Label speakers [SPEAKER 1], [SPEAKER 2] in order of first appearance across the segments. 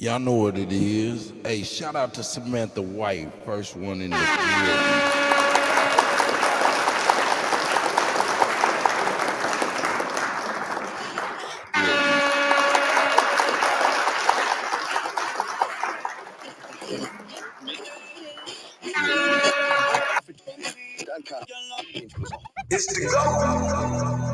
[SPEAKER 1] Y'all know what it is. Hey, shout out to Samantha White, first one in the field.
[SPEAKER 2] It's the go.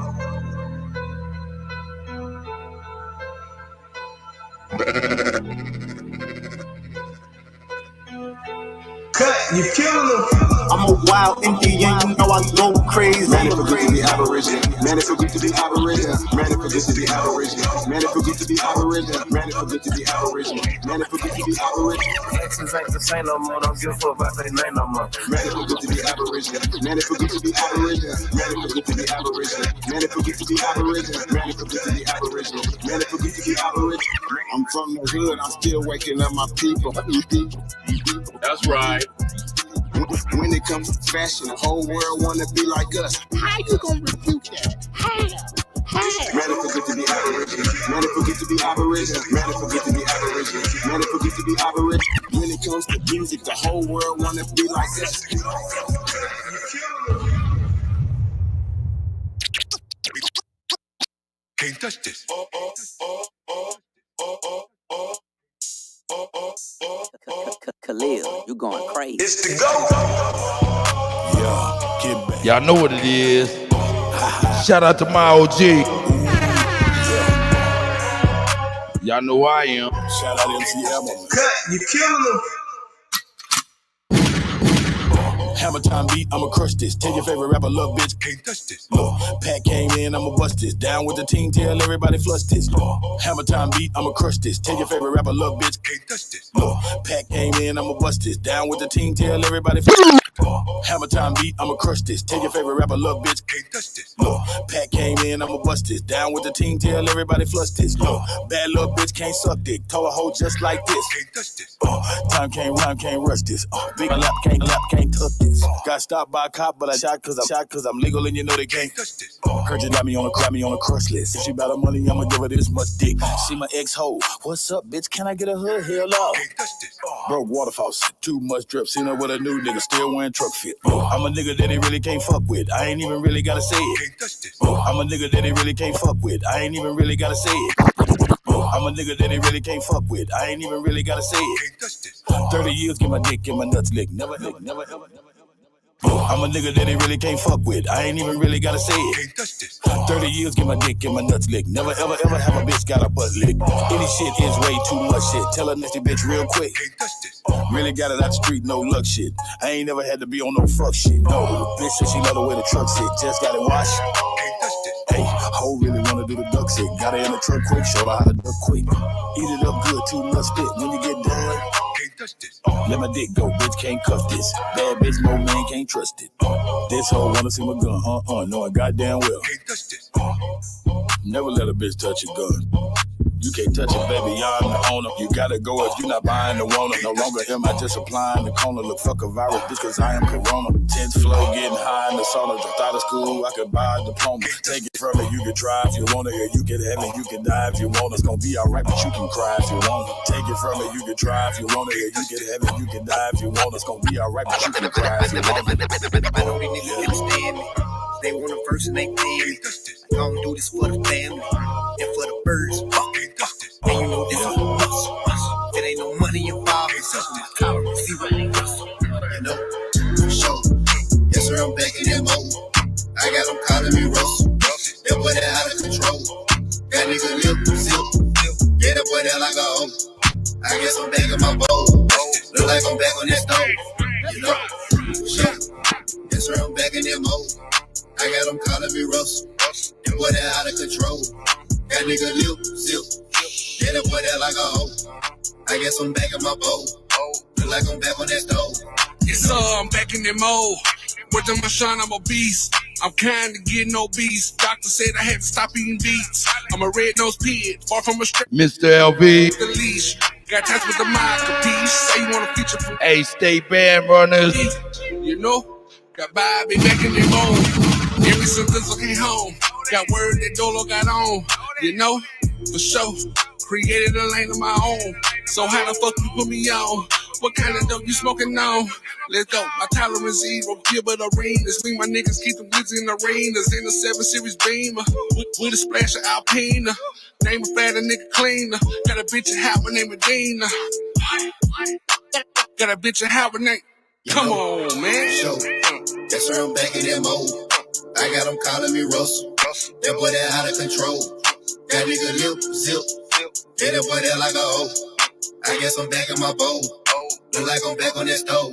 [SPEAKER 2] Cut, you killing them.
[SPEAKER 3] I'm a wild Indian, you know I go crazy.
[SPEAKER 4] Man, it feel good to be Aboriginal. Man, it feel good to be Aboriginal. Man, it feel good to be Aboriginal. Man, it feel good to be Aboriginal. Man, it feel good to be Aboriginal. Man, it feel good to be Aboriginal.
[SPEAKER 3] Texas ain't the same no more, don't give a fuck about their name no more.
[SPEAKER 4] Man, it feel good to be Aboriginal. Man, it feel good to be Aboriginal. Man, it feel good to be Aboriginal. Man, it feel good to be Aboriginal. Man, it feel good to be Aboriginal. Man, it feel good to be Aboriginal. I'm from the hood, I'm still waking up my people.
[SPEAKER 2] That's right.
[SPEAKER 4] When it comes to fashion, the whole world wanna be like us. How you gonna refute that? How? Man, it feel good to be Aboriginal. Man, it feel good to be Aboriginal. Man, it feel good to be Aboriginal. Man, it feel good to be Aboriginal. When it comes to music, the whole world wanna be like us.
[SPEAKER 2] Can't touch this.
[SPEAKER 5] Khalil, you going crazy.
[SPEAKER 2] It's the go.
[SPEAKER 4] Yeah, get back.
[SPEAKER 1] Y'all know what it is. Shout out to my OG. Y'all know who I am.
[SPEAKER 4] Shout out MC Hammer.
[SPEAKER 2] Cut, you killing them.
[SPEAKER 4] Hammer time beat, I'ma crush this. Tell your favorite rapper, love bitch.
[SPEAKER 2] Can't touch this.
[SPEAKER 4] Look, Pat came in, I'ma bust this. Down with the team, tell everybody flush this. Hammer time beat, I'ma crush this. Tell your favorite rapper, love bitch.
[SPEAKER 2] Can't touch this.
[SPEAKER 4] Look, Pat came in, I'ma bust this. Down with the team, tell everybody Hammer time beat, I'ma crush this. Tell your favorite rapper, love bitch.
[SPEAKER 2] Can't touch this.
[SPEAKER 4] Look, Pat came in, I'ma bust this. Down with the team, tell everybody flush this. Look, bad little bitch can't suck dick. Told a hoe just like this.
[SPEAKER 2] Can't touch this.
[SPEAKER 4] Time can't rush this. Big lap can't tuck this. Got stopped by a cop, but I shot cause I'm legal and you know they can't.
[SPEAKER 2] Can't touch this.
[SPEAKER 4] Heard you got me on a crush list. If she bout her money, I'ma give her this much dick. See my ex-hoe. What's up, bitch? Can I get a hood? Hell no.
[SPEAKER 2] Can't touch this.
[SPEAKER 4] Broke water faucet, too much drip. Seen her with a new nigga, still wearing truck fit. I'm a nigga that they really can't fuck with. I ain't even really gotta say it.
[SPEAKER 2] Can't touch this.
[SPEAKER 4] I'm a nigga that they really can't fuck with. I ain't even really gotta say it. I'm a nigga that they really can't fuck with. I ain't even really gotta say it.
[SPEAKER 2] Can't touch this.
[SPEAKER 4] 30 years, get my dick, get my nuts licked. Never. I'm a nigga that they really can't fuck with. I ain't even really gotta say it.
[SPEAKER 2] Can't touch this.
[SPEAKER 4] 30 years, get my dick, get my nuts licked. Never ever have a bitch got a butt licked. Any shit is way too much shit. Tell a nasty bitch real quick.
[SPEAKER 2] Can't touch this.
[SPEAKER 4] Really got it out the street, no luck shit. I ain't never had to be on no fuck shit. No, bitch said she love the way the truck sit. Just got it washed.
[SPEAKER 2] Can't touch this.
[SPEAKER 4] Hey, hoe really wanna do the duck shit. Got her in the truck quick, showed her how to duck quick. Eat it up good, too much spit. When you get done,
[SPEAKER 2] Can't touch this.
[SPEAKER 4] let my dick go, bitch can't cuff this. Bad bitch, no man can't trust it. This hoe wanna see my gun, knowing goddamn well.
[SPEAKER 2] Can't touch this.
[SPEAKER 4] Never let a bitch touch your gun. You can't touch it, baby, I'm the owner. You gotta go if you not buying the wanna. No longer am I just applying the corner. Look, fuck a virus, bitch, cause I am corona. 10th floor, getting high in the sauna. Just out of school, I could buy a diploma. Take it from me, you can try if you wanna. Or you can have it, you can die if you want. It's gonna be alright, but you can cry if you want. Take it from me, you can try if you wanna. Or you can have it, you can die if you want. It's gonna be alright, but you can cry if you want.
[SPEAKER 6] I know these niggas understand me. They want a verse and they pay me. I don't do this for the family and for the birds. Fuck. And you know this is a hustle. If it ain't no money involved, it's just my collar. See what I hustle. You know, show. Yes, sir, I'm back in that mode. I got them calling me Russell. That boy that out of control. Got nigga lip, zip. Yeah, that boy that like a hoe. I guess I'm back in my bowl. Look like I'm back on that stove. You know, show. Yes, sir, I'm back in that mode. I got them calling me Russell. That boy that out of control. Got nigga lip, zip. Yeah, that boy that like a hoe. I guess I'm back in my bowl. Look like I'm back on that stove.
[SPEAKER 7] Yes, sir, I'm back in that mode. Within my shine, I'm a beast. I'm kinda getting obese. Doctor said I had to stop eating beets. I'm a red-nosed pig, far from a straight
[SPEAKER 1] Mr. LV.
[SPEAKER 7] the leash. Got ties with the mind, capiche. Say you want a feature from
[SPEAKER 1] Hey, state band runners.
[SPEAKER 7] you know? Got Bobby back in that mode. Every since I came home. Got word that Dolo got on. You know? For sure. Created a lane of my own. So how the fuck you put me on? What kind of dope you smoking on? Let's go. My tolerance zero. Gilbert Arenas. Me, my niggas keep them glitz in arenas. In the 7 Series Beamer. With a splash of Alpina. Name a fat, a nigga cleaner. Got a bitch in Howard named Medina. Got a bitch in Howard named. Come on, man.
[SPEAKER 6] Show. That's why I'm back in that mode. I got them calling me Russell. That boy that out of control. That nigga lip zip. Yeah, that boy that like a hoe. I guess I'm back in my bowl. Look like I'm back on that stove.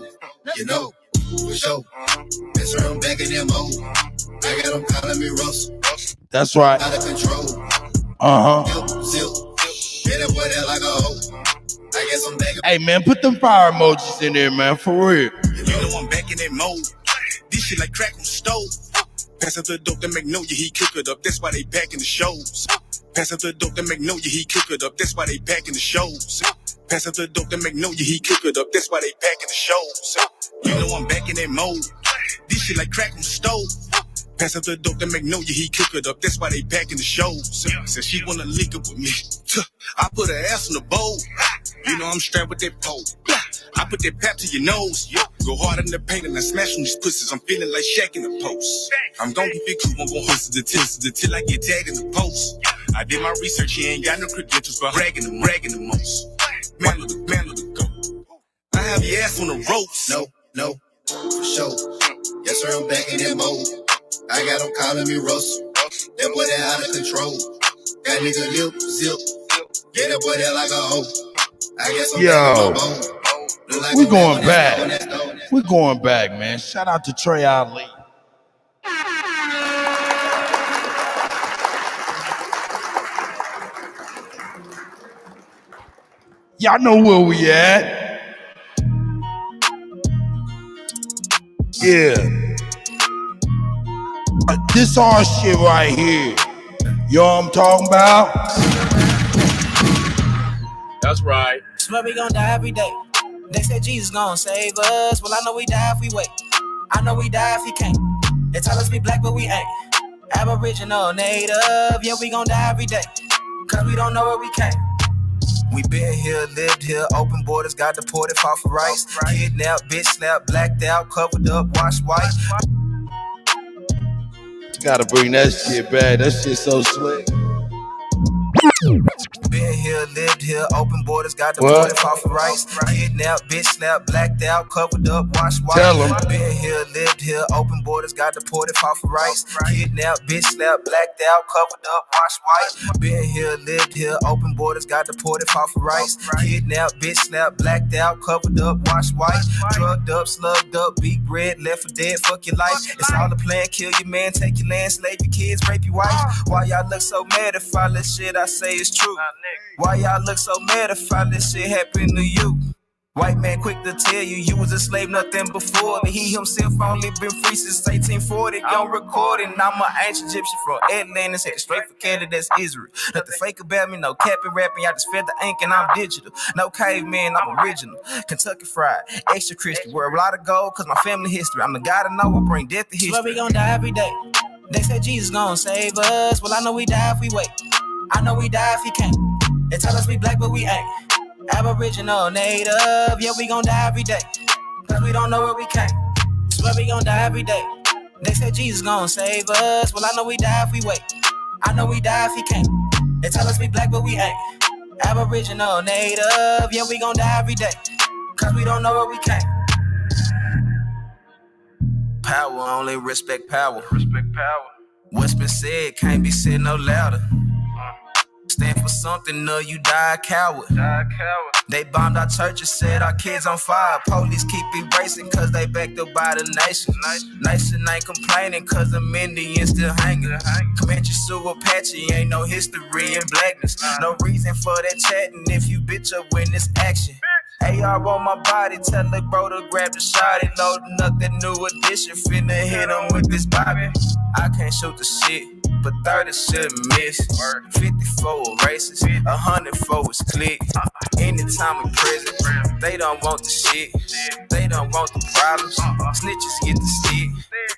[SPEAKER 6] You know, for sure. That's why I'm back in that mode. I got them calling me Russell.
[SPEAKER 1] That's right.
[SPEAKER 6] Out of control. Lip zip. Yeah, that boy that like a hoe. I guess I'm back.
[SPEAKER 1] Hey, man, put them fire emojis in there, man, for real.
[SPEAKER 4] You know I'm back in that mode. This shit like crack on stove. Pass up the dope to Magnolia, he cook it up. That's why they back in the shows. Pass up the dope to Magnolia, he cook it up. That's why they back in the shows. Pass up the dope to Magnolia, he cook it up. That's why they back in the shows. You know I'm back in that mode. This shit like crack on stove. Pass up the dope to Magnolia, he cook it up. That's why they back in the shows. Said she wanna link up with me. I put her ass on the bowl. You know I'm strapped with that pole. I put that pap to your nose. Go hard in the paint and I smash on these pussies. I'm feeling like Shaq in the post. I'm gon' keep it cool, I'm gon' hustle the till I get tagged in the post. I did my research, he ain't got no credentials, but bragging the most. Man of the go. I have your ass on the ropes.
[SPEAKER 6] No, for sure. Yes, sir, I'm back in that mode. I got them calling me Russell. That boy that out of control. That nigga lip zip. Yeah, that boy that like a hoe. I guess I'm back in my bowl. Like
[SPEAKER 1] we going back. We're going back, man. Shout out to Trey Ali. Y'all know where we at. Yeah. This our shit right here. You know what I'm talking about?
[SPEAKER 5] That's right.
[SPEAKER 8] Swear we gon' die every day. They said Jesus gon' save us. Well, I know we die if we wait. I know we die if he can't. They tell us we black, but we ain't. Aboriginal, native, yeah, we gon' die every day. Cause we don't know where we came. We been here, lived here, open borders, got deported, fought for rights. Kidnapped, bitch slapped, blacked out, covered up, washed white.
[SPEAKER 1] Gotta bring that shit back. That shit so slick.
[SPEAKER 8] Been here, lived here, open borders, got deported, fought for rights. Kidnapped, bitch slapped, blacked out, covered up, washed white.
[SPEAKER 1] Tell 'em.
[SPEAKER 8] Been here, lived here, open borders, got deported, fought for rights. Kidnapped, bitch slapped, blacked out, covered up, washed white. Been here, lived here, open borders, got deported, fought for rights. Kidnapped, bitch slapped, blacked out, covered up, washed white. Drugged up, slugged up, beat bread, left for dead, fuck your life. It's all a plan, kill your man, take your land, slave your kids, rape your wife. Why y'all look so mad if all this shit I say is true? Why y'all look so mad if all this shit happened to you? White man quick to tell you was a slave, nothing before. But he himself only been free since 1840. On recording, I'm an ancient Egyptian from Atlantis, headed straight for Canada, that's Israel. Nothing fake about me, no capping, rapping, I just fed the ink and I'm digital. No caveman, I'm original. Kentucky fried, extra crispy, wear a lot of gold cause my family history. I'm the guy to know, I bring death to history. Swear we gon' die every day. They said Jesus gon' save us. Well, I know we die if we wait. I know we die if he can't. They tell us we black, but we ain't. Aboriginal, native, yeah, we gon' die every day. Cause we don't know where we came. Swear we gon' die every day. They said Jesus gon' save us. Well, I know we die if we wait. I know we die if he can't. They tell us we black, but we ain't. Aboriginal, native, yeah, we gon' die every day. Cause we don't know where we came. Power, only respect power. Respect power. What's been said can't be said no louder. Stand for something, or you die a coward. They bombed our churches, set our kids on fire. Police keep erasing cause they backed up by the nation. Nation ain't complaining cause them Indians still hanging. Comanche, Sioux, Apache, ain't no history in blackness. No reason for that chatting if you bitch up when it's action. AR on my body, tell the bro to grab the shot and loading up that new edition. Finna hit him with this bobby. I can't shoot the shit, but 30 shouldn't miss. 54 races, 104 is click. Anytime in prison, they don't want the shit. They don't want the problems. Snitches get the stick.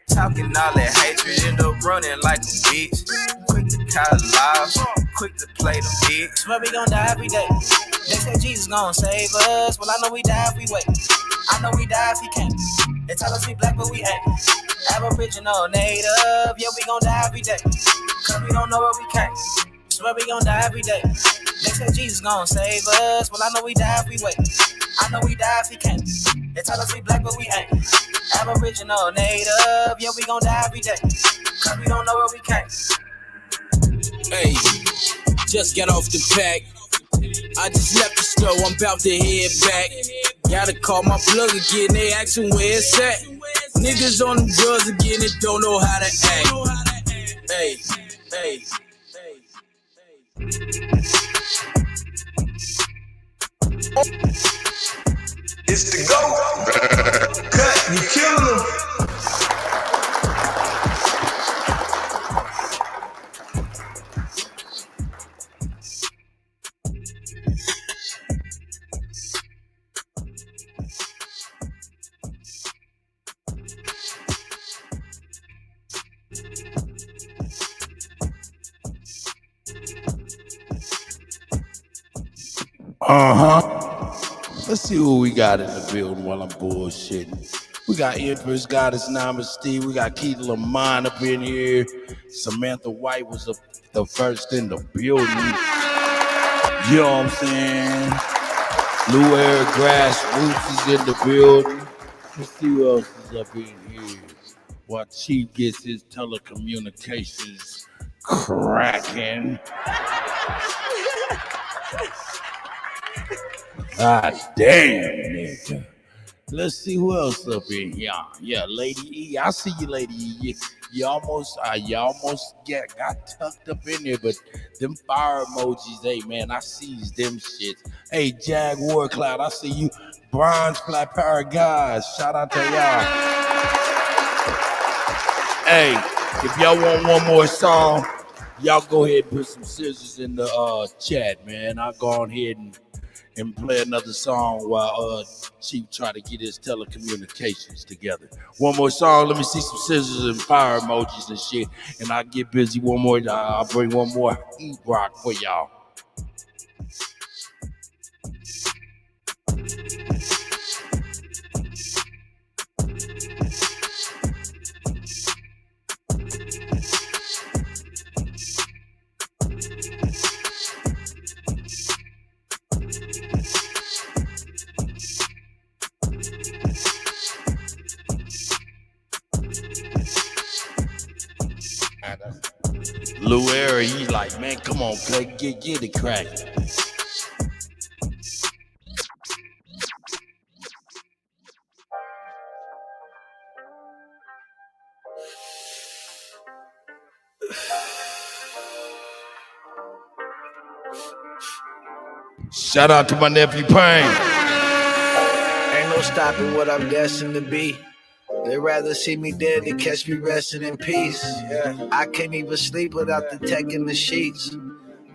[SPEAKER 8] Talking all that hatred, end up running like a bitch. Quick to call laws, quick to play them big. Swear we gon' die every day. They say Jesus gon' save us. Well, I know we die if we wait. I know we die if he can't. They tell us we black, but we ain't. Aboriginal, native, yeah, we gon' die every day. Cause we don't know where we came. Swear we gon' die every day. They say Jesus gon' save us. Well, I know we die if we wait. I know we die if he can't. They tell us we black, but we ain't. Aboriginal, native, yeah, we gon' die every day. Cause we don't know where we came.
[SPEAKER 5] Hey, just got off the pack. I just left the store, I'm about to head back. Gotta call my plug again, they asking where it's at. Niggas on them drugs again and don't know how to act. Hey, hey, hey.
[SPEAKER 2] It's the GOAT. Cut, you killing them.
[SPEAKER 1] Let's see who we got in the building while I'm bullshitting. We got Empress Goddess Namaste. We got Keita Lamont up in here. Samantha White was the first in the building. You know what I'm saying? Lou Air Grassroots is in the building. Let's see who else is up in here. While Chief gets his telecommunications cracking. God damn, nigga. Let's see who else up in here. Yeah, Lady E. I see you, Lady E. You almost got tucked up in there, but them fire emojis, hey man, I sees them shits. Hey, Jag War Cloud, I see you. Bronze Flat Power Guys, shout out to y'all. Hey, if y'all want one more song, y'all go ahead and put some scissors in the chat, man. I'll go on ahead and play another song while Chief try to get his telecommunications together. One more song, let me see some scissors and fire emojis and shit, and I'll get busy one more. I'll bring one more heat rock for y'all. Lou Air, he's like, man, come on, get it cracked. Shout out to my nephew Payne.
[SPEAKER 8] Ain't no stopping what I'm destined to be. They'd rather see me dead than catch me resting in peace. Yeah. I can't even sleep without the tech in the sheets.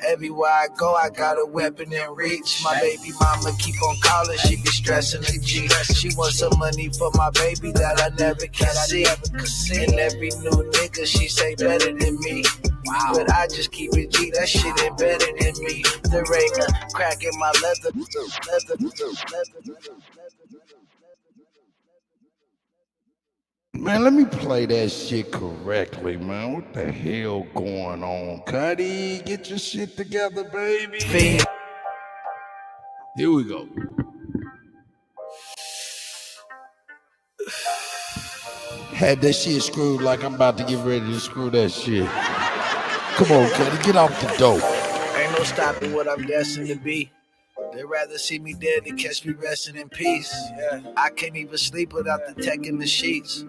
[SPEAKER 8] Everywhere I go, I got a weapon in reach. My baby mama keep on calling, she be stressing the G. She wants some money for my baby that I never can see. And every new nigga she say better than me. Wow. But I just keep it G, that shit embedded in me. The ring crack in my leather.
[SPEAKER 1] Man, let me play that shit correctly, man. What the hell going on? Cuddy, get your shit together, baby. Here we go. Had that shit screwed like I'm about to get ready to screw that shit. Come on, Cuddy, get off the dope.
[SPEAKER 8] Ain't no stopping what I'm destined to be. They'd rather see me dead than catch me resting in peace. Yeah. I can't even sleep without the tech in the sheets.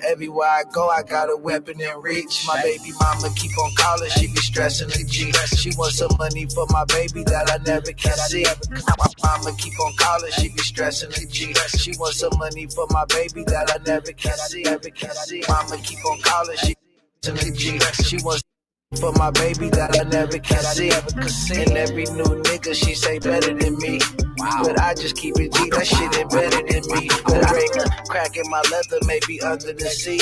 [SPEAKER 8] Everywhere I go, I got a weapon in reach. My baby mama keep on calling, she be stressing the G. She wants some money for my baby that I never can see. My mama keep on calling, she be stressing the G. She wants some money for my baby that I never can see. Mama keep on calling, she stressing the G. She wants For my baby that I never can see. And every new nigga she say better than me. But I just keep it G, that shit ain't better than me. But I ain't cracking my leather, maybe under the seat.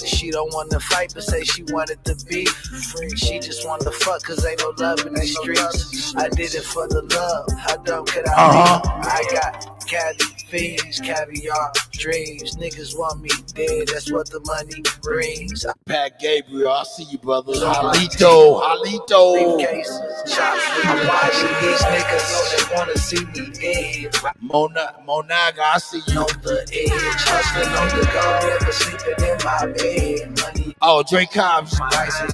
[SPEAKER 8] She don't wanna fight, but say she wanted to be free. She just wanna fuck, cause ain't no love in the streets. I did it for the love, how dumb could I be? I got caddy fiends, caviar dreams. Niggas want me dead, that's what the money brings.
[SPEAKER 1] Pat Gabriel, I see you, brother. Halito.
[SPEAKER 8] Briefcases, shots, I'm watching these niggas, know they wanna see me dead.
[SPEAKER 1] Monaga, I see you.
[SPEAKER 8] On the edge, hustling on the go, never sleeping in my bed. Money
[SPEAKER 1] Oh, Dre Cobbs,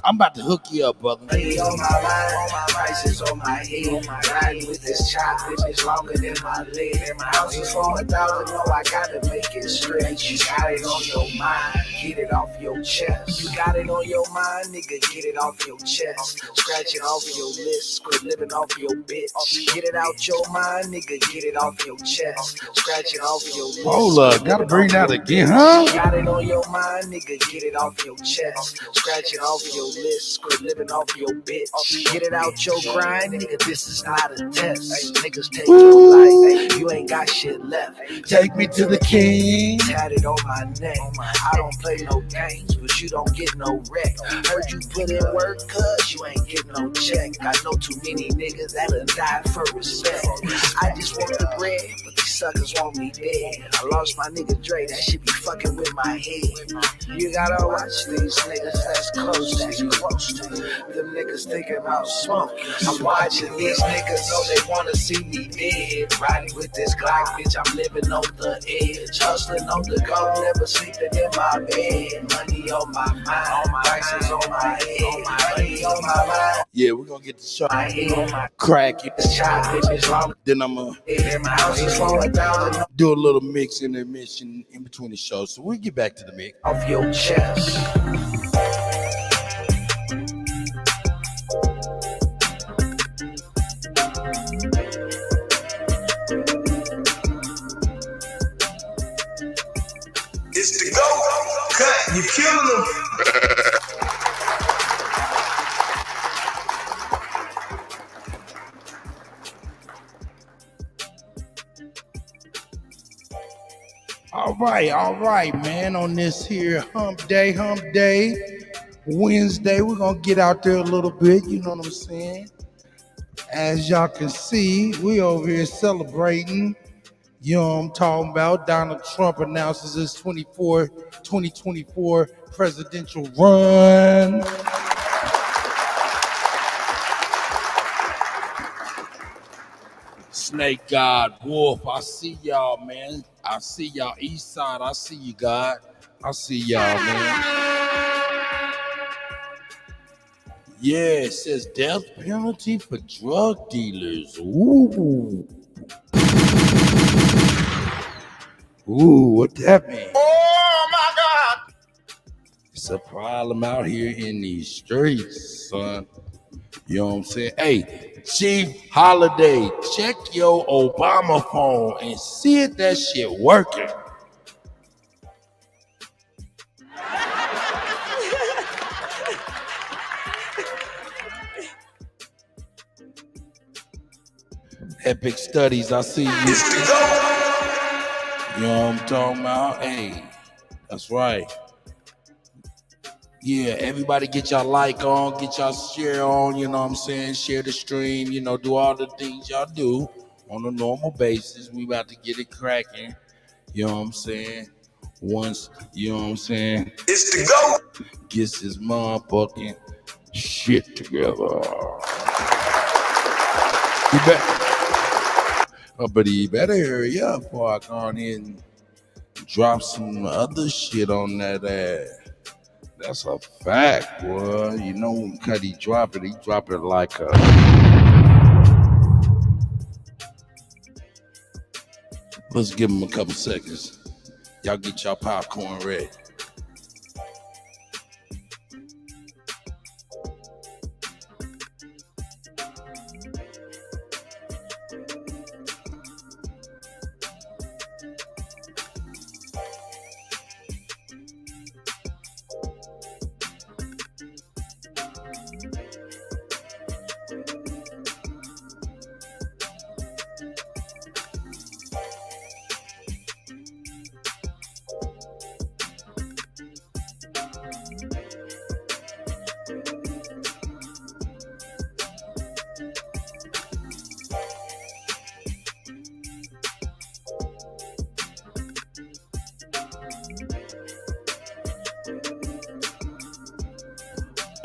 [SPEAKER 1] I'm about to hook you up, brother.
[SPEAKER 8] money on my mind, all my prices on my head. Riding with this chop, which is longer than my leg. My house is for $1,000, no, I gotta make it stretch. You got it on your mind, get it off your chest. You got it on your mind, nigga, get it off your chest. Scratch it off your list, quit living off your bitch. Get it out your mind, nigga, get it off your chest. Scratch it off your list.
[SPEAKER 1] Hold up, gotta bring that again, huh?
[SPEAKER 8] Got it on your mind, nigga, get it off your chest. Scratch it off your list, quit living off your bitch. Get it out your grind, nigga, this is not a test. Niggas take your life, you ain't got shit left.
[SPEAKER 1] Take me to the king.
[SPEAKER 8] Tatted on my neck, I don't play no games, but you don't get no wreck. Heard you put in work, cuz you ain't get no check. I know too many niggas that'll die for respect. I just want the bread, but these suckers want me dead. I lost my nigga Dre, that shit be fucking with my head. You gotta watch these niggas that's close to you. Them niggas thinking about smoking. I'm watching these niggas, know they wanna see me dead. Riding with this Glock, bitch, I'm living on the edge. Hustling on the go, never sleeping in my bed. Money on my mind, all my prices on my head. Money on my mind,
[SPEAKER 1] Yeah, we're gonna get the shot.
[SPEAKER 8] my head.
[SPEAKER 1] Crack it.
[SPEAKER 8] This chop, bitch, is long.
[SPEAKER 1] Then I'm gonna
[SPEAKER 8] My house is for $1,000
[SPEAKER 1] do a little mix and intermission in between the shows. So we'll get back to the mix.
[SPEAKER 8] off your chest.
[SPEAKER 2] It's the GOAT. Cut, you killing them.
[SPEAKER 1] All right, man. On this here hump day, Wednesday, we're gonna get out there a little bit, you know what I'm saying? As y'all can see, we over here celebrating, you know what I'm talking about. Donald Trump announces his 2024 presidential run. Snake God, Wolf, I see y'all, man. I see y'all. East Side, I see you, God. I see y'all, man. Yeah, it says death penalty for drug dealers. Ooh. Ooh, what that mean?
[SPEAKER 2] Oh my God.
[SPEAKER 1] It's a problem out here in these streets, son. You know what I'm saying? Hey, Chief Holiday, check your Obama phone and see if that shit working. Epic Studies, I see you.
[SPEAKER 2] It's the GOAT.
[SPEAKER 1] You know what I'm talking about? Hey, that's right. Yeah, everybody get y'all like on, get y'all share on, you know what I'm saying? Share the stream, you know, do all the things y'all do on a normal basis. We about to get it cracking, you know what I'm saying? Once, you know what I'm saying,
[SPEAKER 2] It's the GOAT.
[SPEAKER 1] gets his motherfucking shit together. But he better hurry up before I go on in and drop some other shit on that ass. That's a fact, boy. You know when Cuddy drop it, he drop it like a... Let's give him a couple seconds. Y'all get y'all popcorn ready.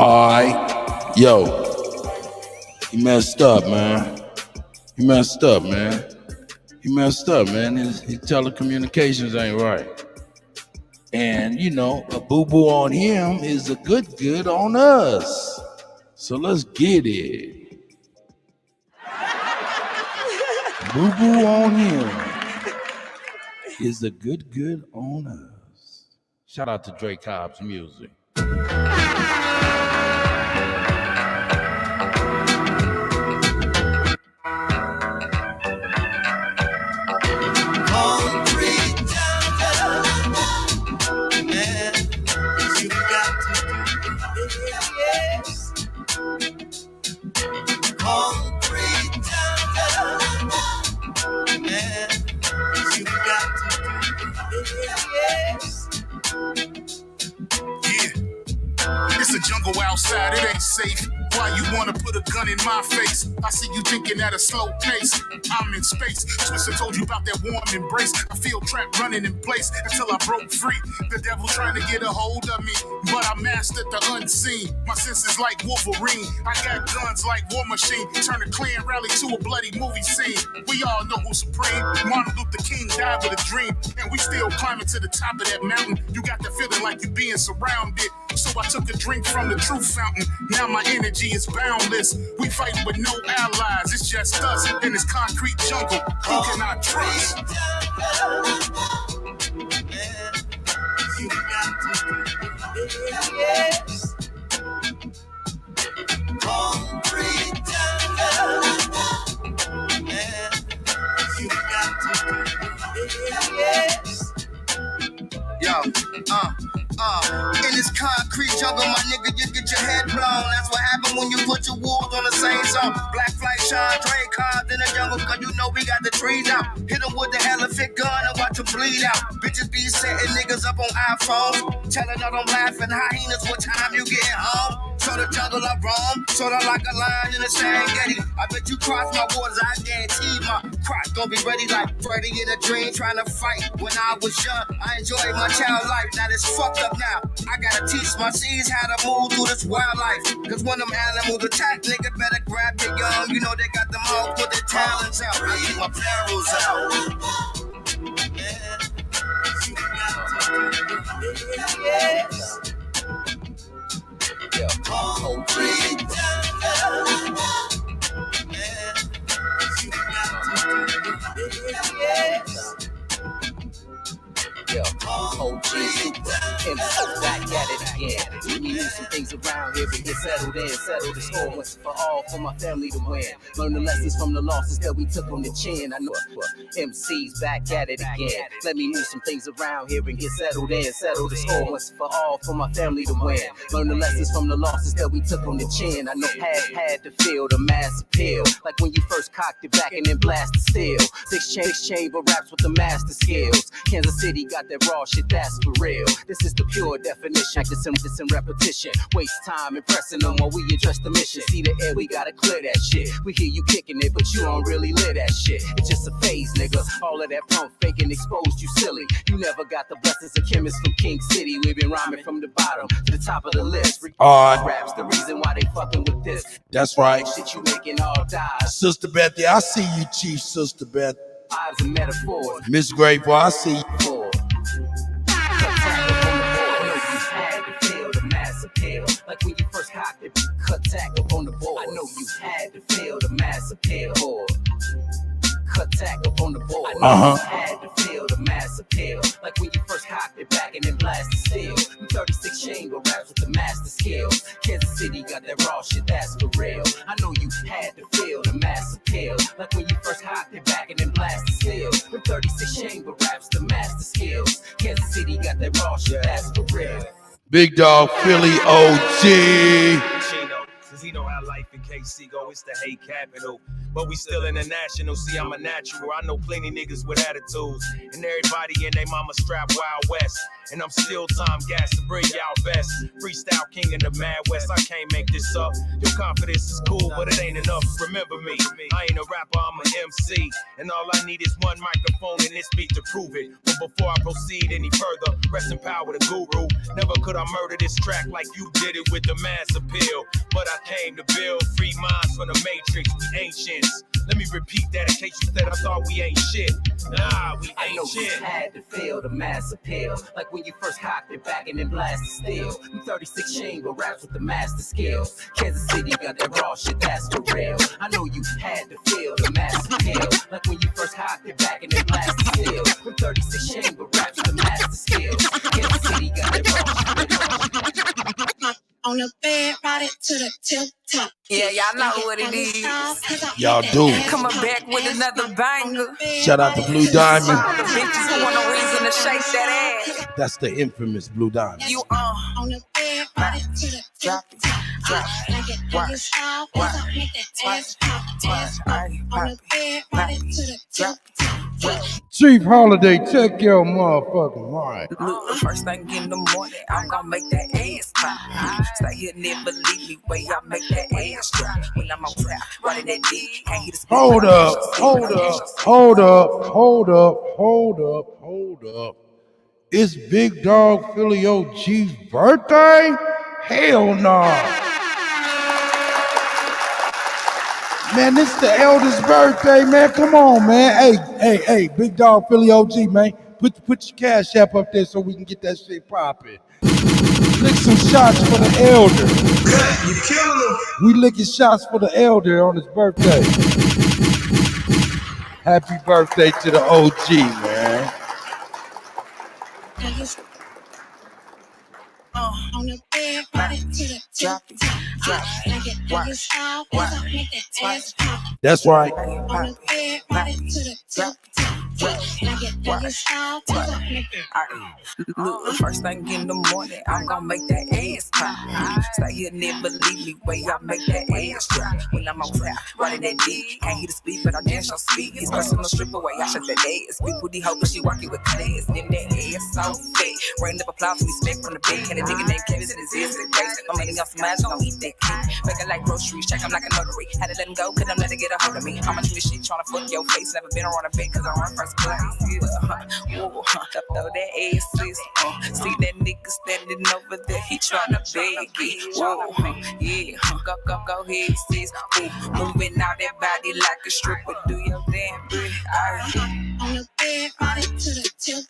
[SPEAKER 1] Alright. Yo. He messed up, man. He messed up, man. He messed up, man. His telecommunications ain't right. And, you know, a boo-boo on him is a good on us. So let's get it. Boo-boo on him is a good on us. Shout out to Dre Cobb's music.
[SPEAKER 4] It's a jungle outside, it ain't safe. Why you wanna put a gun in my face? I see you thinking at a slow pace. I'm in space. Twister told you about that warm embrace. I feel trapped running in place until I broke free. The devil trying to get a hold of me, but I mastered the unseen. My senses like Wolverine. I got guns like War Machine. Turn a Klan rally to a bloody movie scene. We all know who's supreme. Martin Luther King died with a dream, and we still climbing to the top of that mountain. You got the feeling like you're being surrounded. So I took a drink from the truth fountain. Now my energy is boundless. We fighting with no allies. It's just us in this concrete jungle. Who can I trust?
[SPEAKER 9] In this concrete jungle, my nigga, you get your head blown. That's what happened when you put your wolves on the same song. Black Flight, Sean, Dre, Cobbs in the jungle, cause you know we got the trees out. Hit them with the elephant gun and watch them bleed out. Bitches be setting niggas up on iPhones, telling all them laughing hyenas what time you getting home. So the jungle I roam, sorta like a lion in the Serengeti. I bet you cross my waters, I guarantee my crotch gon' be ready like Freddy in a dream trying to fight. When I was young, I enjoyed my child life. Now it's fucked up now. I gotta teach my seeds how to move through this wildlife. Cause when them animals attack, nigga better grab your young. You know they got them all, put their talents out. I keep my barrels out.
[SPEAKER 5] Back at it again. We need some things around here and get settled in. Settle the score once for all for my family to win. Learn the lessons from the losses that we took on the chin. I know MC's back at it again. Let me move some things around here and get settled in. Settle the score once for all for my family to win. Learn the lessons from the losses that we took on the chin. I know had to feel the mass appeal. Like when you first cocked it back and then blasted steel. Six chamber raps with the master skills. Kansas City got that raw shit, that's for real. This is the pure definition. This in repetition. Waste time impressing them while we address the mission. See the air, we gotta clear that shit. We hear you kicking it, but you don't really live that shit. It's just a phase, nigga. All of that pump faking exposed you silly. You never got the blessings of chemists from King City. We've been rhyming from the bottom to the top of the list.
[SPEAKER 1] Alright.
[SPEAKER 5] Raps the reason why they fucking with this.
[SPEAKER 1] That's right.
[SPEAKER 5] Shit you making all die.
[SPEAKER 1] Sister Bethy, I see you, Chief Sister Beth.
[SPEAKER 5] Lives and metaphors.
[SPEAKER 1] Miss Grateful, I see you.
[SPEAKER 5] Like when you first cocked it, cut tack up on the board. I know you had to feel the mass appeal. Cut tack up on the board. I know you had to feel the mass appeal. Like when you first cocked it back and then blasted steel. 36 chamber raps with the master skills. Kansas City got that raw shit, that's for real. I know you had to feel the mass appeal. Like when you first cocked it back and then blasted steel. 36 chamber raps, the master skills. Kansas City got that raw shit, that's for real.
[SPEAKER 1] Big Dog Philly OG.
[SPEAKER 10] Since he know how life in Seago, it's the hate capital. But we still international, see I'm a natural. I know plenty niggas with attitudes. And everybody in they mama strap Wild West. And I'm still time gas to bring y'all best. Freestyle king in the Mad West, I can't make this up. Your confidence is cool, but it ain't enough. Remember me, I ain't a rapper, I'm an MC. And all I need is one microphone and this beat to prove it. But before I proceed any further, rest in power the guru. Never could I murder this track like you did it with the mass appeal. But I came to build free minds from the matrix, we ancients. Let me repeat that in case you said I thought we ain't shit. Nah, we
[SPEAKER 11] I know you
[SPEAKER 10] ancient.
[SPEAKER 11] had to feel the mass appeal, like when you first cocked it back and then blasted steel. I'm 36 chamber raps with the master skills. Kansas City got that raw shit, that's for real. I know you had to feel the mass appeal, like when you first cocked it back and then blasted steel. I'm 36 chamber raps with the master skills. Kansas City got that raw shit.
[SPEAKER 12] On the bed, ride it to the tip-top.
[SPEAKER 13] Yeah, y'all know what it is.
[SPEAKER 1] Y'all do.
[SPEAKER 13] Coming back with another banger.
[SPEAKER 1] Shout out to Blue Diamond.
[SPEAKER 13] All the bitches who want a reason to shake that ass.
[SPEAKER 1] That's the infamous Blue Diamond.
[SPEAKER 13] You
[SPEAKER 12] on the bed, ride it to the
[SPEAKER 13] drop it, drop it, watch, twice,
[SPEAKER 12] on the bed, ride it to the
[SPEAKER 13] drop it.
[SPEAKER 1] Chief Holiday, check your motherfucking mind.
[SPEAKER 13] Look, first thing in the morning, I'm gonna make that ass pop. Stay here, never leave me, way I make that ass drop. When I'm on trap, running that dick, can't hit the speed.
[SPEAKER 1] Hold up, hold up, hold up, hold up, hold up, hold up. It's Big Dog Philly OG's birthday? Hell no. Man, this is the eldest birthday, man. Come on, man. Hey, Big Dog Philly OG, man. Put your cash app up there so we can get that shit popping. Lick some shots for the elder.
[SPEAKER 2] You killing him.
[SPEAKER 1] We licking shots for the elder on his birthday. Happy birthday to the OG, man.
[SPEAKER 12] on the bed, ride it to the
[SPEAKER 13] drop it, drop it, watch, twice.
[SPEAKER 1] That's right.
[SPEAKER 12] On the bed, ride it to the
[SPEAKER 13] drop it, watch, twice. Look, the first thing in the morning, I'm gonna make that ass pop. Stay here, never leave me, way I make that ass drop. When I'm on trap, running that dick, can't hear the speed, but I dance on speed. It's personal strip away, I shut that ass. People the hoe, but she walking with class. Then that ass so fake. Rain up applause, respect from the bed. And a nigga named Kevin said his ears in place. I'm eating up some ass, gon' eat that cake. Make it like groceries, check him like a notary. Had to let him go, cause I'm let her get a hold of me. I'm a this shit tryna fuck your face. Never been around a bed, cause I run first place. Yeah, ooh, throw that ass, sis. See that nigga standing over there, he tryna beg it. Whoa, yeah, go ahead, sis. Ooh, moving out that body like a stripper. Do your damn bit.
[SPEAKER 12] on the bed, ride it to the tip.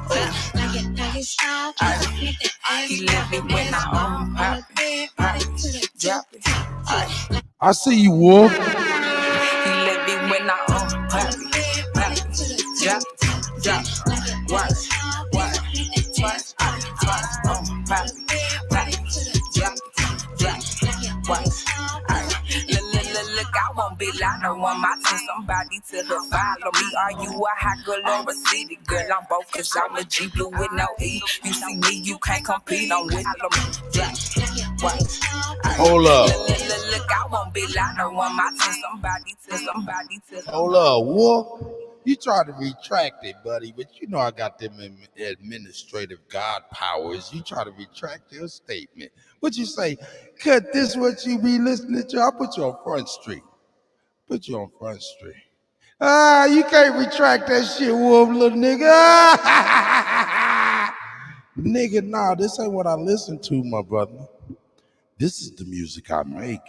[SPEAKER 12] Like it's out, make that ass
[SPEAKER 13] He let me when I
[SPEAKER 12] on the bed, ride it to the
[SPEAKER 13] drop it.
[SPEAKER 1] I see you, Wolf.
[SPEAKER 13] He let me when I pop it, drop it, drop it, watch, twice, pop it, drop it, drop it, watch. Look, I won't be lying. I want my team, somebody to follow me. Are you a hot girl or a city girl? I'm both, cause I'm a G blue with no E. You see me, you can't compete. I'm with them.
[SPEAKER 1] Hold up.
[SPEAKER 13] Look, I won't be lying. I want my team, somebody to.
[SPEAKER 1] Hold up, Wolf. You try to retract it, buddy, but you know I got them administrative God powers. You try to retract your statement. What you say? Cut this what you be listening to? I'll put you on Front Street. Put you on Front Street. You can't retract that shit, Wolf, little nigga. Nigga, nah, this ain't what I listen to, my brother. This is the music I make.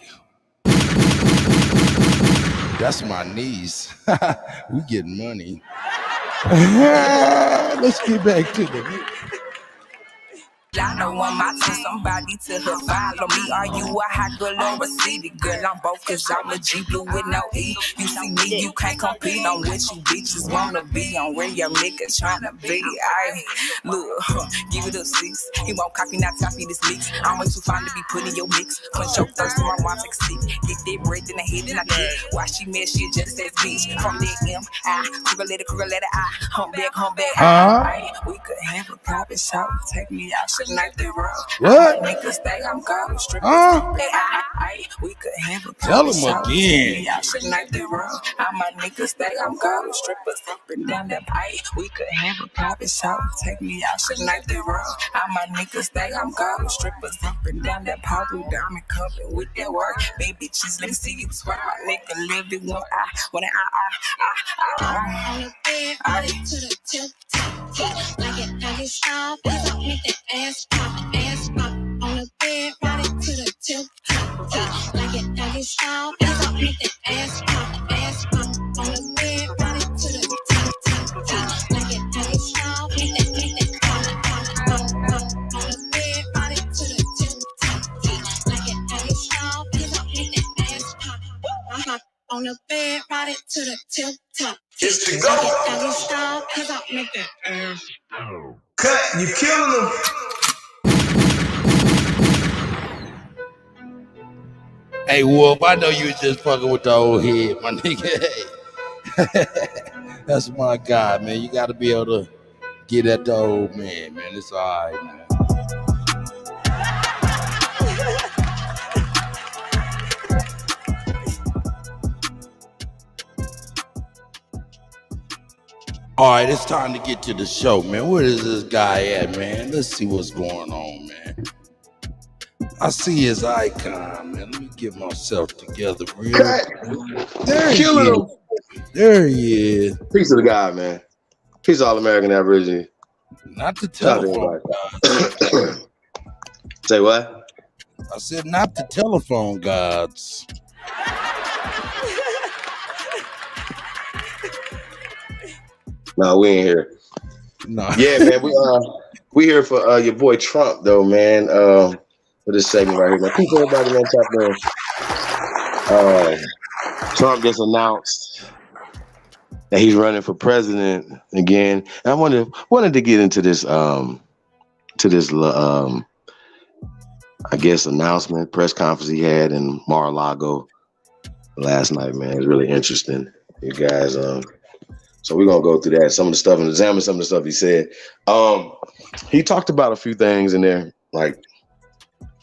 [SPEAKER 1] That's my knees. We getting money. Let's get back to the
[SPEAKER 13] I don't want my team, somebody to follow me. Are you a hot girl or a city girl? I'm both, cause I'm a G blue with no E. You see me, you can't compete. I'm with you bitches wanna be. I'm where your nigga tryna be. Look, give it a 6. He won't copy, not copy this mix. I'm way too fine to be put in your mix. Punch your thirst in my wine, take a seat. Get that bread in the head and I did. Why she mad, she just says bitch. From the M.I. Kruger letter I. Humpback. We could have a private show. Take me out, night they roll.
[SPEAKER 1] What?
[SPEAKER 13] Niggas think I'm gone. Strippers.
[SPEAKER 1] Huh?
[SPEAKER 13] We could have a
[SPEAKER 1] Tell
[SPEAKER 13] private
[SPEAKER 1] him
[SPEAKER 13] shower.
[SPEAKER 1] again.
[SPEAKER 13] Night they roll. All my niggas think I'm gone. Strippers up and down that pipe. We could have a private shower. Take me out night they roll. All my niggas think I'm gone. Strippers up and down that pipe. We diamond covered with that work. Baby, bitches, let me see you twerk. My nigga live it when
[SPEAKER 12] On the bed, body to the tip top. Like it style, please don't make that ass pop, ass pop. On the bed, body to the tip top. Like it style, please don't make that ass pop, ass pop. On the bed, body to the tip top. Like it style, make that pop, pop, pop, pop. On the bed, body to the tip top. Like it style, please don't make that ass pop. On the bed, body to the tip top.
[SPEAKER 2] It's the go.
[SPEAKER 12] Doggy style, cause I make that ass.
[SPEAKER 2] Cut, you killing them.
[SPEAKER 1] Hey, Wolf, I know you was just fucking with the old head, my nigga. Hey. That's my guy, man. You got to be able to get at the old man, man. It's all right, man. All right, it's time to get to the show, man. Where is this guy at, man? Let's see what's going on, man. I see his icon, man. Let me get myself together real quick. There he is. There he is.
[SPEAKER 14] Peace to the guy, man. Peace to all American Aborigine.
[SPEAKER 1] Not the telephone gods.
[SPEAKER 14] Say what?
[SPEAKER 1] I said not the telephone gods.
[SPEAKER 14] No, we ain't here.
[SPEAKER 1] No.
[SPEAKER 14] Yeah, man. We here for your boy Trump, though, man. For this segment right here, man. Peace to everybody, man. Top man. Trump just announced that he's running for president again. And I wanted to get into this I guess announcement, press conference he had in Mar-a-Lago last night, man. It's really interesting, you guys. So we're gonna go through that, some of the stuff, and examine some of the stuff he said. He talked about a few things in there, like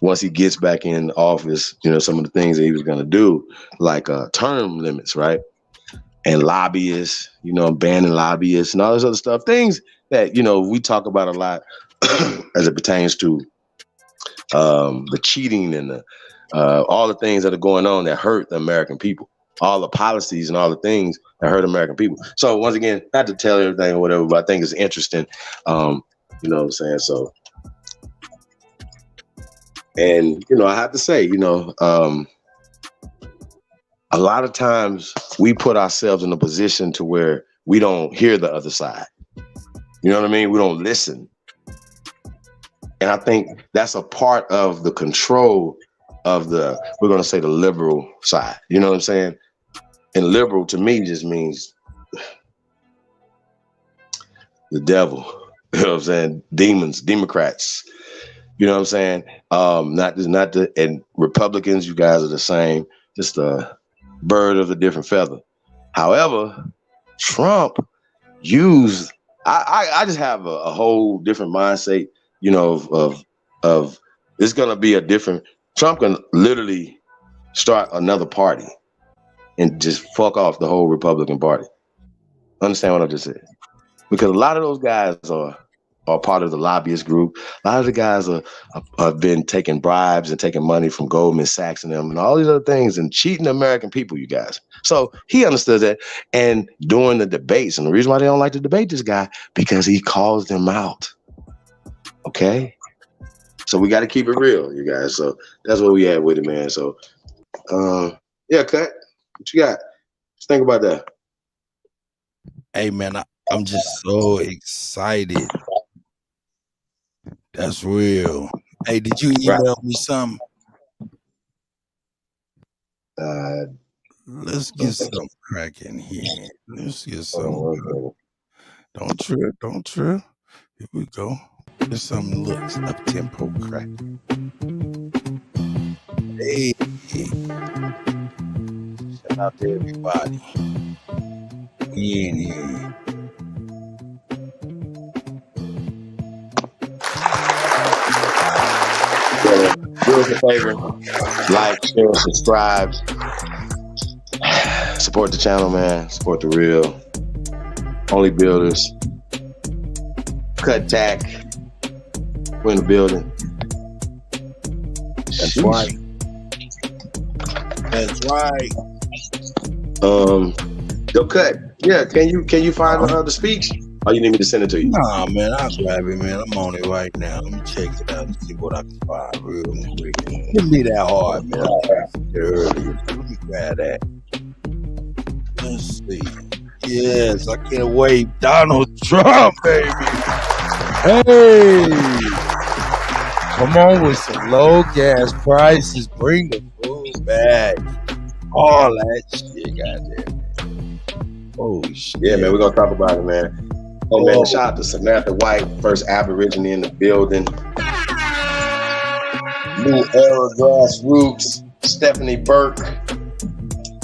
[SPEAKER 14] once he gets back in office, you know, some of the things that he was gonna do, like term limits, right? And lobbyists, you know, banning lobbyists and all this other stuff. Things that, you know, we talk about a lot as it pertains to the cheating and all the things that are going on that hurt the American people. All the policies and all the things that hurt American people. So once again, not to tell everything or whatever, but I think it's interesting. You know what I'm saying? So, and, you know, I have to say, you know, a lot of times we put ourselves in a position to where we don't hear the other side. You know what I mean? We don't listen. And I think that's a part of the control of the, we're going to say the liberal side. You know what I'm saying? And liberal to me just means the devil. You know what I'm saying? Demons, Democrats. You know what I'm saying? And Republicans, you guys are the same, just a bird of a different feather. However, Trump used, I just have a whole different mindset, you know, of it's going to be a different, Trump can literally start another party and just fuck off the whole Republican Party. Understand what I just said? Because a lot of those guys are part of the lobbyist group. A lot of the guys have been taking bribes and taking money from Goldman Sachs and them and all these other things and cheating the American people, you guys. So he understood that. And during the debates, and the reason why they don't like to debate this guy, because he calls them out. Okay? So we got to keep it real, you guys. So that's what we had with it, man. So, yeah, Cut. What you got? Just think about that.
[SPEAKER 1] Hey, man, I'm just so excited. That's real. Hey, did you email me something? Let's get something cracking here. Let's get something. Don't trip. Here we go. There's some looks up tempo crack. Hey. Shout out to everybody. We in here.
[SPEAKER 14] Do us a favor. Like, share, subscribe. Support the channel, man. Support the real. Only Builders. Cut Tack. We're in the building.
[SPEAKER 1] That's right. That's right.
[SPEAKER 14] Yo, Cut. Yeah, can you find the speech? Or you need me to send it to you?
[SPEAKER 1] Nah, man, I'll grab it, man. I'm on it right now. Let me check it out and see what I can find real quick. Give me that hard, man. Earlier. Let me grab that. Let's see. Yes, I can't wait. Donald Trump, baby. Hey. Come on with some low gas prices. Bring the food back. All that shit, goddamn. Oh, shit.
[SPEAKER 14] Yeah, man, we're going to talk about it, man. Oh, man, shout out to Samantha White, first Aborigine in the building. New Era Grassroots, Stephanie Burke,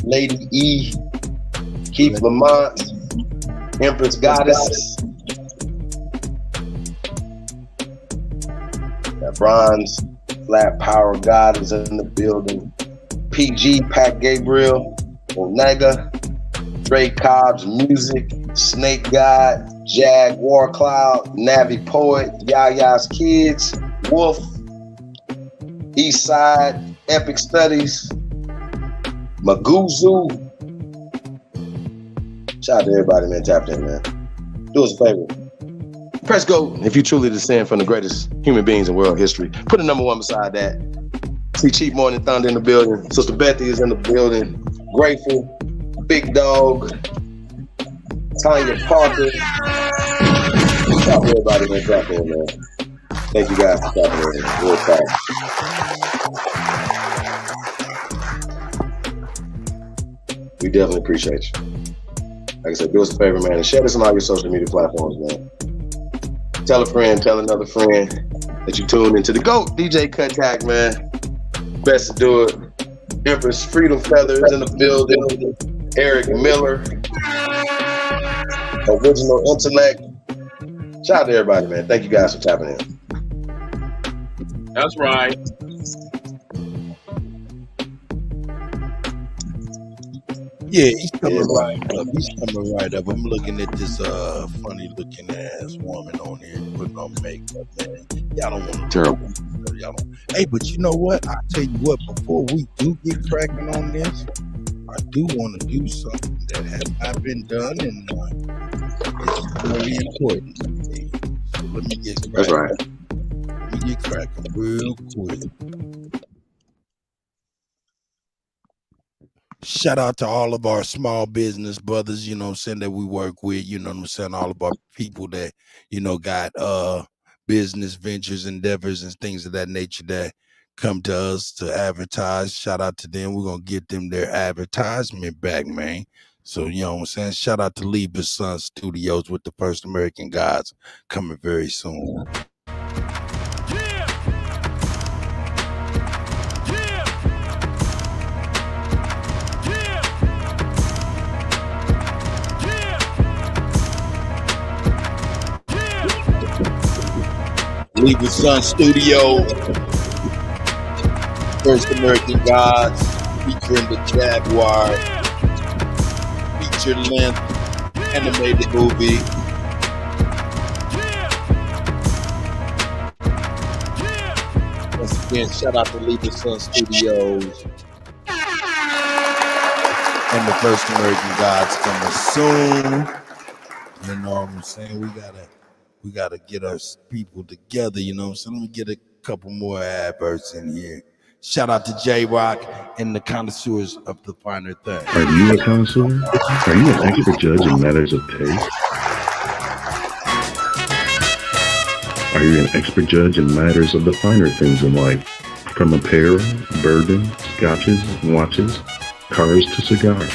[SPEAKER 14] Lady E, Keith Lamont, Empress Goddess. That Bronze Flat Power God is in the building. PG, Pat Gabriel, Onega, Dre Cobb's Music, Snake God, Jaguar Cloud, Navi Poet, Yaya's Kids, Wolf, Eastside, Epic Studies, Maguzu. Shout out to everybody, man. Tap in, man. Do us a favor. Press go if you truly descend from the greatest human beings in world history. Put a number one beside that. See Chief Morning Thunder in the building. Sister Bethy is in the building. Grateful, Big Dog, Tanya Parker. Shout out to everybody, man. Tap in, man. Thank you guys for tapping in. Real fast. We definitely appreciate you. Like I said, do us a favor, man, and share this on all your social media platforms, man. Tell a friend, tell another friend that you tuned into the GOAT, DJ Cut Tack, man. Best to do it. Empress Freedom Feathers in the building. Eric Miller. Original Intellect. Shout out to everybody, man. Thank you guys for tapping in.
[SPEAKER 15] That's right.
[SPEAKER 1] Yeah, he's coming right up. He's coming right up. I'm looking at this funny looking ass woman on here putting on makeup, man. Y'all don't want to.
[SPEAKER 14] Terrible.
[SPEAKER 1] Y'all don't. Hey, but you know what? I'll tell you what, before we do get cracking on this, I do want to do something that has not been done, and it's really important. So let me get cracking.
[SPEAKER 14] That's right.
[SPEAKER 1] Let me get cracking real quick. Shout out to all of our small business brothers, you know what I'm saying, that we work with, you know what I'm saying, all of our people that, you know, got business ventures, endeavors, and things of that nature that come to us to advertise. Shout out to them. We're going to get them their advertisement back, man. So, you know what I'm saying, shout out to Lieber Son Studios with the First American Gods coming very soon. Lieber Son Studio, First American Gods, featuring the Jaguar, feature-length animated movie. Once again, shout out to Lieber Son Studios and the First American Gods coming soon. You know what I'm saying? We gotta get our people together, you know what I'm saying? Let me get a couple more adverts in here. Shout out to J-Rock and the connoisseurs of the finer things.
[SPEAKER 16] Are you a connoisseur? Are you an expert judge in matters of taste? Are you an expert judge in matters of the finer things in life? From apparel, bourbon, scotches, watches, cars to cigars.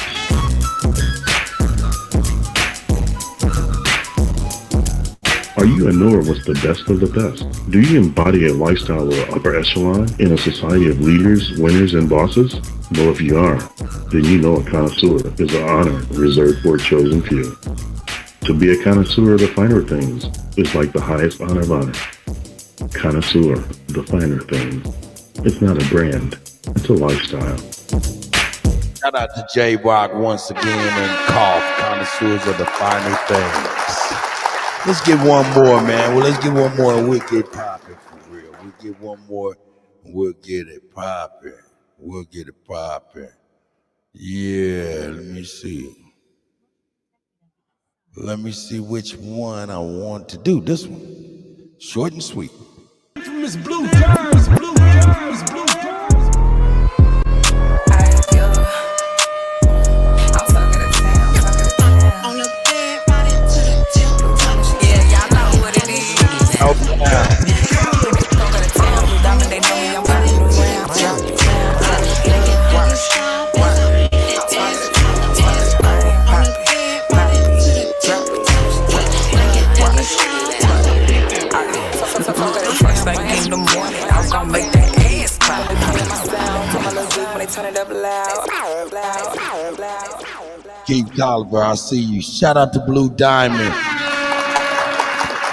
[SPEAKER 16] Are you a knower what's the best of the best? Do you embody a lifestyle of upper echelon in a society of leaders, winners, and bosses? Well, if you are, then you know a connoisseur is an honor reserved for a chosen few. To be a connoisseur of the finer things is like the highest honor of honor. Connoisseur, the finer things. It's not a brand, it's a lifestyle.
[SPEAKER 1] Shout out to J-Rock once again and Cough, connoisseurs of the finer things. Let's get one more, man. Well, let's get one more and we'll get popping for real. We'll get one more and we'll get it popping. We'll get it popping. Yeah, let me see. Let me see which one I want to do. This one. Short and sweet.
[SPEAKER 5] Infamous Blue Dimes, Blue Dimes, Blue Dimes.
[SPEAKER 13] First thing in the morning, I'm gonna make that ass pop. Turn my little juke when they turn it up loud.
[SPEAKER 1] Keith Tolliver, I see you. Shout out to Blue Diamond.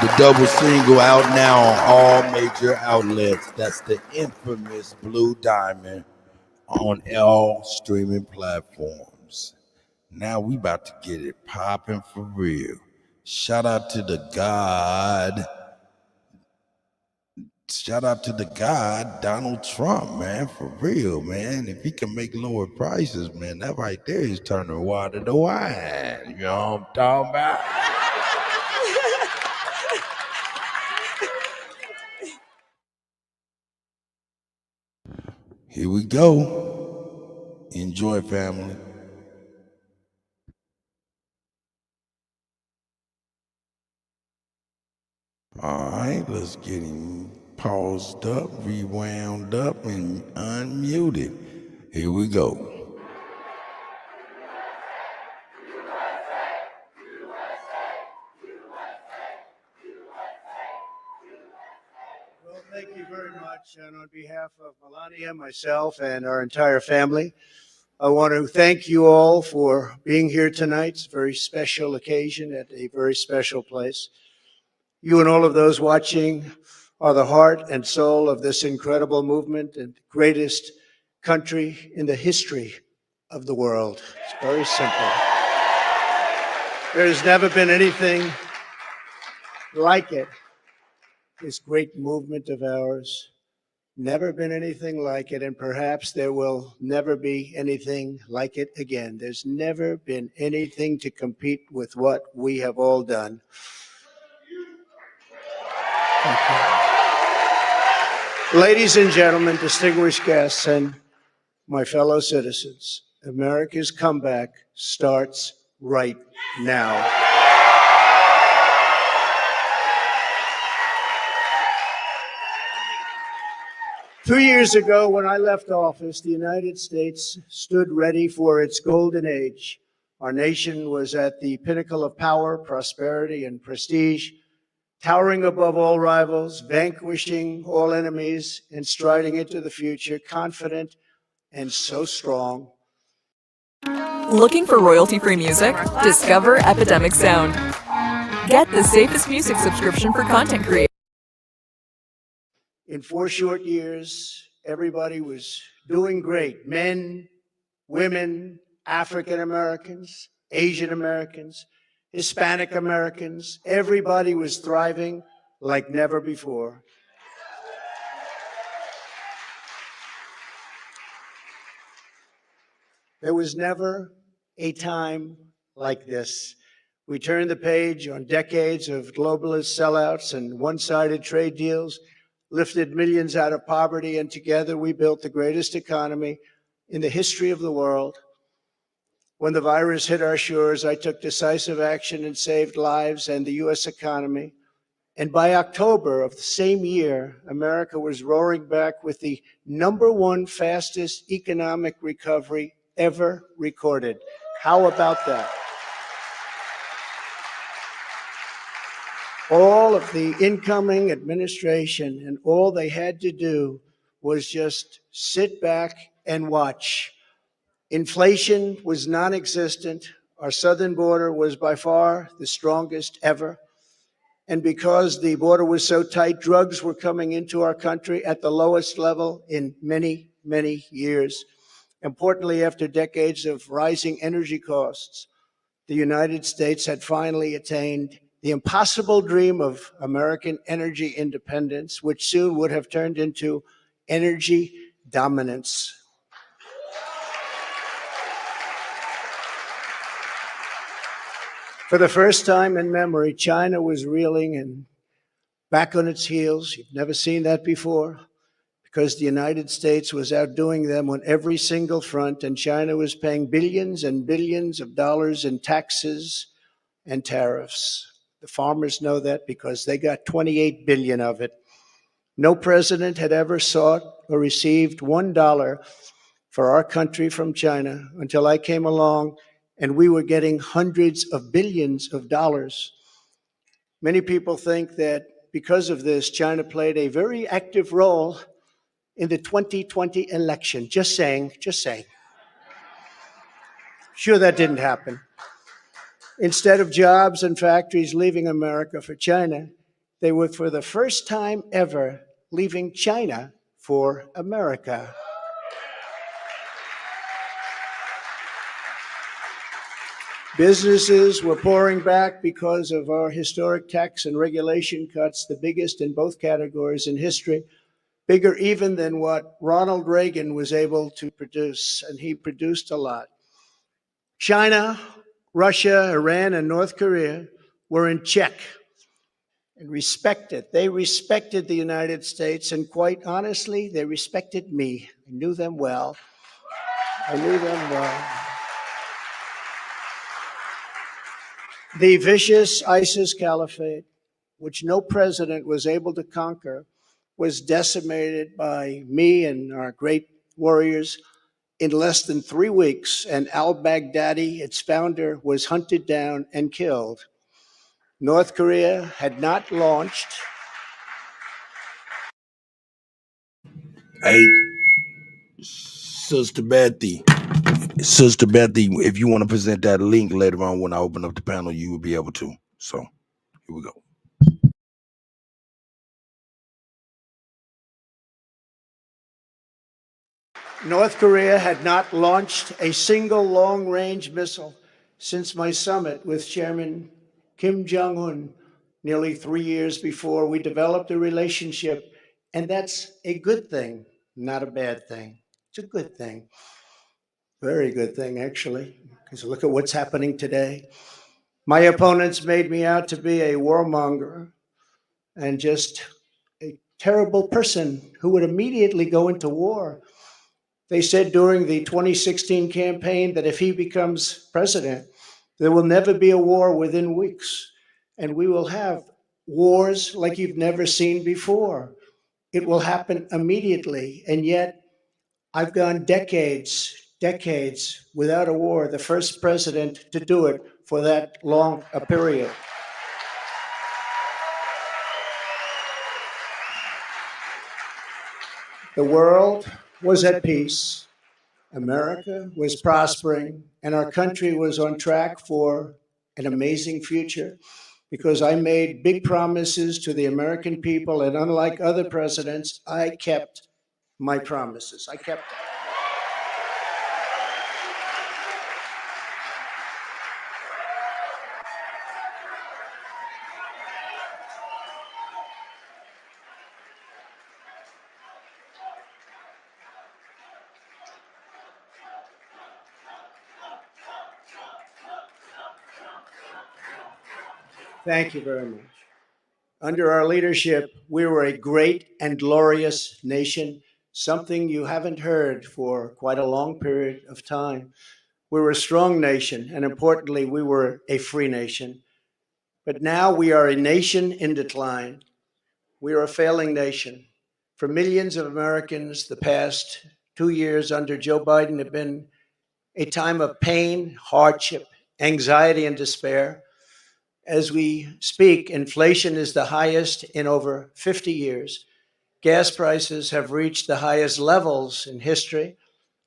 [SPEAKER 1] The double single out now on all major outlets. That's the infamous Blue Diamond on all streaming platforms. Now we about to get it popping for real. Shout out to the God. Shout out to the God, Donald Trump, man, for real, man. If he can make lower prices, man, that right there is turning water to wine. You know what I'm talking about? Here we go. Enjoy, family. All right, let's get him paused up, rewound up, and unmuted. Here we go.
[SPEAKER 17] Well, thank you very much. And on behalf of Melania, myself, and our entire family, I want to thank you all for being here tonight. It's a very special occasion at a very special place. You and all of those watching are the heart and soul of this incredible movement and greatest country in the history of the world. It's very simple. There's never been anything like it. This great movement of ours, never been anything like it, and perhaps there will never be anything like it again. There's never been anything to compete with what we have all done. Ladies and gentlemen, distinguished guests, and my fellow citizens, America's comeback starts right now. Two years ago, when I left office, the United States stood ready for its golden age. Our nation was at the pinnacle of power, prosperity, and prestige, towering above all rivals, vanquishing all enemies, and striding into the future, confident and so strong.
[SPEAKER 18] Looking for royalty-free music? Discover Epidemic Sound. Get the safest music subscription for content creators.
[SPEAKER 17] In 4 short years, everybody was doing great. Men, women, African Americans, Asian Americans, Hispanic Americans, everybody was thriving like never before. There was never a time like this. We turned the page on decades of globalist sellouts and one-sided trade deals, lifted millions out of poverty, and together we built the greatest economy in the history of the world. When the virus hit our shores, I took decisive action and saved lives and the U.S. economy. And by October of the same year, America was roaring back with the #1 fastest economic recovery ever recorded. How about that? All of the incoming administration and all they had to do was just sit back and watch. Inflation was non-existent. Our southern border was by far the strongest ever. And because the border was so tight, drugs were coming into our country at the lowest level in many, many years. Importantly, after decades of rising energy costs, the United States had finally attained the impossible dream of American energy independence, which soon would have turned into energy dominance. For the first time in memory, China was reeling and back on its heels. You've never seen that before, because the United States was outdoing them on every single front, and China was paying billions and billions of dollars in taxes and tariffs. The farmers know that because they got 28 billion of it. No president had ever sought or received $1 for our country from China until I came along, and we were getting hundreds of billions of dollars. Many people think that because of this, China played a very active role in the 2020 election. Just saying, just saying. Sure, that didn't happen. Instead of jobs and factories leaving America for China, they were, for the first time ever, leaving China for America. Businesses were pouring back because of our historic tax and regulation cuts, the biggest in both categories in history, bigger even than what Ronald Reagan was able to produce, and he produced a lot. China, Russia, Iran, and North Korea were in check and respected. They respected the United States, and quite honestly, they respected me. I knew them well. I knew them well. The vicious ISIS caliphate, which no president was able to conquer, was decimated by me and our great warriors in less than 3 weeks, and al-Baghdadi, its founder, was hunted down and killed. North Korea had not launched.
[SPEAKER 1] Hey, Sister Bethy, if you want to present that link later on when I open up the panel, you will be able to. So here we go.
[SPEAKER 17] North Korea had not launched a single long-range missile since my summit with Chairman Kim Jong-un nearly 3 years before. We developed a relationship, and that's a good thing, not a bad thing. It's a good thing. Very good thing, actually, because look at what's happening today. My opponents made me out to be a warmonger and just a terrible person who would immediately go into war. They said during the 2016 campaign that if he becomes president, there will never be a war within weeks, and we will have wars like you've never seen before. It will happen immediately, and yet I've gone decades without a war, the first president to do it for that long a period. The world was at peace, America was prospering, and our country was on track for an amazing future because I made big promises to the American people, and unlike other presidents, I kept my promises. I kept them. Thank you very much. Under our leadership, we were a great and glorious nation, something you haven't heard for quite a long period of time. We were a strong nation, and importantly, we were a free nation. But now we are a nation in decline. We are a failing nation. For millions of Americans, the past 2 years under Joe Biden have been a time of pain, hardship, anxiety, and despair. As we speak, inflation is the highest in over 50 years. Gas prices have reached the highest levels in history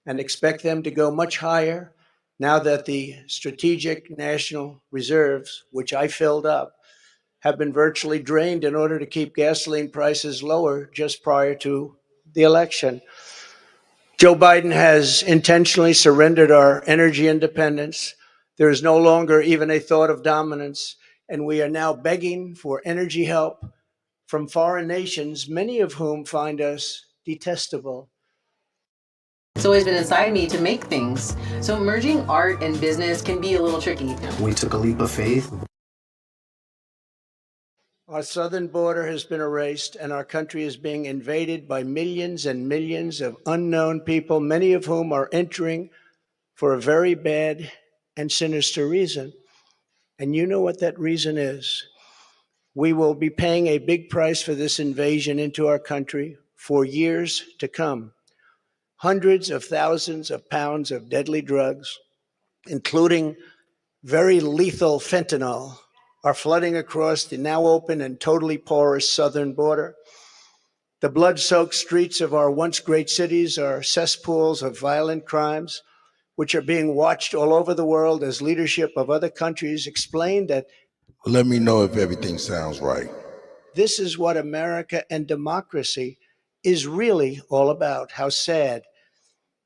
[SPEAKER 17] and expect them to go much higher now that the Strategic National Reserves, which I filled up, have been virtually drained in order to keep gasoline prices lower just prior to the election. Joe Biden has intentionally surrendered our energy independence. There is no longer even a thought of dominance, and we are now begging for energy help from foreign nations, many of whom find us detestable.
[SPEAKER 19] It's always been inside me to make things. So merging art and business can be a little tricky.
[SPEAKER 3] We took a leap of faith.
[SPEAKER 17] Our southern border has been erased, and our country is being invaded by millions and millions of unknown people, many of whom are entering for a very bad and sinister reason. And you know what that reason is. We will be paying a big price for this invasion into our country for years to come. Hundreds of thousands of pounds of deadly drugs, including very lethal fentanyl, are flooding across the now open and totally porous southern border. The blood-soaked streets of our once great cities are cesspools of violent crimes, which are being watched all over the world as leadership of other countries explain that
[SPEAKER 1] Let me know if everything sounds right.
[SPEAKER 17] this is what America and democracy is really all about. How sad.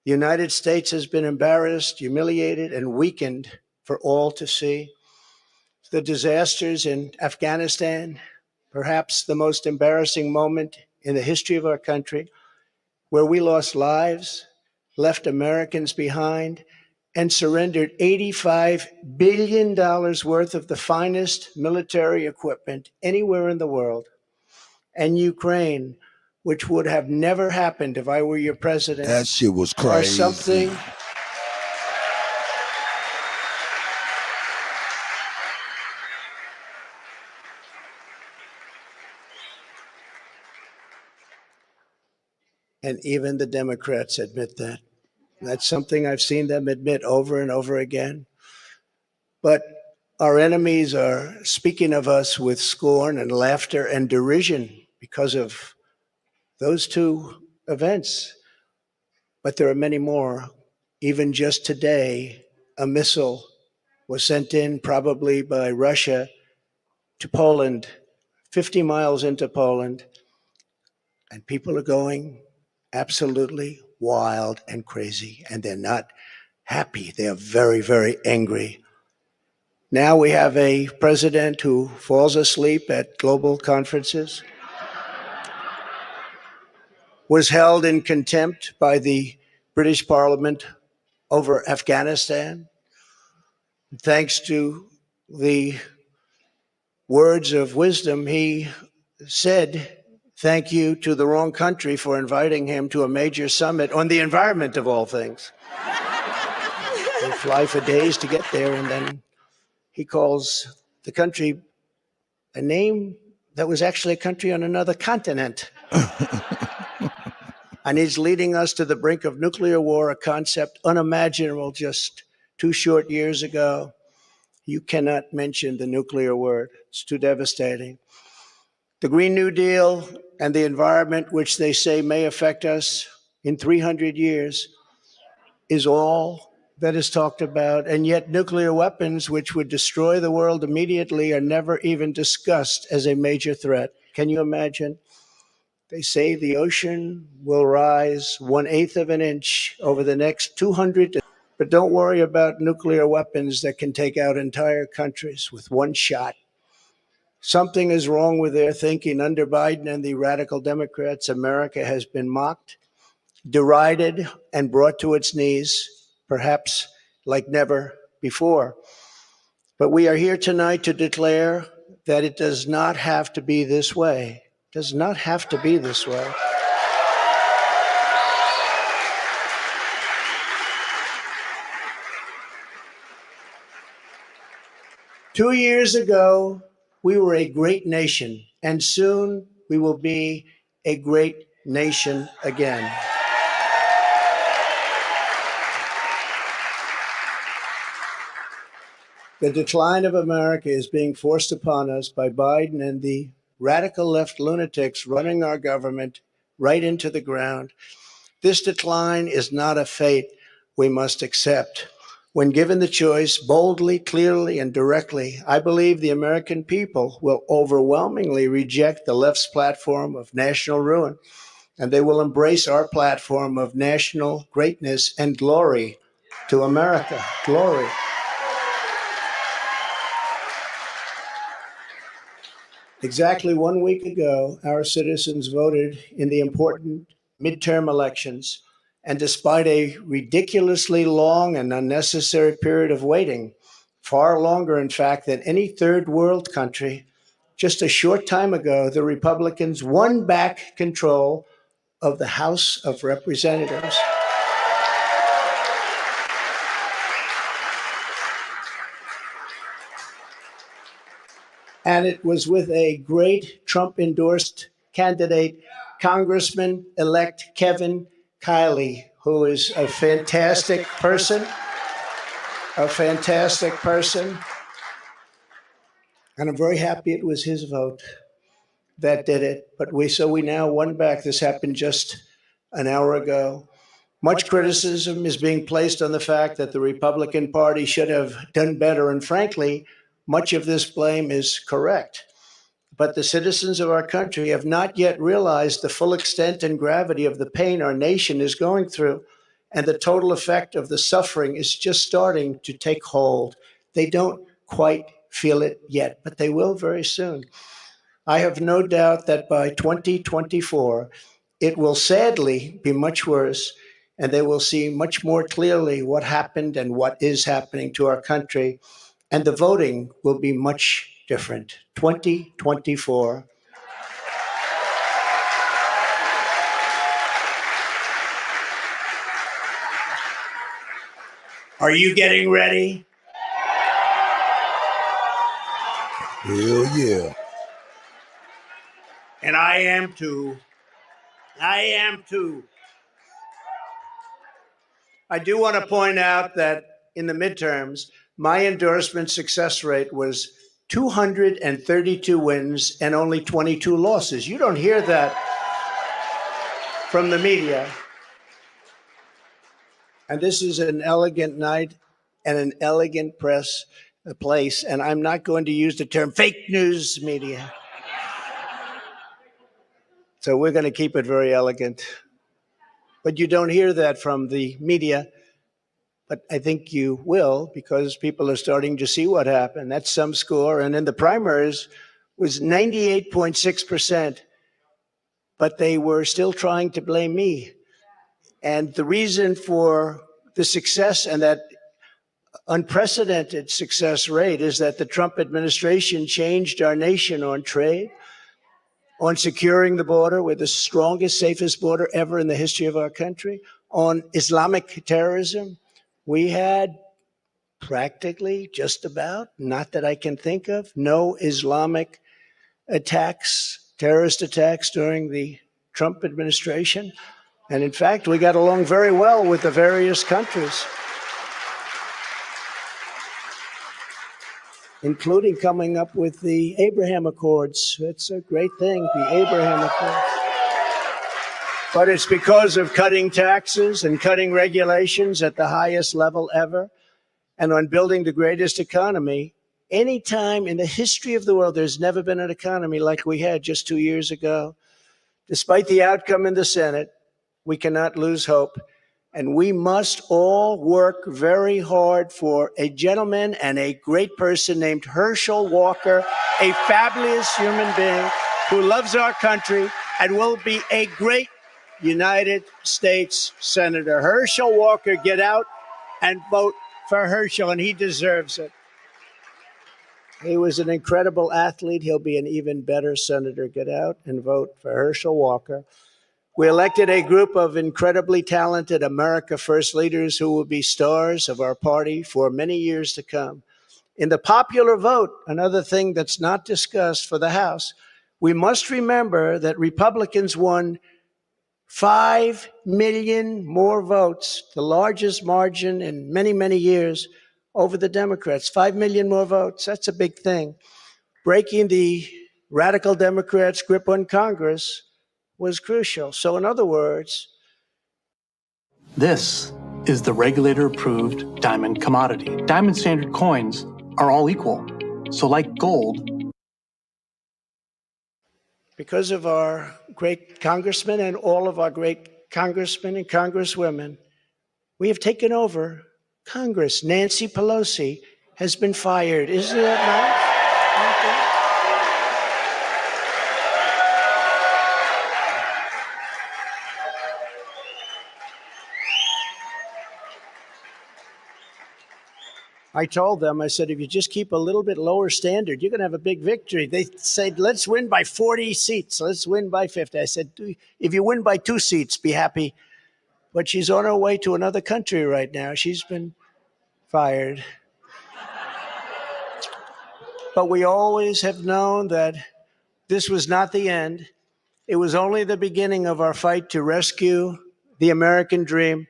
[SPEAKER 17] The United States has been embarrassed, humiliated, and weakened for all to see. The disasters in Afghanistan, perhaps the most embarrassing moment in the history of our country, where we lost lives, left Americans behind, and surrendered $85 billion worth of the finest military equipment anywhere in the world. And Ukraine, which would have never happened if I were your president.
[SPEAKER 1] That shit was
[SPEAKER 17] Or
[SPEAKER 1] crazy.
[SPEAKER 17] something. And even the Democrats admit that. That's something I've seen them admit over and over again. But our enemies are speaking of us with scorn and laughter and derision because of those two events. But there are many more. Even just today, a missile was sent in, probably by Russia, to Poland, 50 miles into Poland. And people are going absolutely wild and crazy, and they're not happy. They're very, very angry. Now we have a president who falls asleep at global conferences, was held in contempt by the British Parliament over Afghanistan. Thanks to the words of wisdom, he said thank you to the wrong country for inviting him to a major summit on the environment of all things. They fly for days to get there, and then he calls the country a name that was actually a country on another continent. And he's leading us to the brink of nuclear war, a concept unimaginable just 2 short years ago. You cannot mention the nuclear word. It's too devastating. The Green New Deal and the environment, which they say may affect us in 300 years, is all that is talked about. And yet nuclear weapons, which would destroy the world immediately, are never even discussed as a major threat. Can you imagine? They say the ocean will rise 1/8 of an inch over the next 200. But don't worry about nuclear weapons that can take out entire countries with one shot. Something is wrong with their thinking. Under Biden and the radical Democrats, America has been mocked, derided, and brought to its knees, perhaps like never before. But we are here tonight to declare that it does not have to be this way. It does not have to be this way. Two years ago, we were a great nation, and soon we will be a great nation again. The decline of America is being forced upon us by Biden and the radical left lunatics running our government right into the ground. This decline is not a fate we must accept. When given the choice, boldly, clearly, and directly, I believe the American people will overwhelmingly reject the left's platform of national ruin, and they will embrace our platform of national greatness and glory to America. Glory. Exactly 1 week ago, our citizens voted in the important midterm elections, and despite a ridiculously long and unnecessary period of waiting, far longer, in fact, than any third world country, just a short time ago, the Republicans won back control of the House of Representatives. And it was with a great Trump-endorsed candidate, Congressman-elect Kevin Kiley, who is a fantastic person, And I'm very happy it was his vote that did it. But we now won back. This happened just an hour ago. Much criticism is being placed on the fact that the Republican Party should have done better. And frankly, much of this blame is correct. But the citizens of our country have not yet realized the full extent and gravity of the pain our nation is going through. And the total effect of the suffering is just starting to take hold. They don't quite feel it yet, but they will very soon. I have no doubt that by 2024, it will sadly be much worse, and they will see much more clearly what happened and what is happening to our country, and the voting will be much different. 2024. Are you getting ready?
[SPEAKER 1] Hell yeah.
[SPEAKER 17] And I am too. I do want to point out that in the midterms, my endorsement success rate was 232 wins and only 22 losses. You don't hear that from the media. And this is an elegant night and an elegant place, and I'm not going to use the term fake news media. So we're going to keep it very elegant. But you don't hear that from the media. But I think you will, because people are starting to see what happened. That's some score. And in the primaries was 98.6%. But they were still trying to blame me. And the reason for the success and that unprecedented success rate is that the Trump administration changed our nation on trade, on securing the border. We're the strongest, safest border ever in the history of our country. On Islamic terrorism, we had practically, just about, not that I can think of, no Islamic attacks, terrorist attacks during the Trump administration. And in fact, we got along very well with the various countries, including coming up with the Abraham Accords. It's a great thing, the Abraham Accords. But it's because of cutting taxes and cutting regulations at the highest level ever, and on building the greatest economy. Any time in the history of the world, there's never been an economy like we had just 2 years ago. Despite the outcome in the Senate, we cannot lose hope, and we must all work very hard for a gentleman and a great person named Herschel Walker, a fabulous human being who loves our country and will be a great United States Senator. Herschel Walker, get out and vote for Herschel, and he deserves it. He was an incredible athlete. He'll be an even better senator. Get out and vote for Herschel Walker. We elected a group of incredibly talented America First leaders who will be stars of our party for many years to come. In the popular vote, another thing that's not discussed for the House, we must remember that Republicans won 5 million more votes, the largest margin in many, many years, over the Democrats. 5 million more votes, that's a big thing. Breaking the radical Democrats' grip on Congress was crucial. So in other words,
[SPEAKER 20] this is the regulator-approved diamond commodity. Diamond standard coins are all equal. So like gold,
[SPEAKER 17] because of our great congressmen and all of our great congressmen and congresswomen, we have taken over Congress. Nancy Pelosi has been fired. Isn't that nice? I told them, I said, if you just keep a little bit lower standard, you're going to have a big victory. They said, let's win by 40 seats. Let's win by 50. I said, if you win by 2 seats, be happy. But she's on her way to another country right now. She's been fired. But we always have known that this was not the end. It was only the beginning of our fight to rescue the American dream.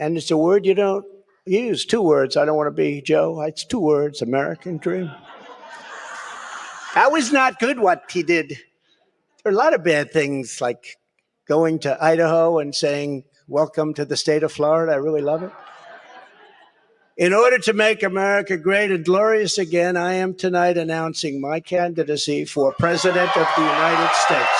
[SPEAKER 17] And it's a word you don't use, 2 words. I don't want to be Joe. It's 2 words, American dream. That was not good what he did. There are a lot of bad things, like going to Idaho and saying, welcome to the state of Florida. I really love it. In order to make America great and glorious again, I am tonight announcing my candidacy for President of the United States.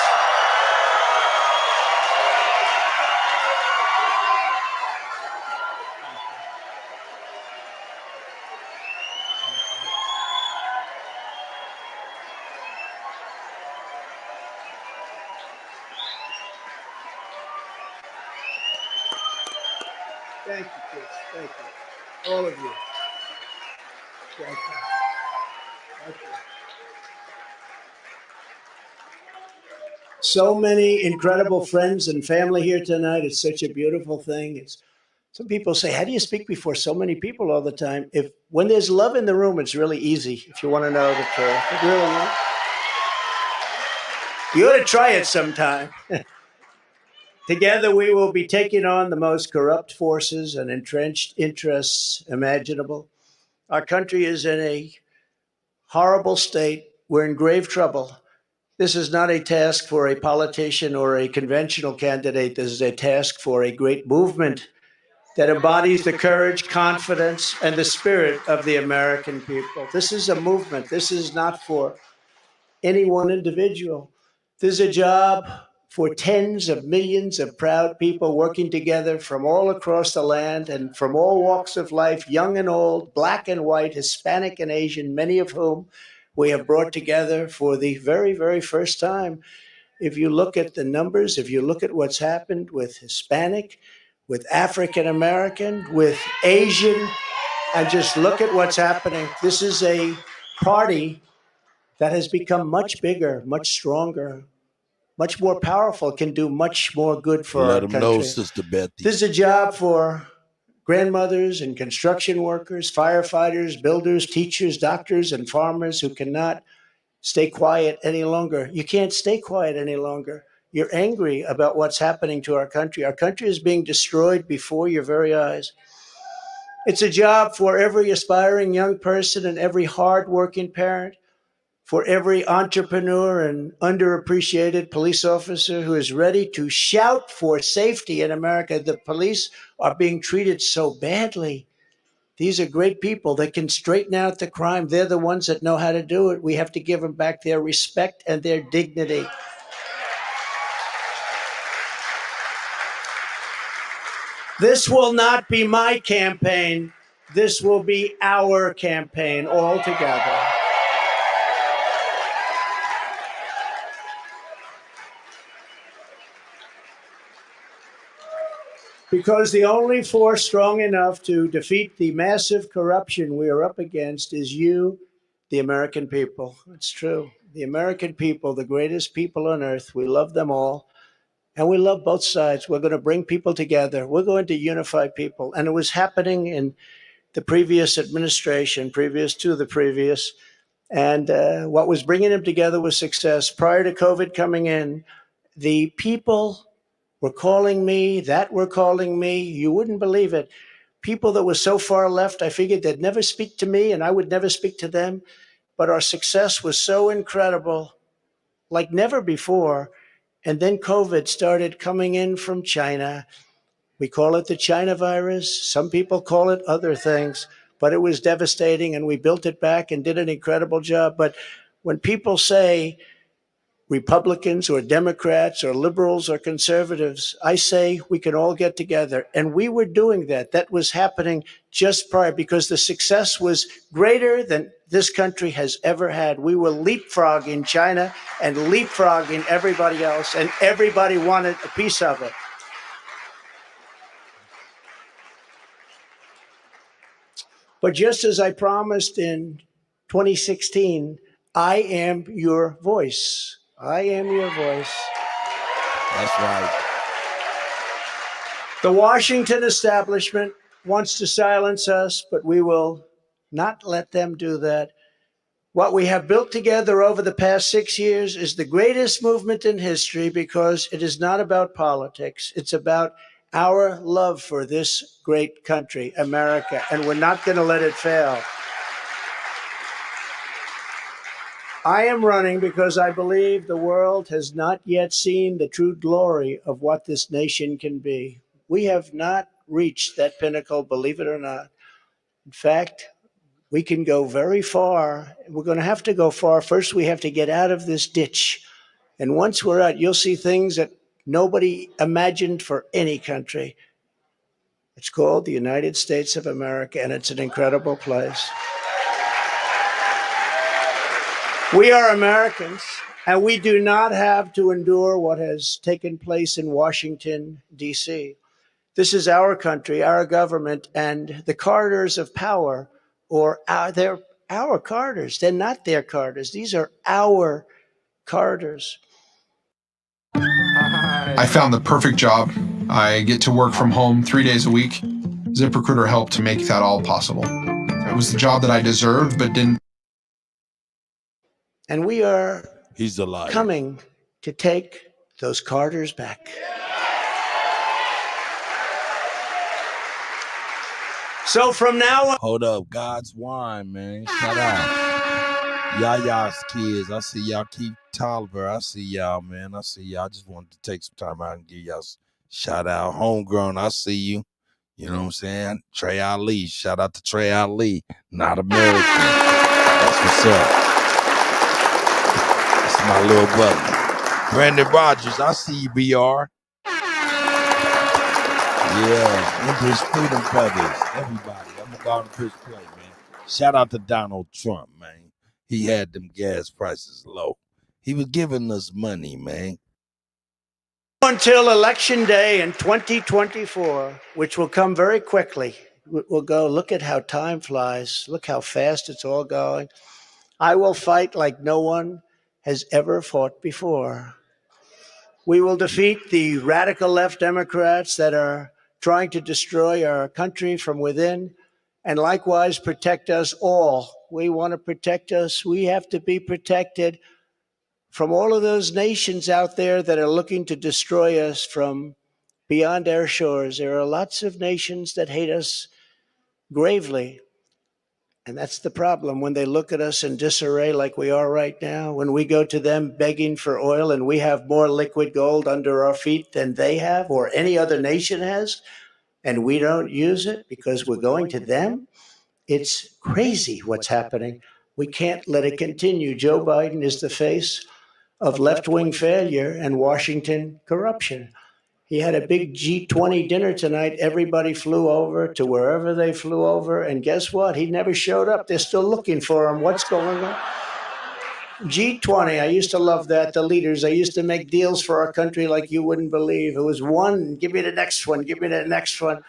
[SPEAKER 17] Thank you, kids. Thank you. All of you. Thank you. Thank you. So many incredible friends and family here tonight. It's such a beautiful thing. Some people say, how do you speak before so many people all the time? When there's love in the room, it's really easy, if you want to know the truth. It really is. You ought to try it sometime. Together, we will be taking on the most corrupt forces and entrenched interests imaginable. Our country is in a horrible state. We're in grave trouble. This is not a task for a politician or a conventional candidate. This is a task for a great movement that embodies the courage, confidence, and the spirit of the American people. This is a movement. This is not for any one individual. This is a job for tens of millions of proud people working together from all across the land and from all walks of life, young and old, black and white, Hispanic and Asian, many of whom we have brought together for the very, very first time. If you look at the numbers, if you look at what's happened with Hispanic, with African American, with Asian, and just look at what's happening. This is a party that has become much bigger, much stronger, much more powerful, can do much more good for our country.
[SPEAKER 1] Let them know, Sister Betty.
[SPEAKER 17] This is a job for grandmothers and construction workers, firefighters, builders, teachers, doctors, and farmers who cannot stay quiet any longer. You can't stay quiet any longer. You're angry about what's happening to our country. Our country is being destroyed before your very eyes. It's a job for every aspiring young person and every hardworking parent, for every entrepreneur and underappreciated police officer who is ready to shout for safety in America. The police are being treated so badly. These are great people that can straighten out the crime. They're the ones that know how to do it. We have to give them back their respect and their dignity. This will not be my campaign. This will be our campaign all together. Because the only force strong enough to defeat the massive corruption we are up against is you, the American people. It's true. The American people, the greatest people on earth. We love them all. And we love both sides. We're going to bring people together. We're going to unify people. And it was happening in the previous administration, previous to the previous. And what was bringing them together was success. Prior to COVID coming in, the people were calling me, you wouldn't believe it. People that were so far left, I figured they'd never speak to me and I would never speak to them. But our success was so incredible, like never before. And then COVID started coming in from China. We call it the China virus. Some people call it other things, but it was devastating, and we built it back and did an incredible job. But when people say Republicans or Democrats or liberals or conservatives, I say we can all get together. And we were doing that. That was happening just prior, because the success was greater than this country has ever had. We were leapfrogging China and leapfrogging everybody else, and everybody wanted a piece of it. But just as I promised in 2016, I am your voice. I am your voice.
[SPEAKER 1] That's right.
[SPEAKER 17] The Washington establishment wants to silence us, but we will not let them do that. What we have built together over the past 6 years is the greatest movement in history, because it is not about politics. It's about our love for this great country, America, and we're not going to let it fail. I am running because I believe the world has not yet seen the true glory of what this nation can be. We have not reached that pinnacle, believe it or not. In fact, we can go very far. We're going to have to go far. First, we have to get out of this ditch. And once we're out, you'll see things that nobody imagined for any country. It's called the United States of America, and it's an incredible place. We are Americans, and we do not have to endure what has taken place in Washington, D.C. This is our country, our government, and the corridors of power, they're our corridors. They're not their corridors. These are our corridors.
[SPEAKER 21] I found the perfect job. I get to work from home 3 days a week. ZipRecruiter helped to make that all possible. It was the job that I deserved, but didn't.
[SPEAKER 17] And we are
[SPEAKER 1] He's a liar.
[SPEAKER 17] coming to take those corridors back. So from now on...
[SPEAKER 1] Hold up. God's wine, man. Shout out. Yaya's kids. I see y'all. Keith Tolliver. I see y'all, man. I see y'all. I just wanted to take some time out and give y'all shout out. Homegrown. I see you. You know what I'm saying? Trey Ali. Shout out to Trey Ali. Not American. That's what's up. That's my little buddy. Brandon Rogers. I see you, BR. Yeah, Empress Freedom Feathers, everybody. I'm gonna go out and push play, man. Shout out to Donald Trump, man. He had them gas prices low. He was giving us money, man.
[SPEAKER 17] Until Election Day in 2024, which will come very quickly. We'll go, look at how time flies. Look how fast it's all going. I will fight like no one has ever fought before. We will defeat the radical left Democrats that are trying to destroy our country from within, and likewise protect us all. We want to protect us. We have to be protected from all of those nations out there that are looking to destroy us from beyond our shores. There are lots of nations that hate us gravely. And that's the problem when they look at us in disarray like we are right now, when we go to them begging for oil and we have more liquid gold under our feet than they have or any other nation has, and we don't use it because we're going to them. It's crazy what's happening. We can't let it continue. Joe Biden is the face of left-wing failure and Washington corruption. He had a big G20 dinner tonight. Everybody flew over to wherever they flew over. And guess what? He never showed up. They're still looking for him. What's going on? G20, I used to love that. The leaders, I used to make deals for our country like you wouldn't believe. It was one, give me the next one, give me the next one.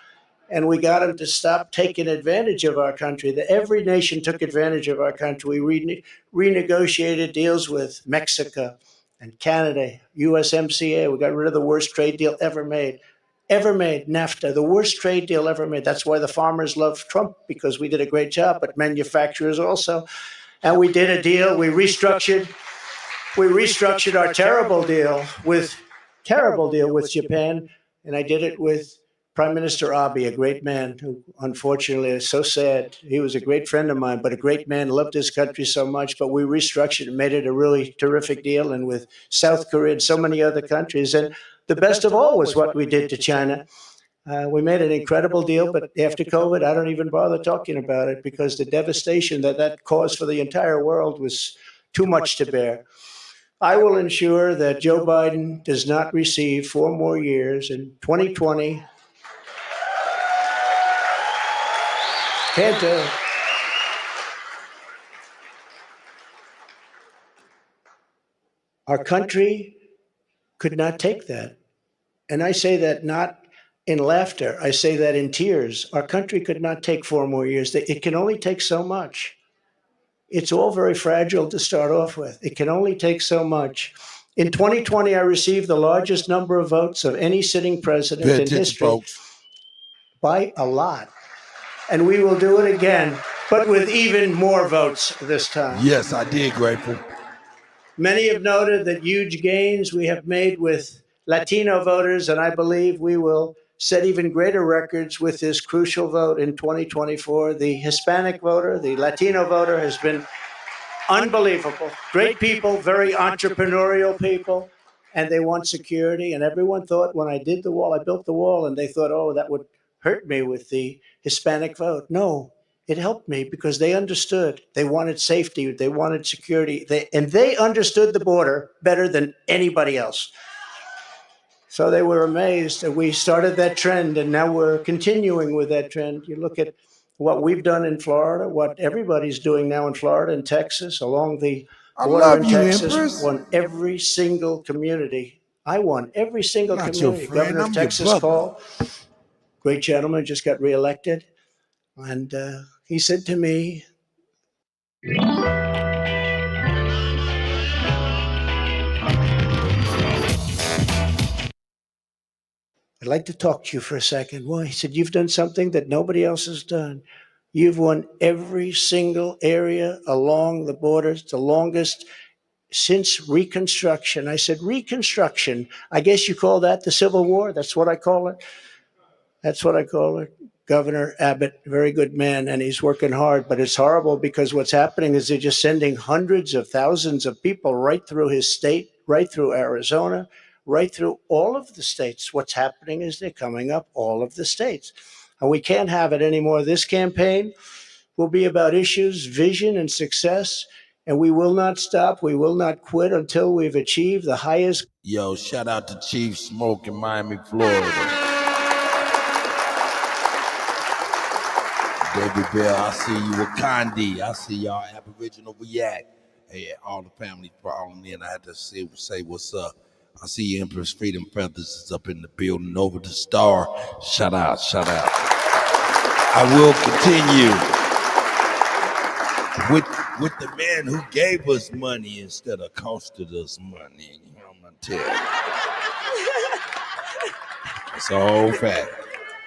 [SPEAKER 17] And we got them to stop taking advantage of our country. Every nation took advantage of our country. We renegotiated deals with Mexico and Canada, USMCA. We got rid of the worst trade deal ever made. NAFTA, the worst trade deal ever made. That's why the farmers love Trump, because we did a great job, but manufacturers also. And we did a deal, we restructured our terrible deal with Japan. And I did it with Prime Minister Abe, a great man who unfortunately is so sad. He was a great friend of mine, but a great man, loved his country so much. But we restructured and made it a really terrific deal. And with South Korea and so many other countries. And the best of all was what we did to China. We made an incredible deal, but after COVID, I don't even bother talking about it because the devastation that caused for the entire world was too much to bear. I will ensure that Joe Biden does not receive 4 more years in 2020. Can't do it. Our country could not take that. And I say that not in laughter. I say that in tears. Our country could not take 4 more years. It can only take so much. It's all very fragile to start off with. It can only take so much. In 2020, I received the largest number of votes of any sitting president in history. Folks. By a lot. And we will do it again, but with even more votes this time.
[SPEAKER 1] Yes, I did, Grateful.
[SPEAKER 17] Many have noted that huge gains we have made with Latino voters, and I believe we will set even greater records with this crucial vote in 2024. The Hispanic voter, the Latino voter has been unbelievable. Great people, very entrepreneurial people, and they want security. And everyone thought when I did the wall, I built the wall, and they thought, oh, that would hurt me with the Hispanic vote. No. It helped me because they understood. They wanted safety. They wanted security. They understood the border better than anybody else. So they were amazed that we started that trend, and now we're continuing with that trend. You look at what we've done in Florida, what everybody's doing now in Florida and Texas, along the border in Texas. Won every single community. I won every single community. Governor of Texas, Paul, great gentleman, just got reelected. And he said to me, I'd like to talk to you for a second. Well, he said, you've done something that nobody else has done. You've won every single area along the borders, the longest since Reconstruction. I said, Reconstruction? I guess you call that the Civil War? That's what I call it? That's what I call it. Governor Abbott, very good man, and he's working hard, but it's horrible because what's happening is they're just sending hundreds of thousands of people right through his state, right through Arizona, right through all of the states. What's happening is they're coming up all of the states. And we can't have it anymore. This campaign will be about issues, vision, and success, and we will not stop. We will not quit until we've achieved the highest.
[SPEAKER 1] Yo, shout out to Chief Smoke in Miami, Florida. David Bell, I see you with Condi. I see y'all Aboriginal React. Hey, all the family following me, and I had to say what's up. I see Empress Freedom Feathers is up in the building over the star. Shout out, shout out. I will continue with the man who gave us money instead of costed us money. You know, I'm gonna tell you. It's a whole fact.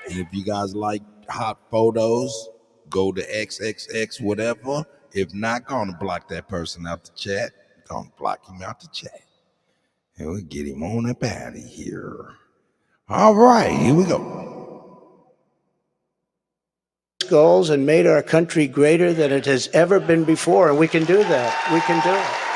[SPEAKER 1] And if you guys like hot photos, go to XXX whatever. If not, gonna block that person out the chat. Gonna block him out the chat. And we'll get him on up out of here. All right, here we go.
[SPEAKER 17] Goals and made our country greater than it has ever been before, and we can do that. We can do it.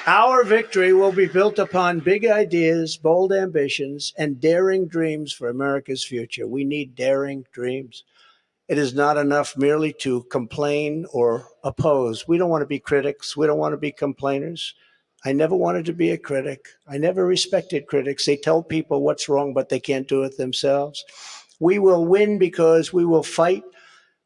[SPEAKER 17] Our victory will be built upon big ideas, bold ambitions, and daring dreams for America's future. We need daring dreams. It is not enough merely to complain or oppose. We don't want to be critics. We don't want to be complainers. I never wanted to be a critic. I never respected critics. They tell people what's wrong, but they can't do it themselves. We will win because we will fight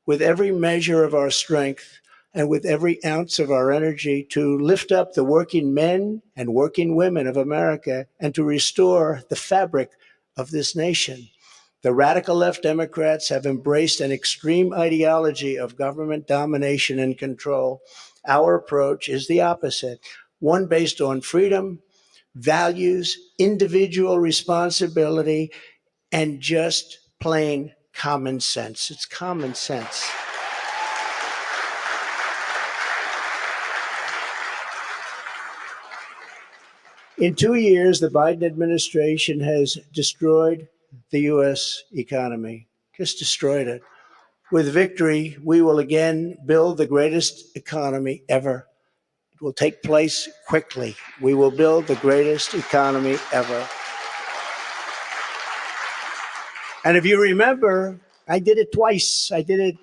[SPEAKER 17] with every measure of our strength and with every ounce of our energy to lift up the working men and working women of America and to restore the fabric of this nation. The radical left Democrats have embraced an extreme ideology of government domination and control. Our approach is the opposite, one based on freedom, values, individual responsibility, and just plain common sense. It's common sense. In 2 years, the Biden administration has destroyed the U.S. economy, just destroyed it. With victory, we will again build the greatest economy ever. It will take place quickly. We will build the greatest economy ever. And if you remember, I did it twice. I did it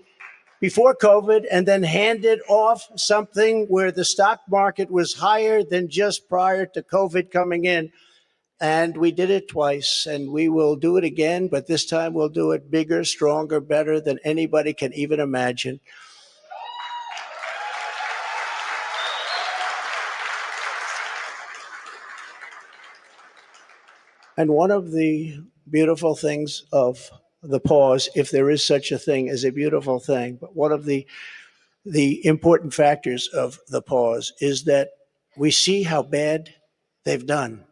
[SPEAKER 17] before COVID and then handed off something where the stock market was higher than just prior to COVID coming in. And we did it twice, and we will do it again, but this time we'll do it bigger, stronger, better than anybody can even imagine. And one of the beautiful things of the pause, if there is such a thing as a beautiful thing, but one of the important factors of the pause is that we see how bad they've done.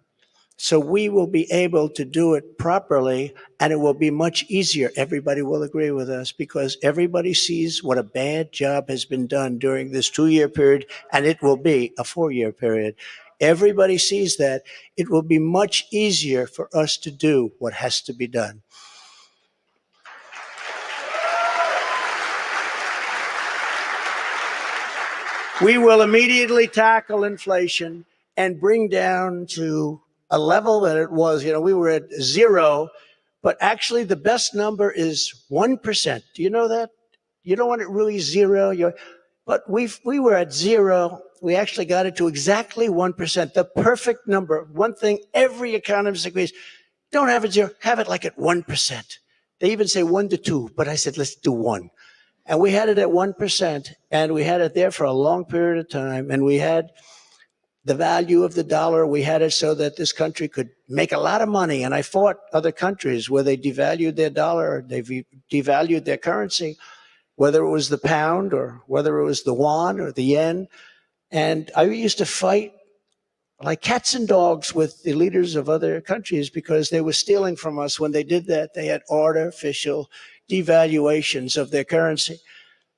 [SPEAKER 17] So we will be able to do it properly, and it will be much easier. Everybody will agree with us because everybody sees what a bad job has been done during this 2-year period, and it will be a 4-year period. Everybody sees that. It will be much easier for us to do what has to be done. We will immediately tackle inflation and bring down to a level that it was, we were at 0, but actually the best number is 1%. Do you know that? You don't want it really 0. But we were at 0. We actually got it to exactly 1%, the perfect number. One thing every economist agrees, don't have it 0, have it like at 1%. They even say 1 to 2, but I said, let's do 1. And we had it at 1%, and we had it there for a long period of time, and we had the value of the dollar. We had it so that this country could make a lot of money. And I fought other countries where they devalued their dollar, they devalued their currency, whether it was the pound or whether it was the yuan or the yen. And I used to fight like cats and dogs with the leaders of other countries because they were stealing from us. When they did that, they had artificial devaluations of their currency.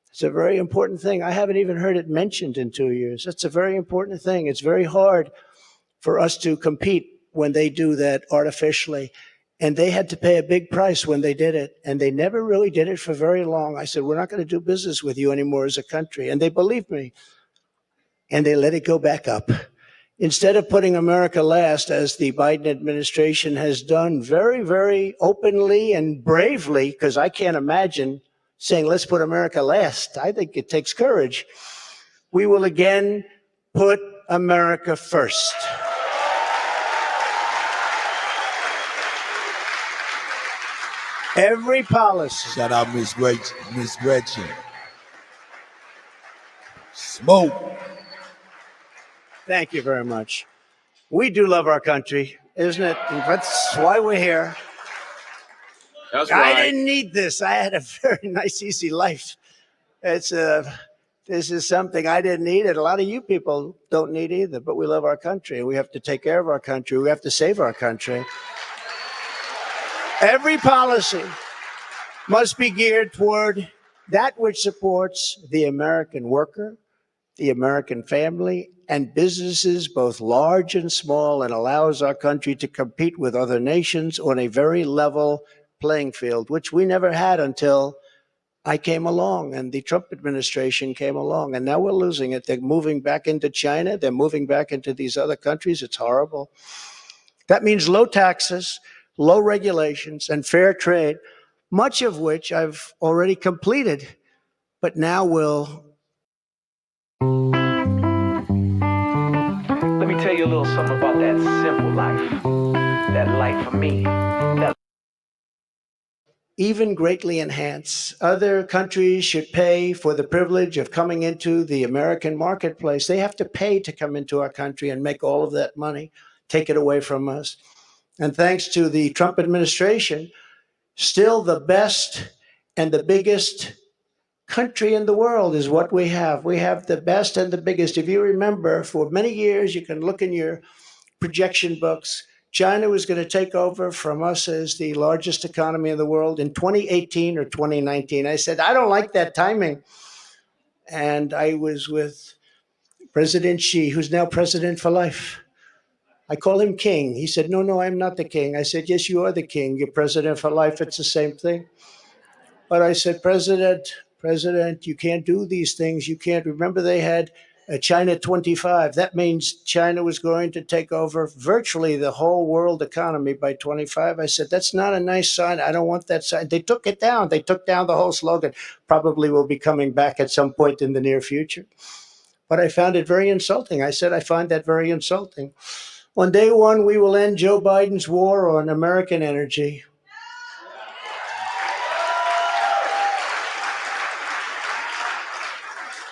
[SPEAKER 17] It's a very important thing. I haven't even heard it mentioned in 2 years. That's a very important thing. It's very hard for us to compete when they do that artificially. And they had to pay a big price when they did it. And they never really did it for very long. I said, we're not going to do business with you anymore as a country. And they believed me. And they let it go back up. Instead of putting America last, as the Biden administration has done very, very openly and bravely, because I can't imagine saying, let's put America last. I think it takes courage. We will again put America first. Every policy.
[SPEAKER 1] Shout out Miss Gretchen. Smoke.
[SPEAKER 17] Thank you very much. We do love our country, isn't it? That's why we're here.
[SPEAKER 15] That's right.
[SPEAKER 17] I didn't need this. I had a very nice, easy life. This is something I didn't need, and a lot of you people don't need either, but we love our country. We have to take care of our country. We have to save our country. Every policy must be geared toward that which supports the American worker, the American family, and businesses, both large and small, and allows our country to compete with other nations on a very level playing field, which we never had until I came along and the Trump administration came along. And now we're losing it. They're moving back into China. They're moving back into these other countries. It's horrible. That means low taxes, low regulations, and fair trade, much of which I've already completed, but now will.
[SPEAKER 7] Let me tell you a little something about that simple life, that life for me.
[SPEAKER 17] Even greatly enhance. Other countries should pay for the privilege of coming into the American marketplace. They have to pay to come into our country and make all of that money, take it away from us. And thanks to the Trump administration, still the best and the biggest country in the world is what we have. We have the best and the biggest. If you remember, for many years, you can look in your projection books, China was going to take over from us as the largest economy in the world in 2018 or 2019. I said, I don't like that timing. And I was with President Xi, who's now president for life. I call him king. He said, no, I'm not the king. I said, yes, you are the king. You're president for life. It's the same thing. But I said, President, you can't do these things. You can't. Remember, they had China 25. That means China was going to take over virtually the whole world economy by 25. I said, that's not a nice sign. I don't want that sign. They took it down. They took down the whole slogan. Probably will be coming back at some point in the near future. But I found it very insulting. I said, I find that very insulting. On day one, we will end Joe Biden's war on American energy.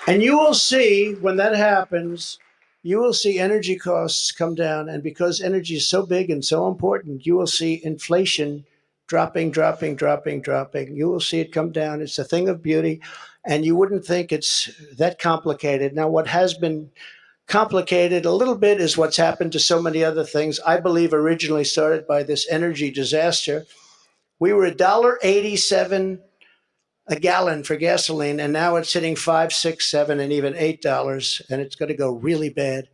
[SPEAKER 17] And you will see, when that happens, you will see energy costs come down. And because energy is so big and so important, you will see inflation dropping. You will see it come down. It's a thing of beauty. And you wouldn't think it's that complicated. Now, what has been complicated a little bit is what's happened to so many other things. I believe originally started by this energy disaster. We were $1.87 a gallon for gasoline, and now it's hitting $5, $6, $7, and even $8, and it's going to go really bad.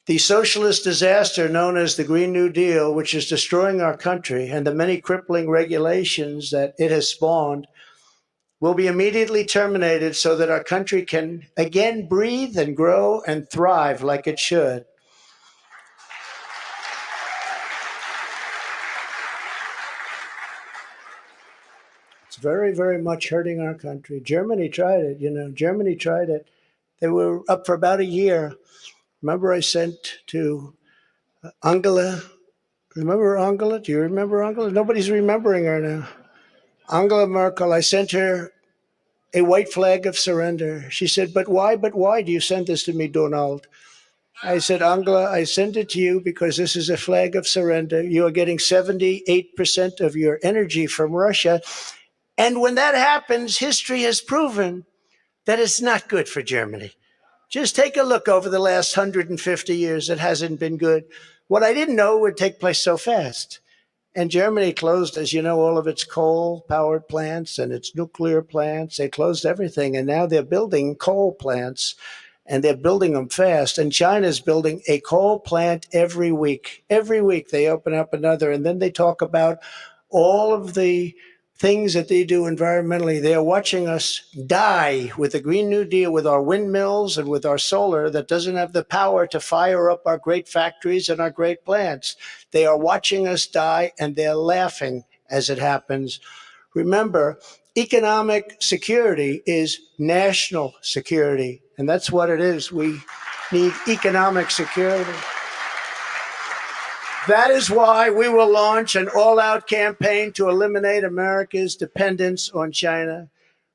[SPEAKER 17] The socialist disaster known as the Green New Deal, which is destroying our country, and the many crippling regulations that it has spawned, will be immediately terminated so that our country can again breathe and grow and thrive like it should. It's very, very much hurting our country. Germany tried it, Germany tried it. They were up for about a year. Remember I sent to Angela. Remember Angela? Do you remember Angela? Nobody's remembering her now. Angela Merkel, I sent her a white flag of surrender. She said, but why do you send this to me, Donald? I said, Angela, I send it to you because this is a flag of surrender. You are getting 78% of your energy from Russia. And when that happens, history has proven that it's not good for Germany. Just take a look over the last 150 years. It hasn't been good. What I didn't know would take place so fast. And Germany closed, as you know, all of its coal-powered plants and its nuclear plants. They closed everything, and now they're building coal plants, and they're building them fast. And China's building a coal plant every week. Every week they open up another, and then they talk about all of the things that they do environmentally. They are watching us die with the Green New Deal, with our windmills and with our solar that doesn't have the power to fire up our great factories and our great plants. They are watching us die, and they're laughing as it happens. Remember, economic security is national security, and that's what it is. We need economic security. That is why we will launch an all-out campaign to eliminate America's dependence on China.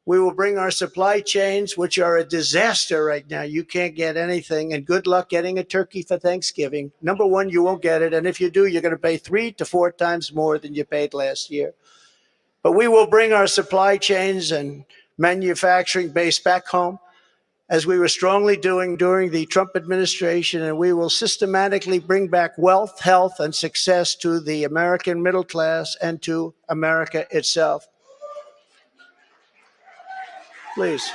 [SPEAKER 17] We will bring our supply chains, which are a disaster right now. You can't get anything, and good luck getting a turkey for Thanksgiving. Number one, you won't get it, and if you do, you're going to pay 3 to 4 times more than you paid last year. But we will bring our supply chains and manufacturing base back home, as we were strongly doing during the Trump administration, and we will systematically bring back wealth, health, and success to the American middle class and to America itself. Please.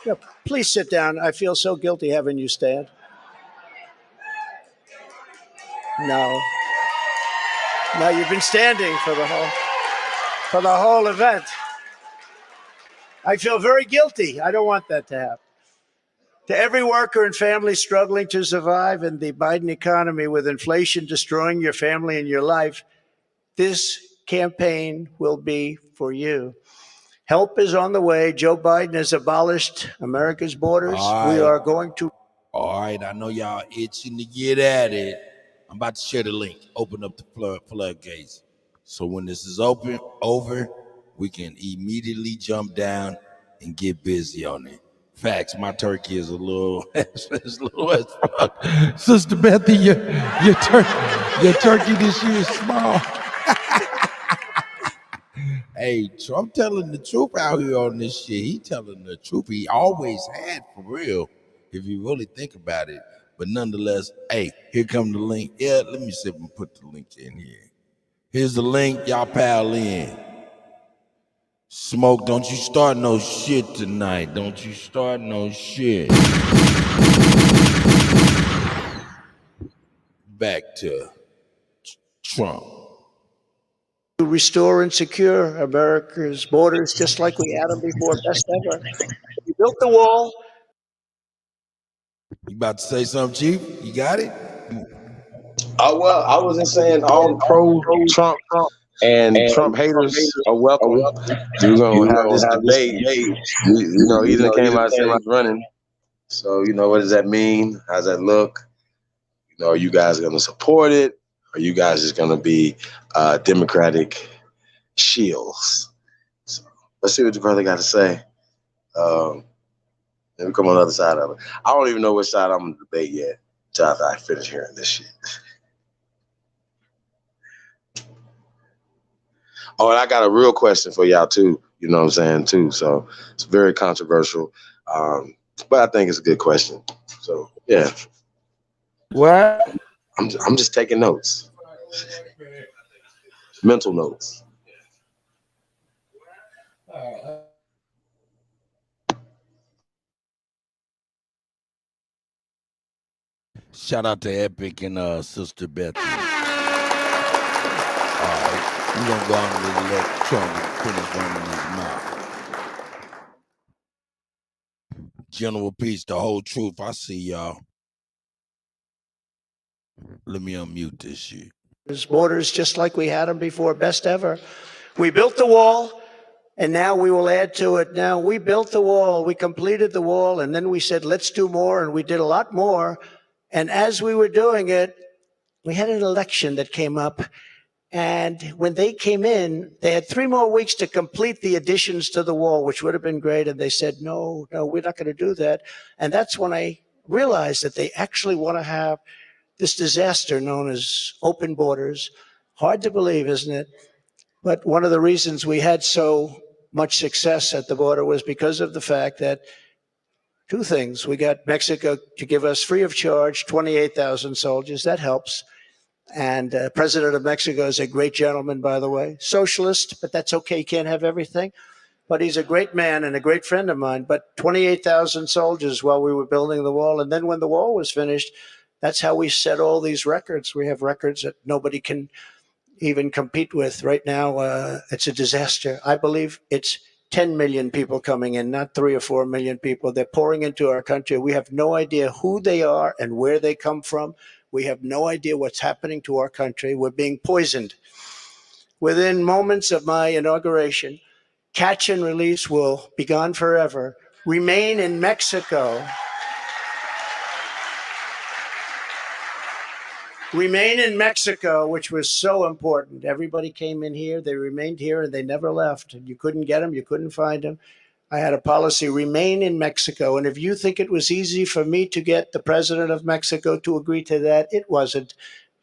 [SPEAKER 17] Yeah, please sit down. I feel so guilty having you stand. No, you've been standing for the whole event. I feel very guilty. I don't want that to happen. To every worker and family struggling to survive in the Biden economy with inflation destroying your family and your life, this campaign will be for you. Help is on the way. Joe Biden has abolished America's borders. We are going to...
[SPEAKER 1] All right, I know y'all itching to get at it. I'm about to share the link. Open up the floodgates. So when this is over, we can immediately jump down and get busy on it. Facts, my turkey is a little, it's a little as fuck. Sister Bethy, your turkey this year is small. Hey, Trump telling the truth out here on this shit. He telling the truth. He always had, for real, if you really think about it. But nonetheless, hey, here come the link. Yeah, let me see if I can put the link in here. Here's the link, y'all pal in. Smoke, don't you start no shit tonight. Don't you start no shit. Back to Trump.
[SPEAKER 17] to restore and secure America's borders just like we had them before, best ever. We built the wall.
[SPEAKER 1] You about to say something, Chief? You got it?
[SPEAKER 14] Oh well, I wasn't saying all pro-Trump and Trump haters are welcome. We're gonna have this debate. You know, Ethan came out and said he's running. So you know, what does that mean? How does that look? You know, are you guys gonna support it? Or are you guys just gonna be Democratic shields? So let's see what the brother got to say. Then we come on the other side of it. I don't even know which side I'm gonna debate yet until after I finish hearing this shit. Oh, and I got a real question for y'all too. You know what I'm saying too. So it's very controversial, but I think it's a good question. So yeah.
[SPEAKER 1] What?
[SPEAKER 14] I'm just taking notes, mental notes.
[SPEAKER 1] Shout out to Epic and Sister Beth. All right, we're gonna go on and let Trump finish running his mouth. General peace, the whole truth. I see y'all. Let me unmute this shit.
[SPEAKER 17] Borders just like we had them before, best ever. We built the wall, and now we will add to it. Now, we built the wall, we completed the wall, and then we said, let's do more, and we did a lot more. And as we were doing it, we had an election that came up. And when they came in, they had 3 more weeks to complete the additions to the wall, which would have been great. And they said, no, we're not going to do that. And that's when I realized that they actually want to have this disaster known as open borders. Hard to believe, isn't it? But one of the reasons we had so much success at the border was because of the fact that 2 things. We got Mexico to give us free of charge 28,000 soldiers. That helps. And President of Mexico is a great gentleman, by the way. Socialist, but that's okay. You can't have everything. But he's a great man and a great friend of mine. But 28,000 soldiers while we were building the wall. And then when the wall was finished, that's how we set all these records. We have records that nobody can even compete with. Right now, it's a disaster. I believe it's 10 million people coming in, not 3 or 4 million people. They're pouring into our country. We have no idea who they are and where they come from. We have no idea what's happening to our country. We're being poisoned. Within moments of my inauguration, catch and release will be gone forever. Remain in Mexico. Remain in Mexico, which was so important. Everybody came in here, they remained here, and they never left. You couldn't get them, you couldn't find them. I had a policy, remain in Mexico. And if you think it was easy for me to get the president of Mexico to agree to that, it wasn't.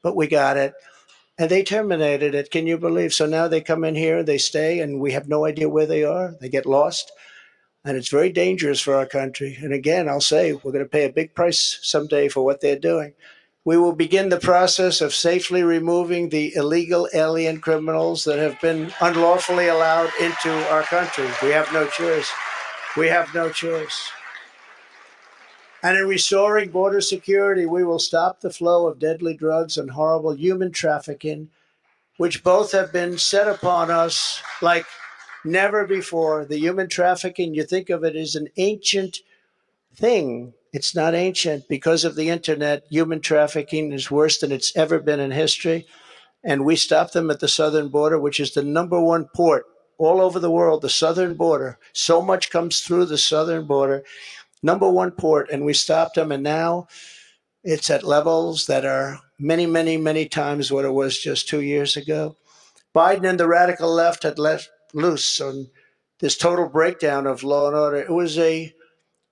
[SPEAKER 17] But we got it. And they terminated it. Can you believe? So now they come in here, they stay, and we have no idea where they are. They get lost. And it's very dangerous for our country. And again, I'll say, we're going to pay a big price someday for what they're doing. We will begin the process of safely removing the illegal alien criminals that have been unlawfully allowed into our country. We have no choice. We have no choice. And in restoring border security, we will stop the flow of deadly drugs and horrible human trafficking, which both have been set upon us like never before. The human trafficking, you think of it as an ancient thing. It's not ancient. Because of the internet, human trafficking is worse than it's ever been in history. And we stopped them at the southern border, which is the #1 port all over the world, the southern border. So much comes through the southern border, #1 port, and we stopped them. And now it's at levels that are many, many, many times what it was just 2 years ago. Biden and the radical left had let loose on this total breakdown of law and order. It was a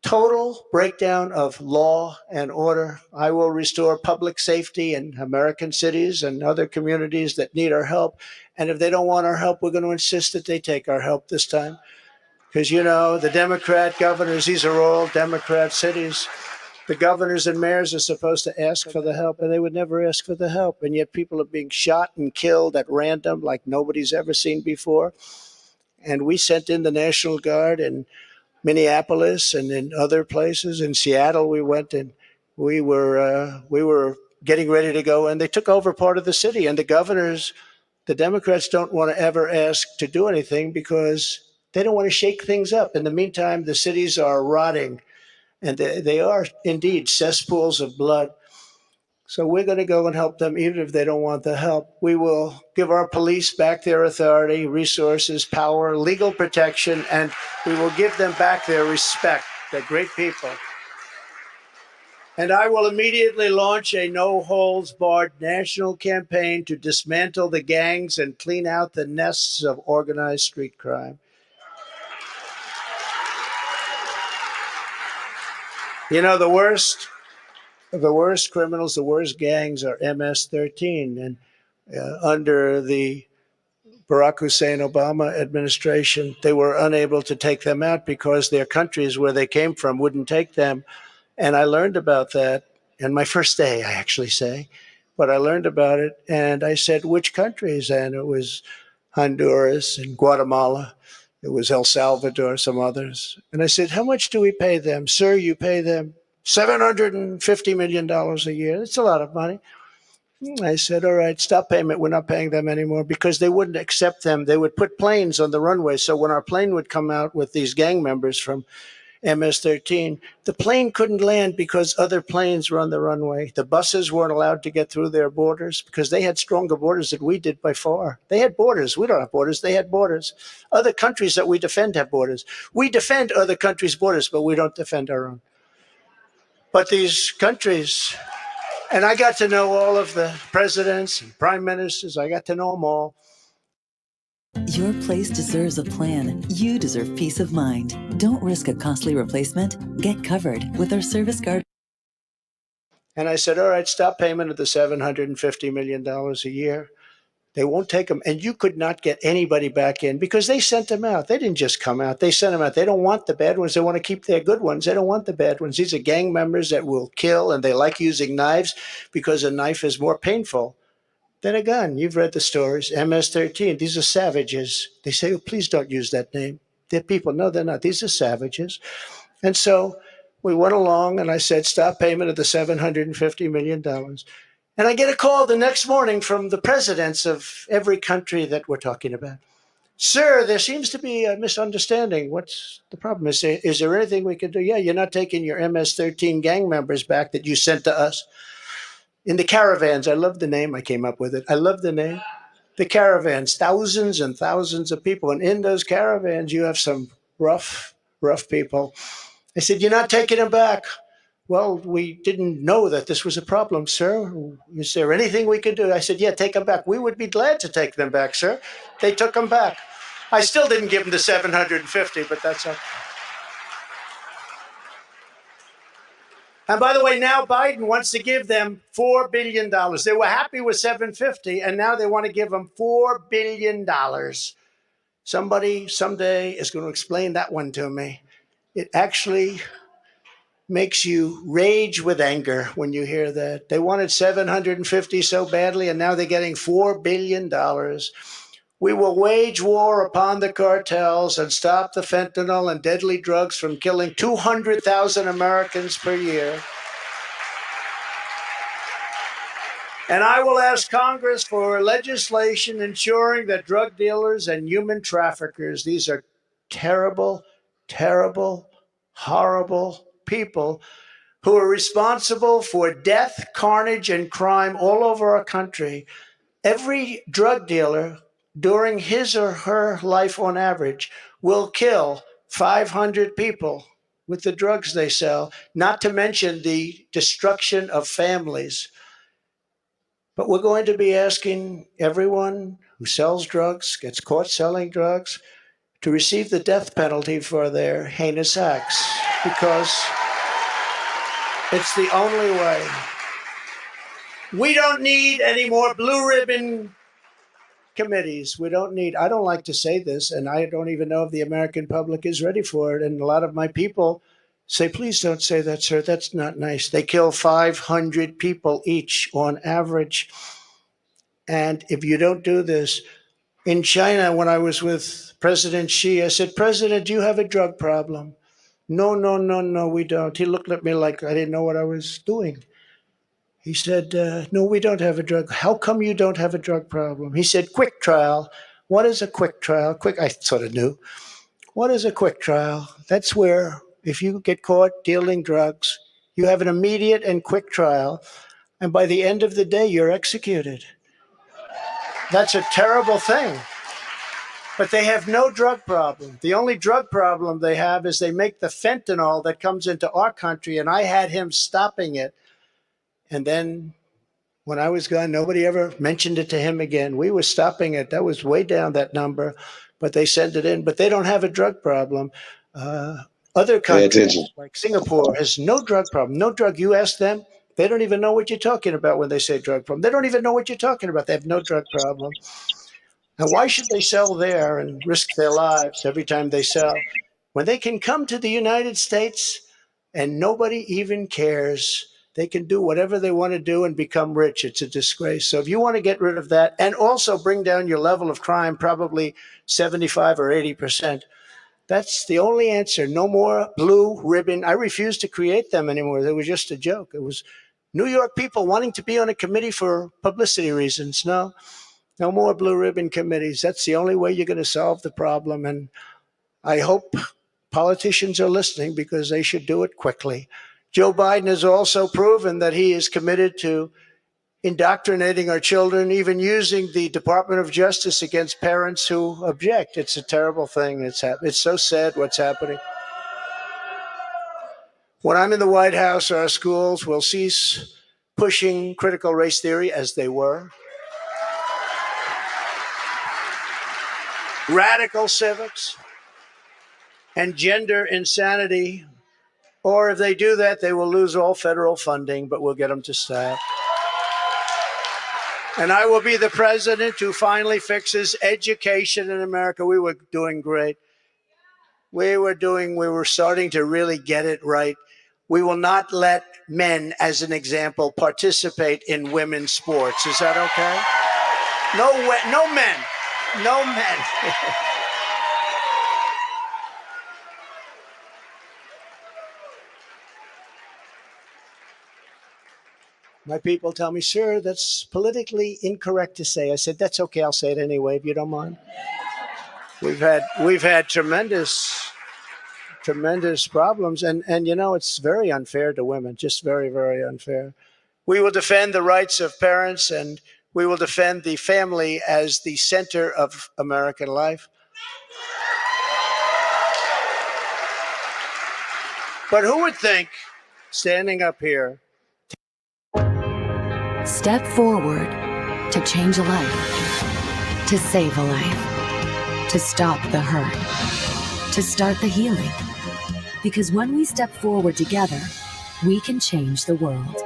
[SPEAKER 17] total breakdown of law and order. I will restore public safety in American cities and other communities that need our help. And if they don't want our help, we're going to insist that they take our help this time. Because, you know, the Democrat governors, these are all Democrat cities. The governors and mayors are supposed to ask for the help, and they would never ask for the help. And yet people are being shot and killed at random like nobody's ever seen before. And we sent in the National Guard and Minneapolis and in other places. In Seattle, we went and we were getting ready to go, and they took over part of the city. And the governors the Democrats don't want to ever ask to do anything because they don't want to shake things up. In the meantime, the cities are rotting, and they are indeed cesspools of blood. So we're going to go and help them, even if they don't want the help. We will give our police back their authority, resources, power, legal protection, and we will give them back their respect. They're great people. And I will immediately launch a no-holds-barred national campaign to dismantle the gangs and clean out the nests of organized street crime. You know, the worst criminals, the worst gangs are MS-13. And under the Barack Hussein Obama administration, they were unable to take them out because their countries where they came from wouldn't take them. And I learned about that in my first day, I actually say. But I learned about it, and I said, which countries? And it was Honduras and Guatemala. It was El Salvador, some others. And I said, how much do we pay them? Sir, you pay them $750 million a year. That's a lot of money. I said, all right, stop payment. We're not paying them anymore because they wouldn't accept them. They would put planes on the runway. So when our plane would come out with these gang members from MS-13, the plane couldn't land because other planes were on the runway. The buses weren't allowed to get through their borders because they had stronger borders than we did by far. They had borders. We don't have borders. They had borders. Other countries that we defend have borders. We defend other countries' borders, but we don't defend our own. But these countries, and I got to know all of the presidents and prime ministers. I got to know them all.
[SPEAKER 6] Your place deserves a plan. You deserve peace of mind. Don't risk a costly replacement. Get covered with our Service Guard.
[SPEAKER 17] And I said, all right, stop payment of the $750 million a year. They won't take them. And you could not get anybody back in because they sent them out. They didn't just come out. They sent them out. They don't want the bad ones. They want to keep their good ones. They don't want the bad ones. These are gang members that will kill, and they like using knives because a knife is more painful than a gun. You've read the stories. MS-13, these are savages. They say, oh, please don't use that name. They're people. No, they're not. These are savages. And so we went along, and I said, stop payment of the $750 million. And I get a call the next morning from the presidents of every country that we're talking about. Sir, there seems to be a misunderstanding. What's the problem? Is there anything we can do? Yeah, you're not taking your MS-13 gang members back that you sent to us. In the caravans, I love the name. I came up with it. I love the name. The caravans, thousands and thousands of people. And in those caravans, you have some rough people. I said, you're not taking them back. Well, we didn't know that this was a problem, sir. Is there anything we could do? I said, yeah, take them back. We would be glad to take them back, sir. They took them back. I still didn't give them the 750, but that's okay. And by the way, now Biden wants to give them $4 billion. They were happy with $750, and now they want to give them $4 billion. Somebody someday is going to explain that one to me. It actually makes you rage with anger when you hear that. They wanted 750 so badly, and now they're getting $4 billion. We will wage war upon the cartels and stop the fentanyl and deadly drugs from killing 200,000 Americans per year. And I will ask Congress for legislation ensuring that drug dealers and human traffickers, these are terrible, terrible, horrible people who are responsible for death, carnage, and crime all over our country. Every drug dealer during his or her life on average will kill 500 people with the drugs they sell, not to mention the destruction of families. But we're going to be asking everyone who sells drugs, gets caught selling drugs, to receive the death penalty for their heinous acts, because it's the only way. We don't need any more blue ribbon committees. We don't need, I don't like to say this, and I don't even know if the American public is ready for it. And a lot of my people say, please don't say that, sir. That's not nice. They kill 500 people each on average. And if you don't do this, in China, when I was with President Xi, I said, President, do you have a drug problem? No, we don't. He looked at me like I didn't know what I was doing. He said, no, we don't have a drug. How come you don't have a drug problem? He said, quick trial. What is a quick trial? I sort of knew. What is a quick trial? That's where if you get caught dealing drugs, you have an immediate and quick trial, and by the end of the day, you're executed. That's a terrible thing. But they have no drug problem. The only drug problem they have is they make the fentanyl that comes into our country, and I had him stopping it. And then when I was gone, nobody ever mentioned it to him again. We were stopping it. That was way down, that number, but they send it in. But they don't have a drug problem. Other countries, like Singapore, has no drug problem. No drug. You ask them, they don't even know what you're talking about when they say drug problem. They don't even know what you're talking about. They have no drug problem. Now, why should they sell there and risk their lives every time they sell when they can come to the United States and nobody even cares? They can do whatever they want to do and become rich. It's a disgrace. So if you want to get rid of that and also bring down your level of crime, probably 75 or 80%, that's the only answer. No more blue ribbon. I refuse to create them anymore. They were just a joke. It was New York people wanting to be on a committee for publicity reasons. No more blue ribbon committees. That's the only way you're going to solve the problem. And I hope politicians are listening because they should do it quickly. Joe Biden has also proven that he is committed to indoctrinating our children, even using the Department of Justice against parents who object. It's a terrible thing. It's so sad what's happening. When I'm in the White House, our schools will cease pushing critical race theory as they were. Radical civics and gender insanity. Or if they do that, they will lose all federal funding, but we'll get them to stop. And I will be the president who finally fixes education in America. We were doing great. We were starting to really get it right. We will not let men, as an example, participate in women's sports. Is that okay? No men. No men. My people tell me, sir, that's politically incorrect to say. I said, that's okay. I'll say it anyway, if you don't mind. We've had tremendous problems. And it's very unfair to women, just very, very unfair. We will defend the rights of parents, and we will defend the family as the center of American life. But who would think, standing up here,
[SPEAKER 8] step forward to change a life, to save a life, to stop the hurt, to start the healing. Because when we step forward together, we can change the world.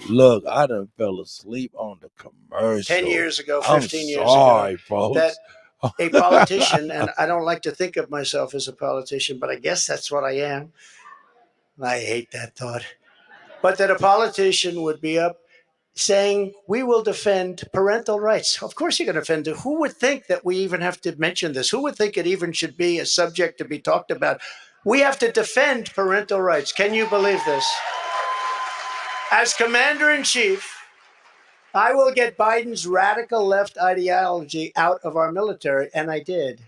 [SPEAKER 1] Look, I done fell asleep on the commercial.
[SPEAKER 17] 10 years ago, 15 years
[SPEAKER 1] sorry,
[SPEAKER 17] ago,
[SPEAKER 1] folks.
[SPEAKER 17] that a politician, and I don't like to think of myself as a politician, but I guess that's what I am. I hate that thought. But that a politician would be up saying, we will defend parental rights. Of course you're going to defend it. Who would think that we even have to mention this? Who would think it even should be a subject to be talked about? We have to defend parental rights. Can you believe this? As commander-in-chief, I will get Biden's radical left ideology out of our military. And I did.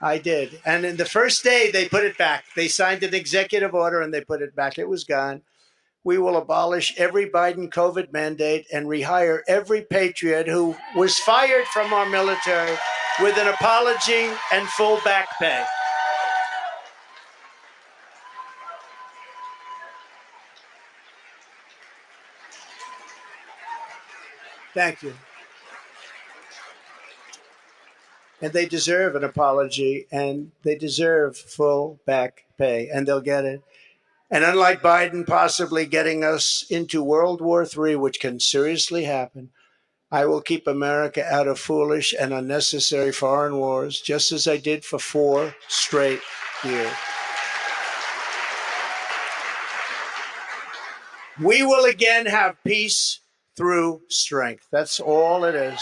[SPEAKER 17] And in the first day, they put it back. They signed an executive order and they put it back. It was gone. We will abolish every Biden COVID mandate and rehire every patriot who was fired from our military with an apology and full back pay. Thank you. And they deserve an apology, and they deserve full back pay, and they'll get it. And unlike Biden possibly getting us into World War III, which can seriously happen, I will keep America out of foolish and unnecessary foreign wars, just as I did for 4 straight years. We will again have peace through strength. That's all it is.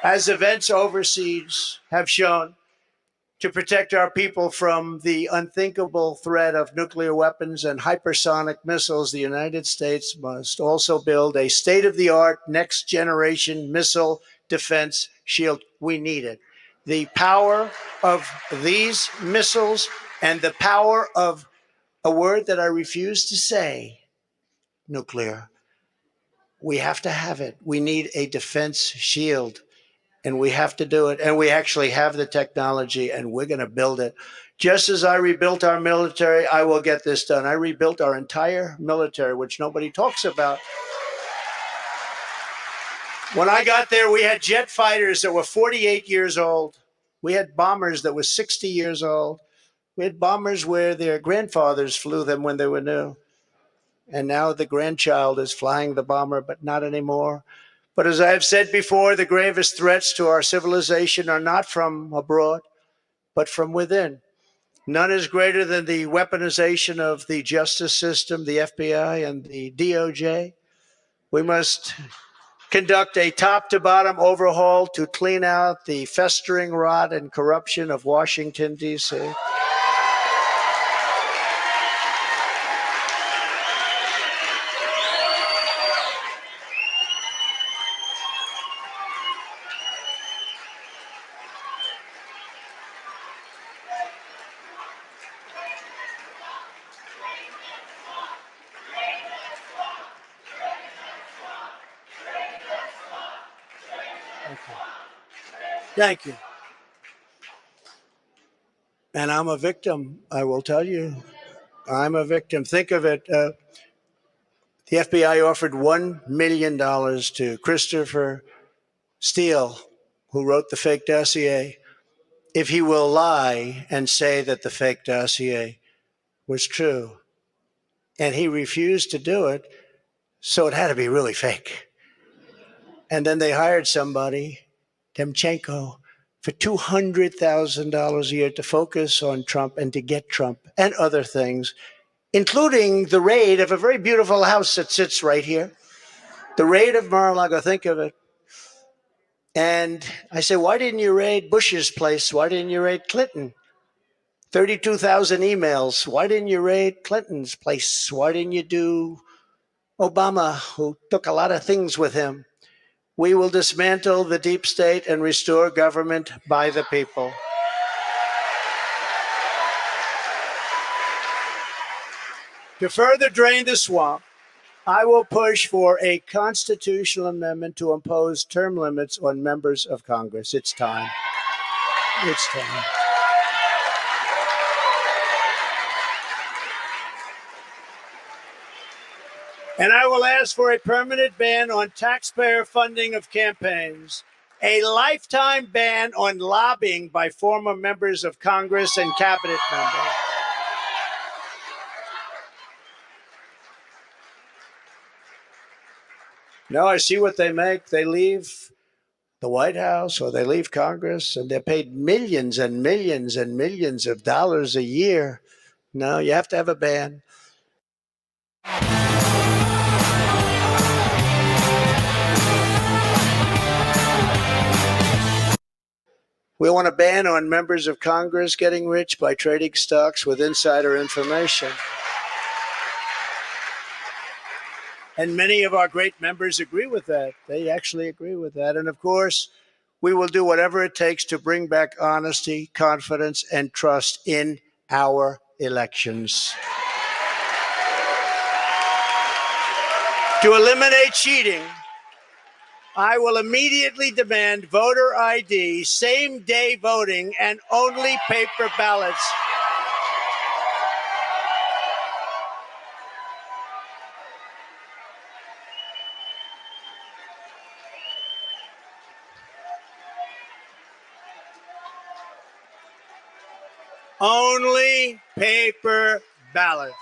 [SPEAKER 17] As events overseas have shown, to protect our people from the unthinkable threat of nuclear weapons and hypersonic missiles, the United States must also build a state-of-the-art next-generation missile defense shield. We need it. The power of these missiles and the power of a word that I refuse to say, nuclear. We have to have it. We need a defense shield. And we have to do it. And we actually have the technology, and we're going to build it. Just as I rebuilt our military, I will get this done. I rebuilt our entire military, which nobody talks about. When I got there, we had jet fighters that were 48 years old. We had bombers that were 60 years old. We had bombers where their grandfathers flew them when they were new. And now the grandchild is flying the bomber, but not anymore. But as I have said before, the gravest threats to our civilization are not from abroad, but from within. None is greater than the weaponization of the justice system, the FBI, and the DOJ. We must conduct a top-to-bottom overhaul to clean out the festering rot and corruption of Washington, D.C. Thank you. And I'm a victim, I will tell you. I'm a victim. Think of it. The FBI offered $1 million to Christopher Steele, who wrote the fake dossier, if he will lie and say that the fake dossier was true. And he refused to do it, so it had to be really fake. And then they hired somebody, Demchenko, for $200,000 a year to focus on Trump and to get Trump and other things, including the raid of a very beautiful house that sits right here. The raid of Mar-a-Lago, think of it. And I say, why didn't you raid Bush's place? Why didn't you raid Clinton? 32,000 emails. Why didn't you raid Clinton's place? Why didn't you do Obama, who took a lot of things with him? We will dismantle the deep state and restore government by the people. To further drain the swamp, I will push for a constitutional amendment to impose term limits on members of Congress. It's time. It's time. And I will ask for a permanent ban on taxpayer funding of campaigns, a lifetime ban on lobbying by former members of Congress and cabinet members. No, I see what they make. They leave the White House or they leave Congress and they're paid millions and millions and millions of dollars a year. No, you have to have a ban. We want a ban on members of Congress getting rich by trading stocks with insider information. And many of our great members agree with that. They actually agree with that. And of course, we will do whatever it takes to bring back honesty, confidence, and trust in our elections. To eliminate cheating, I will immediately demand voter ID, same-day voting, and only paper ballots. Only paper ballots.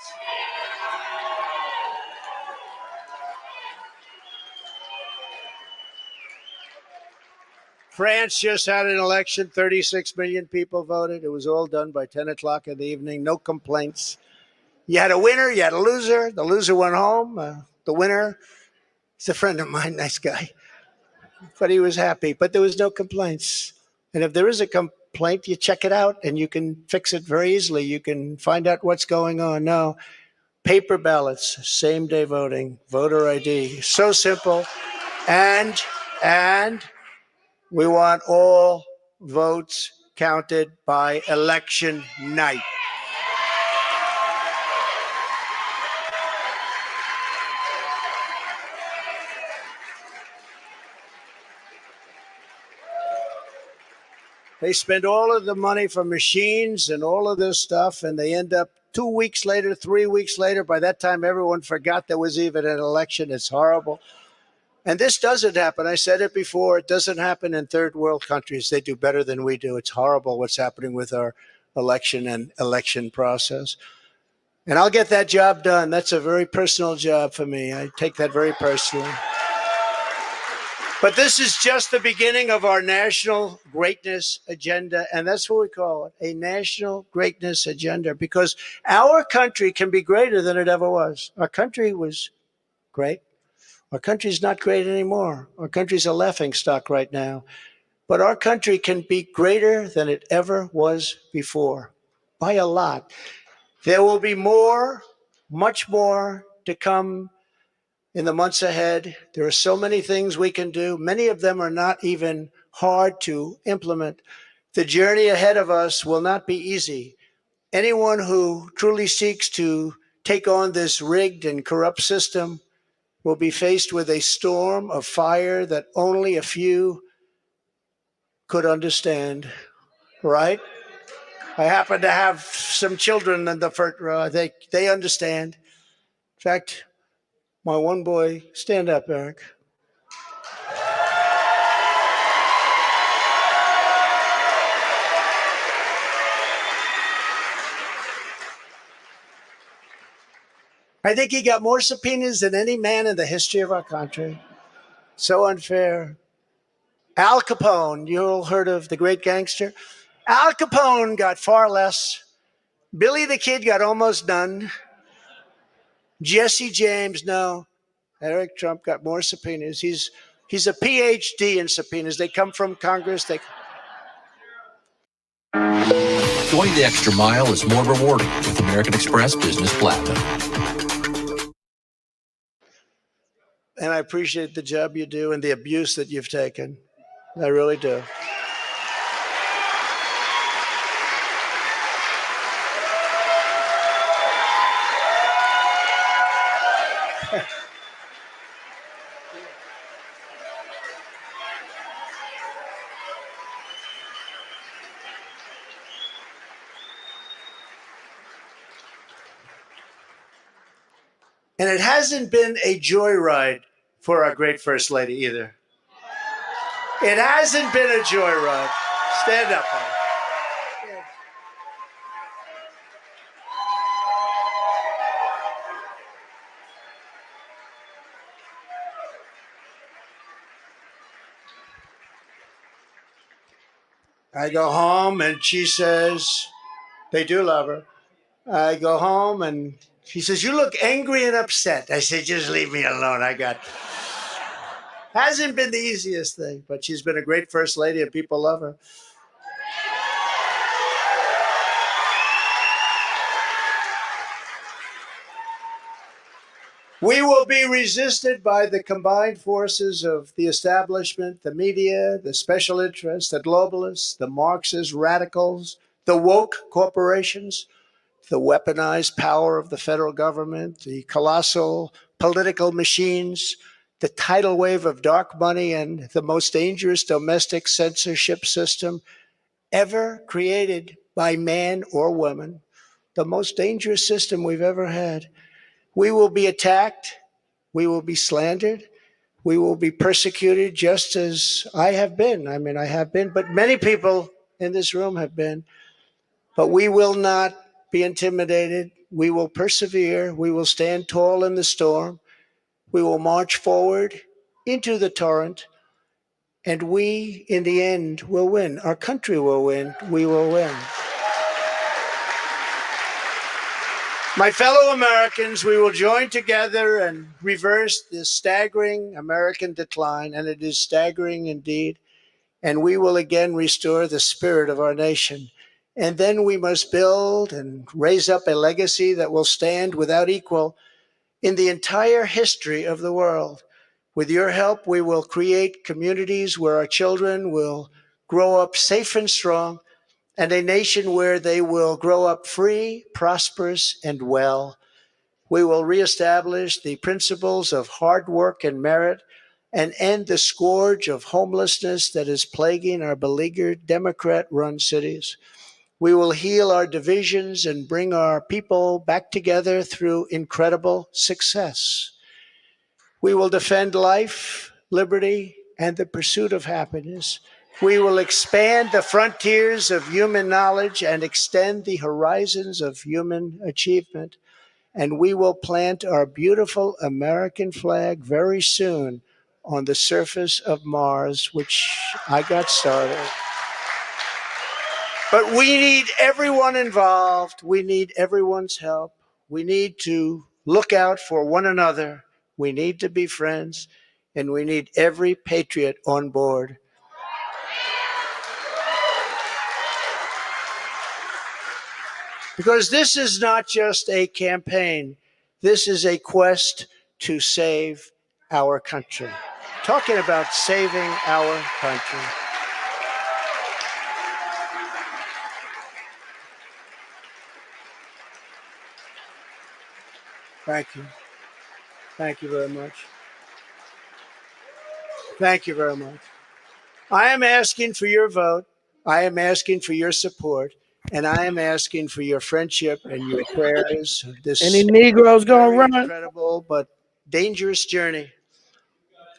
[SPEAKER 17] France just had an election. 36 million people voted. It was all done by 10 o'clock in the evening. No complaints. You had a winner, you had a loser. The loser went home. The winner, he's a friend of mine, nice guy. But he was happy. But there was no complaints. And if there is a complaint, you check it out and you can fix it very easily. You can find out what's going on. No, paper ballots, same day voting, voter ID. So simple. And we want all votes counted by election night. They spend all of the money for machines and all of this stuff, and they end up 2 weeks later, 3 weeks later. By that time, everyone forgot there was even an election. It's horrible. And this doesn't happen. I said it before. It doesn't happen in third world countries. They do better than we do. It's horrible what's happening with our election and election process. And I'll get that job done. That's a very personal job for me. I take that very personally. But this is just the beginning of our national greatness agenda, and that's what we call it, a national greatness agenda, because our country can be greater than it ever was. Our country was great. Our country's not great anymore. Our country's a laughingstock right now. But our country can be greater than it ever was before, by a lot. There will be more, much more to come in the months ahead. There are so many things we can do. Many of them are not even hard to implement. The journey ahead of us will not be easy. Anyone who truly seeks to take on this rigged and corrupt system will be faced with a storm of fire that only a few could understand, right? I happen to have some children in the front row. They understand. In fact, my one boy, stand up, Eric. I think he got more subpoenas than any man in the history of our country. So unfair. Al Capone, you all heard of the great gangster? Al Capone got far less. Billy the Kid got almost none. Jesse James, no. Eric Trump got more subpoenas. He's a PhD in subpoenas. They come from Congress.
[SPEAKER 4] Going the extra mile is more rewarding with American Express Business Platinum.
[SPEAKER 17] And I appreciate the job you do and the abuse that you've taken. I really do. And it hasn't been a joyride for our great First Lady either. It hasn't been a joyride. Stand up, honey. I go home and she says, they do love her. I go home and she says, you look angry and upset. I say, just leave me alone. Hasn't been the easiest thing, but she's been a great First Lady and people love her. We will be resisted by the combined forces of the establishment, the media, the special interests, the globalists, the Marxist radicals, the woke corporations, the weaponized power of the federal government, the colossal political machines, the tidal wave of dark money, and the most dangerous domestic censorship system ever created by man or woman, the most dangerous system we've ever had. We will be attacked. We will be slandered. We will be persecuted just as I have been. I mean, I have been, but many people in this room have been. But we will not be intimidated. We will persevere. We will stand tall in the storm. We will march forward into the torrent. And we, in the end, will win. Our country will win. We will win. My fellow Americans, we will join together and reverse this staggering American decline, and it is staggering indeed. And we will again restore the spirit of our nation. And then we must build and raise up a legacy that will stand without equal in the entire history of the world. With your help, we will create communities where our children will grow up safe and strong, and a nation where they will grow up free, prosperous, and well. We will reestablish the principles of hard work and merit and end the scourge of homelessness that is plaguing our beleaguered Democrat-run cities. We will heal our divisions and bring our people back together through incredible success. We will defend life, liberty, and the pursuit of happiness. We will expand the frontiers of human knowledge and extend the horizons of human achievement. And we will plant our beautiful American flag very soon on the surface of Mars, which I got started. But we need everyone involved. We need everyone's help. We need to look out for one another. We need to be friends, and we need every patriot on board. Because this is not just a campaign. This is a quest to save our country. Talking about saving our country. Thank you. Thank you very much. Thank you very much. I am asking for your vote. I am asking for your support. And I am asking for your friendship and your prayers. This
[SPEAKER 9] Any Negroes gonna run?
[SPEAKER 17] Incredible but dangerous journey.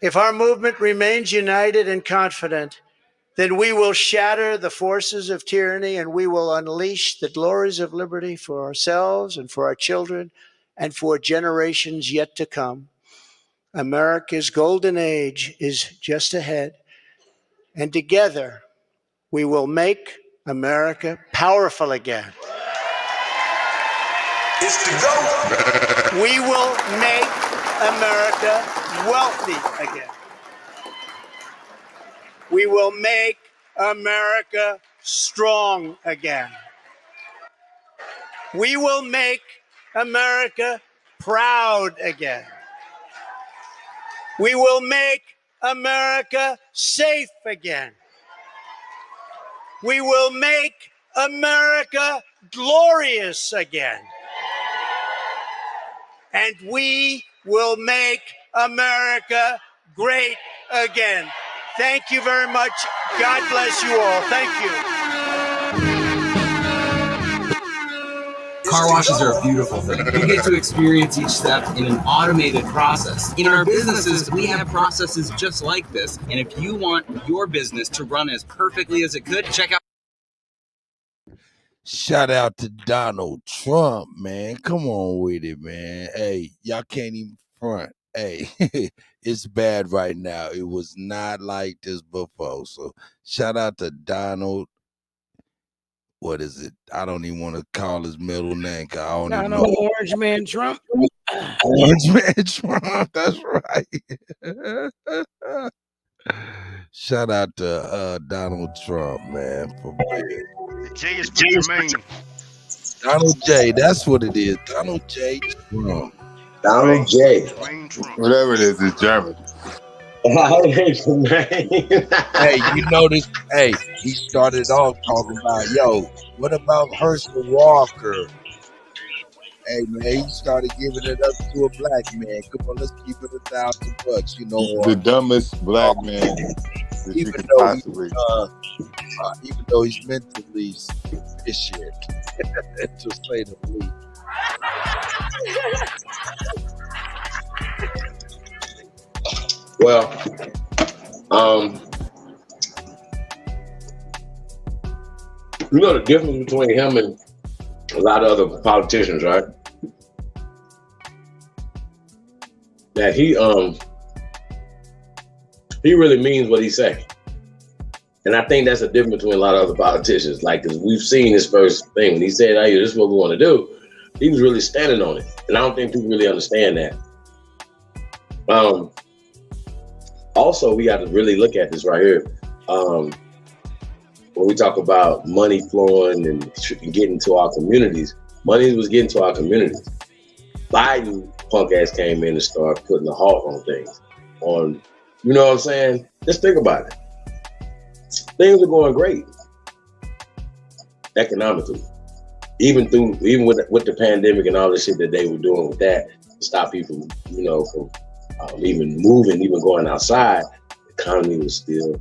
[SPEAKER 17] If our movement remains united and confident, then we will shatter the forces of tyranny and we will unleash the glories of liberty for ourselves and for our children and for generations yet to come. America's golden age is just ahead. And together, we will make America powerful again.
[SPEAKER 2] It's the GOAT.
[SPEAKER 17] We will make America wealthy again. We will make America strong again. We will make America proud again. We will make America safe again. We will make America glorious again. And we will make America great again. Thank you very much. God bless you all. Thank you.
[SPEAKER 22] Car washes are a beautiful thing. We get to experience each step in an automated process. In our businesses, we have processes just like this. And if you want your business to run as perfectly as it could, check out.
[SPEAKER 1] Shout out to Donald Trump, man. Come on with it, man. Hey, y'all can't even front. Hey, it's bad right now. It was not like this before. So shout out to Donald. What is it? I don't even want to call his middle name. I don't even know.
[SPEAKER 9] Orange Man Trump.
[SPEAKER 1] Orange Man Trump. That's right. Shout out to Donald Trump, man. For real.
[SPEAKER 23] J is for Jermaine.
[SPEAKER 1] Donald J. That's what it is. Donald J. Trump.
[SPEAKER 14] Donald J.
[SPEAKER 23] Whatever it is, it's German.
[SPEAKER 1] Hey, you notice, hey, he started off talking about, yo, what about Herschel Walker? Hey, man, he started giving it up to a black man. Come on, let's keep it $1,000, you know.
[SPEAKER 23] The dumbest black man that you could possibly.
[SPEAKER 1] Even though he's mentally sufficient, to say the least.
[SPEAKER 14] Well, you know the difference between him and a lot of other politicians, right? That he really means what he say. And I think that's the difference between a lot of other politicians. Like, cause we've seen his first thing when he said, "Hey, this is what we want to do." He was really standing on it, and I don't think people really understand that. Also, we got to really look at this right here. When we talk about money flowing and getting to our communities, money was getting to our communities. Biden, punk ass, came in and started putting a halt on things. You know what I'm saying? Just think about it. Things are going great economically, even with the pandemic and all the shit that they were doing with that to stop people, from even moving, even going outside. The economy was still,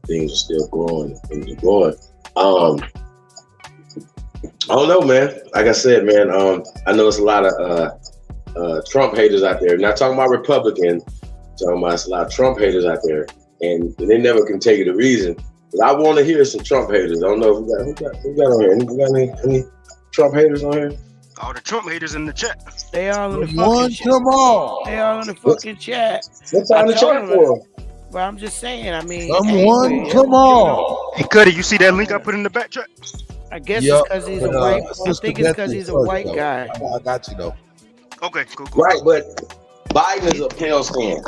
[SPEAKER 14] things were still growing. Things were growing. I don't know, man. Like I said, man, I know it's a lot of Trump haters out there. Not talking about Republicans, talking about it's a lot of Trump haters out there, and they never can tell you the reason. But I want to hear some Trump haters. I don't know if who got on here. We got any Trump haters on here?
[SPEAKER 10] All the Trump haters in the chat.
[SPEAKER 9] They all in the fucking chat.
[SPEAKER 1] Come on.
[SPEAKER 9] They all in the fucking chat.
[SPEAKER 14] What's on the chat for?
[SPEAKER 9] But I'm just saying, I mean.
[SPEAKER 1] Someone, come on.
[SPEAKER 10] Hey, Cuddy, you see that link I put in the back chat?
[SPEAKER 9] I guess it's because he's a white. I think it's because he's a white guy.
[SPEAKER 1] I got you, though.
[SPEAKER 10] Okay, cool.
[SPEAKER 14] Right, but Biden is a pale skin.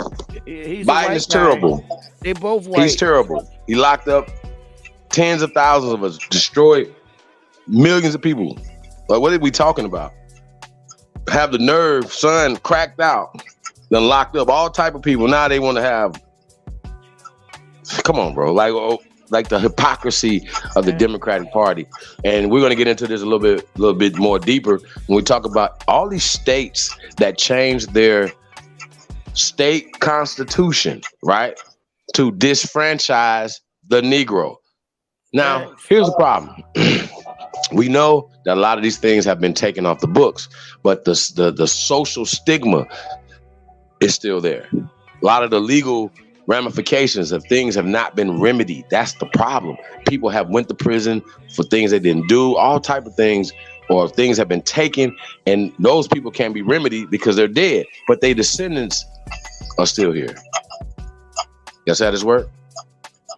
[SPEAKER 14] Biden is terrible.
[SPEAKER 9] They both white.
[SPEAKER 14] He's terrible. He locked up tens of thousands of us, destroyed millions of people. Like, what are we talking about? Have the nerve, son, cracked out, then locked up all type of people. Now they want to have. Come on, bro. Like the hypocrisy of the Democratic Party. And we're going to get into this a little bit more deeper when we talk about all these states that changed their state constitution, right, to disfranchise the Negro. Now, here's the problem. We know that a lot of these things have been taken off the books, but the social stigma is still there. A lot of the legal ramifications of things have not been remedied. That's the problem. People have went to prison for things they didn't do, all type of things, or things have been taken, and those people can't be remedied because they're dead, but their descendants are still here. That's how this works.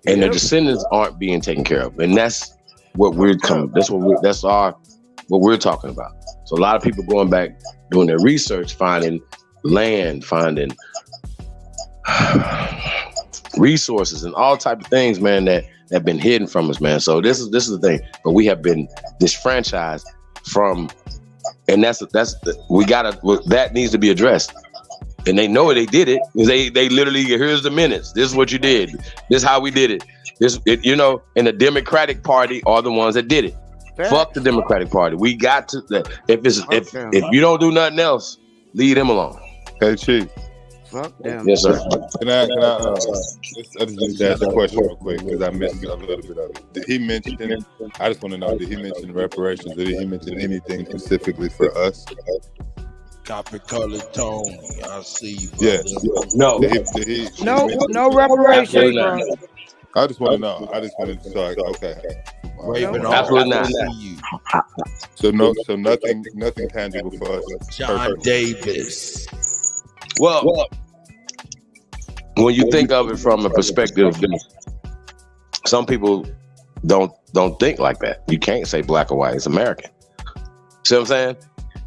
[SPEAKER 14] And their descendants aren't being taken care of, and that's what we're coming. What we're talking about. So a lot of people going back doing their research, finding land, finding resources and all type of things, man, that have been hidden from us, man. So this is the thing. But we have been disfranchised from, and that needs to be addressed. And they know they did it. They literally, here's the minutes. This is what you did. This is how we did it. And the Democratic Party are the ones that did it. Fuck the Democratic Party. We got to, if you don't do nothing else, leave them alone.
[SPEAKER 23] Hey, Chief.
[SPEAKER 9] Fuck them.
[SPEAKER 14] Yes, sir.
[SPEAKER 23] Can I just ask a question real quick because I missed a little bit of it. Did he mention it? I just want to know, did he mention reparations? Did he mention anything specifically for us?
[SPEAKER 1] Copy color Tony. I see you.
[SPEAKER 23] Yes.
[SPEAKER 14] No.
[SPEAKER 9] No reparations, bro.
[SPEAKER 23] I just want to know. I just wanted to talk. Okay.
[SPEAKER 14] Absolutely not.
[SPEAKER 23] So nothing tangible for us.
[SPEAKER 1] John Davis.
[SPEAKER 14] Well, when you think of it from a perspective, some people don't think like that. You can't say black or white. It's American. See what I'm saying?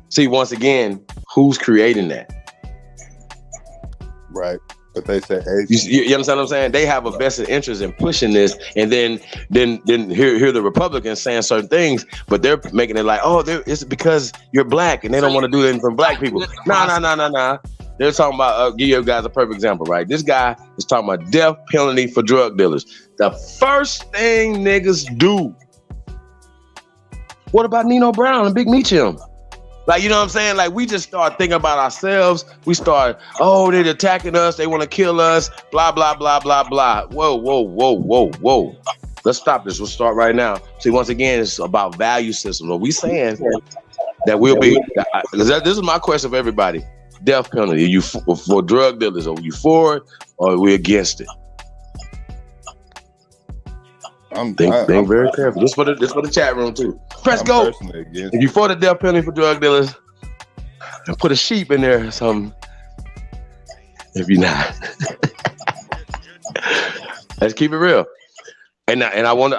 [SPEAKER 14] See, once again, who's creating that?
[SPEAKER 23] Right. But they say, hey,
[SPEAKER 14] you understand what I'm saying? They have a vested interest in pushing this, and then hear the Republicans saying certain things, but they're making it like, oh, it's because you're black, and they don't want to do anything from black people. Nah. They're talking about, give you guys a perfect example, right? This guy is talking about death penalty for drug dealers. The first thing niggas do. What about Nino Brown and Big Meechum? Like, you know what I'm saying? Like, we just start thinking about ourselves. We start, they're attacking us. They want to kill us. Blah, blah, blah, blah, blah. Whoa. Let's stop this. We'll start right now. See, once again, it's about value systems. Are we saying that we'll be, this is my question for everybody. Death penalty. Are you for drug dealers? Are you for it or are we against it? Think very careful. This for the chat room too. Press go. If you for the death penalty for drug dealers, and put a sheep in there or something. If you're not, let's keep it real. And I want,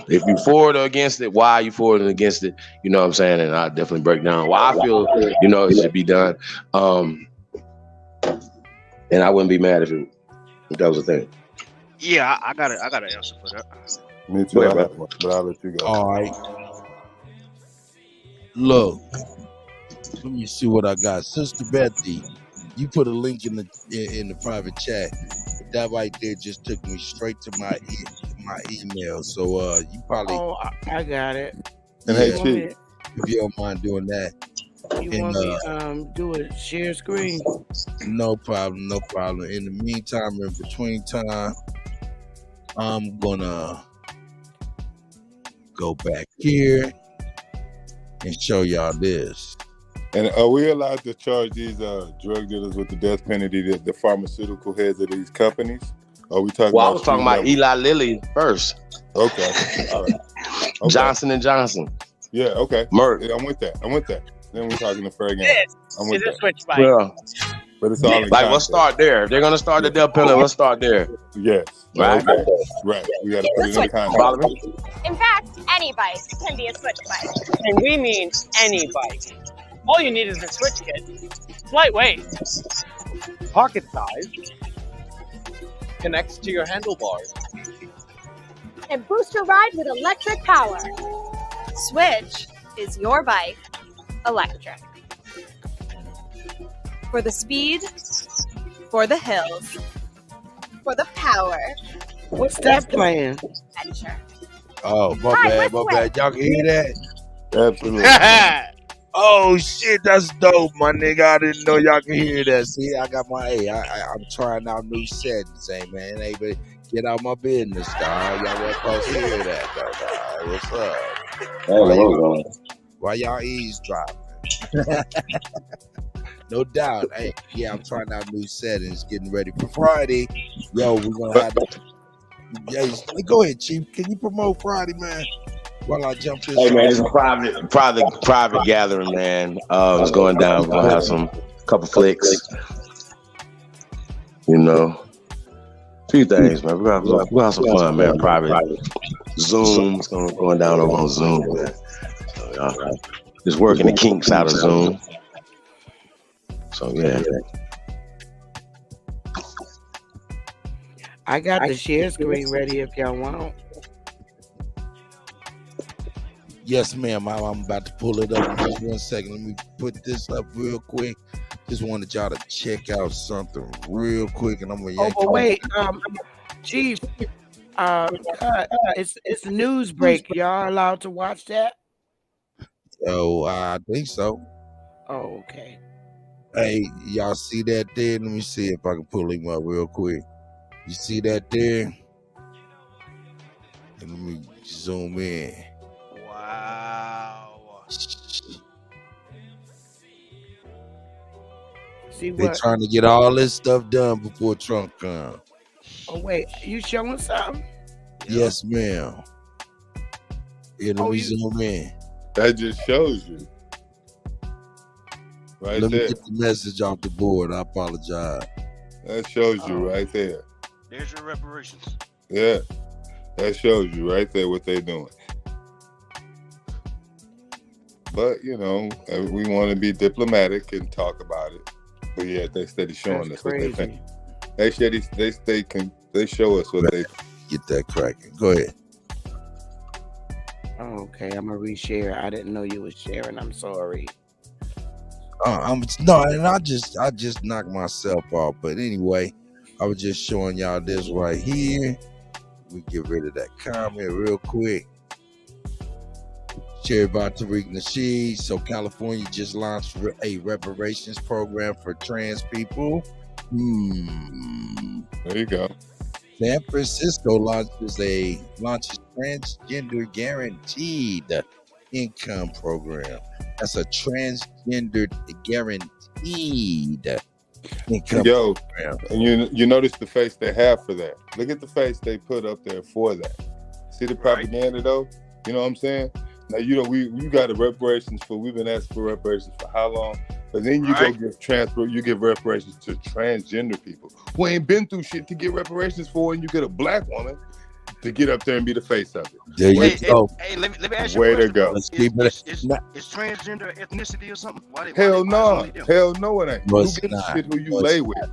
[SPEAKER 14] if you for it or against it, why you for it and against it, you know what I'm saying? And I definitely break down why I feel, it should be done. And I wouldn't be mad if that was a thing.
[SPEAKER 10] Yeah, I got an answer for that.
[SPEAKER 23] Me too. I have one, but I'll let you go.
[SPEAKER 1] All right. Look, let me see what I got. Sister Bethy, you put a link in the private chat. That right there just took me straight to my email. So you probably.
[SPEAKER 9] Oh, I got it.
[SPEAKER 23] And hey, Chief,
[SPEAKER 1] if you don't mind doing that.
[SPEAKER 9] You want me do it? Share screen.
[SPEAKER 1] No problem. In the meantime, in between time, I'm gonna go back here and show y'all this.
[SPEAKER 23] And are we allowed to charge these drug dealers with the death penalty, the pharmaceutical heads of these companies? Are we talking?
[SPEAKER 14] Well, I was talking about Eli Lilly first.
[SPEAKER 23] Okay, all right. Okay.
[SPEAKER 14] Johnson & Johnson.
[SPEAKER 23] Yeah, okay.
[SPEAKER 14] Merck.
[SPEAKER 23] Yeah, I'm with that. Then we're talking the fair game. I'm with that.
[SPEAKER 9] Switch bike.
[SPEAKER 14] Yeah.
[SPEAKER 23] But it's all in
[SPEAKER 14] like, let's start there. If they're gonna start the death penalty, let's start there.
[SPEAKER 23] Yes.
[SPEAKER 14] Right.
[SPEAKER 23] Okay. Right. We got to put it in context.
[SPEAKER 11] In fact, any bike can be a switch bike.
[SPEAKER 12] And we mean any bike. All you need is a switch kit. It's lightweight, pocket size, connects to your handlebars,
[SPEAKER 11] And boost your ride with electric power. Switch is your bike electric. For the speed, for the hills, for the power.
[SPEAKER 9] What's that playing?
[SPEAKER 11] Adventure.
[SPEAKER 1] Oh, my bad. Y'all can hear that?
[SPEAKER 23] Absolutely.
[SPEAKER 1] Oh shit, that's dope, my nigga. I didn't know y'all can hear that. See, I got my I'm trying out new settings, man. Hey, but get out my business, dog. Y'all weren't supposed to hear that, dog. What's up? Why y'all eavesdropping? No doubt. Hey, yeah, I'm trying out new settings, getting ready for Friday. Yo, we're gonna have that. Yeah, go ahead, Chief. Can you promote Friday, man? While I jump this.
[SPEAKER 14] Hey man, it's a private gathering, man. It's going down. We're gonna have some couple flicks. A few things, man. We're gonna have some fun, man. Private Zoom. It's going down over on Zoom, man. So, just working the kinks out of Zoom. So yeah.
[SPEAKER 9] I got the share screen ready if y'all want.
[SPEAKER 1] Yes, ma'am. I'm about to pull it up. Just 1 second. Let me put this up real quick. Just wanted y'all to check out something real quick, and I'm gonna yank.
[SPEAKER 9] Oh, but wait, Chief. It's a news break. Y'all allowed to watch that?
[SPEAKER 1] Oh, I think so.
[SPEAKER 9] Oh, okay.
[SPEAKER 1] Hey, y'all see that there? Let me see if I can pull him up real quick. You see that there? And let me zoom in.
[SPEAKER 10] Wow.
[SPEAKER 9] See
[SPEAKER 1] They're
[SPEAKER 9] what?
[SPEAKER 1] trying to get all this stuff done before Trump comes.
[SPEAKER 9] Oh wait, you showing something?
[SPEAKER 1] Yes, ma'am. Yeah, let me zoom in.
[SPEAKER 23] That just shows you. Right
[SPEAKER 1] Let me
[SPEAKER 23] there.
[SPEAKER 1] get the message off the board. I apologize.
[SPEAKER 23] That shows you right there.
[SPEAKER 10] There's your reparations.
[SPEAKER 23] Yeah. That shows you right there what they're doing. But, we want to be diplomatic and talk about it. But yeah, they steady showing us what they think. They show us what they
[SPEAKER 1] get that cracking. Go ahead.
[SPEAKER 9] Oh, okay, I'm gonna reshare. I didn't know you was sharing. I'm sorry.
[SPEAKER 1] No, and I just knocked myself off. But anyway, I was just showing y'all this right here. We get rid of that comment real quick. Share about Tariq Nasheed. So California just launched a reparations program for trans people.
[SPEAKER 23] There you go.
[SPEAKER 1] San Francisco launches transgender guaranteed income program. That's a transgender guaranteed income program.
[SPEAKER 23] And you notice the face they have for that. Look at the face they put up there for that. See the propaganda though? You know what I'm saying? Now we got the reparations we've been asking for reparations for how long? But then you go give reparations to transgender people who ain't been through shit to get reparations for, and you get a black woman to get up there and be the face of it.
[SPEAKER 1] There you go.
[SPEAKER 10] Hey, let me ask you
[SPEAKER 23] Way
[SPEAKER 10] a
[SPEAKER 23] to
[SPEAKER 10] question.
[SPEAKER 23] go.
[SPEAKER 1] Let's keep it.
[SPEAKER 10] Is transgender ethnicity or something? Why
[SPEAKER 23] Hell
[SPEAKER 10] why
[SPEAKER 23] no.
[SPEAKER 10] only them?
[SPEAKER 23] Hell no it ain't.
[SPEAKER 1] No,
[SPEAKER 23] Who
[SPEAKER 1] it's
[SPEAKER 23] gives a
[SPEAKER 1] not.
[SPEAKER 23] shit who you
[SPEAKER 1] No,
[SPEAKER 23] lay
[SPEAKER 1] it's
[SPEAKER 23] with?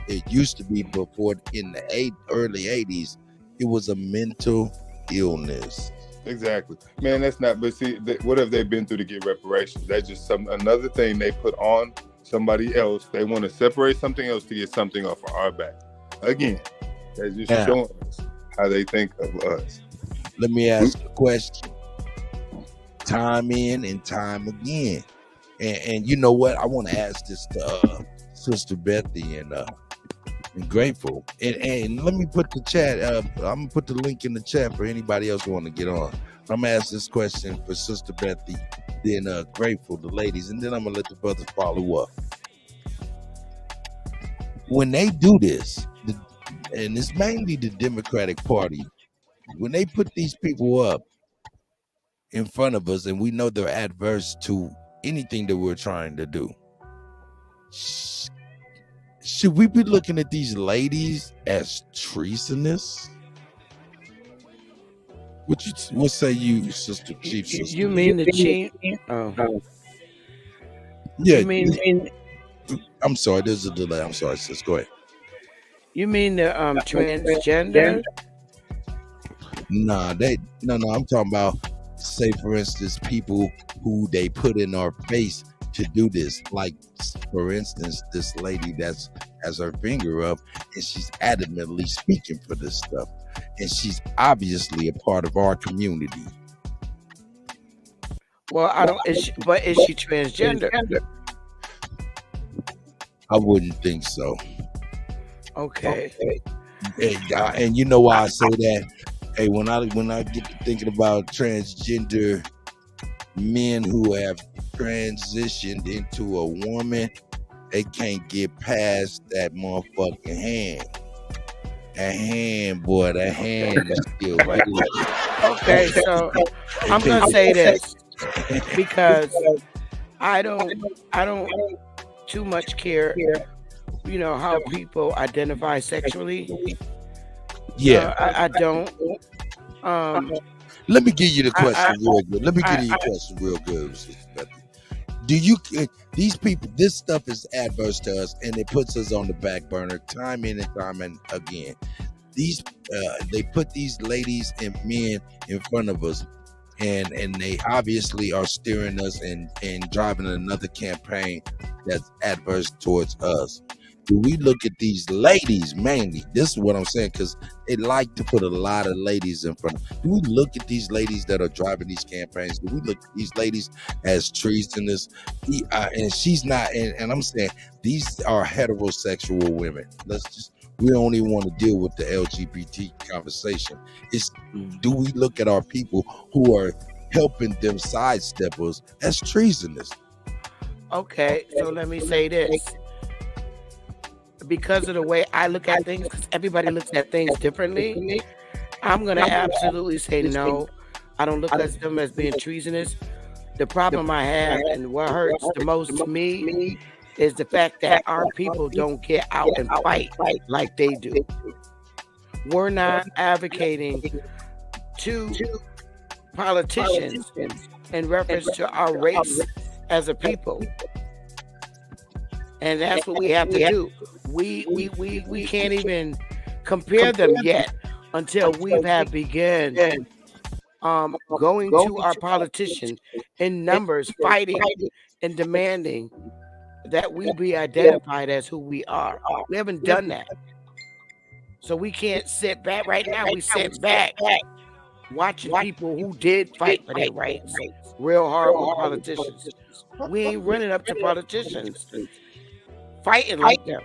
[SPEAKER 1] It used to be before in the early 80s, it was a mental illness.
[SPEAKER 23] Exactly, man. That's not. But see, what have they been through to get reparations? That's just another thing they put on somebody else. They want to separate something else to get something off of our back. Again, that's just showing us how they think of us.
[SPEAKER 1] Let me ask a question. Time in and time again, and you know what? I want to ask this to Sister Bethy and Grateful, and let me put the chat. I'm gonna put the link in the chat for anybody else who want to get on. I'm gonna ask this question for Sister Bethy, then Grateful, the ladies, and then I'm gonna let the brothers follow up. When they do this, and it's mainly the Democratic Party, when they put these people up in front of us, and we know they're adverse to anything that we're trying to do, should we be looking at these ladies as treasonous? What say you, Sister Chief Sister?
[SPEAKER 9] You mean the chief? Oh.
[SPEAKER 1] Yeah.
[SPEAKER 9] You mean,
[SPEAKER 1] I'm sorry, there's a delay. I'm sorry, sis. Go ahead.
[SPEAKER 9] you mean the transgender?
[SPEAKER 1] No, I'm talking about, say for instance, people who they put in our face to do this. Like, for instance, this lady that's has her finger up and she's adamantly speaking for this stuff. And she's obviously a part of our community.
[SPEAKER 9] Well, I don't. Is she transgender?
[SPEAKER 1] I wouldn't think so.
[SPEAKER 9] Okay.
[SPEAKER 1] And you know why I say that? Hey, when I get to thinking about transgender men who have transitioned into a woman, they can't get past that motherfucking hand. That hand, boy, that hand is still good.
[SPEAKER 9] Okay, so I'm gonna say this because I don't too much care, you know, how people identify sexually.
[SPEAKER 1] Yeah,
[SPEAKER 9] I don't.
[SPEAKER 1] Let me give you the question real good. Let me give you your question real good, Sister Bethy. Do you, these people, this stuff is adverse to us and it puts us on the back burner time in and time and again. These, they put these ladies and men in front of us and they obviously are steering us and driving another campaign that's adverse towards us. Do we look at these ladies mainly? This is what I'm saying, because they like to put a lot of ladies in front. Do we look at these ladies that are driving these campaigns? Do we look at these ladies as treasonous? And she's not, and I'm saying these are heterosexual women. We don't even want to deal with the LGBT conversation. Do we look at our people who are helping them sidesteppers as treasonous?
[SPEAKER 9] Okay, so let me say this. Because of the way I look at things, because everybody looks at things differently, I'm going to absolutely say no. I don't look at them as being treasonous. The problem I have and what hurts the most to me is the fact that our people don't get out and fight like they do. We're not advocating to politicians in reference to our race as a people. And that's what we have to do. We can't even compare them yet until we have begun going to our politicians in numbers, fighting and demanding that we be identified as who we are. We haven't done that. So we can't sit back right now. We sit back watching people who did fight for their rights real hard with politicians. We ain't running up to politicians fighting like them.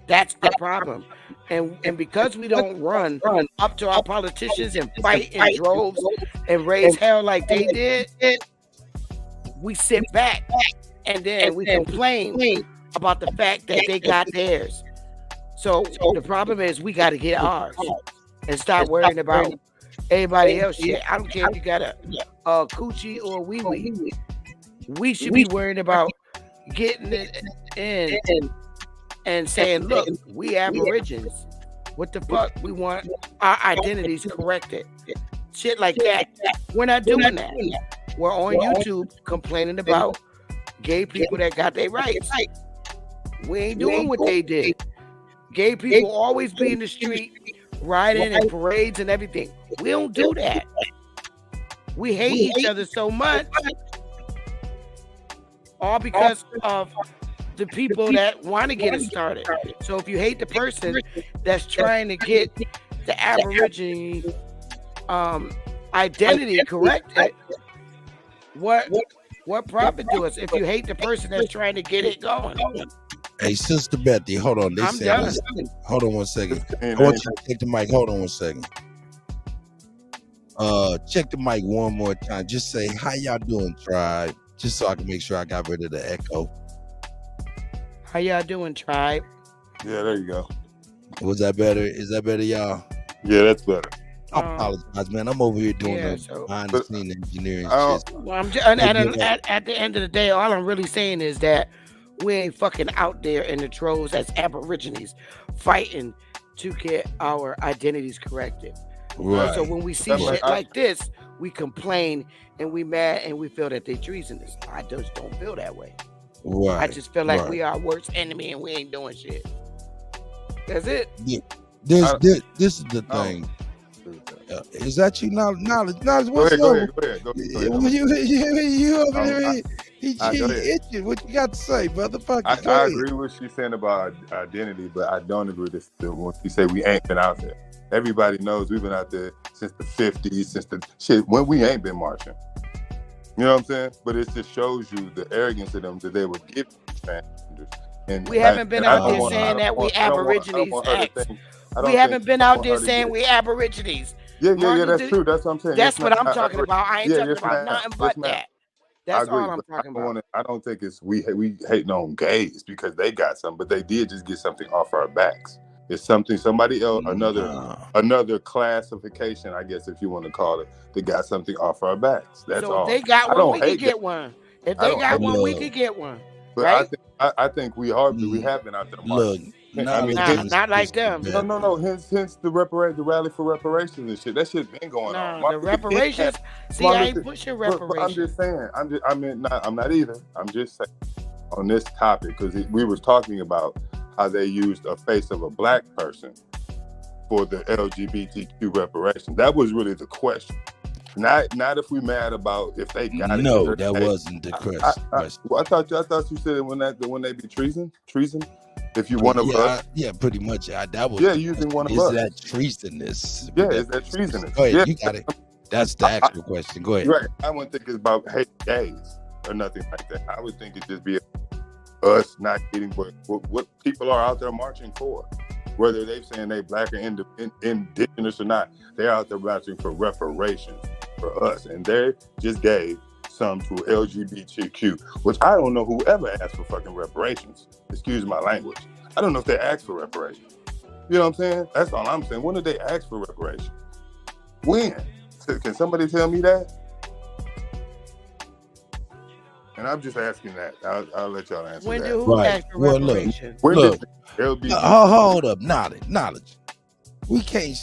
[SPEAKER 9] That's the problem. And because we don't run up to our politicians and fight in droves and raise hell like they did, we sit back and then we complain about the fact that they got theirs. So the problem is we got to get ours and stop worrying about everybody else shit. I don't care if you got a coochie or a wee-wee. We should be worrying about getting it in and saying, look, we Aborigines. What the fuck? We want our identities corrected. Shit like that. We're not doing that. We're on YouTube complaining about gay people that got their rights. We ain't doing what they did. Gay people always be in the street, riding in parades and everything. We don't do that. We hate each other so much, all because of the people that want to get it started. So if you hate the person that's trying to get the Aborigine identity corrected, what profit to us if you hate the person that's trying to get it going?
[SPEAKER 1] Hey, Sister Betty, hold on.
[SPEAKER 9] I'm done.
[SPEAKER 1] Hold on 1 second. I want you to take the mic. Hold on 1 second. Check the mic one more time. Just say, how y'all doing, tribe? Just so I can make sure I got rid of the echo.
[SPEAKER 9] How y'all doing, tribe?
[SPEAKER 23] Yeah, there you go.
[SPEAKER 1] Was that better? Is that better, y'all?
[SPEAKER 23] Yeah, that's better.
[SPEAKER 1] I apologize, man. I'm over here doing the behind the scene engineering shit.
[SPEAKER 9] Well, I'm just, at the end of the day, all I'm really saying is that we ain't fucking out there in the trolls as Aborigines fighting to get our identities corrected.
[SPEAKER 1] Right.
[SPEAKER 9] So when we see shit like this, we complain and we mad and we feel that they treasonous. I just don't feel that way.
[SPEAKER 1] Right.
[SPEAKER 9] I just feel like we are our worst enemy and we ain't doing shit. That's it.
[SPEAKER 1] Yeah. This is the thing. Is that you, Knowledge? Knowledge, what's up?
[SPEAKER 23] Go ahead.
[SPEAKER 1] You over there? He itching. What you got to say, brother?
[SPEAKER 23] I agree with what she's saying about identity, but I don't agree with when she say we ain't been out there. Everybody knows we've been out there since the 50s, since the shit when we ain't been marching. You know what I'm saying? But it just shows you the arrogance of them that they were giving transgenders. And
[SPEAKER 9] we haven't been out there saying that we Aborigines. We haven't been out there saying we Aborigines.
[SPEAKER 23] Yeah, that's true. That's what I'm saying.
[SPEAKER 9] That's what I'm talking about. I ain't talking about nothing but that. That's all I'm talking about.
[SPEAKER 23] I don't think it's we hating on gays because they got something, but they did just get something off our backs. It's something somebody else, another classification, I guess, if you want to call it. They got something off our backs. That's all.
[SPEAKER 9] If they got one, we could get one. If they got one, we could get one.
[SPEAKER 23] But
[SPEAKER 9] right?
[SPEAKER 23] I think we are. We have been out there.
[SPEAKER 1] Look,
[SPEAKER 9] not like them.
[SPEAKER 23] No. Hence the rally for reparations and shit. That shit been going on.
[SPEAKER 9] The reparations. See, I ain't pushing reparations.
[SPEAKER 23] But I'm just saying. I'm not either. I'm just saying on this topic because we was talking about how they used a face of a black person for the LGBTQ reparations. That was really the question. Not if we mad about if they got it.
[SPEAKER 1] No, that wasn't the question.
[SPEAKER 23] I thought you said when they be treason. If you one of us,
[SPEAKER 1] pretty much. That was
[SPEAKER 23] using one of us.
[SPEAKER 1] Is that treasonous?
[SPEAKER 23] Yeah, is that treasonous?
[SPEAKER 1] Go ahead, you got it. That's the actual question. Go ahead.
[SPEAKER 23] Right. I wouldn't think it's about hate gays or nothing like that. I would think it just be us not getting what people are out there marching for. Whether they're saying they black or indigenous or not, they're out there marching for reparations for us. And they just gave some to LGBTQ, which I don't know whoever asked for fucking reparations. Excuse my language. I don't know if they asked for reparations. You know what I'm saying? That's all I'm saying. When did they ask for reparations? When? Can somebody tell me that? And I'm just asking that. I'll let y'all answer
[SPEAKER 9] when
[SPEAKER 23] that.
[SPEAKER 9] Who asked for reparations?
[SPEAKER 1] Hold up, knowledge. We can't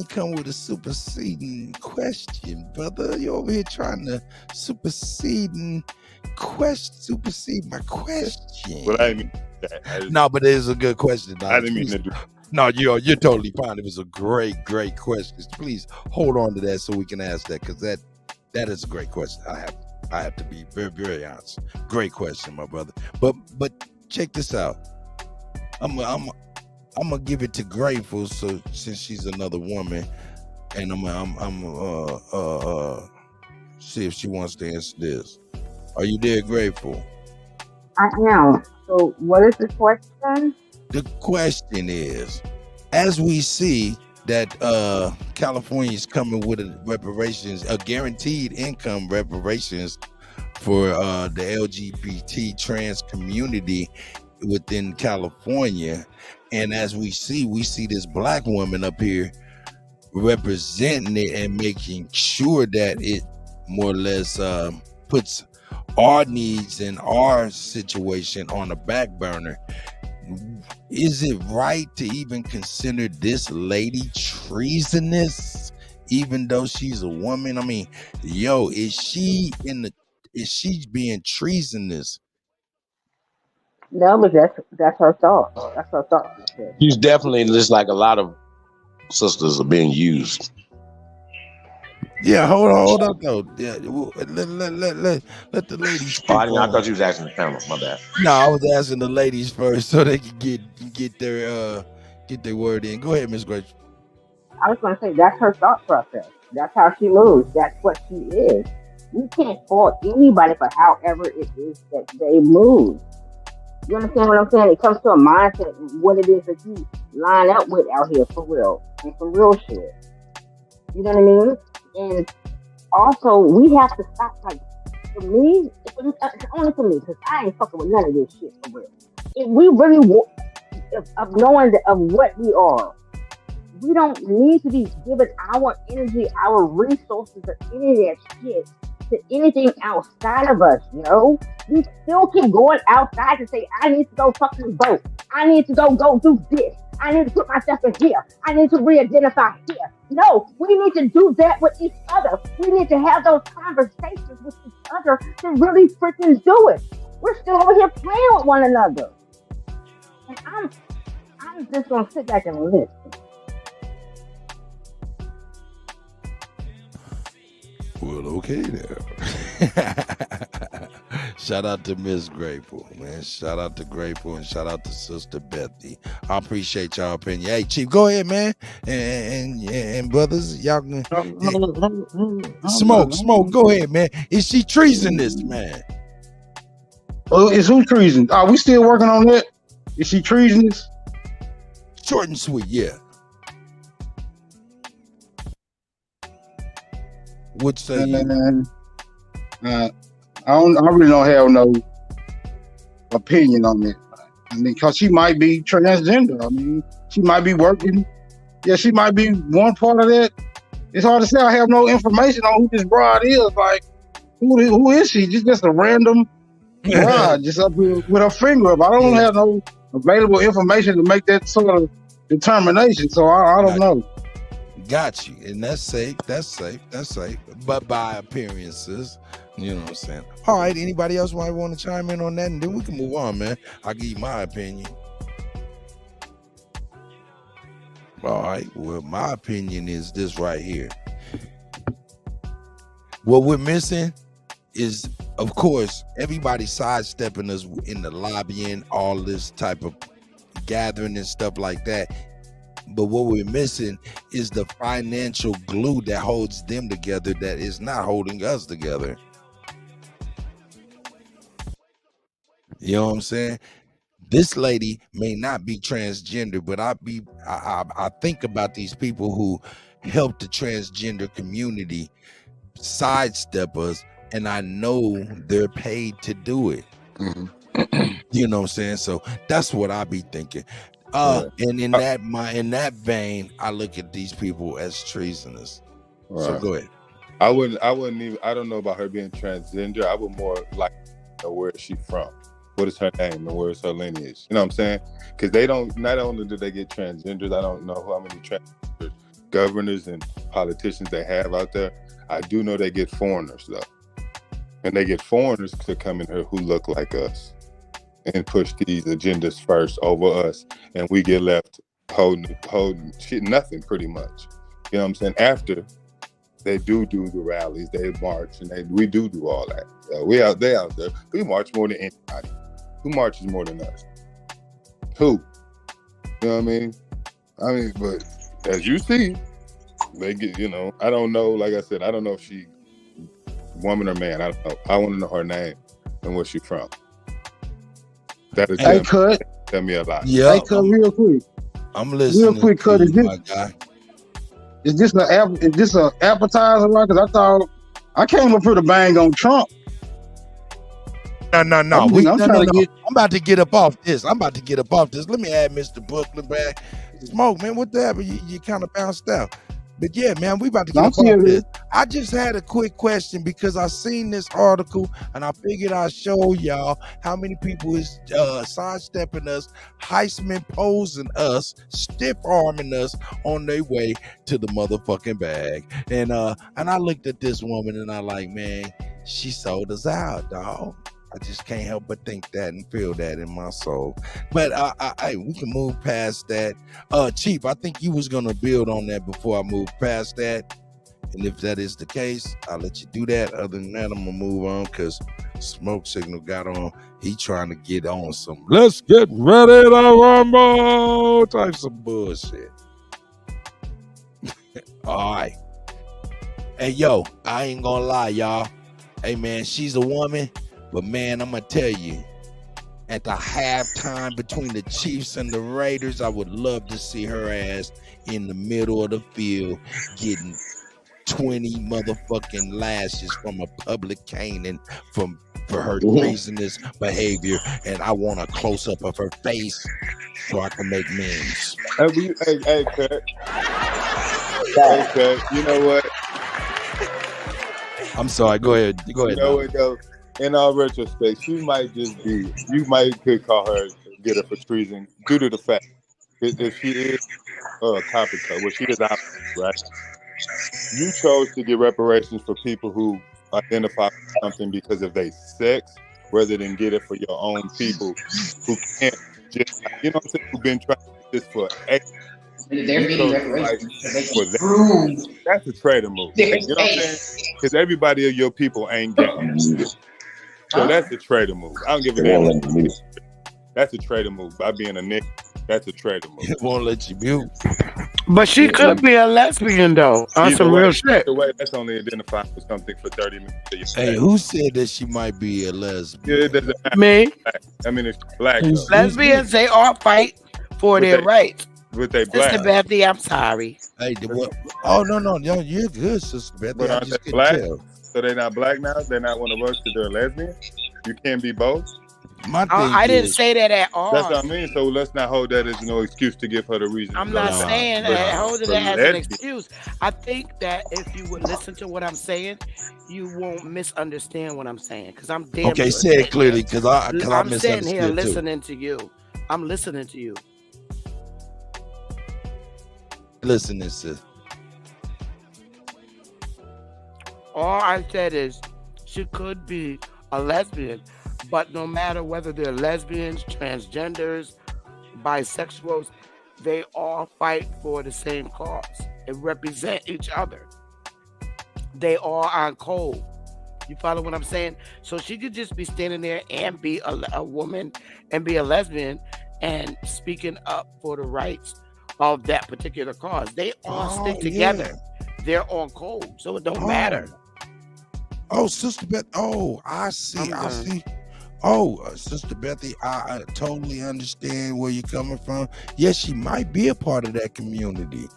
[SPEAKER 1] come with a superseding question, brother. You're over here trying to supersede my question.
[SPEAKER 23] But I didn't mean that.
[SPEAKER 1] No, but it is a good question.
[SPEAKER 23] I didn't mean to do.
[SPEAKER 1] No, you're totally fine. It was a great question. Please hold on to that so we can ask that, because that is a great question. I have to be very, very honest. Great question, my brother. But check this out. I'm gonna give it to Grateful, so since she's another woman, and I'm see if she wants to answer this. Are you there, Grateful?
[SPEAKER 5] I am. So what is the question?
[SPEAKER 1] The question is, as we see that California is coming with a guaranteed income reparations for the LGBT trans community within California, and as we see this black woman up here representing it and making sure that it more or less puts our needs and our situation on the back burner. Is it right to even consider this lady treasonous, even though she's a woman? I mean, yo, is she being treasonous?
[SPEAKER 5] No, but that's her thought. That's her thought.
[SPEAKER 14] She's definitely just like a lot of sisters are being used.
[SPEAKER 1] Yeah, hold up though. Yeah, let the ladies speak.
[SPEAKER 14] I thought you was asking the panel. My bad.
[SPEAKER 1] No, I was asking the ladies first so they could get their word in. Go ahead, Miss Grace.
[SPEAKER 5] I was going to say that's her thought process. That's how she moves. That's what she is. We can't fault anybody for however it is that they move. You understand what I'm saying? It comes to a mindset, what it is that you line up with out here for real, and for real shit. You know what I mean? And also, we have to stop. Like, for me, it's only for me, because I ain't fucking with none of this shit for real. If we really want of knowing of what we are, we don't need to be giving our energy, our resources, or any of that shit to anything outside of us, you know? We still keep going outside to say, I need to go fucking vote. I need to go do this. I need to put myself in here. I need to re-identify here. No, we need to do that with each other. We need to have those conversations with each other to really freaking do it. We're still over here playing with one another. And I'm just gonna sit back and listen.
[SPEAKER 1] Well, okay there. Shout out to Miss Grateful, man. Shout out to Grateful and shout out to Sister Bethy. I appreciate y'all opinion. Hey, Chief, go ahead, man. And brothers, y'all can smoke. Go ahead, man. Is she treasonous, man?
[SPEAKER 13] Well, is who treason? Are we still working on that? Is she treasonous?
[SPEAKER 1] Short and sweet, yeah. What say you?
[SPEAKER 13] I really don't have no opinion on it. I mean, because she might be transgender. I mean, she might be working. Yeah, she might be one part of that. It's hard to say. I have no information on who this broad is. Like, who is she? Just a random broad, just up with her finger up. I don't have no available information to make that sort of determination. So I don't know.
[SPEAKER 1] Got you, and that's safe. But by appearances, you know what I'm saying. All right, anybody else might want to chime in on that, and then we can move on, man. I'll give you my opinion. All right, well, my opinion is this right here. What we're missing is, of course, everybody sidestepping us in the lobbying, all this type of gathering and stuff like that. But what we're missing is the financial glue that holds them together that is not holding us together. You know what I'm saying? This lady may not be transgender, but I think about these people who help the transgender community sidestep us, and I know they're paid to do it. Mm-hmm. You know what I'm saying? So that's what I be thinking. And in that vein, I look at these people as treasonous. Right. So go ahead.
[SPEAKER 23] I wouldn't even. I don't know about her being transgender. I would more like to know where is she from, what is her name, and where is her lineage. You know what I'm saying? Because they don't. Not only do they get transgenders, I don't know how many transgender governors and politicians they have out there. I do know they get foreigners though, and they get foreigners to come in here who look like us and push these agendas first over us, and we get left holding shit, nothing pretty much. You know what I'm saying? After they do the rallies, they march, and we do all that. They out there. We march more than anybody. Who marches more than us? Who? You know what I mean? But as you see, they get, I don't know, like I said, I don't know if she woman or man. I don't know. I want to know her name and where she from. That is tell me a lot.
[SPEAKER 13] Yeah. Hey, Cut, real quick.
[SPEAKER 1] I'm listening.
[SPEAKER 13] Real quick, Cut. Is this an appetizer, right? Because I thought I came up here to bang on Trump.
[SPEAKER 1] No. I'm about to get up off this. Let me add Mr. Brooklyn back. Smoke, man. What the hell? You kind of bounced out. But yeah, man, we about to
[SPEAKER 13] No,
[SPEAKER 1] get
[SPEAKER 13] I'm
[SPEAKER 1] up off
[SPEAKER 13] serious.
[SPEAKER 1] this. I just had a quick question because I seen this article and I figured I'd show y'all how many people is sidestepping us, Heisman posing us, stiff arming us on their way to the motherfucking bag. And I looked at this woman and I like, man, she sold us out, dog. I just can't help but think that and feel that in my soul. But we can move past that. Chief, I think you was gonna build on that before I move past that. And if that is the case, I'll let you do that. Other than that, I'm gonna move on because Smoke Signal got on. He trying to get on some let's get ready to rumble types of bullshit. All right. Hey, yo, I ain't gonna lie, y'all. Hey, man, she's a woman. But man, I'm gonna tell you, at the halftime between the Chiefs and the Raiders, I would love to see her ass in the middle of the field getting 20 motherfucking lashes from a public caning for her treasonous behavior, and I want a close up of her face so I can make memes.
[SPEAKER 23] Hey, Kurt. Hey, Kurt. You know what?
[SPEAKER 1] I'm sorry. Go ahead. Go ahead.
[SPEAKER 23] You know what though? In all retrospect, she might just be. You could call her, get her for treason due to the fact that if she is topic, well, she is out, right? You chose to get reparations for people who identify with something because of their sex, rather than get it for your own people who can't just, you know what I'm saying, who've been trying to do this for ages.
[SPEAKER 16] They're getting reparations because they
[SPEAKER 23] for that. That's a traitor move. You know what I'm saying? Because everybody of your people ain't getting it. So that's a traitor move. I don't give a damn. That's a traitor move. By being a nigga, that's a traitor move.
[SPEAKER 1] It won't let you mute.
[SPEAKER 9] But she could be a lesbian though. On some real shit.
[SPEAKER 23] The way that's only identifying for something for 30 minutes.
[SPEAKER 1] Hey, who said that she might be a lesbian?
[SPEAKER 23] Yeah, it doesn't matter.
[SPEAKER 9] Me.
[SPEAKER 23] I mean, it's black.
[SPEAKER 9] Lesbians, they all fight for their rights.
[SPEAKER 23] With they black.
[SPEAKER 9] Sister Bethy, I'm sorry.
[SPEAKER 1] Hey, what? Oh no, you're good, Sister Bethy.
[SPEAKER 23] But
[SPEAKER 1] I
[SPEAKER 23] aren't
[SPEAKER 1] just
[SPEAKER 23] they
[SPEAKER 1] couldn't
[SPEAKER 23] black?
[SPEAKER 1] tell.
[SPEAKER 23] So they're not black now? They're not one of us because they're lesbian? You can't be both?
[SPEAKER 1] My thing
[SPEAKER 9] I didn't say that at all.
[SPEAKER 23] That's what I mean. So let's not hold that as no excuse to give her the reason.
[SPEAKER 9] I'm not saying that, holding that as an excuse. I think that if you would listen to what I'm saying, you won't misunderstand what I'm saying. Because I'm damn
[SPEAKER 1] Okay,
[SPEAKER 9] sure
[SPEAKER 1] say it clearly, because I
[SPEAKER 9] I'm sitting here
[SPEAKER 1] misunderstood too.
[SPEAKER 9] listening to you. I'm listening to you.
[SPEAKER 1] Listen, sis.
[SPEAKER 9] All I said is she could be a lesbian, but no matter whether they're lesbians, transgenders, bisexuals, they all fight for the same cause and represent each other. They all are cold. You follow what I'm saying? So she could just be standing there and be a woman and be a lesbian and speaking up for the rights of that particular cause. They all stick together. They're on code, so it don't matter.
[SPEAKER 1] Oh, Sister Beth. Oh, I see. I see. Oh, Sister Bethy, I totally understand where you're coming from. Yes, she might be a part of that community.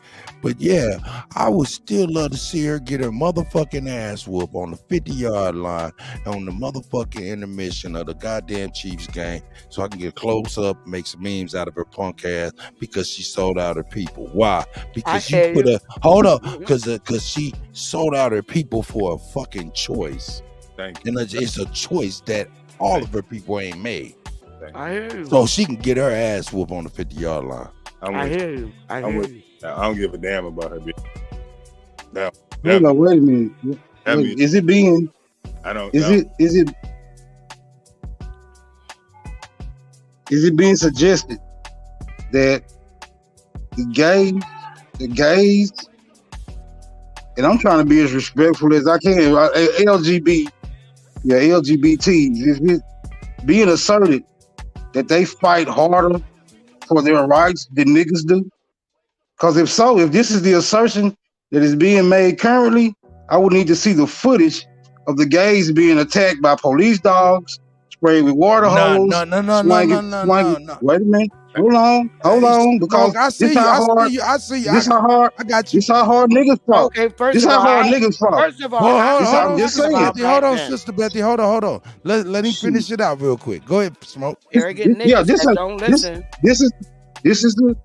[SPEAKER 1] But yeah, I would still love to see her get her motherfucking ass whoop on the 50-yard line on the motherfucking intermission of the goddamn Chiefs game so I can get close up, make some memes out of her punk ass because she sold out her people. Why? Because she put hold up, because she sold out her people for a fucking choice.
[SPEAKER 23] Thank you.
[SPEAKER 1] And it's a choice that all of her people ain't made.
[SPEAKER 9] I hear you.
[SPEAKER 1] So she can get her ass whooped on the 50-yard line.
[SPEAKER 9] I hear you. I hear you.
[SPEAKER 23] I don't give a damn about her.
[SPEAKER 13] Hold on, wait a minute. Wait, is it being?
[SPEAKER 23] I don't.
[SPEAKER 13] Is it being suggested that the gays, and I'm trying to be as respectful as I can, LGBT, is it being asserted that they fight harder for their rights than niggas do? Because if so, if this is the assertion that is being made currently, I would need to see the footage of the gays being attacked by police dogs, sprayed with water hose. No. Wait a minute. Hold on. Because
[SPEAKER 1] I see
[SPEAKER 13] this
[SPEAKER 1] you.
[SPEAKER 13] how hard.
[SPEAKER 1] I see you.
[SPEAKER 13] This how hard.
[SPEAKER 1] I got you.
[SPEAKER 13] This how hard niggas fought.
[SPEAKER 9] Okay, first
[SPEAKER 13] this
[SPEAKER 9] of
[SPEAKER 13] how
[SPEAKER 9] all,
[SPEAKER 13] hard niggas fought.
[SPEAKER 9] First of all,
[SPEAKER 1] hold on, Sister Bethy. Hold on. Let him finish it out real quick. Go ahead, Smoke.
[SPEAKER 9] Arrogant niggas that don't listen.
[SPEAKER 13] This is the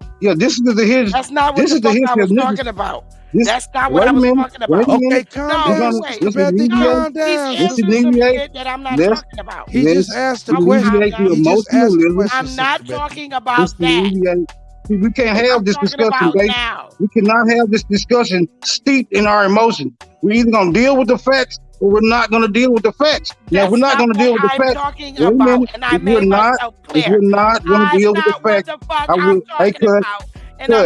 [SPEAKER 13] history.
[SPEAKER 9] That's not what the fuck I was talking about. That's not what I was talking about.
[SPEAKER 1] Okay, calm down.
[SPEAKER 9] Wait.
[SPEAKER 1] Sister Betty, calm down.
[SPEAKER 9] He's answering some shit that I'm not talking about.
[SPEAKER 1] He just asked the question. He just asked the question.
[SPEAKER 9] I'm not talking about that.
[SPEAKER 13] We can't have this discussion, babe. We cannot have this discussion steeped in our emotions. We're either going to deal with the facts or we're not going to deal with the facts. Now, we're not going to deal with the facts.
[SPEAKER 9] Talking about, and I made myself clear.
[SPEAKER 13] If we're not going to deal with the facts,
[SPEAKER 9] I will. I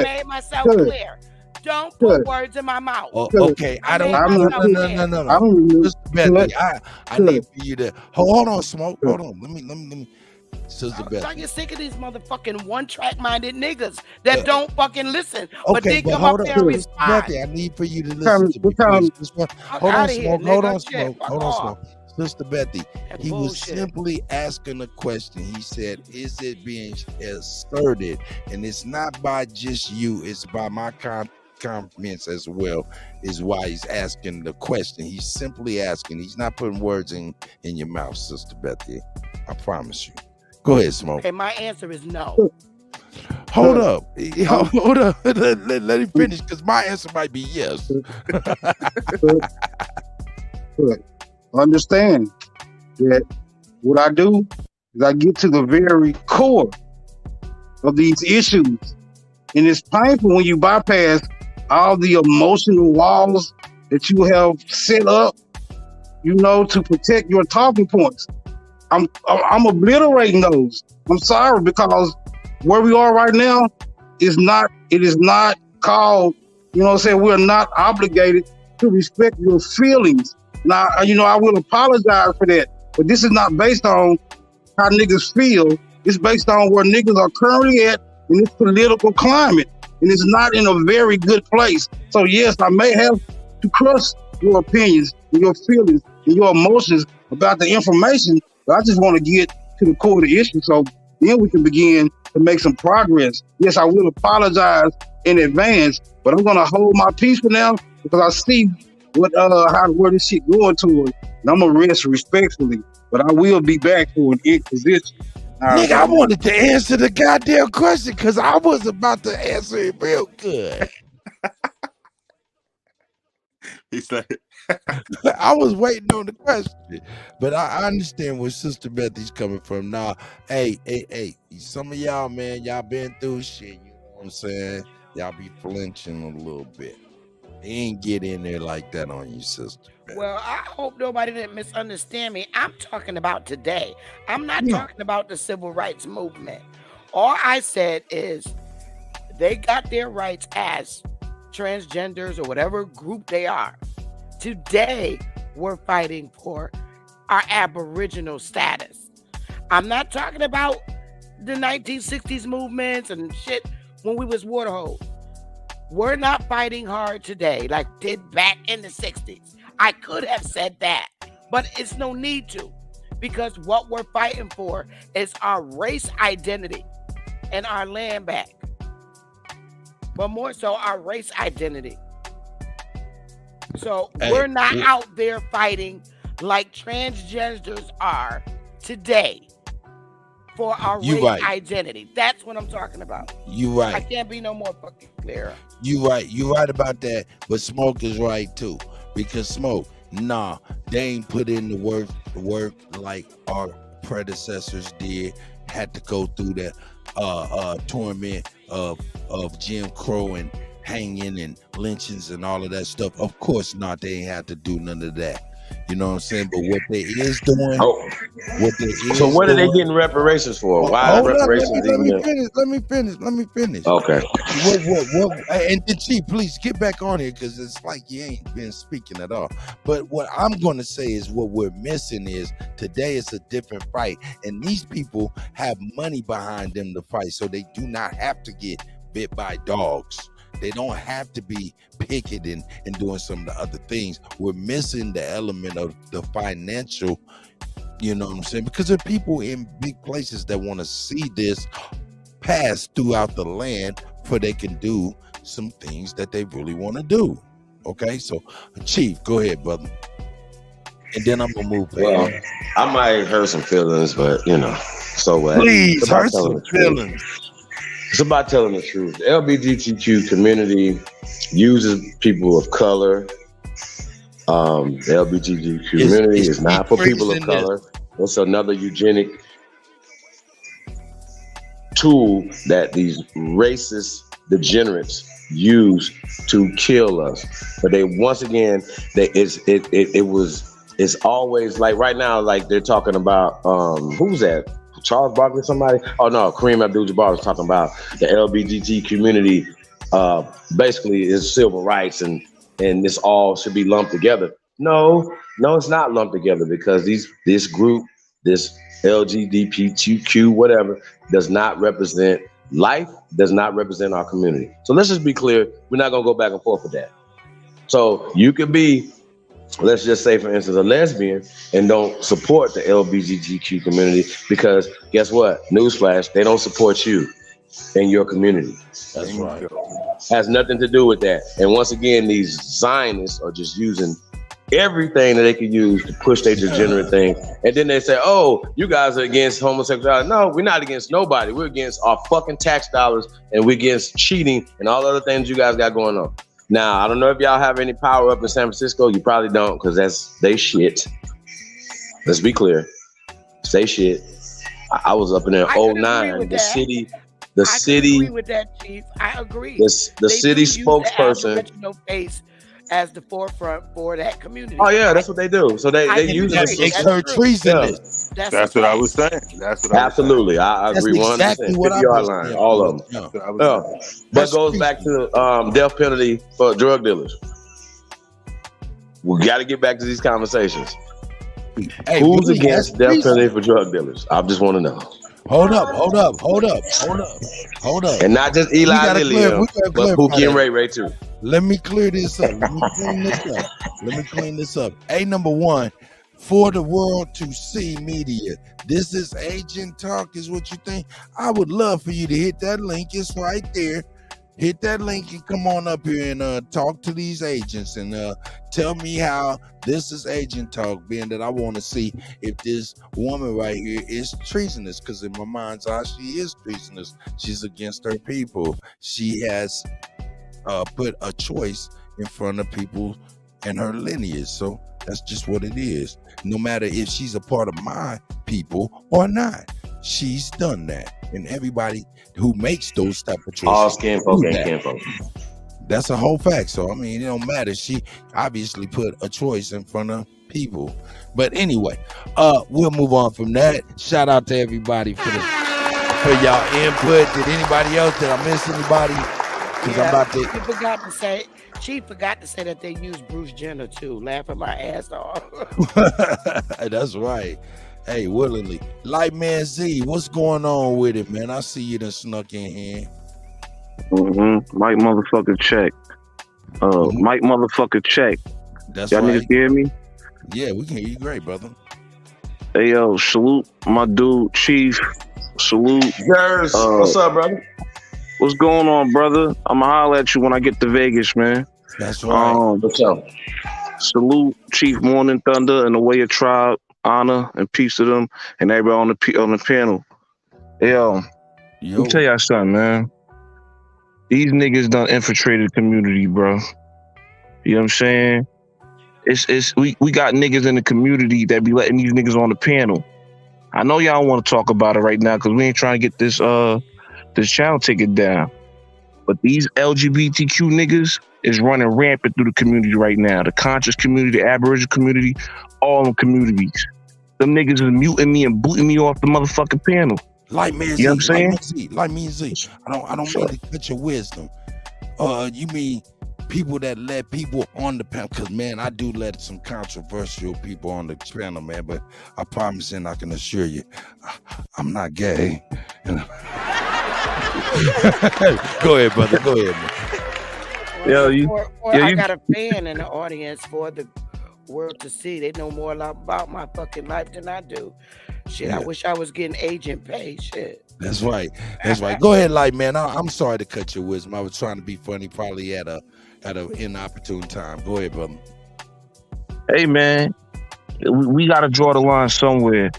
[SPEAKER 9] made myself clear. Don't put words in my mouth.
[SPEAKER 1] Okay, I don't. No. Sister Betty, I need for you to hold on, Smoke. Hold on. Let me. Sister Betty,
[SPEAKER 9] I get sick of these motherfucking one-track-minded niggas that don't fucking listen, but they come up there and respond.
[SPEAKER 1] Betty, I need for you to listen to me. Hold on, Smoke. Sister Betty, he was simply asking a question. He said, is it being asserted? And it's not by just you, it's by my comments as well, is why he's asking the question. He's simply asking. He's not putting words in your mouth, Sister Betty. I promise you. Go ahead, Smoke.
[SPEAKER 9] Okay, my answer is no.
[SPEAKER 1] Hold up. Hold up. Let him finish, because my answer might be yes.
[SPEAKER 13] Understand that what I do is I get to the very core of these issues. And it's painful when you bypass all the emotional walls that you have set up, to protect your talking points. I'm obliterating those. I'm sorry, because where we are right now it is not called, we're not obligated to respect your feelings. Now, I will apologize for that, but this is not based on how niggas feel. It's based on where niggas are currently at in this political climate, and it's not in a very good place. So yes, I may have to crush your opinions and your feelings and your emotions about the information, but I just want to get to the core of the issue, so then we can begin to make some progress. Yes, I will apologize in advance, but I'm gonna hold my peace for now, because I see where this shit going to, and I'm gonna rest respectfully, but I will be back for an inquisition.
[SPEAKER 1] Nigga, I wanted to answer the goddamn question, because I was about to answer it real good.
[SPEAKER 23] He's like,
[SPEAKER 1] I was waiting on the question, but I understand where Sister Betty's coming from. Now, hey, some of y'all, man, y'all been through shit, you know what I'm saying? Y'all be flinching a little bit. They ain't get in there like that on you, Sister Betty.
[SPEAKER 9] Well, I hope nobody didn't misunderstand me. I'm talking about today. I'm not talking about the civil rights movement. All I said is they got their rights as transgenders or whatever group they are. Today, we're fighting for our Aboriginal status. I'm not talking about the 1960s movements and shit when we was water hose. We're not fighting hard today like did back in the 60s. I could have said that, but it's no need to, because what we're fighting for is our race identity and our land back. But more so our race identity. So we're not out there fighting like transgenders are today for our race identity. That's what I'm talking about.
[SPEAKER 1] You right.
[SPEAKER 9] I can't be no more fucking clear.
[SPEAKER 1] You right about that. But Smoke is right too, because Smoke, they ain't put in the work like our predecessors did. Had to go through the torment of Jim Crow and hanging and lynchings and all of that stuff. Of course not. They ain't have to do none of that. You know what I'm saying? But what they is doing,
[SPEAKER 14] So what are they getting reparations for? Why are reparations
[SPEAKER 1] let me finish.
[SPEAKER 14] Okay.
[SPEAKER 1] What? And the Chief, please get back on here, because it's like you ain't been speaking at all. But what I'm going to say is what we're missing is today is a different fight, and these people have money behind them to fight, so they do not have to get bit by dogs. They don't have to be picketing and doing some of the other things. We're missing the element of the financial, you know what I'm saying? Because there are people in big places that want to see this pass throughout the land, for they can do some things that they really want to do. Okay, so Chief, go ahead, brother. And then I'm gonna move back.
[SPEAKER 14] Well, I might hurt some feelings, but so
[SPEAKER 1] please hurt some feelings.
[SPEAKER 14] It's about telling the truth. The LGBTQ community uses people of color. The LGBTQ community is not for people of color. It's another eugenic tool that these racist degenerates use to kill us. But they once again, it's always like right now, like they're talking about who's that? Charles Barkley, somebody? Oh no, Kareem Abdul-Jabbar was talking about the LGBT community. Basically, is civil rights and this all should be lumped together. No, it's not lumped together because this group, this LGBTQ whatever, does not represent life, does not represent our community. So let's just be clear. We're not gonna go back and forth with that. So you could be, let's just say, for instance, a lesbian and don't support the LGBTQ community because guess what? Newsflash, they don't support you in your community.
[SPEAKER 1] That's right.
[SPEAKER 14] Has nothing to do with that. And once again, these Zionists are just using everything that they can use to push their degenerate thing. And then they say, oh, you guys are against homosexuality. No, we're not against nobody. We're against our fucking tax dollars and we're against cheating and all other things you guys got going on. Now, I don't know if y'all have any power up in San Francisco. You probably don't because that's they shit. Let's be clear. They shit. I was up in there in 09. The city. I agree with that, Chief. I agree. The city spokesperson.
[SPEAKER 9] Use face as the forefront for that community.
[SPEAKER 14] Oh yeah, that's what they do. So they use it.
[SPEAKER 1] It's her treasonous.
[SPEAKER 23] That's what I was saying. That's what
[SPEAKER 14] absolutely. I agree 100%.
[SPEAKER 1] Exactly what
[SPEAKER 14] 50 yard line, all of them. But goes back to death penalty for drug dealers. We got to get back to these conversations.
[SPEAKER 1] Hey,
[SPEAKER 14] who's
[SPEAKER 1] really,
[SPEAKER 14] against death penalty for drug dealers? I just want to know.
[SPEAKER 1] Hold up.
[SPEAKER 14] And not just Eli Lilly, but Pookie and Ray Ray too.
[SPEAKER 1] Let me clear this up. Hey, number one, for the world to see media. This is Agent Talk is what you think. I would love for you to hit that link. It's right there. Hit that link and come on up here and talk to these agents and tell me how this is Agent Talk, being that I want to see if this woman right here is treasonous, because in my mind's eye, she is treasonous. She's against her people. She has put a choice in front of people and her lineage. So that's just what it is. No matter if she's a part of my people or not, she's done that. And everybody who makes those type of choices,
[SPEAKER 14] all skin folk ain't kin folk.
[SPEAKER 1] That's a whole fact. So I mean, it don't matter. She obviously put a choice in front of people. But anyway, we'll move on from that. Shout out to everybody for y'all input. Did anybody else? Did I miss anybody? Because I'm about to.
[SPEAKER 9] She forgot to say that they used Bruce Jenner too. Laughing my ass off.
[SPEAKER 1] That's right. Hey, willingly. Lightman Z, what's going on with it, man? I see you done snuck in here.
[SPEAKER 3] Mike motherfucker check. Mike motherfucker check.
[SPEAKER 1] That's
[SPEAKER 3] y'all
[SPEAKER 1] right.
[SPEAKER 3] niggas hear me?
[SPEAKER 1] Yeah, we can hear you great, brother.
[SPEAKER 3] Hey yo, salute my dude, Chief. Salute.
[SPEAKER 14] Yours. What's up, brother?
[SPEAKER 3] What's going on, brother? I'ma holler at you when I get to Vegas, man.
[SPEAKER 1] That's right.
[SPEAKER 14] What's up?
[SPEAKER 3] Salute Chief Morning Thunder and the Way of Tribe. Honor and peace to them and everybody on the panel. Yo, let me tell y'all something, man. These niggas done infiltrated the community, bro. You know what I'm saying? We got niggas in the community that be letting these niggas on the panel. I know y'all don't want to talk about it right now because we ain't trying to get this channel taken down. But these LGBTQ niggas is running rampant through the community right now. The conscious community, the Aboriginal community, all them communities. Them niggas is muting me and booting me off the motherfucking panel.
[SPEAKER 1] Like me,
[SPEAKER 3] you know what I'm saying?
[SPEAKER 1] Like me, Z. I don't mean to cut your wisdom. You mean people that let people on the panel? Because man, I do let some controversial people on the panel, man. But I promise and I can assure you, I'm not gay. Go ahead, brother. Go ahead, man.
[SPEAKER 9] I got a fan in the audience for the world to see. They know more about my fucking life than I do. Shit, yeah. I wish I was getting agent pay. Shit.
[SPEAKER 1] That's right. Go ahead, Light Man. I'm sorry to cut your wisdom. I was trying to be funny, probably at an inopportune time. Go ahead, brother.
[SPEAKER 3] Hey, man, we got to draw the line somewhere.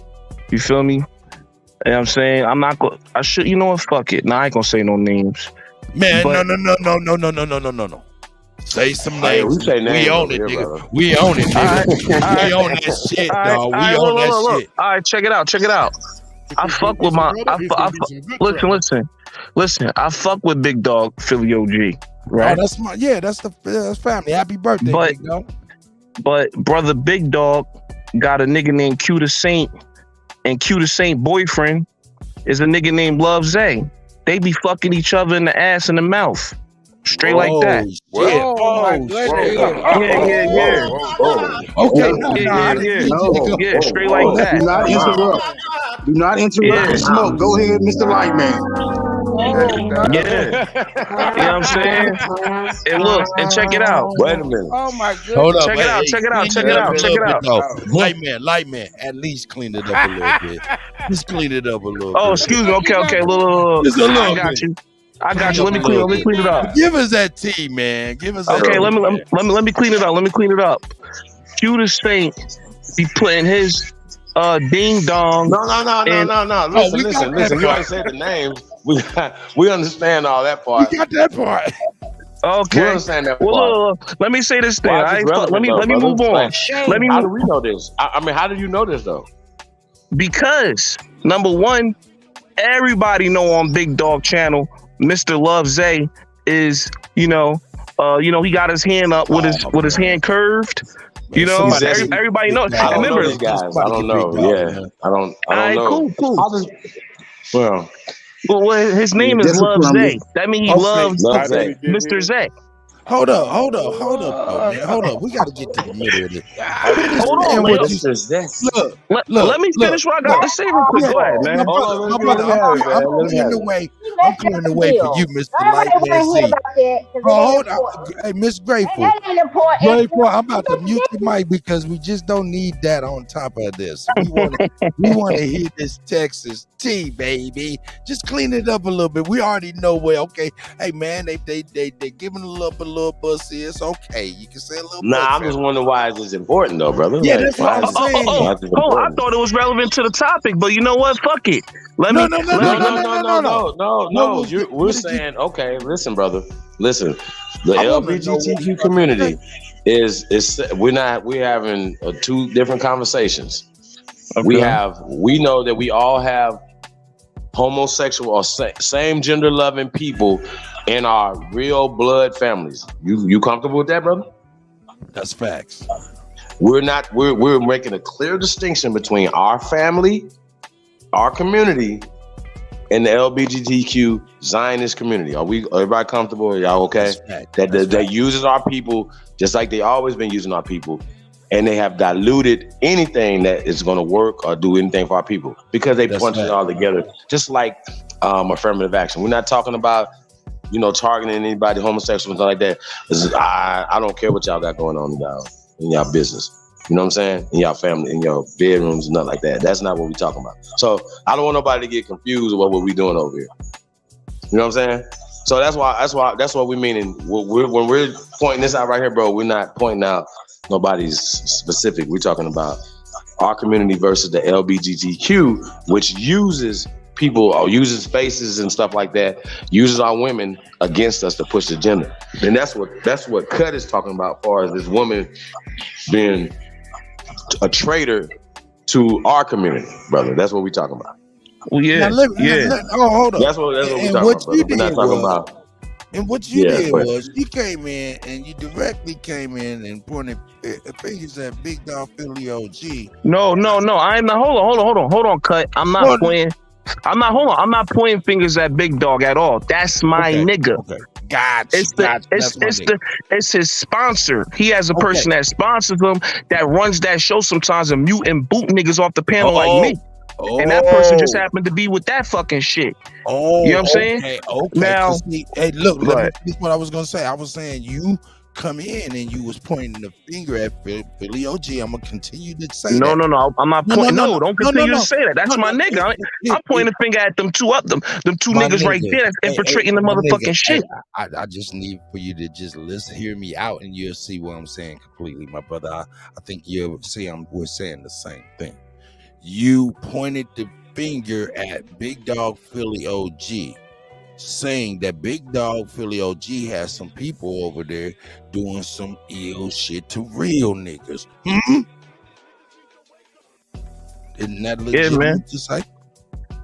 [SPEAKER 3] You feel me? You know what I'm saying? I'm not going. I should. You know what? Fuck it. Nah, I ain't gonna say no names.
[SPEAKER 1] Man,
[SPEAKER 3] But-
[SPEAKER 1] no. Say some
[SPEAKER 14] Hey,
[SPEAKER 1] names.
[SPEAKER 14] we say names
[SPEAKER 1] We own
[SPEAKER 14] over
[SPEAKER 1] it,
[SPEAKER 14] here,
[SPEAKER 1] nigga.
[SPEAKER 14] brother.
[SPEAKER 1] We own it, nigga.
[SPEAKER 3] Alright.
[SPEAKER 1] We own that shit, dog. We own
[SPEAKER 3] look,
[SPEAKER 1] that
[SPEAKER 3] look,
[SPEAKER 1] shit.
[SPEAKER 3] All right, check it out. I fuck with my. Listen. I fuck with Big Dog Philly OG, right?
[SPEAKER 1] Oh, that's family. Happy birthday,
[SPEAKER 3] But-
[SPEAKER 1] big dog.
[SPEAKER 3] But brother Big Dog got a nigga named Q the Saint, and Q the Saint boyfriend is a nigga named Love Zay. They be fucking each other in the ass and the mouth. Straight like that.
[SPEAKER 9] Oh my goodness.
[SPEAKER 3] Yeah.
[SPEAKER 1] Okay,
[SPEAKER 3] Yeah, straight like that.
[SPEAKER 13] Do not interrupt. Do not interrupt the smoke. Go ahead, Mr. Lightman.
[SPEAKER 3] Yeah. You know what I'm saying? And look, and check it out.
[SPEAKER 14] Wait a minute.
[SPEAKER 9] Oh my goodness.
[SPEAKER 1] Hold up.
[SPEAKER 3] Check it out.
[SPEAKER 1] Lightman, at least clean it up a little bit. Just clean it up a little bit.
[SPEAKER 3] Oh, excuse me. Okay. Look.
[SPEAKER 1] Just a little
[SPEAKER 3] I got
[SPEAKER 1] bit.
[SPEAKER 3] you. Let me clean it up.
[SPEAKER 1] Give us that tea, man. Give us that
[SPEAKER 3] Okay,
[SPEAKER 1] tea.
[SPEAKER 3] let me clean it up. Q the Saint be putting his ding dong.
[SPEAKER 14] No. Listen. You already said the names. We understand all that part.
[SPEAKER 1] We got that part.
[SPEAKER 3] Okay.
[SPEAKER 14] We understand that part.
[SPEAKER 3] Well, look, let me say this thing.
[SPEAKER 14] Why is it relevant,
[SPEAKER 3] Let me
[SPEAKER 14] though,
[SPEAKER 3] move
[SPEAKER 14] brother?
[SPEAKER 3] on.
[SPEAKER 14] Like,
[SPEAKER 3] Let me
[SPEAKER 14] how do we know this? I mean, how do you know this though?
[SPEAKER 3] Because number one, everybody know on Big Dog channel, Mr. Love Zay is, he got his hand up with his hand curved. You know, everybody knows.
[SPEAKER 14] I don't
[SPEAKER 3] Remember,
[SPEAKER 14] know these guys. I don't know. Yeah, I don't know.
[SPEAKER 3] Cool. Well, his name is Love Zay. That means he loves
[SPEAKER 14] Love Zay.
[SPEAKER 3] Mr. Zay.
[SPEAKER 1] Hold up, man. Hold up. We got to get to the middle of this.
[SPEAKER 3] Hold on,
[SPEAKER 1] Man,
[SPEAKER 3] man.
[SPEAKER 1] what you- Look,
[SPEAKER 3] Let me finish what I got to say real quick. Go ahead, man.
[SPEAKER 1] My brother, I'm clearing the way. I'm clearing the way for you, Mr. Lightman C. Hold on. Hey, Miss Grateful. Grateful, I'm about to mute your mic because we just don't need that on top of this. We want to hear this Texas tea, baby. Just clean it up a little bit. We already know where. Okay, hey man, they giving a little bussy. It's okay. You can say a little.
[SPEAKER 14] Nah, I'm just wondering why it's important though, brother.
[SPEAKER 1] Yeah,
[SPEAKER 14] Like,
[SPEAKER 1] that's what I'm saying.
[SPEAKER 3] I thought it was relevant to the topic, but you know what? Fuck it.
[SPEAKER 14] No. We're saying, okay, listen, brother. Listen, the LGBTQ community we're having two different conversations.
[SPEAKER 3] Okay.
[SPEAKER 14] We know that we all have homosexual or same gender loving people in our real blood families. You comfortable with that, brother?
[SPEAKER 1] That's facts.
[SPEAKER 14] We're making a clear distinction between our family, our community, and the LGBTQ Zionist community. Everybody comfortable? Are y'all okay? That uses our people just like they always been using our people, and they have diluted anything that is going to work or do anything for our people because they punch it all together. Just like affirmative action. We're not talking about targeting anybody, homosexual, something like that. I don't care what y'all got going on in y'all business. You know what I'm saying? In y'all family, in your bedrooms, nothing like that. That's not what we're talking about. So I don't want nobody to get confused about what we're doing over here. You know what I'm saying? So that's what we mean. When we're pointing this out right here, bro, we're not pointing out nobody's specific. We're talking about our community versus the LGBTQ, which uses people or uses faces and stuff like that, uses our women against us to push the agenda. And that's what Cut is talking about, as far as this woman being a traitor to our community, brother. That's what we're talking about.
[SPEAKER 3] Well, yeah.
[SPEAKER 1] Hold on.
[SPEAKER 14] That's what we're talking about. We're not talking about.
[SPEAKER 1] And what you did was you came in and you directly came in and pointed fingers at Big Dog Philly OG.
[SPEAKER 3] No. I'm not. Hold on, Cut. I'm not pointing. I'm not pointing fingers at Big Dog at all. That's my nigga.
[SPEAKER 1] Okay. Gotcha.
[SPEAKER 3] It's his sponsor. He has a person that sponsors him, that runs that show sometimes, and mute and boot niggas off the panel like me. And that person just happened to be with that fucking shit. You know what I'm saying?
[SPEAKER 1] Okay.
[SPEAKER 3] Now,
[SPEAKER 1] hey, look, this is what I was gonna say. I was saying you come in and you was pointing the finger at Philly OG. I'm gonna continue to say
[SPEAKER 3] no.
[SPEAKER 1] that.
[SPEAKER 3] I'm not pointing. No, don't continue to say that. That's my nigga. I'm pointing the finger at them two niggas right there that's infiltrating the motherfucking shit.
[SPEAKER 1] I just need for you to just hear me out, and you'll see what I'm saying completely, my brother. I think you'll see we're saying the same thing. You pointed the finger at Big Dog Philly OG, saying that Big Dog Philly OG has some people over there doing some ill shit to real niggas. Isn't that legit?
[SPEAKER 3] Yeah, man.
[SPEAKER 1] To say?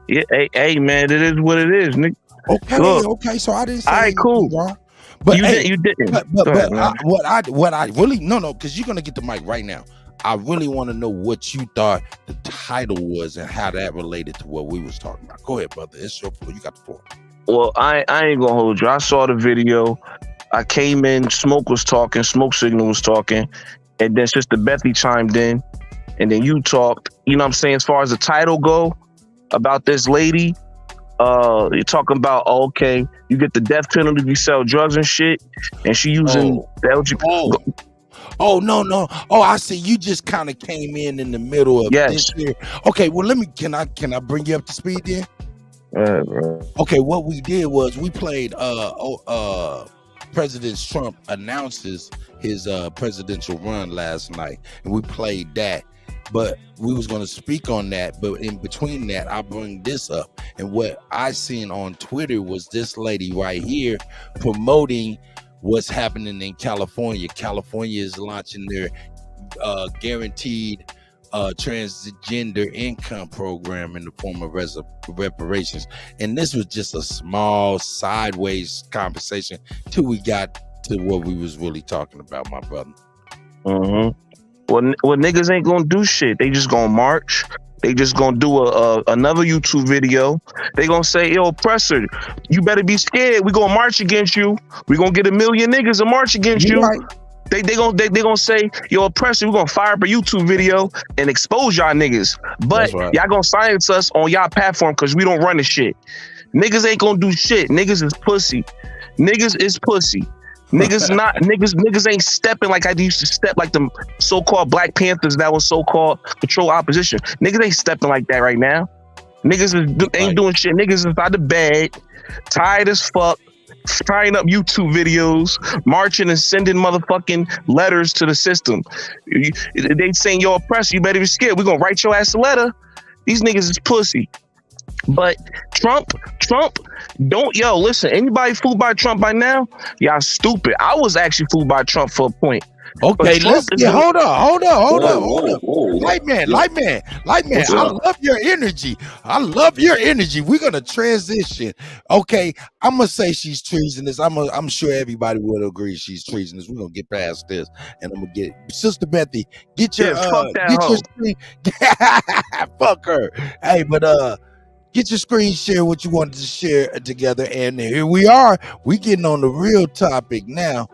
[SPEAKER 3] Yeah, hey, man, it is what it is, nigga.
[SPEAKER 1] Okay,
[SPEAKER 3] Look.
[SPEAKER 1] okay. So I didn't say.
[SPEAKER 3] All right, cool.
[SPEAKER 1] Wrong. But
[SPEAKER 3] you
[SPEAKER 1] hey,
[SPEAKER 3] didn't.
[SPEAKER 1] But
[SPEAKER 3] Go ahead, man.
[SPEAKER 1] what I really no, because you're gonna get the mic right now. I really want to know what you thought the title was and how that related to what we was talking about. Go ahead, brother. It's your floor. You got the floor.
[SPEAKER 3] Well, I ain't gonna hold you. I saw the video. I came in. Smoke was talking. Smoke Signal was talking, and then Sister Bethy chimed in, and then you talked. You know what I'm saying? As far as the title go about this lady. You're talking about okay, you get the death penalty if you sell drugs and shit, and she using the LGBT.
[SPEAKER 1] Oh no. Oh, I see. You just kind of came in the middle of this here. Okay, well can I bring you up to speed then?
[SPEAKER 3] Bro.
[SPEAKER 1] Okay, what we did was we played President Trump announces his presidential run last night, and we played that. But we was going to speak on that, but in between that, I bring this up. And what I seen on Twitter was this lady right here promoting what's happening in California. California is launching their guaranteed transgender income program in the form of reparations. And this was just a small sideways conversation till we got to what we was really talking about, my brother.
[SPEAKER 3] Mm-hmm. Well, niggas ain't gonna do shit. They just gonna march. They just gonna do another YouTube video. They gonna say, yo, oppressor, you better be scared. We gonna march against you. We gonna get 1 million niggas to march against you. Right. They gonna say, yo, oppressor, we gonna fire up a YouTube video and expose y'all niggas. But y'all gonna silence us on y'all platform because we don't run the shit. Niggas ain't gonna do shit. Niggas is pussy. Niggas is pussy. Niggas ain't stepping like I used to step, like the so-called Black Panthers that was so-called control opposition. Niggas ain't stepping like that right now. Niggas ain't doing shit. Niggas inside the bed, tired as fuck, tying up YouTube videos, marching and sending motherfucking letters to the system. They saying, yo, oppressor, you better be scared. We gonna write your ass a letter. These niggas is pussy. But Trump, listen, anybody fooled by Trump by now? Y'all stupid. I was actually fooled by Trump for a point.
[SPEAKER 1] Okay, hold on. Light man. I love your energy. We're gonna transition. Okay, I'm gonna say she's treasonous. I'm sure everybody would agree she's treasonous. We're gonna get past this, and I'm gonna get Sister Bethy. Get your screen. Fuck her. Hey, but get your screen share what you wanted to share together, and here we are. We getting on the real topic now.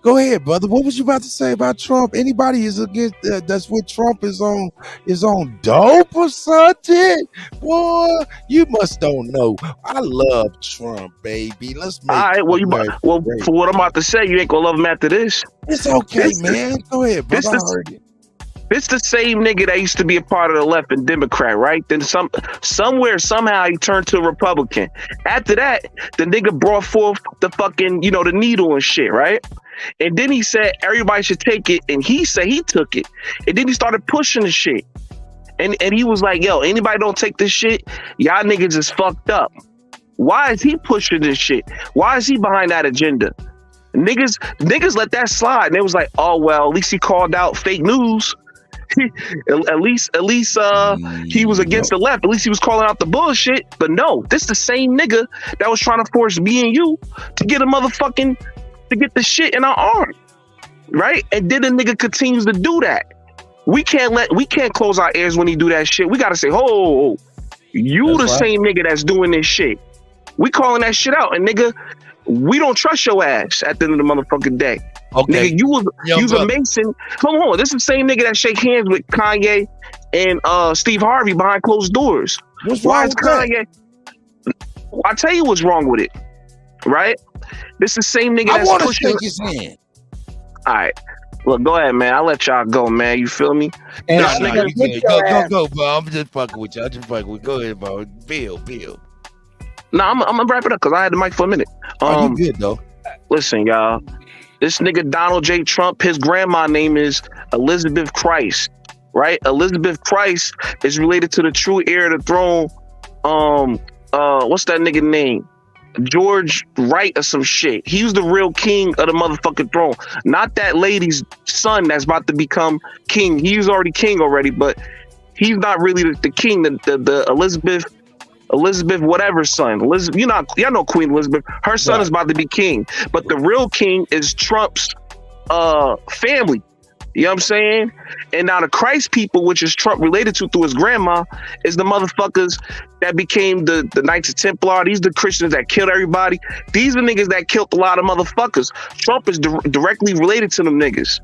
[SPEAKER 1] Go ahead, brother. What was you about to say about Trump? Anybody is against that's what Trump is on dope or something? Boy, you must don't know. I love Trump, baby. Let's make.
[SPEAKER 3] All right. For what I'm about to say, you ain't gonna love him after this.
[SPEAKER 1] It's okay, man. Go ahead, brother.
[SPEAKER 3] It's the same nigga that used to be a part of the left and Democrat, right? Then somehow he turned to a Republican. After that, the nigga brought forth the fucking, the needle and shit, right? And then he said everybody should take it, and he said he took it. And then he started pushing the shit. And he was like, yo, anybody don't take this shit, y'all niggas is fucked up. Why is he pushing this shit? Why is he behind that agenda? Niggas let that slide. And they was like, oh, well, at least he called out fake news. at least he was against the left. At least he was calling out the bullshit. But no, this the same nigga that was trying to force me and you to get the shit in our arm, right? And then the nigga continues to do that. We can't close our ears when he do that shit. We gotta say, oh, you the same nigga that's doing this shit. We calling that shit out, and nigga, we don't trust your ass at the end of the motherfucking day. Okay. Nigga, you was a Mason. Come on, this is the same nigga that shake hands with Kanye and Steve Harvey behind closed doors. Why is Kanye? I'll tell you what's wrong with it, right? This is the same nigga that's pushing.
[SPEAKER 1] Shake his hand.
[SPEAKER 3] All right. Look, go ahead, man. I'll let y'all go, man. You feel me?
[SPEAKER 1] Go, bro. I'm just fucking with you. Go ahead, bro. Bill.
[SPEAKER 3] Nah, I'm gonna wrap it up because I had the mic for a minute.
[SPEAKER 1] You good though?
[SPEAKER 3] Listen, y'all. This nigga Donald J. Trump, his grandma name is Elizabeth Christ. right? Elizabeth Price is related to the true heir to the throne. What's that nigga name? George Wright or some shit. He was the real king of the motherfucking throne. Not that lady's son that's about to become king. He was already king already, but he's not really the king. The Elizabeth whatever son. Elizabeth, y'all know Queen Elizabeth. Her son is about to be king. But the real king is Trump's family. You know what I'm saying? And now the Christ people, which is Trump related to through his grandma, is the motherfuckers that became the Knights of Templar. These are the Christians that killed everybody. These are niggas that killed a lot of motherfuckers. Trump is directly related to them niggas.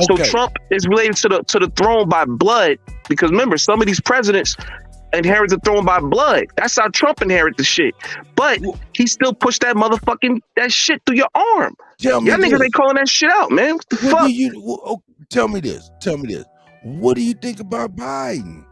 [SPEAKER 3] So Trump is related to the throne by blood, because remember, some of these presidents inherit the throne by blood. That's how Trump inherit the shit. But he still pushed that shit through your arm. Y'all niggas ain't calling that shit out, man. What the fuck?
[SPEAKER 1] Tell me this. What do you think about Biden?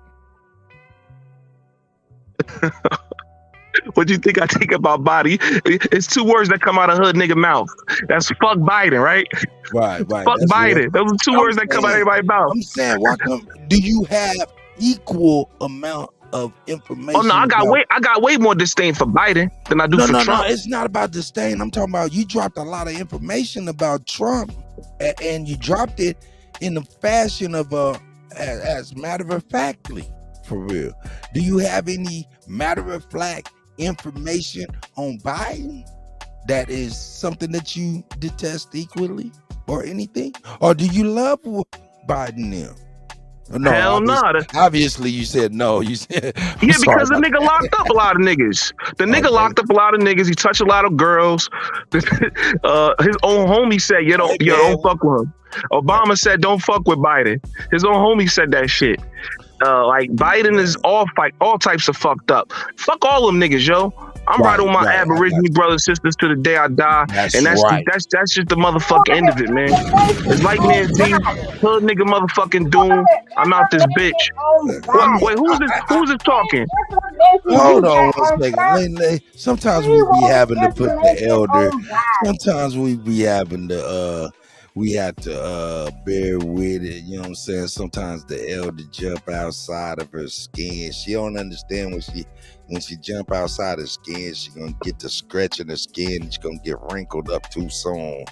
[SPEAKER 3] What do you think I think about Biden? It's two words that come out of hood nigga mouth. That's fuck Biden, right?
[SPEAKER 1] Right.
[SPEAKER 3] Fuck
[SPEAKER 1] That's
[SPEAKER 3] Biden. Those are two words that come out of everybody's mouth.
[SPEAKER 1] I'm saying, why come do you have equal amount of information?
[SPEAKER 3] Oh no, I got way more disdain for Biden than I do for Trump.
[SPEAKER 1] No, it's not about disdain. I'm talking about you dropped a lot of information about Trump, and you dropped it in the fashion of as matter of factly, for real. Do you have any matter of fact information on Biden that is something that you detest equally or anything? Or do you love Biden now? No,
[SPEAKER 3] hell no.
[SPEAKER 1] Obviously, you said no. You said
[SPEAKER 3] because the nigga locked up a lot of niggas. The nigga locked up a lot of niggas. He touched a lot of girls. His own homie said, don't fuck with him. Obama said, don't fuck with Biden. His own homie said that shit. Like Biden is all types of fucked up. Fuck all them niggas, yo. I'm right on my Aborigine brothers and sisters to the day I die. That's just the motherfucking end of it, man. It's like man, hood nigga motherfucking doom. I'm out this bitch. Wait, who's this talking?
[SPEAKER 1] Hold on one second. Sometimes we be having to put the elder. Sometimes we be having to we have to bear with it, you know what I'm saying? Sometimes the elder jump outside of her skin. She don't understand when she jump outside her skin, she gonna get the scratch in her skin, and she gonna get wrinkled up too soon.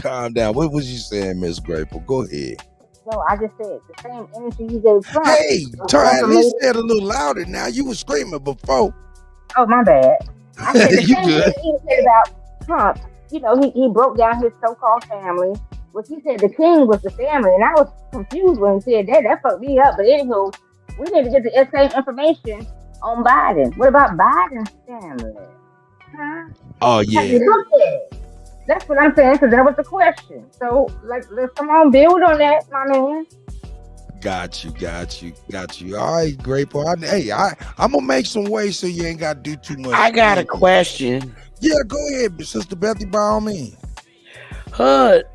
[SPEAKER 1] Calm down. What was you saying, Miss Grateful? Go ahead.
[SPEAKER 5] No, I just said the same energy you gave Trump.
[SPEAKER 1] Hey, at least say it a little louder now. You were screaming before.
[SPEAKER 5] Oh, my bad. I said the
[SPEAKER 1] You
[SPEAKER 5] same
[SPEAKER 1] good.
[SPEAKER 5] thing he said about Trump. You know, he broke down his so-called family. Well, he said the king was the family, and I was confused when he said that. That fucked me up. But anywho, we need to get the same information on Biden. What about Biden's family? Huh?
[SPEAKER 1] Oh,
[SPEAKER 5] Have
[SPEAKER 1] yeah.
[SPEAKER 5] you looked at it? That's what I'm saying, because that was the question. So, let's come on, build on that, my man.
[SPEAKER 1] Got you. All right, Grateful. I'm gonna make some ways so you ain't gotta do too much.
[SPEAKER 9] I got a question.
[SPEAKER 1] Yeah, go ahead, Sister Bethy, by all means.
[SPEAKER 9] Hood,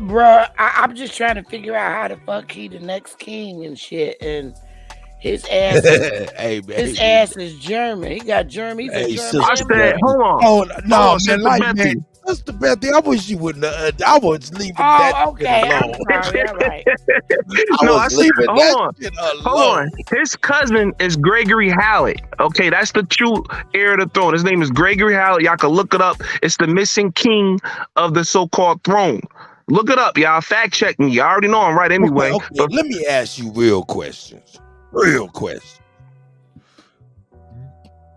[SPEAKER 9] bro, I'm just trying to figure out how the fuck he the next king and shit, and his ass, his ass is German. He got German. He's a German.
[SPEAKER 3] I said, hold on.
[SPEAKER 1] Oh no,
[SPEAKER 3] Sister
[SPEAKER 1] man,
[SPEAKER 3] Bethy.
[SPEAKER 1] man, Sister Bethy, I wish you wouldn't. I was leaving that
[SPEAKER 9] okay.
[SPEAKER 1] shit
[SPEAKER 9] I'm
[SPEAKER 1] alone.
[SPEAKER 9] sorry. All right.
[SPEAKER 3] Hold on. His cousin is Gregory Hallett. Okay, that's the true heir to the throne. His name is Gregory Hallett. Y'all can look it up. It's the missing king of the so-called throne. Look it up, y'all. Fact check me. You already know I'm right anyway.
[SPEAKER 1] Okay, let me ask you real questions.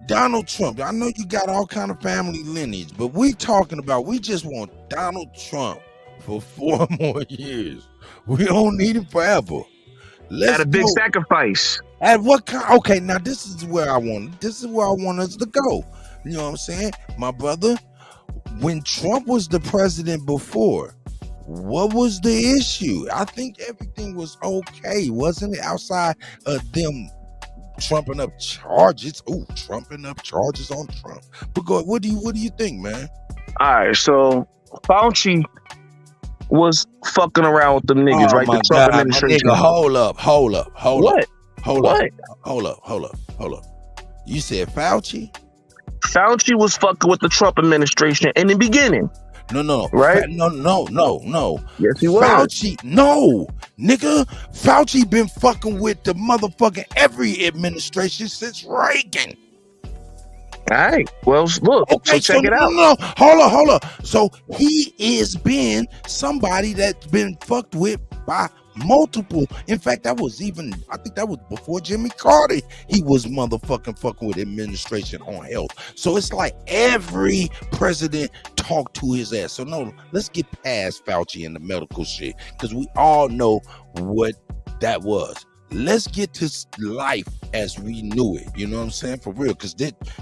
[SPEAKER 1] Donald Trump, I know you got all kind of family lineage, but we just want Donald Trump for 4 more years. We don't need him forever.
[SPEAKER 3] At a big sacrifice.
[SPEAKER 1] At what kind? Okay, now this is where I want us to go. You know what I'm saying? My brother, when Trump was the president before, what was the issue? I think everything was okay, wasn't it? Outside of them trumping up charges. Trumping up charges on Trump. But go, what do you think, man?
[SPEAKER 3] All right, so Fauci was fucking around with them niggas, right? The Trump administration.
[SPEAKER 1] Hold up. Hold up. You said Fauci?
[SPEAKER 3] Fauci was fucking with the Trump administration in the beginning.
[SPEAKER 1] No.
[SPEAKER 3] Right?
[SPEAKER 1] No.
[SPEAKER 3] Yes, he was.
[SPEAKER 1] Fauci, no. Nigga, Fauci been fucking with the motherfucking every administration since Reagan.
[SPEAKER 3] All right. Well, look.
[SPEAKER 1] Okay,
[SPEAKER 3] so check it out.
[SPEAKER 1] No. Hold up. So he is been somebody that's been fucked with by multiple. In fact, I think that was before Jimmy Carter. He was motherfucking fucking with administration on health. So it's like every president talked to his ass. So no, let's get past Fauci and the medical shit, because we all know what that was. Let's get to life as we knew it. You know what I'm saying? For real. Because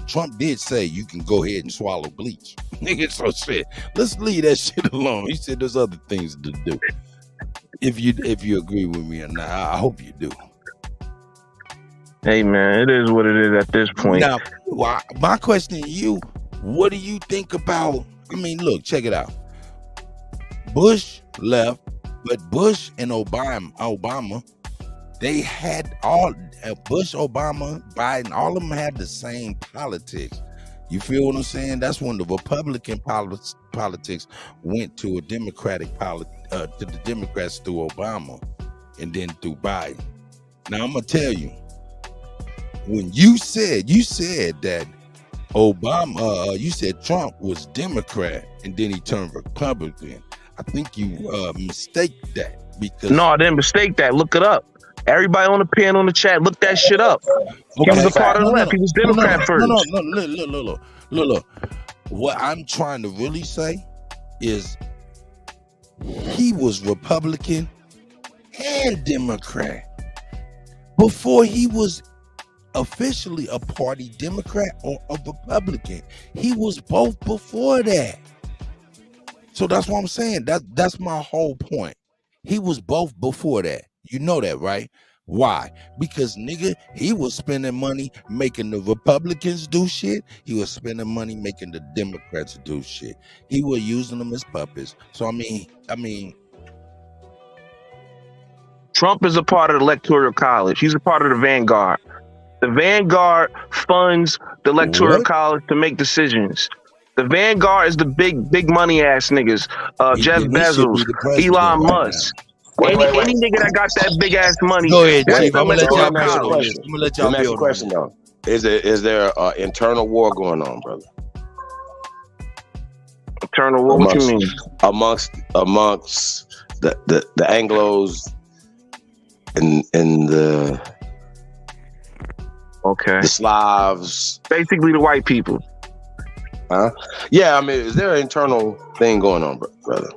[SPEAKER 1] Trump did say you can go ahead and swallow bleach. Nigga, so shit. Let's leave that shit alone. He said there's other things to do. If you agree with me or not, I hope you do.
[SPEAKER 3] Hey, man, it is what it is at this point.
[SPEAKER 1] Now, my question to you, what do you think about, look, check it out. Bush left, but Bush and Obama, they had Bush, Obama, Biden, all of them had the same politics. You feel what I'm saying? That's when the Republican politics went to a Democratic to the Democrats through Obama and then through Biden. Now I'm gonna tell you, when you said that Obama, you said Trump was Democrat and then he turned Republican. I think you mistaked that because
[SPEAKER 3] no, I didn't mistake that. Look it up. Everybody on the panel in the chat, look that shit up. He was a part of the left. He was Democrat first.
[SPEAKER 1] No. Look. What I'm trying to really say is he was Republican and Democrat before he was officially a party Democrat or a Republican. He was both before that. So that's what I'm saying. That's my whole point. He was both before that. You know that, right? Why? Because nigga, he was spending money making the Republicans do shit. He was spending money making the Democrats do shit. He was using them as puppets. So I mean,
[SPEAKER 3] Trump is a part of the Electoral College. He's a part of the Vanguard. The Vanguard funds the Electoral College to make decisions. The Vanguard is the big money ass niggas. Jeff Bezos, Elon Musk. Any nigga that got that big ass money.
[SPEAKER 1] Go ahead,
[SPEAKER 3] that's
[SPEAKER 1] Chief.
[SPEAKER 3] the
[SPEAKER 1] I'm gonna
[SPEAKER 3] Electoral College.
[SPEAKER 1] let y'all
[SPEAKER 14] Let me ask you a
[SPEAKER 1] build
[SPEAKER 14] question though. Is there an internal war going on, brother?
[SPEAKER 3] Internal war? What you mean?
[SPEAKER 14] Amongst the Anglos and the the Slavs,
[SPEAKER 3] basically the white people.
[SPEAKER 14] Huh? Yeah, is there an internal thing going on, brother?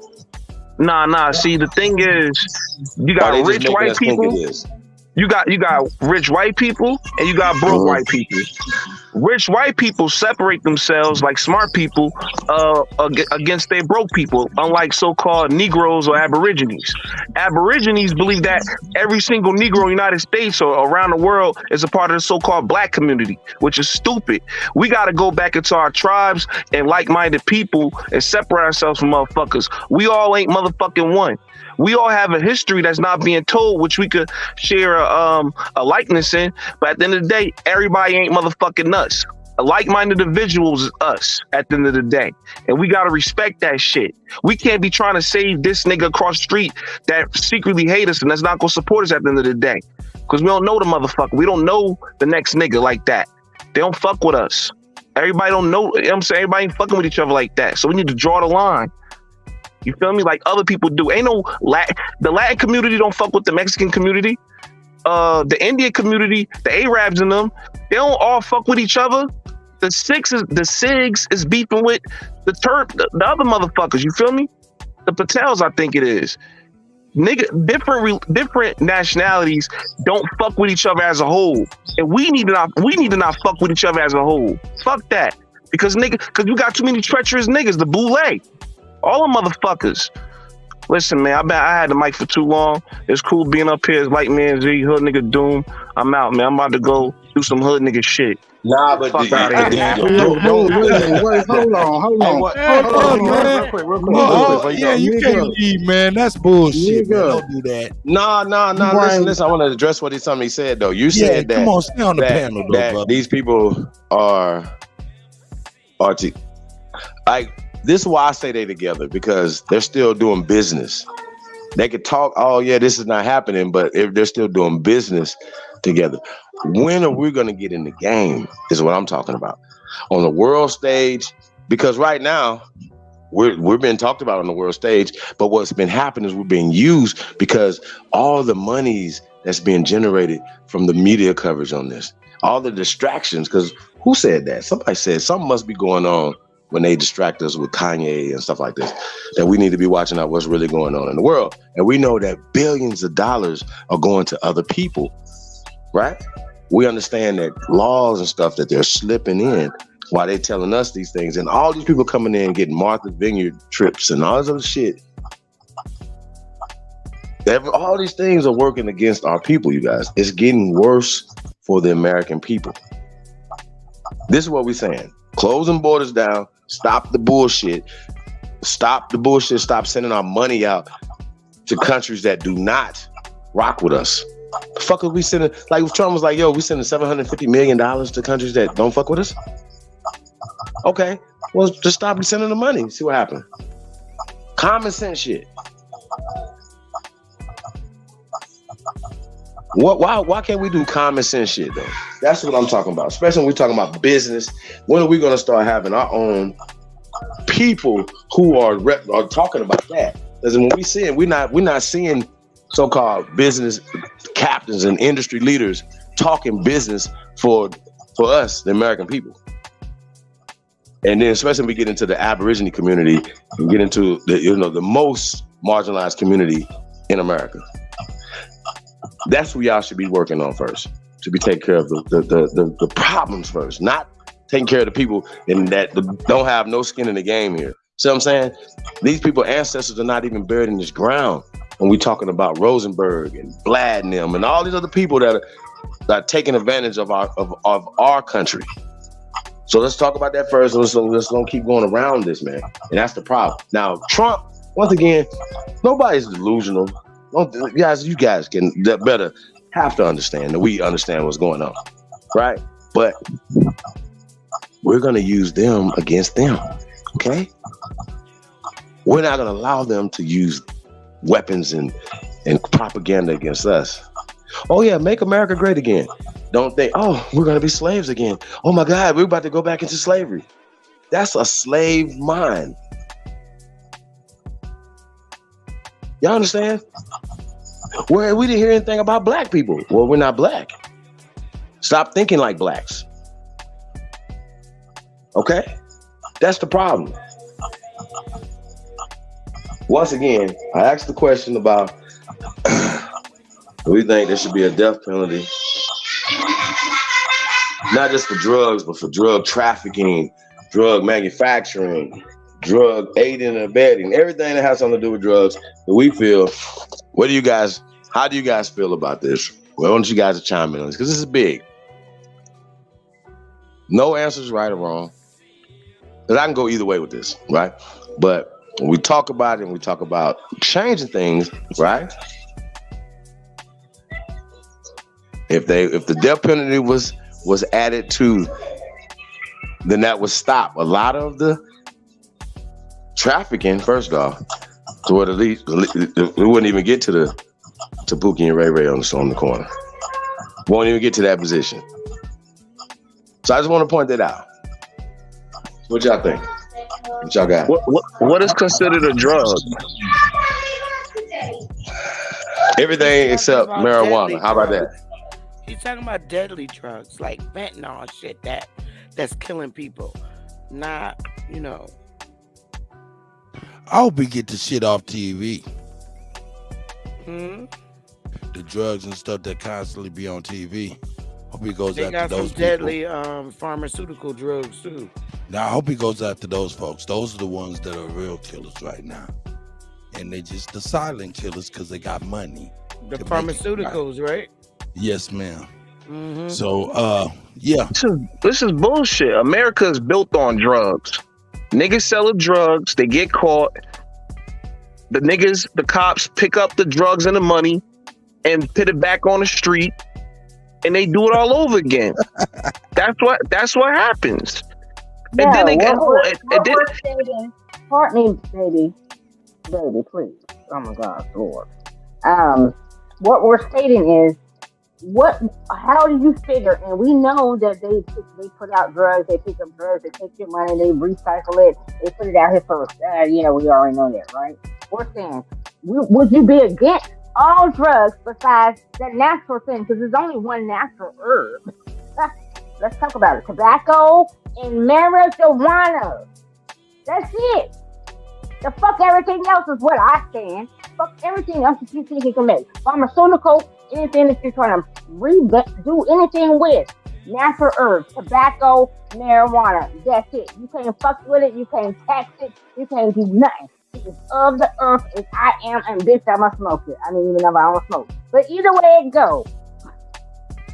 [SPEAKER 3] Nah. See, the thing is, you got rich white people. You got rich white people and you got broke white people. Rich white people separate themselves like smart people against their broke people, unlike so-called Negroes or Aborigines. Aborigines believe that every single Negro in the United States or around the world is a part of the so-called black community, which is stupid. We got to go back into our tribes and like-minded people and separate ourselves from motherfuckers. We all ain't motherfucking one. We all have a history that's not being told, which we could share a likeness in. But at the end of the day, everybody ain't motherfucking nuts. A like-minded individuals is us at the end of the day. And we got to respect that shit. We can't be trying to save this nigga across the street that secretly hate us and that's not going to support us at the end of the day. Because we don't know the motherfucker. We don't know the next nigga like that. They don't fuck with us. Everybody don't know. You know what I'm saying? Everybody ain't fucking with each other like that. So we need to draw the line. You feel me? Like other people do. Ain't no the Latin community don't fuck with the Mexican community. The Indian community, the Arabs in them, they don't all fuck with each other. The SIGs is beefing with the other motherfuckers. You feel me? The Patels, I think it is. Nigga, different nationalities don't fuck with each other as a whole, and we need to not fuck with each other as a whole. Fuck that, because you got too many treacherous niggas. The boule. All them motherfuckers. Listen, man, I had the mic for too long. It's cool being up here as Light Man Z, Hood Nigga Doom. I'm out, man. I'm about to go do some Hood Nigga shit.
[SPEAKER 14] Nah, but
[SPEAKER 13] Wait, hold on.
[SPEAKER 14] Real quick.
[SPEAKER 1] Yeah, you can't leave, man. That's bullshit. Man. Don't do that.
[SPEAKER 14] Nah. Listen. I want to address what he said though. You said that.
[SPEAKER 1] Come on, stay on the panel, though,
[SPEAKER 14] that
[SPEAKER 1] brother.
[SPEAKER 14] these people are like This is why I say they together, because they're still doing business. They could talk, oh yeah, this is not happening, but if they're still doing business together. When are we going to get in the game is what I'm talking about. On the world stage, because right now, we're being talked about on the world stage, but what's been happening is we're being used because all the monies that's being generated from the media coverage on this, all the distractions, because who said that? Somebody said something must be going on when they distract us with Kanye and stuff like this, that we need to be watching out what's really going on in the world. And we know that billions of dollars are going to other people, right? We understand that laws and stuff that they're slipping in while they're telling us these things. And all these people coming in getting Martha Vineyard trips and all this other shit. All these things are working against our people, you guys. It's getting worse for the American people. This is what we're saying. Closing borders down. Stop the bullshit. Stop the bullshit. Stop sending our money out to countries that do not rock with us. The fuck are we sending? Like if Trump was like, yo, we sending $750 million to countries that don't fuck with us? Okay, well, just stop sending the money. See what happens. Common sense shit. Why can't we do common sense shit though? That's what I'm talking about. Especially when we're talking about business. When are we going to start having our own people who are talking about that? Because when we see it, we're not seeing so-called business captains and industry leaders talking business for us, the American people. And then especially when we get into the Aborigine community and get into the most marginalized community in America. That's what y'all should be working on first. To be taking care of the problems first, not taking care of the people that don't have no skin in the game here. See what I'm saying? These people, ancestors are not even buried in this ground. When we're talking about Rosenberg and Vlad and them and all these other people that are taking advantage of our country. So let's talk about that first. Let's don't keep going around this, man. And that's the problem. Now, Trump, once again, nobody's delusional. You guys can better have to understand that we understand what's going on, right? But we're going to use them against them, okay? We're not going to allow them to use weapons and propaganda against us. Oh yeah, make America great again. Don't think, oh, we're going to be slaves again. Oh my God, we're about to go back into slavery. That's a slave mind. Y'all understand? We didn't hear anything about black people. Well, we're not black. Stop thinking like blacks. Okay? That's the problem. Once again, I asked the question about do we think there should be a death penalty? Not just for drugs, but for drug trafficking, drug manufacturing, drug aiding and abetting, everything that has something to do with drugs. We feel, how do you guys feel about this? Well, I want you guys to chime in on this because this is big. No answer is right or wrong. Because I can go either way with this, right? But when we talk about it and we talk about changing things, right? If the death penalty was added to, then that would stop a lot of the trafficking, first off, to at least we wouldn't even get to Pookie and Ray Ray on the corner. Won't even get to that position. So I just want to point that out. What y'all think? What y'all got?
[SPEAKER 3] What is considered a drug?
[SPEAKER 14] Everything except marijuana. How about that?
[SPEAKER 9] He's talking about deadly drugs like fentanyl shit that's killing people. Not,
[SPEAKER 1] I hope we get the shit off TV.
[SPEAKER 9] Hmm?
[SPEAKER 1] The drugs and stuff that constantly be on TV. Hope he goes
[SPEAKER 9] They
[SPEAKER 1] after
[SPEAKER 9] got some
[SPEAKER 1] those
[SPEAKER 9] deadly
[SPEAKER 1] people.
[SPEAKER 9] pharmaceutical drugs too.
[SPEAKER 1] Now I hope he goes after those folks. Those are the ones that are real killers right now. And they just the silent killers because they got money.
[SPEAKER 9] The
[SPEAKER 1] to make it
[SPEAKER 9] pharmaceuticals, right?
[SPEAKER 1] Yes, ma'am.
[SPEAKER 9] Mm-hmm.
[SPEAKER 1] So, yeah.
[SPEAKER 3] This is bullshit. America is built on drugs. Niggas selling drugs. They get caught. The cops pick up the drugs and the money and put it back on the street, and they do it all over again. That's what happens.
[SPEAKER 5] Yeah,
[SPEAKER 3] And then they
[SPEAKER 5] what
[SPEAKER 3] get
[SPEAKER 5] we're stating Pardon me, baby, please. Oh my God, Lord. What we're stating is, how do you figure? And we know that they put out drugs, they pick up drugs, they take your money, they recycle it, they put it out here first. Yeah, we already know that, right? We're saying, would you be against all drugs besides that natural thing? Because there's only one natural herb. Let's talk about it. Tobacco and marijuana. That's it. The fuck everything else is what I stand. Fuck everything else that you think you can make. Pharmaceutical, anything that you're trying to do anything with. Natural herbs, tobacco, marijuana. That's it. You can't fuck with it. You can't tax it. You can't do nothing. It is of the earth as I am, and bitch, I'ma smoke it. I mean, even if I don't smoke. But either way it goes.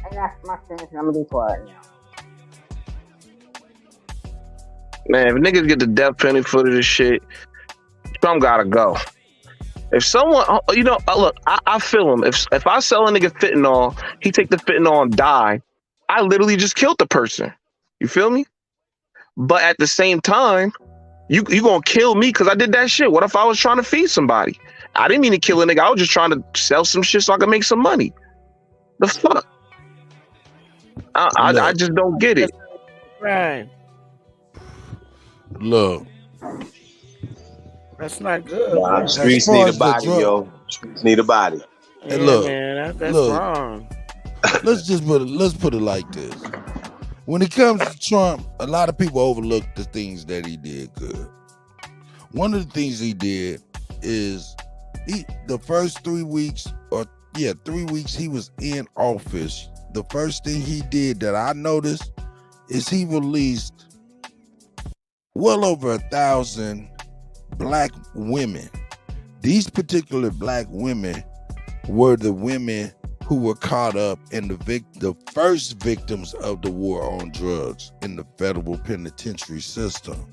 [SPEAKER 5] And that's my stance, and I'm gonna be quiet now.
[SPEAKER 3] Man, if niggas get the death penalty for this shit, Trump gotta go. If someone, look, I feel him. If I sell a nigga fentanyl, he take the fentanyl and die, I literally just killed the person. You feel me? But at the same time, you gonna kill me because I did that shit. What if I was trying to feed somebody? I didn't mean to kill a nigga. I was just trying to sell some shit so I could make some money. The fuck? I just don't get it.
[SPEAKER 9] Right.
[SPEAKER 1] Look.
[SPEAKER 9] That's not good.
[SPEAKER 14] Nah, the streets need a body, yo. Streets need a body.
[SPEAKER 1] Hey, look,
[SPEAKER 9] man, that's
[SPEAKER 1] look,
[SPEAKER 9] wrong.
[SPEAKER 1] Let's put it like this. When it comes to Trump, a lot of people overlook the things that he did good. One of the things he did is the first 3 weeks, 3 weeks he was in office, the first thing he did that I noticed is he released well over 1,000 black women. These particular black women were the women who were caught up in the first victims of the war on drugs in the federal penitentiary system.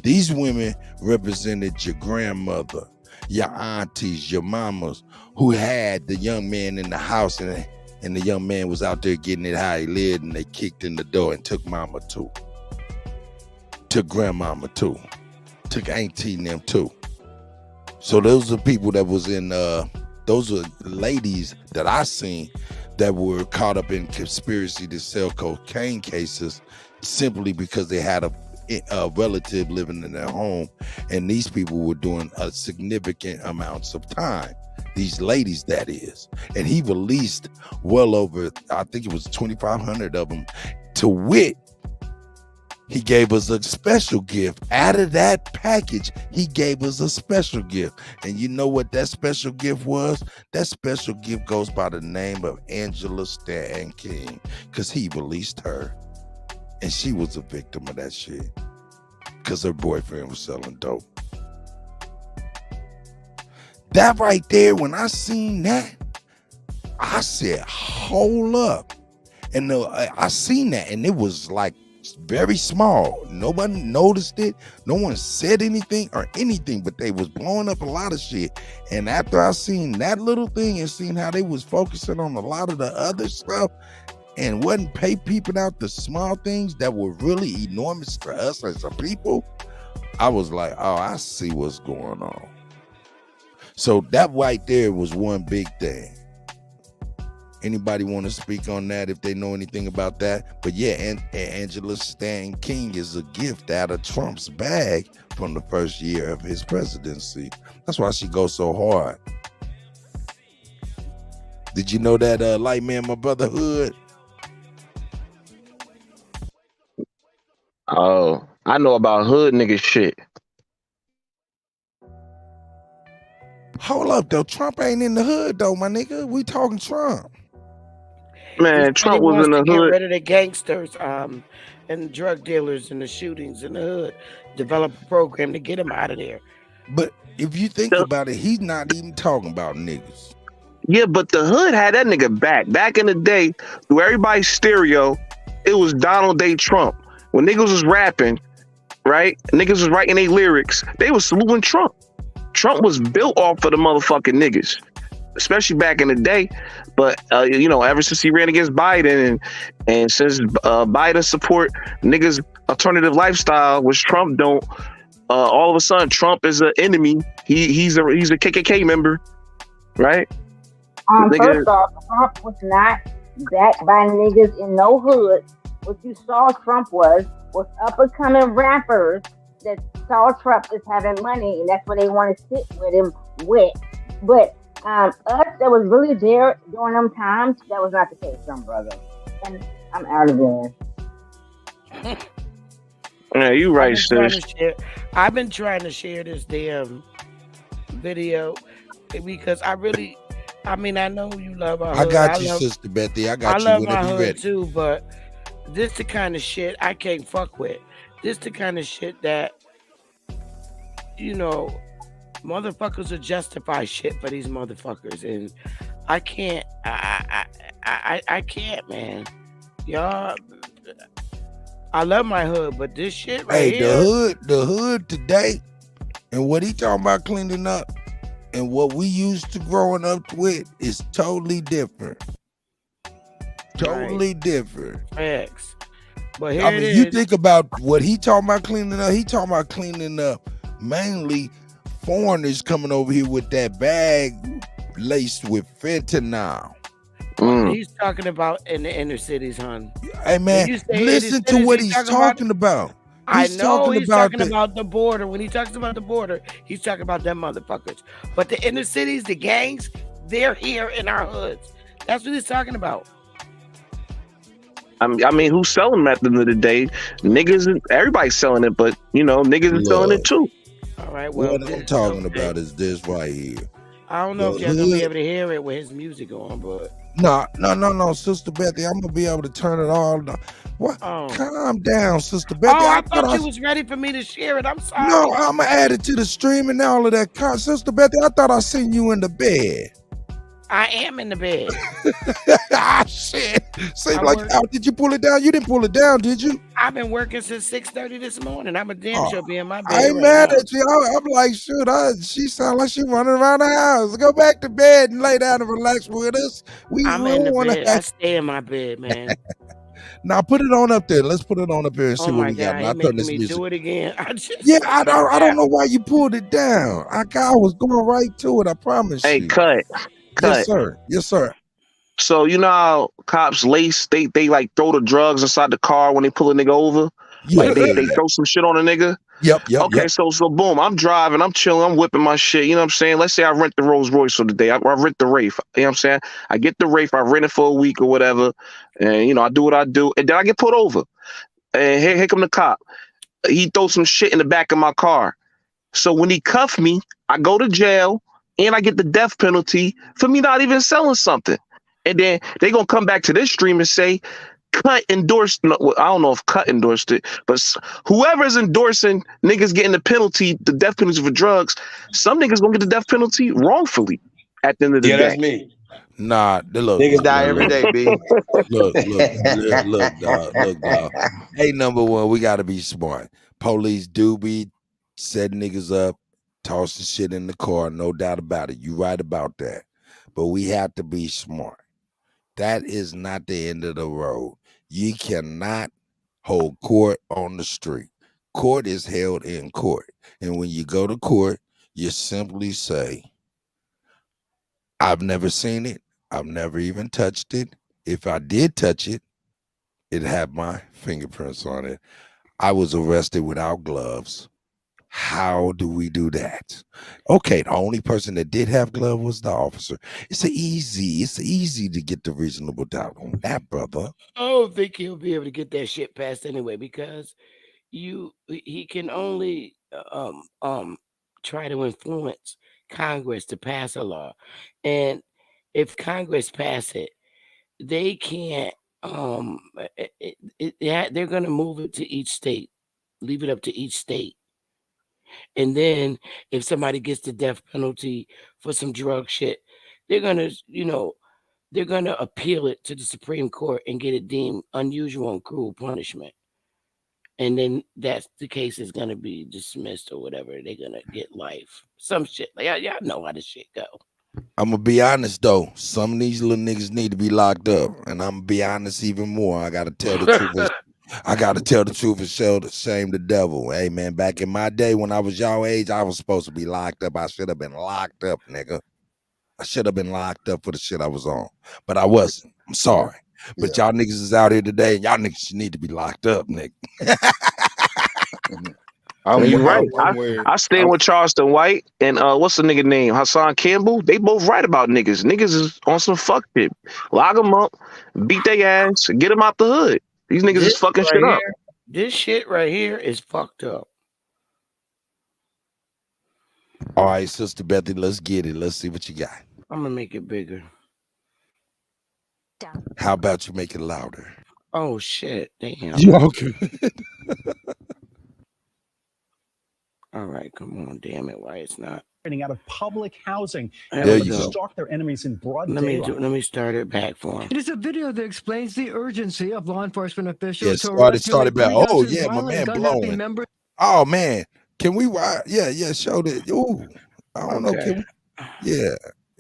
[SPEAKER 1] These women represented your grandmother, your aunties, your mamas, who had the young man in the house and the young man was out there getting it how he lived, and they kicked in the door and took mama too. Took grandmama too. Took auntie and them too. So those are people that was in, those are ladies that I seen that were caught up in conspiracy to sell cocaine cases simply because they had a relative living in their home, and these people were doing a significant amounts of time. These ladies, that is. And he released well over, I think it was 2,500 of them. To wit, he gave us a special gift. Out of that package, he gave us a special gift. And you know what that special gift was? That special gift goes by the name of Angela Stanton King, because he released her. And she was a victim of that shit because her boyfriend was selling dope. That right there, when I seen that, I said, hold up. And I seen that, and it was like very small. Nobody noticed it. No one said anything or anything, but they was blowing up a lot of shit. And after I seen that little thing and seen how they was focusing on a lot of the other stuff and wasn't peeping out the small things that were really enormous for us as a people, I was like, oh, I see what's going on. So that right there was one big thing. Anybody want to speak on that if they know anything about that? But yeah, and Angela Stanton King is a gift out of Trump's bag from the first year of his presidency. That's why she goes so hard. Did you know that, Light Man, my brother Hood?
[SPEAKER 3] Oh, I know about hood nigga shit.
[SPEAKER 1] Hold up, though. Trump ain't in the hood, though, my nigga. We talking Trump.
[SPEAKER 3] Man, Trump was in the
[SPEAKER 9] Get
[SPEAKER 3] hood.
[SPEAKER 9] rid of the gangsters, and the drug dealers and the shootings in the hood. Develop a program to get them out of there.
[SPEAKER 1] But if you think about it, he's not even talking about niggas.
[SPEAKER 3] Yeah, but the hood had that nigga back. Back in the day, through everybody's stereo, it was Donald J. Trump. When niggas was rapping, right? Niggas was writing their lyrics, they was saluting Trump. Trump was built off of the motherfucking niggas, especially back in the day. But ever since he ran against Biden and since Biden support niggas' alternative lifestyle, which Trump don't, all of a sudden Trump is an enemy. He's a KKK member, right?
[SPEAKER 5] First off, Trump was not backed by niggas in no hood. What you saw Trump was up and coming rappers that saw Trump as having money, and that's what they want to sit with him with. But us that was really there during them times, that was not the case, some brother. And I'm out of there.
[SPEAKER 3] Yeah, you right, sis.
[SPEAKER 9] I've been trying to share this damn video because I know you love our hood.
[SPEAKER 1] I got you, Sister Bethy. I got you whenever you ready.
[SPEAKER 9] Too, but this the kind of shit I can't fuck with. This the kind of shit that, motherfuckers will justify shit for these motherfuckers, and I can't. I can't, man. Y'all, I love my hood, but this shit right here.
[SPEAKER 1] The hood today, and what he talking about cleaning up, and what we used to growing up with is totally different. Totally different.
[SPEAKER 9] Facts. But here it is.
[SPEAKER 1] You think about what he talking about cleaning up. He talking about cleaning up mainly foreigners coming over here with that bag laced with fentanyl.
[SPEAKER 9] He's talking about in the inner cities, hon.
[SPEAKER 1] Hey man, listen to what he's talking about.
[SPEAKER 9] He's talking about the border. When he talks about the border, he's talking about them motherfuckers. But the inner cities, the gangs, they're here in our hoods. That's what he's talking about.
[SPEAKER 3] I mean, who's selling them at the end of the day? Niggas, everybody's selling it, but niggas are selling it too.
[SPEAKER 9] All right, well,
[SPEAKER 1] what I'm talking about is this right here.
[SPEAKER 9] I don't know if y'all gonna be able to hear it with his music on, but
[SPEAKER 1] no, Sister Bethy, I'm gonna be able to turn it all down. What? Oh. Calm down, Sister Bethy.
[SPEAKER 9] I thought you was ready for me to share it. I'm sorry.
[SPEAKER 1] No, I'm gonna add it to the stream and all of that. Sister Bethy, I thought I seen you in the bed.
[SPEAKER 9] I am in the bed.
[SPEAKER 1] Shit. How did you pull it down? You didn't pull it down, did you?
[SPEAKER 9] I've been working since 6:30 this morning. I'm a damn sure be in my bed.
[SPEAKER 1] I ain't mad at you. I'm like, shoot, she sound like she running around the house. Go back to bed and lay down and relax with us.
[SPEAKER 9] I'm in the bed. I stay in my bed, man.
[SPEAKER 1] Now put it on up there. Let's put it on up there and see what we got.
[SPEAKER 9] I'll turn this music. Do it again.
[SPEAKER 1] I don't know why you pulled it down. I was going right to it. I promise you.
[SPEAKER 3] Hey, cut.
[SPEAKER 1] Yes, sir.
[SPEAKER 3] So you know how cops lace they like throw the drugs inside the car when they pull a nigga over?
[SPEAKER 1] Yeah,
[SPEAKER 3] like they throw some shit on a nigga?
[SPEAKER 1] Yep.
[SPEAKER 3] Okay, so boom, I'm driving, I'm chilling, I'm whipping my shit, you know what I'm saying? Let's say I rent the Rolls Royce for the day. I rent the Wraith, you know what I'm saying? I get the Wraith, I rent it for a week or whatever, and I do what I do, and then I get pulled over. And here come the cop. He throws some shit in the back of my car. So when he cuffed me, I go to jail, and I get the death penalty for me not even selling something. And then they gonna come back to this stream and say, Cut endorsed. No, I don't know if Cut endorsed it, but whoever's endorsing niggas getting the penalty, the death penalty for drugs, some niggas gonna get the death penalty wrongfully at the end of the day.
[SPEAKER 14] Yeah, that's me.
[SPEAKER 1] Nah, look.
[SPEAKER 14] Niggas die every day, B.
[SPEAKER 1] Look, dog. Hey, number one, we gotta be smart. Police do be setting niggas up, tossing shit in the car, no doubt about it. You right about that. But we have to be smart. That is not the end of the road. You cannot hold court on the street. Court is held in court. And when you go to court, you simply say, I've never seen it. I've never even touched it. If I did touch it, it had my fingerprints on it. I was arrested without gloves. How do we do that? Okay, the only person that did have gloves was the officer. It's easy to get the reasonable doubt on that, brother.
[SPEAKER 9] I don't think he'll be able to get that shit passed anyway, because he can only try to influence Congress to pass a law. And if Congress pass it, they can't they're going to move it to each state, leave it up to each state. And then if somebody gets the death penalty for some drug shit, they're gonna appeal it to the Supreme Court and get it deemed unusual and cruel punishment. And then that's the case is gonna be dismissed or whatever. They're gonna get life. Some shit. Like, y'all know how this shit go.
[SPEAKER 1] I'm gonna be honest though. Some of these little niggas need to be locked up, and I'm gonna be honest even more. I gotta tell the truth. I gotta tell the truth and shame the devil. Hey man, back in my day when I was y'all age, I was supposed to be locked up. I should have been locked up, nigga. I should have been locked up for the shit I was on, but I wasn't. I'm sorry. But y'all niggas is out here today, and y'all niggas need to be locked up, nigga.
[SPEAKER 3] You're right. I stand with Charleston White and what's the nigga name? Hassan Campbell. They both right about niggas. Niggas is on some fuck shit. Lock them up, beat their ass, get them out the hood. These niggas is fucking shit up.
[SPEAKER 9] This shit right here is fucked up.
[SPEAKER 1] All right, Sister Bethy, let's get it. Let's see what you got.
[SPEAKER 9] I'm gonna make it bigger.
[SPEAKER 1] How about you make it louder?
[SPEAKER 9] Oh shit! Damn.
[SPEAKER 1] You okay?
[SPEAKER 9] All right, come on, damn it! Why it's not?
[SPEAKER 18] Out of public housing,
[SPEAKER 1] there you go.
[SPEAKER 18] Stalk their enemies in broad
[SPEAKER 9] Let
[SPEAKER 18] daylight.
[SPEAKER 9] me start it back for him.
[SPEAKER 19] It is a video that explains the urgency of law enforcement officials.
[SPEAKER 1] Yeah, started back. Oh yeah, my man blowing. Oh man, can we? Yeah, show that. Ooh, I don't know. Can we?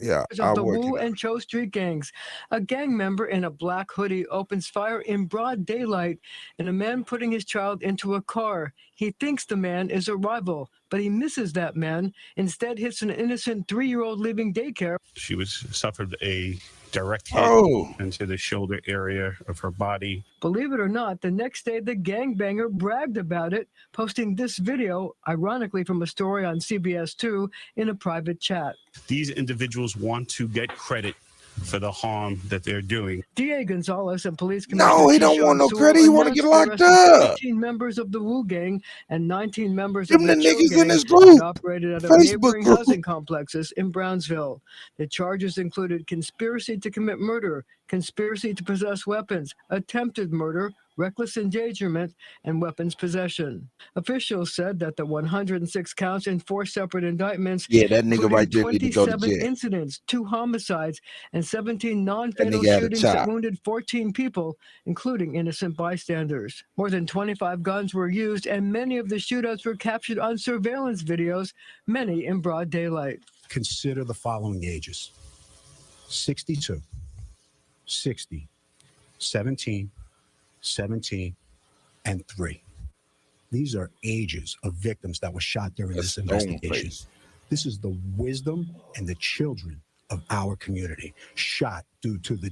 [SPEAKER 1] Yeah.
[SPEAKER 19] Of the Wu and Cho Street gangs. A gang member in a black hoodie opens fire in broad daylight and a man putting his child into a car. He thinks the man is a rival, but he misses that man. Instead hits an innocent 3-year-old leaving daycare.
[SPEAKER 20] She suffered a direct hit into the shoulder area of her body.
[SPEAKER 19] Believe it or not, the next day the gangbanger bragged about it, posting this video, ironically from a story on CBS 2, in a private chat.
[SPEAKER 20] These individuals want to get credit for the harm that they're doing.
[SPEAKER 19] D.A. Gonzalez and police commissioner.
[SPEAKER 1] No, he don't want no credit. He want to get locked up.
[SPEAKER 19] 18 members of the Wu Gang and 19 members
[SPEAKER 1] Them
[SPEAKER 19] of the
[SPEAKER 1] the
[SPEAKER 19] Cho
[SPEAKER 1] niggas
[SPEAKER 19] Gang
[SPEAKER 1] in this group.
[SPEAKER 19] operated at a
[SPEAKER 1] Facebook
[SPEAKER 19] neighboring
[SPEAKER 1] group.
[SPEAKER 19] housing complexes in Brownsville. The charges included conspiracy to commit murder, conspiracy to possess weapons, attempted murder, reckless endangerment, and weapons possession. Officials said that the 106 counts in 4 separate indictments.
[SPEAKER 1] Yeah, that nigga right there need to go to
[SPEAKER 19] 27
[SPEAKER 1] jail.
[SPEAKER 19] incidents, 2 homicides, and 17 non-fatal
[SPEAKER 1] nigga had a
[SPEAKER 19] shootings that
[SPEAKER 1] chop.
[SPEAKER 19] wounded 14 people, including innocent bystanders. More than 25 guns were used, and many of the shootouts were captured on surveillance videos, many in broad daylight.
[SPEAKER 18] Consider the following ages: 62, 60, 17, 17, and 3. These are ages of victims that were shot during this investigation. This is the wisdom and the children of our community shot due to the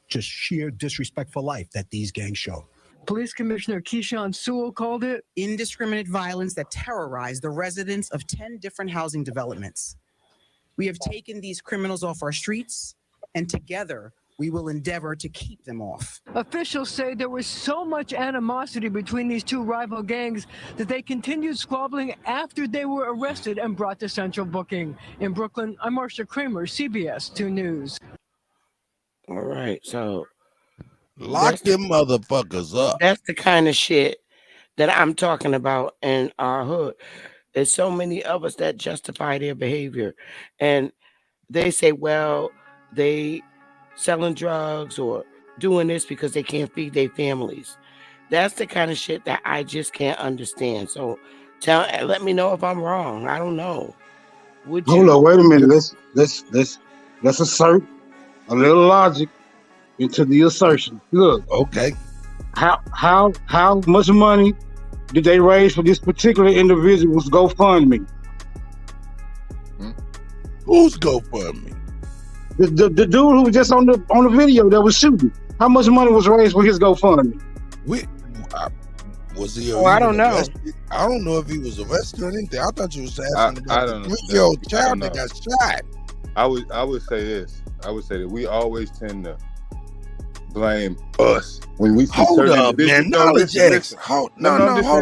[SPEAKER 18] just sheer disrespect for life that these gangs show.
[SPEAKER 19] Police Commissioner Keyshawn Sewell called it
[SPEAKER 24] indiscriminate violence that terrorized the residents of 10 different housing developments. We have taken these criminals off our streets, and together we will endeavor to keep them off.
[SPEAKER 19] Officials say there was so much animosity between these 2 rival gangs that they continued squabbling after they were arrested and brought to central booking. In Brooklyn, I'm Marsha Kramer, CBS 2 News.
[SPEAKER 9] All right, so
[SPEAKER 1] lock them motherfuckers up.
[SPEAKER 9] That's the kind of shit that I'm talking about in our hood. There's so many of us that justify their behavior, and they say, well, they selling drugs or doing this because they can't feed their families. That's the kind of shit that I just can't understand. So let me know if I'm wrong. I don't know. Would you?
[SPEAKER 13] Hold on, wait a minute. Let's assert a little logic into the assertion. Look,
[SPEAKER 1] okay.
[SPEAKER 13] How much money did they raise for this particular individual's GoFundMe?
[SPEAKER 1] Who's GoFundMe?
[SPEAKER 13] The dude who was just on the video that was shooting. How much money was raised for his GoFundMe?
[SPEAKER 1] Was he?
[SPEAKER 9] I don't know.
[SPEAKER 1] Arrested? I don't know if he was arrested or anything. I thought you were asking
[SPEAKER 23] I
[SPEAKER 1] about
[SPEAKER 23] don't
[SPEAKER 1] the
[SPEAKER 23] know.
[SPEAKER 1] 3-year-old child that got shot.
[SPEAKER 23] I would say this. I would say that we always tend to blame us when we see
[SPEAKER 1] Hold
[SPEAKER 23] certain
[SPEAKER 1] up, man.
[SPEAKER 23] individuals.
[SPEAKER 1] Knowledge X. Hold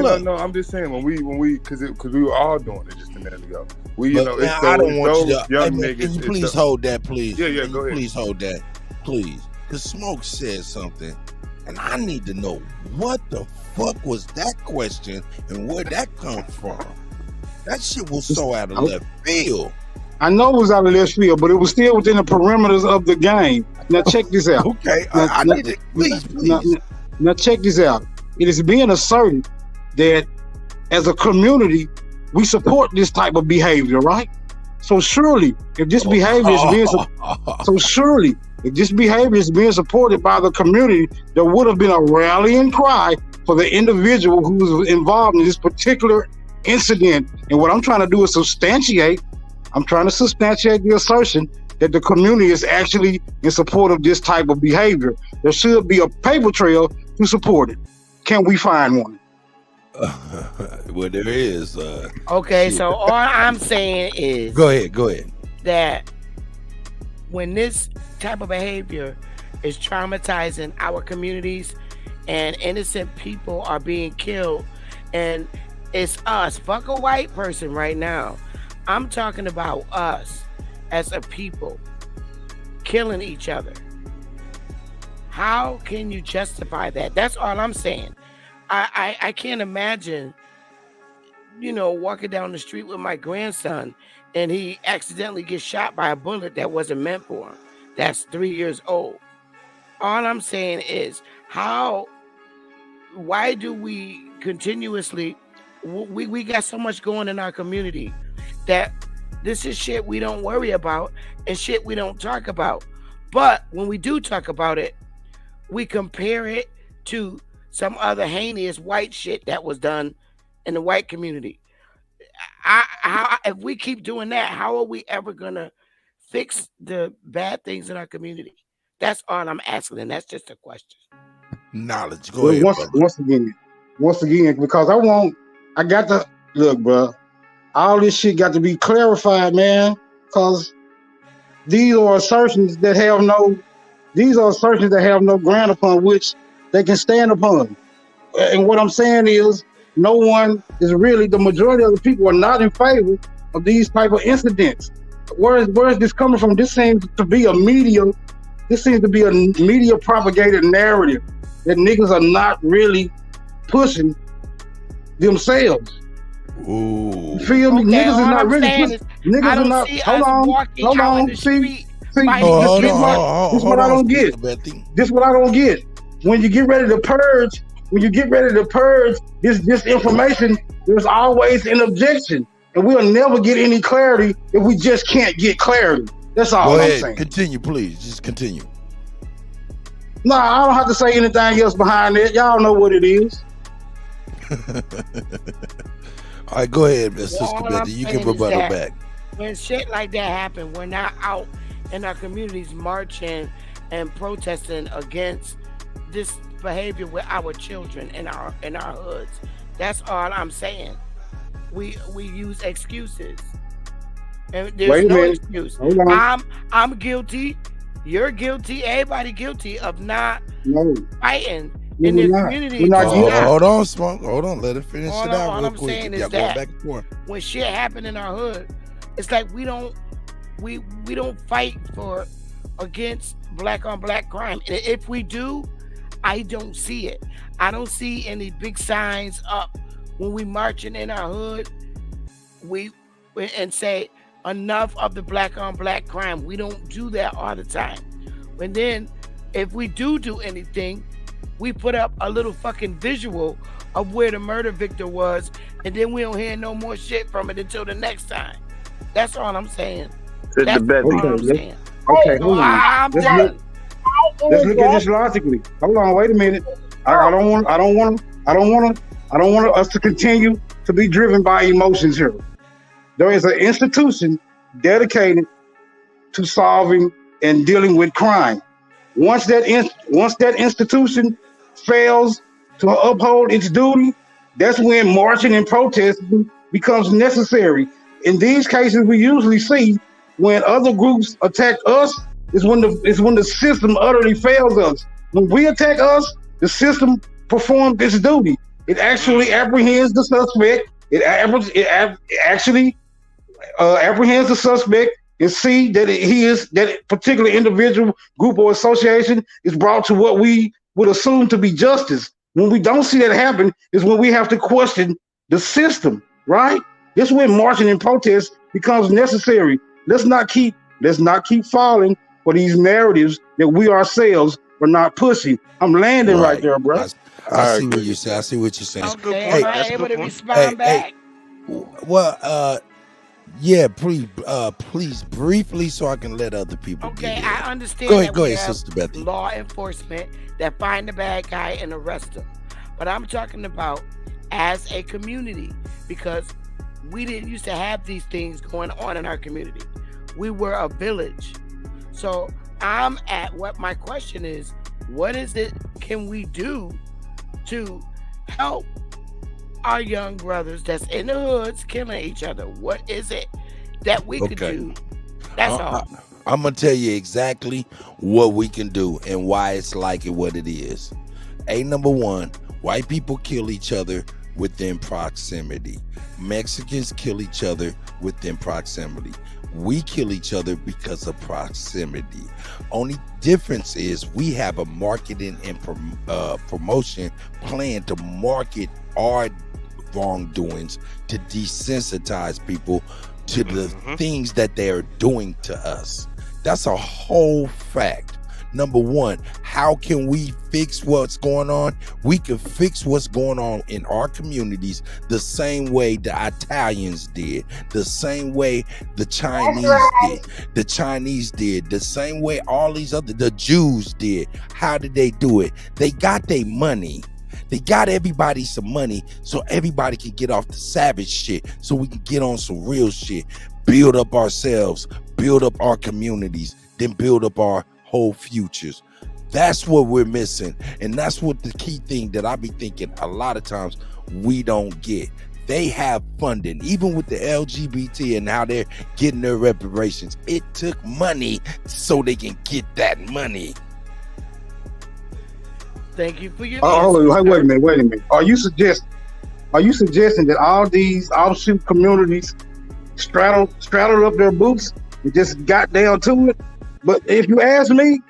[SPEAKER 1] up.
[SPEAKER 23] No, I'm just saying when we because we were all doing it just a minute ago. We
[SPEAKER 1] But,
[SPEAKER 23] know
[SPEAKER 1] man,
[SPEAKER 23] it's
[SPEAKER 1] I don't
[SPEAKER 23] those
[SPEAKER 1] want you to.
[SPEAKER 23] young
[SPEAKER 1] Hey, man,
[SPEAKER 23] niggas.
[SPEAKER 1] can you
[SPEAKER 23] it's
[SPEAKER 1] please
[SPEAKER 23] the-
[SPEAKER 1] hold that, please?
[SPEAKER 23] Yeah,
[SPEAKER 1] Can
[SPEAKER 23] go
[SPEAKER 1] you
[SPEAKER 23] ahead.
[SPEAKER 1] Please hold that, please. Because Smoke said something, and I need to know what the fuck was that question and where that come from. That shit was so out of left field.
[SPEAKER 13] I know it was out of left field, but it was still within the perimeters of the game. Now check this out.
[SPEAKER 1] Okay, I need it. Please.
[SPEAKER 13] Now check this out. It is being asserted that as a community, we support this type of behavior, right? So surely, if this behavior is being supported by the community, there would have been a rallying cry for the individual who was involved in this particular incident. And what I'm trying to do is substantiate the assertion that the community is actually in support of this type of behavior. There should be a paper trail to support it. Can we find one?
[SPEAKER 1] Well, there is.
[SPEAKER 9] Okay, so all I'm saying is
[SPEAKER 1] Go ahead.
[SPEAKER 9] that when this type of behavior is traumatizing our communities and innocent people are being killed, and it's us, fuck a white person right now. I'm talking about us as a people killing each other. How can you justify that? That's all I'm saying. I can't imagine, walking down the street with my grandson and he accidentally gets shot by a bullet that wasn't meant for him. That's 3 years old. All I'm saying is, why do we continuously, we got so much going in our community that this is shit we don't worry about and shit we don't talk about. But when we do talk about it, we compare it to some other heinous white shit that was done in the white community. If we keep doing that, how are we ever gonna fix the bad things in our community? That's all I'm asking, and that's just a question.
[SPEAKER 1] Knowledge. Go ahead.
[SPEAKER 13] Once again, because I got to look, bro. All this shit got to be clarified, man. Because these are assertions that have no ground upon which they can stand upon. And what I'm saying is, no one is really, the majority of the people are not in favor of these type of incidents. Where is this coming from? This seems to be a media propagated narrative that niggas are not really pushing themselves.
[SPEAKER 1] Ooh.
[SPEAKER 13] You feel me?
[SPEAKER 9] Okay,
[SPEAKER 13] Niggas is not really
[SPEAKER 9] saying
[SPEAKER 13] pushing.
[SPEAKER 9] is, I
[SPEAKER 13] Niggas
[SPEAKER 9] don't
[SPEAKER 13] are not.
[SPEAKER 9] see us
[SPEAKER 13] Hold
[SPEAKER 9] walking
[SPEAKER 13] on.
[SPEAKER 9] out in the street fighting
[SPEAKER 13] This is what I don't get. This is what I don't get. When you get ready to purge, this information, there's always an objection. And we'll never get any clarity if we just can't get clarity. That's all I'm saying.
[SPEAKER 1] Continue, please. Just continue.
[SPEAKER 13] No, I don't have to say anything else behind that. Y'all know what it is.
[SPEAKER 1] All right, go ahead, Sister
[SPEAKER 9] All I'm
[SPEAKER 1] Betty. You can
[SPEAKER 9] saying is
[SPEAKER 1] rebuttal
[SPEAKER 9] that
[SPEAKER 1] back.
[SPEAKER 9] When shit like that happen, we're not out in our communities marching and protesting against this behavior with our children in our hoods. That's all I'm saying. We use excuses, and there's
[SPEAKER 13] Wait a
[SPEAKER 9] no
[SPEAKER 13] minute.
[SPEAKER 9] excuse.
[SPEAKER 13] Hold on.
[SPEAKER 9] I'm guilty. You're guilty. Everybody guilty of not fighting
[SPEAKER 13] No,
[SPEAKER 9] in
[SPEAKER 13] we're
[SPEAKER 9] the
[SPEAKER 13] not.
[SPEAKER 9] community.
[SPEAKER 13] We're not
[SPEAKER 9] It's
[SPEAKER 13] guilty.
[SPEAKER 9] not.
[SPEAKER 1] Hold on, Smoke. Hold on. Let it finish it out
[SPEAKER 9] All
[SPEAKER 1] real
[SPEAKER 9] I'm
[SPEAKER 1] quick.
[SPEAKER 9] saying is
[SPEAKER 1] Y'all going
[SPEAKER 9] that
[SPEAKER 1] back and forth.
[SPEAKER 9] when shit happen in our hood, it's like we don't fight for against black on black crime. And if we do, I don't see it. I don't see any big signs up when we marching in our hood. And say enough of the black on black crime. We don't do that all the time. And then if we do anything, we put up a little fucking visual of where the murder victim was, and then we don't hear no more shit from it until the next time. That's all I'm saying. That's all I'm saying.
[SPEAKER 13] Okay, hold on.
[SPEAKER 9] I'm done.
[SPEAKER 13] Let's look at this logically. Hold on, wait a minute. I don't want us to continue to be driven by emotions here. There is an institution dedicated to solving and dealing with crime. Once that institution fails to uphold its duty, that's when marching and protesting becomes necessary. In these cases, we usually see when other groups attack us is when the system utterly fails us. When we attack us, the system performs its duty. It actually apprehends the suspect. It actually apprehends the suspect and see that that particular individual, group, or association is brought to what we would assume to be justice. When we don't see that happen is when we have to question the system, right? This is when marching and protest becomes necessary. Let's not keep falling for these narratives that we ourselves are not pushing. I'm landing right there, bro.
[SPEAKER 1] I see what you say. I see what you're saying.
[SPEAKER 9] Okay, am I able to respond back?
[SPEAKER 1] Well, yeah, please briefly so I can let other people
[SPEAKER 9] Okay,
[SPEAKER 1] get in.
[SPEAKER 9] I understand.
[SPEAKER 1] Go
[SPEAKER 9] that
[SPEAKER 1] ahead,
[SPEAKER 9] we have
[SPEAKER 1] Sister Betty.
[SPEAKER 9] law enforcement that find the bad guy and arrest him. but I'm talking about as a community, because we didn't used to have these things going on in our community. We were a village. So I'm at what my question is, what is it can we do to help our young brothers that's in the hoods killing each other? What is it that we could do? That's all.
[SPEAKER 1] I'm gonna tell you exactly what we can do and why it's like it what it is. Number one, white people kill each other within proximity. Mexicans kill each other within proximity. We kill each other because of proximity. Only difference is we have a marketing and promotion plan to market our wrongdoings, to desensitize people to the things that they are doing to us. That's a whole fact. Number one, how can we fix what's going on? We can fix what's going on in our communities the same way the Italians did, the same way the Chinese did, the same way all these other, the Jews did. How did they do it? They got their money. They got everybody some money so everybody can get off the savage shit, so we can get on some real shit, build up ourselves, build up our communities, then build up our whole futures. That's what we're missing. And that's what the key thing that I be thinking a lot of times we don't get. They have funding, even with the LGBT and how they're getting their reparations. It took money so they can get that money.
[SPEAKER 9] Thank you for your
[SPEAKER 13] wait a minute. Are you suggesting that all these offshoot communities straddled up their boots and just got down to it? But if you ask me,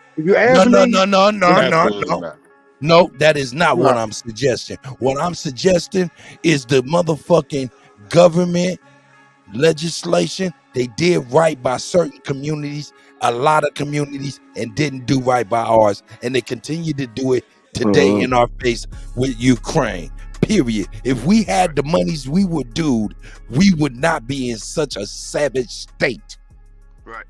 [SPEAKER 1] No, that is not what I'm suggesting. What I'm suggesting is the motherfucking government legislation. They did right by certain communities, a lot of communities, and didn't do right by ours. And they continue to do it today in our face with Ukraine. Period. If we had the monies we would do, we would not be in such a savage state.
[SPEAKER 10] Right.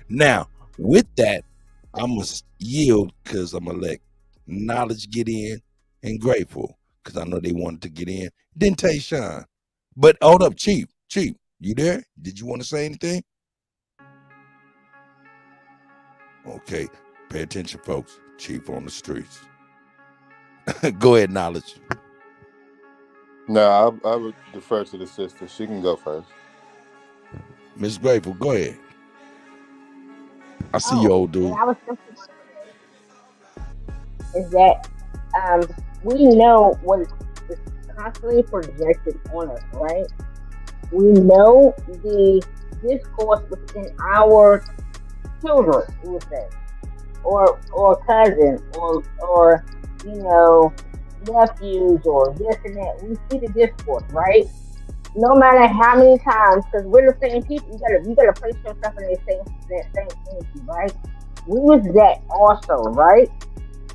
[SPEAKER 1] Now, with that, I'm going to yield because I'm going to let Knowledge get in and Grateful because I know they wanted to get in. Then Tayshawn. But hold up, Chief, you there? Did you want to say anything? Okay, pay attention, folks. Chief on the streets. Go ahead, Knowledge.
[SPEAKER 23] No, I would defer to the sister. She can go first.
[SPEAKER 1] Miss Grateful, go ahead. I see you, old dude.
[SPEAKER 5] I was thinking is that we know what is constantly projected on us, right? We know the discourse within our children, we would say, or cousins, or nephews, or this and that. We see the discourse, right? No matter how many times, because we're the same people, you gotta place yourself in that same energy, right? We was that also, right?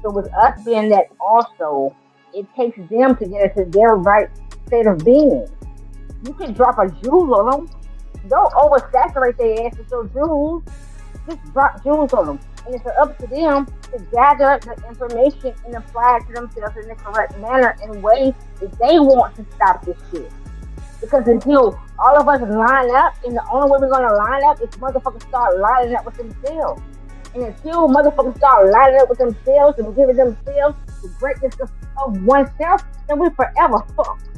[SPEAKER 5] So with us being that also, it takes them to get into their right state of being. You can drop a jewel on them. Don't oversaturate their ass with your jewels. Just drop jewels on them. And it's up to them to gather the information and apply it to themselves in the correct manner and way that they want to stop this shit. Because until all of us line up, and the only way we're going to line up is motherfuckers start lining up with themselves. And until motherfuckers start lining up with themselves and giving themselves the greatness of oneself, then we forever fucked.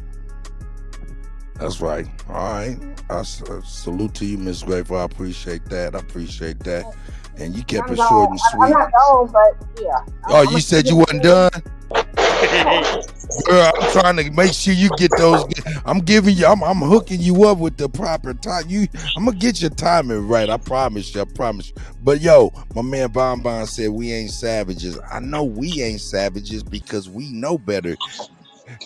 [SPEAKER 1] That's right. All right. I salute to you, Miss Grateful. I appreciate that. And you kept it short and sweet.
[SPEAKER 5] I'm not done, but yeah.
[SPEAKER 1] Oh, you said you wasn't done? Girl, I'm trying to make sure you get those. I'm hooking you up with the proper time. I'm gonna get your timing right. I promise you. But yo, my man Bon said we ain't savages. I know we ain't savages because we know better.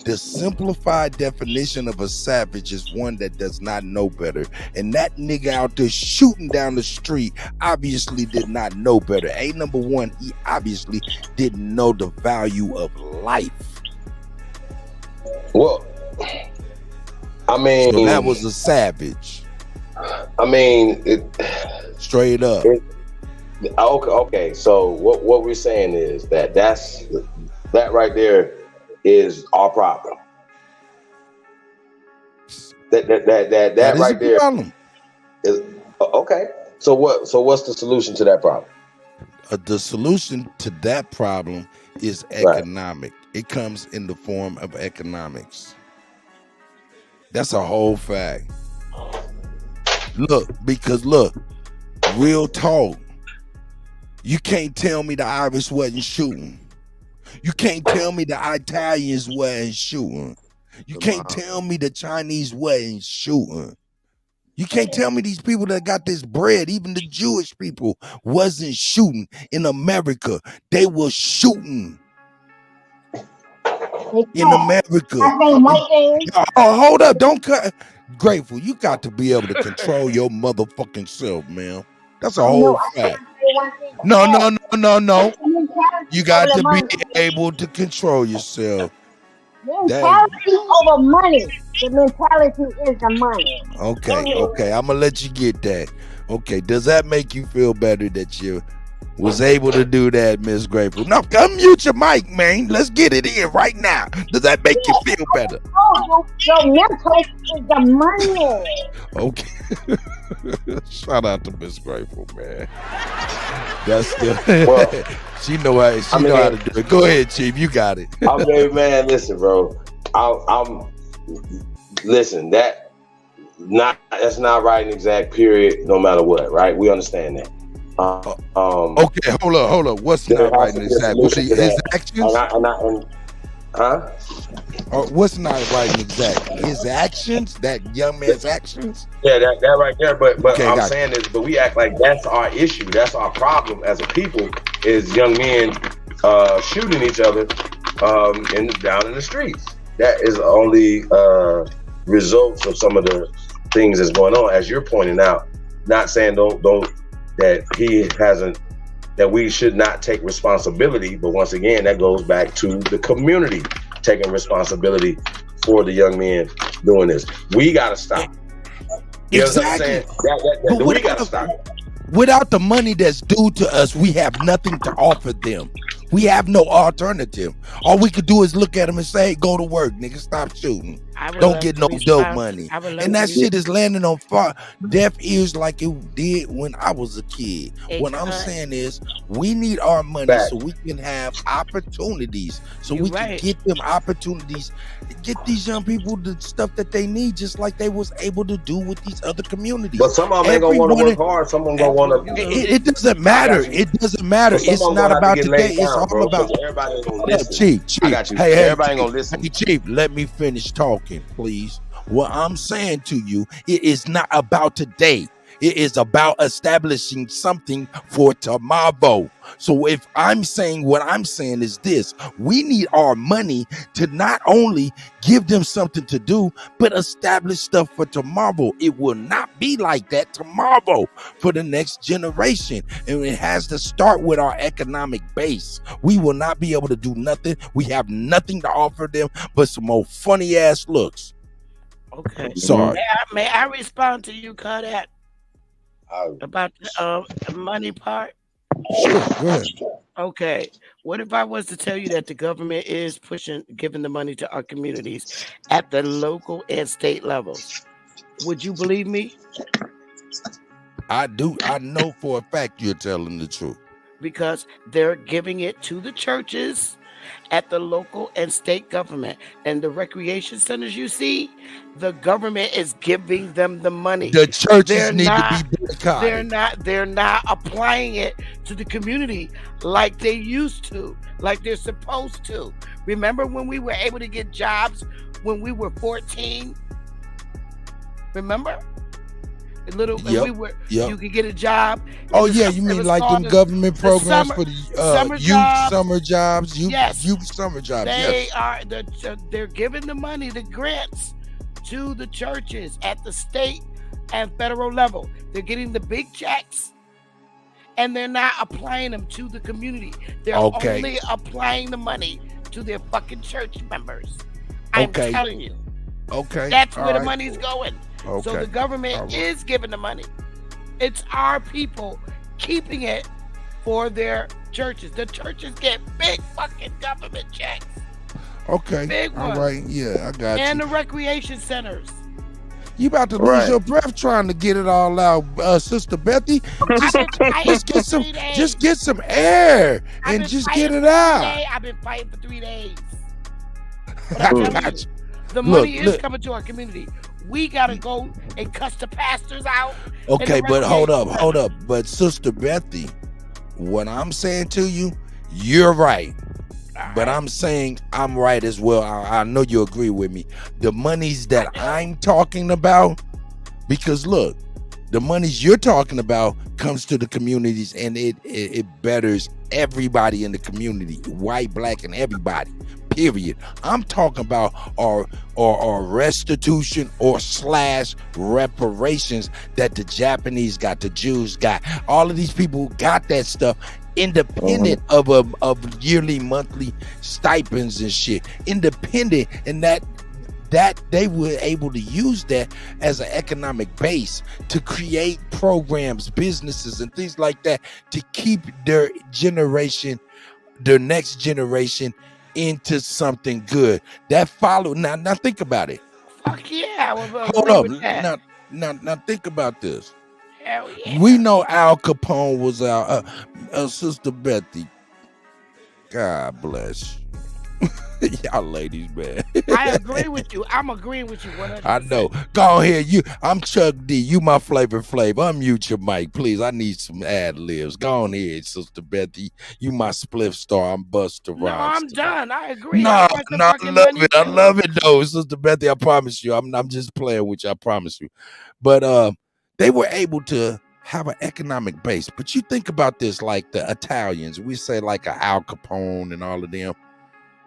[SPEAKER 1] The simplified definition of a savage is one that does not know better. And that nigga out there shooting down the street obviously did not know better. Number one, he obviously didn't know the value of life.
[SPEAKER 14] Well, I mean,
[SPEAKER 1] so that was a savage.
[SPEAKER 14] I mean,
[SPEAKER 1] straight up.
[SPEAKER 14] Okay. So what we're saying is that right there is our problem. That
[SPEAKER 1] is
[SPEAKER 14] right
[SPEAKER 1] a
[SPEAKER 14] there
[SPEAKER 1] problem.
[SPEAKER 14] is okay. So what's the solution to that problem?
[SPEAKER 1] The solution to that problem is economic. It comes in the form of economics. That's a whole fact. Look, real talk. You can't tell me the Irish wasn't shooting. You can't tell me the Italians wasn't shooting. You can't tell me the Chinese wasn't shooting. You can't tell me these people that got this bread, even the Jewish people, wasn't shooting in America. They were shooting in America. Oh, hold up. Don't cut. Grateful, you got to be able to control your motherfucking self, man. That's a whole fact. No. You got to be able to control yourself.
[SPEAKER 5] Mentality over money. The mentality is the money.
[SPEAKER 1] Okay. I'm gonna let you get that. Okay, does that make you feel better that you was able to do that, Miss Grateful? No, unmute your mic, man. Let's get it in right now. Does that make you feel better?
[SPEAKER 5] Oh, your mental is the money.
[SPEAKER 1] Okay. Shout out to Miss Grateful, man. That's the she know how to do it. Go ahead, Chief. You got it.
[SPEAKER 14] I mean, man, listen, bro. Listen. That's not right and exact. Period. No matter what, right? We understand that.
[SPEAKER 1] Okay, hold up. What's not right and exact? His actions? What's not right and exact? His actions? That young man's actions?
[SPEAKER 14] Yeah, that right there. But
[SPEAKER 1] Okay,
[SPEAKER 14] I'm
[SPEAKER 1] gotcha.
[SPEAKER 14] saying this, but we act like that's our issue. That's our problem as a people, is young men shooting each other down in the streets. That is only results of some of the things that's going on, as you're pointing out. Not saying don't that we should not take responsibility, but once again, that goes back to the community taking responsibility for the young men doing this. We gotta stop. You know what I'm saying? We gotta stop.
[SPEAKER 1] Without the money that's due to us, we have nothing to offer them. We have no alternative. All we could do is look at them and say, hey, go to work, nigga, stop shooting. Don't get no dope money. And that shit is landing on deaf ears like it did when I was a kid. What I'm saying is we need our money so we can have opportunities. So we can get them opportunities, get these young people the stuff that they need, just like they was able to do with these other communities.
[SPEAKER 14] But some of them ain't gonna want to work hard. Some of them gonna want to.
[SPEAKER 1] It doesn't matter. It doesn't matter. It's not about today. It's all about
[SPEAKER 14] everybody ain't gonna listen.
[SPEAKER 1] Chief.
[SPEAKER 14] I got you.
[SPEAKER 1] Hey,
[SPEAKER 14] Everybody ain't gonna listen.
[SPEAKER 1] Hey, Chief, let me finish talking, please. What I'm saying to you, it is not about today. It is about establishing something for tomorrow. So if I'm saying what I'm saying is this, we need our money to not only give them something to do, but establish stuff for tomorrow. It will not be like that tomorrow for the next generation. And it has to start with our economic base. We will not be able to do nothing. We have nothing to offer them but some old funny ass looks.
[SPEAKER 9] Okay.
[SPEAKER 1] Sorry.
[SPEAKER 9] May I respond to you, Kodak? About the money part?
[SPEAKER 1] Sure, go ahead.
[SPEAKER 9] Okay. What if I was to tell you that the government is giving the money to our communities at the local and state levels? Would you believe me?
[SPEAKER 1] I do. I know for a fact you're telling the truth.
[SPEAKER 9] Because they're giving it to the churches at the local and state government. And the recreation centers you see, the government is giving them the money.
[SPEAKER 1] The churches need to be boycotted.
[SPEAKER 9] They're not applying it to the community like they used to, like they're supposed to. Remember when we were able to get jobs when we were 14? Remember? You could get a job.
[SPEAKER 1] Oh yeah, you mean like them government programs for the youth summer jobs? Youth summer jobs.
[SPEAKER 9] They're giving the money, the grants, to the churches at the state and federal level. They're getting the big checks, and they're not applying them to the community. They're only applying the money to their fucking church members. I'm telling you.
[SPEAKER 1] Okay.
[SPEAKER 9] That's where the money's going.
[SPEAKER 1] Okay.
[SPEAKER 9] So the government is giving the money. It's our people keeping it for their churches. The churches get big fucking government checks.
[SPEAKER 1] Okay.
[SPEAKER 9] Big
[SPEAKER 1] All
[SPEAKER 9] ones.
[SPEAKER 1] right. Yeah, I got
[SPEAKER 9] And
[SPEAKER 1] you.
[SPEAKER 9] the recreation centers.
[SPEAKER 1] You about to lose your breath trying to get it all out, Sister Bethy. Just get some air and just get it out.
[SPEAKER 9] I've been fighting for 3 days. But
[SPEAKER 1] I
[SPEAKER 9] I'm telling
[SPEAKER 1] got
[SPEAKER 9] you,
[SPEAKER 1] you.
[SPEAKER 9] the money is coming to our community. We gotta go and cuss the pastors out.
[SPEAKER 1] Okay, but hold up. But Sister Bethy, what I'm saying to you, you're right. But I'm saying I'm right as well. I know you agree with me. The monies that I'm talking about, because look, the monies you're talking about comes to the communities and it betters everybody in the community, white, black, and everybody. Period. I'm talking about our restitution or / reparations that the Japanese got, the Jews got, all of these people got that stuff. Independent of yearly, monthly stipends and shit. Independent, and that they were able to use that as an economic base to create programs, businesses, and things like that to keep their next generation into something good. That follow now think about it.
[SPEAKER 9] Fuck yeah.
[SPEAKER 1] Hold up. Now think about this.
[SPEAKER 9] Hell yeah.
[SPEAKER 1] We know Al Capone was our Sister Bethy. God bless you. Y'all ladies, man.
[SPEAKER 9] I agree with you. I'm agreeing with you 100%.
[SPEAKER 1] I know. Go ahead. I'm Chuck D. You my Flavor Flav. Unmute your mic, please. I need some ad libs. Go on ahead, Sister Bethy. You my spliff star. I'm Busta Rhymes.
[SPEAKER 9] No, I'm done. I agree.
[SPEAKER 1] No,
[SPEAKER 9] I want the
[SPEAKER 1] I
[SPEAKER 9] fucking
[SPEAKER 1] love
[SPEAKER 9] money
[SPEAKER 1] it. I
[SPEAKER 9] too.
[SPEAKER 1] love it though, Sister Bethy. I promise you. I'm just playing with you. I promise you. But they were able to have an economic base. But you think about this, like the Italians, we say like a Al Capone and all of them.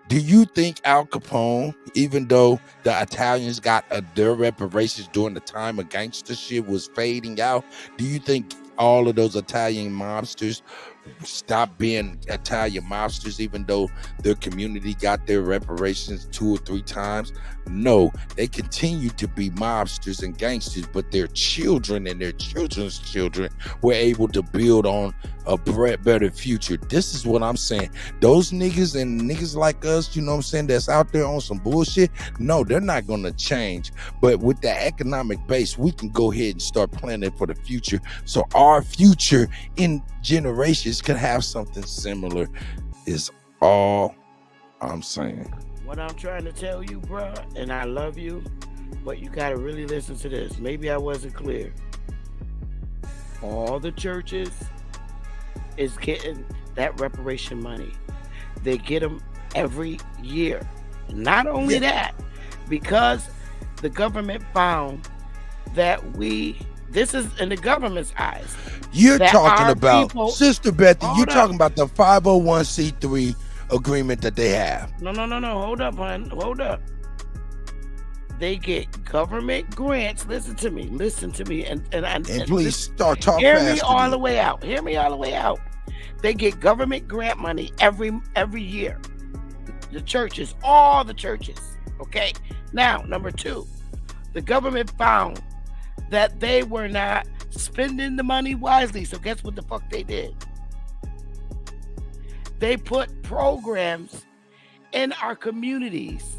[SPEAKER 1] Do you think Al Capone, even though the Italians got their reparations during the time of gangster shit was fading out, do you think all of those Italian mobsters stopped being Italian mobsters even though their community got their reparations 2 or 3 times? No, they continue to be mobsters and gangsters, but their children and their children's children were able to build on a better future. This is what I'm saying. Those niggas and niggas like us, you know what I'm saying, that's out there on some bullshit, no, they're not going to change. But with the economic base, we can go ahead and start planning for the future. So our future in generations could have something similar, is all I'm saying.
[SPEAKER 9] What I'm trying to tell you, bro, and I love you, but you got to really listen to this. Maybe I wasn't clear. All the churches is getting that reparation money. They get them every year. Not only that, because the government found that this is in the government's eyes.
[SPEAKER 1] You're talking about, Sister Bethy, you're talking about the 501c3 agreement that they have.
[SPEAKER 9] No. Hold up, hon. Hold up. They get government grants. Listen to me. And
[SPEAKER 1] please start talking.
[SPEAKER 9] Hear me all the way out. They get government grant money every year. The churches, all the churches. Okay. Now, number 2, the government found that they were not spending the money wisely. So guess what the fuck they did? They put programs in our communities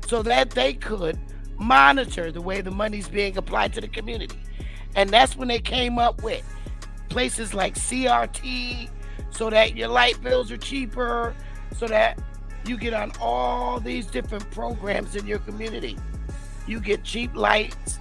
[SPEAKER 9] so that they could monitor the way the money's being applied to the community. And that's when they came up with places like CRT, so that your light bills are cheaper, so that you get on all these different programs in your community. You get cheap lights,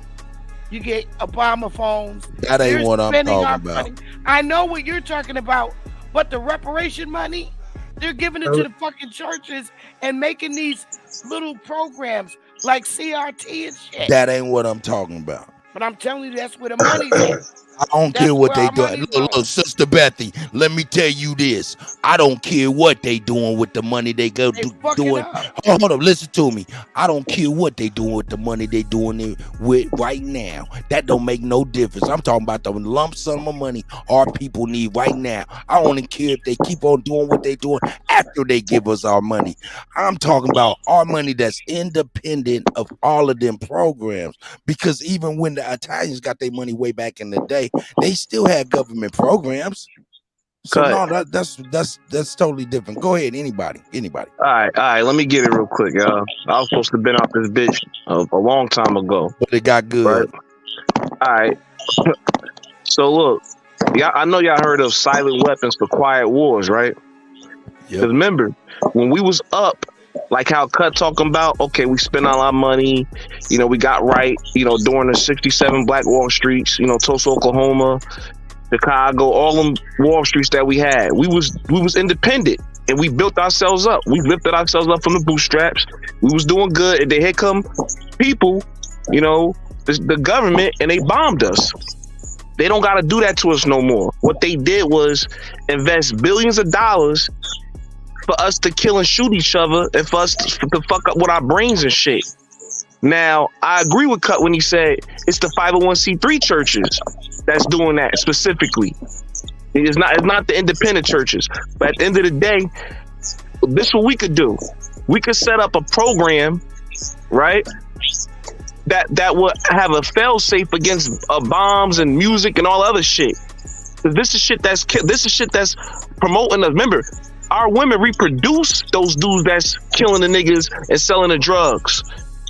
[SPEAKER 9] you get Obama phones.
[SPEAKER 1] That ain't what I'm talking about.
[SPEAKER 9] Money. I know what you're talking about, but the reparation money, they're giving it to the fucking churches and making these little programs like CRT and shit.
[SPEAKER 1] That ain't what I'm talking about.
[SPEAKER 9] But I'm telling you, that's where the money's at.
[SPEAKER 1] I don't care what they do. Look, Sister Bethy, let me tell you this. I don't care what they doing with the money they go doing. Hold up, listen to me. I don't care what they doing with the money they doing it with right now. That don't make no difference. I'm talking about the lump sum of money our people need right now. I don't care if they keep on doing what they doing after they give us our money. I'm talking about our money that's independent of all of them programs. Because even when the Italians got their money way back in the day, they still had government programs. So no, that's totally different. Go ahead, anybody.
[SPEAKER 3] All right. Let me get it real quick, y'all. I was supposed to have been out this bitch a long time ago,
[SPEAKER 1] but it got good.
[SPEAKER 3] Right? All right. So look, I know y'all heard of silent weapons for quiet wars, right? Because remember, when we was up, like how Cut talking about, okay, we spent all our money, we got right, during the 67 Black Wall Streets, Tulsa, Oklahoma, Chicago, all them Wall Streets that we had. We was independent and we built ourselves up. We lifted ourselves up from the bootstraps. We was doing good, and then here come people, the government, and they bombed us. They don't got to do that to us no more. What they did was invest billions of dollars for us to kill and shoot each other and for us to fuck up with our brains and shit. Now, I agree with Cut when he said it's the 501c3 churches that's doing that specifically. It's not the independent churches. But at the end of the day, this is what we could do. We could set up a program, right, that would have a fail-safe against bombs and music and all other shit. This is shit that's promoting us. Remember, our women reproduce those dudes that's killing the niggas and selling the drugs.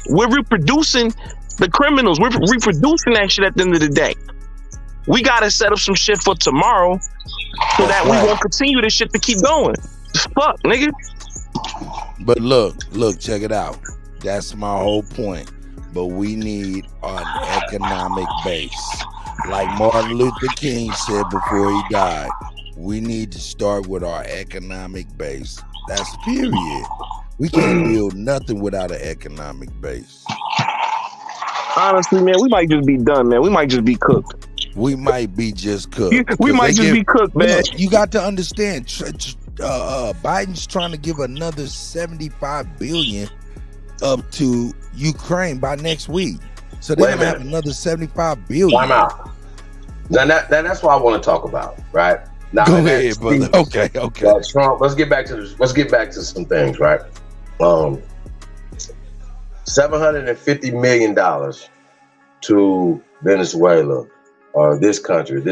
[SPEAKER 3] We're reproducing the criminals. We're reproducing that shit at the end of the day. We gotta set up some shit for tomorrow so that we won't continue this shit to keep going. Fuck, nigga.
[SPEAKER 1] But look, check it out. That's my whole point. But we need an economic base. Like Martin Luther King said before he died, we need to start with our economic base. That's period. We can't build nothing without an economic base.
[SPEAKER 3] Honestly, man, we might just be done, man. We might just be cooked.
[SPEAKER 1] We might be just cooked.
[SPEAKER 3] We might just be cooked, man.
[SPEAKER 1] Look, you got to understand, Biden's trying to give another $75 billion up to Ukraine by next week. So they're gonna have another $75 billion.
[SPEAKER 14] Time out. Now that's what I want to talk about, right? Now,
[SPEAKER 1] go ahead, brother. Okay.
[SPEAKER 14] Trump. Let's get back to some things, right? $750 million to Venezuela or this country.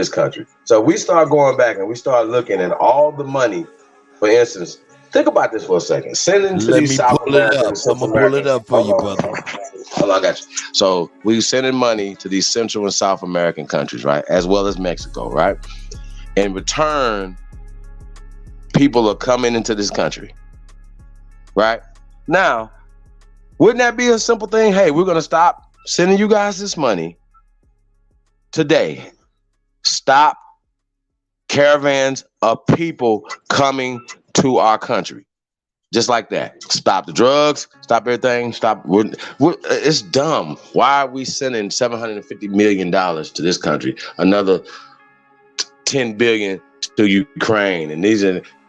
[SPEAKER 14] So we start going back and we start looking at all the money. For instance, think about this for a second. Sending to these South Americans. I'm gonna pull it up for you, brother. Hold on, I got you. So we sending money to these Central and South American countries, right, as well as Mexico, right? In return, people are coming into this country, right? Now, wouldn't that be a simple thing? Hey, we're gonna stop sending you guys this money today. Stop caravans of people coming to our country. Just like that. Stop the drugs, stop everything, it's dumb. Why are we sending $750 million to this country? Another $10 billion to Ukraine. And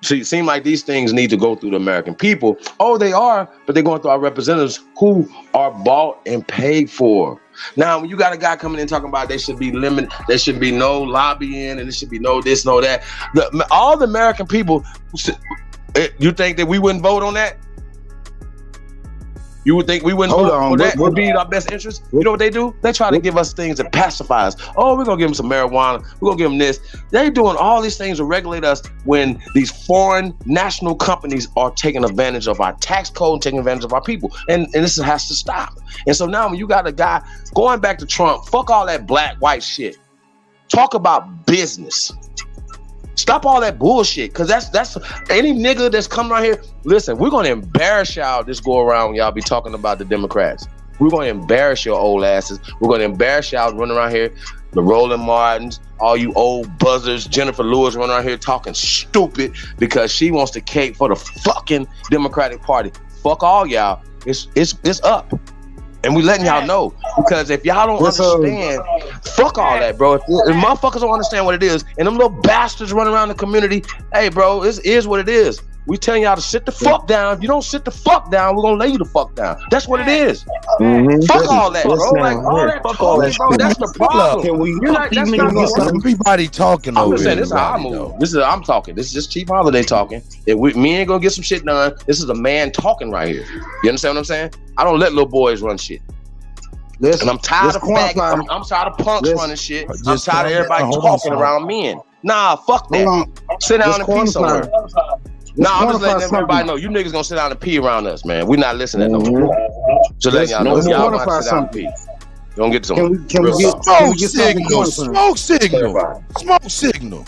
[SPEAKER 14] so it seems like these things need to go through the American people. Oh, they are, but they're going through our representatives who are bought and paid for. Now, when you got a guy coming in talking about there should be no lobbying and there should be no this, no that. All the American people, you think that we wouldn't vote on that? You would think we wouldn't vote on that? Would be in our best interest? You know what they do? They try to give us things that pacify us. Oh, we're going to give them some marijuana. We're going to give them this. They're doing all these things to regulate us when these foreign national companies are taking advantage of our tax code and taking advantage of our people. And this has to stop. And so now when you got a guy going back to Trump, fuck all that black, white shit. Talk about business. Stop all that bullshit, because that's any nigga that's coming around here. Listen, we're gonna embarrass y'all this go around when y'all be talking about the Democrats. We're gonna embarrass your old asses. We're gonna embarrass y'all running around here, the Roland Martins, all you old buzzers, Jennifer Lewis running around here talking stupid because she wants to cake for the fucking Democratic Party. Fuck all y'all. It's up. And we letting y'all know, because if y'all don't understand, fuck all that, bro. If motherfuckers don't understand what it is, and them little bastards running around the community, hey, bro, it is what it is. We telling y'all to sit the fuck down. If you don't sit the fuck down, we're gonna lay you the fuck down. That's what it is. Fuck all that, bro. Like all that talking, bro. That's the problem.
[SPEAKER 1] Everybody talking over here.
[SPEAKER 14] This is how I move. I'm talking. This is just Chief Holiday talking. If me ain't gonna get some shit done, this is a man talking right here. You understand what I'm saying? I don't let little boys run shit. And I'm tired of I'm tired of punks running shit. I'm tired of everybody talking around men. Nah, fuck that. Sit down
[SPEAKER 13] Let's
[SPEAKER 14] and pee somewhere.
[SPEAKER 13] quantify.
[SPEAKER 14] No, I'm just
[SPEAKER 13] quantify
[SPEAKER 14] letting everybody
[SPEAKER 13] something.
[SPEAKER 14] know you niggas gonna sit down and pee around us, man. We're not listening no more. Just letting y'all know
[SPEAKER 13] Let's
[SPEAKER 14] y'all
[SPEAKER 13] quantify
[SPEAKER 14] want to sit down and
[SPEAKER 13] something.
[SPEAKER 14] pee. Don't get some
[SPEAKER 13] Can we
[SPEAKER 14] real
[SPEAKER 13] get
[SPEAKER 14] talk.
[SPEAKER 1] Smoke
[SPEAKER 13] get something
[SPEAKER 1] signal,
[SPEAKER 13] quantified?
[SPEAKER 1] smoke signal, smoke signal.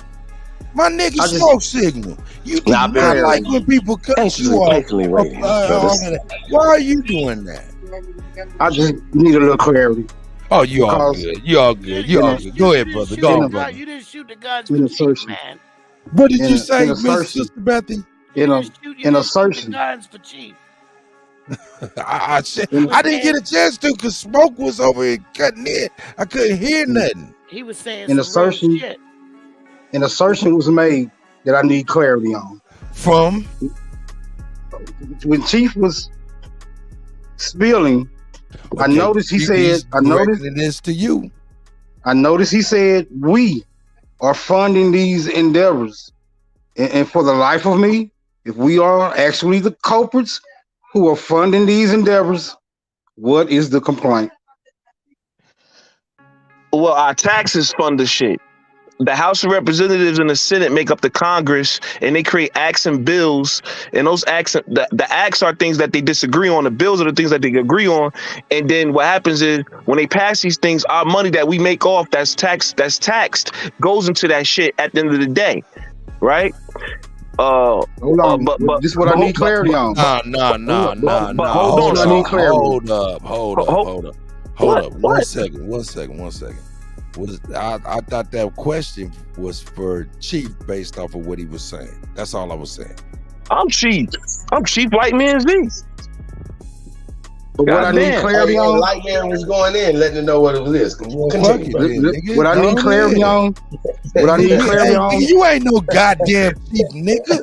[SPEAKER 1] My nigga,
[SPEAKER 13] I just-
[SPEAKER 1] smoke signal. You do
[SPEAKER 14] Nah,
[SPEAKER 1] not
[SPEAKER 14] barely.
[SPEAKER 1] like when people cut
[SPEAKER 14] Patiently,
[SPEAKER 1] you off.
[SPEAKER 14] patiently waiting.
[SPEAKER 1] Why are you doing that?
[SPEAKER 13] I just need a little clarity.
[SPEAKER 1] Oh, you all
[SPEAKER 13] Because-
[SPEAKER 1] good. You all good. You all good. Go ahead, brother. Go on, brother.
[SPEAKER 9] You didn't shoot the guns
[SPEAKER 13] In
[SPEAKER 9] for
[SPEAKER 13] a
[SPEAKER 9] cheap,
[SPEAKER 13] search.
[SPEAKER 9] man.
[SPEAKER 1] What did you
[SPEAKER 13] In
[SPEAKER 1] say,
[SPEAKER 13] a
[SPEAKER 1] Miss
[SPEAKER 13] searching.
[SPEAKER 1] Sister Bethy?
[SPEAKER 13] In a
[SPEAKER 9] The
[SPEAKER 13] assertion.
[SPEAKER 9] guns for cheap.
[SPEAKER 1] I didn't get a chance to because smoke was over here cutting in. I couldn't hear nothing.
[SPEAKER 9] He was saying
[SPEAKER 13] An
[SPEAKER 9] some real
[SPEAKER 13] assertion.
[SPEAKER 9] shit.
[SPEAKER 13] An assertion was made that I need clarity on.
[SPEAKER 1] From
[SPEAKER 13] When Chief was spilling, I
[SPEAKER 1] Okay,
[SPEAKER 13] noticed he
[SPEAKER 1] he's
[SPEAKER 13] said,
[SPEAKER 1] directing this to you.
[SPEAKER 13] I noticed he said, we are funding these endeavors. And for the life of me, if we are actually the culprits who are funding these endeavors, what is the complaint?
[SPEAKER 3] Well, our taxes fund the shit. The House of Representatives and the Senate make up the Congress, and they create acts and bills. And those acts, the acts are things that they disagree on. The bills are the things that they agree on. And then what happens is when they pass these things, our money that we make off that's taxed goes into that shit at the end of the day, right?
[SPEAKER 13] Hold on,
[SPEAKER 3] but
[SPEAKER 13] this is what I need clarity on.
[SPEAKER 1] No.
[SPEAKER 3] Hold on,
[SPEAKER 1] Hold up. One second. I thought that question was for Chief based off of what he was saying. That's all I was saying.
[SPEAKER 3] I'm Chief White Man Z.
[SPEAKER 13] But what I need clarity on,
[SPEAKER 14] Lightman was going in, letting them know what it was. Continue, brother.
[SPEAKER 13] what I need clarity on,
[SPEAKER 1] You ain't no goddamn Chief, nigga.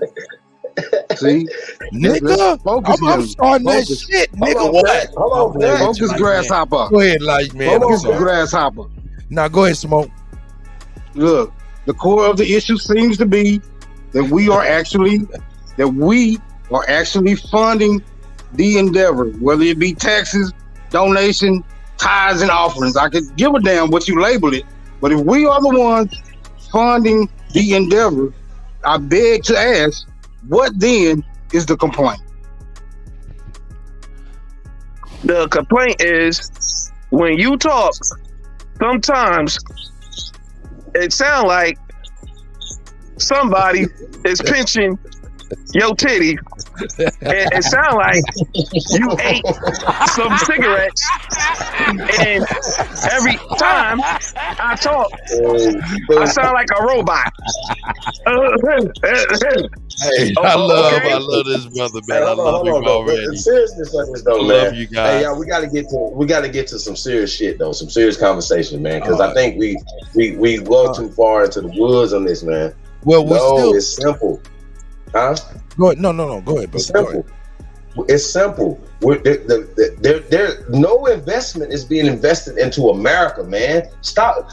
[SPEAKER 13] See,
[SPEAKER 1] Nigga, I'm starting that
[SPEAKER 13] Focus.
[SPEAKER 1] shit, nigga.
[SPEAKER 14] Hold on,
[SPEAKER 13] Focus, grasshopper.
[SPEAKER 1] Go ahead, Lightman.
[SPEAKER 13] Focus, grasshopper.
[SPEAKER 1] Now go ahead, Smoke.
[SPEAKER 13] Look, the core of the issue seems to be that we are actually funding the endeavor, whether it be taxes, donation, tithes, and offerings. I could give a damn what you label it, but if we are the ones funding the endeavor, I beg to ask, what then is the complaint?
[SPEAKER 3] The complaint is when you talk, sometimes it sounds like somebody is pinching your titty. And it sounds like you ate some cigarettes, and every time I talk, I sound like a robot.
[SPEAKER 1] Hey, I love this brother, man. I love him already.
[SPEAKER 14] The seriousness of this, though,
[SPEAKER 1] I
[SPEAKER 14] man.
[SPEAKER 1] love you guys.
[SPEAKER 14] Hey, y'all, we gotta get to some serious shit, though. Some serious conversation, man. Because I think we go too far into the woods on this, man.
[SPEAKER 1] Well,
[SPEAKER 14] it's simple, huh?
[SPEAKER 1] Go ahead. No. Go ahead.
[SPEAKER 14] It's simple. It's simple. There, no investment is being invested into America, man. Stop.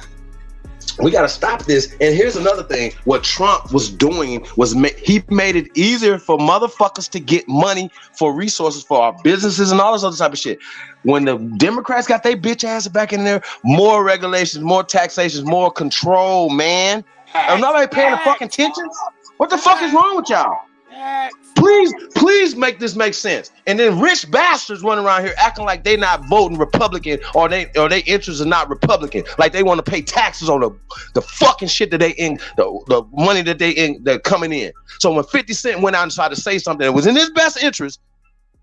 [SPEAKER 14] We got to stop this. And here's another thing. What Trump was doing was he made it easier for motherfuckers to get money for resources for our businesses and all this other type of shit. When the Democrats got their bitch ass back in there, more regulations, more taxations, more control, man. Am nobody paying the fucking attention? What the fuck is wrong with y'all? Please make this make sense. And then rich bastards running around here acting like they not voting Republican or they interests are not Republican. Like they want to pay taxes on the fucking shit that they in the money that they're coming in. So when 50 Cent went out and tried to say something that was in his best interest,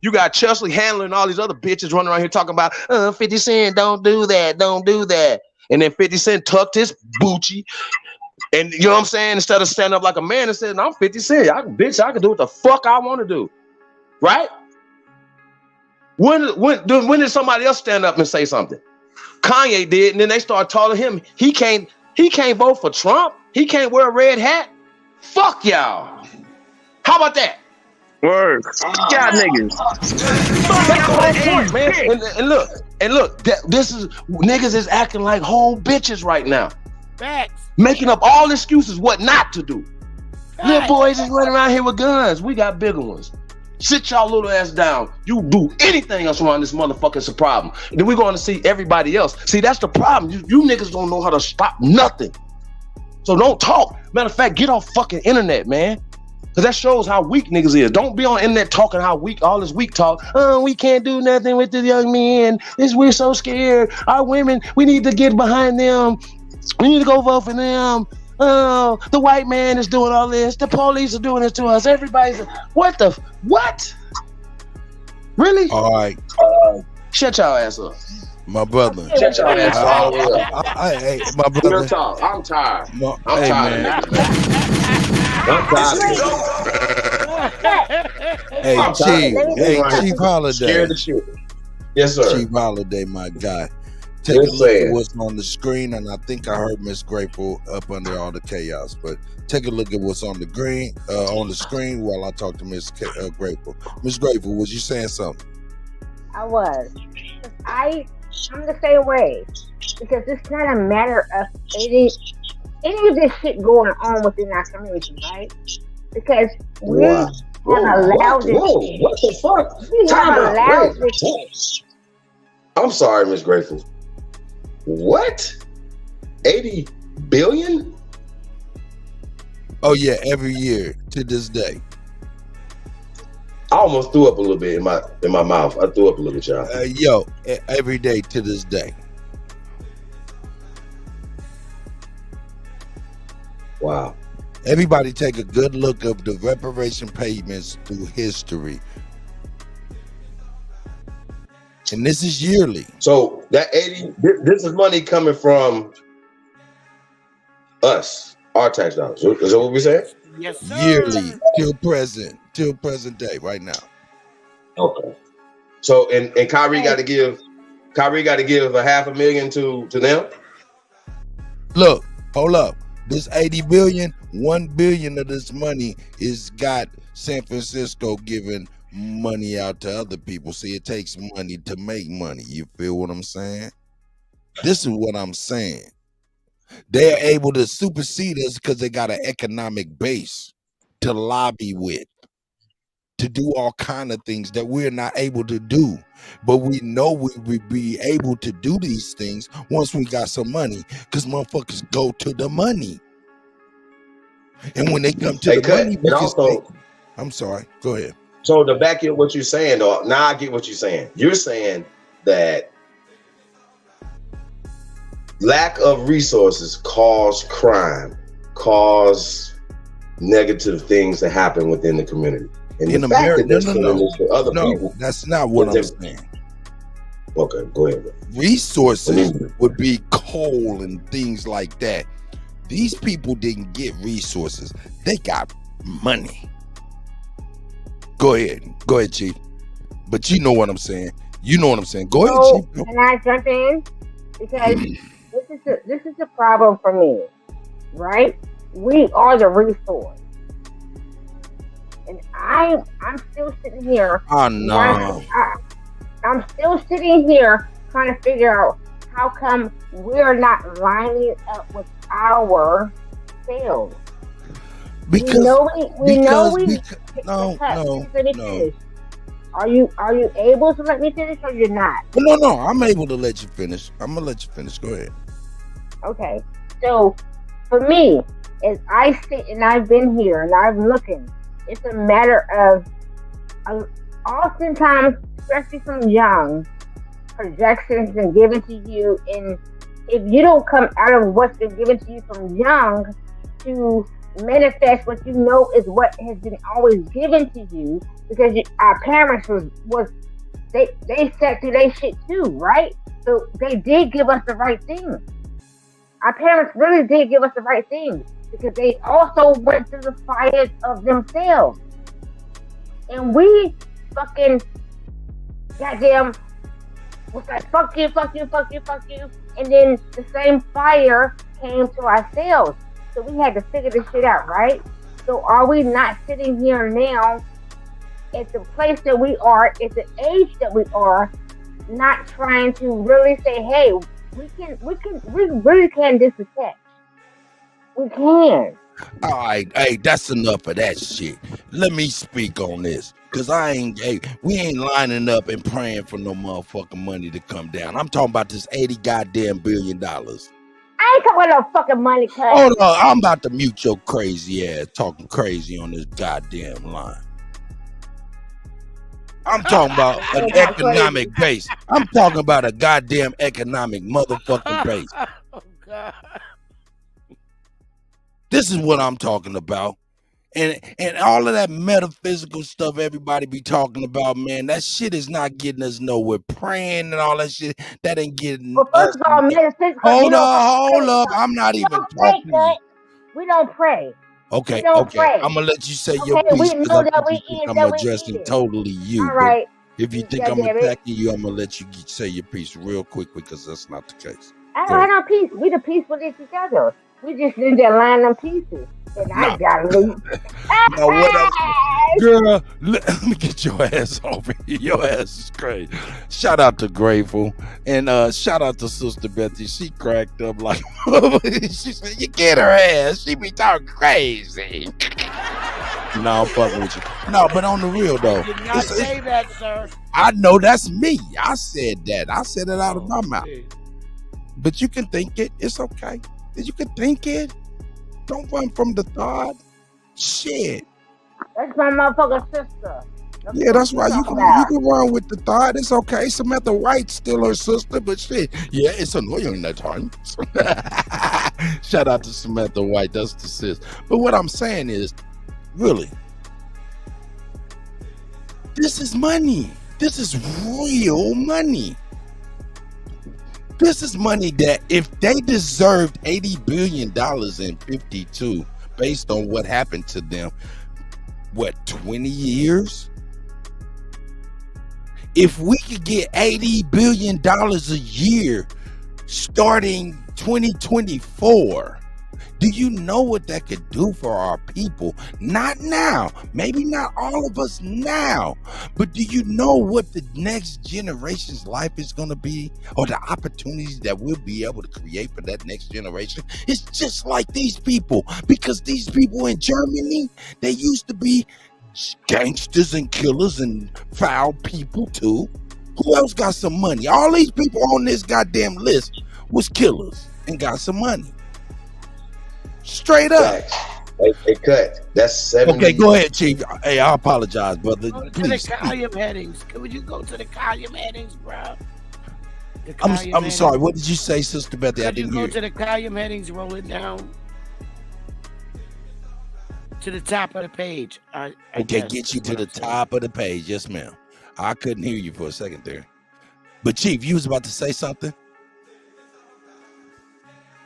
[SPEAKER 14] you got Chesley Handler and all these other bitches running around here talking about 50 Cent, don't do that. And then 50 Cent tucked his Bucci. And you know what I'm saying? Instead of standing up like a man and saying, I'm 50 Cent. I can do what the fuck I want to do. Right? When did somebody else stand up and say something? Kanye did, and then they started telling him he can't vote for Trump. He can't wear a red hat. Fuck y'all. How about that?
[SPEAKER 3] Word. Y'all niggas.
[SPEAKER 14] That's the whole point, man. And look, this is niggas is acting like whole bitches right now.
[SPEAKER 9] Facts.
[SPEAKER 14] Making up all excuses what not to do. Little boys is running around here with guns. We got bigger ones. Sit y'all little ass down. You do anything else around this motherfucker, it's a problem. And then we're going to see everybody else. See, that's the problem. You niggas don't know how to stop nothing. So don't talk. Matter of fact, get off fucking internet, man. Cause that shows how weak niggas is. Don't be on the internet talking how weak, all this weak talk. Oh, we can't do nothing with the young men. We're so scared. Our women, we need to get behind them. We need to go vote for them. Oh, the white man is doing all this. The police are doing this to us. Everybody's, what? Really?
[SPEAKER 1] All right.
[SPEAKER 14] Shut y'all ass up.
[SPEAKER 1] My brother.
[SPEAKER 14] Shut y'all ass all the way up.
[SPEAKER 1] Hey, my brother.
[SPEAKER 14] Real talk. I'm tired. I'm
[SPEAKER 1] Hey,
[SPEAKER 14] tired
[SPEAKER 1] man.
[SPEAKER 14] of niggas, man. I'm tired.
[SPEAKER 1] Hey,
[SPEAKER 14] I'm
[SPEAKER 1] Chief.
[SPEAKER 14] tired.
[SPEAKER 1] Hey,
[SPEAKER 14] Right.
[SPEAKER 1] Chief Holiday.
[SPEAKER 14] Scared of shit. Yes, sir.
[SPEAKER 1] Chief Holiday, my guy. Take
[SPEAKER 14] Good
[SPEAKER 1] a look at
[SPEAKER 14] saying.
[SPEAKER 1] what's on the screen, and I think I heard Miss Grateful up under all the chaos. But take a look at what's on the screen while I talk to Miss Grateful. Miss Grateful, was you saying something?
[SPEAKER 5] I was. I'm the same way because it's not a matter of any of this shit going on within our community, right? Because we have allowed this shit.
[SPEAKER 14] What the fuck?
[SPEAKER 5] We
[SPEAKER 14] Time
[SPEAKER 5] have
[SPEAKER 14] out.
[SPEAKER 5] allowed
[SPEAKER 14] Wait.
[SPEAKER 5] this shit.
[SPEAKER 14] I'm sorry, Miss Grateful. What? 80 billion?
[SPEAKER 1] Oh yeah, every year to this day.
[SPEAKER 14] I almost threw up a little bit in my mouth. I threw up a little bit, y'all.
[SPEAKER 1] Every day to this day.
[SPEAKER 14] Wow.
[SPEAKER 1] Everybody take a good look of the reparation payments through history. And this is yearly.
[SPEAKER 14] So that 80, this is money coming from us, our tax dollars. Is that what we saying?
[SPEAKER 9] Yes, sir.
[SPEAKER 1] Yearly till present day, right now.
[SPEAKER 14] Okay. So and Kyrie got to give $500,000 to them.
[SPEAKER 1] Look, hold up. This 80 billion, 1 billion of this money is got San Francisco giving money out to other people. See, it takes money to make money. You feel what I'm saying? This is what I'm saying. They're able to supersede us because they got an economic base to lobby with, to do all kind of things that we're not able to do. But we know we would be able to do these things once we got some money, because motherfuckers go to the money. And when they come to the money, we just think, I'm sorry, go ahead.
[SPEAKER 14] So to back up what you're saying, though, now I get what you're saying. You're saying that lack of resources cause crime, cause negative things to happen within the community. And
[SPEAKER 1] In
[SPEAKER 14] the fact
[SPEAKER 1] America,
[SPEAKER 14] that there's communities for other people.
[SPEAKER 1] That's not what I'm saying.
[SPEAKER 14] Okay, go ahead.
[SPEAKER 1] Resources would be coal and things like that. These people didn't get resources. They got money. Go ahead, Chief. But you know what I'm saying. Go ahead, Chief.
[SPEAKER 5] Can I jump in? Because this is a problem for me, right? We are the resource, and I'm still sitting here.
[SPEAKER 1] Oh no!
[SPEAKER 5] I'm still sitting here trying to figure out how come we're not lining up with our sales.
[SPEAKER 1] Because no.
[SPEAKER 5] Are you able to let me finish, or you're not?
[SPEAKER 1] No. I'm able to let you finish. I'm gonna let you finish. Go ahead.
[SPEAKER 5] Okay. So for me, as I sit and I've been here and I'm looking, it's a matter of oftentimes, especially from young, projections and given to you, and if you don't come out of what's been given to you from young to manifest what you know is what has been always given to you, because our parents they sat through their shit too, right? So they did give us the right thing. Our parents really did give us the right thing, because they also went through the fires of themselves, and we fucking goddamn was like fuck you, and then the same fire came to ourselves. So we had to figure this shit out, right? So are we not sitting here now at the place that we are, at the age that we are, not trying to really say, hey, we really can disattach. We can.
[SPEAKER 1] All right, hey, that's enough of that shit. Let me speak on this, cause we ain't lining up and praying for no motherfucking money to come down. I'm talking about this $80 billion.
[SPEAKER 5] I ain't talking about no fucking money, cuz.
[SPEAKER 1] Hold on, I'm about to mute your crazy ass talking crazy on this goddamn line. I'm talking about an economic base. I'm talking about a goddamn economic motherfucking base.
[SPEAKER 9] Oh God.
[SPEAKER 1] This is what I'm talking about. And all of that metaphysical stuff everybody be talking about, man, that shit is not getting us nowhere. Praying and all that shit, that ain't getting
[SPEAKER 5] Well,
[SPEAKER 1] us.
[SPEAKER 5] first of all, metaphysical.
[SPEAKER 1] Hold up. I'm not even talking to you.
[SPEAKER 5] We don't pray.
[SPEAKER 1] Okay,
[SPEAKER 5] We don't
[SPEAKER 1] okay.
[SPEAKER 5] pray.
[SPEAKER 1] I'm gonna let you say your
[SPEAKER 5] Okay,
[SPEAKER 1] piece
[SPEAKER 5] we
[SPEAKER 1] because
[SPEAKER 5] know
[SPEAKER 1] I
[SPEAKER 5] that we
[SPEAKER 1] think you
[SPEAKER 5] eat,
[SPEAKER 1] think I'm
[SPEAKER 5] that we
[SPEAKER 1] addressing
[SPEAKER 5] eat it.
[SPEAKER 1] totally you.
[SPEAKER 5] All right.
[SPEAKER 1] But if you think I'm
[SPEAKER 5] Goddamn it.
[SPEAKER 1] attacking you, I'm gonna let you say your piece real quick because that's not the case.
[SPEAKER 5] I don't have no peace. We the peaceful each other. We just in there line them pieces. And I got loot.
[SPEAKER 1] Now what else? Girl, let me get your ass over here. Your ass is crazy. Shout out to Grateful. And shout out to Sister Betty. She cracked up like she said, you get her ass. She be talking crazy. No, I'm fucking with you. No, but on the real though.
[SPEAKER 9] I did not say that, sir.
[SPEAKER 1] I know that's me. I said that. I said it out of my mouth. But you can think it. It's okay. You can think it. Don't run from the thought. Shit.
[SPEAKER 5] That's my motherfucking sister.
[SPEAKER 1] Yeah, that's right. You can run with the thought. It's okay. Samantha White's still her sister, but shit. Yeah, it's annoying at times. Shout out to Samantha White. That's the sis. But what I'm saying is, really, this is money. This is real money. This is money that if they deserved $80 billion in 52, based on what happened to them, what, 20 years? If we could get $80 billion a year starting 2024, do you know what that could do for our people? Not now, maybe not all of us now, but do you know what the next generation's life is going to be, or the opportunities that we'll be able to create for that next generation? It's just like these people, because these people in Germany, they used to be gangsters and killers and foul people too. Who else got some money? All these people on this goddamn list was killers and got some money. Straight up.
[SPEAKER 14] Hey, cut. That's 70.
[SPEAKER 1] Okay, go ahead, Chief. Hey, I apologize, brother.
[SPEAKER 9] Go to
[SPEAKER 1] Please.
[SPEAKER 9] the column headings. Would you go to the column headings, bro?
[SPEAKER 1] I'm sorry. What did you say, Sister Betty? I
[SPEAKER 9] Could you
[SPEAKER 1] didn't
[SPEAKER 9] go
[SPEAKER 1] hear.
[SPEAKER 9] to the column headings, roll it down to the top of the page.
[SPEAKER 1] Okay, get you to the top of the page. Yes, ma'am. I couldn't hear you for a second there. But Chief, you was about to say something?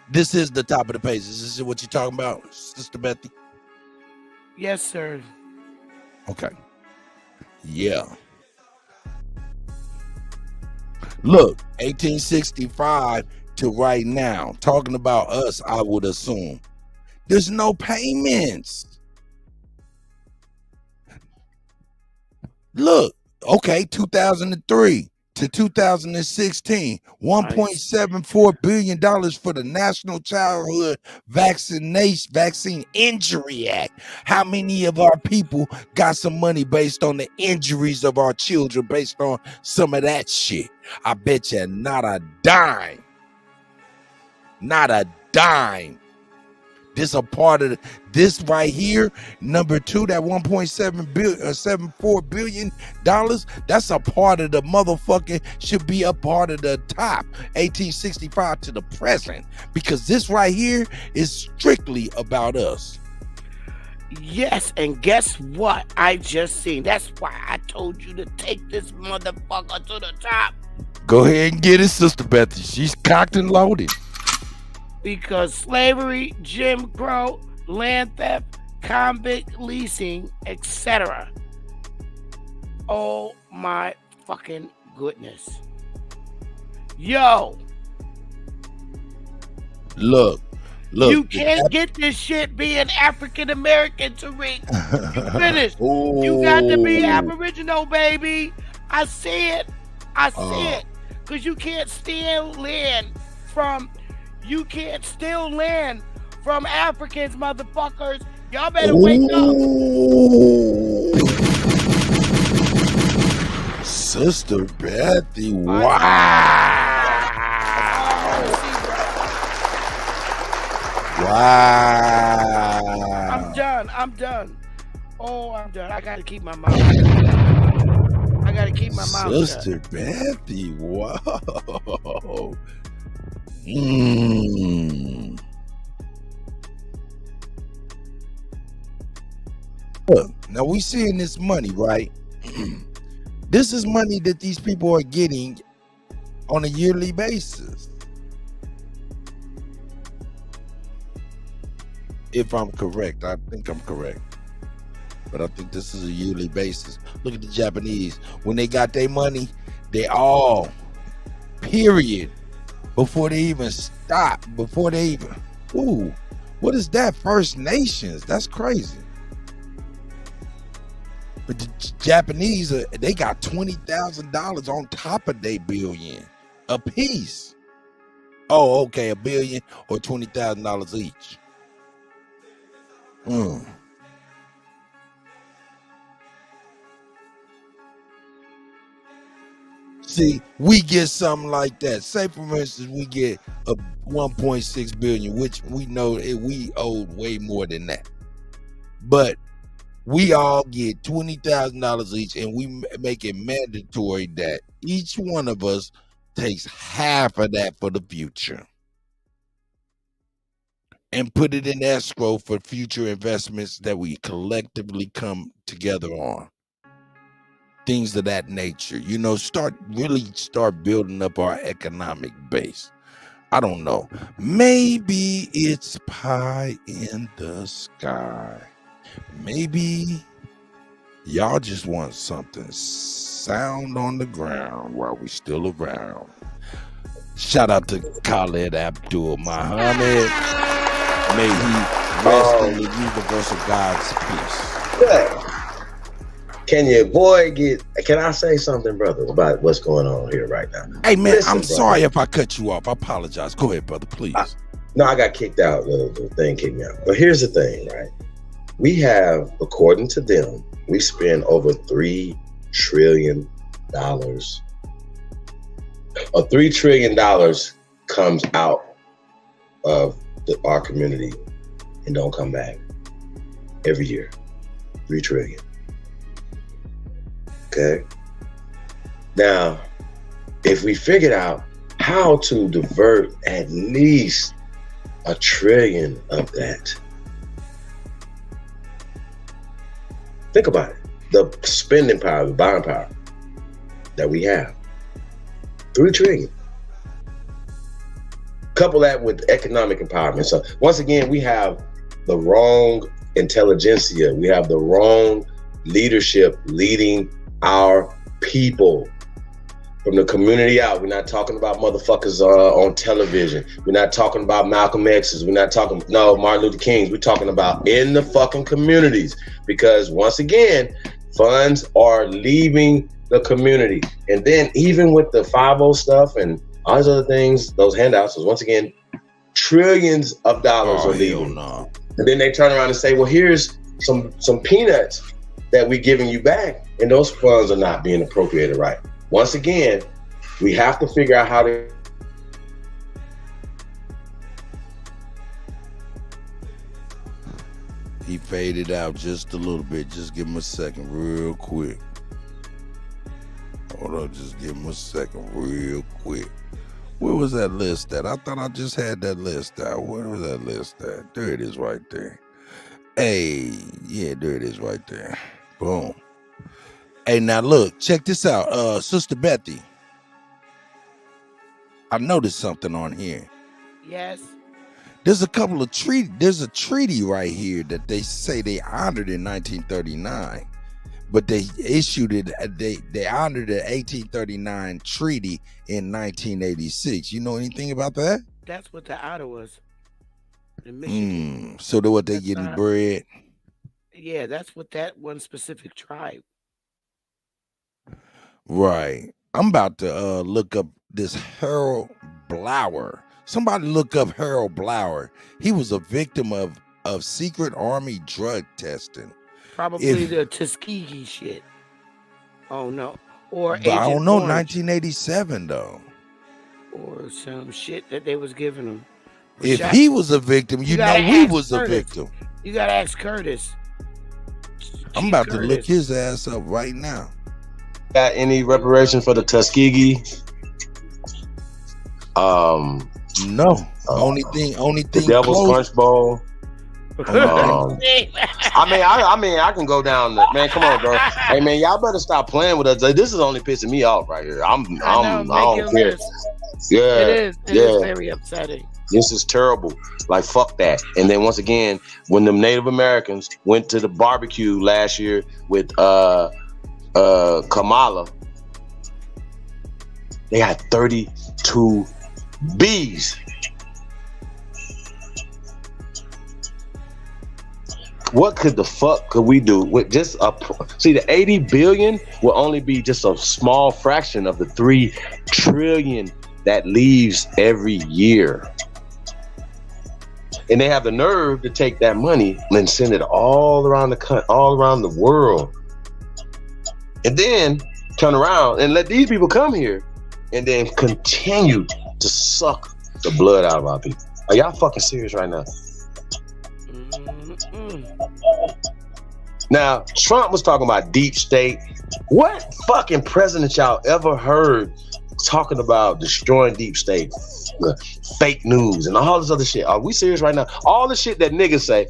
[SPEAKER 1] This is the top of the page. Is this what you're talking about, Sister Betty?
[SPEAKER 9] Yes, sir.
[SPEAKER 1] Okay. Yeah. Look, 1865 to right now, talking about us, I would assume. There's no payments. Look, okay, 2003 to 2016, $1.74 billion for the National Childhood Vaccine Injury Act. How many of our people got some money based on the injuries of our children, based on some of that shit? I bet you not a dime. Not a dime. This a part of this right here, number 2, that $1.74 billion. That's a part of the motherfucking, should be a part of the top 1865 to the present, because this right here is strictly about us.
[SPEAKER 9] Yes, and guess what? I just seen. That's why I told you to take this motherfucker to the top.
[SPEAKER 1] Go ahead and get it, Sister Betty. She's cocked and loaded.
[SPEAKER 9] Because slavery, Jim Crow, land theft, convict leasing, etc. Oh my fucking goodness. Yo.
[SPEAKER 1] Look.
[SPEAKER 9] You can't get this shit being African American, Tariq. You finished. You got to be Aboriginal, baby. I see it. I see it. Because you can't steal land from Africans, motherfuckers. Y'all better wake up.
[SPEAKER 1] Sister Betty, wow. Wow.
[SPEAKER 9] I'm done. I'm done. Oh, I'm done. I gotta keep my mouth shut. I gotta keep my mouth shut.
[SPEAKER 1] Sister Bethy, whoa. Look, now we seeing this money, right? This is money that these people are getting on a yearly basis. If I'm correct, I think I'm correct. But I think this is a yearly basis. Look at the Japanese. When they got their money, they all, period, before they even stop, before they even, ooh, what is that? First Nations. That's crazy. But the Japanese, they got $20,000 on top of their billion a piece. Oh, okay, $1 billion or $20,000 each. See, we get something like that. Say, for instance, we get a 1.6 billion, which we know we owed way more than that. But we all get $20,000 each, and we make it mandatory that each one of us takes half of that for the future and put it in escrow for future investments that we collectively come together on. Things of that nature, you know, start building up our economic base. I don't know. Maybe it's pie in the sky. Maybe y'all just want something sound on the ground while we still around. Shout out to Khaled Abdul Muhammad. May he rest in the universe of God's peace.
[SPEAKER 14] Yeah. Can your boy can I say something, brother, about what's going on here right now?
[SPEAKER 1] Hey, man,
[SPEAKER 14] Listen,
[SPEAKER 1] I'm
[SPEAKER 14] brother.
[SPEAKER 1] sorry if I cut you off. I apologize. Go ahead, brother, please.
[SPEAKER 14] No, I got kicked out. The thing kicked me out. But here's the thing, right? We have, according to them, we spend over $3 trillion. $3 trillion comes out of our community and don't come back every year. $3 trillion. Okay. Now, if we figured out how to divert at least $1 trillion of that, think about it. The spending power, the buying power that we have, $3 trillion. Couple that with economic empowerment. So once again, we have the wrong intelligentsia. We have the wrong leadership leading our people from the community out. We're not talking about motherfuckers on television. We're not talking about Malcolm X's. We're not talking, no, Martin Luther King's. We're talking about in the fucking communities, because once again, funds are leaving the community. And then even with the 5-0 stuff and all those other things, those handouts, once again, trillions of dollars are leaving.
[SPEAKER 1] No.
[SPEAKER 14] And then they turn around and say, well, here's some peanuts that we're giving you back, and those funds are not being appropriated right. Once again, we have to figure out how to.
[SPEAKER 1] He faded out just a little bit. Just give him a second real quick. Hold on, just give him a second real quick. Where was that list at? I thought I just had that list out. Where was that list at? There it is right there. Hey, yeah, there it is right there. Boom. Hey, now look, check this out. Sister Bethy, I noticed something on here.
[SPEAKER 9] Yes.
[SPEAKER 1] There's a couple of there's a treaty right here that they say they honored in 1939, but they issued it, they honored the 1839 treaty in 1986. You know anything about that?
[SPEAKER 9] That's what the Ottawas in Michigan.
[SPEAKER 1] So what they getting bread?
[SPEAKER 9] Yeah, that's what that one specific tribe.
[SPEAKER 1] Right. I'm about to look up this Harold Blower. Somebody look up Harold Blower. He was a victim of secret army drug testing.
[SPEAKER 9] Probably the Tuskegee shit. Oh no. Or
[SPEAKER 1] I don't know,
[SPEAKER 9] Orange.
[SPEAKER 1] 1987 though.
[SPEAKER 9] Or some shit that they was giving them.
[SPEAKER 1] If he was a victim, we was a victim.
[SPEAKER 9] You gotta ask Curtis.
[SPEAKER 1] I'm about to look his ass up right now.
[SPEAKER 14] Got any reparation for the Tuskegee?
[SPEAKER 1] No. Only thing.
[SPEAKER 14] The Devil's Punch Bowl. I mean, I can go down. Man, come on, bro. Hey, man, y'all better stop playing with us. This is only pissing me off right here. I don't care. Yeah,
[SPEAKER 9] it is very upsetting.
[SPEAKER 14] This is terrible. Like, fuck that. And then once again, when the Native Americans went to the barbecue last year with Kamala, they had 32 bees. What could we do with just the 80 billion will only be just a small fraction of the 3 trillion that leaves every year. And they have the nerve to take that money and send it all around the world. And then turn around and let these people come here and then continue to suck the blood out of our people. Are y'all fucking serious right now? Now, Trump was talking about deep state. What fucking president y'all ever heard talking about destroying deep state, fake news, and all this other shit? Are we serious right now? All the shit that niggas say,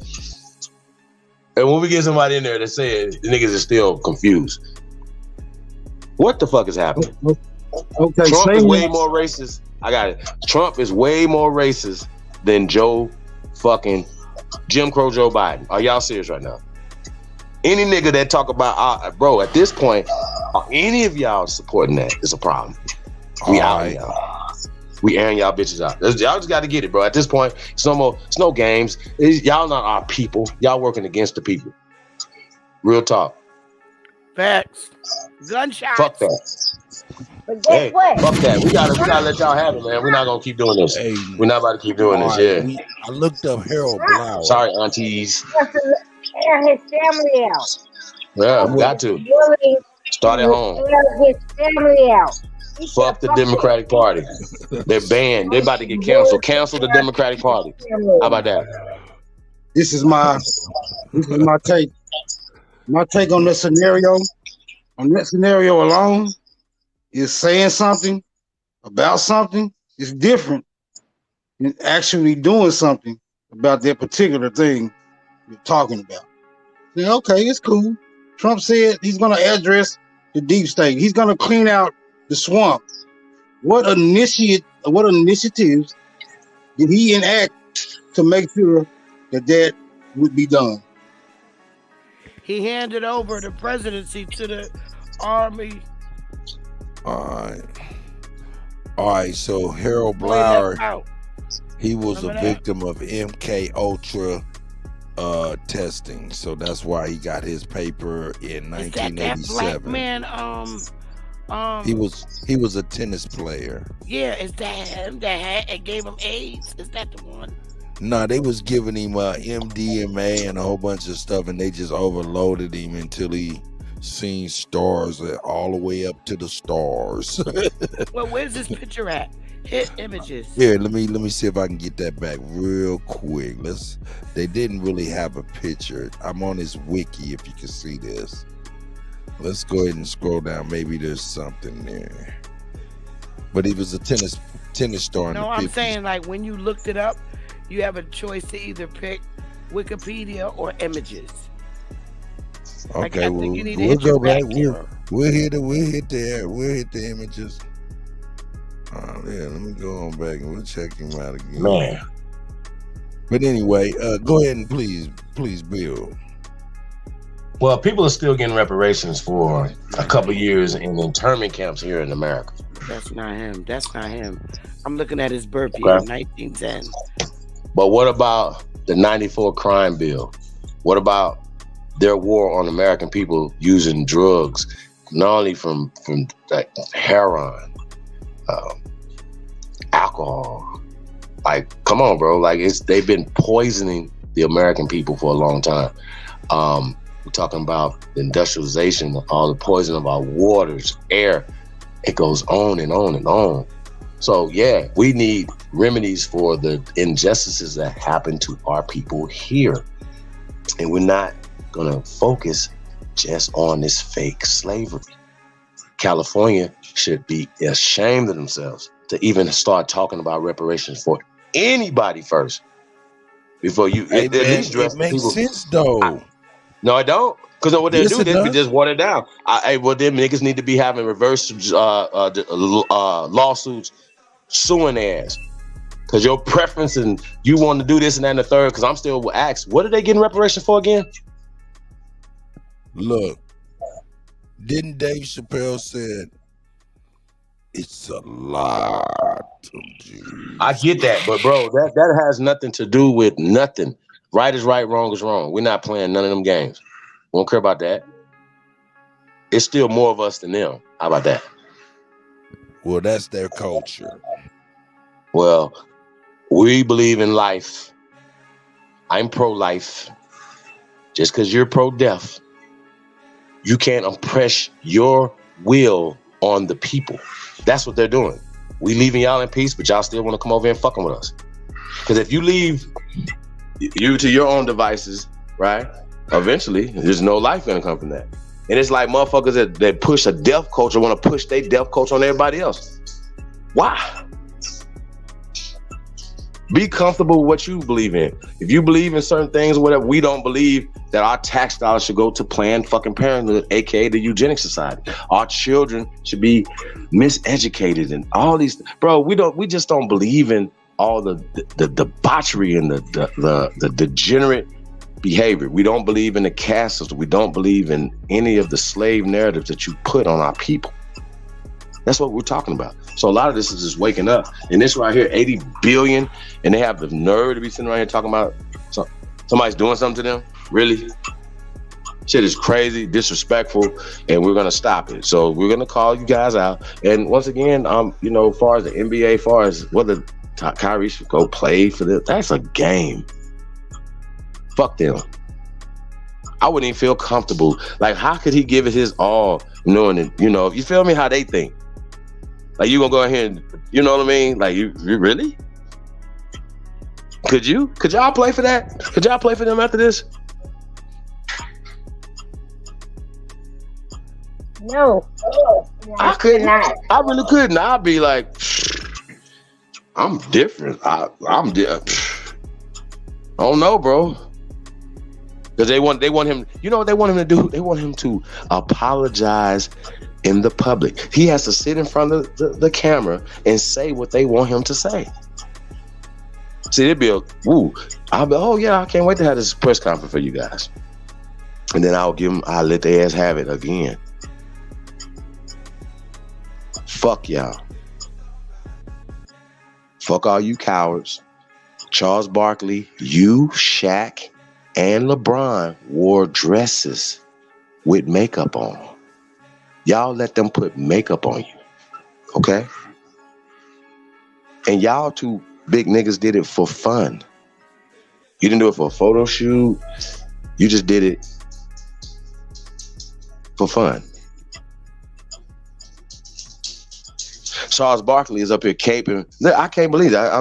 [SPEAKER 14] and when we get somebody in there that says the niggas are still confused. What the fuck is happening?
[SPEAKER 13] Okay,
[SPEAKER 14] Trump is way more racist. I got it. Trump is way more racist than Jim Crow Joe Biden. Are y'all serious right now? Any nigga that talk about, bro, at this point, are any of y'all supporting that? It's a problem. We out, y'all. We airing y'all bitches out. Y'all just got to get it, bro. At this point, it's no games. Y'all not our people. Y'all working against the people. Real talk.
[SPEAKER 9] Facts. Gunshots.
[SPEAKER 14] Fuck that.
[SPEAKER 5] But guess what?
[SPEAKER 14] Fuck that. We gotta let y'all have it, man. We're not gonna keep doing this.
[SPEAKER 1] Hey,
[SPEAKER 14] we're not about to keep doing this. Yeah.
[SPEAKER 1] I looked up Harold Blower.
[SPEAKER 14] Sorry, aunties.
[SPEAKER 5] He has to air his family out.
[SPEAKER 14] Yeah, we got to. Start at home.
[SPEAKER 5] Air his family out.
[SPEAKER 14] Fuck the Democratic Party. They're banned. They're about to get canceled. Cancel the Democratic Party. How about that?
[SPEAKER 13] This is my take. My take on this scenario. On that scenario alone, is saying something about something is different than actually doing something about that particular thing you're talking about. Yeah, okay, it's cool. Trump said he's going to address the deep state. He's going to clean out the swamp. What initiatives did he enact to make sure that would be done?
[SPEAKER 9] He handed over the presidency to the army.
[SPEAKER 1] All right. So Harold Blower, he was a victim of MK Ultra testing, so that's why he got his paper in 1987.
[SPEAKER 9] That black man,
[SPEAKER 1] he was a tennis player.
[SPEAKER 9] Yeah, is that him that gave him AIDS? Is that the one?
[SPEAKER 1] No, they was giving him MDMA and a whole bunch of stuff, and they just overloaded him until he seen stars all the way up to the stars.
[SPEAKER 9] Well, where's this picture at? Hit images.
[SPEAKER 1] Here, let me see if I can get that back real quick. They didn't really have a picture. I'm on his wiki if you can see this. Let's go ahead and scroll down. Maybe there's something there. But he was a tennis star in the 50s.
[SPEAKER 9] No, I'm saying, like, when you looked it up, you have a choice to either pick Wikipedia or images.
[SPEAKER 1] Okay, we'll go back. We'll hit the images. Yeah, let me go on back and we'll check him out again.
[SPEAKER 14] Man.
[SPEAKER 1] But anyway, go ahead and please, Bill.
[SPEAKER 14] Well, people are still getting reparations for a couple years in internment camps here in America.
[SPEAKER 9] That's not him. I'm looking at his birth year, 1910.
[SPEAKER 14] But what about the 94 crime bill? What about their war on American people using drugs, not only from like heroin, alcohol? Like, come on, bro. Like, they've been poisoning the American people for a long time. We're talking about the industrialization, all the poison of our waters, air. It goes on and on and on. So yeah, we need remedies for the injustices that happen to our people here. And we're not gonna focus just on this fake slavery. California should be ashamed of themselves to even start talking about reparations for anybody first. Before you
[SPEAKER 1] Hey,
[SPEAKER 14] at
[SPEAKER 1] man,
[SPEAKER 14] least dress
[SPEAKER 1] it makes
[SPEAKER 14] people.
[SPEAKER 1] sense though.
[SPEAKER 14] No, I don't. Because what they
[SPEAKER 1] Yes,
[SPEAKER 14] do,
[SPEAKER 1] it
[SPEAKER 14] they could
[SPEAKER 1] does.
[SPEAKER 14] just water it down. Well, them niggas need to be having reverse lawsuits suing their ass. Because your preference and you want to do this and that and the third, because I'm still asked, what are they getting reparations for again?
[SPEAKER 1] Look, didn't Dave Chappelle said it's a lot of Jews.
[SPEAKER 14] I get that, but bro, that has nothing to do with nothing. Right is right, wrong is wrong. We're not playing none of them games. We don't care about that. It's still more of us than them. How about that?
[SPEAKER 1] Well, that's their culture.
[SPEAKER 14] Well, we believe in life. I'm pro-life. Just because you're pro-death, you can't impress your will on the people. That's what they're doing. We leaving y'all in peace, but y'all still want to come over here and fucking with us. Because if you leave you to your own devices, right? Eventually, there's no life gonna come from that. And it's like motherfuckers that push a death culture want to push their death culture on everybody else. Why? Be comfortable with what you believe in. If you believe in certain things or whatever, we don't believe that our tax dollars should go to Planned fucking Parenthood, aka the Eugenics Society. Our children should be miseducated and all these. Bro, we just don't believe in all the debauchery and the degenerate behavior. We don't believe in the caste system. We don't believe in any of the slave narratives that you put on our people. That's what we're talking about. So a lot of this is just waking up. And this right here, 80 billion, and they have the nerve to be sitting around here talking about somebody's doing something to them. Really? Shit is crazy, disrespectful, and we're gonna stop it. So we're gonna call you guys out. And once again, as far as the NBA, as far as whether Kyrie should go play for this, that's a game. Fuck them. I wouldn't even feel comfortable. Like, how could he give it his all, knowing that, you feel me, how they think? Like, you gonna go ahead and, you know what I mean? Like, you really? Could y'all play for that? Could y'all play for them after this?
[SPEAKER 5] No.
[SPEAKER 14] I couldn't. I really couldn't. I'd be like, I'm different. I'm different. I don't know, bro. Because they want him, you know what they want him to do? They want him to apologize in the public. He has to sit in front of the camera and say what they want him to say. See, it'd be I'll be, oh yeah, I can't wait to have this press conference for you guys. And then I'll let their ass have it again. Fuck y'all. Fuck all you cowards. Charles Barkley, you, Shaq, and LeBron wore dresses with makeup on. Y'all let them put makeup on you, okay? And y'all two big niggas did it for fun. You didn't do it for a photo shoot. You just did it for fun. Charles Barkley is up here caping. I can't believe that. I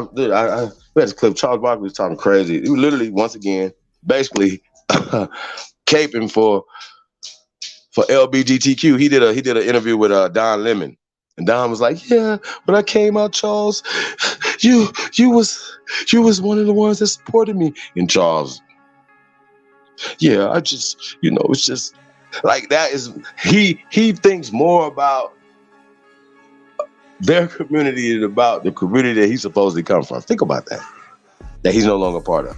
[SPEAKER 14] read this clip. Charles Barkley was talking crazy. He was literally, once again, basically caping for LGBTQ. He did an interview with Don Lemon, and Don was like, "Yeah, when I came out, Charles, you was one of the ones that supported me." And Charles, yeah, I just, it's just like that is he thinks more about their community than about the community that he's supposedly come from. Think about that he's no longer part of.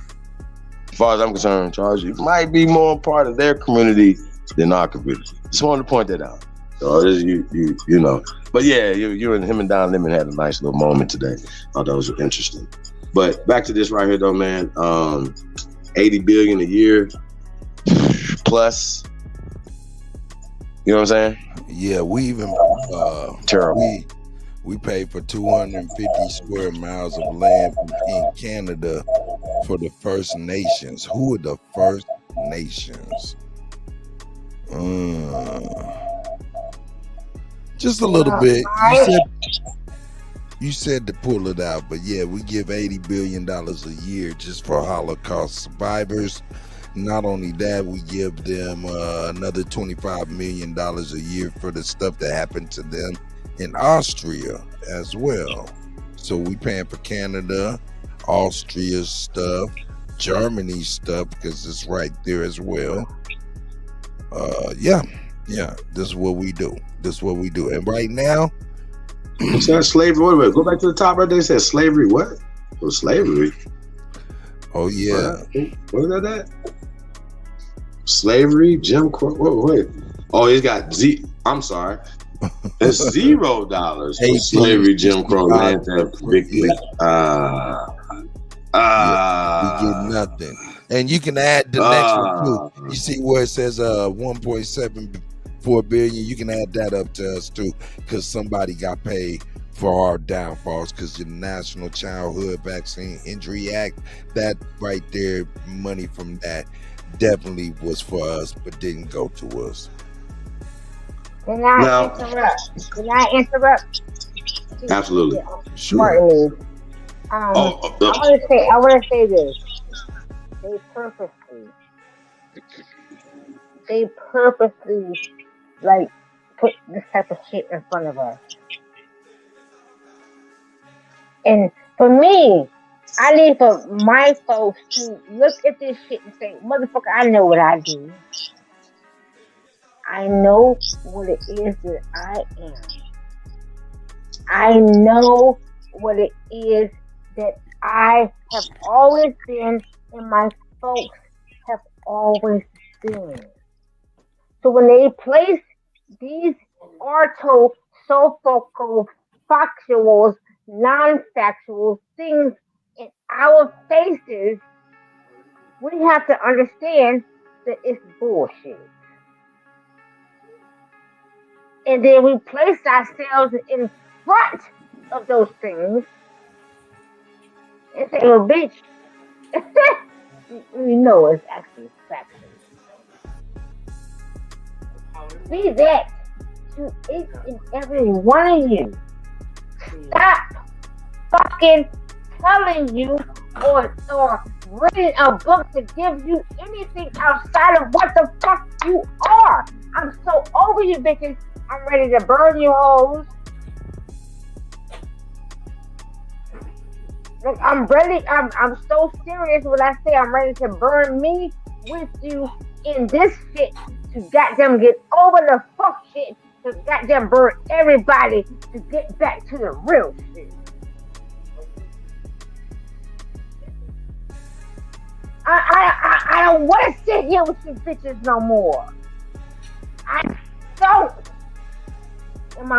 [SPEAKER 14] As far as I'm concerned, Charles, you might be more part of their community than our community. Just wanted to point that out. So you know. But yeah, you and him and Don Lemon had a nice little moment today. I thought that was interesting. But back to this right here though, man. 80 billion a year plus. You know what I'm saying?
[SPEAKER 1] Yeah, we even
[SPEAKER 14] terrible.
[SPEAKER 1] We paid for 250 square miles of land in Canada for the First Nations. Who are the First Nations? Just a little bit. you said to pull it out, but yeah, we give $80 billion a year just for Holocaust survivors. Not only that, we give them another $25 million a year for the stuff that happened to them in Austria as well. So we paying for Canada, Austria's stuff, Germany's stuff, because it's right there as well. Yeah, this is what we do. And right now,
[SPEAKER 14] it says slavery. Wait a minute. Go back to the top right there. It says slavery. What? Oh, slavery.
[SPEAKER 1] Oh yeah.
[SPEAKER 14] What is that? Slavery, Jim Crow. Wait. Oh, he's got I'm sorry. It's $0 for slavery, Jim Crow, land theft, victory.
[SPEAKER 1] We get nothing. And you can add the next one too. You see where it says 1.74 billion. You can add that up to us too, because somebody got paid for our downfalls. Because the National Childhood Vaccine Injury Act, that right there, money from that definitely was for us, but didn't go to us.
[SPEAKER 5] Can I interrupt?
[SPEAKER 14] Absolutely.
[SPEAKER 1] Sure.
[SPEAKER 5] I want to say this. They purposely like put this type of shit in front of us. And for me, I need for my folks to look at this shit and say, motherfucker, I know what I do. I know what it is that I am. I know what it is that I have always been and my folks have always been. So when they place these orthosophocals, factuals, non-factual things in our faces, we have to understand that it's bullshit. And then we place ourselves in front of those things and say, well, bitch, we know it's actually factual. Be that to each and every one of you. Stop fucking telling you or reading a book to give you anything outside of what the fuck you are. I'm so over you bitches. I'm ready to burn you hoes. Like, I'm so serious when I say I'm ready to burn me with you in this shit to goddamn get over the fuck shit, to goddamn burn everybody to get back to the real shit. I don't want to sit here with you bitches no more. I don't. And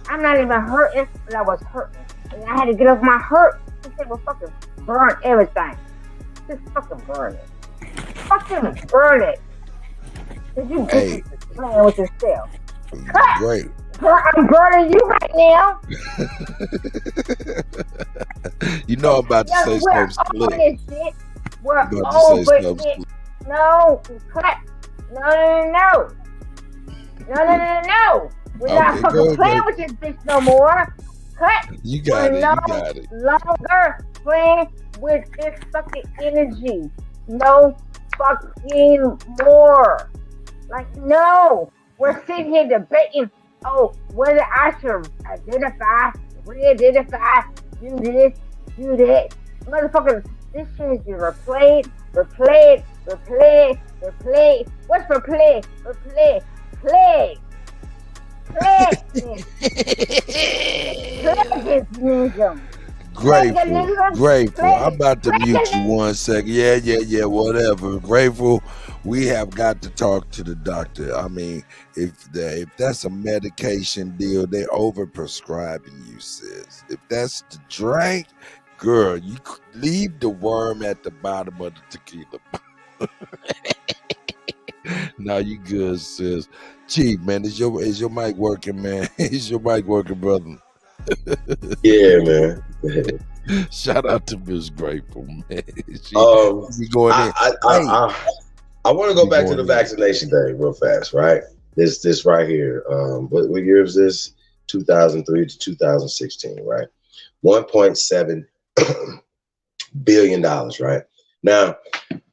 [SPEAKER 5] I'm not even hurting, but I was hurting. And I had to get off my hurt and say, well, fucking burn everything. Just fucking burn it. Fucking burn it. Because you bitches is playing with yourself. Cut!
[SPEAKER 1] Great.
[SPEAKER 5] I'm burning you right now.
[SPEAKER 1] You know I'm about to say something split.
[SPEAKER 5] We're over it. No, cut. No. We're not fucking playing with this bitch no more. Cut.
[SPEAKER 1] You got it.
[SPEAKER 5] No longer playing with this fucking energy. No fucking more. Like, no. We're sitting here debating, whether I should identify, re-identify, do this, do that. Motherfucker, this shit is replayed. What's replay? Play.
[SPEAKER 1] Grateful. I'm about to mute you 1 second. Yeah, whatever. Grateful. We have got to talk to the doctor. I mean, if that's a medication deal, they're overprescribing you, sis. If that's the drink, girl, you leave the worm at the bottom of the tequila. Now you good, sis. Chief, man, is your mic working, man? Is your mic working, brother?
[SPEAKER 14] Yeah, man.
[SPEAKER 1] Shout out to Miss Grateful, man.
[SPEAKER 14] I want to go back to the vaccination thing real fast, right? This right here. What year is this? 2003 to 2016, right? $1.7 billion, right? Now,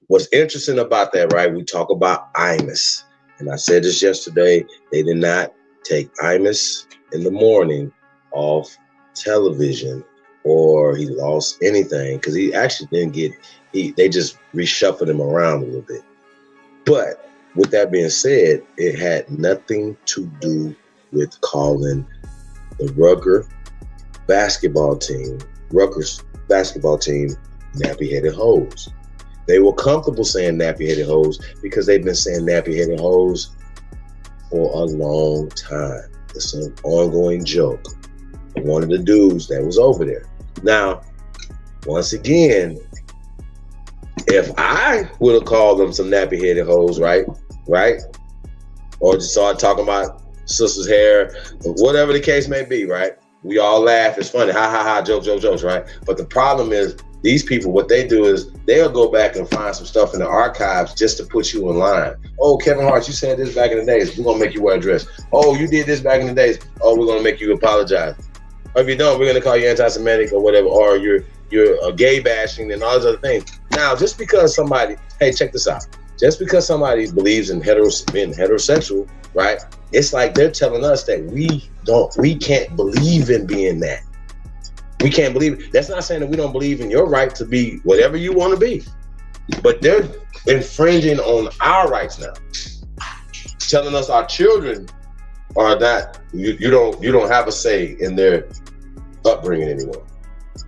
[SPEAKER 14] what's interesting about that, right? We talk about Imus. And I said this yesterday, they did not take Imus in the morning off television or he lost anything because he actually didn't get, they just reshuffled him around a little bit. But with that being said, it had nothing to do with calling the Rutgers basketball team nappy-headed hoes. They were comfortable saying nappy-headed hoes because they've been saying nappy-headed hoes for a long time. It's an ongoing joke. One of the dudes that was over there. Now, once again, if I would have called them some nappy-headed hoes, right? Or just started talking about sister's hair, whatever the case may be, right? We all laugh. It's funny. Ha, ha, ha, jokes, right? But the problem is these people, what they do is they'll go back and find some stuff in the archives just to put you in line. Oh, Kevin Hart, you said this back in the days. We're going to make you wear a dress. Oh, you did this back in the days. Oh, we're going to make you apologize. Or if you don't, we're going to call you anti-Semitic or whatever, or you're gay bashing and all those other things. Now, just because somebody, hey, check this out. Just because somebody believes in being heterosexual, right? It's like they're telling us that we can't believe in being that. We can't believe. That's not saying that we don't believe in your right to be whatever you want to be. But they're infringing on our rights now. Telling us our children are not, you don't have a say in their upbringing anymore.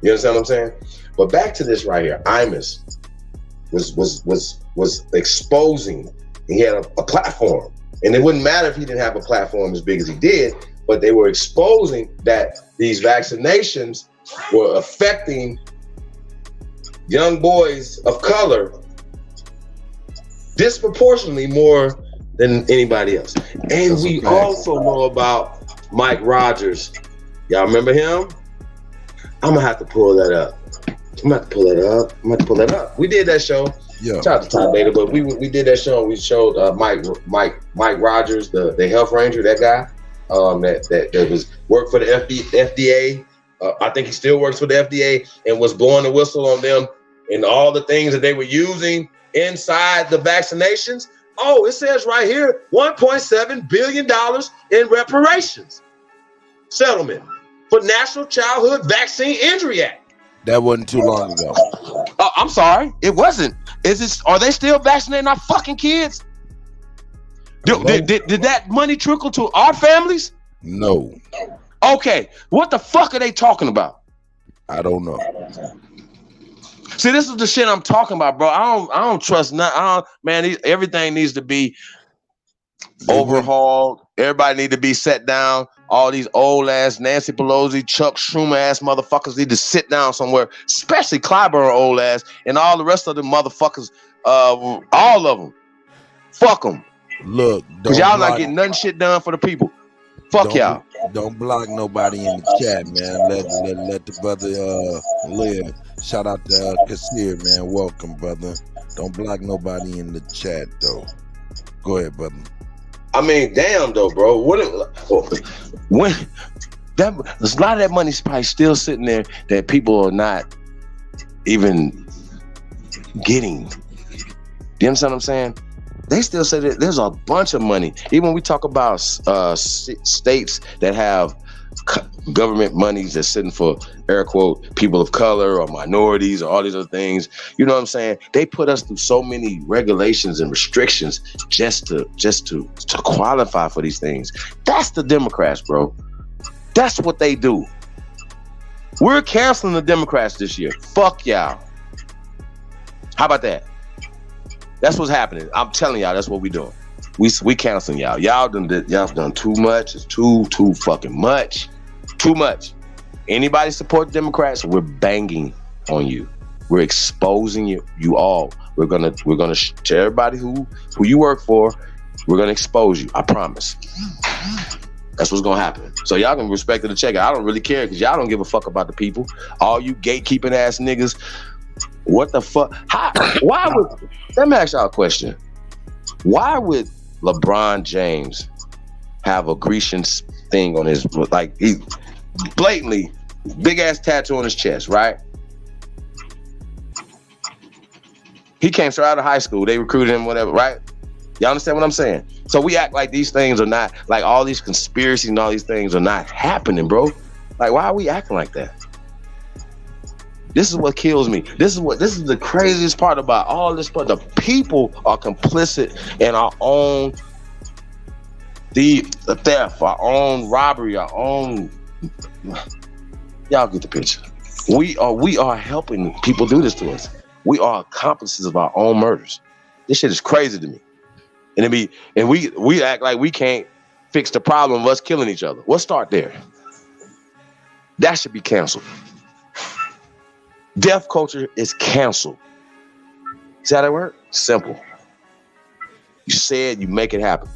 [SPEAKER 14] You understand what I'm saying? But back to this right here. Imus was exposing. He had a platform. And it wouldn't matter if he didn't have a platform as big as he did, but they were exposing that these vaccinations were affecting young boys of color disproportionately more than anybody else. And we also know about Mike Rogers. Y'all remember him? I'm gonna have to pull that up. We did that show. Yeah. Shout out to Todd Bader, but we did that show and we showed Mike Rogers, the health ranger, that guy that was worked for the FDA. I think he still works for the FDA and was blowing the whistle on them and all the things that they were using inside the vaccinations. Oh, it says right here, $1.7 billion in reparations settlement for National Childhood Vaccine Injury Act.
[SPEAKER 1] That wasn't too long ago.
[SPEAKER 14] I'm sorry, it wasn't. Are they still vaccinating our fucking kids? Did that money trickle to our families?
[SPEAKER 1] No.
[SPEAKER 14] Okay, what the fuck are they talking about?
[SPEAKER 1] I don't know.
[SPEAKER 14] See, this is the shit I'm talking about, bro. I don't trust nothing. Everything needs to be overhauled. Everybody need to be set down. All these old ass Nancy Pelosi, Chuck Schumer ass motherfuckers need to sit down somewhere, especially Clyburn old ass and all the rest of the motherfuckers, all of them. Fuck them.
[SPEAKER 1] Look,
[SPEAKER 14] because y'all not getting nothing shit done for the people. Fuck y'all.
[SPEAKER 1] Don't block nobody in the chat, man. Let the brother live. Shout out to Kasir, man. Welcome, brother. Don't block nobody in the chat, though. Go ahead, brother.
[SPEAKER 14] I mean, damn, though, bro. There's a lot of that money's probably still sitting there that people are not even getting. Do you understand what I'm saying? They still say that there's a bunch of money. Even when we talk about states that have government monies that's sitting for, air quote, people of color or minorities or all these other things, you know what I'm saying? They put us through so many regulations and restrictions just to qualify for these things. That's the Democrats, bro. That's what they do. We're canceling the Democrats this year. Fuck y'all. How about that? That's what's happening. I'm telling y'all, that's what we doing. We canceling y'all. Y'all done too much. It's too fucking much. Too much. Anybody support Democrats, we're banging on you. We're exposing you all. We're gonna tell everybody who you work for. We're gonna expose you. I promise. That's what's gonna happen. So y'all can respect the check. I don't really care because y'all don't give a fuck about the people. All you gatekeeping ass niggas. What the fuck? Let me ask y'all a question. Why would LeBron James have a Grecian thing on his, like, he blatantly big ass tattoo on his chest, right? He came straight out of high school. They recruited him, whatever, right? Y'all understand what I'm saying? So we act like these things are not, like all these conspiracies and all these things are not happening, bro. Like, why are we acting like that? This is what kills me. This is the craziest part about all this, but the people are complicit in our own the theft, our own robbery, our own, y'all get the picture. We are helping people do this to us. We are accomplices of our own murders. This shit is crazy to me. And we act like we can't fix the problem of us killing each other. We'll start there. That should be canceled. Deaf culture is canceled. See how that works? Simple. You say it, you make it happen.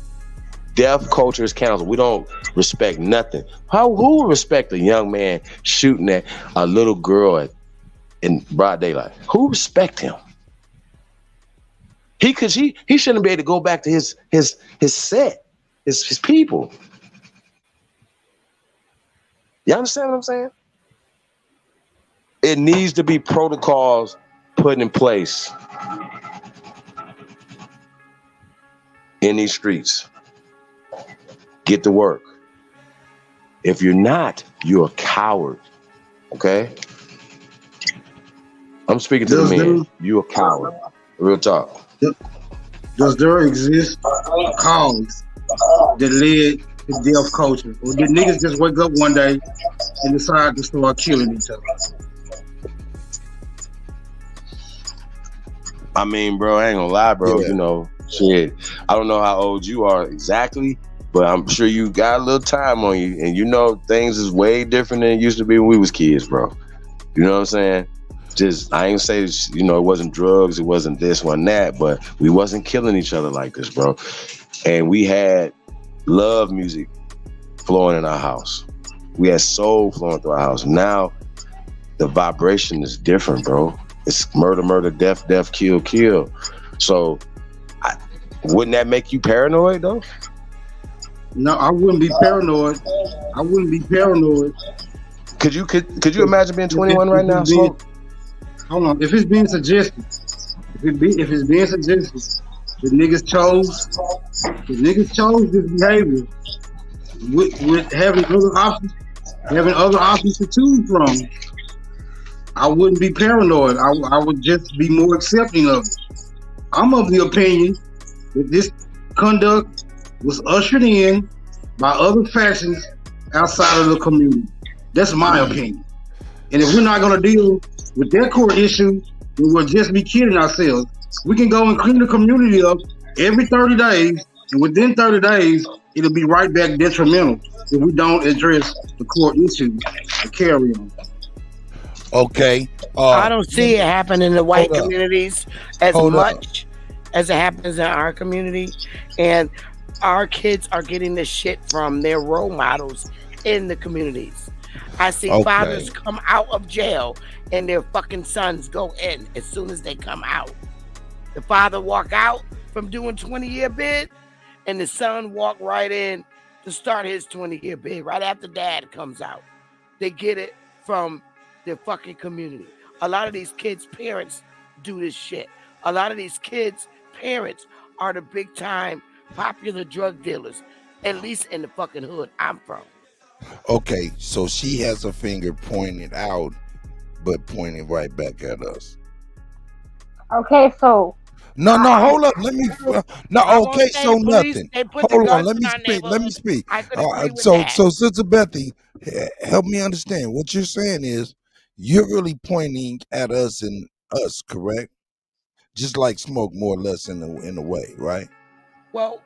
[SPEAKER 14] Deaf culture is canceled. We don't respect nothing. Who will respect a young man shooting at a little girl in broad daylight? Who respect him? He shouldn't be able to go back to his set, his people. You understand what I'm saying? It needs to be protocols put in place in these streets. Get to work. If you're not, you're a coward. Okay? I'm speaking to the men. You're a coward. Real talk.
[SPEAKER 13] Does there exist a cause that led to deaf culture? Or did niggas just wake up one day and decide to start killing each other?
[SPEAKER 14] I mean, bro, I ain't gonna lie, bro. Yeah. You know, shit. I don't know how old you are exactly, but I'm sure you got a little time on you, and you know things is way different than it used to be when we was kids, bro. You know what I'm saying? Just, I ain't say, you know, it wasn't drugs, it wasn't this, wasn't that, but we wasn't killing each other like this, bro. And we had love music flowing in our house. We had soul flowing through our house. Now, the vibration is different, bro. It's murder, murder, death, death, kill, kill. So, wouldn't that make you paranoid, though?
[SPEAKER 13] No, I wouldn't be paranoid. I wouldn't be paranoid.
[SPEAKER 14] Could you imagine being 21 right now?
[SPEAKER 13] Hold on. If it's being suggested, if it's being suggested, the niggas chose this behavior with having other options to choose from. I wouldn't be paranoid. I would just be more accepting of it. I'm of the opinion that this conduct was ushered in by other factions outside of the community. That's my opinion. And if we're not going to deal with that core issue, then we'll just be kidding ourselves. We can go and clean the community up every 30 days, and within 30 days, it'll be right back detrimental if we don't address the core issue to carry on.
[SPEAKER 1] Okay.
[SPEAKER 9] I don't see it happen in the white communities as much as it happens in our community. And our kids are getting this shit from their role models in the communities. I see fathers come out of jail and their fucking sons go in as soon as they come out. The father walk out from doing 20-year bid and the son walk right in to start his 20-year bid right after dad comes out. They get it from their fucking community. A lot of these kids' parents do this shit. A lot of these kids' parents are the big time popular drug dealers, at least in the fucking hood I'm from.
[SPEAKER 1] Okay, so she has a finger pointed out, but pointing right back at us.
[SPEAKER 5] Okay, so
[SPEAKER 1] no, hold up. Let me. Okay, so nothing. Hold on. Let me speak. So, Sister Bethy, help me understand. What you're saying is you're really pointing at us and us, correct? Just like Smoke, more or less, in a way, right?
[SPEAKER 9] Well,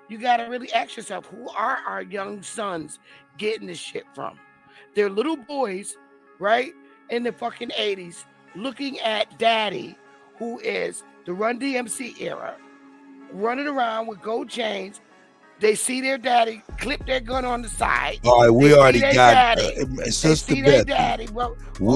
[SPEAKER 9] you got to really ask yourself, who are our young sons getting this shit from? They're little boys, right, in the fucking 80s, looking at daddy, who is the Run DMC era, running around with gold chains. They see their daddy clip their gun on the side.
[SPEAKER 1] All right, we already got
[SPEAKER 9] Sister Bethy.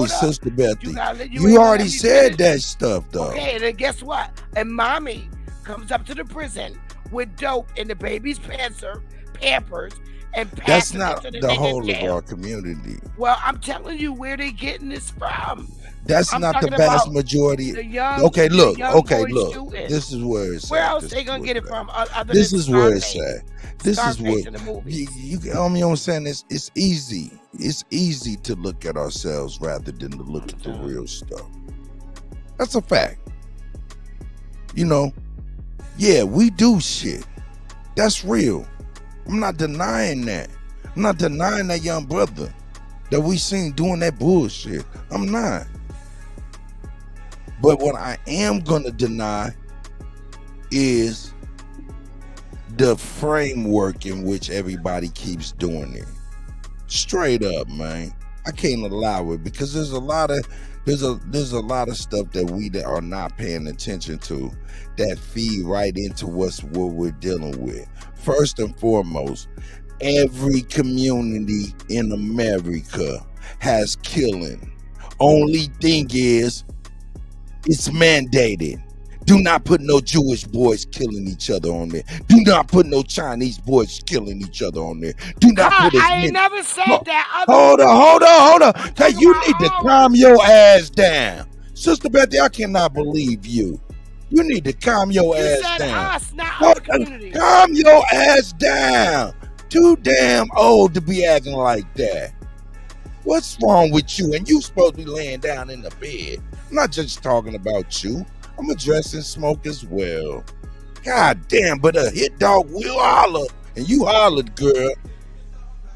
[SPEAKER 1] Sister Bethy. You already said that stuff, though.
[SPEAKER 9] Okay, and then guess what? And mommy comes up to the prison with dope in the baby's Pampers, and pass
[SPEAKER 1] That's
[SPEAKER 9] them
[SPEAKER 1] not
[SPEAKER 9] into the
[SPEAKER 1] the
[SPEAKER 9] nigga
[SPEAKER 1] whole of
[SPEAKER 9] jail.
[SPEAKER 1] our community.
[SPEAKER 9] Well, I'm telling you where they getting this from.
[SPEAKER 1] That's
[SPEAKER 9] I'm
[SPEAKER 1] not the
[SPEAKER 9] talking
[SPEAKER 1] vast
[SPEAKER 9] about
[SPEAKER 1] majority.
[SPEAKER 9] the young,
[SPEAKER 1] Okay, look.
[SPEAKER 9] boys shooting.
[SPEAKER 1] This is where it's
[SPEAKER 9] Where
[SPEAKER 1] at.
[SPEAKER 9] else
[SPEAKER 1] This
[SPEAKER 9] they
[SPEAKER 1] is
[SPEAKER 9] gonna
[SPEAKER 1] where
[SPEAKER 9] get it
[SPEAKER 1] it's
[SPEAKER 9] from
[SPEAKER 1] at.
[SPEAKER 9] other
[SPEAKER 1] This
[SPEAKER 9] than
[SPEAKER 1] is where it's
[SPEAKER 9] Scarface?
[SPEAKER 1] at. This is
[SPEAKER 9] Scarface
[SPEAKER 1] where
[SPEAKER 9] in the movie.
[SPEAKER 1] you I mean, what I'm saying is it's easy. It's easy to look at ourselves rather than to look at the real stuff. That's a fact. You know, yeah, we do shit. That's real. I'm not denying that. I'm not denying that young brother that we seen doing that bullshit. I'm not. But what I am gonna deny is the framework in which everybody keeps doing it. Straight up, man. I can't allow it because there's a lot of stuff that we that are not paying attention to that feed right into what we're dealing with. First and foremost, every community in America has killing. Only thing is, it's mandated. Do not put no Jewish boys killing each other on there. Do not put no Chinese boys killing each other on there. Do not put as
[SPEAKER 9] I
[SPEAKER 1] many.
[SPEAKER 9] ain't never said that.
[SPEAKER 1] Hold on. Hey, you need to calm your ass down. Sister Betty, I cannot believe you. You need to calm your
[SPEAKER 9] You
[SPEAKER 1] ass
[SPEAKER 9] said
[SPEAKER 1] down.
[SPEAKER 9] us, not other communities.
[SPEAKER 1] Calm your ass down. Too damn old to be acting like that. What's wrong with you? And you supposed to be laying down in the bed. I'm not just talking about you. I'm addressing Smoke as well. God damn, but a hit dog will holler. And you hollered, girl.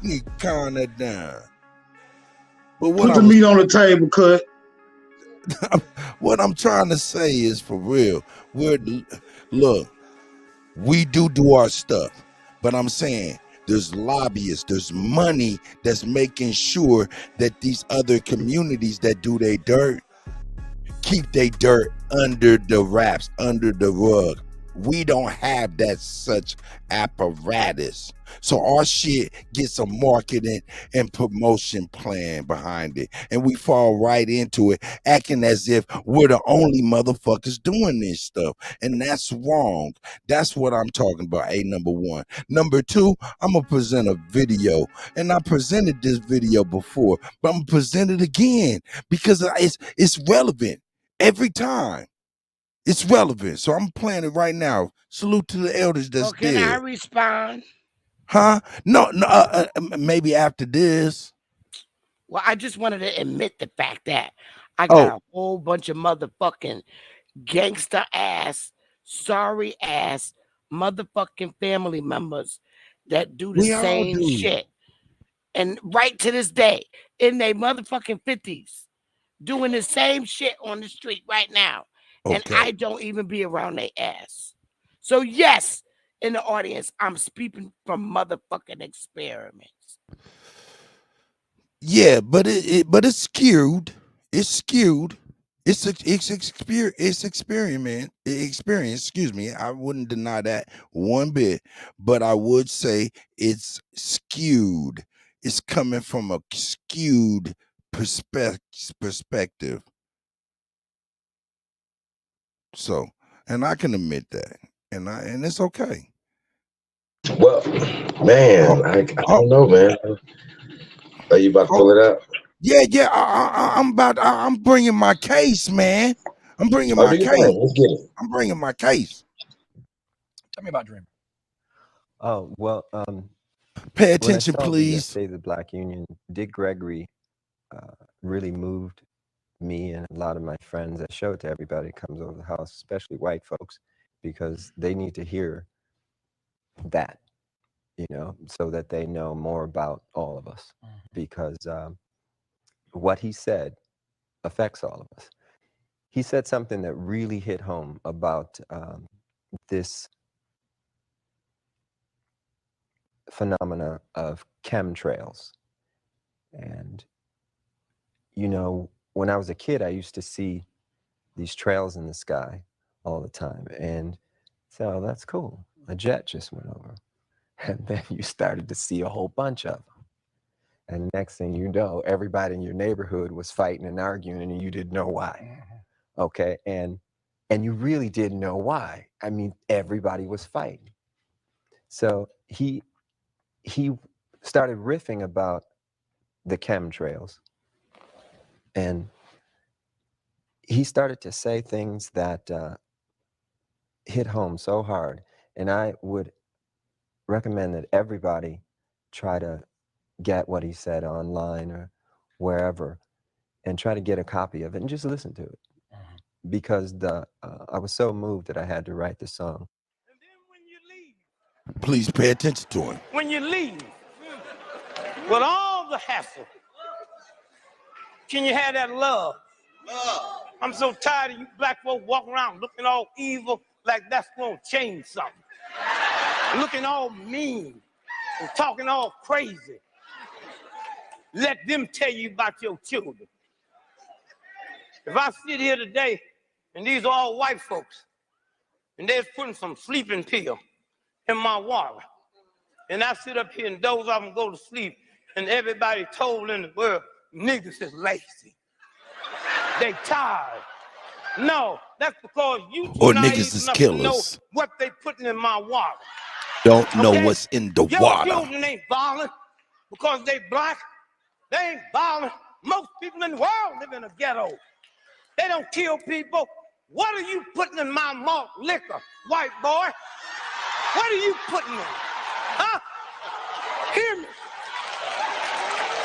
[SPEAKER 1] You need to calm that down. But what
[SPEAKER 13] Put the meat on the table, cut.
[SPEAKER 1] What I'm trying to say is, for real, look, we do our stuff, but I'm saying there's lobbyists, there's money that's making sure that these other communities that do their dirt keep their dirt under the wraps, under the rug. We don't have that such apparatus. So our shit gets a marketing and promotion plan behind it. And we fall right into it, acting as if we're the only motherfuckers doing this stuff. And that's wrong. That's what I'm talking about, number one. Number two, I'm going to present a video. And I presented this video before, but I'm going to present it again because it's relevant every time. It's relevant. So I'm playing it right now. Salute to the elders that's
[SPEAKER 9] Can
[SPEAKER 1] dead.
[SPEAKER 9] I respond?
[SPEAKER 1] Huh? No, maybe after this.
[SPEAKER 9] Well, I just wanted to admit the fact that I got a whole bunch of motherfucking gangster ass, sorry ass motherfucking family members that do the same shit. And right to this day, in their motherfucking 50s, doing the same shit on the street right now. And I don't even be around their ass. So yes, in the audience, I'm speaking from motherfucking experiments.
[SPEAKER 1] Yeah, but it's skewed. It's skewed. It's experiment. Excuse me. I wouldn't deny that one bit, but I would say it's skewed. It's coming from a skewed perspective. So, and I can admit that, and it's okay.
[SPEAKER 14] Well, man, I don't know, man. Are you about to pull it out?
[SPEAKER 1] Yeah. I'm bringing my case, man. I'm bringing my case.
[SPEAKER 14] Let's get it.
[SPEAKER 1] I'm bringing my case.
[SPEAKER 6] Tell me about Dreamer.
[SPEAKER 7] Oh well.
[SPEAKER 1] Pay attention, please.
[SPEAKER 7] Save the Black Union. Dick Gregory really moved me and a lot of my friends. I show it to everybody that comes over the house, especially white folks, because they need to hear that, so that they know more about all of us. Because what he said affects all of us. He said something that really hit home about this phenomena of chemtrails. And, when I was a kid, I used to see these trails in the sky all the time. And so that's cool. A jet just went over. And then you started to see a whole bunch of them. And next thing you know, everybody in your neighborhood was fighting and arguing and you didn't know why. Okay. And you really didn't know why. I mean, everybody was fighting. So he started riffing about the chemtrails. And he started to say things that hit home so hard. And I would recommend that everybody try to get what he said online or wherever and try to get a copy of it and just listen to it. Because I was so moved that I had to write the song.
[SPEAKER 1] Please pay attention to him.
[SPEAKER 4] When you leave, with all the hassle, can you have that love? I'm so tired of you black folk walking around looking all evil like that's gonna change something. Looking all mean and talking all crazy. Let them tell you about your children. If I sit here today, and these are all white folks, and they're putting some sleeping pill in my water, and I sit up here and doze off and go to sleep, and everybody told in the world, niggas is lazy. They tired. No, that's because you
[SPEAKER 1] Or
[SPEAKER 4] naive
[SPEAKER 1] niggas is
[SPEAKER 4] enough to know
[SPEAKER 1] killers.
[SPEAKER 4] what they putting in my water.
[SPEAKER 1] Don't know
[SPEAKER 4] Okay?
[SPEAKER 1] what's in the
[SPEAKER 4] Your
[SPEAKER 1] water.
[SPEAKER 4] children ain't violent because they black. They ain't violent. Most people in the world live in a ghetto. They don't kill people. What are you putting in my malt liquor, white boy? What are you putting in? Huh? Hear me.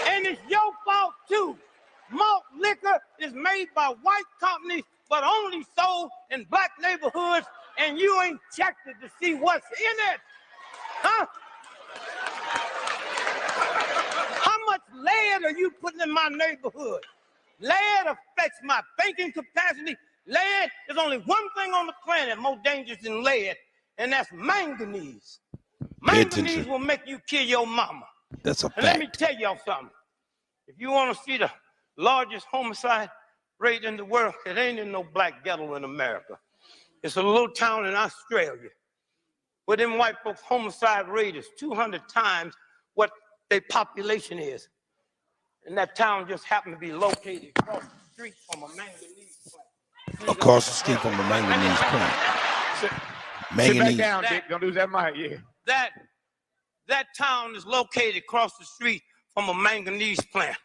[SPEAKER 4] And it's your fault too. Malt liquor is made by white companies, but only sold in black neighborhoods, and you ain't checked it to see what's in it. Huh? How much lead are you putting in my neighborhood? Lead affects my thinking capacity. Lead is only one thing on the planet more dangerous than lead, and that's manganese.
[SPEAKER 1] Pay
[SPEAKER 4] Manganese
[SPEAKER 1] attention.
[SPEAKER 4] will make you kill your mama.
[SPEAKER 1] That's a
[SPEAKER 4] And let me
[SPEAKER 1] fact.
[SPEAKER 4] tell y'all something. If you want to see the largest homicide rate in the world, it ain't in no black ghetto in America. It's a little town in Australia where them white folks' homicide rate is 200 times what their population is. And that town just happened to be located across the street from a manganese plant.
[SPEAKER 1] Across the street from a manganese plant.
[SPEAKER 4] Sit back
[SPEAKER 1] Manganese.
[SPEAKER 4] down, Dick. Don't lose that mic, yeah. That town is located across the street from a manganese plant.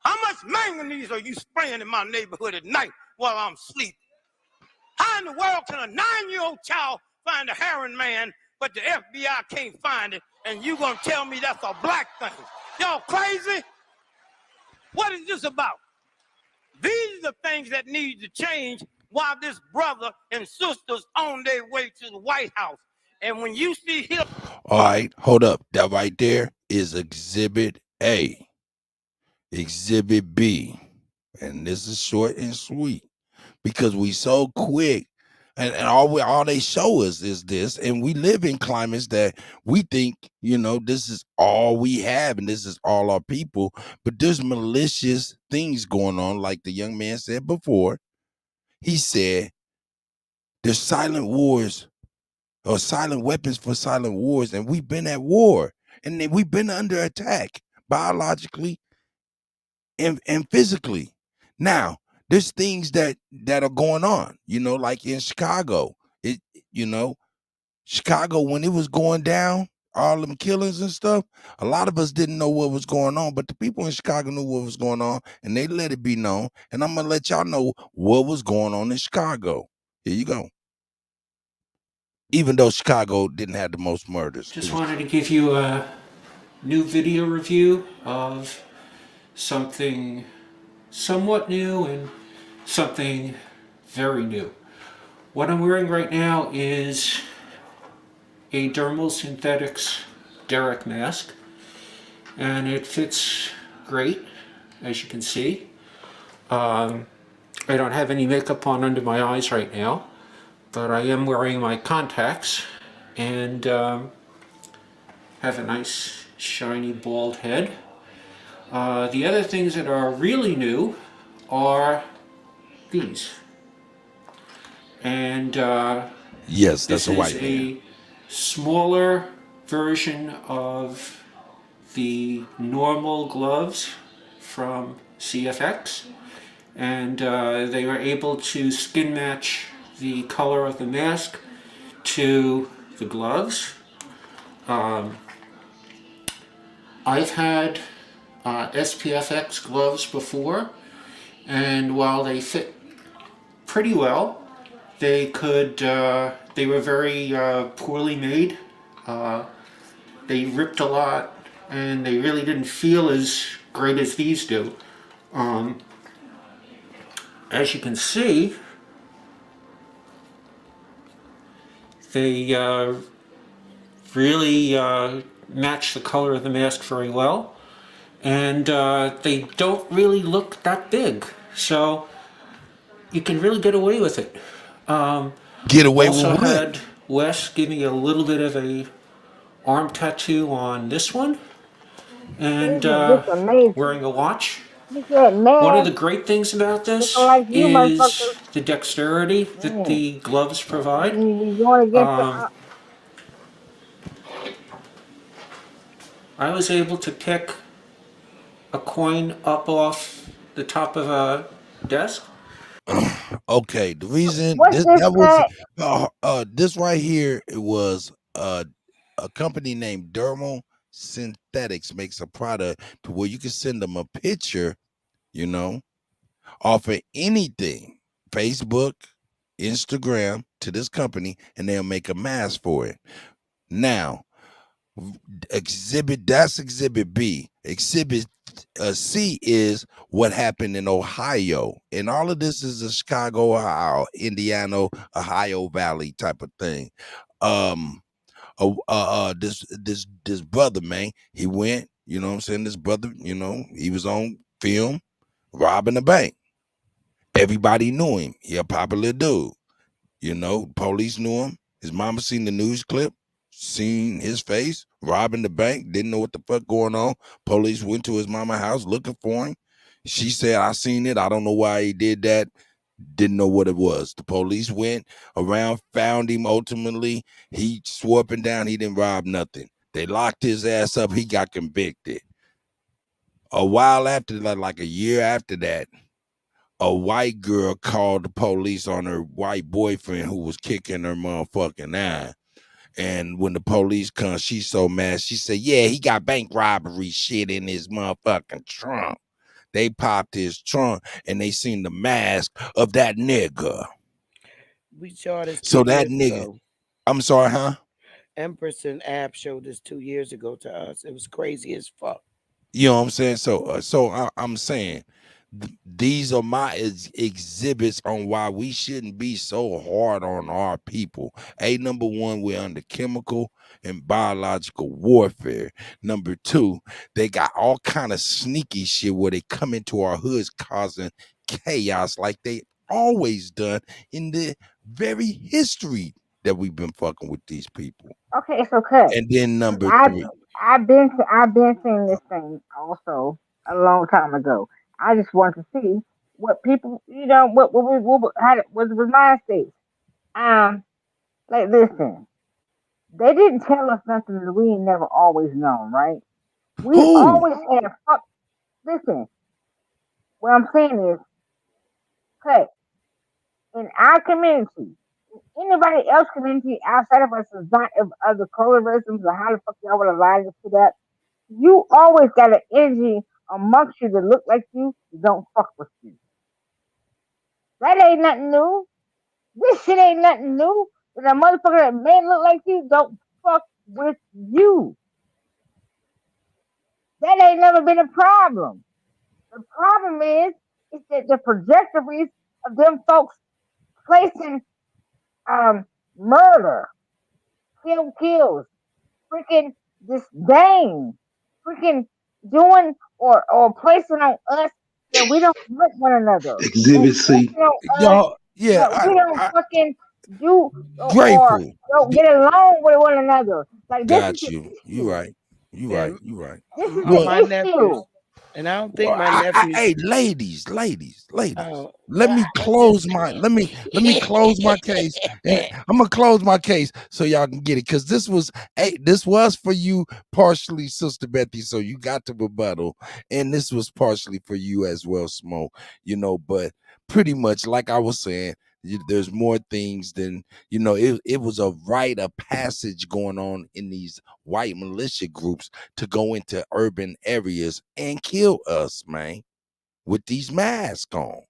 [SPEAKER 4] How much manganese are you spraying in my neighborhood at night while I'm sleeping? How in the world can a 9-year-old child find a heroin man, but the FBI can't find it, and you gonna tell me that's a black thing? Y'all crazy? What is this about? These are the things that need to change while this brother and sisters on their way to the White House. And when you see him...
[SPEAKER 1] All right, hold up. That right there is Exhibit A. Exhibit B. And this is short and sweet because we so quick. And all they show us is this, and we live in climates that we think, this is all we have and this is all our people. But there's malicious things going on, like the young man said before. He said there's silent wars or silent weapons for silent wars, and we've been at war, and then we've been under attack biologically and physically. Now, there's things that are going on, like in Chicago. Chicago, when it was going down, all them killings and stuff, a lot of us didn't know what was going on, but the people in Chicago knew what was going on, and they let it be known. And I'm gonna let y'all know what was going on in Chicago. Here you go. Even though Chicago didn't have the most murders.
[SPEAKER 8] Just wanted to give you a new video review of something somewhat new and something very new. What I'm wearing right now is a Dermal Synthetics Derek mask, and it fits great, as you can see. I don't have any makeup on under my eyes right now, but I am wearing my contacts and have a nice shiny bald head. The other things that are really new are these. And
[SPEAKER 1] yes, that's
[SPEAKER 8] this
[SPEAKER 1] a white
[SPEAKER 8] is
[SPEAKER 1] man.
[SPEAKER 8] a smaller version of the normal gloves from CFX, and they were able to skin match the color of the mask to the gloves. I've had SPFX gloves before, and while they fit pretty well, they were very poorly made. They ripped a lot, and they really didn't feel as great as these do. As you can see, they really match the color of the mask very well, and they don't really look that big, so you can really get away with it.
[SPEAKER 1] Get away with
[SPEAKER 8] also
[SPEAKER 1] what?
[SPEAKER 8] had Wes give me a little bit of a arm tattoo on this one, and
[SPEAKER 5] This is just amazing.
[SPEAKER 8] wearing a watch.
[SPEAKER 5] Look at that
[SPEAKER 8] One of the
[SPEAKER 5] mask.
[SPEAKER 8] great things about this
[SPEAKER 5] Looking like you,
[SPEAKER 8] is
[SPEAKER 5] motherfucker.
[SPEAKER 8] the dexterity that the gloves provide.
[SPEAKER 5] You going against the
[SPEAKER 8] I was able to pick a coin up off the top of a desk.
[SPEAKER 1] Okay, the reason
[SPEAKER 5] What's
[SPEAKER 1] this
[SPEAKER 5] this
[SPEAKER 1] that was
[SPEAKER 5] at?
[SPEAKER 1] this right here, it was a company named Dermal Synthetics makes a product to where you can send them a picture, you know, off of anything, Facebook, Instagram, to this company, and they'll make a mask for it. Now, that's exhibit B. Exhibit C is what happened in Ohio, and all of this is a Chicago, Ohio, Indiana, Ohio Valley type of thing. This brother, man, he went, you know what I'm saying? This brother, you know, he was on film robbing a bank. Everybody knew him. He a popular dude. You know, police knew him. His mama seen the news clip, seen his face, robbing the bank, didn't know what the fuck going on. Police went to his mama house looking for him. She said, I seen it. I don't know why he did that. Didn't know what it was. The police went around, found him. Ultimately, he swore up and down he didn't rob nothing. They locked his ass up. He got convicted. A while after, like a year after that, a white girl called the police on her white boyfriend who was kicking her motherfucking ass. And when the police come, she's so mad. She said, yeah, he got bank robbery shit in his motherfucking trunk. They popped his trunk and they seen the mask of that nigga.
[SPEAKER 9] We saw this 2
[SPEAKER 1] So that
[SPEAKER 9] years
[SPEAKER 1] nigga,
[SPEAKER 9] ago.
[SPEAKER 1] I'm sorry, huh?
[SPEAKER 9] Empress and Ab showed this 2 years ago to us. It was crazy as fuck.
[SPEAKER 1] You know what I'm saying? So I'm saying these are my exhibits on why we shouldn't be so hard on our people. Number one, we're under chemical and biological warfare. Number two, they got all kind of sneaky shit where they come into our hoods causing chaos like they always done in the very history that we've been fucking with these people.
[SPEAKER 5] Okay, it's okay.
[SPEAKER 1] And then number three.
[SPEAKER 5] I've been seeing this thing also a long time ago. I just want to see what people, you know, what was my state. Like listen, they didn't tell us nothing that we ain't never always known, right? We always had fuck. Listen, what I'm saying is, okay, in our community, anybody else community outside of us is not of other colorisms or how the fuck y'all would have lined up to that. You always got an energy amongst you that look like you don't fuck with you. That ain't nothing new. This shit ain't nothing new. That a motherfucker that may look like you don't fuck with you. That ain't never been a problem. The problem is that the trajectories of them folks placing murder, kills, freaking disdain, freaking doing or placing on us that we don't like one another.
[SPEAKER 14] Exhibit C.
[SPEAKER 1] Y'all, yeah,
[SPEAKER 5] that we don't fucking do or
[SPEAKER 1] grateful.
[SPEAKER 5] don't get along with one another. Like this
[SPEAKER 1] Got
[SPEAKER 5] is
[SPEAKER 1] you. You right. You
[SPEAKER 9] Yeah.
[SPEAKER 1] right. You right.
[SPEAKER 5] this is
[SPEAKER 1] Well,
[SPEAKER 9] My
[SPEAKER 5] the
[SPEAKER 9] nephews,
[SPEAKER 5] issue.
[SPEAKER 9] and I don't think
[SPEAKER 1] well,
[SPEAKER 9] my nephews.
[SPEAKER 1] hey, ladies.
[SPEAKER 9] Oh,
[SPEAKER 1] Let me close my let me close my case. And I'm gonna close my case so y'all can get it. Cause this was for you partially, Sister Bethy. So you got to rebuttal. And this was partially for you as well, Smoke. You know, but pretty much like I was saying, There's more things than, you know, it was a rite of passage going on in these white militia groups to go into urban areas and kill us, man, with these masks on.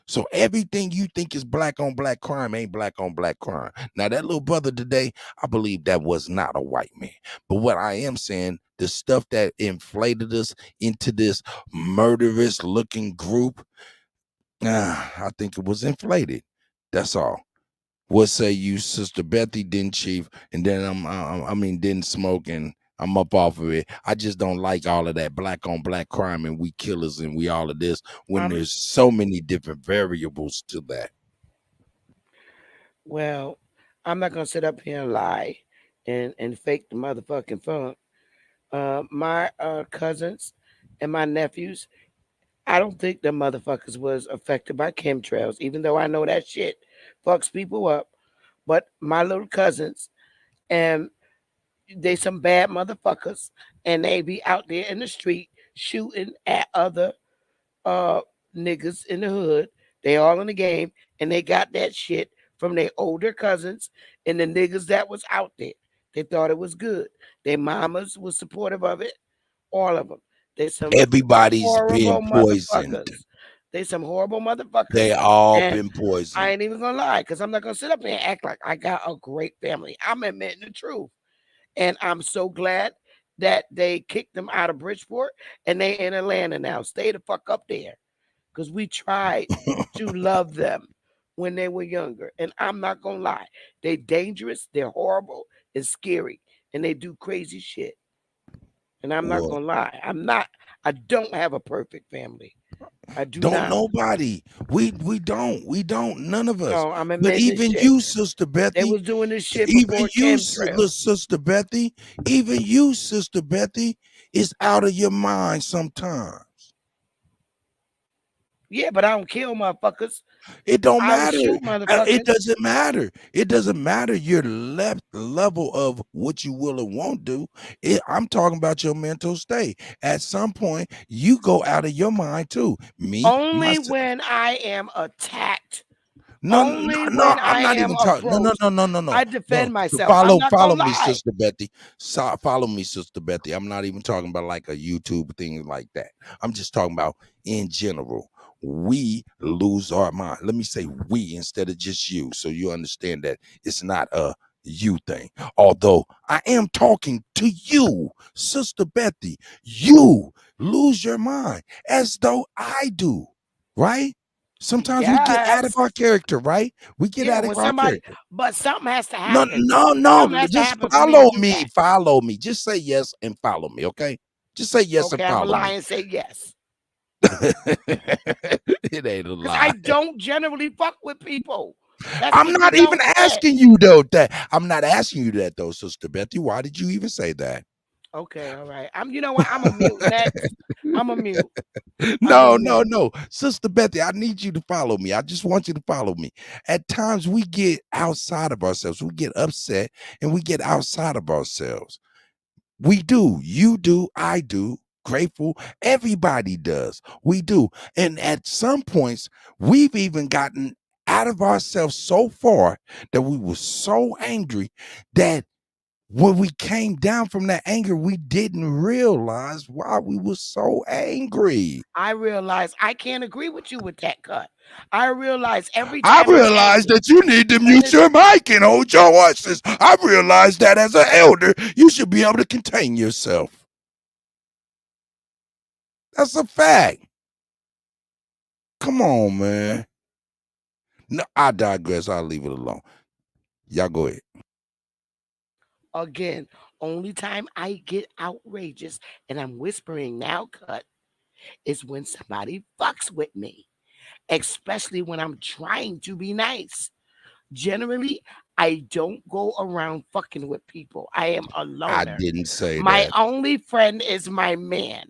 [SPEAKER 1] So everything you think is black on black crime ain't black on black crime. Now, that little brother today, I believe that was not a white man. But what I am saying, the stuff that inflated us into this murderous looking group, I think it was inflated. That's all. What say you, Sister Bethy? Didn't Chief? And then didn't Smoke, and I'm up off of it. I just don't like all of that black on black crime and we killers and we all of this when there's so many different variables to that.
[SPEAKER 9] Well, I'm not gonna sit up here and lie and fake the motherfucking funk. My cousins and my nephews, I don't think the motherfuckers was affected by chemtrails, even though I know that shit fucks people up. But my little cousins, and they some bad motherfuckers, and they be out there in the street shooting at other niggas in the hood. They all in the game, and they got that shit from their older cousins and the niggas that was out there. They thought it was good. Their mamas was supportive of it. All of them. They some
[SPEAKER 1] Everybody's
[SPEAKER 9] horrible
[SPEAKER 1] been poisoned.
[SPEAKER 9] motherfuckers. They some horrible motherfuckers.
[SPEAKER 1] They all
[SPEAKER 9] And
[SPEAKER 1] been poisoned.
[SPEAKER 9] I ain't even gonna lie, because I'm not gonna sit up here and act like I got a great family. I'm admitting the truth. And I'm so glad that they kicked them out of Bridgeport and they in Atlanta now. Stay the fuck up there. Because we tried to love them when they were younger. And I'm not gonna lie. They dangerous, they're horrible, and scary, and they do crazy shit. And I'm not
[SPEAKER 1] Well,
[SPEAKER 9] gonna lie. I don't have a perfect family. I do
[SPEAKER 1] don't
[SPEAKER 9] not.
[SPEAKER 1] nobody. We don't. None of us.
[SPEAKER 9] No, I'm
[SPEAKER 1] But
[SPEAKER 9] admitting this
[SPEAKER 1] even
[SPEAKER 9] shit.
[SPEAKER 1] you, Sister
[SPEAKER 9] They
[SPEAKER 1] Bethy,
[SPEAKER 9] was doing this shit
[SPEAKER 1] even
[SPEAKER 9] before
[SPEAKER 1] you,
[SPEAKER 9] chemtrails.
[SPEAKER 1] Sister Bethy, even you, Sister Bethy, is out of your mind sometimes.
[SPEAKER 9] Yeah, but I don't kill motherfuckers.
[SPEAKER 1] It don't
[SPEAKER 9] I don't
[SPEAKER 1] matter.
[SPEAKER 9] shoot motherfuckers.
[SPEAKER 1] It doesn't matter. It doesn't matter your level of what you will and won't do. I'm talking about your mental state. At some point, you go out of your mind too. Me,
[SPEAKER 9] Only
[SPEAKER 1] myself.
[SPEAKER 9] when I am attacked.
[SPEAKER 1] No,
[SPEAKER 9] Only
[SPEAKER 1] no,
[SPEAKER 9] when
[SPEAKER 1] no, I'm
[SPEAKER 9] I
[SPEAKER 1] not
[SPEAKER 9] am
[SPEAKER 1] even talking. No,
[SPEAKER 9] approached, I defend
[SPEAKER 1] no.
[SPEAKER 9] myself. I'm not
[SPEAKER 1] Follow
[SPEAKER 9] gonna
[SPEAKER 1] me,
[SPEAKER 9] lie.
[SPEAKER 1] Sister Bethy. Follow me, Sister Bethy. I'm not even talking about like a YouTube thing like that. I'm just talking about in general. We lose our mind. Let me say we instead of just you, so you understand that it's not a you thing. Although I am talking to you, Sister Bethy. You lose your mind as though I do, right? Sometimes we get out of
[SPEAKER 9] Yes.
[SPEAKER 1] our character, right? We get
[SPEAKER 9] Yeah,
[SPEAKER 1] out
[SPEAKER 9] when
[SPEAKER 1] of our
[SPEAKER 9] somebody,
[SPEAKER 1] character.
[SPEAKER 9] but something has to
[SPEAKER 1] No,
[SPEAKER 9] happen.
[SPEAKER 1] no.
[SPEAKER 9] Something has to
[SPEAKER 1] Just
[SPEAKER 9] happen for me to do that.
[SPEAKER 1] Follow me. Just say yes and follow me, okay? Just say yes and
[SPEAKER 9] Okay, I'm
[SPEAKER 1] follow
[SPEAKER 9] gonna lie
[SPEAKER 1] me.
[SPEAKER 9] and say yes.
[SPEAKER 1] It ain't a
[SPEAKER 9] Because I
[SPEAKER 1] lie.
[SPEAKER 9] don't generally fuck with people. That's
[SPEAKER 1] I'm
[SPEAKER 9] what
[SPEAKER 1] not
[SPEAKER 9] you
[SPEAKER 1] even
[SPEAKER 9] don't get.
[SPEAKER 1] asking you though. I'm not asking you that though, Sister Bethy. Why did you even say that?
[SPEAKER 9] Okay, all right. You know what? I'm a mute next. I'm a mute.
[SPEAKER 1] No. Sister Bethy, I need you to follow me. I just want you to follow me. At times we get outside of ourselves. We get upset and we get outside of ourselves. We do. You do. I do. Grateful. Everybody does. We do. And at some points, we've even gotten out of ourselves so far that we were so angry that when we came down from that anger, we didn't realize why we were so angry.
[SPEAKER 9] I realize I can't agree with you with that cut. I realize every
[SPEAKER 1] I
[SPEAKER 9] time I'm
[SPEAKER 1] realized
[SPEAKER 9] angry,
[SPEAKER 1] that you need to
[SPEAKER 9] and
[SPEAKER 1] mute
[SPEAKER 9] it's
[SPEAKER 1] your mic and hold your horses. I realized that as an elder, you should be able to contain yourself. That's a fact. Come on, man. No, I digress. I'll leave it alone. Y'all go ahead.
[SPEAKER 9] again, only time I get outrageous and I'm whispering now, cut, is when somebody fucks with me, especially when I'm trying to be nice. Generally, I don't go around fucking with people. I am a
[SPEAKER 1] I
[SPEAKER 9] loner.
[SPEAKER 1] didn't say
[SPEAKER 9] My
[SPEAKER 1] that.
[SPEAKER 9] only friend is my man.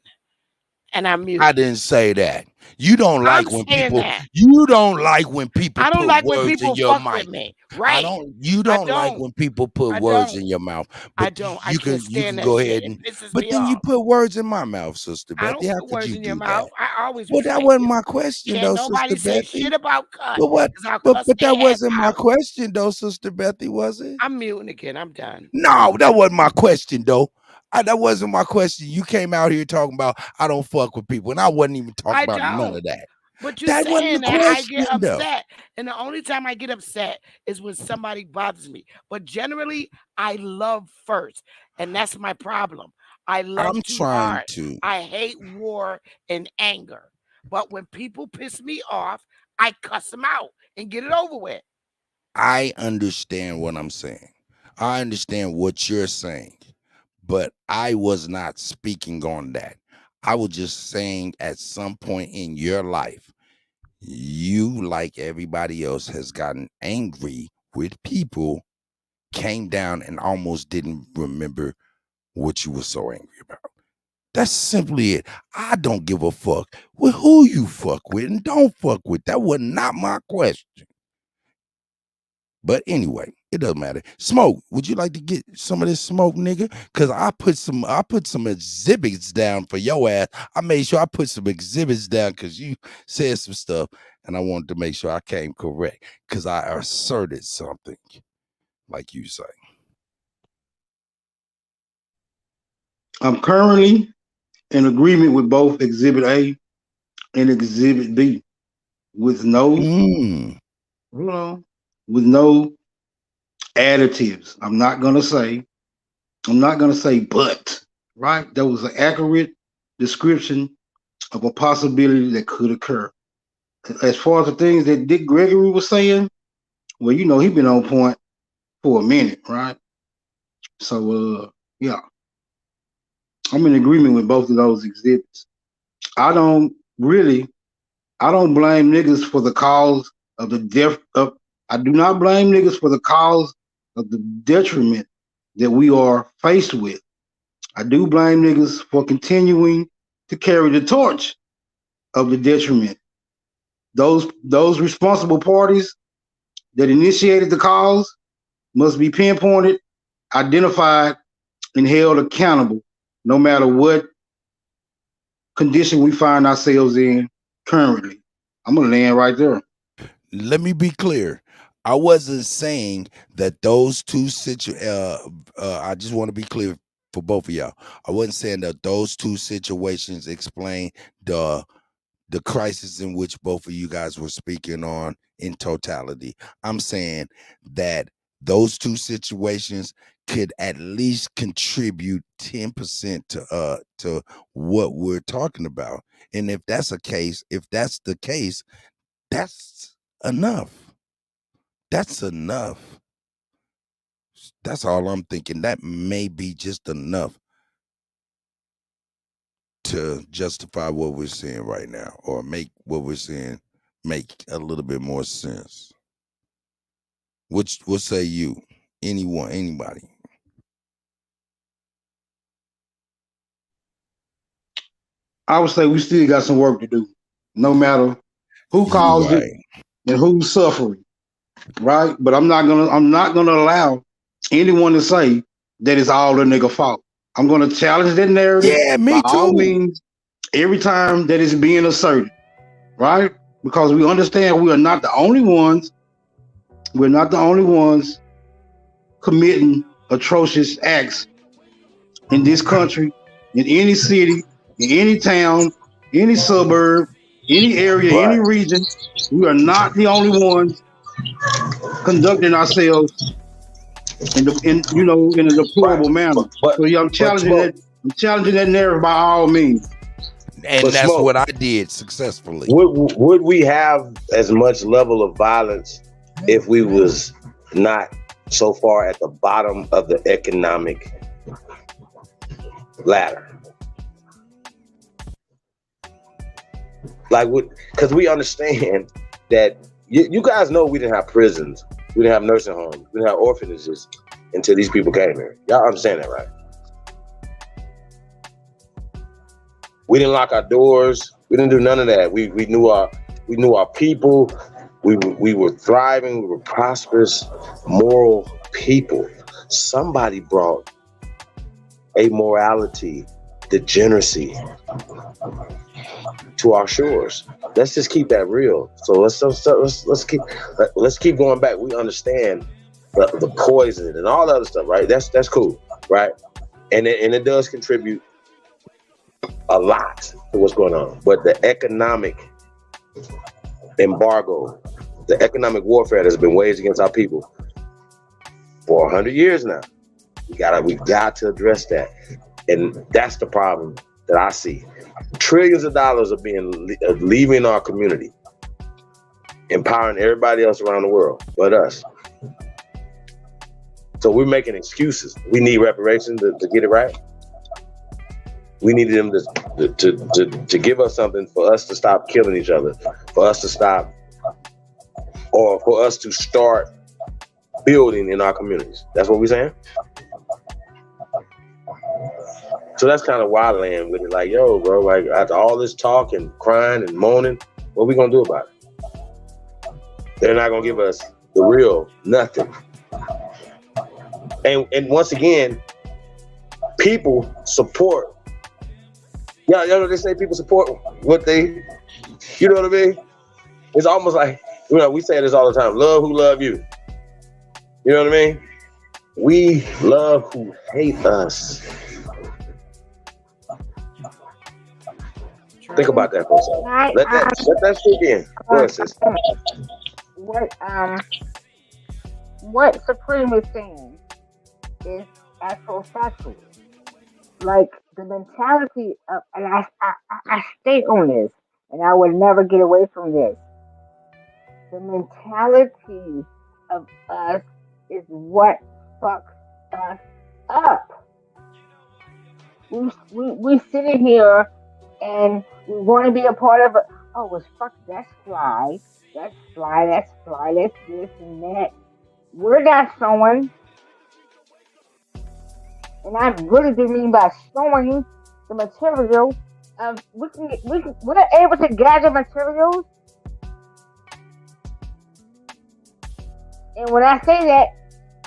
[SPEAKER 9] And I'm mute.
[SPEAKER 1] I didn't say that. You don't like
[SPEAKER 9] I'm
[SPEAKER 1] when
[SPEAKER 9] saying
[SPEAKER 1] people.
[SPEAKER 9] that.
[SPEAKER 1] You don't like when people
[SPEAKER 9] I don't
[SPEAKER 1] put
[SPEAKER 9] like when
[SPEAKER 1] words
[SPEAKER 9] people
[SPEAKER 1] in your
[SPEAKER 9] fuck with
[SPEAKER 1] mic.
[SPEAKER 9] me. Right.
[SPEAKER 1] You
[SPEAKER 9] I
[SPEAKER 1] don't like
[SPEAKER 9] don't.
[SPEAKER 1] when people put
[SPEAKER 9] I
[SPEAKER 1] words
[SPEAKER 9] don't.
[SPEAKER 1] in your mouth.
[SPEAKER 9] I
[SPEAKER 1] But
[SPEAKER 9] don't. I
[SPEAKER 1] you
[SPEAKER 9] can't
[SPEAKER 1] can
[SPEAKER 9] stand that
[SPEAKER 1] go
[SPEAKER 9] shit.
[SPEAKER 1] ahead
[SPEAKER 9] It
[SPEAKER 1] and.
[SPEAKER 9] pisses
[SPEAKER 1] But
[SPEAKER 9] me
[SPEAKER 1] then you
[SPEAKER 9] off.
[SPEAKER 1] put words in my mouth, Sister
[SPEAKER 9] I
[SPEAKER 1] Bethy.
[SPEAKER 9] don't
[SPEAKER 1] How
[SPEAKER 9] put
[SPEAKER 1] could
[SPEAKER 9] words
[SPEAKER 1] you
[SPEAKER 9] in your
[SPEAKER 1] do
[SPEAKER 9] mouth.
[SPEAKER 1] that?
[SPEAKER 9] I always
[SPEAKER 1] Well, that
[SPEAKER 9] respect
[SPEAKER 1] wasn't
[SPEAKER 9] you.
[SPEAKER 1] my question,
[SPEAKER 9] Can't
[SPEAKER 1] though,
[SPEAKER 9] nobody
[SPEAKER 1] Sister
[SPEAKER 9] say
[SPEAKER 1] Bethy.
[SPEAKER 9] shit about cuss.
[SPEAKER 1] But what?
[SPEAKER 9] 'Cause I'll
[SPEAKER 1] But
[SPEAKER 9] cuss
[SPEAKER 1] that
[SPEAKER 9] their ass
[SPEAKER 1] wasn't my
[SPEAKER 9] out.
[SPEAKER 1] question, though, Sister Bethy, was it?
[SPEAKER 9] I'm muting again. I'm done.
[SPEAKER 1] No, that wasn't my question, though. That wasn't my question. You came out here talking about I don't fuck with people, and I wasn't even talking
[SPEAKER 9] I
[SPEAKER 1] about none
[SPEAKER 9] don't.
[SPEAKER 1] of that.
[SPEAKER 9] But you're
[SPEAKER 1] That wasn't
[SPEAKER 9] saying
[SPEAKER 1] the
[SPEAKER 9] that I get
[SPEAKER 1] question, though.
[SPEAKER 9] upset. And the only time I get upset is when somebody bothers me. But generally, I love first. And that's my problem. I love
[SPEAKER 1] I'm
[SPEAKER 9] too
[SPEAKER 1] trying
[SPEAKER 9] hard.
[SPEAKER 1] to.
[SPEAKER 9] I hate war and anger. But when people piss me off, I cuss them out and get it over with.
[SPEAKER 1] I understand what I'm saying. I understand what you're saying, but I was not speaking on that. I was just saying at some point in your life, you, like everybody else, has gotten angry with people, came down and almost didn't remember what you were so angry about. That's simply it. I don't give a fuck with who you fuck with and don't fuck with. That was not my question. But anyway, it doesn't matter. Smoke, would you like to get some of this smoke, nigga? Cause I put some exhibits down for your ass. I made sure I put some exhibits down because you said some stuff, and I wanted to make sure I came correct because I asserted something, like you say.
[SPEAKER 13] I'm currently in agreement with both Exhibit A and Exhibit B, with no, hold on, with no additives. I'm not gonna say, but right. That was an accurate description of a possibility that could occur. As far as the things that Dick Gregory was saying, well, you know, he's been on point for a minute, right? So, yeah, I'm in agreement with both of those exhibits. I don't blame niggas for the cause of the death of. I do not blame niggas for the cause of the detriment that we are faced with. I do blame niggas for continuing to carry the torch of the detriment. Those responsible parties that initiated the cause must be pinpointed, identified, and held accountable, no matter what condition we find ourselves in currently. I'm gonna land right there.
[SPEAKER 1] Let me be clear. I wasn't saying that those two I just want to be clear for both of y'all. I wasn't saying that those two situations explain the crisis in which both of you guys were speaking on in totality. I'm saying that those two situations could at least contribute 10% to what we're talking about. And if that's the case, that's enough. That's enough. That's all I'm thinking. That may be just enough to justify what we're seeing right now, or make what we're seeing make a little bit more sense. What say you? Anybody?
[SPEAKER 13] I would say we still got some work to do, no matter who caused it and who's suffering, right? But I'm not gonna allow anyone to say that it's all the nigga fault. I'm gonna challenge that narrative.
[SPEAKER 1] Yeah, me
[SPEAKER 13] by all
[SPEAKER 1] too.
[SPEAKER 13] means, every time that it's being asserted, right? Because we understand we are not the only ones. We're not the only ones committing atrocious acts in this country, in any city, in any town, any suburb, any area, any region. We are not the only ones conducting ourselves in a deplorable manner. So yeah, I'm challenging that narrative by all means.
[SPEAKER 1] And
[SPEAKER 14] But
[SPEAKER 1] that's
[SPEAKER 14] Smoke,
[SPEAKER 1] what I did successfully.
[SPEAKER 14] Would we have as much level of violence if we was not so far at the bottom of the economic ladder? Like, because we understand that you guys know we didn't have prisons, we didn't have nursing homes, we didn't have orphanages until these people came here. Y'all understand that, right? We didn't lock our doors. We didn't do none of that. We knew our people. We were thriving. We were prosperous, moral people. Somebody brought amorality, degeneracy to our shores. Let's just keep that real. So let's keep going back. We understand the poison and all the other stuff, right? That's cool, right? And it does contribute a lot to what's going on. But the economic embargo, the economic warfare that's been waged against our people for 100 years now, we got to address that. And that's the problem that I see. Trillions of dollars are leaving our community, empowering everybody else around the world but us. So we're making excuses. We need reparations to get it right. We needed them to give us something for us to stop killing each other, for us to stop, or for us to start building in our communities. That's what we're saying. So that's kind of why I land with it. Like, yo, bro, like after all this talk and crying and moaning, what are we gonna do about it? They're not gonna give us the real nothing. And once again, people support. Yeah, you know they say people support what they, you know what I mean? It's almost like, we say this all the time, love who love you. You know what I mean? We love who hate us. Think about that for a second. Let that sink in. Go ahead, sis.
[SPEAKER 5] What Supreme is saying is actual factual. Like the mentality of, and I stay on this, and I would never get away from this. The mentality of us is what fucks us up. We sitting here and we want to be a part of it. Oh, well, fuck, that's fly, that's this and that. We're not showing, and I really do mean by showing the material of we're able to gather materials. And when I say that,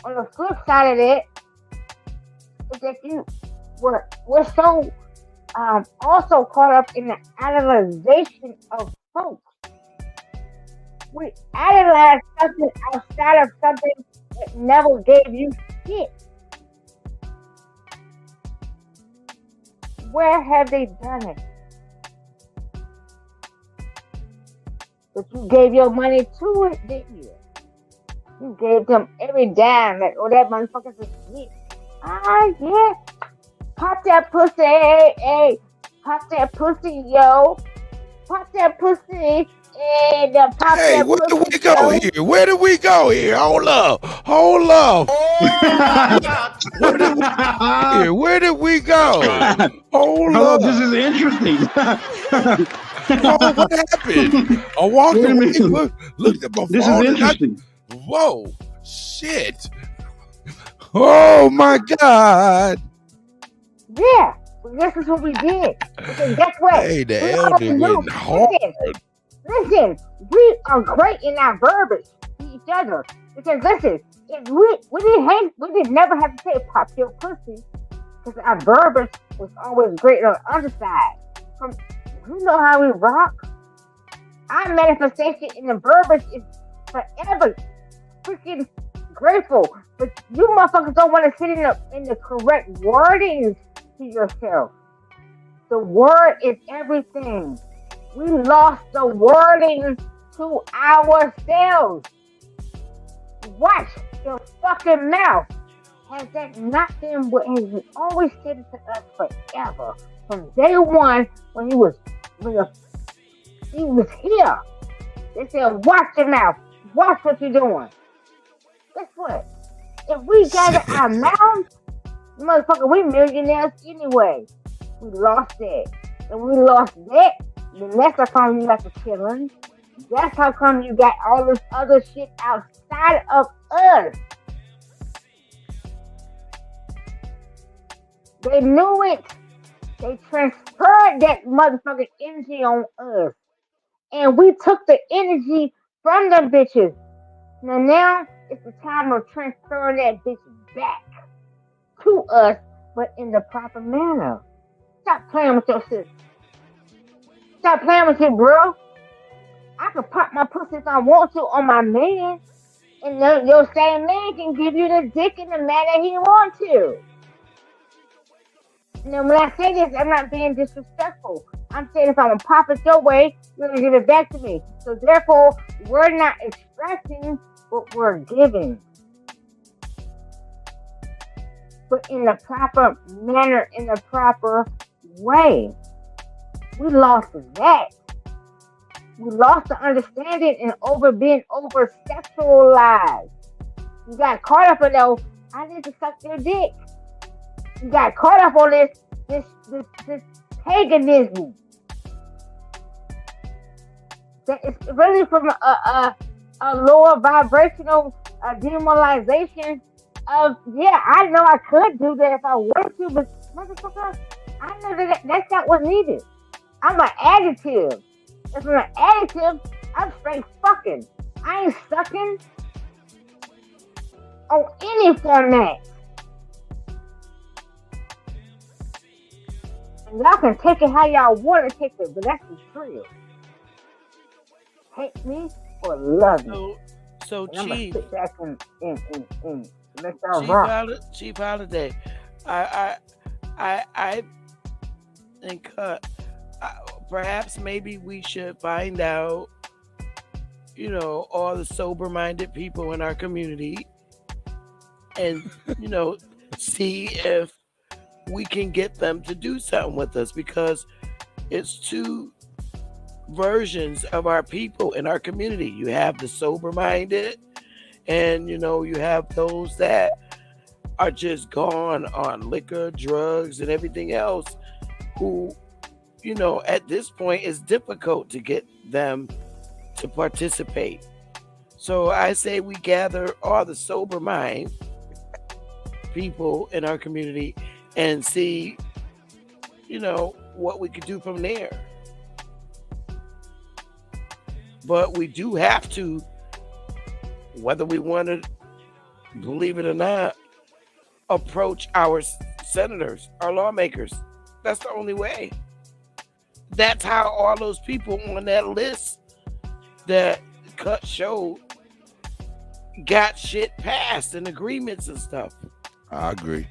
[SPEAKER 5] on the flip side of it, is that we're so also caught up in the analyzation of folks. We analyze something outside of something that never gave you shit. Where have they done it? But you gave your money to it, didn't you? You gave them every dime that, that motherfucker's asleep. Yeah. Pop that pussy, hey. Pop that pussy, yo. Pop that pussy, and pop that
[SPEAKER 1] where
[SPEAKER 5] pussy.
[SPEAKER 1] Where did we go here? Where did we go here? Hold up. Where did we go? Hold up.
[SPEAKER 13] This is interesting.
[SPEAKER 1] Oh, what happened? I walked away, looked at my phone.
[SPEAKER 13] This is interesting.
[SPEAKER 1] Whoa, shit. Oh, my God.
[SPEAKER 5] Yeah, this is what we did. Because guess what?
[SPEAKER 1] Hey, the elder went hard.
[SPEAKER 5] Listen, we are great in our verbiage to each other. Because listen, if we did never have to say pop your pussy, because our verbiage was always great on the other side. You know how we rock? Our manifestation in the verbiage is forever freaking grateful. But you motherfuckers don't want to sit in the correct wordings to yourself. The word is everything. We lost the wording to ourselves. Watch your fucking mouth. Has that not been what has been always said to us forever? From day one, when he was here. They said, watch your mouth. Watch what you're doing. Guess what? If we gather our mouths, motherfucker, we millionaires anyway. We lost that. And we lost that, then that's how come you got the killing. That's how come you got all this other shit outside of us. They knew it. They transferred that motherfucking energy on us. And we took the energy from them bitches. Now it's the time of transferring that bitch back to us, but in the proper manner. Stop playing with your shit. Stop playing with it, bro. I can pop my pussy if I want to on my man. And your same man can give you the dick in the manner he wants to. Now, when I say this, I'm not being disrespectful. I'm saying if I'm going to pop it your way, you're going to give it back to me. So, therefore, we're not expressing what we're giving. But in the proper manner, in the proper way. We lost that. We lost the understanding and being over sexualized. You got caught up in those, I need to suck your dick. You got caught up on this paganism. That is really from a lower vibrational demoralization of, yeah, I know I could do that if I wanted to, but motherfucker, I know that's not what's needed. I'm an additive. If I'm an additive, I'm straight fucking. I ain't sucking on any format. And y'all can take it how y'all want to take it, but that's the truth. Hate me or love me.
[SPEAKER 9] So
[SPEAKER 5] and I'm gonna
[SPEAKER 9] Chief,
[SPEAKER 5] sit back and let y'all rock.
[SPEAKER 9] Chief Holiday, I think perhaps maybe we should find out, all the sober-minded people in our community, and see if we can get them to do something with us, because it's two versions of our people in our community. You have the sober-minded, and you have those that are just gone on liquor, drugs, and everything else, who at this point it's difficult to get them to participate. So I say we gather all the sober mind people in our community and see what we could do from there. But we do have to, whether we want to believe it or not, approach our senators, our lawmakers. That's the only way. That's how all those people on that list that Cut showed got shit passed and agreements and stuff.
[SPEAKER 1] I agree.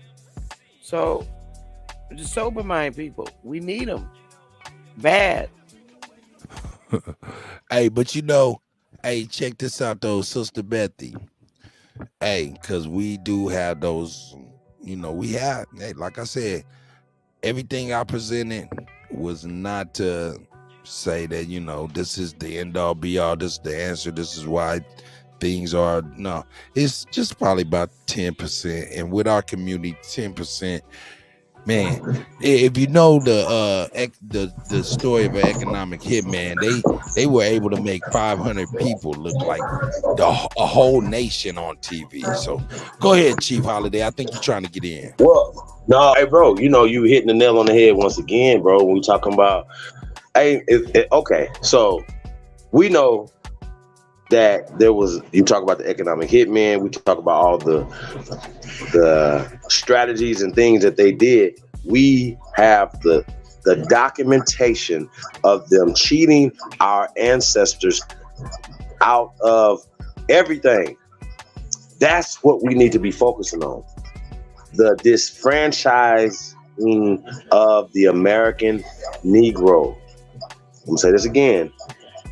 [SPEAKER 9] So, the sober mind people, we need them bad.
[SPEAKER 1] Hey, but check this out though, Sister Bethy. Hey, because we do have those, like I said, everything I presented was not to say that, this is the end all be all, this is the answer, this is why things are. No, it's just probably about 10%. And with our community, 10%, man, if you know the story of an economic hitman, they were able to make 500 people look like a whole nation on TV. So go ahead, Chief Holiday. I think you're trying to get in.
[SPEAKER 14] Well, no, hey, bro, you hitting the nail on the head once again, bro. When we talking about, okay, so we know that you talk about the economic hitman, we talk about all the strategies and things that they did. We have the documentation of them cheating our ancestors out of everything. That's what we need to be focusing on. The disfranchising of the American Negro. I'm gonna say this again.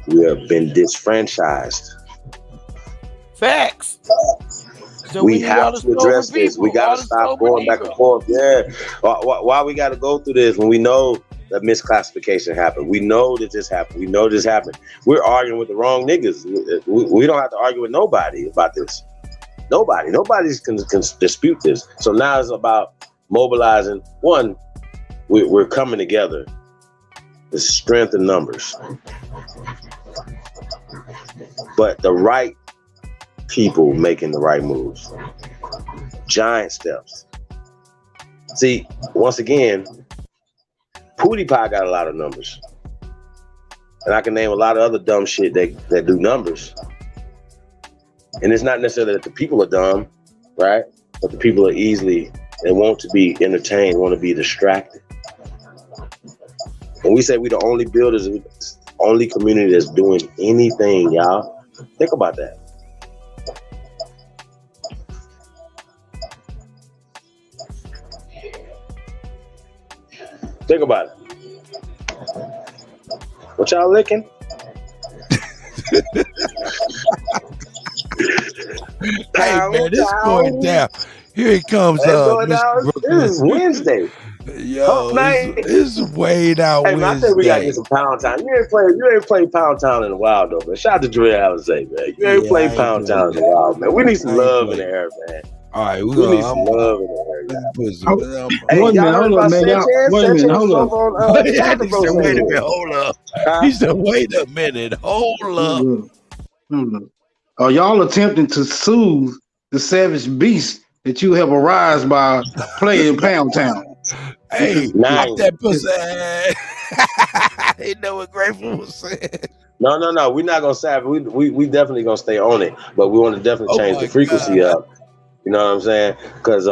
[SPEAKER 14] We have been disfranchised.
[SPEAKER 9] Facts. So
[SPEAKER 14] we have to address this. We got to stop going back and forth. Yeah. Why we got to go through this when we know that misclassification happened? We know that this happened. We know this happened. We're arguing with the wrong niggas. We don't have to argue with nobody about this. Nobody's can dispute this. So now it's about mobilizing. One, we're coming together. The strength in numbers. But the right people making the right moves. Giant steps. See, once again, PewDiePie got a lot of numbers. And I can name a lot of other dumb shit that do numbers. And it's not necessarily that the people are dumb, right? But the people are they want to be entertained, want to be distracted. When we say we the only builders, only community that's doing anything, y'all, think about that. Think about it. What y'all licking?
[SPEAKER 1] Hey man, it's going down. Here it comes.
[SPEAKER 14] This is Wednesday.
[SPEAKER 1] Yo, it's way down.
[SPEAKER 14] Hey man, I think we gotta get some Pound Town. You ain't played Pound Town in a while though, man. Shout out to Dre Alizé, man. You ain't played Pound Town in a while, man. We need some love in the air, man.
[SPEAKER 1] All right,
[SPEAKER 14] we need some love in the air.
[SPEAKER 1] Hey,
[SPEAKER 13] Wait a minute, hold up, man. Wait a minute, hold up.
[SPEAKER 1] He said, wait a minute, hold up.
[SPEAKER 13] Are y'all attempting to soothe the savage beast that you have arised by playing Pound Town?
[SPEAKER 1] Hey,
[SPEAKER 14] Nice.
[SPEAKER 1] pop that pussy. You know what Grateful was saying?
[SPEAKER 14] No. We're not gonna say we definitely gonna stay on it, but we want to definitely change the frequency up. You know what I'm saying? Because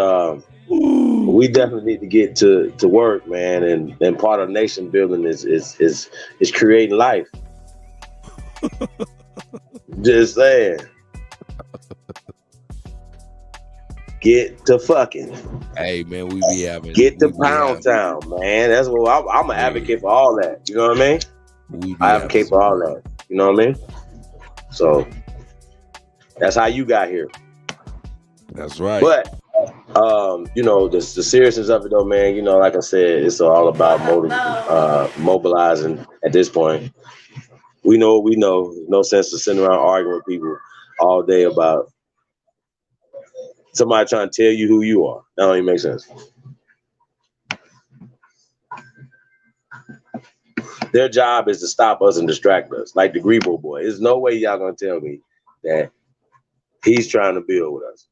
[SPEAKER 14] we definitely need to get to work, man. And part of nation building is creating life. Just saying. Get to fucking.
[SPEAKER 1] Hey man, we be having.
[SPEAKER 14] Get to Pound Town, man. That's what I'm an advocate for all that. You know what I mean? I advocate for all that. You know what I mean? So that's how you got here.
[SPEAKER 1] That's right.
[SPEAKER 14] But you know, the seriousness of it though, man, you know, like I said, it's all about mobilizing at this point. We know what we know. No sense to sitting around arguing with people all day about somebody trying to tell you who you are. That don't even make sense. Their job is to stop us and distract us, like the Grebo boy. There's no way y'all gonna tell me that he's trying to build with us.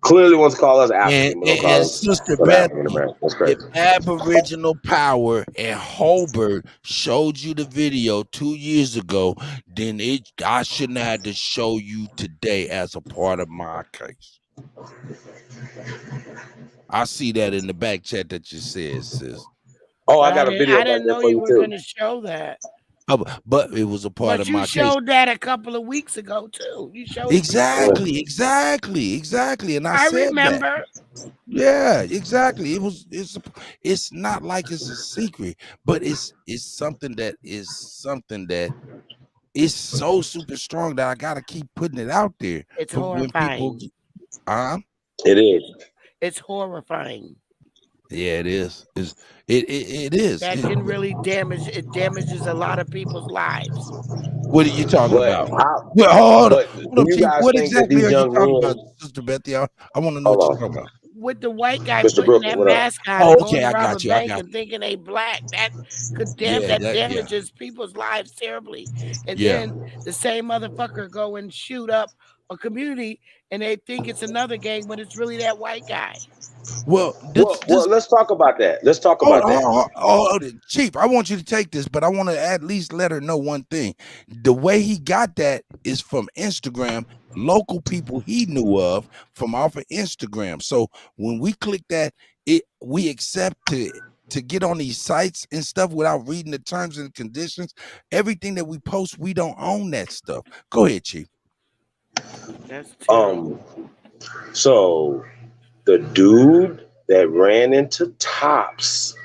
[SPEAKER 14] Clearly wants to call us African.
[SPEAKER 1] And Sister Beth, if Aboriginal Power and Holbert showed you the video 2 years ago, then I shouldn't have to show you today as a part of my case. I see that in the back chat that you said, sis.
[SPEAKER 14] Oh, I got a video.
[SPEAKER 9] I didn't know you were going to show that.
[SPEAKER 1] But it was a part of my case.
[SPEAKER 9] You showed that a couple of weeks ago too. You showed
[SPEAKER 1] exactly, and I said
[SPEAKER 9] remember.
[SPEAKER 1] That. Yeah, exactly. It's not like it's a secret, but it's something that is so super strong that I gotta keep putting it out there.
[SPEAKER 9] It's horrifying.
[SPEAKER 14] It is.
[SPEAKER 9] It's horrifying.
[SPEAKER 1] Yeah, it is. It is.
[SPEAKER 9] That can really damages a lot of people's lives.
[SPEAKER 1] What are you talking about? Hold on. What exactly are you talking about, Sister Bethy? I want to know what you're talking about.
[SPEAKER 9] With the white guy putting that mask on,
[SPEAKER 1] I got you.
[SPEAKER 9] And thinking they black, that damages people's lives terribly. And then the same motherfucker go and shoot up a community, and they think it's another gang, but it's really that white guy.
[SPEAKER 14] Well, let's talk about that. Let's talk about that.
[SPEAKER 1] Chief, I want you to take this, but I want to at least let her know one thing. The way he got that is from Instagram, local people he knew of from off of Instagram. So when we click that, we accept to get on these sites and stuff without reading the terms and conditions. Everything that we post, we don't own that stuff. Go ahead, Chief.
[SPEAKER 14] So the dude that ran into Tops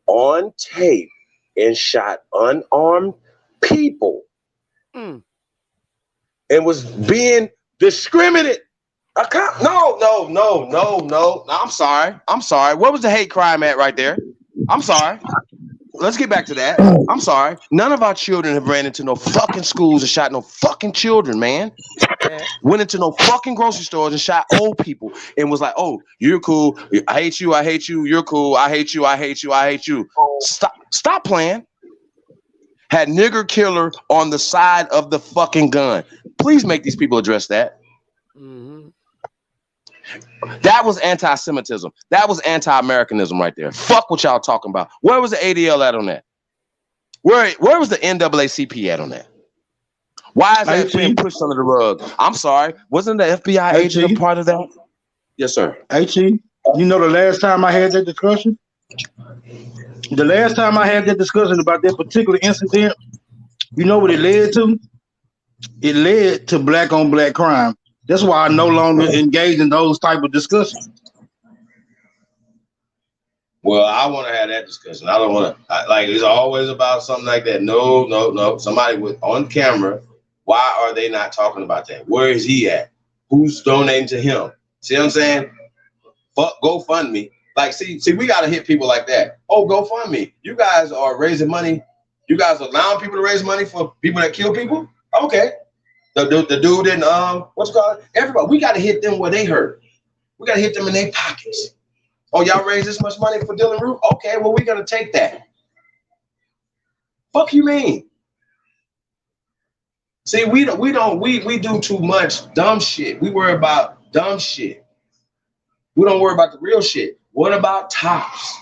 [SPEAKER 14] on tape and shot unarmed people and was being discriminated. No. I'm sorry. What was the hate crime at right there? I'm sorry. Let's get back to that. I'm sorry. None of our children have ran into no fucking schools and shot no fucking children, man. Went into no fucking grocery stores and shot old people and was like, oh, you're cool. I hate you. You're cool. I hate you. Stop playing. Had nigger killer on the side of the fucking gun. Please make these people address that. That was anti-Semitism. That was anti-Americanism right there. Fuck what y'all talking about. Where was the ADL at on that? Where was the NAACP at on that? Why is that being pushed under the rug? I'm sorry. Wasn't the FBI agent a part of that? Yes, sir.
[SPEAKER 13] HE, you know the last time I had that discussion? The last time I had that discussion about that particular incident, you know what it led to? It led to black on black crime. That's why I no longer engage in those type of discussions.
[SPEAKER 14] Well, I want to have that discussion. I don't want to, like, it's always about something like that. No. Somebody with on camera, why are they not talking about that? Where is he at? Who's donating to him? See what I'm saying? Fuck GoFundMe. Like, see, we got to hit people like that. Oh, GoFundMe. You guys are raising money. You guys are allowing people to raise money for people that kill people? Okay. The dude in, what's it called? Everybody, we got to hit them where they hurt. We got to hit them in their pockets. Oh, y'all raise this much money for Dylan Roof? Okay, well, we got to take that. Fuck you mean? See, we do too much dumb shit. We worry about dumb shit. We don't worry about the real shit. What about Tops?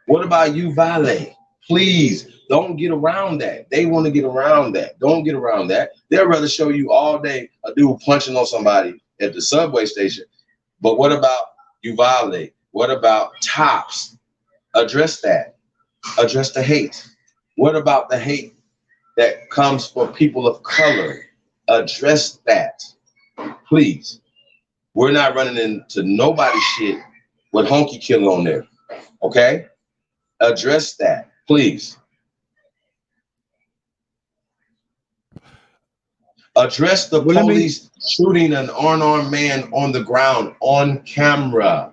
[SPEAKER 14] What about Uvalde? Please don't get around that. They want to get around that. Don't get around that. They'd rather show you all day a dude punching on somebody at the subway station. But what about Uvalde? What about Tops? Address that. Address the hate. What about the hate that comes for people of color? Address that. Please. We're not running into nobody's shit with Honky Killer on there. Okay? Address that, please. Address the police shooting an unarmed man on the ground on camera.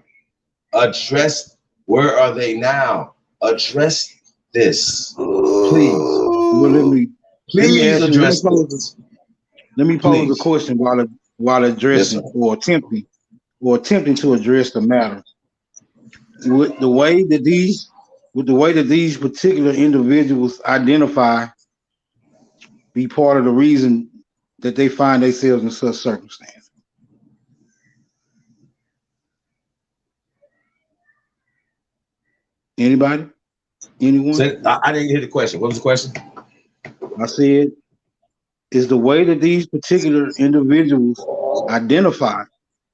[SPEAKER 14] Address, where are they now? Address this, please.
[SPEAKER 13] Well,
[SPEAKER 14] please address this.
[SPEAKER 13] Let me pose a question while addressing or attempting to address the matter. With the way that these particular individuals identify, be part of the reason that they find themselves in such circumstances. Anybody? Anyone?
[SPEAKER 14] I didn't hear the question. What was the question?
[SPEAKER 13] I said, is the way that these particular individuals identify,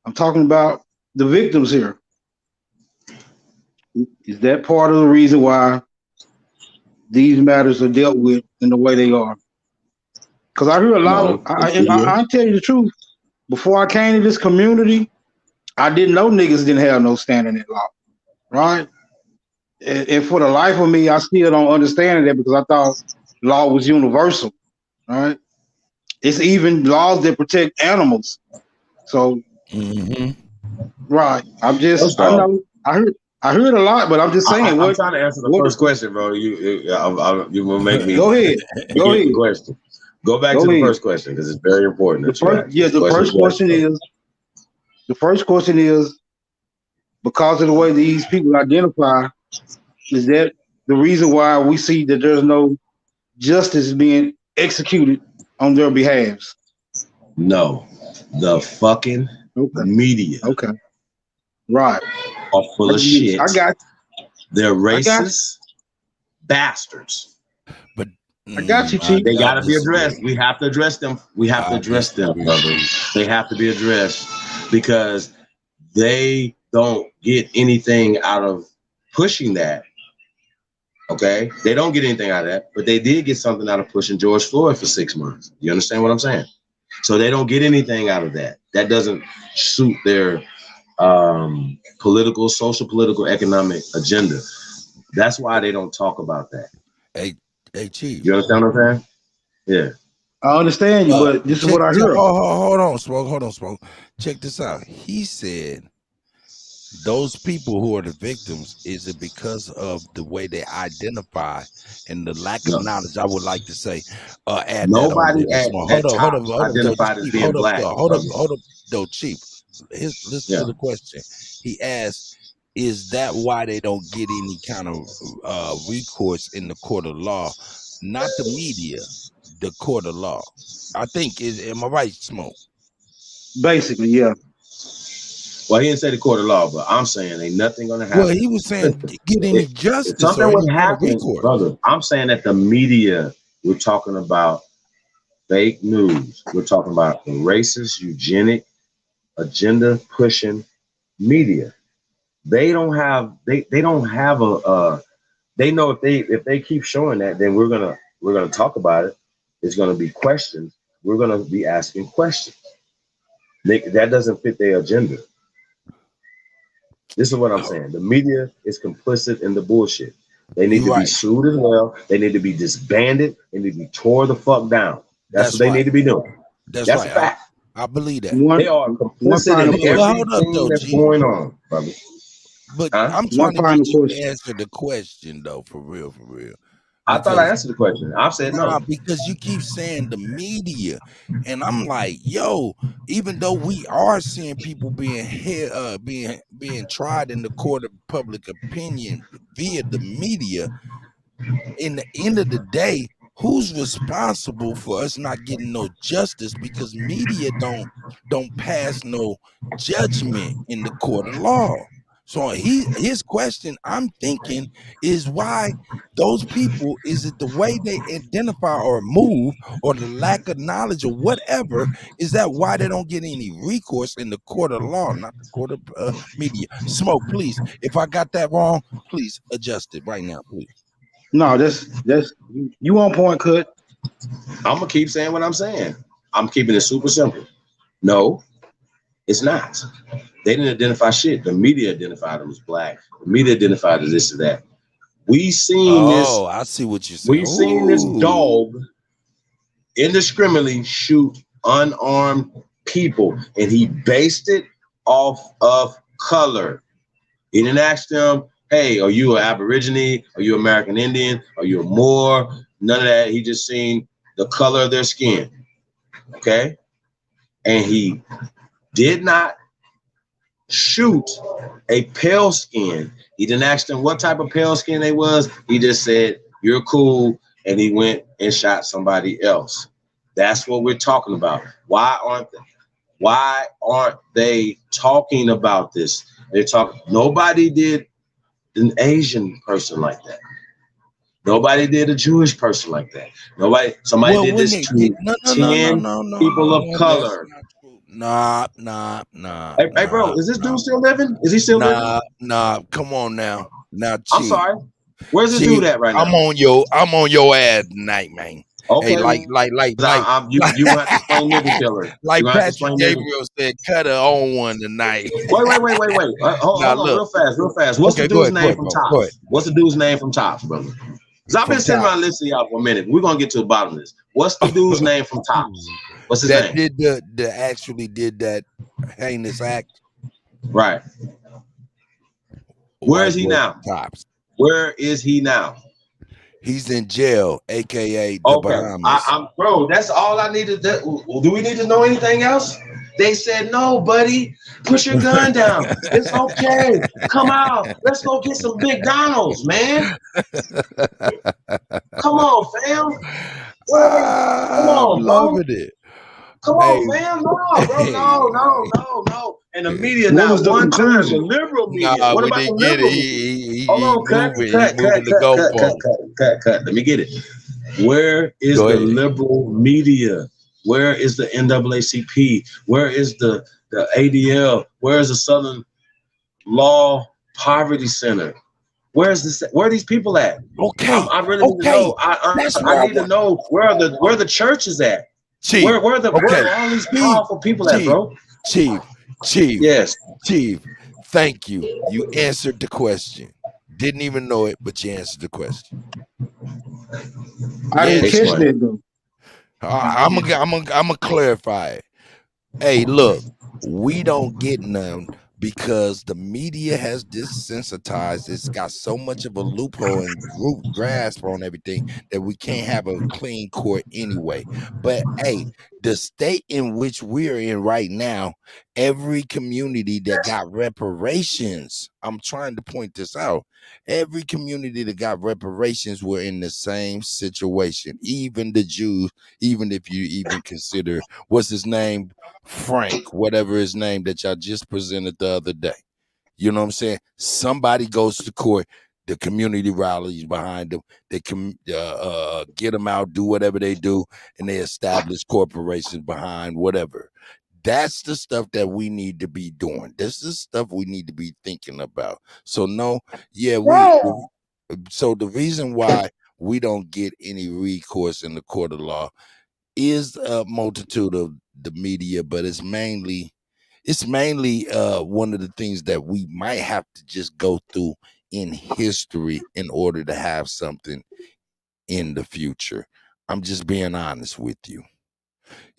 [SPEAKER 13] I'm talking about the victims here, is that part of the reason why these matters are dealt with in the way they are? Because I hear a lot I'll tell you the truth. Before I came to this community, I didn't know niggas didn't have no standing in law, right? And for the life of me, I still don't understand that because I thought law was universal, right? It's even laws that protect animals. So, right. I heard a lot, but I'm just saying.
[SPEAKER 14] I'm trying to answer the first question, bro. You will make me
[SPEAKER 13] go ahead. Go ahead.
[SPEAKER 14] Question. Go back to the first question because it's very important.
[SPEAKER 13] The first question is because of the way these people identify, is that the reason why we see that there's no justice being executed on their behalves?
[SPEAKER 14] No, the fucking media.
[SPEAKER 13] Okay. Right.
[SPEAKER 14] Are full of shit.
[SPEAKER 13] I got you.
[SPEAKER 14] They're racist bastards.
[SPEAKER 13] But I got you, Chief.
[SPEAKER 14] They gotta be addressed. We have to address them. We have to address them, brother. They have to be addressed because they don't get anything out of pushing that. Okay? They don't get anything out of that, but they did get something out of pushing George Floyd for 6 months. You understand what I'm saying? So they don't get anything out of that. That doesn't suit their social, political, economic agenda. That's why they don't talk about that.
[SPEAKER 1] Hey, Chief.
[SPEAKER 14] You understand what I'm saying? Yeah.
[SPEAKER 13] I understand you, but this is what I heard.
[SPEAKER 1] Hold on, Smoke. Check this out. He said those people who are the victims, is it because of the way they identify and the lack of knowledge? I would like to say,
[SPEAKER 14] nobody identified as being black.
[SPEAKER 1] Hold up, though, Chief. Listen to the question. He asked, is that why they don't get any kind of recourse in the court of law? Not the media, the court of law. I think, am I right, Smoke?
[SPEAKER 13] Basically, yeah.
[SPEAKER 14] Well, he didn't say the court of law, but I'm saying ain't nothing gonna happen.
[SPEAKER 1] Well, he was saying get any
[SPEAKER 14] If
[SPEAKER 1] justice
[SPEAKER 14] something
[SPEAKER 1] or
[SPEAKER 14] would
[SPEAKER 1] any kind of
[SPEAKER 14] happen,
[SPEAKER 1] recourse.
[SPEAKER 14] brother, I'm saying that the media, we're talking about fake news. We're talking about the racist, eugenic, agenda pushing media. They don't have a they know if they keep showing that, then we're gonna talk about it. It's gonna be questions. We're gonna be asking questions. That doesn't fit their agenda. This is what I'm saying. The media is complicit in the bullshit. They need to be sued as well. They need to be disbanded. They need to be tore the fuck down. That's what they need to be doing. That's
[SPEAKER 1] right.
[SPEAKER 14] a fact.
[SPEAKER 1] I believe that.
[SPEAKER 14] They are complicit in everything that's going on, brother.
[SPEAKER 1] But I'm trying to get you to answer the question, though, for real, for real.
[SPEAKER 14] I thought I answered the question. I've said no.
[SPEAKER 1] Because you keep saying the media, and I'm like, yo, even though we are seeing people being tried in the court of public opinion via the media, in the end of the day, who's responsible for us not getting no justice? Because media don't pass no judgment in the court of law. So his question, I'm thinking, is why those people, is it the way they identify or move or the lack of knowledge or whatever, is that why they don't get any recourse in the court of law, not the court of media? Smoke, please. If I got that wrong, please adjust it right now, please.
[SPEAKER 13] No, that's you on point, Cut.
[SPEAKER 14] I'm gonna keep saying what I'm saying. I'm keeping it super simple. No, it's not. They didn't identify shit. The media identified them as black. The media identified as this or that. We seen this.
[SPEAKER 1] Oh, I see what you're saying.
[SPEAKER 14] We seen this dog indiscriminately shoot unarmed people, and he based it off of color. He didn't ask them, hey, are you an Aborigine? Are you American Indian? Are you a Moor? None of that. He just seen the color of their skin. Okay? And he did not shoot a pale skin. He didn't ask them what type of pale skin they was. He just said, you're cool. And he went and shot somebody else. That's what we're talking about. Why aren't they talking about this? They're talking. Nobody did an Asian person like that. Nobody did a Jewish person like that. Somebody did this to 10 people of color.
[SPEAKER 1] Nah.
[SPEAKER 14] Hey, bro, is this dude still living? Is he still living?
[SPEAKER 1] Nah, come on now. Now,
[SPEAKER 14] I'm sorry. Where's this dude at right now?
[SPEAKER 1] I'm on your ass tonight, man.
[SPEAKER 14] Okay.
[SPEAKER 1] Hey, like
[SPEAKER 14] you want to explain nigga killer.
[SPEAKER 1] Like Patrick Gabriel said, cut her on one tonight.
[SPEAKER 14] Wait. Hold on, real fast. What's the dude's name from Tops? What's the dude's name from Tops, brother? Because I've been sitting around listening to y'all for a minute. We're gonna get to the bottom of this. What's the dude's name from Tops? What's his name?
[SPEAKER 1] Actually did that heinous act.
[SPEAKER 14] Right. Where is he now?
[SPEAKER 1] Tops.
[SPEAKER 14] Where is he now?
[SPEAKER 1] He's in jail, aka the Bahamas.
[SPEAKER 14] Bro, that's all I needed. Do we need to know anything else? They said, no, buddy, put your gun down. It's okay. Come out. Let's go get some McDonald's, man. Come on, fam. Come on,
[SPEAKER 1] loving it.
[SPEAKER 14] Come on, fam. No, bro. No. And the media now, one time, the liberal media.
[SPEAKER 1] Nah,
[SPEAKER 14] what
[SPEAKER 1] we
[SPEAKER 14] about
[SPEAKER 1] didn't
[SPEAKER 14] the
[SPEAKER 1] get
[SPEAKER 14] liberal
[SPEAKER 1] it.
[SPEAKER 14] Hold on, cut. Let me get it. Where is the liberal media? Where is the NAACP? Where is the ADL? Where is the Southern Law Poverty Center? Where are these people at?
[SPEAKER 1] Okay.
[SPEAKER 14] I really need to know. I need to know where the churches at.
[SPEAKER 1] Chief.
[SPEAKER 14] Where are all these powerful people at, bro?
[SPEAKER 1] Chief.
[SPEAKER 14] Yes.
[SPEAKER 1] Chief. Thank you. You answered the question. Didn't even know it, but you answered the question.
[SPEAKER 13] I didn't catch that though.
[SPEAKER 1] I'm gonna clarify it. Hey, look, we don't get none because the media has desensitized. It's got so much of a loophole and group grasp on everything that we can't have a clean court anyway. But hey, the state in which we're in right now, every community that got reparations, I'm trying to point this out. Every community that got reparations were in the same situation. Even the Jews, even if you even consider, what's his name? Frank, whatever his name that y'all just presented the other day. You know what I'm saying? Somebody goes to court, the community rallies behind them. They can get them out, do whatever they do, and they establish corporations behind whatever. That's the stuff that we need to be doing. This is stuff we need to be thinking about. So no, yeah, so the reason why we don't get any recourse in the court of law is a multitude of the media, but it's mainly one of the things that we might have to just go through in history in order to have something in the future. I'm just being honest with you.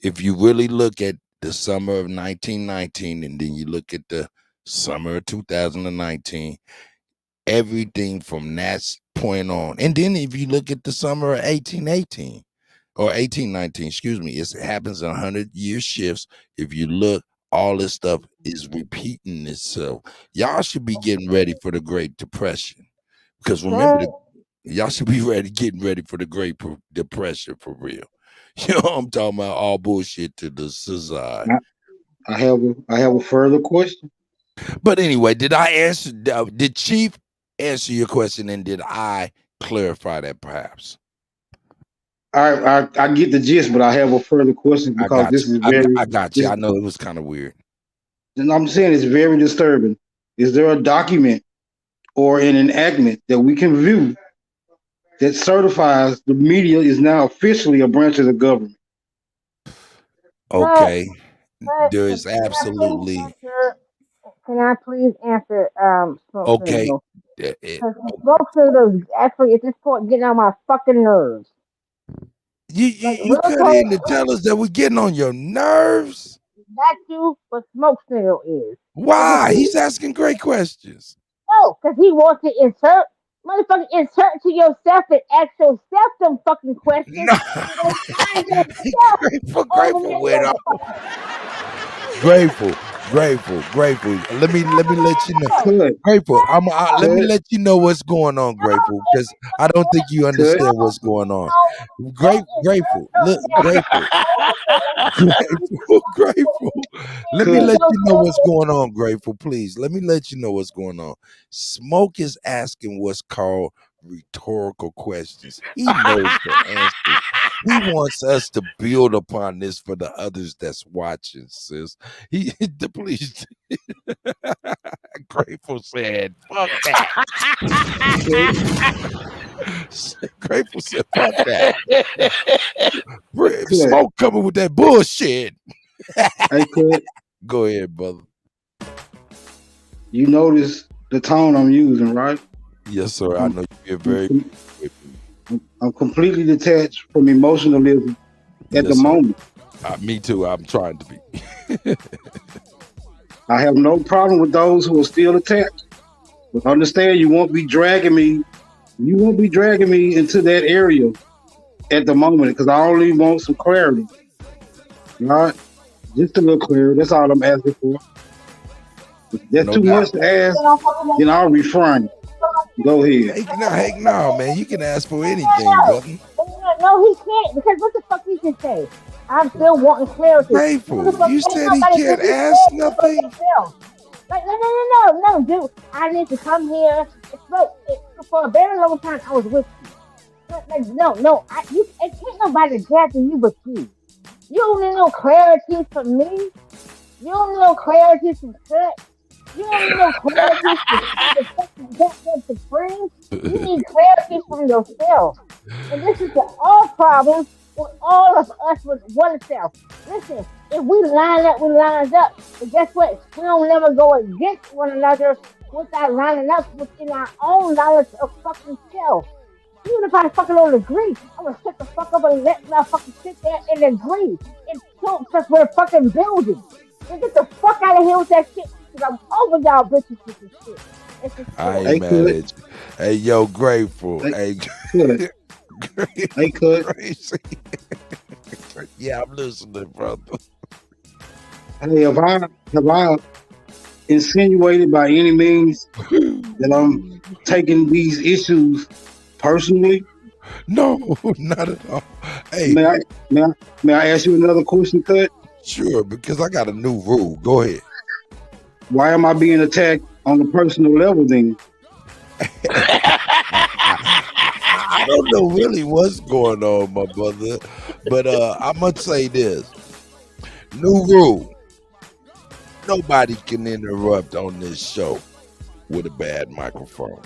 [SPEAKER 1] If you really look at the summer of 1919 and then you look at the summer of 2019, everything from that point on, and then if you look at the summer of 1818 or 1819, excuse me, it happens in 100-year shifts. If you look, all this stuff is repeating itself. Y'all should be getting ready for the Great Depression, because remember, y'all should be getting ready for the Great Depression for real. You know what I'm talking about? All bullshit to the side.
[SPEAKER 13] I have a further question.
[SPEAKER 1] But anyway, did I answer? Did Chief answer your question, and did I clarify that perhaps?
[SPEAKER 13] I get the gist, but I have a further question because this is very.
[SPEAKER 1] I got you. I know it was kind of weird.
[SPEAKER 13] And I'm saying it's very disturbing. Is there a document or an enactment that we can view that certifies the media is now officially a branch of the government?
[SPEAKER 1] Okay, there is absolutely.
[SPEAKER 5] Can I please answer?
[SPEAKER 1] Okay.
[SPEAKER 5] Smoke signals actually at this point getting on my fucking nerves.
[SPEAKER 1] You cut in to tell us that we're getting on your nerves?
[SPEAKER 5] That's you, what smoke signal is.
[SPEAKER 1] Why? He's asking great questions.
[SPEAKER 5] No, because he wants to insert to yourself and ask yourself some fucking questions.
[SPEAKER 1] Grateful went off. Grateful. Let me let you know. Grateful. Let me let you know what's going on, Grateful, because I don't think you understand what's going on. Grateful. Look, Grateful. Let me let you know what's going on, Grateful. Please, let me let you know what's going on. Smoke is asking what's called rhetorical questions. He knows the answer. He wants us to build upon this for the others that's watching, sis. Please. Grateful said, fuck that. Grateful said, fuck that. Smoke coming with that bullshit. Go ahead, brother.
[SPEAKER 13] You notice the tone I'm using, right?
[SPEAKER 1] Yes, sir. I know you're very.
[SPEAKER 13] I'm completely detached from emotionalism at the moment.
[SPEAKER 1] Me too. I'm trying to be.
[SPEAKER 13] I have no problem with those who are still attached. But understand, you won't be dragging me. You won't be dragging me into that area at the moment because I only want some clarity. All right? Just a little clarity. That's all I'm asking for. If that's too much to ask, then I'll refrain. Go ahead.
[SPEAKER 1] Heck no, man. You can ask for anything, brother.
[SPEAKER 5] No, he can't, because what the fuck he can say? I'm still wanting clarity.
[SPEAKER 1] Grateful. You said he can't ask nothing?
[SPEAKER 5] Like, no, dude. I need to come here. For a very long time, I was with you. Like, no. It can't nobody gather you but you. You don't need no clarity from me. You don't need no clarity from Kurt. You don't need no clarity from the friends. You need clarity from yourself. And this is the all problems with all of us with oneself. Listen, if we line up, we line up. But guess what? We don't never go against one another without lining up within our own knowledge of fucking self. Even if I fucking don't agree, I'm gonna shut the fuck up and let my fucking sit there and agree. It's so because we're fucking building. And get the fuck out of here with that shit. Because I'm over y'all bitches with this shit.
[SPEAKER 1] I ain't mad at you. Hey, yo, Grateful. Hey,
[SPEAKER 13] Hey, Cut.
[SPEAKER 1] Yeah, I'm listening, brother.
[SPEAKER 13] Hey, have I insinuated by any means that I'm taking these issues personally?
[SPEAKER 1] No, not at all. Hey,
[SPEAKER 13] may I ask you another question, Cut?
[SPEAKER 1] Sure, because I got a new rule. Go ahead.
[SPEAKER 13] Why am I being attacked on the personal level then?
[SPEAKER 1] I don't know really what's going on, my brother, but I must say this. New rule. Nobody can interrupt on this show with a bad microphone.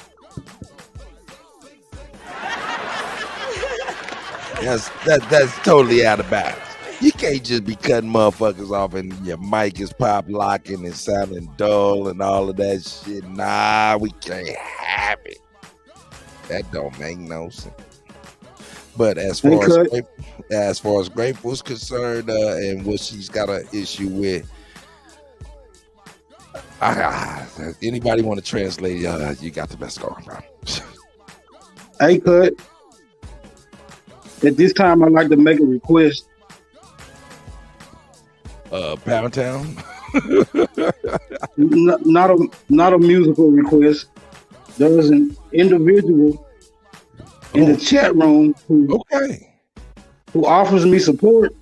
[SPEAKER 1] That's totally out of bounds. You can't just be cutting motherfuckers off and your mic is pop locking and sounding dull and all of that shit. Nah, we can't have it. That don't make no sense. But as far as Grateful's concerned, and what she's got an issue with, anybody want to translate? You got the best going, bro.
[SPEAKER 13] Hey, Cut. At this time, I'd like to make a request.
[SPEAKER 1] Pound Town.
[SPEAKER 13] not a musical request. There is an individual in the chat room who offers me support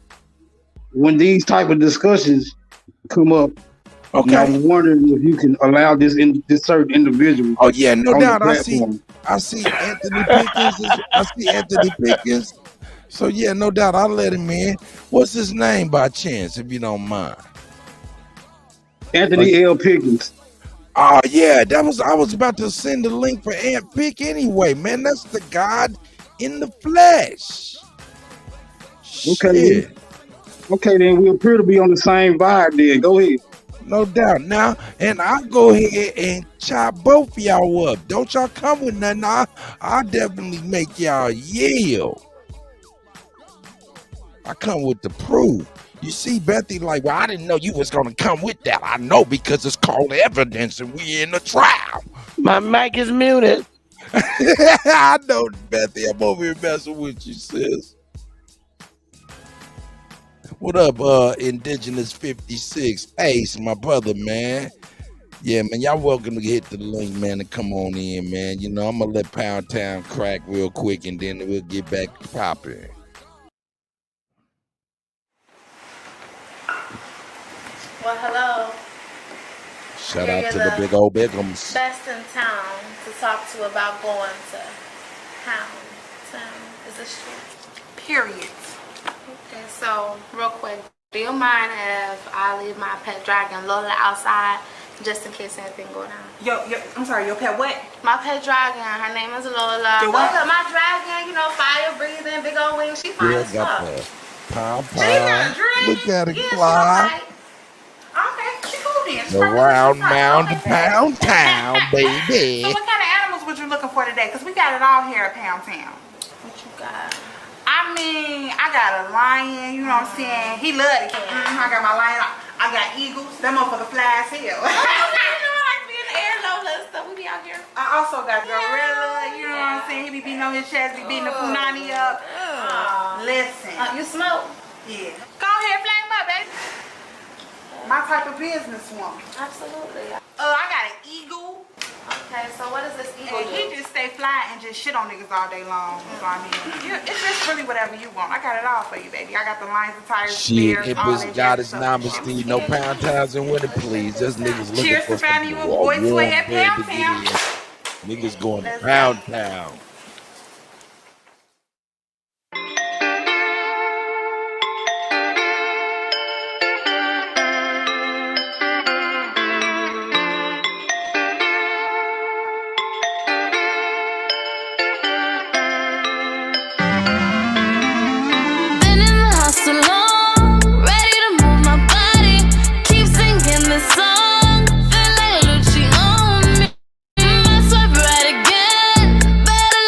[SPEAKER 13] when these type of discussions come up. Okay. And I'm wondering if you can allow this certain individual.
[SPEAKER 1] Oh yeah, no doubt. I see Anthony Pickens. I see Anthony Pickens. So yeah, no doubt. I'll let him in. What's his name by chance, if you don't mind?
[SPEAKER 13] Anthony L. Pickens.
[SPEAKER 1] Oh yeah, I was about to send the link for Ant Pick anyway, man. That's the God in the flesh.
[SPEAKER 13] Okay. Okay, then we appear to be on the same vibe then. Go ahead.
[SPEAKER 1] No doubt. Now, and I'll go ahead and chop both of y'all up. Don't y'all come with nothing. I'll definitely make y'all yell. I come with the proof. You see, Bethy, like, well, I didn't know you was gonna come with that. I know because it's called evidence and we in the trial.
[SPEAKER 9] My mic is muted.
[SPEAKER 1] I know, Bethy. I'm over here messing with you, sis. What up, Indigenous 56? Ace, my brother, man. Yeah, man, y'all welcome to hit the link, man, and come on in, man. You know, I'm gonna let Pound Town crack real quick and then we'll get back to popping.
[SPEAKER 2] Well, hello.
[SPEAKER 1] Shout out to the big old Bigums.
[SPEAKER 2] Best in town to talk to about going to Pound Town. Is this true? Period. Okay, so real quick, do you mind if I leave my pet dragon Lola outside just in case anything go down?
[SPEAKER 15] I'm sorry, your pet what?
[SPEAKER 2] My pet dragon, her name is Lola.
[SPEAKER 15] Your what?
[SPEAKER 2] Lola, my dragon, you know, fire breathing, big old wings. She fine as fuck.
[SPEAKER 1] Pound. Look at it fly.
[SPEAKER 15] Okay, she cool then.
[SPEAKER 1] The round mound Pound Town, baby.
[SPEAKER 15] So what kind of animals was you looking for today? Because we got it all here at Pound Town.
[SPEAKER 2] What you got?
[SPEAKER 15] I mean, I got a lion, you know what I'm saying? He love the cat. I got my lion. I got eagles. That motherfucker flies hell.
[SPEAKER 2] I like to be in the air, Lola, and stuff. We be out here.
[SPEAKER 15] I also got gorilla, you know what I'm saying? He be beating on his chest, be beating the punani up. Listen.
[SPEAKER 2] You smoke?
[SPEAKER 15] Yeah. Go ahead, flame up, baby. My type of business woman.
[SPEAKER 2] Absolutely.
[SPEAKER 15] I got an eagle.
[SPEAKER 2] Okay, so what does this eagle do?
[SPEAKER 15] He just stay fly and just shit on niggas all day long. So I mean, it's just really whatever you want. I got it all for you, baby. I got the lions, the tigers,
[SPEAKER 1] Shit,
[SPEAKER 15] the
[SPEAKER 1] it
[SPEAKER 15] bears,
[SPEAKER 1] was
[SPEAKER 15] all that
[SPEAKER 1] Goddess
[SPEAKER 15] stuff.
[SPEAKER 1] Namaste, no Pound Towns and winning, please. Just niggas looking
[SPEAKER 15] Cheers
[SPEAKER 1] for
[SPEAKER 15] to finding you a
[SPEAKER 1] some
[SPEAKER 15] boy
[SPEAKER 1] warm
[SPEAKER 15] sway at
[SPEAKER 1] bed
[SPEAKER 15] Pound
[SPEAKER 1] to get
[SPEAKER 15] Town.
[SPEAKER 1] in. Niggas going to Pound Town.
[SPEAKER 17] Been in the house too long, ready to move my body. Keep singing this song, feel like Lucci on me. Might swipe right again, better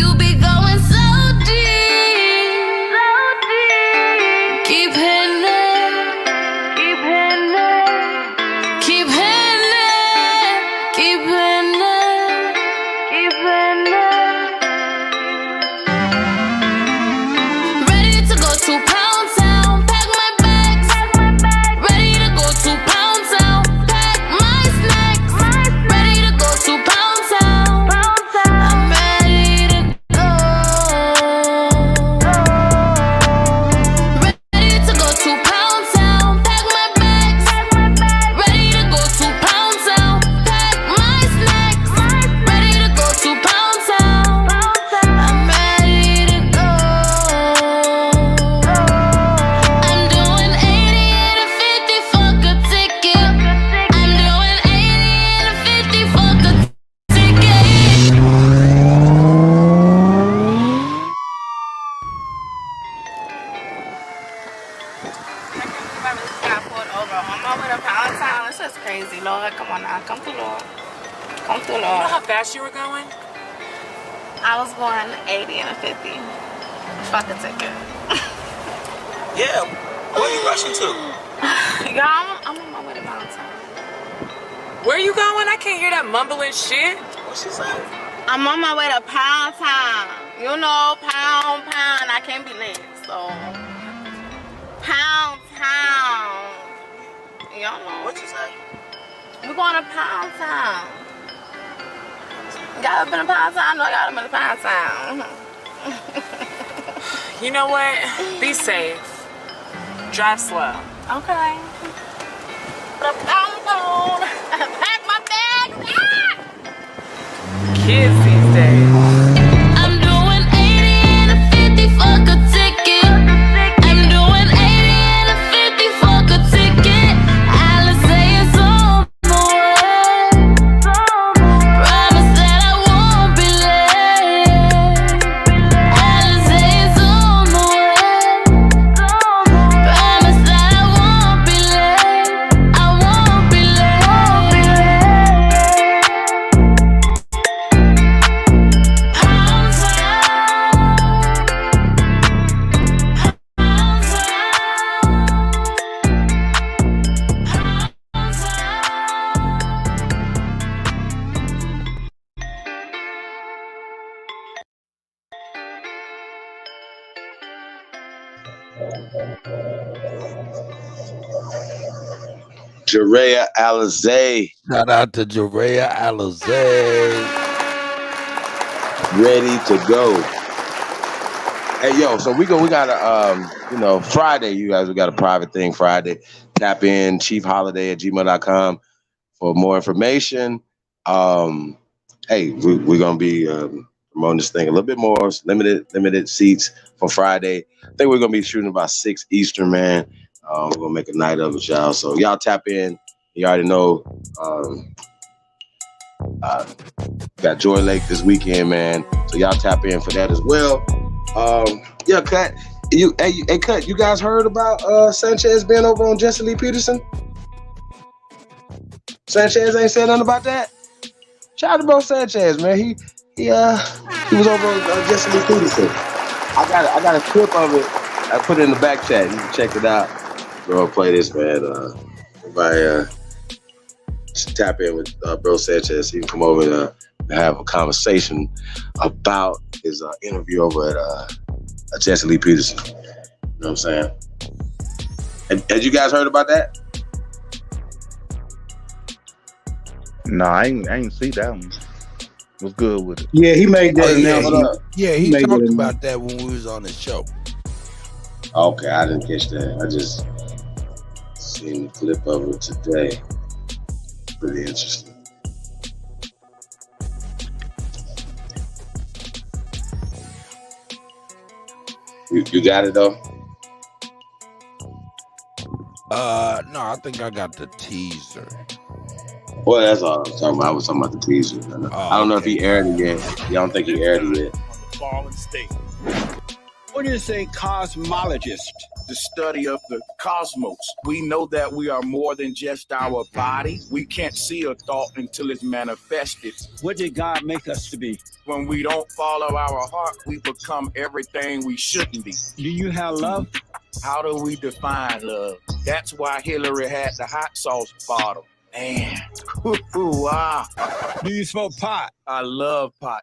[SPEAKER 17] You be going so deep. Keep hitting it. Keep hitting it. Keep hitting it. Keep hitting it. Keep hitting it. Ready to go to Pound Town. Pack my bags. Ready to go to Pound Town. Pack my snacks. Ready to go to Pound Town. I'm ready to go. Ready to go to Pound Town. Pack my bags. Ready to go to Pound Town. Pack my snacks. Ready to go to Pound Town. I'm ready to go. I'm doing 80 and a 50 fuck a ticket. I'm doing 80 and a 50 fuck a ticket.
[SPEAKER 2] Got pulled over on my way to Pound Town. It's just crazy, Lord. Come on now. Come through, Lord. Come through,
[SPEAKER 11] You know
[SPEAKER 2] Lord.
[SPEAKER 11] how fast you were going?
[SPEAKER 2] I was going 80 and a 50. Fuck a ticket.
[SPEAKER 11] Yeah. Where are you rushing to?
[SPEAKER 2] Y'all, I'm on my way to Pound Town.
[SPEAKER 11] Where you going? I can't hear that mumbling shit. What she say?
[SPEAKER 2] I'm on my way to Pound Town. You know, pound. I can't be late, so. Pound Town. Y'all know.
[SPEAKER 11] What you say?
[SPEAKER 2] We're going to Pound Town. Y'all been to Pound Town? No, y'all been to Pound Town.
[SPEAKER 11] You know what? Be safe. Drive slow.
[SPEAKER 2] Okay. The Pound Town. Pack my bags. Ah!
[SPEAKER 11] Kids these days.
[SPEAKER 17] I'm doing 80 and a 50 fuck a ticket. I'm doing 80 and a 50 fuck a ticket. Alizé is on the way. Promise that I won't be late. Alizé is on the way. Promise that I won't be late. I won't be late. Pound
[SPEAKER 14] Jerea Alizé,
[SPEAKER 1] Shout out to Jerea Alizé.
[SPEAKER 14] ready to go. Hey yo, so we got a Friday, you guys, we got a private thing Friday. Tap in chiefholiday@gmail.com for more information. Hey, we're gonna be promoting this thing a little bit more, limited seats for Friday. I think we're gonna be shooting about 6 Eastern, man. We're gonna make a night of it, y'all. So y'all tap in. You already know. Got Joy Lake this weekend, man. So y'all tap in for that as well. Yeah, Cut. Hey, Cut. You guys heard about Sanchez being over on Jesse Lee Peterson? Sanchez ain't said nothing about that. Shout out to bro Sanchez, man. He was over on Jesse Lee Peterson. I got a clip of it. I put it in the back chat. You can check it out. Bro, play this, man. Everybody tap in with bro Sanchez. He can come over and have a conversation about his interview over at Jesse Lee Peterson. You know what I'm saying? Had you guys heard about that?
[SPEAKER 12] No, I ain't see that one. Was good with it.
[SPEAKER 13] Yeah, he made that.
[SPEAKER 1] He
[SPEAKER 13] made
[SPEAKER 1] talked
[SPEAKER 13] that
[SPEAKER 1] about that when we was on the show.
[SPEAKER 14] Okay, I didn't catch that. I just seen the clip of it today. Pretty interesting. You got it though?
[SPEAKER 1] No, I think I got the teaser.
[SPEAKER 14] Well, that's all I'm talking about. I was talking about the teaser. I don't know if he aired it yet. Y'all don't think he aired it yet?
[SPEAKER 21] Fallen state.
[SPEAKER 18] What do you say, cosmologist?
[SPEAKER 1] The study of the cosmos. We know that we are more than just our body. We can't see a thought until it's manifested.
[SPEAKER 18] What did God make us to be?
[SPEAKER 1] When we don't follow our heart, we become everything we shouldn't be.
[SPEAKER 18] Do you have love?
[SPEAKER 1] How do we define love? That's why Hillary had the hot sauce bottle. Man, wow.
[SPEAKER 18] Do you smoke pot?
[SPEAKER 1] I love pot.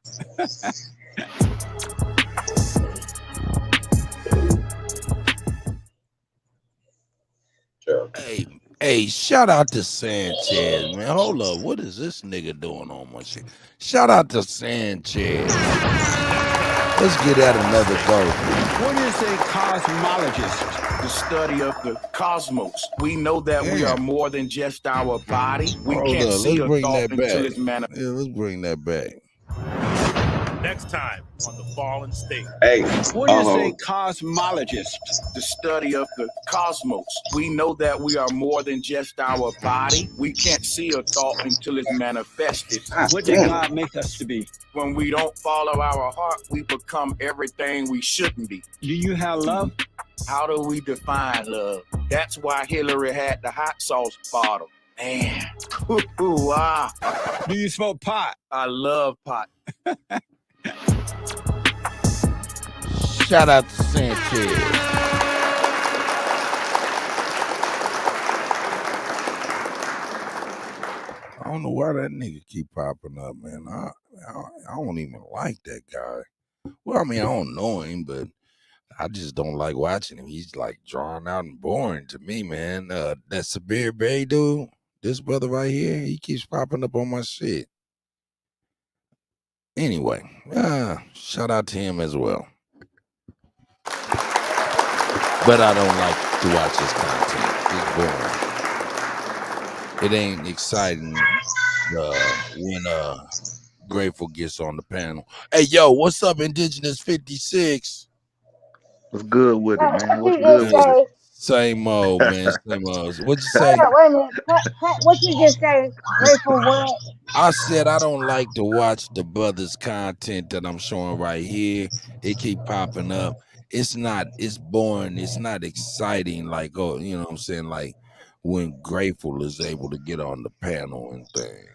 [SPEAKER 1] Hey, shout out to Sanchez, man. Hold up, what is this nigga doing on my shit? Shout out to Sanchez. Let's get at another go.
[SPEAKER 18] What do you say, cosmologist?
[SPEAKER 1] The study of the cosmos. We know that we are more than just our body. We can't see a thought until it's manifested. Yeah, let's bring that back.
[SPEAKER 16] Next time on the Fallen State.
[SPEAKER 14] Hey,
[SPEAKER 18] what do you say, cosmologist?
[SPEAKER 1] The study of the cosmos. We know that we are more than just our body. We can't see a thought until it's manifested.
[SPEAKER 18] What did God make us to be?
[SPEAKER 1] When we don't follow our heart, we become everything we shouldn't be.
[SPEAKER 18] Do you have love?
[SPEAKER 1] How do we define love? That's why Hillary had the hot sauce bottle. Man, wow.
[SPEAKER 18] Do you smoke pot?
[SPEAKER 1] I love pot. Shout out to Sanchez. I don't know why that nigga keep popping up, man. I don't even like that guy. Well, I mean, I don't know him, but I just don't like watching him. He's like drawn out and boring to me, man. That Sabir Bay dude, this brother right here, he keeps popping up on my shit. Anyway, shout out to him as well. But I don't like to watch his content. It's boring. It ain't exciting when Grateful gets on the panel. Hey, yo, what's up, Indigenous 56?
[SPEAKER 12] What's good with it, man? What's good with it?
[SPEAKER 1] Same old, man. Same old. What'd you say?
[SPEAKER 5] Wait a minute. What you just say? Grateful what?
[SPEAKER 1] I said I don't like to watch the brother's content that I'm showing right here. It keep popping up. It's boring. It's not exciting. Like, oh, you know what I'm saying? Like when Grateful is able to get on the panel and things.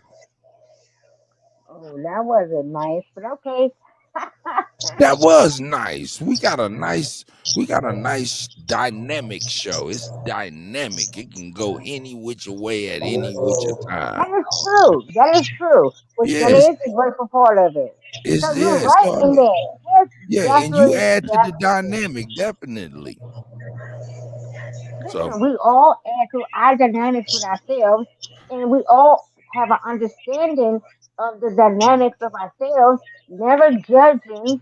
[SPEAKER 5] Oh, that wasn't nice, but okay.
[SPEAKER 1] That was nice. We got a nice dynamic show. It's dynamic. It can go any which way at any which time.
[SPEAKER 5] That is true. Which that is a grateful part of it.
[SPEAKER 1] It's
[SPEAKER 5] you're right in there.
[SPEAKER 1] Yeah, and you add to the dynamic, definitely.
[SPEAKER 5] So we all add to our dynamics with ourselves, and we all have an understanding of the dynamics of ourselves, never judging,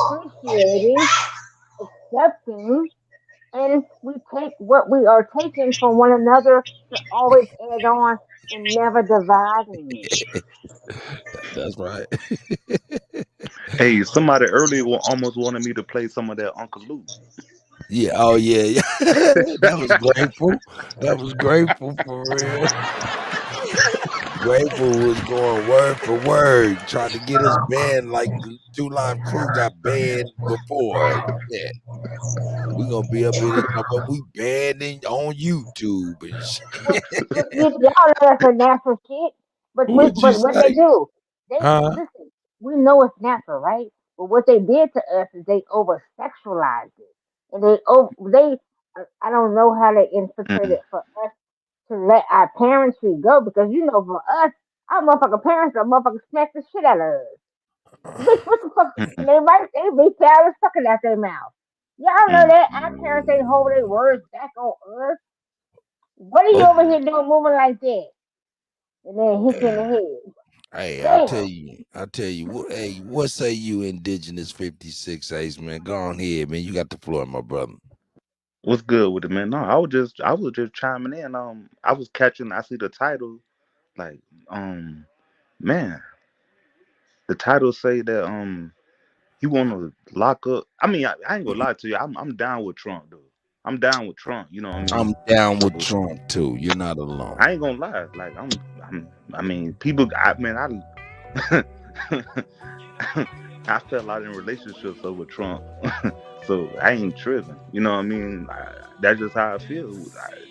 [SPEAKER 5] appreciating, accepting, and we take what we are taking from one another to always add on and never dividing.
[SPEAKER 1] That's right.
[SPEAKER 12] Hey, somebody earlier almost wanted me to play some of that Uncle Luke.
[SPEAKER 1] Yeah, oh yeah. That was Grateful. That was Grateful for real. Grateful was going word for word, trying to get us banned like the Two Line Crew got banned before. Yeah. We're gonna be up here, but we banned on YouTube and shit.
[SPEAKER 5] Y'all know that's a natural shit, but what they do, listen, we know it's natural, right? But what they did to us is they over sexualized it, and I don't know how they infiltrated for us to let our parents go, because for us, our motherfucking parents are motherfucking smack the shit out of us. Bitch, what the fuck? They be proud as fucking out their mouth. Y'all know that our parents ain't hold their words back on us. What are you over here doing moving like that? And then hit you in the head.
[SPEAKER 1] Hey, I'll tell you. Hey, what say you, Indigenous 56 Ace, man? Go on ahead, man. You got the floor, my brother.
[SPEAKER 12] What's good with it, man? No, I was just chiming in. I was catching. I see the title, like, man, the title say that you want to lock up. I mean, I ain't gonna lie to you. I'm down with Trump, dude. I'm down with Trump. You know what I mean?
[SPEAKER 1] I'm down with Trump too. You're not alone.
[SPEAKER 12] I ain't gonna lie. Like I mean, people. I I fell out in relationships over Trump, so I ain't tripping. You know what I mean? That's just how I feel,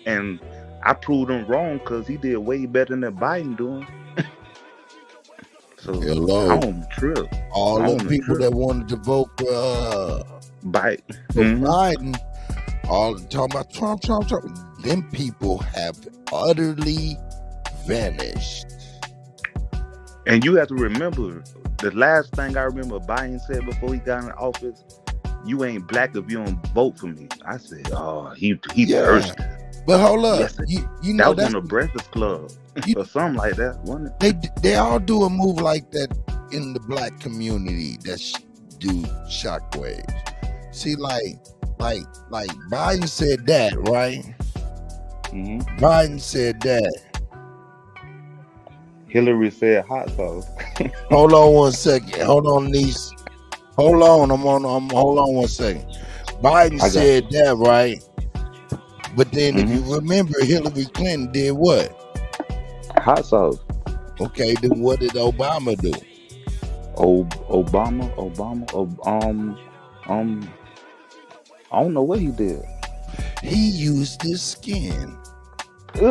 [SPEAKER 12] and I proved him wrong because he did way better than Biden doing. So
[SPEAKER 1] Hello.
[SPEAKER 12] I don't trip.
[SPEAKER 1] All
[SPEAKER 12] I
[SPEAKER 1] the
[SPEAKER 12] don't
[SPEAKER 1] people
[SPEAKER 12] trip.
[SPEAKER 1] that wanted to vote for
[SPEAKER 12] Biden.
[SPEAKER 1] Biden, all talking about Trump. Them people have utterly vanished.
[SPEAKER 12] And you have to remember, the last thing I remember Biden said before he got in office, "You ain't black if you don't vote for me." I said, "Oh, he thirsty."
[SPEAKER 1] But hold up,
[SPEAKER 12] Yes,
[SPEAKER 1] you know
[SPEAKER 12] that was
[SPEAKER 1] that's
[SPEAKER 12] on the Breakfast Club or something like that, wasn't it?
[SPEAKER 1] they all do a move like that in the black community that do shockwaves. See, like Biden said that, right? Biden said that.
[SPEAKER 12] Hillary said hot sauce.
[SPEAKER 1] Hold on one second. Hold on, niece. Hold on. Hold on one second. Biden said that, right? But then if you remember, Hillary Clinton did what?
[SPEAKER 12] Hot sauce.
[SPEAKER 1] Okay, then what did Obama do?
[SPEAKER 12] Obama. I don't know what he did.
[SPEAKER 1] He used his skin.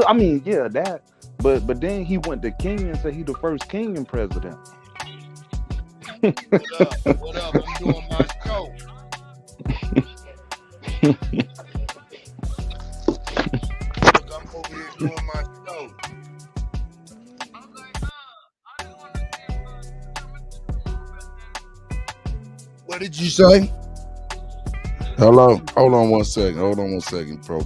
[SPEAKER 12] I mean, yeah, that. But then he went to Kenya and said he the first Kenyan president.
[SPEAKER 1] What up? I'm doing my show. Look, I'm over here doing my show. What did you say? Hello. Hold on one second, bro.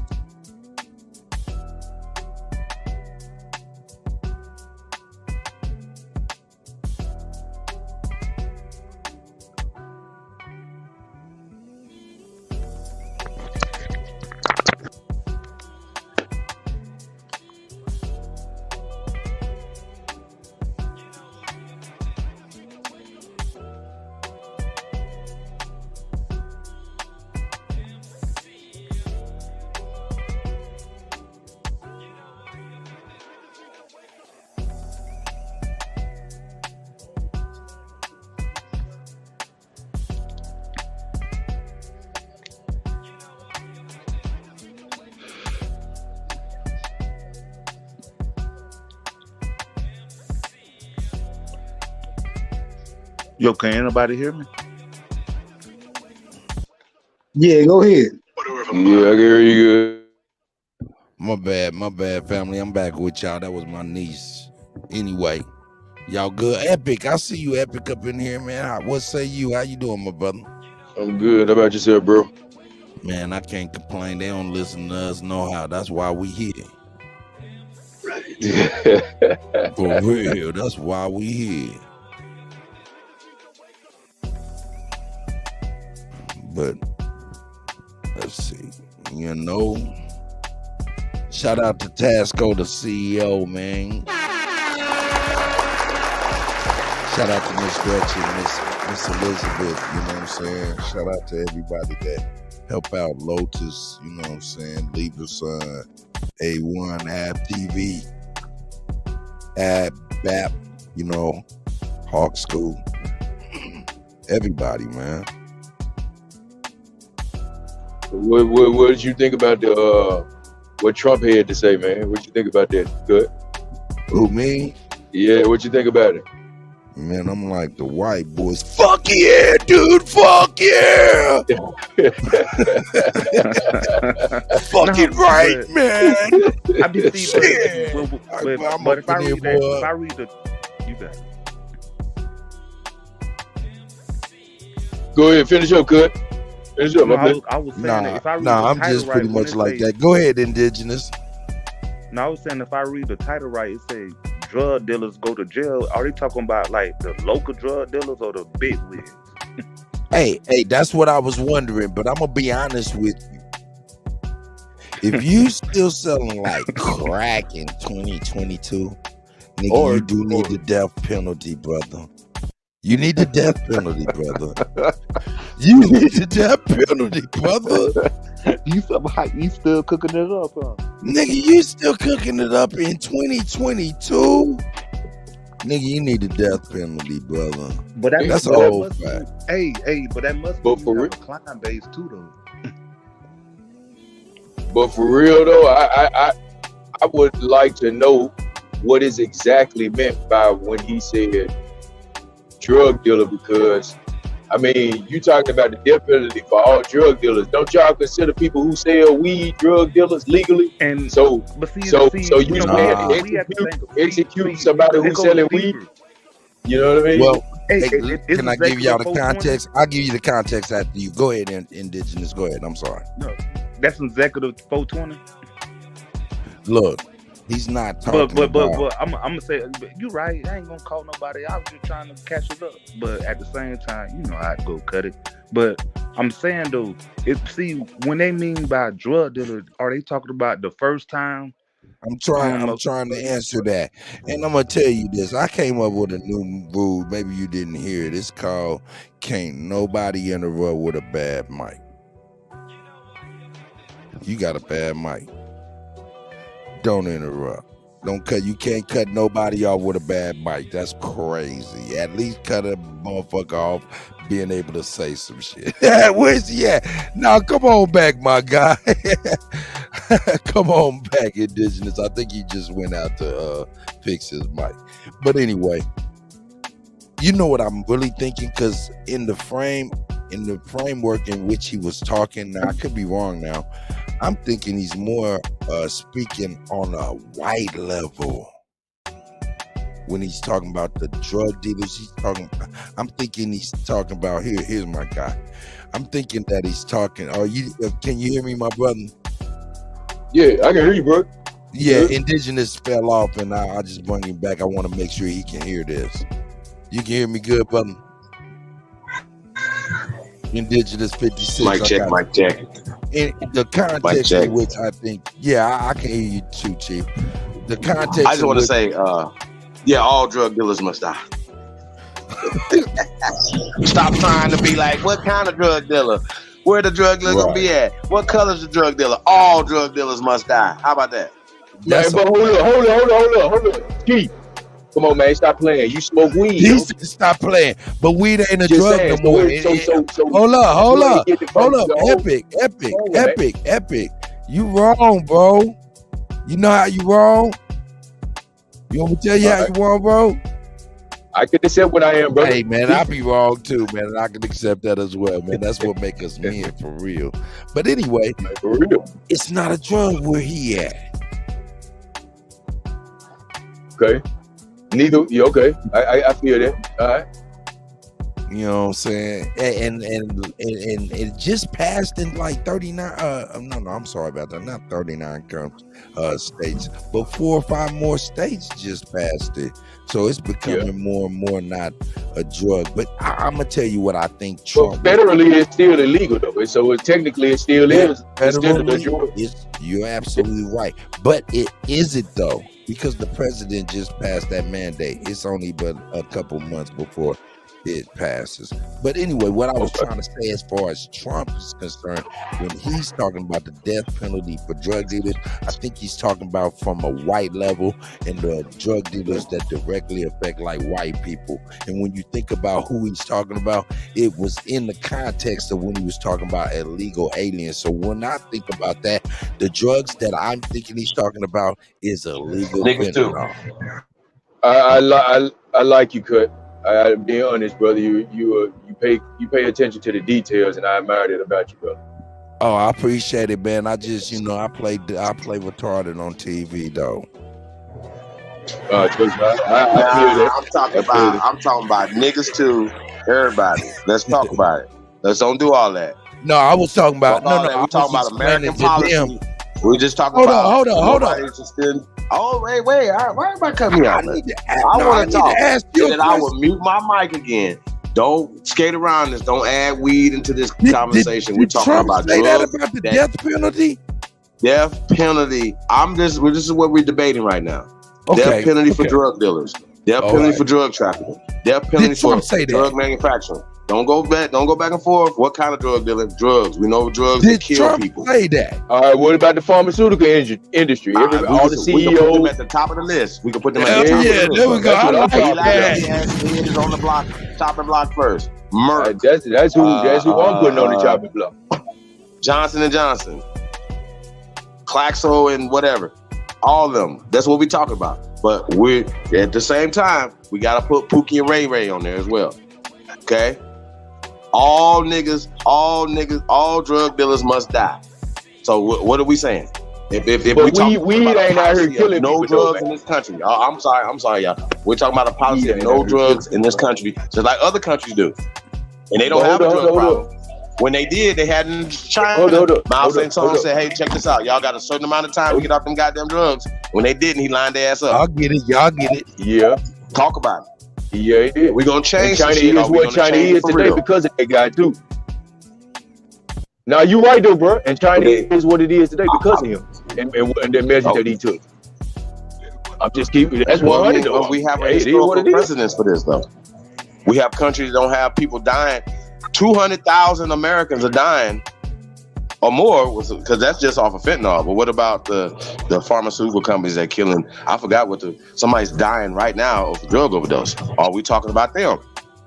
[SPEAKER 12] Yo, can anybody hear me?
[SPEAKER 13] Yeah, go ahead.
[SPEAKER 14] Yeah, I can hear you good.
[SPEAKER 1] My bad, family. I'm back with y'all. That was my niece. Anyway, y'all good? Epic, I see you, Epic, up in here, man. What say you? How you doing, my brother?
[SPEAKER 14] I'm good. How about yourself, bro?
[SPEAKER 1] Man, I can't complain. They don't listen to us, know how. That's why we here. For real, that's why we here. But let's see, shout out to Tasco, the CEO, man. Shout out to Miss Gretchen, Miss Elizabeth, you know what I'm saying? Shout out to everybody that help out Lotus, you know what I'm saying? Leave Son, A1, App TV, App, BAP, Hawk School. Everybody, man.
[SPEAKER 14] What did you think about what Trump had to say, man? What you think about that? Good.
[SPEAKER 1] Who, me?
[SPEAKER 14] Yeah, what you think about it?
[SPEAKER 1] Man, I'm like the white boys. Fuck yeah, dude. Fuck yeah. Fucking right, man.
[SPEAKER 12] I be seeing, but if I read the, you got it.
[SPEAKER 14] Go ahead, finish up, Cut. Finish up,
[SPEAKER 12] I was saying that if I read the
[SPEAKER 1] I'm
[SPEAKER 12] title
[SPEAKER 1] just pretty
[SPEAKER 12] right, when
[SPEAKER 1] much
[SPEAKER 12] it
[SPEAKER 1] like
[SPEAKER 12] say-
[SPEAKER 1] that. Go ahead, Indigenous.
[SPEAKER 12] No, I was saying if I read the title right, it says drug dealers go to jail. Are they talking about like the local drug dealers or the big wigs?
[SPEAKER 1] Hey, that's what I was wondering, but I'm gonna be honest with you. If you still selling like crack in 2022, nigga, you do need the death penalty, brother. You need the death penalty, brother. You need the death penalty, brother.
[SPEAKER 12] You still cooking it up, huh?
[SPEAKER 1] Nigga, you still cooking it up in 2022? Nigga, you need the death penalty, brother.
[SPEAKER 12] But that
[SPEAKER 1] That's
[SPEAKER 12] but that
[SPEAKER 1] old
[SPEAKER 12] must
[SPEAKER 1] fact.
[SPEAKER 12] but that must
[SPEAKER 20] But
[SPEAKER 12] be
[SPEAKER 20] for
[SPEAKER 12] you
[SPEAKER 20] real,
[SPEAKER 12] have a client base too, though.
[SPEAKER 20] but for real though, I would like to know what is exactly meant by when he said drug dealer, because I mean, you talked about the death penalty for all drug dealers. Don't y'all consider people who sell weed drug dealers legally?
[SPEAKER 12] And
[SPEAKER 20] so
[SPEAKER 12] but see,
[SPEAKER 20] you
[SPEAKER 12] you know,
[SPEAKER 20] can't
[SPEAKER 12] we have to
[SPEAKER 20] execute somebody
[SPEAKER 12] it
[SPEAKER 20] who's
[SPEAKER 12] goes
[SPEAKER 20] selling
[SPEAKER 12] deeper.
[SPEAKER 20] weed. You know what I mean?
[SPEAKER 1] Well,
[SPEAKER 12] Hey,
[SPEAKER 1] can I give y'all the
[SPEAKER 12] 420?
[SPEAKER 1] context? I'll give you the context after you. Go ahead, Indigenous. Go ahead. I'm sorry.
[SPEAKER 12] No, that's executive 420.
[SPEAKER 1] Look, he's not talking
[SPEAKER 12] But
[SPEAKER 1] about.
[SPEAKER 12] I'm gonna say you're right. I ain't gonna call nobody. I was just trying to catch it up. But at the same time, you know, I'd go cut it. But I'm saying though, when they mean by drug dealer, are they talking about the first time?
[SPEAKER 1] I'm trying to answer that. And I'm gonna tell you this. I came up with a new rule. Maybe you didn't hear it. It's called "Can't nobody interrupt with a bad mic." You got a bad mic. Don't interrupt. Don't cut. You can't cut nobody off with a bad mic. That's crazy. At least cut a motherfucker off being able to say some shit. Where's he at? Now come on back, my guy. Come on back, Indigenous. I think he just went out to fix his mic. But anyway, you know what I'm really thinking? Because in the framework in which he was talking, now I could be wrong now. I'm thinking he's more speaking on a white level. When he's talking about the drug dealers, I'm thinking he's talking about here's my guy. I'm thinking that he's talking. Can you hear me, my brother?
[SPEAKER 20] Yeah, I can hear you, bro.
[SPEAKER 1] Yeah, Indigenous fell off, and I just bring him back. I want to make sure he can hear this. You can hear me good, brother? Indigenous 56.
[SPEAKER 14] Mic check, mic check.
[SPEAKER 1] In the context in which I think, I can hear you too, Chief. The context.
[SPEAKER 14] I just want to say, all drug dealers must die. Stop trying to be like, what kind of drug dealer? Where the drug dealer gonna be at? What color's the drug dealer? All drug dealers must die. How about that?
[SPEAKER 20] Man, but hold up. Chief, come on, man, stop playing. You smoke weed.
[SPEAKER 1] Stop playing. But weed ain't a
[SPEAKER 20] Just
[SPEAKER 1] drug
[SPEAKER 20] saying,
[SPEAKER 1] no more.
[SPEAKER 20] so
[SPEAKER 1] Hold up.
[SPEAKER 20] Go on,
[SPEAKER 1] Epic. You wrong, bro. You know how you wrong? You want me to tell you how you wrong, bro?
[SPEAKER 20] I can accept what I am, brother.
[SPEAKER 1] Hey, man, I be wrong too, man. And I can accept that as well, man. That's what make us men for real. But anyway,
[SPEAKER 20] for real,
[SPEAKER 1] it's not a drug where he at.
[SPEAKER 20] Okay. Neither. You okay? I feel that. All right.
[SPEAKER 1] You know what I'm saying? And it just passed in like 39. No, I'm sorry about that. Not 39 states, but 4 or 5 more states just passed it. So it's becoming more and more not a drug. But I'm gonna tell you what I think. Trump.
[SPEAKER 20] But federally, it's still illegal though. So technically, it still is.
[SPEAKER 1] You're absolutely right. But is it though? Because the president just passed that mandate. It's only but a couple months before it passes. But anyway, what I was trying to say as far as Trump is concerned, when he's talking about the death penalty for drug dealers, I think he's talking about from a white level and the drug dealers that directly affect like white people. And when you think about who he's talking about, it was in the context of when he was talking about illegal aliens. So when I think about that, the drugs that I'm thinking he's talking about is illegal fentanyl.
[SPEAKER 20] I like you, Cut. I be honest, brother. You pay attention to the details, and I admire that about you, brother.
[SPEAKER 1] Oh, I appreciate it, man. I just, I play retarded on TV, though.
[SPEAKER 20] I feel that.
[SPEAKER 14] I'm talking about niggas too. Everybody, let's talk about it. Let's don't do all that.
[SPEAKER 1] No, I was talking about
[SPEAKER 14] we're talking about American policy. We're just talking
[SPEAKER 1] hold
[SPEAKER 14] about.
[SPEAKER 1] Hold on.
[SPEAKER 14] Oh, wait. Why everybody cut me off? I want to talk. And then I will mute my mic again. Don't skate around this. Don't add weed into this conversation. We're talking about drugs.
[SPEAKER 1] About the death penalty?
[SPEAKER 14] Death penalty. This is what we're debating right now.
[SPEAKER 1] Okay,
[SPEAKER 14] death penalty for drug dealers. Death
[SPEAKER 1] All
[SPEAKER 14] penalty
[SPEAKER 1] right.
[SPEAKER 14] for drug trafficking. Death penalty
[SPEAKER 1] Did
[SPEAKER 14] for
[SPEAKER 1] Trump say that?
[SPEAKER 14] drug manufacturing. Don't go back and forth. What kind of drug dealing? Drugs. We know drugs
[SPEAKER 1] Did
[SPEAKER 14] that kill
[SPEAKER 1] Trump
[SPEAKER 14] people.
[SPEAKER 1] say that?
[SPEAKER 20] All right, what about the pharmaceutical industry?
[SPEAKER 14] We
[SPEAKER 20] All the
[SPEAKER 14] can put them
[SPEAKER 20] CEOs.
[SPEAKER 14] at the top of the list. We can put them at
[SPEAKER 1] Hell
[SPEAKER 14] the top
[SPEAKER 1] yeah,
[SPEAKER 14] of the
[SPEAKER 1] there we
[SPEAKER 14] list.
[SPEAKER 1] go.
[SPEAKER 20] That's
[SPEAKER 1] I
[SPEAKER 20] what I'm
[SPEAKER 1] like
[SPEAKER 20] talking about.
[SPEAKER 14] Eli is on the block, top of the block first. Merck,
[SPEAKER 20] That's who I'm putting on the chopping block.
[SPEAKER 14] Johnson & Johnson, Claxo and whatever. All of them. That's what we talking about. But we're at the same time, we gotta put Pookie and Ray Ray on there as well. Okay? All niggas, all drug dealers must die. So what are we saying? If
[SPEAKER 20] But
[SPEAKER 14] we talking
[SPEAKER 20] weed
[SPEAKER 14] about a
[SPEAKER 20] ain't out here
[SPEAKER 14] policy of
[SPEAKER 20] killing
[SPEAKER 14] no
[SPEAKER 20] people, though,
[SPEAKER 14] drugs
[SPEAKER 20] man.
[SPEAKER 14] in this country. I'm sorry, y'all. We're talking about a policy
[SPEAKER 20] Weed
[SPEAKER 14] of
[SPEAKER 20] ain't
[SPEAKER 14] no
[SPEAKER 20] out here
[SPEAKER 14] drugs in this country, just like other countries do. And they don't
[SPEAKER 20] But
[SPEAKER 14] have a drug
[SPEAKER 20] hold
[SPEAKER 14] problem.
[SPEAKER 20] on.
[SPEAKER 14] When they did, they had in China.
[SPEAKER 20] Hold on.
[SPEAKER 14] Mao
[SPEAKER 20] Hold on.
[SPEAKER 14] Zedong said, "Hey, check this out. Y'all got a certain amount of time to get off them goddamn drugs." When they didn't, he lined their ass up.
[SPEAKER 1] Y'all get it.
[SPEAKER 20] Yeah.
[SPEAKER 14] Talk about it.
[SPEAKER 20] Yeah, it did.
[SPEAKER 14] We gonna change
[SPEAKER 20] And China
[SPEAKER 14] some shit,
[SPEAKER 20] is
[SPEAKER 14] or we
[SPEAKER 20] what
[SPEAKER 14] gonna
[SPEAKER 20] China
[SPEAKER 14] change it
[SPEAKER 20] is
[SPEAKER 14] for
[SPEAKER 20] today
[SPEAKER 14] real?
[SPEAKER 20] because of that guy too. Now you right though, bro. And China is what it is today because of him and the measures that he took. I'm just keeping. That's
[SPEAKER 14] Well,
[SPEAKER 20] 100 though.
[SPEAKER 14] we have a
[SPEAKER 20] Hey, it is what
[SPEAKER 14] historical
[SPEAKER 20] it is.
[SPEAKER 14] precedence for this, though. We have countries that don't have people dying. 200,000 Americans are dying or more, because that's just off of fentanyl. But what about the pharmaceutical companies that killing? I forgot somebody's dying right now of a drug overdose. Are we talking about them?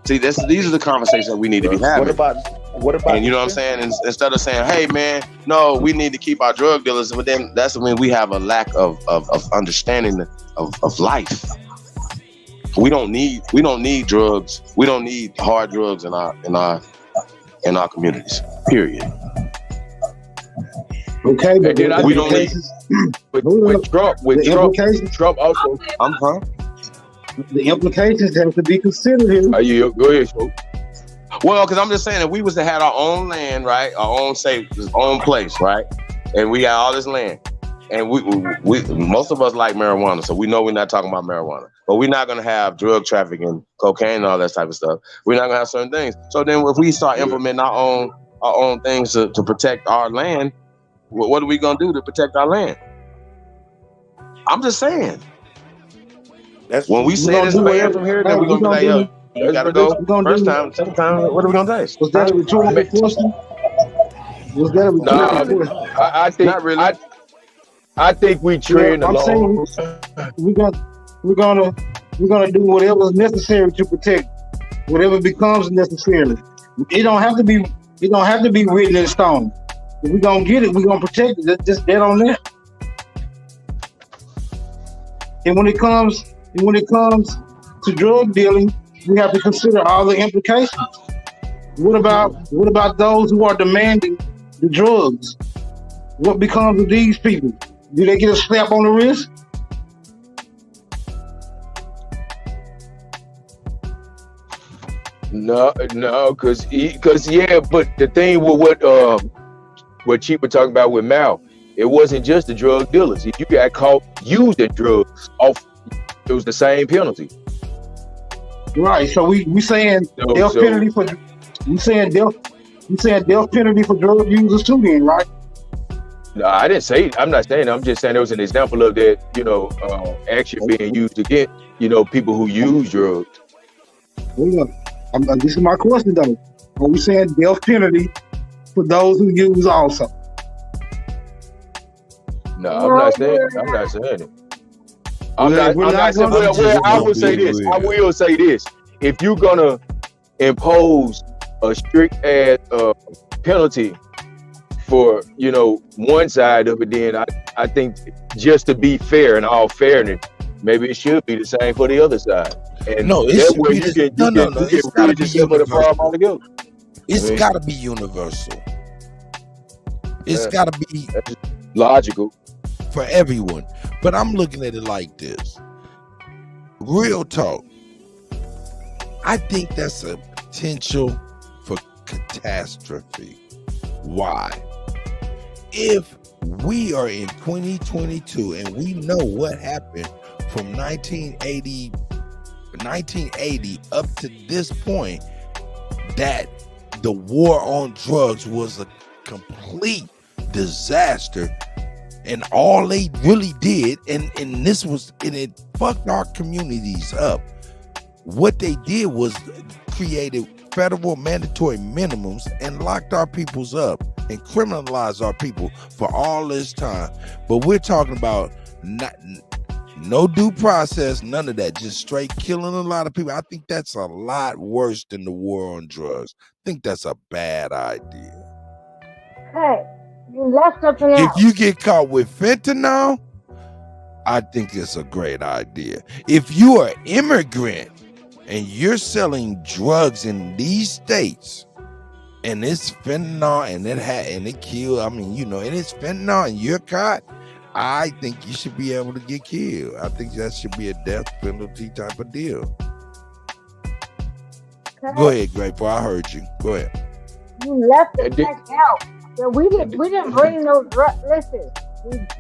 [SPEAKER 14] See, these are the conversations that we need to be having.
[SPEAKER 3] What about?
[SPEAKER 14] And you know what I'm saying? And instead of saying, "Hey, man, no, we need to keep our drug dealers," but then that's when we have a lack of understanding of life. We don't need drugs. We don't need hard drugs in our communities. Period.
[SPEAKER 13] Okay, but
[SPEAKER 20] And then I
[SPEAKER 14] We
[SPEAKER 20] think
[SPEAKER 14] don't need.
[SPEAKER 20] with Trump also.
[SPEAKER 13] The implications have to be considered here.
[SPEAKER 20] Go ahead, Smoke.
[SPEAKER 14] Well, because I'm just saying, if we was to have our own land, right, our own place, right, and we got all this land, and we most of us like marijuana, so we know we're not talking about marijuana, but we're not gonna have drug trafficking, cocaine, and all that type of stuff. We're not gonna have certain things. So then, if we start implementing our own things to protect our land, what are we gonna do to protect our land? I'm just saying.
[SPEAKER 3] That's
[SPEAKER 14] when we
[SPEAKER 13] We're
[SPEAKER 14] say
[SPEAKER 13] gonna
[SPEAKER 14] this
[SPEAKER 13] do
[SPEAKER 14] man
[SPEAKER 13] whatever-
[SPEAKER 14] from here,
[SPEAKER 13] hey,
[SPEAKER 14] then we're
[SPEAKER 13] we're
[SPEAKER 14] gonna be like,
[SPEAKER 13] gonna
[SPEAKER 14] yo,
[SPEAKER 13] do-
[SPEAKER 14] you gotta
[SPEAKER 13] we're
[SPEAKER 14] go.
[SPEAKER 13] gonna
[SPEAKER 14] First
[SPEAKER 13] do-
[SPEAKER 14] time, second time, what are we gonna say?
[SPEAKER 13] Was that a rhetorical question? Was that a rhetorical question?
[SPEAKER 20] I think
[SPEAKER 14] Not really.
[SPEAKER 20] I think we trend
[SPEAKER 13] I'm
[SPEAKER 20] along.
[SPEAKER 13] saying we're gonna do whatever is necessary to protect whatever becomes necessary. It don't have to be written in stone. If we're gonna get it, we're gonna protect it. That's just dead on that. And when it comes to drug dealing, we have to consider all the implications. What about those who are demanding the drugs? What becomes of these people? Do they get a slap on the wrist?
[SPEAKER 20] No, because yeah, but the thing with what Chief was talking about with Mal, it wasn't just the drug dealers. If you got caught using drugs, it was the same penalty.
[SPEAKER 13] Right. So we saying death penalty for death penalty for drug users too, then, right?
[SPEAKER 20] No, I didn't say. I'm not saying. I'm just saying there was an example of that. Action being used against people who use drugs.
[SPEAKER 13] Well, this is my question though. Are we saying death penalty for those who use also?
[SPEAKER 20] No, I'm not saying it. I'm not saying. I will say this. I will say this. If you're gonna impose a strict ass penalty for one side of it, then I think just to be fair and all fairness, maybe it should be the same for the other side. And
[SPEAKER 1] No, it
[SPEAKER 20] that
[SPEAKER 1] should
[SPEAKER 20] way
[SPEAKER 1] be
[SPEAKER 20] you
[SPEAKER 1] the-
[SPEAKER 20] can
[SPEAKER 1] no, it's gotta
[SPEAKER 20] rid
[SPEAKER 1] be
[SPEAKER 20] yourself of the problem altogether.
[SPEAKER 1] It's
[SPEAKER 20] I mean,
[SPEAKER 1] gotta be universal. It's
[SPEAKER 20] Yeah.
[SPEAKER 1] gotta be
[SPEAKER 20] logical
[SPEAKER 1] for everyone. But I'm looking at it like this. Real talk. I think that's a potential for catastrophe. Why? If we are in 2022 and we know what happened from 1980 up to this point, that the war on drugs was a complete disaster, And all they really did, and it fucked our communities up. What they did was created federal mandatory minimums and locked our peoples up and criminalized our people for all this time. But we're talking about no due process, none of that, just straight killing a lot of people. I think that's a lot worse than the war on drugs. I think that's a bad idea.
[SPEAKER 5] Hey, you left something
[SPEAKER 1] If
[SPEAKER 5] out.
[SPEAKER 1] you get caught with fentanyl, I think it's a great idea. If you are an immigrant and you're selling drugs in these states, and it's fentanyl, and it kill, I mean, you know, and it's fentanyl, and you're caught, I think you should be able to get killed. I think that should be a death penalty type of deal. Go ahead, Grateful. I heard you. Go ahead.
[SPEAKER 5] You left the fact out. That we didn't bring no drugs. Listen,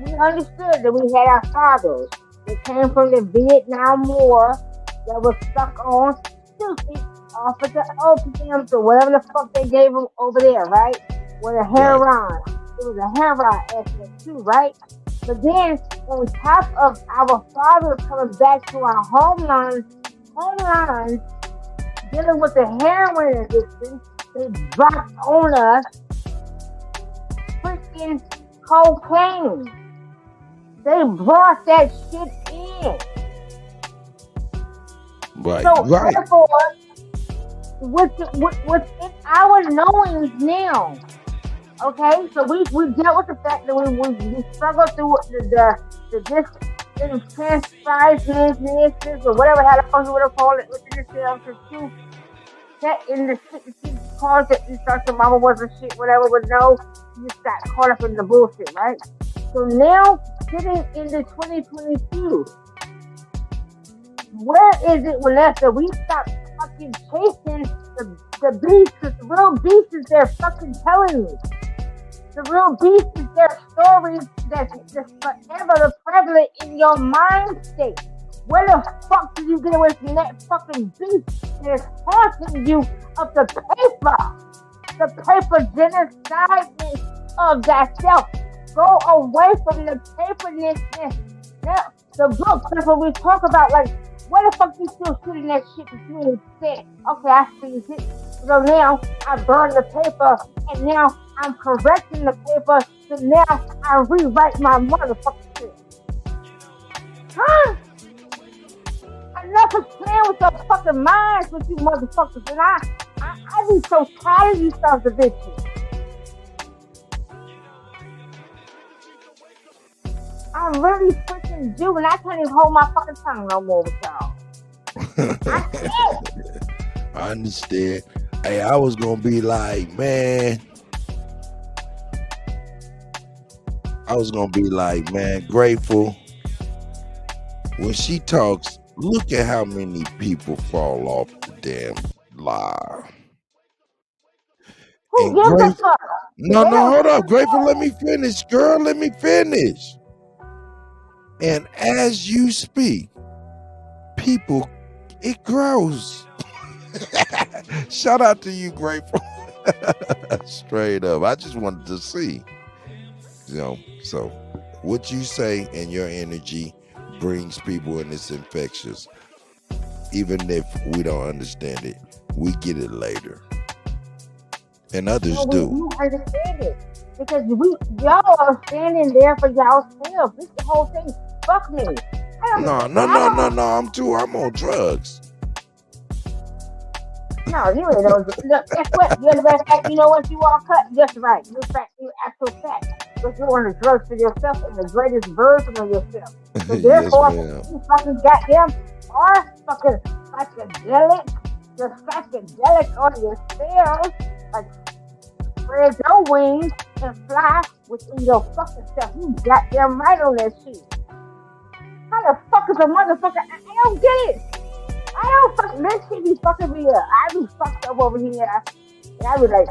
[SPEAKER 5] we understood that we had our fathers that came from the Vietnam War that was stuck on stupid off of the opiums or whatever the fuck they gave them over there, right? With a heroin. It was a heroin aspect too, right? But then on top of our fathers coming back to our homelands, dealing with the heroin addiction, they dropped on us freaking cocaine. They brought that shit in.
[SPEAKER 1] Right,
[SPEAKER 5] So
[SPEAKER 1] right.
[SPEAKER 5] therefore, what's in our knowings now? Okay, so we dealt with the fact that we struggled through the transcriptions or whatever, how the fuck you would have called it, within yourself, to that in the shit that you called it, you thought your mama wasn't shit, whatever, but no, you just got caught up in the bullshit, right? So now, getting into 2022, where is it, Vanessa? We stop fucking chasing the beast, because the real beast is they're fucking telling you. The real beast is their stories that's forever prevalent in your mind state. Where the fuck did you get away from that fucking beast that's haunting you of the paper genocide of that self? Go away from the paperness. Now, the book, that's what we talk about, like, where the fuck you still shooting that shit that you ain't said? Okay, I see it. So now I burn the paper, and now I'm correcting the paper, so now I rewrite my motherfucking shit. Huh? Enough of playing with your fucking minds with you motherfuckers, and I be so tired of you sons of bitches. I'm really freaking Jew, and I can't even hold my fucking tongue no more with y'all.
[SPEAKER 1] I understand. Hey, I was gonna be like, man. Grateful. When she talks, look at how many people fall off the damn lie.
[SPEAKER 5] Who
[SPEAKER 1] And
[SPEAKER 5] gives a
[SPEAKER 1] Grateful,
[SPEAKER 5] fuck?
[SPEAKER 1] no, hold up, Grateful. Let me finish, girl. Let me finish. And as you speak, people, it grows. Shout out to you, Grateful. Straight up. I just wanted to see. You know, so what you say and your energy brings people, and it's infectious. Even if we don't understand it, we get it later. And others do.
[SPEAKER 5] We understand it. Because y'all are standing there for y'all self. This the whole thing. Fuck me.
[SPEAKER 1] No. I'm on drugs.
[SPEAKER 5] No, you ain't on. Look, guess what? You're the best fact. You know what? You all cut. Just right. You're actual fact. But you're on the drugs for yourself and the greatest version of yourself. So
[SPEAKER 1] Yes,
[SPEAKER 5] therefore,
[SPEAKER 1] ma'am.
[SPEAKER 5] you fucking goddamn are fucking psychedelic. You're psychedelic on yourself. Like, spread your wings and fly within your fucking self. You goddamn right on that shit. How the fuck is a motherfucker? I don't get it. I don't fucking, this shit be fucking me up. I be fucked up over here. And I be like,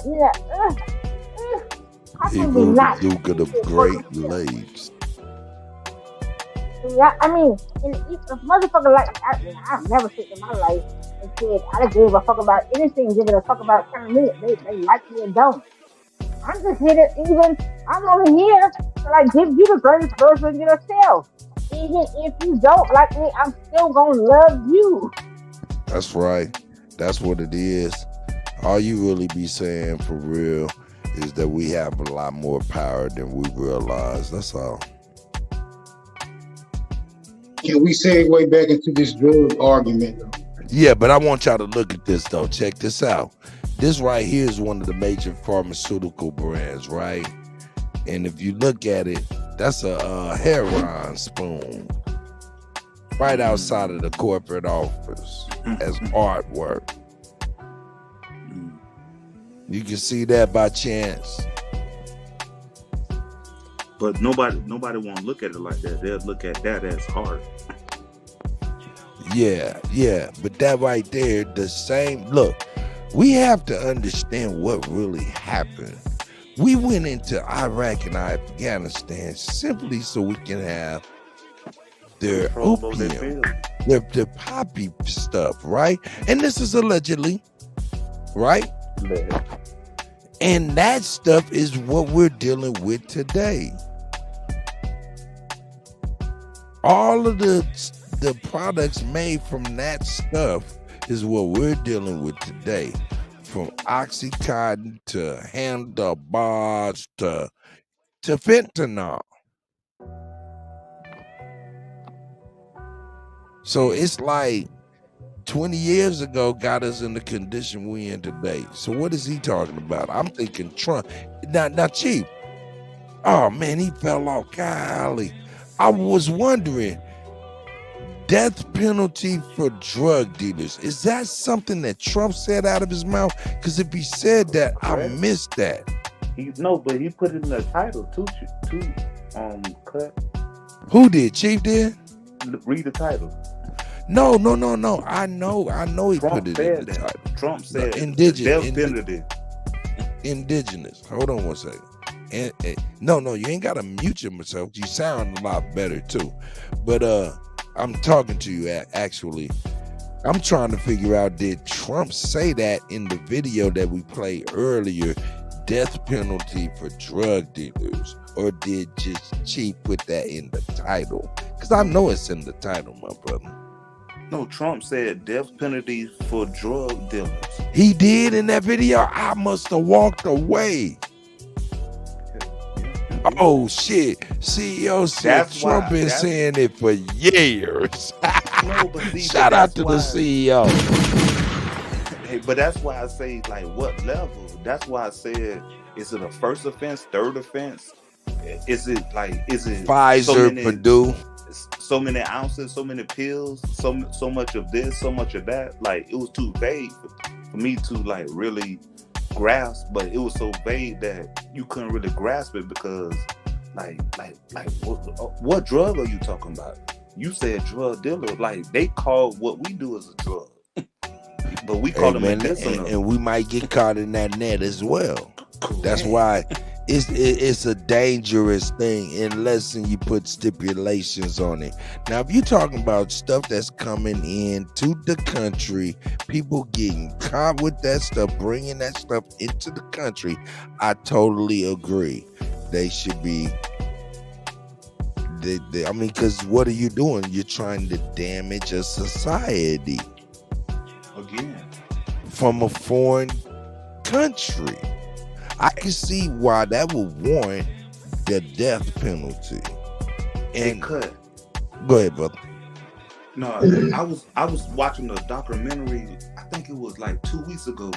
[SPEAKER 5] I can be
[SPEAKER 1] People
[SPEAKER 5] not.
[SPEAKER 1] Duke of the Great Lakes.
[SPEAKER 5] Yeah, I mean, if a motherfucker like, I've never seen in my life and said, I don't give a fuck about anything, giving a fuck about 10 minutes. They like me and don't. I'm just here to I'm over here like give you the greatest version of yourself. Even if you don't like me, I'm still gonna love you.
[SPEAKER 1] That's right. That's what it is. All you really be saying for real is that we have a lot more power than we realize. That's all.
[SPEAKER 13] Can we segue back into this drug argument though?
[SPEAKER 1] Yeah, but I want y'all to look at this though. Check this out. This right here is one of the major pharmaceutical brands, right? And if you look at it, that's a heroin spoon right outside of the corporate office as artwork. You can see that by chance.
[SPEAKER 12] But nobody won't look at it like that. They'll look at that as art.
[SPEAKER 1] Yeah. But that right there, the same. Look, we have to understand what really happened. We went into Iraq and Afghanistan simply so we can have their opium, their poppy stuff, right? And this is allegedly, right? And that stuff is what we're dealing with today. All of the products made from that stuff is what we're dealing with today. From Oxycontin to handlebars to fentanyl. So it's like 20 years ago got us in the condition we in today. So what is he talking about? I'm thinking Trump. Now Chief. Oh man, he fell off. Golly. I was wondering, death penalty for drug dealers. Is that something that Trump said out of his mouth? Because if he said that, I missed that.
[SPEAKER 12] But he put it in the title too. Cut.
[SPEAKER 1] Who did? Chief did?
[SPEAKER 12] Read the title.
[SPEAKER 1] No. I know he
[SPEAKER 12] Trump
[SPEAKER 1] put it in the title.
[SPEAKER 12] Trump said
[SPEAKER 1] indigenous.
[SPEAKER 12] death penalty.
[SPEAKER 1] Indigenous. Hold on one second. No, you ain't gotta mute yourself. You sound a lot better too. But I'm talking to you actually. I'm trying to figure out, did Trump say that in the video that we played earlier, death penalty for drug dealers, or did just Chief put that in the title? Because I know it's in the title, my brother.
[SPEAKER 12] No, Trump said death penalty for drug dealers.
[SPEAKER 1] He did in that video? I must have walked away. Oh shit! CEO said Trump been saying it for years. Shout out to the CEO.
[SPEAKER 12] Hey, but that's why I say, like, what level? That's why I said, is it a first offense, third offense? Is it
[SPEAKER 1] Pfizer, Purdue?
[SPEAKER 12] So many ounces, so many pills, so much of this, so much of that. Like, it was too vague for me to like really grasp, but it was so vague that you couldn't really grasp it because what drug are you talking about? You said drug dealer. Like, they call what we do as a drug, but we call them medicinal.
[SPEAKER 1] And we might get caught in that net as well. That's why it's a dangerous thing unless you put stipulations on it. Now, if you're talking about stuff that's coming into the country, people getting caught with that stuff, bringing that stuff into the country, I totally agree. They should be. I mean, because what are you doing? You're trying to damage a society
[SPEAKER 12] again
[SPEAKER 1] from a foreign country. I can see why that would warrant the death penalty. And
[SPEAKER 12] cut.
[SPEAKER 1] Go ahead, brother.
[SPEAKER 12] No, I was watching a documentary. I think it was like 2 weeks ago.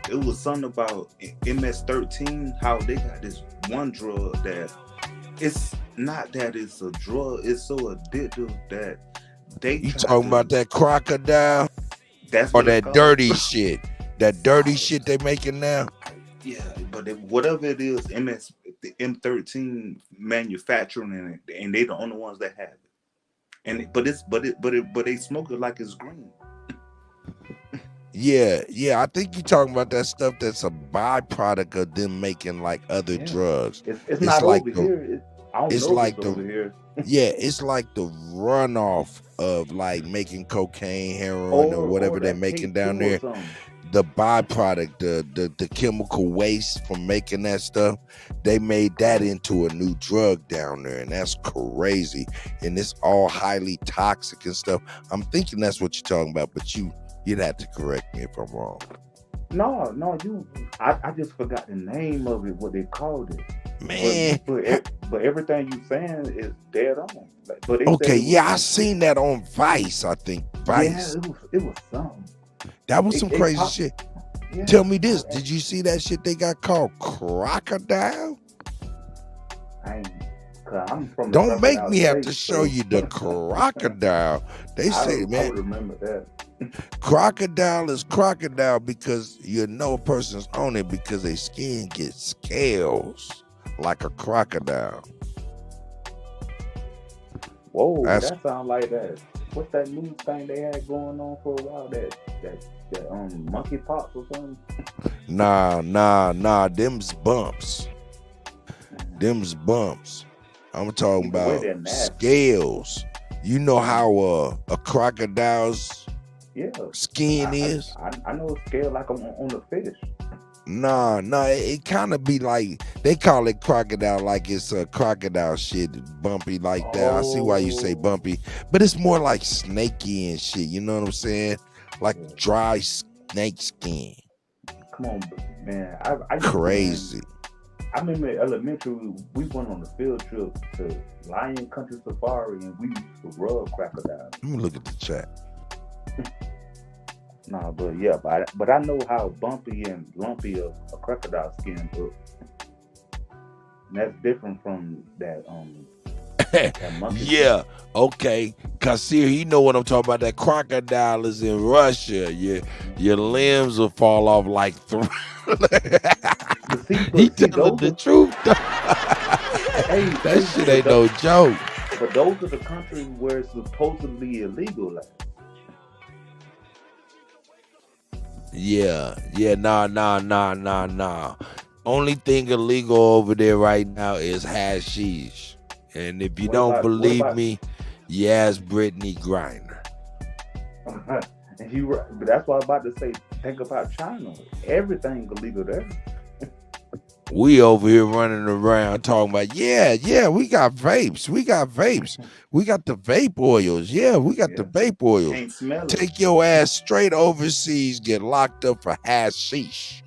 [SPEAKER 12] It was something about MS-13. How they got this one drug that it's not that it's a drug. It's so addictive that they.
[SPEAKER 1] You talking about that crocodile? Or that dirty shit? That dirty shit they making now?
[SPEAKER 12] Yeah, but whatever it is, the M13 manufacturing and they the only ones that have it. And but they smoke it like it's green.
[SPEAKER 1] Yeah. I think you're talking about that stuff that's a byproduct of them making like other drugs.
[SPEAKER 12] It's not like over here. I don't
[SPEAKER 1] it's
[SPEAKER 12] know
[SPEAKER 1] like
[SPEAKER 12] it's over here.
[SPEAKER 1] Yeah, it's like the runoff of like making cocaine, heroin, or whatever they're making down there. the byproduct, the chemical waste from making that stuff, they made that into a new drug down there, and that's crazy. And it's all highly toxic and stuff. I'm thinking that's what you're talking about, but you'd have to correct me if I'm wrong.
[SPEAKER 12] No, I just forgot the name of it, what they called it.
[SPEAKER 1] Man,
[SPEAKER 12] but everything you saying is dead on. But they
[SPEAKER 1] okay,
[SPEAKER 12] said
[SPEAKER 1] yeah, I seen that on Vice. I think Vice.
[SPEAKER 12] Yeah, it was something.
[SPEAKER 1] That was some crazy
[SPEAKER 12] popped-
[SPEAKER 1] shit.
[SPEAKER 12] Yeah.
[SPEAKER 1] Tell me this: did you see that shit they got called crocodile?
[SPEAKER 12] I'm from the
[SPEAKER 1] Don't make
[SPEAKER 12] crocodile
[SPEAKER 1] me have
[SPEAKER 12] state,
[SPEAKER 1] to
[SPEAKER 12] so-
[SPEAKER 1] show you the crocodile. They say,
[SPEAKER 12] I
[SPEAKER 1] man,
[SPEAKER 12] remember that.
[SPEAKER 1] crocodile is crocodile because you know a person's on it because their skin gets scales like a crocodile.
[SPEAKER 12] Whoa,
[SPEAKER 1] That's-
[SPEAKER 12] that sound like that. What's that new thing they had going on for a while? That monkeypox or something?
[SPEAKER 1] Nah. Them's bumps. I'm talking
[SPEAKER 12] Either way,
[SPEAKER 1] about
[SPEAKER 12] they're nasty.
[SPEAKER 1] scales. You know how a crocodile's skin is?
[SPEAKER 12] I know it's scale like on the fish.
[SPEAKER 1] Nah, it kind of be like, they call it crocodile like it's a crocodile shit, bumpy like that. I see why you say bumpy, but it's more like snaky and shit, you know what I'm saying? Like dry snake skin.
[SPEAKER 12] Come on, man. I
[SPEAKER 1] Crazy.
[SPEAKER 12] I remember in elementary, we went on a field trip to Lion Country Safari, and we used to rub crocodiles.
[SPEAKER 1] Let me look at the chat.
[SPEAKER 12] Nah, but yeah, but I know how bumpy and lumpy a crocodile skin looks. And that's different from that that monkey.
[SPEAKER 1] Yeah, okay. Cause see, you know what I'm talking about. That crocodile is in Russia. Your limbs will fall off like he telling the truth. That shit ain't no joke.
[SPEAKER 12] But those are the countries where it's supposedly illegal. Like.
[SPEAKER 1] Yeah, nah. Only thing illegal over there right now is hashish. And if you don't believe me, you ask Brittany Griner.
[SPEAKER 12] And but that's what I'm about to say. Think about China. Everything illegal there.
[SPEAKER 1] We over here running around talking about, yeah, we got vapes. We got the vape oils. Yeah, we got the vape oils.
[SPEAKER 12] Can't smell it.
[SPEAKER 1] Take your ass straight overseas, get locked up for hashish.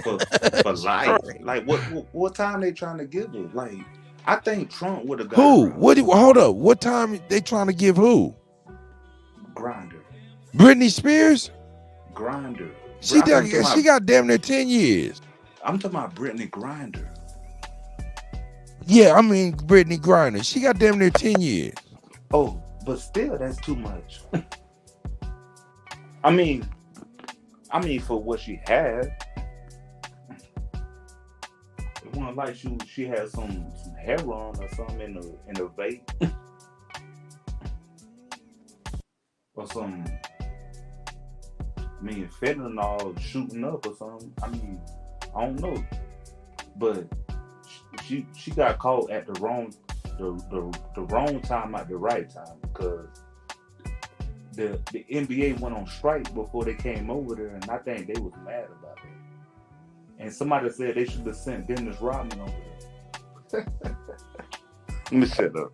[SPEAKER 12] for life. Like what time they trying to give us? Like, I think Trump would have got
[SPEAKER 1] Who? Hold up. What time they trying to give who?
[SPEAKER 12] Grinder.
[SPEAKER 1] Britney Spears?
[SPEAKER 12] Grinder.
[SPEAKER 1] She got damn near 10 years.
[SPEAKER 12] I'm talking about Brittany Grinder.
[SPEAKER 1] Yeah, I mean Brittany Griner. She got damn near 10 years.
[SPEAKER 12] Oh, but still, that's too much. I mean, for what she had, it wasn't like she had some heroin or something in the vape, or some. Fentanyl shooting up or something. I mean, I don't know, but she got caught at the wrong time at the right time, because the NBA went on strike before they came over there, and I think they was mad about it. And somebody said they should have sent Dennis Rodman over there. Let me shut up.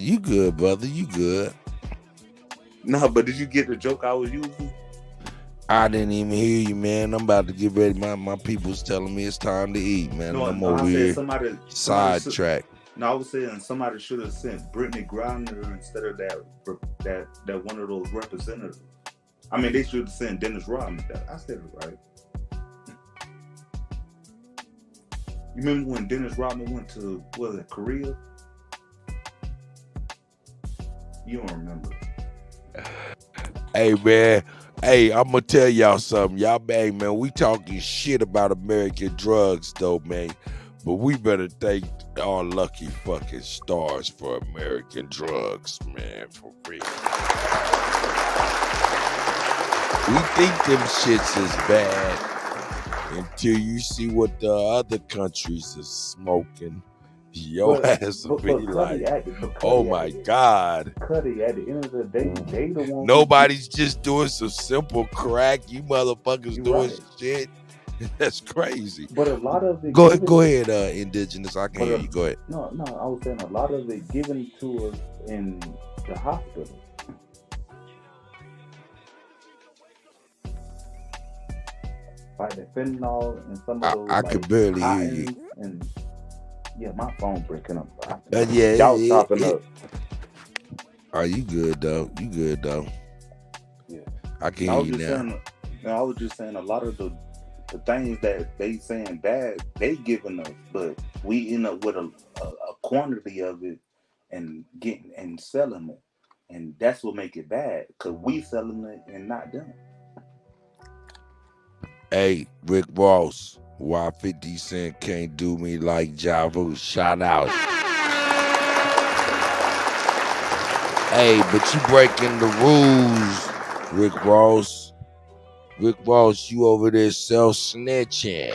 [SPEAKER 1] You good, brother? You good?
[SPEAKER 12] No, but did you get the joke I was using?
[SPEAKER 1] I didn't even hear you, man. I'm about to get ready. My people's telling me it's time to eat, man. I'm over here sidetracked.
[SPEAKER 12] No, I was saying somebody should have sent Brittany Griner instead of that one of those representatives. I mean, they should have sent Dennis Rodman. I said it right. You remember when Dennis Rodman went to, Korea? You don't remember.
[SPEAKER 1] Hey, man. Hey, I'm going to tell y'all something. Y'all, man, we talking shit about American drugs, though, man. But we better thank our lucky fucking stars for American drugs, man, for real. We think them shits is bad until you see what the other countries is smoking. Your ass will be like, oh my God.
[SPEAKER 12] Cuddy, at the end of the day, they the one.
[SPEAKER 1] Nobody's just doing some simple crack. You motherfuckers doing shit. That's crazy.
[SPEAKER 12] But a lot of it.
[SPEAKER 1] Go ahead, Indigenous. I can hear you. Go ahead.
[SPEAKER 12] No, I was saying a lot of it given to us in the hospital. Like the fentanyl and some of those.
[SPEAKER 1] I could barely hear you.
[SPEAKER 12] And yeah, my phone breaking up.
[SPEAKER 1] Yeah,
[SPEAKER 12] y'all chopping up.
[SPEAKER 1] Are you good though? You good though?
[SPEAKER 12] Yeah,
[SPEAKER 1] I can hear you now.
[SPEAKER 12] I was just saying a lot of the things that they saying bad, they giving us, but we end up with a quantity of it and getting and selling it, and that's what make it bad because we selling it and not them.
[SPEAKER 1] Hey, Rick Ross, why 50 Cent can't do me like Java? Shout out. Hey, but you breaking the rules, Rick Ross. Rick Ross, you over there self-snitching.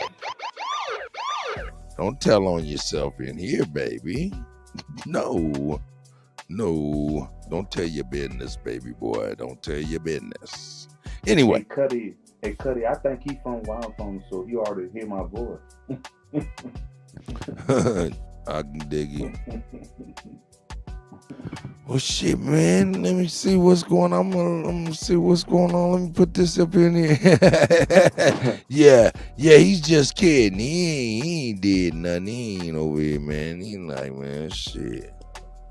[SPEAKER 1] Don't tell on yourself in here, baby. No. Don't tell your business, baby boy. Don't tell your business. Anyway.
[SPEAKER 12] Hey, Cuddy, I think he from where I'm from, so you already hear my voice.
[SPEAKER 1] I can dig it. Well, shit, man. Let me see what's going on. I'm gonna see what's going on. Let me put this up in here. yeah, he's just kidding. He ain't did nothing. He ain't over here, man. He like, man, shit.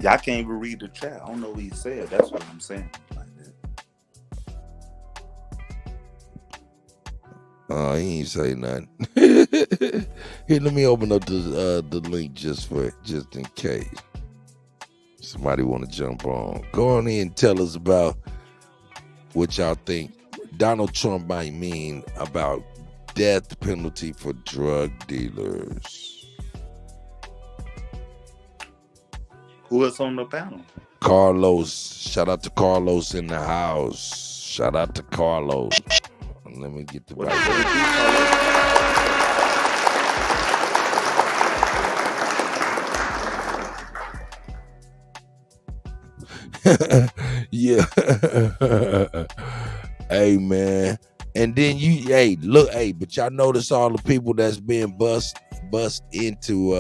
[SPEAKER 12] Yeah, I can't even read the chat. I don't know what he said. That's what I'm saying.
[SPEAKER 1] He ain't say nothing. Here, let me open up the link just in case somebody want to jump on. Go on in and tell us about what y'all think Donald Trump might mean about death penalty for drug dealers.
[SPEAKER 12] Who is on the panel?
[SPEAKER 1] Carlos. Shout out to Carlos in the house. Shout out to Carlos. Let me get the right. Yeah. Hey, man. And then but y'all notice all the people that's being bust into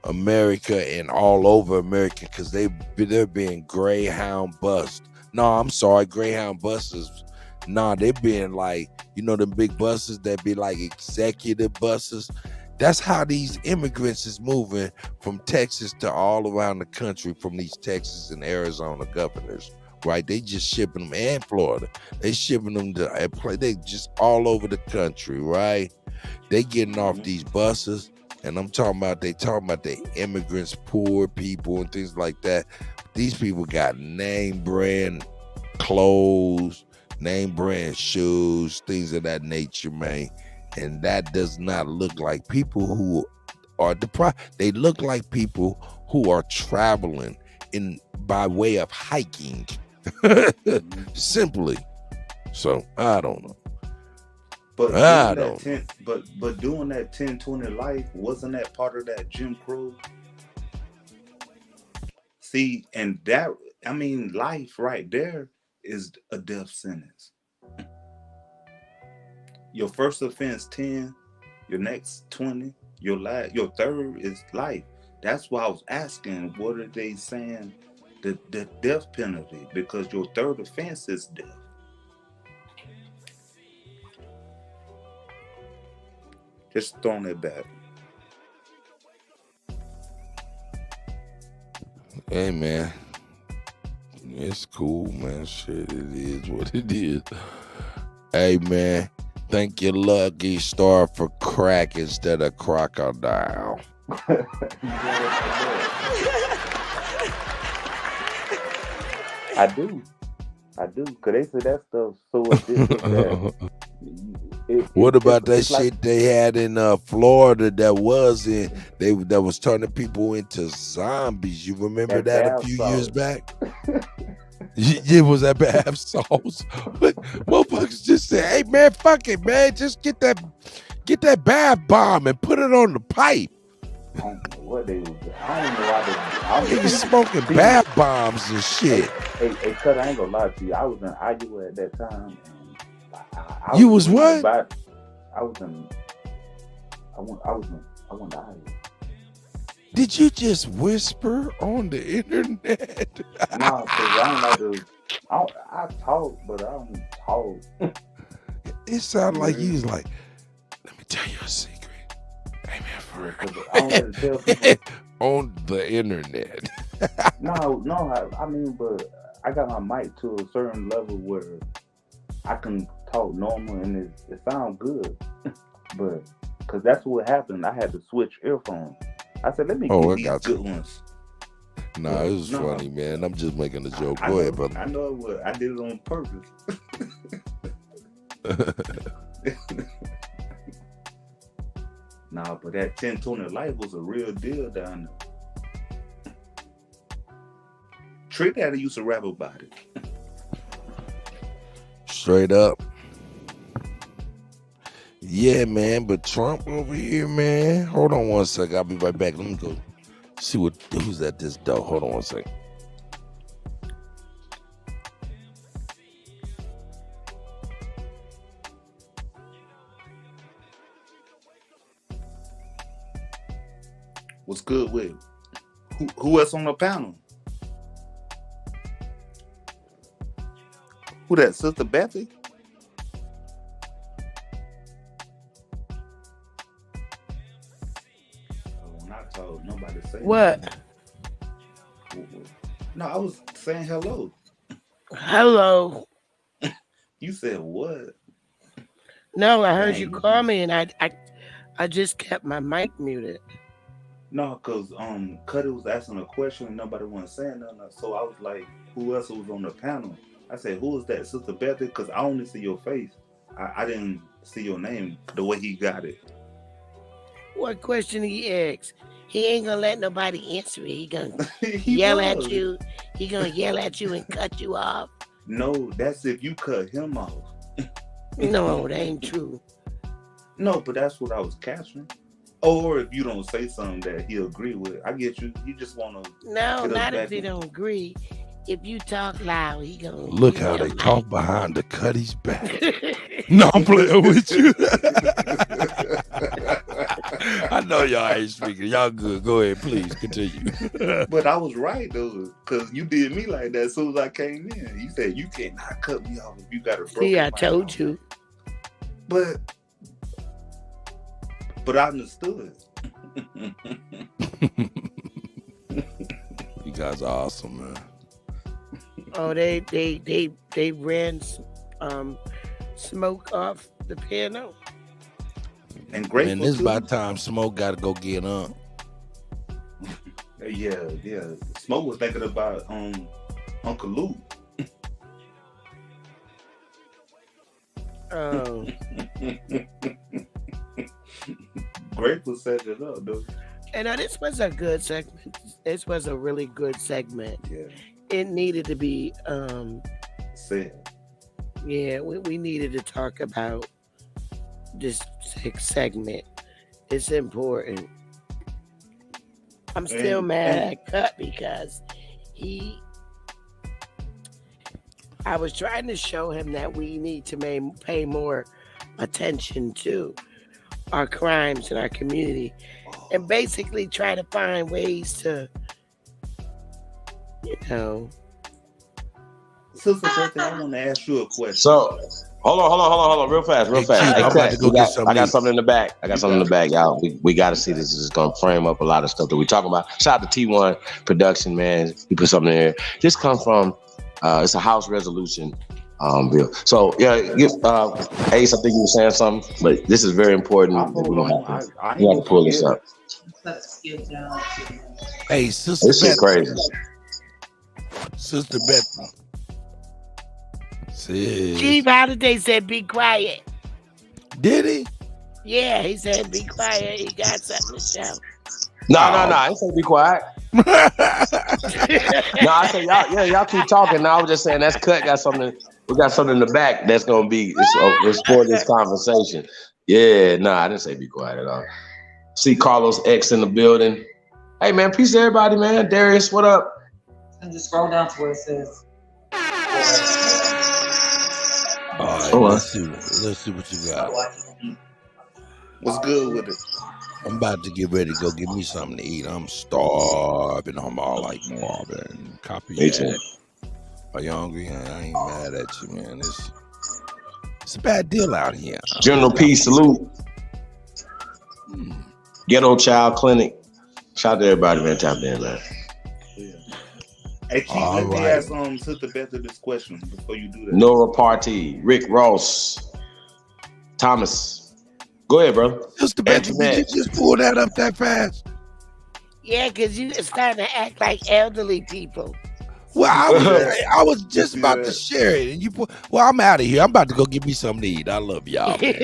[SPEAKER 1] America and all over America because they're being Greyhound bust. No, I'm sorry, Greyhound buses. Nah, they being like, them big buses that be like executive buses. That's how these immigrants is moving from Texas to all around the country from these Texas and Arizona governors, right? They just shipping them, and Florida. They shipping them to, they just all over the country, right? They getting off these buses, and they talking about the immigrants, poor people and things like that. These people got name brand clothes, name brand shoes, things of that nature, man. And that does not look like people who are deprived. They look like people who are traveling by way of hiking. Simply. So I don't know.
[SPEAKER 12] But doing that 10-20 life, wasn't that part of that Jim Crow? See, and that, life right there is a death sentence. Your first offense 10, your next 20, your third is life. That's why I was asking, what are they saying the death penalty? Because your third offense is death. Just throwing it back.
[SPEAKER 1] Hey, man. It's cool, man. Shit, it is what it is. Hey, man. Thank your lucky star for crack instead of crocodile.
[SPEAKER 12] I do. Because they say that stuff so addictive that
[SPEAKER 1] what about that shit they had in Florida that was turning people into zombies? You remember that a few years back? It was that bath sauce. But motherfuckers just say, hey man, fuck it, man. Just get that bath bomb and put it on the pipe.
[SPEAKER 12] don't know what they was doing. I don't know why
[SPEAKER 1] He was smoking bath bombs and shit.
[SPEAKER 12] Hey, cut, I ain't gonna lie to you. I was in Iowa at that time, and I
[SPEAKER 1] You was
[SPEAKER 12] reading
[SPEAKER 1] what?
[SPEAKER 12] about- I went to Iowa.
[SPEAKER 1] Did you just whisper on the internet?
[SPEAKER 12] Nah, cause I don't like to. I talk, but I don't talk.
[SPEAKER 1] It sounded like you was like, let me tell you a secret. Hey man, for real.
[SPEAKER 12] I don't like to tell people.
[SPEAKER 1] On the internet.
[SPEAKER 12] No, I mean, but I got my mic to a certain level where I can talk normal and it sounds good. But because that's what happened, I had to switch earphones. I said, let me
[SPEAKER 1] Oh,
[SPEAKER 12] get
[SPEAKER 1] I
[SPEAKER 12] these
[SPEAKER 1] got
[SPEAKER 12] good
[SPEAKER 1] you.
[SPEAKER 12] ones.
[SPEAKER 1] Nah, it was
[SPEAKER 12] No.
[SPEAKER 1] funny, man. I'm just making a joke.
[SPEAKER 12] I
[SPEAKER 1] Go
[SPEAKER 12] know,
[SPEAKER 1] ahead, brother.
[SPEAKER 12] I know it was. I did it on purpose. Nah, but that 1020 Life was a real deal down there. Trick Daddy used to rap about it.
[SPEAKER 1] Straight up. Yeah, man, but Trump over here, man. Hold on one sec. I'll be right back. Let me go see who's at this door. Hold on one sec.
[SPEAKER 12] What's good with who else on the panel? Who that? Sister Bethy? Oh, not told nobody say
[SPEAKER 9] What?
[SPEAKER 12] nothing. No, I was saying hello.
[SPEAKER 9] Hello.
[SPEAKER 12] You said what?
[SPEAKER 9] No, I heard
[SPEAKER 12] Dang.
[SPEAKER 9] you call me, and I just kept my mic muted.
[SPEAKER 12] No, cause Cuddy was asking a question and nobody wasn't saying nothing. So I was like, who else was on the panel? I said, who is that, Sister Bethy? Because I only see your face. I didn't see your name the way he got it.
[SPEAKER 9] What question he asked? He ain't gonna let nobody answer it. He gonna
[SPEAKER 12] He
[SPEAKER 9] yell
[SPEAKER 12] was.
[SPEAKER 9] at you. He gonna yell at you and cut you off.
[SPEAKER 12] No, that's if you cut him off.
[SPEAKER 9] No, that ain't true.
[SPEAKER 12] No, but that's what I was capturing. Or if you don't say something that he'll agree with. I get you. You just want to.
[SPEAKER 9] No, not if he don't agree. If you talk loud, he gonna
[SPEAKER 1] Look how they talk behind the Cuddy's back. No, I'm playing with you. I know y'all ain't speaking. Y'all good. Go ahead, please continue.
[SPEAKER 12] But I was right though, because you did me like that as soon as I came in. You said you cannot cut me off if you got a broken
[SPEAKER 9] See, I
[SPEAKER 12] mic.
[SPEAKER 9] told you.
[SPEAKER 12] But I understood.
[SPEAKER 1] You guys are awesome, man.
[SPEAKER 9] Oh, they ran Smoke off the piano.
[SPEAKER 12] And Grateful
[SPEAKER 1] Man, this
[SPEAKER 12] too.
[SPEAKER 1] by time Smoke got to go get on.
[SPEAKER 12] Yeah. Smoke was thinking about Uncle Luke.
[SPEAKER 9] Oh.
[SPEAKER 12] Grateful set it up, though.
[SPEAKER 9] And this was a good segment. This was a really good segment.
[SPEAKER 12] Yeah.
[SPEAKER 9] It needed to be
[SPEAKER 12] said.
[SPEAKER 9] Yeah, we needed to talk about this segment. It's important. I'm still mad at Cut because I was trying to show him that we need to pay more attention to our crimes in our community and basically try to find ways to,
[SPEAKER 12] Sister Betty, I want to ask you a question.
[SPEAKER 14] So, hold on, real fast.
[SPEAKER 1] Hey,
[SPEAKER 14] Hey,
[SPEAKER 1] I'm about to go get something
[SPEAKER 14] I got
[SPEAKER 1] to eat.
[SPEAKER 14] something in the back. Y'all. We got to see this. This is going to frame up a lot of stuff that we talking about. Shout out to T1 Production, man. He put something in there. This comes from, it's a House resolution bill. So, yeah, Ace, I think you were saying something, but this is very important. We don't have to pull this up.
[SPEAKER 1] Hey, Sister
[SPEAKER 14] This is
[SPEAKER 1] Betty.
[SPEAKER 14] crazy.
[SPEAKER 1] Sister Betty. Sis.
[SPEAKER 9] Chief Holiday said be quiet.
[SPEAKER 1] Did he?
[SPEAKER 9] Yeah, he said be quiet. He got something to show.
[SPEAKER 14] No, I ain't say be quiet. No, I said y'all keep talking. Now I was just saying that's Cut got something. We got something in the back that's gonna be it's for this conversation. Yeah, no, I didn't say be quiet at all. See Carlos X in the building. Hey man, peace to everybody, man. Darius, what up?
[SPEAKER 19] And just scroll down to where it says.
[SPEAKER 1] All right,
[SPEAKER 14] Hold on.
[SPEAKER 1] let's see what you got.
[SPEAKER 12] What's good with it?
[SPEAKER 1] I'm about to get ready to go get me something to eat. I'm starving. I'm all like Marvin. Copy
[SPEAKER 14] Me too.
[SPEAKER 1] that. Are you hungry? I ain't mad at you, man. It's a bad deal out here.
[SPEAKER 14] General P, salute. Ghetto Child Clinic. Shout out to everybody, man. Tap in, man.
[SPEAKER 12] Hey, Chief,
[SPEAKER 1] All
[SPEAKER 12] let me
[SPEAKER 1] right.
[SPEAKER 12] ask Sister Beth this question before you do that.
[SPEAKER 14] Nora Party, Rick Ross, Thomas. Go ahead, bro.
[SPEAKER 1] Sister Beth, did you
[SPEAKER 14] Antoinette.
[SPEAKER 1] just pull that up that fast?
[SPEAKER 9] Yeah, because you starting to act like elderly people.
[SPEAKER 1] Well, I was just about to share it, and you put. Well, I'm out of here. I'm about to go get me something to eat. I love y'all, man.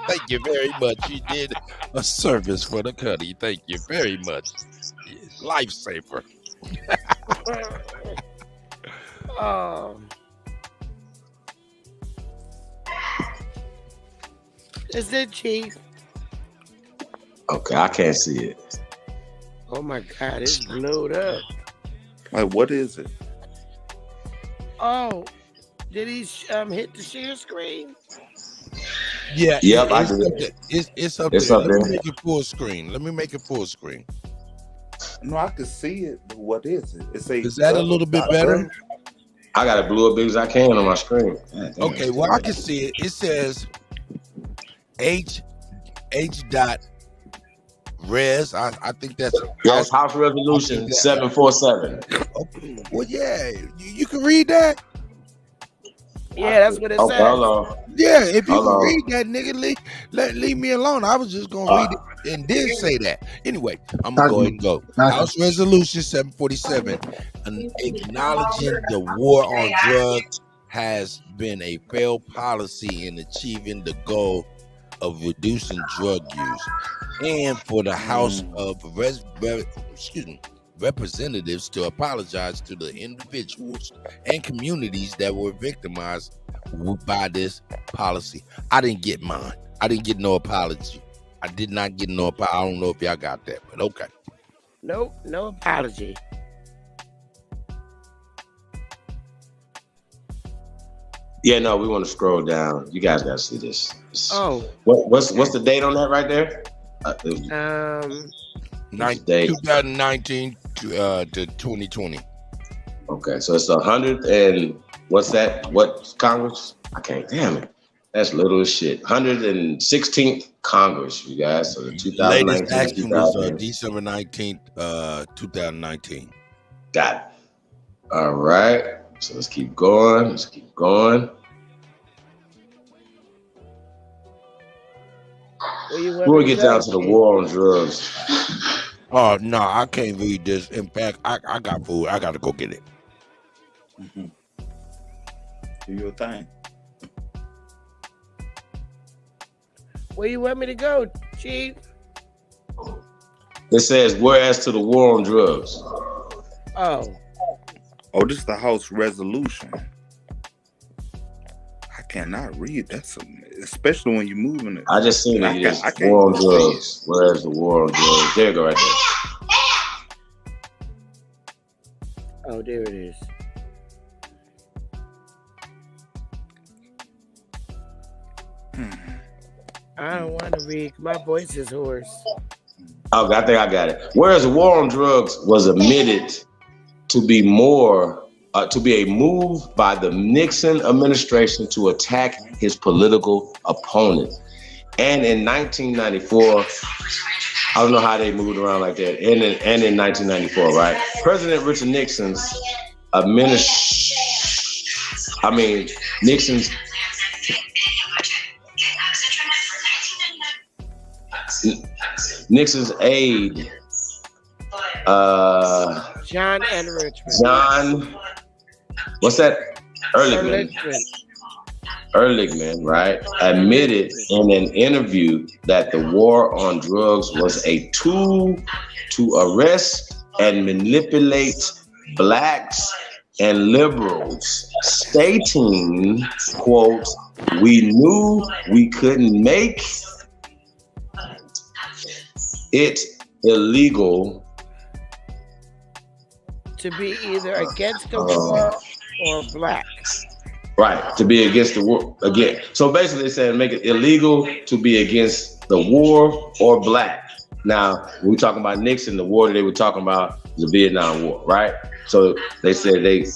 [SPEAKER 1] Thank you very much. You did a service for the Cuddy. Thank you very much. Lifesaver.
[SPEAKER 9] Is it, Chief?
[SPEAKER 14] Okay, I can't see it.
[SPEAKER 9] Oh my God, it's blowed up.
[SPEAKER 12] Like, what is it?
[SPEAKER 9] Oh, did he hit the share screen?
[SPEAKER 1] Yeah.
[SPEAKER 14] Yep, I
[SPEAKER 1] it's
[SPEAKER 14] did.
[SPEAKER 1] up there. It's up
[SPEAKER 14] It's
[SPEAKER 1] there.
[SPEAKER 14] up
[SPEAKER 1] Let me
[SPEAKER 14] there.
[SPEAKER 1] make it full screen. Let me make it full screen.
[SPEAKER 12] No, I can see it, but what is it? It's a
[SPEAKER 1] Is that a little bit better?
[SPEAKER 14] I got it blew up big as I can on my screen.
[SPEAKER 1] Okay, well I can see it. It says H dot res. I think that's
[SPEAKER 14] House Resolution 747.
[SPEAKER 1] Okay. Well, yeah, you can read that.
[SPEAKER 9] Yeah, that's what it
[SPEAKER 14] Okay,
[SPEAKER 9] says.
[SPEAKER 14] hold on.
[SPEAKER 1] Yeah, if you
[SPEAKER 14] Hold
[SPEAKER 1] can
[SPEAKER 14] on.
[SPEAKER 1] read that, nigga, leave me alone. I was just gonna read it and did say that. Anyway, I'm gonna go ahead and go. House Resolution 747, acknowledging the war on drugs has been a failed policy in achieving the goal of reducing drug use, and for the House of Representatives to apologize to the individuals and communities that were victimized by this policy. I didn't get mine. I didn't get no apology. I did not get no apology. I don't know if y'all got that, but okay.
[SPEAKER 9] Nope, no apology.
[SPEAKER 14] Yeah, no, we want to scroll down. You guys got to see this.
[SPEAKER 9] Oh.
[SPEAKER 14] What's the date on that right there?
[SPEAKER 1] 2019 to 2020.
[SPEAKER 14] Okay, so it's 100 and what's that? What Congress? I can't. Damn it, that's little as shit. 116th Congress, you guys. So the 2019.
[SPEAKER 1] Latest action was December 19th, 2019.
[SPEAKER 14] Got it. All right. So let's keep going. Let's keep going. We'll get down to the war on drugs.
[SPEAKER 1] Oh no, I can't read this. In fact, I got food. I gotta go get it.
[SPEAKER 12] Do your thing.
[SPEAKER 9] Where you want me to go, Chief?
[SPEAKER 14] It says, whereas to the war on drugs.
[SPEAKER 9] Oh.
[SPEAKER 12] Oh, this is the House Resolution. I cannot read that, especially when you're moving it.
[SPEAKER 14] I just seen it.
[SPEAKER 12] I
[SPEAKER 14] Yes.
[SPEAKER 12] can't
[SPEAKER 14] War on
[SPEAKER 12] see
[SPEAKER 14] drugs. Whereas the war on drugs. There you go, right there.
[SPEAKER 9] Oh, there it is. I don't want to read. My voice is hoarse.
[SPEAKER 14] Oh, I think I got it. Whereas the war on drugs was admitted to be a move by the Nixon administration to attack his political opponent. And in 1994, I don't know how they moved around like that. And in 1994, right? President Richard Nixon's Nixon's aide,
[SPEAKER 9] John N. Richmond.
[SPEAKER 14] John, what's that? Ehrlichman, right, admitted in an interview that the war on drugs was a tool to arrest and manipulate blacks and liberals, stating, quote, "We knew we couldn't make it illegal
[SPEAKER 9] to be either against the war or black.
[SPEAKER 14] Right, to be against the war again. So basically it said make it illegal to be against the war or black. Now, when we talking about Nixon, the war that they were talking about was the Vietnam War, right? So they said they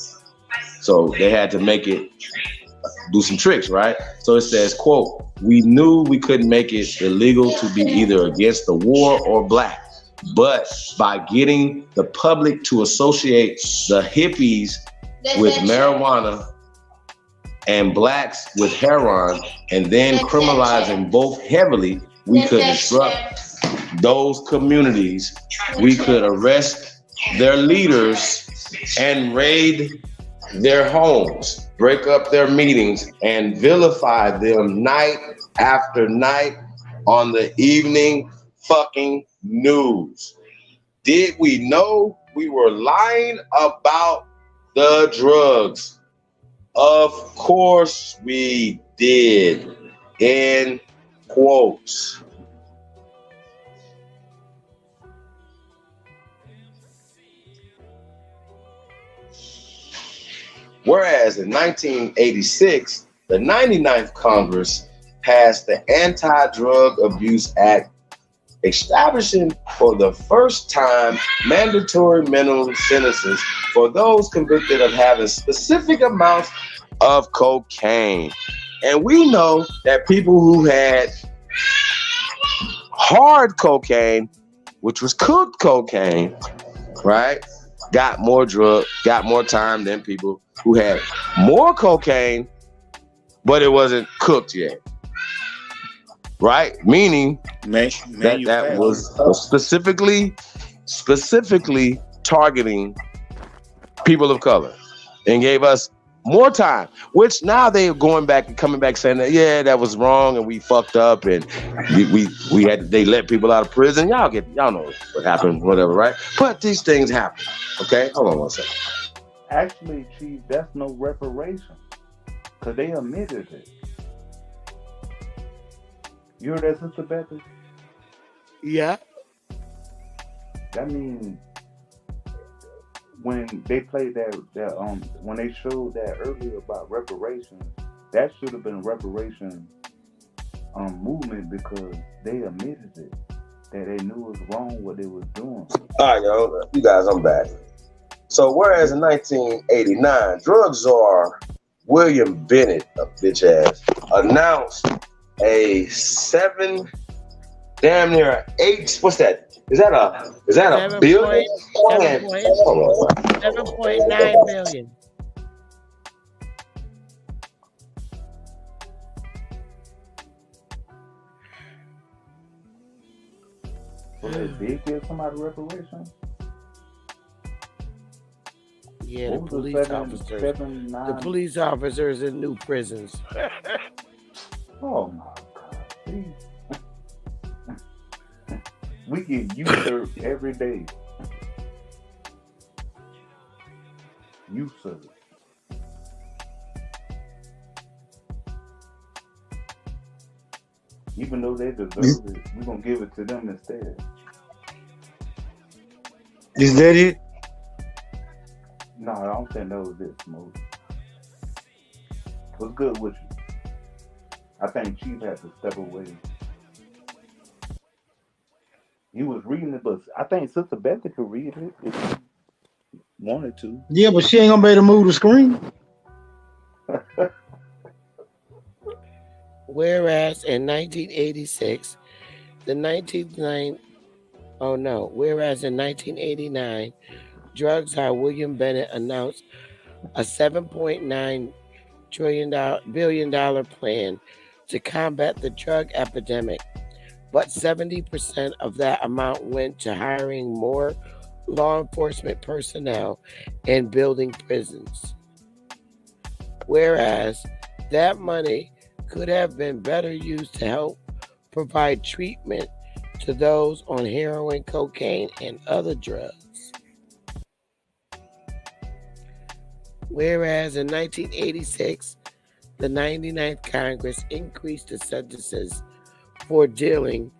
[SPEAKER 14] had to make it do some tricks, right? So it says, quote, we knew we couldn't make it illegal to be either against the war or black. But by getting the public to associate the hippies with marijuana and blacks with heroin, and then criminalizing both heavily, we could disrupt those communities. We could arrest their leaders and raid their homes, break up their meetings, and vilify them night after night on the evening fucking news. Did we know we were lying about the drugs? Of course we did. In quotes. Whereas in 1986, the 99th Congress passed the Anti-Drug Abuse Act, establishing for the first time mandatory minimum sentences for those convicted of having specific amounts of cocaine. And we know that people who had hard cocaine, which was cooked cocaine, right, got more time than people who had more cocaine, but it wasn't cooked yet. Right? Meaning that was specifically targeting people of color and gave us more time, which now they're going back and coming back saying that, yeah, that was wrong and we fucked up and they let people out of prison. Y'all know what happened, whatever, right? But these things happen. Okay, hold on one second.
[SPEAKER 12] Actually, Chief, that's no reparation because they admitted it. You heard that, Sister Betty?
[SPEAKER 9] Yeah.
[SPEAKER 12] That means when they played that when they showed that earlier about reparations, that should have been a reparation movement because they admitted it, that they knew it was wrong what they was doing.
[SPEAKER 14] All right, yo, you guys, I'm back. So whereas in 1989, drug czar William Bennett, a bitch ass, announced a 7, damn near 8. What's that? Is that a billion?
[SPEAKER 9] 7.9 billion.
[SPEAKER 12] So they did give somebody reparations?
[SPEAKER 9] Yeah, the police officers in new prisons.
[SPEAKER 12] Oh my God. We get usurped every day. Usurped. Even though they deserve it, we're going to give it to them instead.
[SPEAKER 13] Is that it?
[SPEAKER 12] No, I don't think that was it, Smoke. What's good with you? I think Chief had to step away. He was reading it, but I think Sister Betty could read it if she wanted to.
[SPEAKER 13] Yeah, but she ain't gonna be able to move the screen.
[SPEAKER 9] Whereas in 1986, whereas in 1989, drug czar William Bennett announced a $7.9 billion plan to combat the drug epidemic, but 70% of that amount went to hiring more law enforcement personnel and building prisons. Whereas that money could have been better used to help provide treatment to those on heroin, cocaine, and other drugs. Whereas in 1986, the 99th Congress increased the sentences for dealing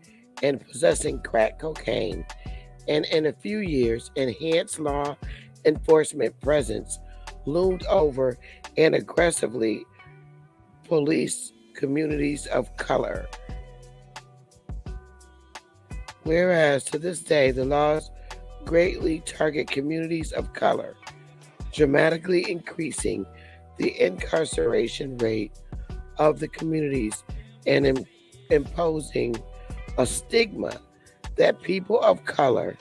[SPEAKER 9] and possessing crack cocaine, and in a few years, enhanced law enforcement presence loomed over and aggressively policed communities of color. Whereas to this day, the laws greatly target communities of color, dramatically increasing the incarceration rate of the communities and imposing a stigma that people of color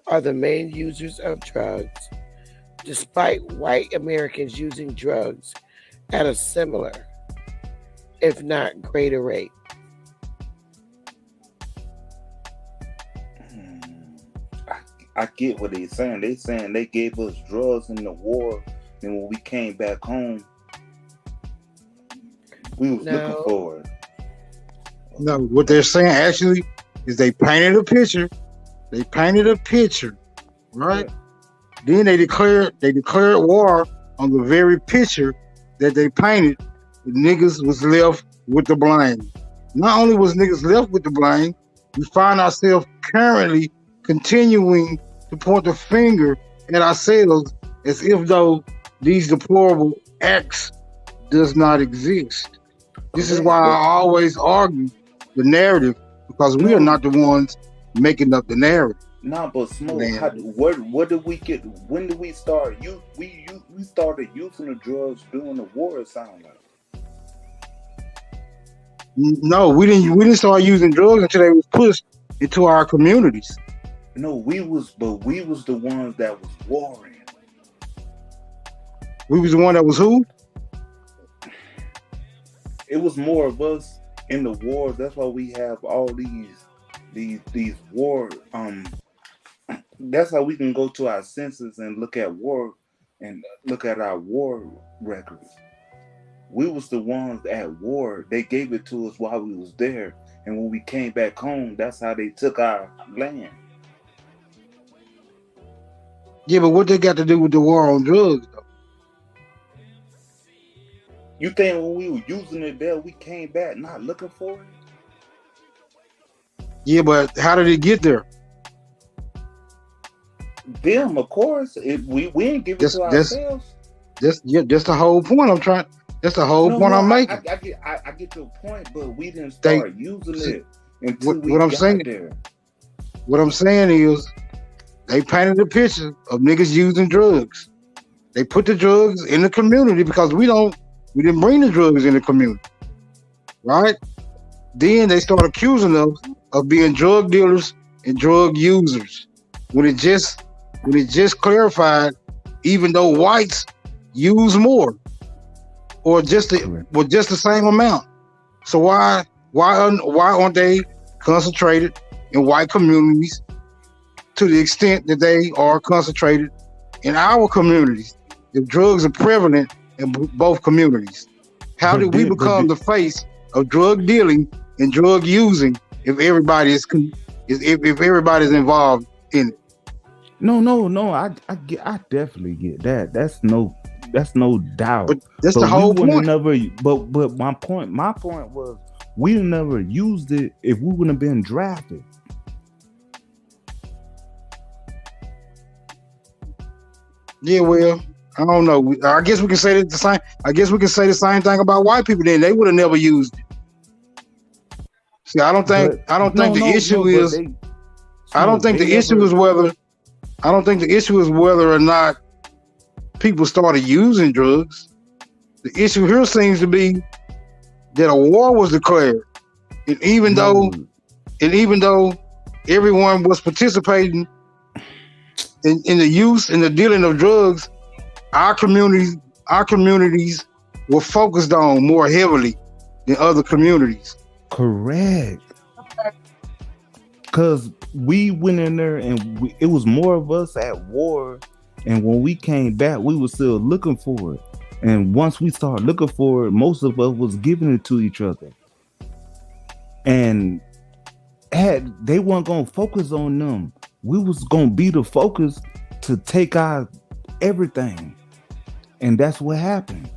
[SPEAKER 9] are the main users of drugs, despite white Americans using drugs at a similar, if not greater rate.
[SPEAKER 12] I get what they're saying. They saying they gave us drugs in the war, and when we came back home, we was looking for it.
[SPEAKER 13] No, what they're saying actually is they painted a picture. They painted a picture, right? Then they declared war on the very picture that they painted. The niggas was left with the blame. Not only was niggas left with the blame, we find ourselves currently continuing to point the finger at ourselves as if though these deplorable acts does not exist. This is why I always argue the narrative, because we are not the ones making up the narrative.
[SPEAKER 12] Nah, but Smoke, what did we get? When did we start? We started using the drugs during the war. It sounds like.
[SPEAKER 13] No, we didn't start using drugs until they was pushed into our communities.
[SPEAKER 12] No, we was the ones that was warring.
[SPEAKER 13] We was the one that was who?
[SPEAKER 12] It was more of us in the wars. That's why we have all these war. That's how we can go to our senses and look at war and look at our war records. We was the ones at war. They gave it to us while we was there, and when we came back home, that's how they took our land.
[SPEAKER 13] Yeah, but what they got to do with the war on drugs, though?
[SPEAKER 12] You think when we were using it there, we came back not looking for it?
[SPEAKER 13] Yeah, but how did it get there?
[SPEAKER 12] Them, of course. We didn't give it to ourselves.
[SPEAKER 13] That's the whole point I'm trying. That's the whole point I'm making.
[SPEAKER 12] I get your point, but we didn't start using it until we
[SPEAKER 13] what I'm
[SPEAKER 12] got
[SPEAKER 13] saying,
[SPEAKER 12] there.
[SPEAKER 13] What I'm saying is, they painted a picture of niggas using drugs. They put the drugs in the community because we didn't bring the drugs in the community, right? Then they start accusing us of being drug dealers and drug users. When it just clarified, even though whites use more or just the same amount. So why aren't they concentrated in white communities to the extent that they are concentrated in our communities? If drugs are prevalent in both communities, how did we become the face of drug dealing and drug using if everybody's involved in it?
[SPEAKER 12] No. I definitely get that. That's no doubt.
[SPEAKER 13] But that's the whole point.
[SPEAKER 12] But my point was we never used it if we wouldn't have been drafted.
[SPEAKER 13] Yeah, well, I don't know. I guess we can say the same. I guess we can say the same thing about white people. Then they would have never used it. See, I don't think the issue is whether or not people started using drugs. The issue here seems to be that a war was declared, and even though everyone was participating in the use and the dealing of drugs, our communities were focused on more heavily than other communities.
[SPEAKER 12] Correct. Because we went in there and it was more of us at war, and when we came back, we were still looking for it. And once we started looking for it, most of us was giving it to each other. And they weren't gonna focus on them. We was gonna be the focus to take our everything. And that's what happened.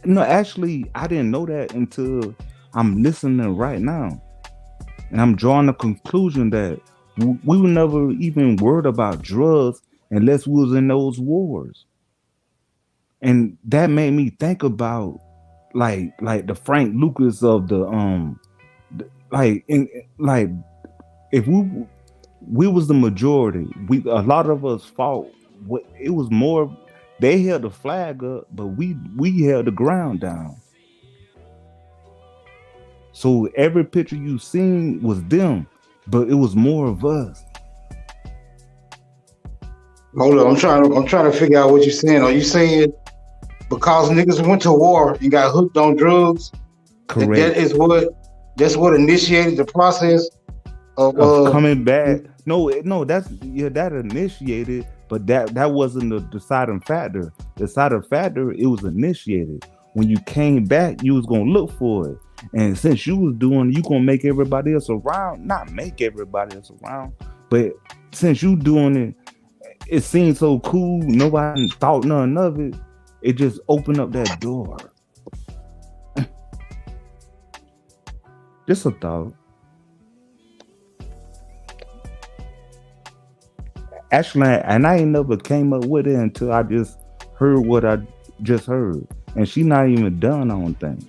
[SPEAKER 12] No, actually, I didn't know that until I'm listening right now.
[SPEAKER 10] And I'm drawing the conclusion that we were never even worried about drugs unless we was in those wars. And that made me think about like the Frank Lucas of the like if we was the majority, a lot of us fought. It was more they held the flag up, but we held the ground down. So every picture you seen was them, but it was more of us.
[SPEAKER 13] Hold on, I'm trying to figure out what you're saying. Are you saying because niggas went to war and got hooked on drugs?
[SPEAKER 10] Correct.
[SPEAKER 13] That's what initiated the process of
[SPEAKER 10] coming back. No, that initiated, but that wasn't the deciding factor. The deciding factor, it was initiated. When you came back, you was gonna look for it. And since you was doing, you gonna make everybody else around, not make everybody else around, but since you doing it, it seemed so cool, nobody thought none of it. It just opened up that door. Just a thought. Actually, and I ain't never came up with it until I just heard what I just heard. And she not even done, I don't think.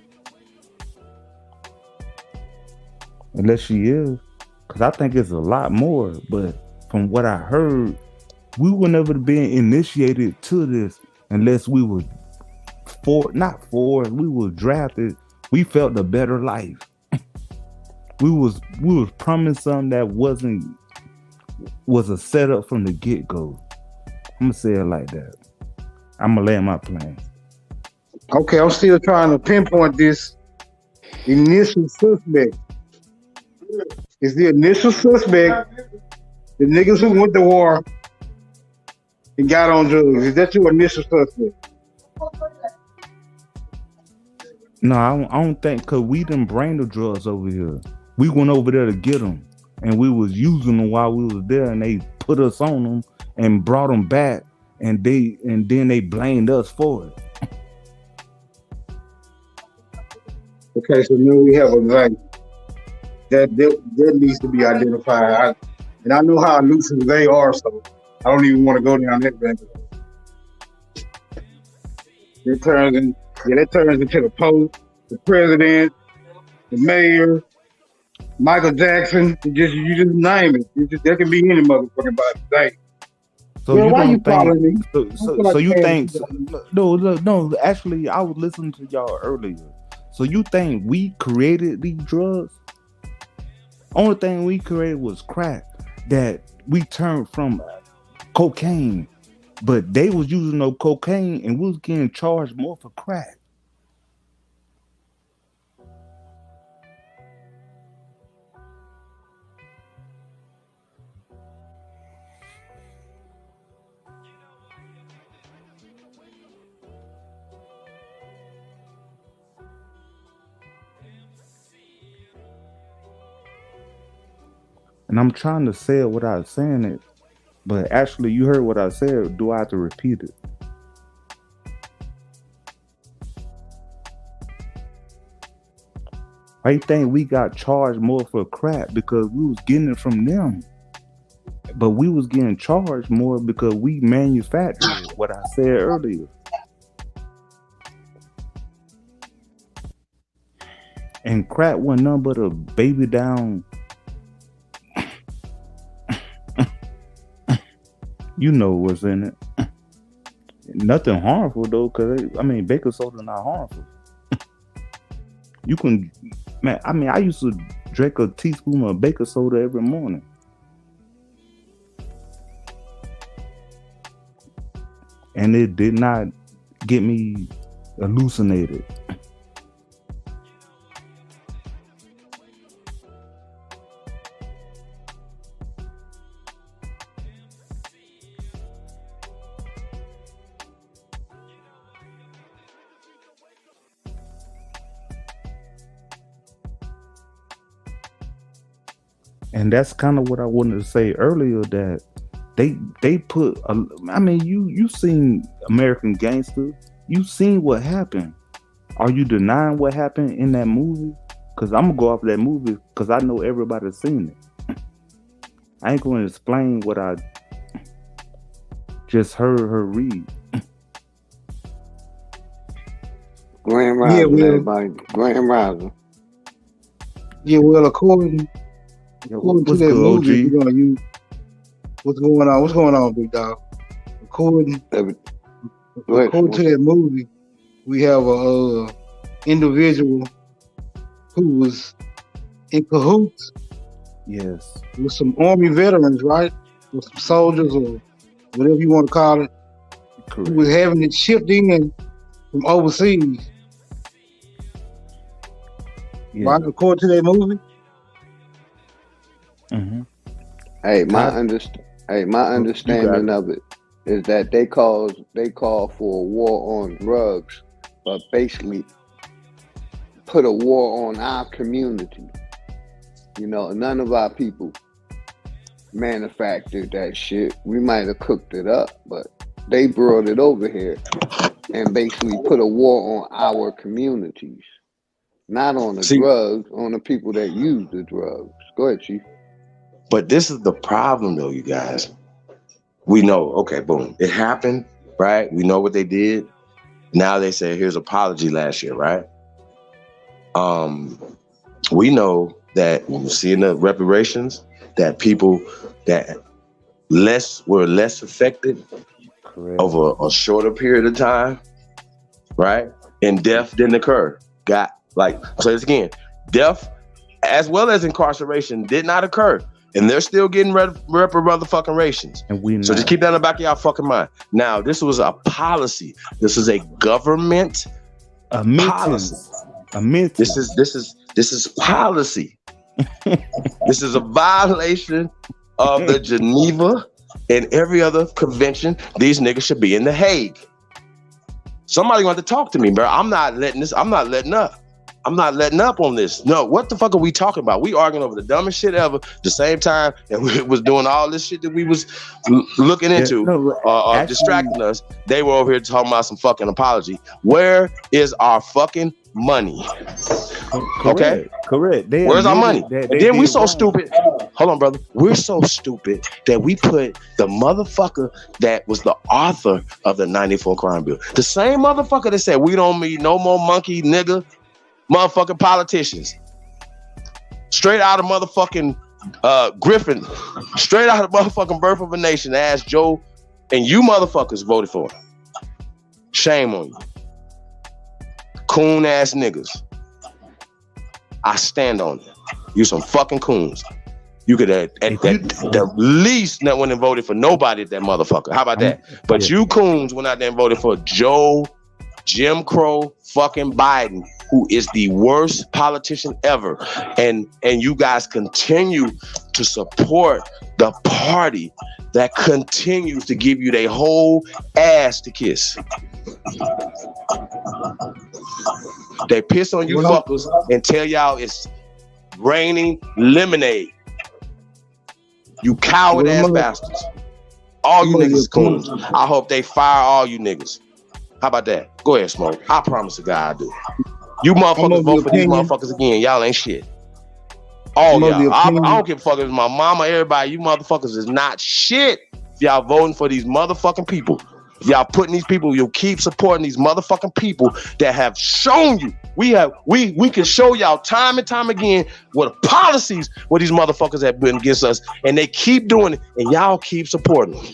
[SPEAKER 10] Unless she is. Because I think it's a lot more. But from what I heard, we would never been initiated to this unless we were we were drafted. We felt a better life. we was promised something that was a setup from the get-go. I'm gonna say it like that. I'm gonna land my plane.
[SPEAKER 13] Okay, I'm still trying to pinpoint this initial suspect. Is the initial suspect the niggas who went to war and got on drugs? Is that your initial suspect?
[SPEAKER 10] No, I don't think, because we didn't bring the drugs over here. We went over there to get them, and we was using them while we was there, and they put us on them and brought them back, and then they blamed us for it.
[SPEAKER 13] Okay, so now we have a like that needs to be identified. And I know how elusive they are, so I don't even want to go down that rabbit hole. That turns into the Pope, the president, the mayor, Michael Jackson. You just name it. There can be any motherfucking body. Like,
[SPEAKER 10] so
[SPEAKER 13] man,
[SPEAKER 10] you
[SPEAKER 13] why
[SPEAKER 10] don't
[SPEAKER 13] you following me?
[SPEAKER 10] So you think? No. Actually, I was listening to y'all earlier. So you think we created these drugs? Only thing we created was crack. That we turned from cocaine, but they was using no cocaine, and we was getting charged more for crack. And I'm trying to say it without saying it, but actually you heard what I said. Do I have to repeat it? I think we got charged more for crack because we was getting it from them. But we was getting charged more because we manufactured what I said earlier. And crack wasn't nothing but a baby down. You know what's in it. Nothing harmful though, because baking soda not harmful. You can, man. I used to drink a teaspoon of baking soda every morning. And it did not get me hallucinated. And that's kind of what I wanted to say earlier, that they put you seen American Gangster, you seen what happened. Are you denying what happened in that movie? Cause I'm gonna go off that movie because I know everybody's seen it. I ain't gonna explain what I just heard her read.
[SPEAKER 21] Grand
[SPEAKER 13] Yeah,
[SPEAKER 21] Rising,
[SPEAKER 13] well,
[SPEAKER 21] everybody. Grand Rising.
[SPEAKER 13] yeah, well, according
[SPEAKER 10] Yo,
[SPEAKER 13] to
[SPEAKER 10] what's
[SPEAKER 13] that
[SPEAKER 10] good,
[SPEAKER 13] movie,
[SPEAKER 10] OG?
[SPEAKER 13] we're gonna use what's going on. What's going on, big dog? According according to that movie, we have a individual who was in cahoots
[SPEAKER 10] Yes.
[SPEAKER 13] with some army veterans, right? With some soldiers or whatever you want to call it, who was having it shipped in from overseas.
[SPEAKER 10] Yeah.
[SPEAKER 13] Right? According to that movie.
[SPEAKER 10] Mm-hmm.
[SPEAKER 21] Hey, my understanding of it is that they call for a war on drugs, but basically put a war on our community. You know, none of our people manufactured that shit. We might have cooked it up, but they brought it over here and basically put a war on our communities. Not on the drugs, on the people that use the drugs. Go ahead, Chief.
[SPEAKER 14] But this is the problem, though, you guys. We know, okay, boom, it happened, right? We know what they did. Now they say, here's apology last year, right? We know that when we see in the reparations that people that were less affected over a shorter period of time, right? And death didn't occur. I'll say this again, death as well as incarceration did not occur. And they're still getting reparations. So just keep that in the back of y'all fucking mind. Now, this was a policy. This is a government policy. This is policy. This is a violation of the Geneva and every other convention. These niggas should be in The Hague. Somebody want to talk to me, bro. I'm not letting up. I'm not letting up on this. No, what the fuck are we talking about? We arguing over the dumbest shit ever. The same time that we was doing all this shit that we was looking into, distracting us. They were over here talking about some fucking apology. Where is our fucking money? Okay,
[SPEAKER 10] correct.
[SPEAKER 14] Where's our money? And then we so stupid. Hold on, brother. We're so stupid that we put the motherfucker that was the author of the '94 crime bill, the same motherfucker that said we don't need no more monkey nigga motherfucking politicians, straight out of motherfucking Griffin, straight out of motherfucking Birth of a Nation, asked Joe, and you motherfuckers voted for him. Shame on you, coon ass niggas. I stand on it. You some fucking coons. You could at the least not went and voted for nobody at that motherfucker. How about that? But you coons went out there and voted for Joe Jim Crow fucking Biden, who is the worst politician ever. And you guys continue to support the party that continues to give you their whole ass to kiss. They piss on you fuckers and tell y'all it's raining lemonade. You coward ass bastards. All you niggas coons. I hope they fire all you niggas. How about that? Go ahead, Smoke. I promise to God I do. You motherfuckers vote for these motherfuckers again. Y'all ain't shit. All y'all. I don't give a fuck if it's my mama, everybody. You motherfuckers is not shit. If y'all voting for these motherfucking people. If y'all putting these people, you'll keep supporting these motherfucking people that have shown you. We can show y'all time and time again what policies what these motherfuckers have been against us, and they keep doing it, and y'all keep supporting them.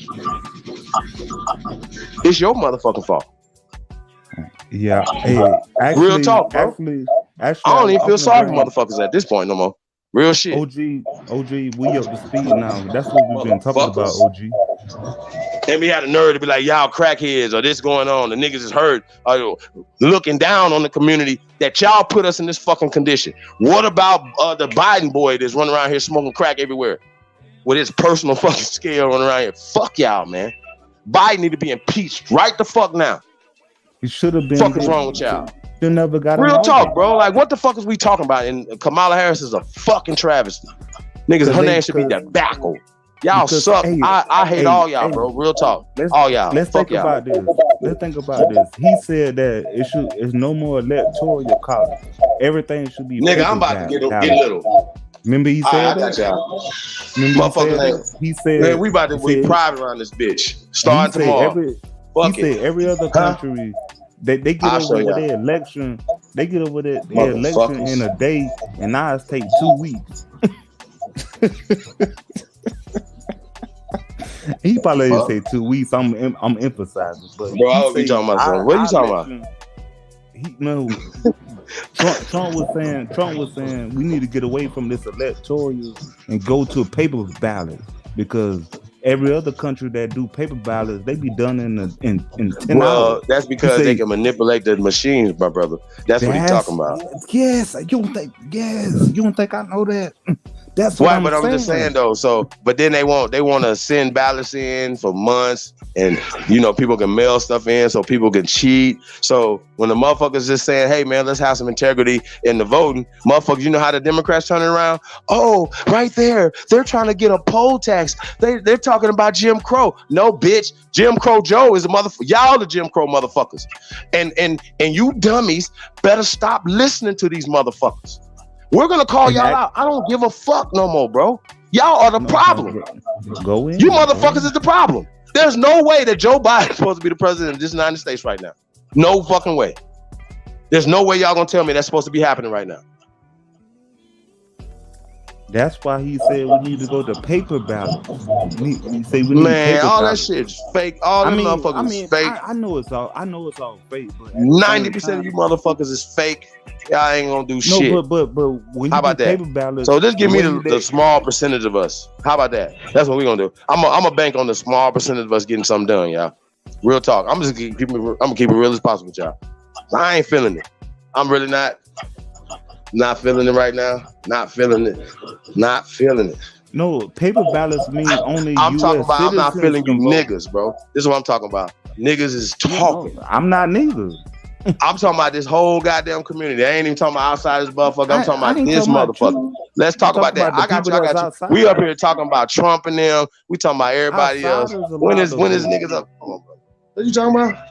[SPEAKER 14] It's your motherfucking fault.
[SPEAKER 10] Yeah. Hey, actually,
[SPEAKER 14] real talk, bro.
[SPEAKER 10] Actually,
[SPEAKER 14] I don't even feel sorry for motherfuckers at this point no more. Real shit.
[SPEAKER 10] OG, we up to speed now. That's what we've been talking about, OG.
[SPEAKER 14] And we had a nerve to be like, y'all crackheads, or this going on. The niggas is hurt, looking down on the community that y'all put us in this fucking condition. What about the Biden boy that's running around here smoking crack everywhere with his personal fucking scale running around here? Fuck y'all, man. Biden need to be impeached right the fuck now.
[SPEAKER 10] He should have been.
[SPEAKER 14] Fuck is wrong with y'all?
[SPEAKER 10] You never got
[SPEAKER 14] real talk, bro. Like, what the fuck is we talking about? And Kamala Harris is a fucking travesty. Niggas, her name should be tobacco. Y'all
[SPEAKER 10] Because
[SPEAKER 14] suck.
[SPEAKER 10] hey,
[SPEAKER 14] I hate
[SPEAKER 10] hey,
[SPEAKER 14] all y'all,
[SPEAKER 10] hey,
[SPEAKER 14] bro. Real talk.
[SPEAKER 10] let's
[SPEAKER 14] All y'all.
[SPEAKER 10] let's
[SPEAKER 14] Fuck
[SPEAKER 10] think
[SPEAKER 14] y'all.
[SPEAKER 10] about this. Let's think about this. He said that it's no more electoral college. Everything should be
[SPEAKER 14] Nigga,
[SPEAKER 10] paper
[SPEAKER 14] I'm about to get
[SPEAKER 10] ballot.
[SPEAKER 14] little.
[SPEAKER 10] Remember he
[SPEAKER 14] All right,
[SPEAKER 10] said
[SPEAKER 14] I got
[SPEAKER 10] that?
[SPEAKER 14] y'all.
[SPEAKER 10] Remember he said
[SPEAKER 14] Motherfuckers
[SPEAKER 10] that?
[SPEAKER 14] ain't.
[SPEAKER 10] He said
[SPEAKER 14] Man, we about to
[SPEAKER 10] he
[SPEAKER 14] be
[SPEAKER 10] said
[SPEAKER 14] private around this bitch.
[SPEAKER 10] and he
[SPEAKER 14] Starting
[SPEAKER 10] said
[SPEAKER 14] tomorrow. Fuck it.
[SPEAKER 10] every other
[SPEAKER 14] Huh?
[SPEAKER 10] country they get
[SPEAKER 14] I'll show
[SPEAKER 10] over with
[SPEAKER 14] y'all.
[SPEAKER 10] their election. They get over their election in
[SPEAKER 14] Motherfuckers.
[SPEAKER 10] a day, and now it's take 2 weeks. He probably didn't
[SPEAKER 14] Fuck.
[SPEAKER 10] say 2 weeks. I'm emphasizing, but
[SPEAKER 14] Bro, I
[SPEAKER 10] he
[SPEAKER 14] would be
[SPEAKER 10] say
[SPEAKER 14] talking about something. What are you talking about?
[SPEAKER 10] election. Trump was saying we need to get away from this electoral and go to a paper ballot, because every other country that do paper ballots, they be done in 10
[SPEAKER 14] Well,
[SPEAKER 10] hours.
[SPEAKER 14] that's
[SPEAKER 10] He
[SPEAKER 14] because they
[SPEAKER 10] say
[SPEAKER 14] can manipulate the machines, my brother. That's what he's talking about.
[SPEAKER 10] yes. You don't think I know that? That's what
[SPEAKER 14] Why?
[SPEAKER 10] I'm
[SPEAKER 14] But I'm just saying though. So, but then they want to send ballots in for months, and people can mail stuff in so people can cheat. So when the motherfuckers just saying, "Hey man, let's have some integrity in the voting," motherfuckers, you know how the Democrats turn it around? Oh, right there, they're trying to get a poll tax. They're talking about Jim Crow. No, bitch, Jim Crow Joe is a motherfucker. Y'all the Jim Crow motherfuckers, and you dummies better stop listening to these motherfuckers. We're gonna call y'all out. I don't give a fuck no more, bro. Y'all are the problem.
[SPEAKER 10] Go in.
[SPEAKER 14] You motherfuckers is the problem. There's no way that Joe Biden is supposed to be the president of this United States right now. No fucking way. There's no way y'all gonna tell me that's supposed to be happening right now.
[SPEAKER 10] That's why he said we need to go to paper ballots. He say we need
[SPEAKER 14] Man,
[SPEAKER 10] paper
[SPEAKER 14] all that
[SPEAKER 10] ballots.
[SPEAKER 14] shit's fake. All them motherfuckers is fake.
[SPEAKER 10] I know it's all fake, but
[SPEAKER 14] 90% of you motherfuckers is fake. Y'all ain't gonna do shit.
[SPEAKER 10] No, but when you
[SPEAKER 14] How about
[SPEAKER 10] do
[SPEAKER 14] that?
[SPEAKER 10] paper ballots,
[SPEAKER 14] So just give me
[SPEAKER 10] the way
[SPEAKER 14] the small percentage of us. How about that? That's what we're gonna do. I'm a bank on the small percentage of us getting something done, y'all. Real talk. I'm gonna keep it real as possible with y'all. I ain't feeling it. I'm really not feeling it right now. Not feeling it. Not feeling it.
[SPEAKER 10] No, paper ballots mean only
[SPEAKER 14] I'm
[SPEAKER 10] US
[SPEAKER 14] talking about. I'm not
[SPEAKER 10] citizens
[SPEAKER 14] feeling you
[SPEAKER 10] can vote.
[SPEAKER 14] niggas, bro. This is what I'm talking about. Niggas is talking.
[SPEAKER 10] I'm not niggas.
[SPEAKER 14] I'm talking about this whole goddamn community. I ain't even talking about outside this motherfucker. I'm talking
[SPEAKER 10] I
[SPEAKER 14] about
[SPEAKER 10] ain't
[SPEAKER 14] this
[SPEAKER 10] talking about
[SPEAKER 14] motherfucker.
[SPEAKER 10] you.
[SPEAKER 14] Let's talk
[SPEAKER 10] I'm
[SPEAKER 14] about that.
[SPEAKER 10] talking
[SPEAKER 14] I got
[SPEAKER 10] about
[SPEAKER 14] you.
[SPEAKER 10] the
[SPEAKER 14] I
[SPEAKER 10] people
[SPEAKER 14] got
[SPEAKER 10] that's
[SPEAKER 14] you. We up
[SPEAKER 10] outside.
[SPEAKER 14] here talking about Trump and them. We talking about everybody else.
[SPEAKER 10] Outsiders
[SPEAKER 14] When
[SPEAKER 10] allowed
[SPEAKER 14] is
[SPEAKER 10] to vote.
[SPEAKER 14] niggas up? Come on, bro. What you talking about?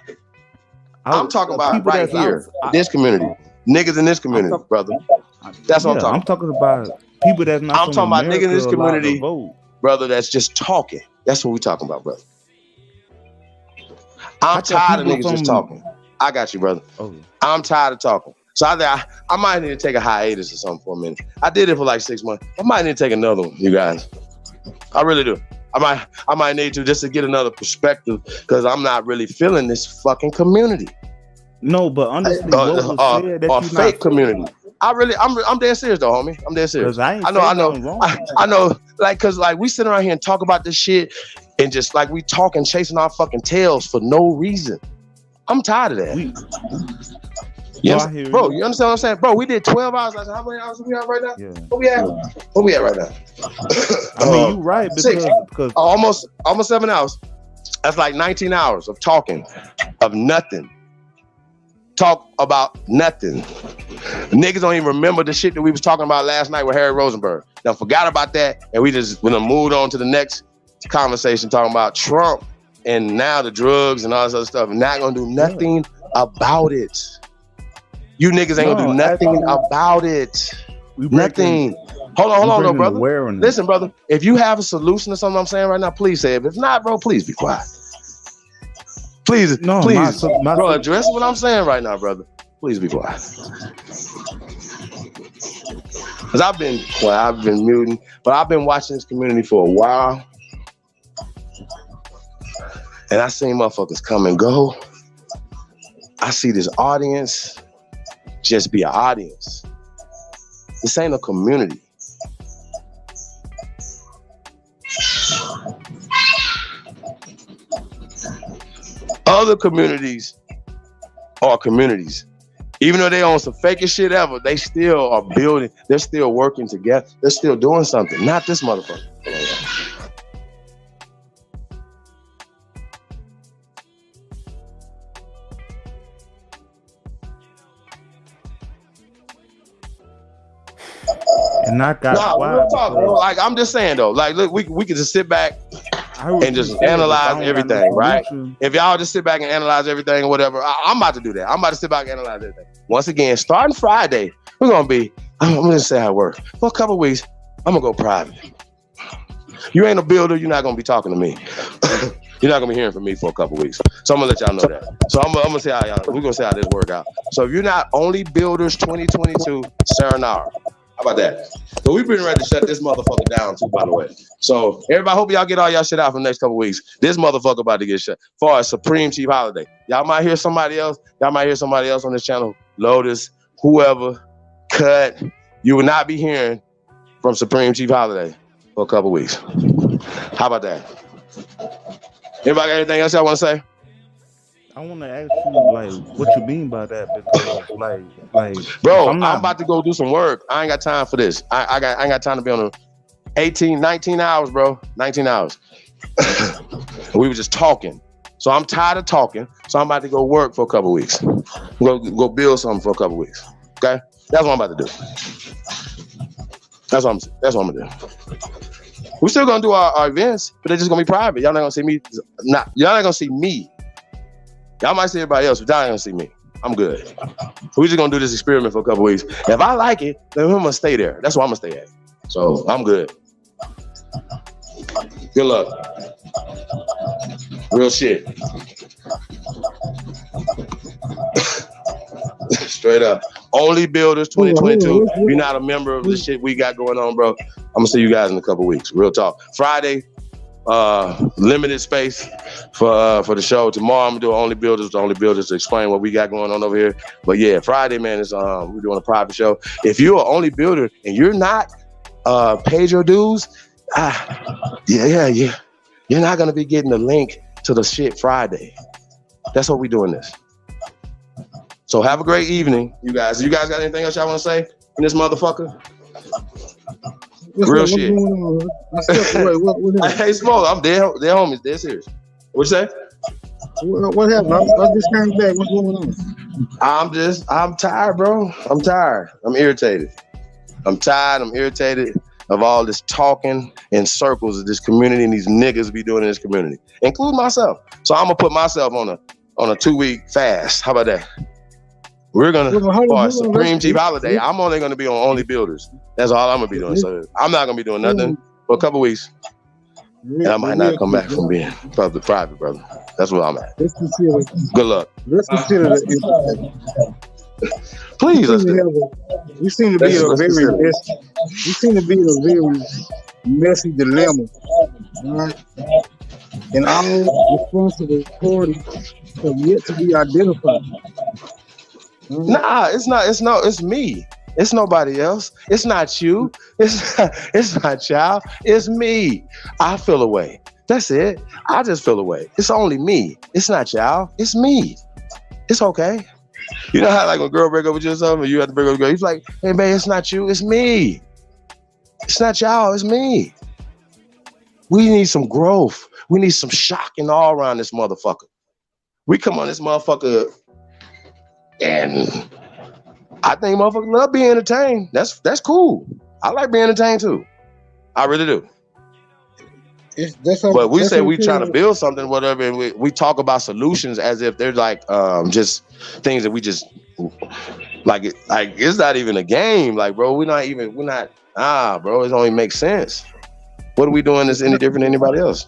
[SPEAKER 14] I'm talking about
[SPEAKER 10] people
[SPEAKER 14] right
[SPEAKER 10] that's
[SPEAKER 14] here,
[SPEAKER 10] outside.
[SPEAKER 14] this community. Niggas in this community, brother. That's what I'm talking
[SPEAKER 10] I'm
[SPEAKER 14] about.
[SPEAKER 10] talking about people that's not
[SPEAKER 14] I'm
[SPEAKER 10] from
[SPEAKER 14] talking about niggas
[SPEAKER 10] America
[SPEAKER 14] in this
[SPEAKER 10] allowed to
[SPEAKER 14] community,
[SPEAKER 10] vote.
[SPEAKER 14] brother, that's just talking. That's what we talking about, brother. I'm
[SPEAKER 10] I got
[SPEAKER 14] tired of
[SPEAKER 10] people
[SPEAKER 14] niggas just
[SPEAKER 10] from-
[SPEAKER 14] talking. I got you, brother.
[SPEAKER 10] Oh.
[SPEAKER 14] I'm tired of talking. So I might need to take a hiatus or something for a minute. I did it for like 6 months. I might need to take another one, you guys. I really do. I might need to just to get another perspective, because I'm not really feeling this fucking community.
[SPEAKER 10] No, but honestly, what was said that
[SPEAKER 14] or
[SPEAKER 10] you
[SPEAKER 14] fake
[SPEAKER 10] not
[SPEAKER 14] community. I'm dead serious though, homie. I'm dead serious.
[SPEAKER 10] 'Cause I ain't
[SPEAKER 14] I know,
[SPEAKER 10] say
[SPEAKER 14] I know,
[SPEAKER 10] nothing wrong.
[SPEAKER 14] I know. Like, cause like we sit around here and talk about this shit, and just like we talking, chasing our fucking tails for no reason. I'm tired of that. Bro, you understand what I'm saying? Bro, we did 12 hours last night. How many hours we have right now?
[SPEAKER 10] Yeah.
[SPEAKER 14] What we at right now?
[SPEAKER 10] I mean, you right,
[SPEAKER 14] Six.
[SPEAKER 10] because
[SPEAKER 14] almost 7 hours. That's like 19 hours of talking, of nothing. Talk about nothing. Niggas don't even remember the shit that we was talking about last night with Harry Rosenberg. Now forgot about that, and we just moved on to the next conversation talking about Trump and now the drugs and all this other stuff. And not gonna do nothing about it. You niggas ain't gonna do nothing about it. Nothing. Hold on, though, brother. Listen, brother. If you have a solution to something I'm saying right now, please say it. If not, bro, please be quiet. Please, please, bro, address what I'm saying right now, brother. Please be quiet. Because I've been quiet, I've been muting, but I've been watching this community for a while. And I seen motherfuckers come and go. I see this audience just be an audience. This ain't a community. Other communities are communities. Even though they own some fakest shit ever, they still are building. They're still working together. They're still doing something. Not this motherfucker.
[SPEAKER 10] And and I got
[SPEAKER 14] Nah,
[SPEAKER 10] quiet
[SPEAKER 14] real talk, bro.
[SPEAKER 10] because
[SPEAKER 14] Like I'm just saying though. Like look, we can just sit back
[SPEAKER 10] I heard what
[SPEAKER 14] and
[SPEAKER 10] you
[SPEAKER 14] just
[SPEAKER 10] said, but I
[SPEAKER 14] analyze
[SPEAKER 10] don't got no
[SPEAKER 14] everything, right?
[SPEAKER 10] solution.
[SPEAKER 14] If y'all just sit back and analyze everything or whatever, I'm about to do that. I'm about to sit back and analyze everything. Once again, starting Friday, we're gonna be. I'm gonna say how it works. For a couple of weeks, I'm gonna go private. You ain't a builder, you're not gonna be talking to me. You're not gonna be hearing from me for a couple of weeks. So I'm gonna let y'all know that. So I'm gonna see how we're gonna see how this work out. So if you're not Only Builders 2022 Serenara, how about that? So we've been ready to shut this motherfucker down too, by the way. So everybody, hope y'all get all y'all shit out for the next couple of weeks. This motherfucker about to get shut. Far as Supreme Chief Holiday, y'all might hear somebody else. Y'all might hear somebody else on this channel. Lotus, whoever, Cut. You will not be hearing from Supreme Chief Holiday for a couple of weeks. How about that? Anybody got anything else y'all want to say?
[SPEAKER 10] I want to ask you, like, what you mean by that? Because, like,
[SPEAKER 14] bro,
[SPEAKER 10] I'm not.
[SPEAKER 14] I'm about to go do some work. I ain't got time for this. I ain't got time to be on 19 hours, bro. 19 hours. We were just talking. So I'm tired of talking. So I'm about to go work for a couple of weeks. Go build something for a couple of weeks. Okay? That's what I'm about to do. That's what I'm gonna do. We're still gonna do our events, but they're just gonna be private. Y'all not gonna see me. Y'all not gonna see me. Y'all might see everybody else, but y'all ain't gonna see me. I'm good. We're just gonna do this experiment for a couple weeks. If I like it, then I'm gonna stay there. That's where I'm gonna stay at. So I'm good. Good luck. Real shit. Straight up. Only Builders 2022. If you're not a member of the shit we got going on, bro, I'm gonna see you guys in a couple weeks. Real talk. Friday, limited space for the show. Tomorrow I'm gonna do Only Builders to explain what we got going on over here. But yeah, Friday, man, is we're doing a private show. If you're an Only Builder and you're not paid your dues, yeah, you're not gonna be getting the link to the shit Friday. That's what we're doing this. So have a great evening, you guys. You guys got anything else y'all want to say in this motherfucker? Real shit. Hey, Smoke, I'm dead homies, dead serious. What you say?
[SPEAKER 13] What happened? I just came back. What's going on?
[SPEAKER 14] I'm tired, bro. I'm tired. I'm irritated. I'm tired. I'm irritated of all this talking in circles of this community and these niggas be doing in this community, including myself. So I'm gonna put myself on a 2-week fast. How about that? We're gonna, for Supreme Chief Holiday, I'm only gonna be on Only Builders. That's all I'm gonna be doing. So I'm not gonna be doing nothing for a couple weeks. And I might not come back from being private, brother. That's where I'm at. Good luck.
[SPEAKER 13] Let's consider that.
[SPEAKER 14] Please,
[SPEAKER 13] we seem to be in a very messy dilemma, right? And all responsible parties have yet to be identified.
[SPEAKER 14] Nah, it's me. It's nobody else. It's not you. It's not y'all. It's me. I feel away. That's it. I just feel away. It's only me. It's not y'all. It's me. It's okay. You know how like when a girl break up with you or something, you have to break up with a girl. He's like, hey man, it's not you. It's me. It's not y'all. It's me. We need some growth. We need some shocking all around this motherfucker. We come on this motherfucker. And I think motherfuckers love being entertained. That's cool. I like being entertained too. I really do. But we say we trying to build something, whatever, and we talk about solutions as if they're like just things that we just like it's not even a game. Like, bro, we're not bro, it don't even make sense. What are we doing that's any different than anybody else?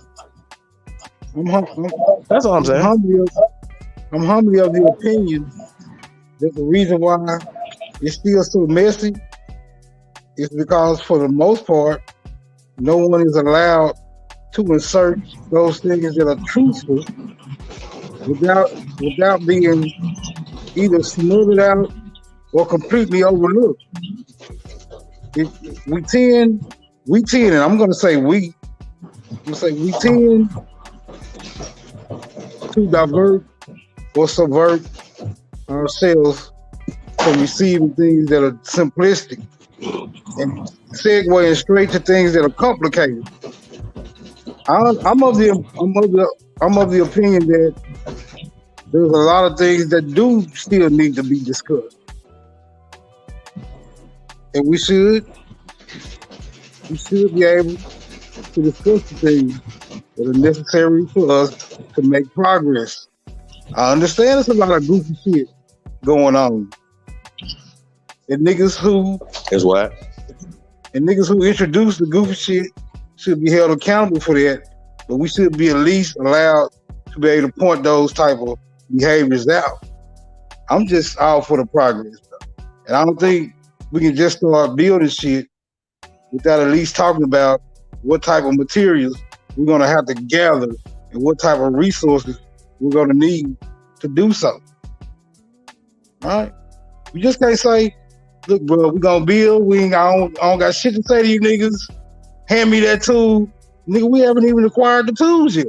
[SPEAKER 14] That's all I'm saying.
[SPEAKER 13] I'm humbly of the opinion that the reason why it's still so messy is because, for the most part, no one is allowed to insert those things that are truthful without being either smoothed out or completely overlooked. We tend, and I'm going to say we tend to divert or subvert ourselves from receiving things that are simplistic and segueing straight to things that are complicated. I'm of the opinion that there's a lot of things that do still need to be discussed, and we should. we should be able to discuss the things that are necessary for us to make progress. I understand there's a lot of goofy shit going on. And niggas who introduce the goofy shit should be held accountable for that. But we should be at least allowed to be able to point those type of behaviors out. I'm just all for the progress, bro. And I don't think we can just start building shit without at least talking about what type of materials we're gonna have to gather and what type of resources we're gonna need to do so. All right? We just can't say, look, bro, we're gonna build, I don't got shit to say to you niggas. Hand me that tool. Nigga, we haven't even acquired the tools yet.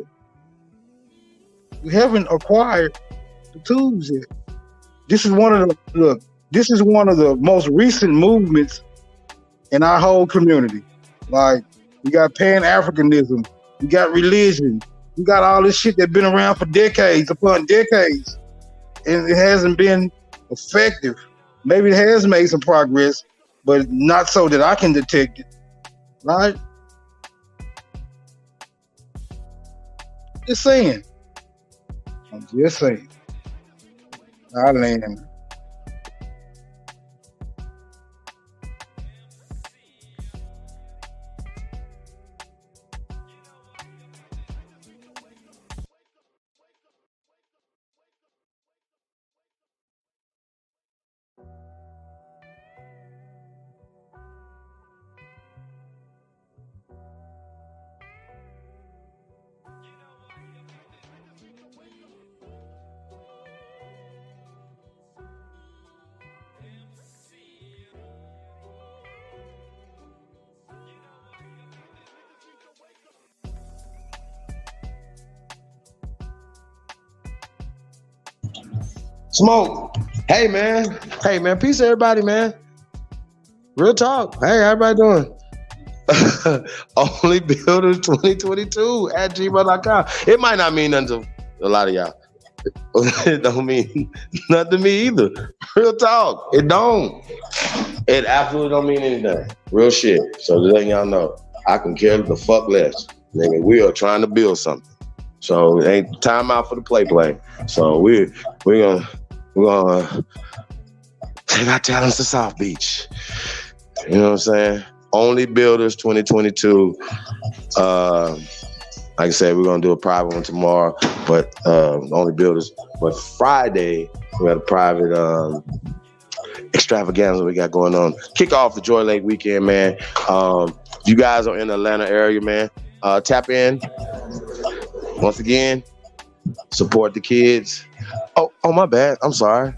[SPEAKER 13] We haven't acquired the tools yet. This is one of the most recent movements in our whole community. Like, we got Pan-Africanism, we got religion, we got all this shit that's been around for decades upon decades, and it hasn't been effective. Maybe it has made some progress, but not so that I can detect it, right? Just saying. I'm just saying. I land.
[SPEAKER 14] Smoke. Hey man. Peace everybody, man. Real talk. Hey, how everybody doing? Only Builders 2022 at gmail.com. It might not mean nothing to a lot of y'all. It don't mean nothing to me either. Real talk. It don't. It absolutely don't mean anything. Real shit. So to let y'all know, I can care the fuck less. Nigga, we are trying to build something. So it ain't time out for the play. So we're gonna take our talents to South Beach. You know what I'm saying? Only Builders 2022. Like I said, we're gonna do a private one tomorrow, but Only Builders. But Friday we got a private extravaganza we got going on. Kick off the Joy Lake weekend, man. If you guys are in the Atlanta area, man, tap in. Once again, support the kids. Oh, my bad. I'm sorry.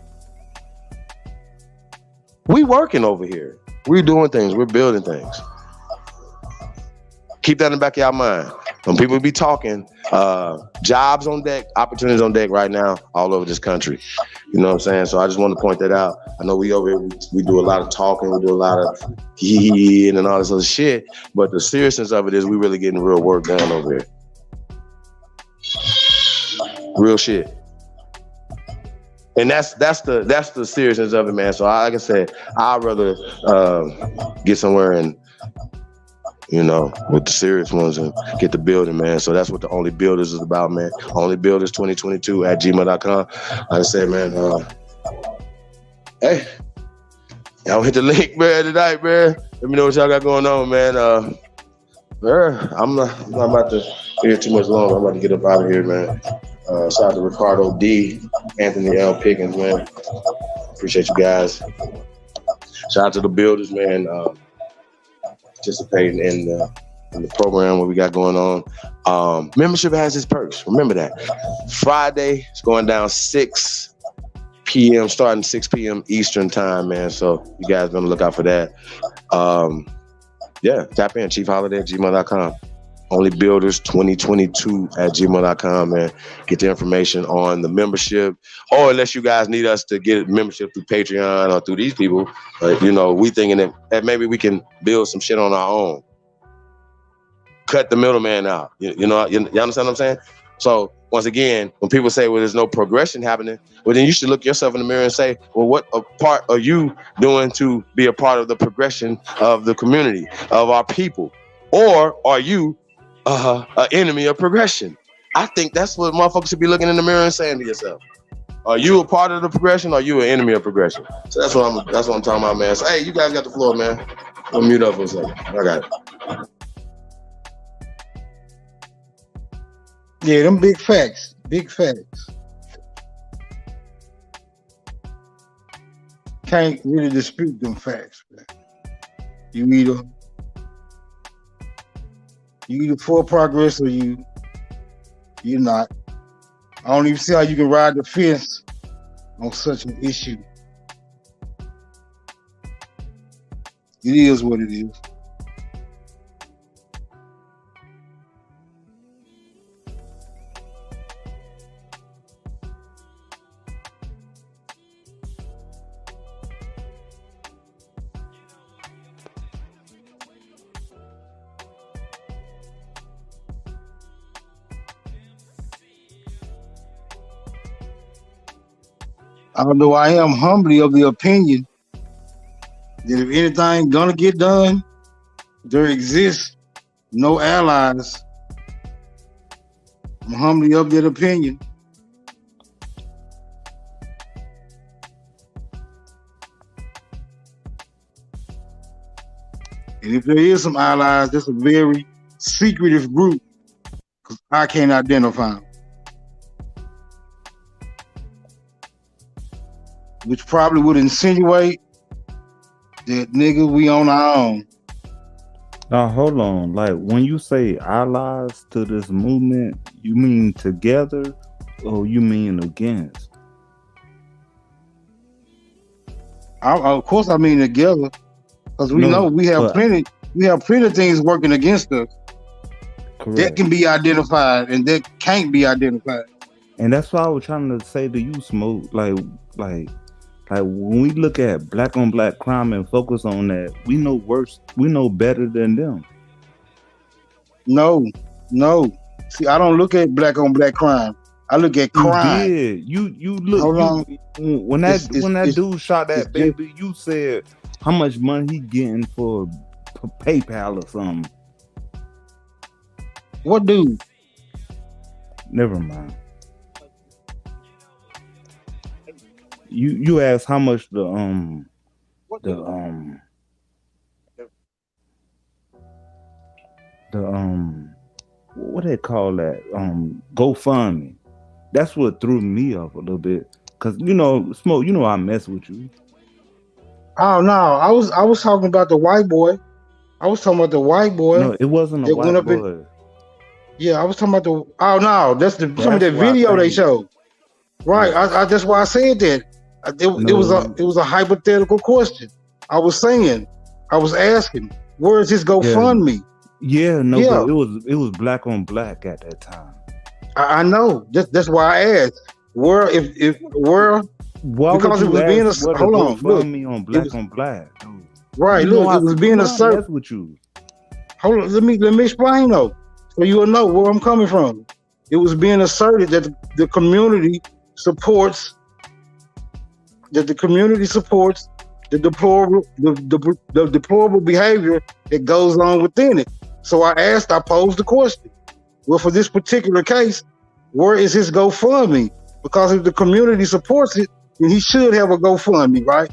[SPEAKER 14] We working over here. We're doing things. We're building things. Keep that in the back of your mind. When people be talking, jobs on deck, opportunities on deck right now, all over this country. You know what I'm saying? So I just want to point that out. I know we over here, we do a lot of talking, we do a lot of and all this other shit, but the seriousness of it is we really getting real work done over here. Real shit. And that's the seriousness of it, man. So like I said, I'd rather get somewhere and, you know, with the serious ones and get the building, man. So that's what the Only Builders is about, man. Only Builders 2022 at gmail.com. Like I said, man, hey, y'all hit the link, man, tonight, man. Let me know what y'all got going on, man. I'm not about to hear too much longer. I'm about to get up out of here, man. Shout out to Ricardo D, Anthony L. Pickens, man. Appreciate you guys. Shout out to the Builders, man. Participating in the program, what we got going on. Membership has its perks. Remember that. Friday, it's going down 6 p.m., starting 6 p.m. Eastern time, man. So you guys gonna look out for that. Yeah, tap in, chiefholiday@gmail.com. Only Builders 2022 at gmail.com, man. Get the information on the membership. Or unless you guys need us to get membership through Patreon or through these people, you know, we thinking that maybe we can build some shit on our own. Cut the middleman out. You know, you understand what I'm saying? So once again, when people say, well, there's no progression happening, well, then you should look yourself in the mirror and say, well, what part are you doing to be a part of the progression of the community, of our people? Or are you an enemy of progression? I think that's what motherfuckers should be looking in the mirror and saying to yourself. Are you a part of the progression or are you an enemy of progression? So that's what I'm talking about, man. So, hey, you guys got the floor, man. I'll mute up for a second. I got it.
[SPEAKER 13] Yeah, them big facts. Big facts. Can't really dispute them facts, man. You either for progress or you're not. I don't even see how you can ride the fence on such an issue. It is what it is. Although I am humbly of the opinion that if anything gonna get done, there exists no allies. I'm humbly of that opinion. And if there is some allies, that's a very secretive group because I can't identify them. Which probably would insinuate that nigga, we on our own.
[SPEAKER 10] Now hold on, like when you say allies to this movement, you mean together or you mean against?
[SPEAKER 13] Of course I mean together, because we know we have plenty of things working against us.
[SPEAKER 10] Correct.
[SPEAKER 13] That can be identified and that can't be identified.
[SPEAKER 10] And that's why I was trying to say to you, Smoke, like when we look at black on black crime and focus on that, we know better than them.
[SPEAKER 13] No. See, I don't look at black on black crime. I look at crime.
[SPEAKER 10] You look. When that dude shot that baby, you said how much money he getting for PayPal or something.
[SPEAKER 13] What dude?
[SPEAKER 10] Never mind. You asked how much what they call that GoFundMe. That's what threw me off a little bit, cause Smoke, I mess with you.
[SPEAKER 13] Oh no, I was talking about the white boy. I was talking about the white boy.
[SPEAKER 10] No, it wasn't a white boy.
[SPEAKER 13] Yeah, I was talking about the. Oh no, that's some of that video they showed. Right, that's why I said that. It was a hypothetical question. I was asking, where is this GoFundMe?
[SPEAKER 10] But it was black on black at that time.
[SPEAKER 13] I know. That's why I asked. Why because it was being a hold on. Look,
[SPEAKER 10] on black on black.
[SPEAKER 13] Right. Look, it was being asserted.
[SPEAKER 10] With you.
[SPEAKER 13] Hold on. Let me explain though, so you'll know where I'm coming from. It was being asserted that the community supports. The deplorable behavior that goes on within it. So I posed the question. Well, for this particular case, where is his GoFundMe? Because if the community supports it, then he should have a GoFundMe, right?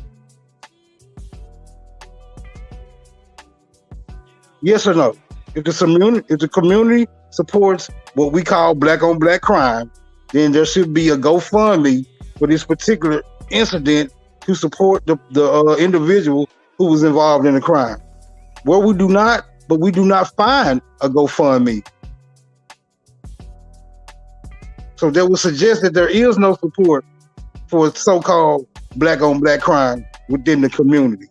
[SPEAKER 13] Yes or no? If the community supports what we call black on black crime, then there should be a GoFundMe for this particular incident to support the individual who was involved in the crime. Where we do not find a GoFundMe. So that would suggest that there is no support for so-called black on black crime within the community.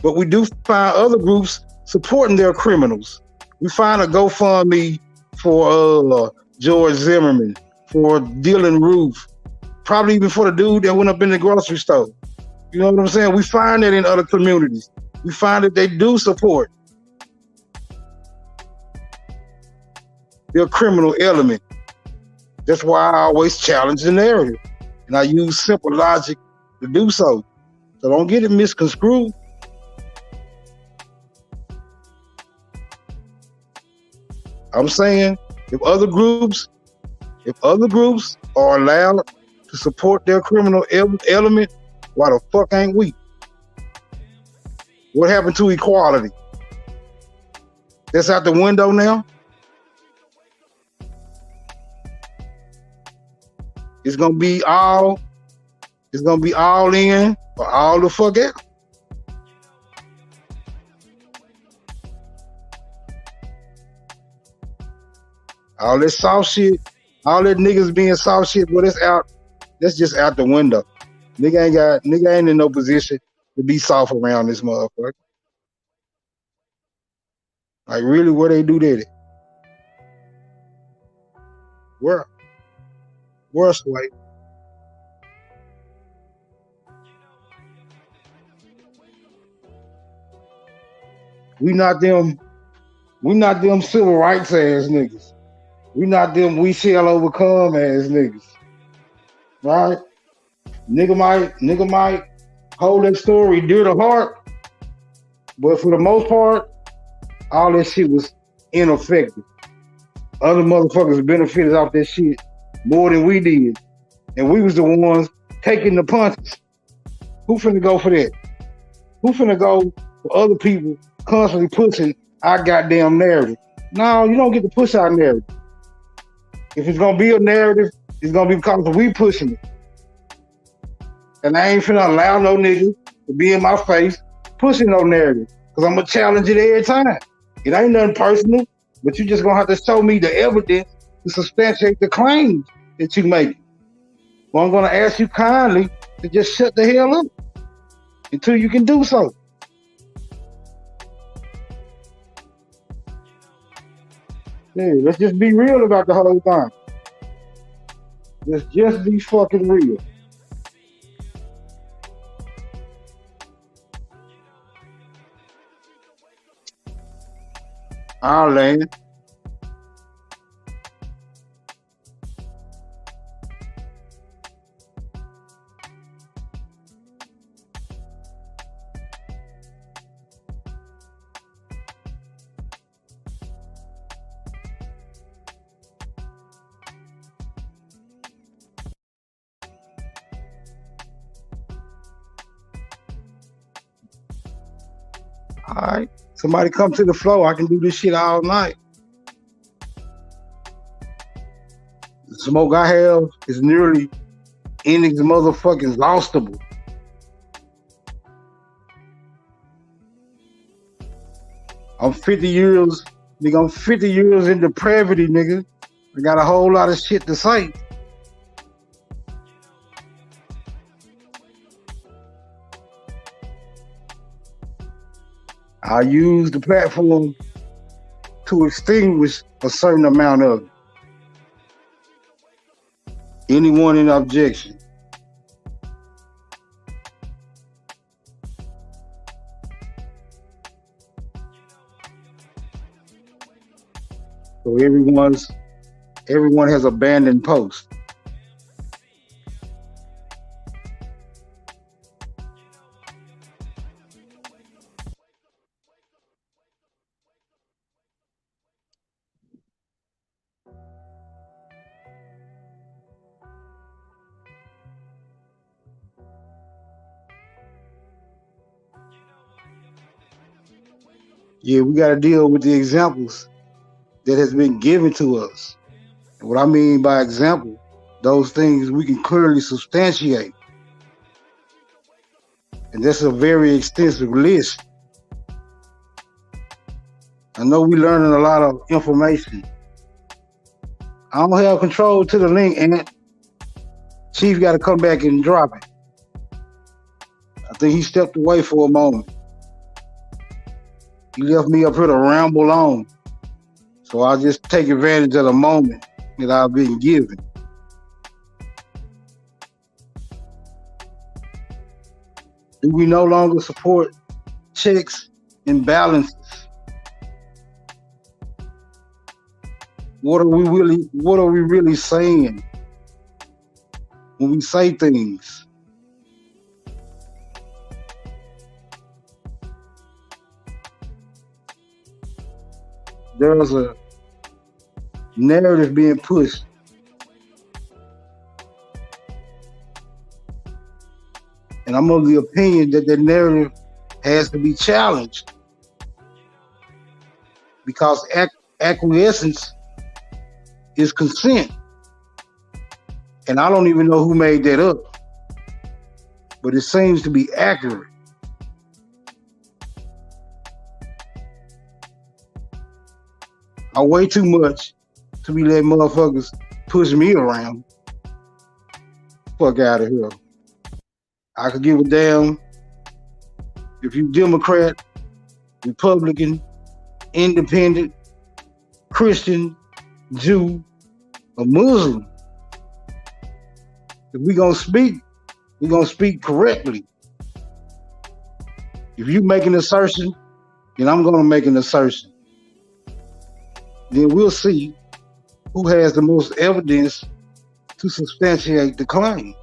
[SPEAKER 13] But we do find other groups supporting their criminals. We find a GoFundMe for George Zimmerman, for Dylan Roof, probably even for the dude that went up in the grocery store. You know what I'm saying? We find that in other communities. We find that they do support. their criminal element. That's why I always challenge the narrative. And I use simple logic to do so. So don't get it misconstrued. I'm saying if other groups are allowed to support their criminal element, why the fuck ain't we? What happened to equality? That's out the window now? It's gonna be all in or all the fuck out. All that soft shit, all that niggas being soft shit, but it's out. That's just out the window. Nigga ain't in no position to be soft around this motherfucker. Like really, where they do that? Where Sway? We not them civil rights ass niggas. We not them we shall overcome ass niggas. Right? Nigga might hold that story dear to heart, but for the most part, all that shit was ineffective. Other motherfuckers benefited off that shit more than we did. And we was the ones taking the punches. Who finna go for that? Who finna go for other people constantly pushing our goddamn narrative? No, you don't get to push our narrative. If it's gonna be a narrative, it's gonna be because we pushing it. And I ain't finna allow no nigga to be in my face pushing no narrative. Cause I'm gonna challenge it every time. It ain't nothing personal, but you just gonna have to show me the evidence to substantiate the claims that you make. Well, I'm gonna ask you kindly to just shut the hell up until you can do so. Yeah, let's just be real about the whole thing. Let's just be fucking real. I'll land. All right. Somebody come to the floor. I can do this shit all night. The smoke I have is nearly motherfucking exhaustible. I'm 50 years, nigga. I'm 50 years in depravity, nigga. I got a whole lot of shit to say. I use the platform to extinguish a certain amount of it. Anyone in objection? So everyone has abandoned post. Yeah, we got to deal with the examples that has been given to us. And what I mean by example, those things we can clearly substantiate. And that's a very extensive list. I know we're learning a lot of information. I don't have control to the link, and Chief got to come back and drop it. I think he stepped away for a moment. He left me up here to ramble on. So I'll just take advantage of the moment that I've been given. Do we no longer support checks and balances? What are we really saying when we say things? There's a narrative being pushed. And I'm of the opinion that narrative has to be challenged, because acquiescence is consent. And I don't even know who made that up, but it seems to be accurate. I weigh too much to be letting motherfuckers push me around. Fuck out of here. I could give a damn if you Democrat, Republican, Independent, Christian, Jew, or Muslim. If we gonna speak, we're gonna speak correctly. If you make an assertion, then I'm gonna make an assertion. Then we'll see who has the most evidence to substantiate the claim.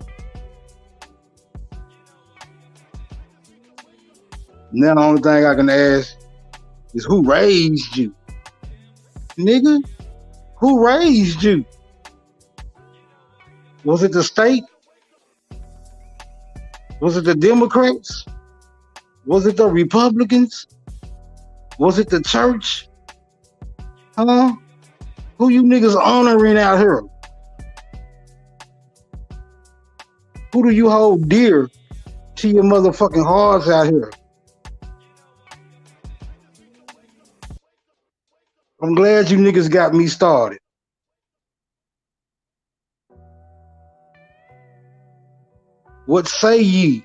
[SPEAKER 13] Now the only thing I can ask is, who raised you? Nigga, who raised you? Was it the state? Was it the Democrats? Was it the Republicans? Was it the church? Huh? Who you niggas honoring out here? Who do you hold dear to your motherfucking hearts out here? I'm glad you niggas got me started. What say ye?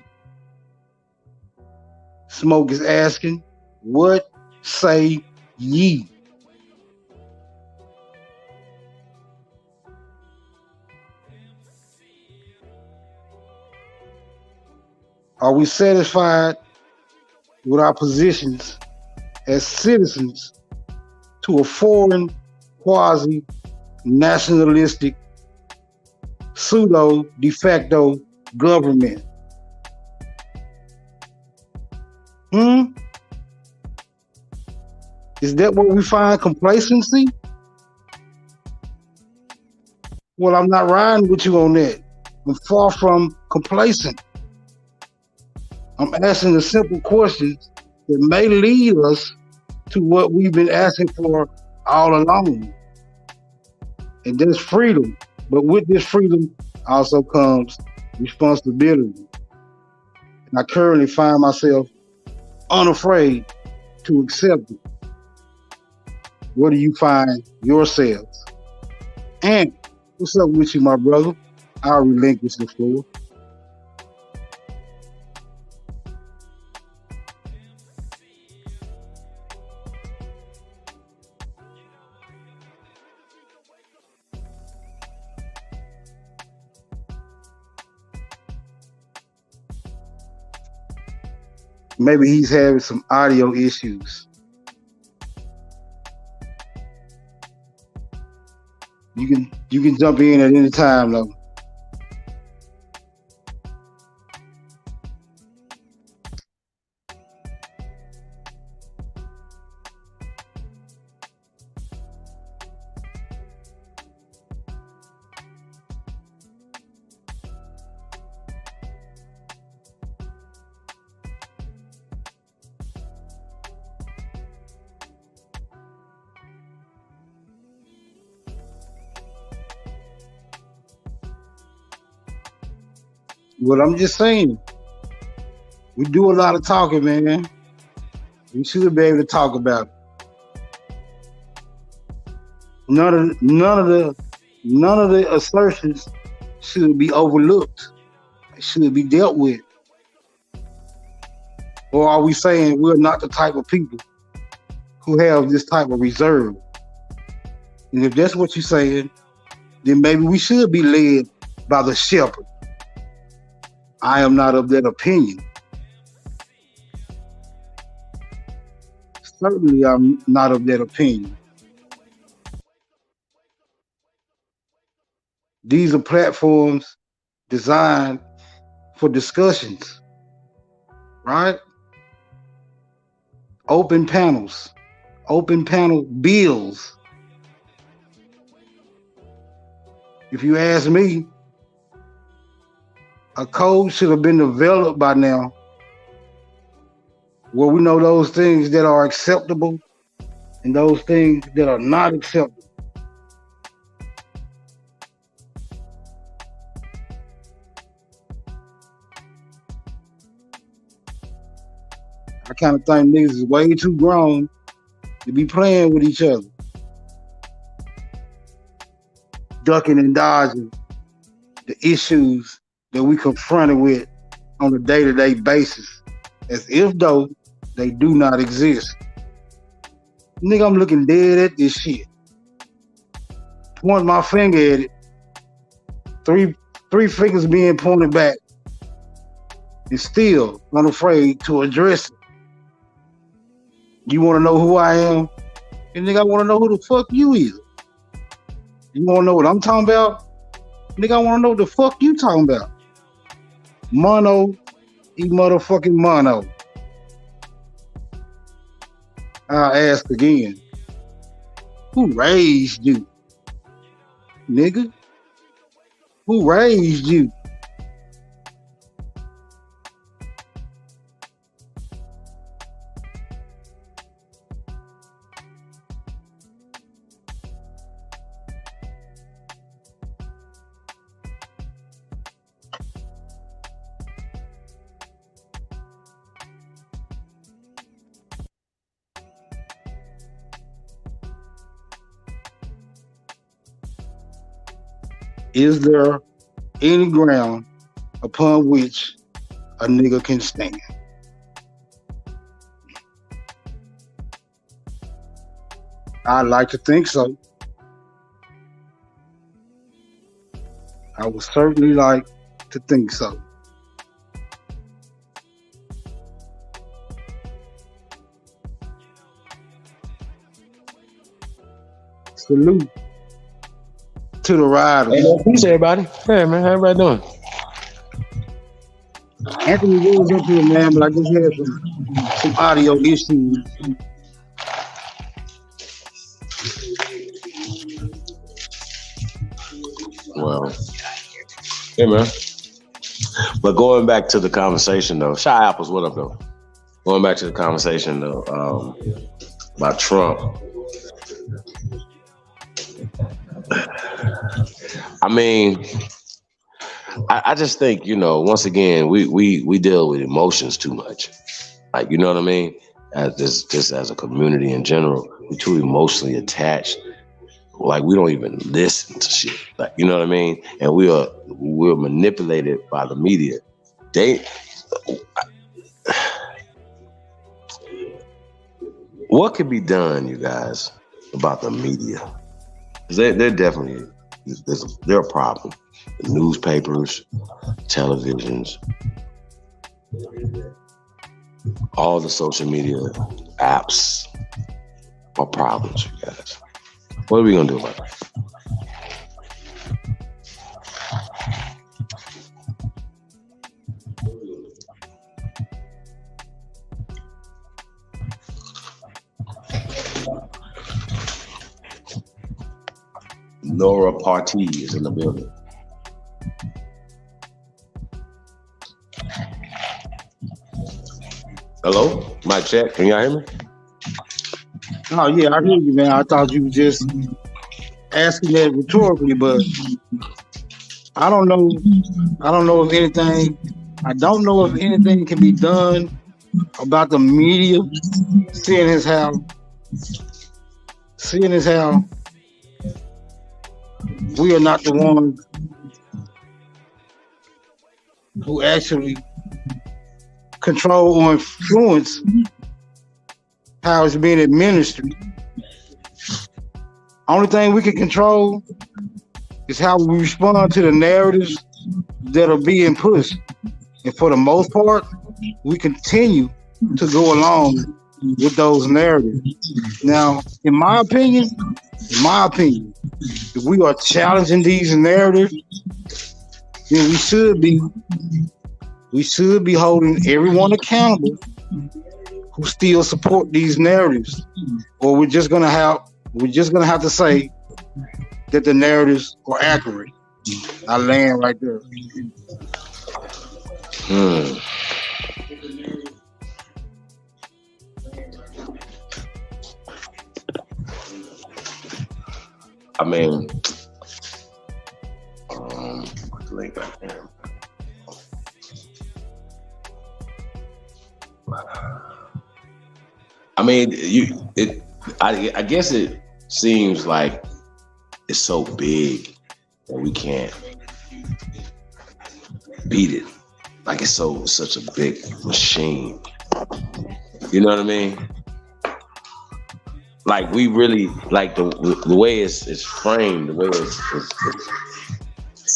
[SPEAKER 13] Smoke is asking. What say ye? Are we satisfied with our positions as citizens to a foreign, quasi-nationalistic, pseudo-de facto government? Is that where we find complacency? Well, I'm not riding with you on that. I'm far from complacent. I'm asking the simple questions that may lead us to what we've been asking for all along. And that's freedom. But with this freedom also comes responsibility. And I currently find myself unafraid to accept it. Where do you find yourselves? And what's up with you, my brother? I'll relinquish the floor. Maybe he's having some audio issues. You can jump in at any time though. Well, I'm just saying, we do a lot of talking, man. We should be able to talk about it. None of the assertions should be overlooked. It should be dealt with. Or are we saying we're not the type of people who have this type of reserve? And if that's what you're saying, then maybe we should be led by the shepherd. I am not of that opinion. Certainly, I'm not of that opinion. These are platforms designed for discussions, right? Open panels, open panel bills. If you ask me, a code should have been developed by now where we know those things that are acceptable and those things that are not acceptable. I kind of think niggas is way too grown to be playing with each other, ducking and dodging the issues that we confronted with on a day-to-day basis, as if though they do not exist. Nigga, I'm looking dead at this shit. Point my finger at it. Three fingers being pointed back, and still unafraid to address it. You want to know who I am? And nigga, I want to know who the fuck you is. You want to know what I'm talking about? Nigga, I want to know what the fuck you talking about. Mono, you motherfucking mono. I'll ask again. Who raised you? Nigga? Who raised you? Is there any ground upon which a nigga can stand? I'd like to think so. I would certainly like to think so. Salute to the riders.
[SPEAKER 6] Hey, peace, everybody. Hey, man, how everybody doing?
[SPEAKER 13] Anthony was up here, man, but I just had some audio issues.
[SPEAKER 14] Well, hey, man. But going back to the conversation, though, Shy Apples, what up, though? Going back to the conversation, though, about Trump. I mean, I just think, you know, once again, we deal with emotions too much. Like, you know what I mean? Just as a community in general, we're too emotionally attached. Like, we don't even listen to shit. Like, you know what I mean? And we're manipulated by the media. What could be done, you guys, about the media? They're definitely, they're a problem. The newspapers, televisions, all the social media apps are problems, you guys. What are we gonna do about it? Nora Party is in the building. Hello? Mic check. Can y'all hear me?
[SPEAKER 13] Oh, yeah, I hear you, man. I thought you were just asking that rhetorically, but I don't know if anything can be done about the media, seeing as how we are not the ones who actually control or influence how it's being administered. Only thing we can control is how we respond to the narratives that are being pushed. And for the most part, we continue to go along with those narratives. Now, in my opinion, if we are challenging these narratives, then we should be holding everyone accountable who still support these narratives, or we're just gonna have to say that the narratives are accurate. I land right there.
[SPEAKER 14] I mean, put the link back there. I mean, I guess it seems like it's so big that we can't beat it. Like it's such a big machine. You know what I mean? Like we really like the way it's framed, the way it's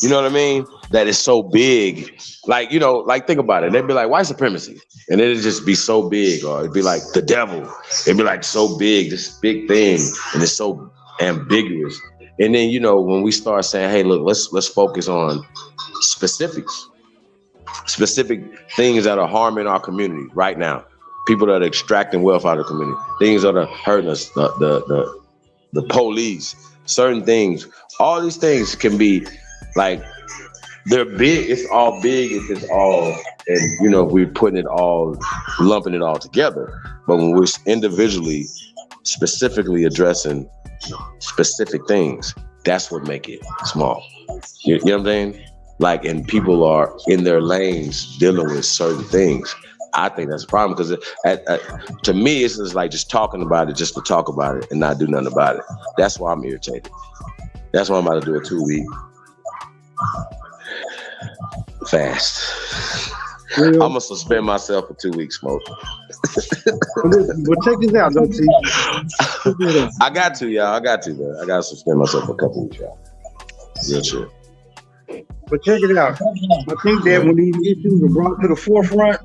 [SPEAKER 14] you know what I mean? That it's so big. Like, you know, like think about it. They'd be like, white supremacy. And it'd just be so big, or it'd be like the devil. It'd be like so big, this big thing, and it's so ambiguous. And then, you know, when we start saying, hey, look, let's focus on specific things that are harming our community right now. People that are extracting wealth out of the community, things that are hurting us, the police, certain things. All these things can be like, they're big. It's all big. It's all, and you know, we're putting it all, lumping it all together. But when we're individually, specifically addressing specific things, that's what make it small. You know what I'm saying? Like, and people are in their lanes dealing with certain things. I think that's a problem because to me, it's just like just talking about it just to talk about it and not do nothing about it. That's why I'm irritated. That's why I'm about to do a 2-week fast. I'm gonna suspend myself for 2 weeks, Smoke.
[SPEAKER 13] But check this out, though, T.
[SPEAKER 14] I got to, y'all. I got to, man. I got to suspend myself for a couple weeks, y'all. Real shit.
[SPEAKER 13] But check it out. I think that when these issues are brought to the forefront,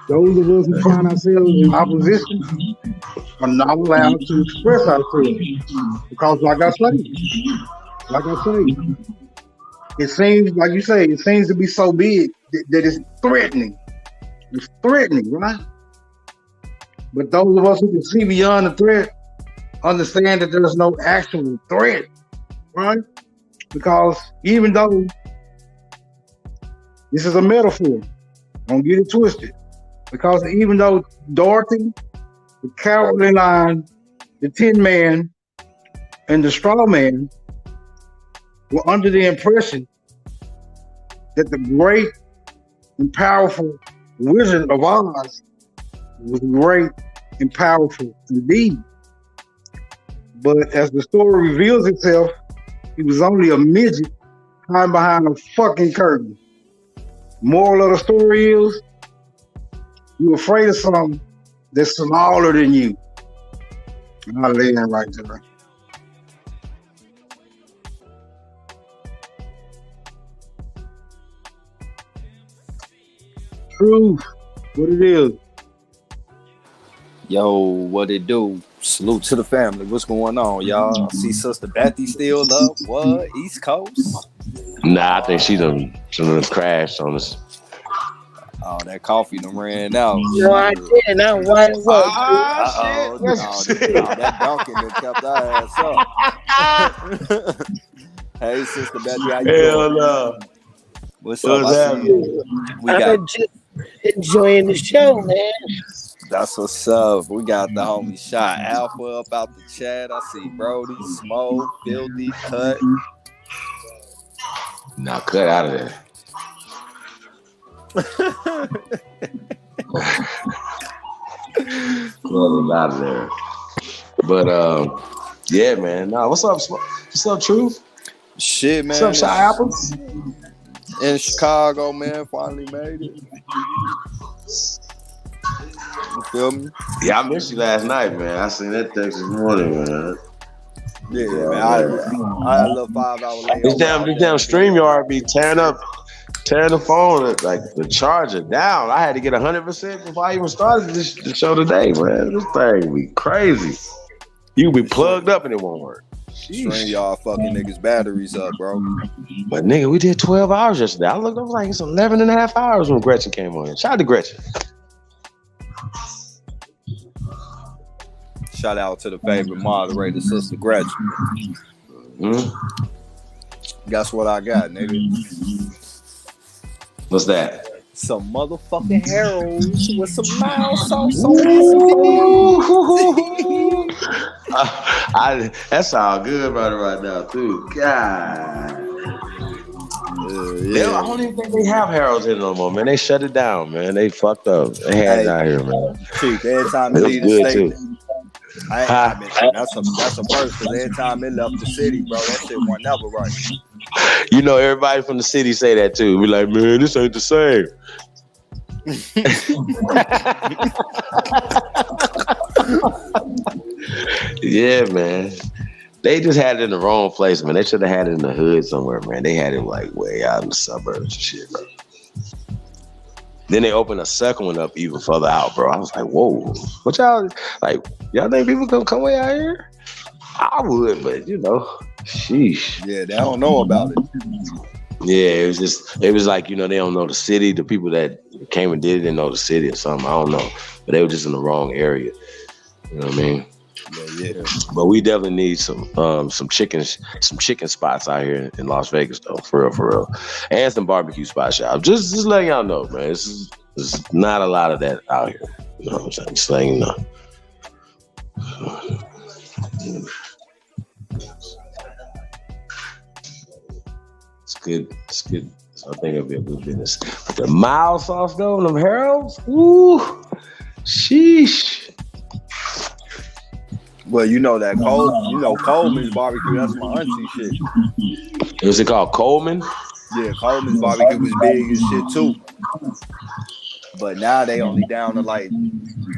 [SPEAKER 13] those of us who find ourselves in opposition are not allowed to express ourselves. Because like I say, it seems, like you say, it seems to be so big that it's threatening. It's threatening, right? But those of us who can see beyond the threat understand that there's no actual threat, right? Because even though this is a metaphor, don't get it twisted. Because even though Dorothy, the Cowardly Lion, the Tin Man, and the Straw Man were under the impression that the great and powerful Wizard of Oz was great and powerful indeed. But as the story reveals itself, he was only a midget hiding behind a fucking curtain. Moral of the story is, you're afraid of something that's smaller than you. And I'll lay right there. Truth, what it is.
[SPEAKER 7] Yo, what it do? Salute to the family. What's going on, y'all? I see Sister Bethy still up. What? East Coast?
[SPEAKER 14] Nah, I think she done crashed on us.
[SPEAKER 7] Oh, that coffee done ran out.
[SPEAKER 9] No, I didn't. I'm wide awake.
[SPEAKER 7] That Dunkin' that kept our ass up. Hey, Sister Bethy, how you doing?
[SPEAKER 14] No.
[SPEAKER 7] What's up?
[SPEAKER 9] I'm just enjoying the show, man.
[SPEAKER 7] That's what's up. We got the homie Shot Alpha up out the chat. I see Brody, Smoke, Filthy, Cut.
[SPEAKER 14] Now cut out of there. Close out of there. But yeah, man. Nah, what's up? What's up, Truth?
[SPEAKER 7] Shit, man.
[SPEAKER 14] What's up, Shot Apples?
[SPEAKER 7] In Chicago, man. Finally made it. You feel me?
[SPEAKER 14] Yeah, I missed you last night, man. I seen that text this morning, man.
[SPEAKER 7] Yeah, man. I had a little 5-hour layover.
[SPEAKER 14] This damn StreamYard be tearing the phone, like the charger down. I had to get 100% before I even started the show today, man. This thing be crazy. You be plugged up and it won't work.
[SPEAKER 7] Strain y'all fucking niggas batteries up, bro.
[SPEAKER 14] But nigga, we did 12 hours yesterday. I looked up like it's 11 and a half hours when Gretchen came on. Shout out to Gretchen.
[SPEAKER 7] Shout out to the favorite moderator, Sister Gretchen.
[SPEAKER 14] Mm-hmm.
[SPEAKER 7] Guess what I got, nigga?
[SPEAKER 14] What's that?
[SPEAKER 7] Some motherfucking Harold's with some mild sauce on it.
[SPEAKER 14] That's all good right now, too. God. I don't even think they have Harold's here no more, man. They shut it down, man. They fucked up. They had it out here, man.
[SPEAKER 7] Chief, every time they leave the state, that's a first, because every time they left the city, bro, that shit went never right.
[SPEAKER 14] You know, everybody from the city say that too. We like, man, this ain't the same. Yeah, man. They just had it in the wrong place, man. They should have had it in the hood somewhere, man. They had it like way out in the suburbs and shit, bro. Then they opened a second one up even further out, bro. I was like, whoa. What y'all think people gonna come way out here? I would, but you know, sheesh.
[SPEAKER 7] Yeah, they don't know about it.
[SPEAKER 14] Yeah, it was like, you know, they don't know the city. The people that came and did it didn't know the city or something. I don't know. But they were just in the wrong area. You know what I mean?
[SPEAKER 7] Yeah.
[SPEAKER 14] But we definitely need some chicken spots out here in Las Vegas though, for real. And some barbecue spots, y'all. Just letting y'all know, man. There's not a lot of that out here. You know what I'm saying? Just letting you know. It's good. So I think it'll be a good business. But the mild sauce though, and them Harold's, woo, sheesh.
[SPEAKER 7] Well, you know that Coleman's barbecue, that's my auntie shit.
[SPEAKER 14] Was it called Coleman?
[SPEAKER 7] Yeah, Coleman's barbecue was big as shit too. But now they only down to like,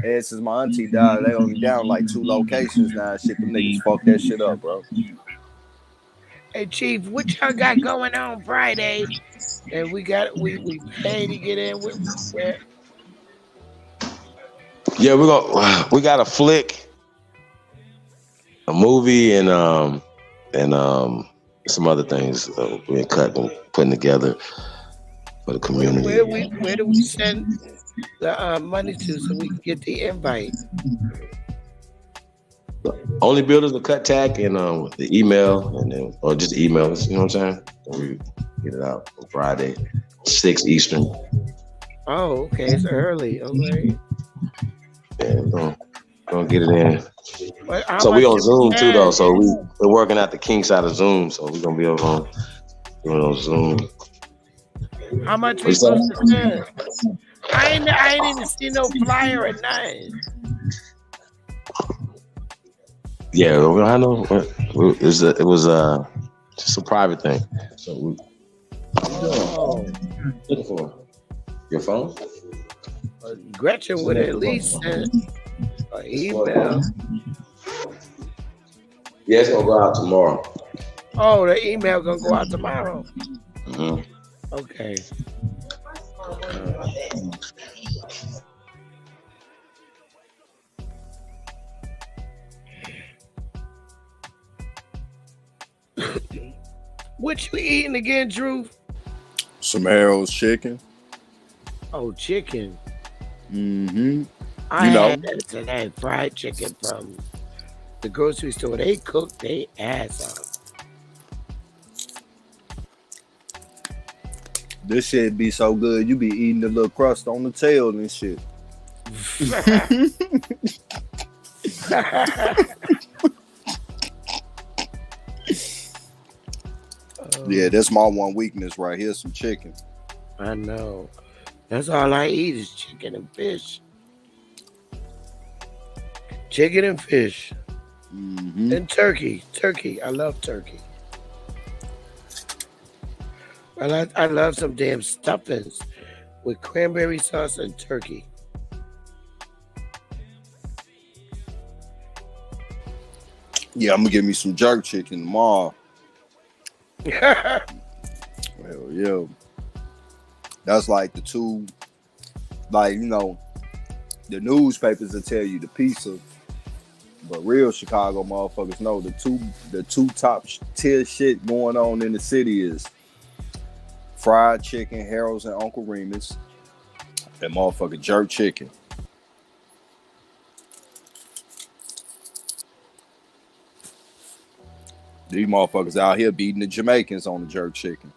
[SPEAKER 7] since my auntie died, they only down like 2 locations now. Shit, them niggas fuck that shit up, bro.
[SPEAKER 9] Hey Chief, what y'all got going on Friday? And we pay to get in with.
[SPEAKER 14] Yeah, we got a flick, a movie, and some other things we're cutting, putting together for the community.
[SPEAKER 9] Where do we send the money to so we can get the invite?
[SPEAKER 14] Only builders will cut tag and the email, and then or just email us. You know what I'm saying? And we get it out on Friday, 6 Eastern.
[SPEAKER 9] Oh, okay, it's early. Okay.
[SPEAKER 14] Yeah, we're gonna get it in. So we on Zoom too, though. So we're working out the kinks out of Zoom. So we're gonna be on Zoom.
[SPEAKER 9] How much we supposed to spend? I ain't even seen no flyer at night.
[SPEAKER 14] Yeah, I know. It was just a private thing. So we looking for your phone.
[SPEAKER 9] Gretchen would at least send an email.
[SPEAKER 14] Yeah, it's gonna go out tomorrow.
[SPEAKER 9] Oh, the email gonna go out tomorrow.
[SPEAKER 14] Mm-hmm.
[SPEAKER 9] Okay. What you eating again, Drew?
[SPEAKER 7] Some Harold's chicken.
[SPEAKER 9] Oh, chicken.
[SPEAKER 7] Mm-hmm.
[SPEAKER 9] I had that fried chicken from the grocery store. They cook their ass off.
[SPEAKER 7] This shit be so good. You be eating the little crust on the tail and shit. Yeah, that's my one weakness right here, some chicken.
[SPEAKER 9] I know. That's all I eat is chicken and fish. Chicken and fish.
[SPEAKER 7] Mm-hmm.
[SPEAKER 9] And turkey. Turkey. I love turkey. I love some damn stuffings with cranberry sauce and turkey.
[SPEAKER 7] Yeah, I'm gonna give me some jerk chicken tomorrow. Hell yeah. That's like the two, like, you know, the newspapers will tell you the piece of But real Chicago motherfuckers know the two top tier shit going on in the city is fried chicken, Harold's and Uncle Remus, and motherfucking jerk chicken. These motherfuckers out here beating the Jamaicans on the jerk chicken.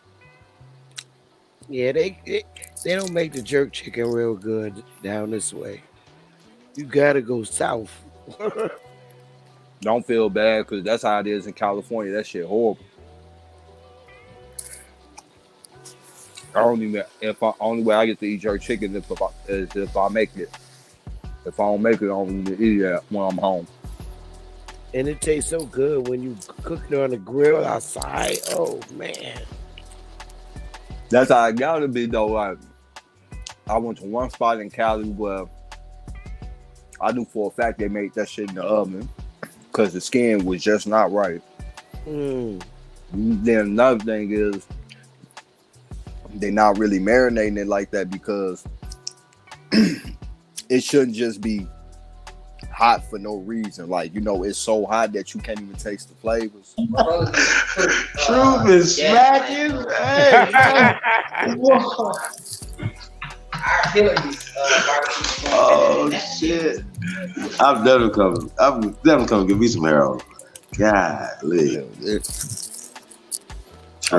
[SPEAKER 9] Yeah, they don't make the jerk chicken real good down this way. You gotta go south.
[SPEAKER 7] Don't feel bad because that's how it is in California. That shit horrible. Only way I get to eat jerk chicken is if I make it. If I don't make it, I don't even eat it when I'm home.
[SPEAKER 9] And it tastes so good when you cook it on the grill outside. Oh man.
[SPEAKER 7] That's how it gotta be though. Like, I went to one spot in Cali where I knew for a fact they made that shit in the oven because the skin was just not right. Then another thing is they're not really marinating it like that because it shouldn't just be hot for no reason. Like, you know, it's so hot that you can't even taste the flavors.
[SPEAKER 14] Truth is smacking. Hey. Oh shit! I'm never coming. Give me some Harold. Golly.
[SPEAKER 7] I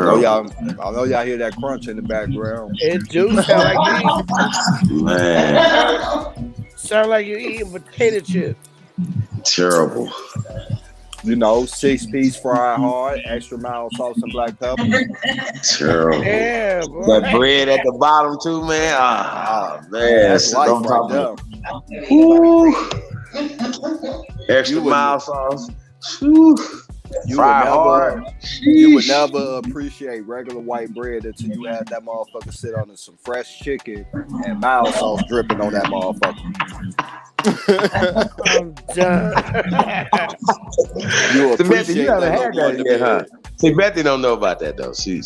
[SPEAKER 7] know y'all hear that crunch in the background.
[SPEAKER 9] It do sound like you
[SPEAKER 14] Man,
[SPEAKER 9] sound like you're eating potato chips.
[SPEAKER 14] terrible.
[SPEAKER 7] You know, 6-piece fried hard, extra mild sauce and black pepper.
[SPEAKER 14] Terrible.
[SPEAKER 9] Yeah, boy.
[SPEAKER 14] That bread at the bottom too, man. Oh man,
[SPEAKER 7] That's life
[SPEAKER 14] don't
[SPEAKER 7] right
[SPEAKER 14] talk
[SPEAKER 7] there.
[SPEAKER 14] Woo. Extra mild sauce. Woo.
[SPEAKER 7] You would never appreciate regular white bread until you have that motherfucker sit on some fresh chicken and mild sauce dripping on that motherfucker.
[SPEAKER 9] I'm done.
[SPEAKER 7] You
[SPEAKER 14] Betty,
[SPEAKER 7] appreciate
[SPEAKER 14] you haven't
[SPEAKER 7] that
[SPEAKER 14] had
[SPEAKER 7] little
[SPEAKER 14] that yet, huh?
[SPEAKER 7] bread.
[SPEAKER 14] See, Betty don't know about that though. She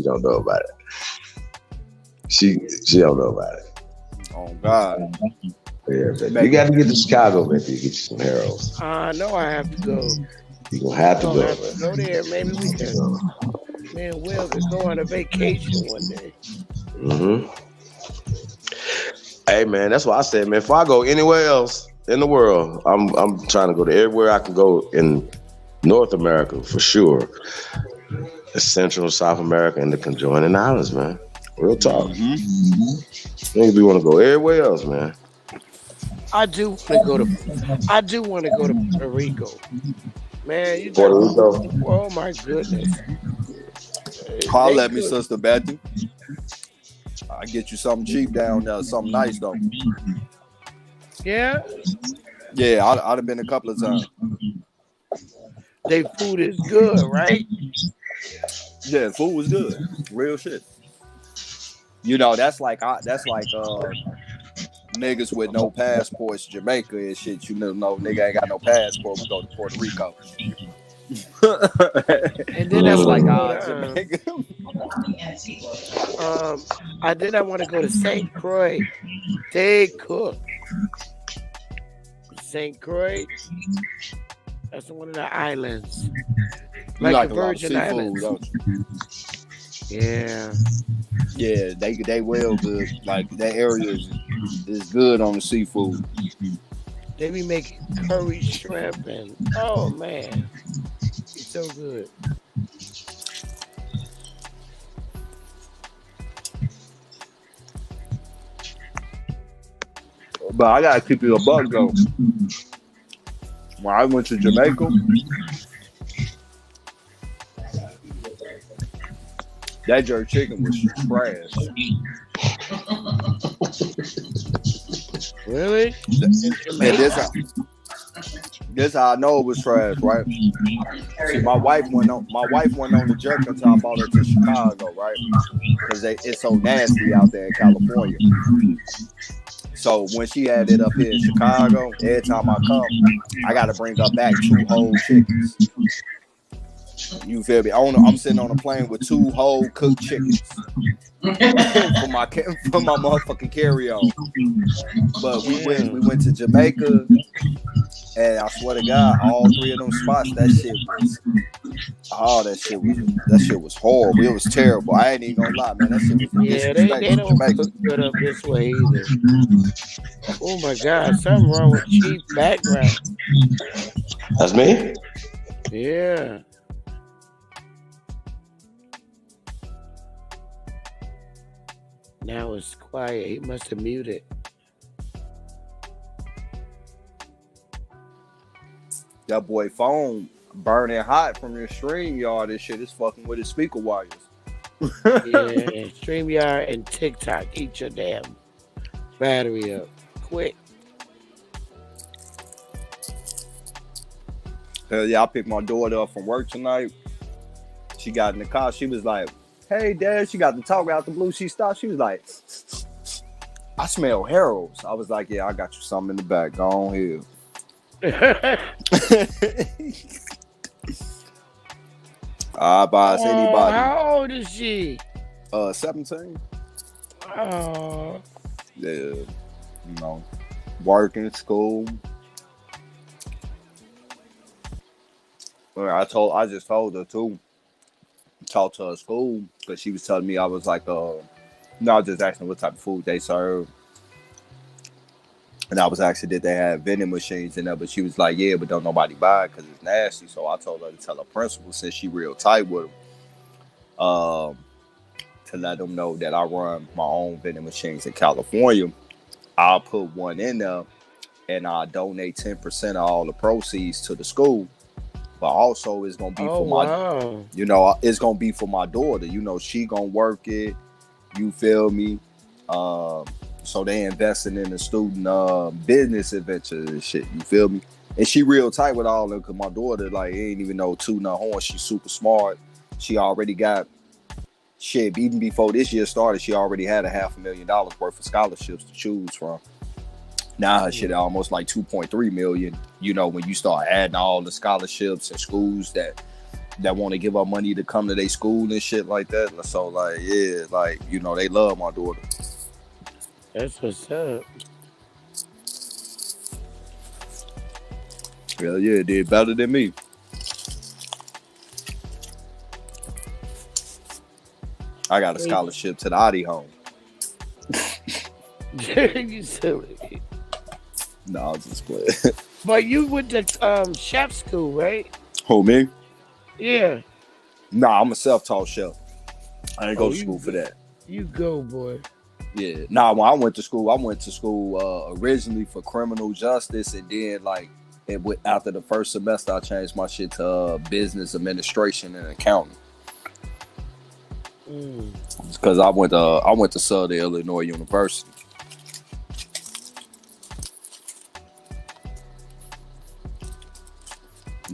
[SPEAKER 14] don't know about it. She don't know about it.
[SPEAKER 7] Oh God.
[SPEAKER 14] Yeah, you got to get to Chicago, Betty, to get you some Harold's.
[SPEAKER 9] I know I have to go.
[SPEAKER 14] You gonna have to go.
[SPEAKER 9] Go there. Maybe we can. Me and Will could go on a vacation one day.
[SPEAKER 14] Mm-hmm. Hey man, that's what I said, man. If I go anywhere else in the world, I'm trying to go to everywhere I can go in North America for sure. Central South America and the conjoining islands, man. Real talk. Niggas we want to go everywhere else, man.
[SPEAKER 9] I do want to go to Puerto Rico. Man, you
[SPEAKER 14] Puerto Rico.
[SPEAKER 9] Oh my goodness.
[SPEAKER 7] Holla at me, Sister Betty. I'll get you something cheap down there, something nice though.
[SPEAKER 9] Yeah?
[SPEAKER 7] Yeah, I'd have been a couple of times.
[SPEAKER 9] They food is good, right?
[SPEAKER 7] Yeah, food was good. Real shit. You know, that's like niggas with no passports, Jamaica and shit. You know, nigga ain't got no passport. We go to Puerto Rico.
[SPEAKER 9] And then
[SPEAKER 7] That's like
[SPEAKER 9] Jamaica. I want to go to St. Croix. They cook. St. Croix. That's one of the islands.
[SPEAKER 7] You like
[SPEAKER 9] the
[SPEAKER 7] a lot of
[SPEAKER 9] Virgin
[SPEAKER 7] seafood,
[SPEAKER 9] Islands.
[SPEAKER 7] don't you?
[SPEAKER 9] Yeah.
[SPEAKER 7] Yeah, they well good. Like that area is good on the seafood.
[SPEAKER 9] They be making curry shrimp and oh man, it's so good.
[SPEAKER 7] But I gotta keep you a buck though. When I went to Jamaica, that jerk chicken was trash.
[SPEAKER 9] Really?
[SPEAKER 7] And this how I know it was trash, right? See, my wife went on the jerk until I brought her to Chicago, right? Because it's so nasty out there in California. So when she had it up here in Chicago, every time I come, I gotta bring her back 2 whole chickens. You feel me? I'm sitting on a plane with 2 whole cooked chickens for my motherfucking carry-on. But we went to Jamaica. And I swear to God, all three of them spots, that shit was horrible. It was terrible. I ain't even gonna lie, man. That shit was
[SPEAKER 9] Yeah, they don't cook good up this way either. Oh my God, something wrong with Chief background.
[SPEAKER 14] That's me.
[SPEAKER 9] Yeah. Now it's quiet. He must have muted.
[SPEAKER 7] That boy phone burning hot from your stream, y'all. This shit is fucking with his speaker wires.
[SPEAKER 9] Yeah, StreamYard and TikTok. Eat your damn battery up quick.
[SPEAKER 7] Hell yeah, I picked my daughter up from work tonight. She got in the car. She was like, "Hey, Dad." She got to talk out the blue. She stopped. She was like, "I smell Harold's." I was like, "Yeah, I got you something in the back. Go on here." I buy anybody.
[SPEAKER 9] How old is she?
[SPEAKER 7] 17.
[SPEAKER 9] Oh.
[SPEAKER 7] Yeah, you know, working, school. Well, I just told her too. Talk to her school because she was telling me I was like, I was just asking what type of food they serve. And I was asking, did they have vending machines in there? But she was like, yeah, but don't nobody buy it because it's nasty. So I told her to tell her principal, since she real tight with them, to let them know that I run my own vending machines in California. I'll put one in there and I'll donate 10% of all the proceeds to the school. But also it's gonna be for my, it's gonna be for my daughter. She gonna work it. You feel me? So they investing in the student business adventures and shit. You feel me? And she real tight with all of them because my daughter ain't even know two nor horn. She's super smart. She already got shit. Even before this year started, she already had $500,000 worth of scholarships to choose from. Now her shit almost like 2.3 million. When you start adding all the scholarships and schools that want to give her money to come to their school and shit like that. So they love my daughter.
[SPEAKER 9] That's what's up.
[SPEAKER 7] Hell yeah, it did better than me. I got a scholarship to the Audi home.
[SPEAKER 9] You silly.
[SPEAKER 7] No, I was just playing.
[SPEAKER 9] But you went to chef school, right?
[SPEAKER 7] Who, me?
[SPEAKER 9] Yeah.
[SPEAKER 7] Nah, I'm a self-taught chef. I didn't go to school for that.
[SPEAKER 9] You go, boy.
[SPEAKER 7] Yeah. Nah, when I went to school originally for criminal justice, and then after the first semester, I changed my shit to business administration and accounting. Because I went to Southern Illinois University.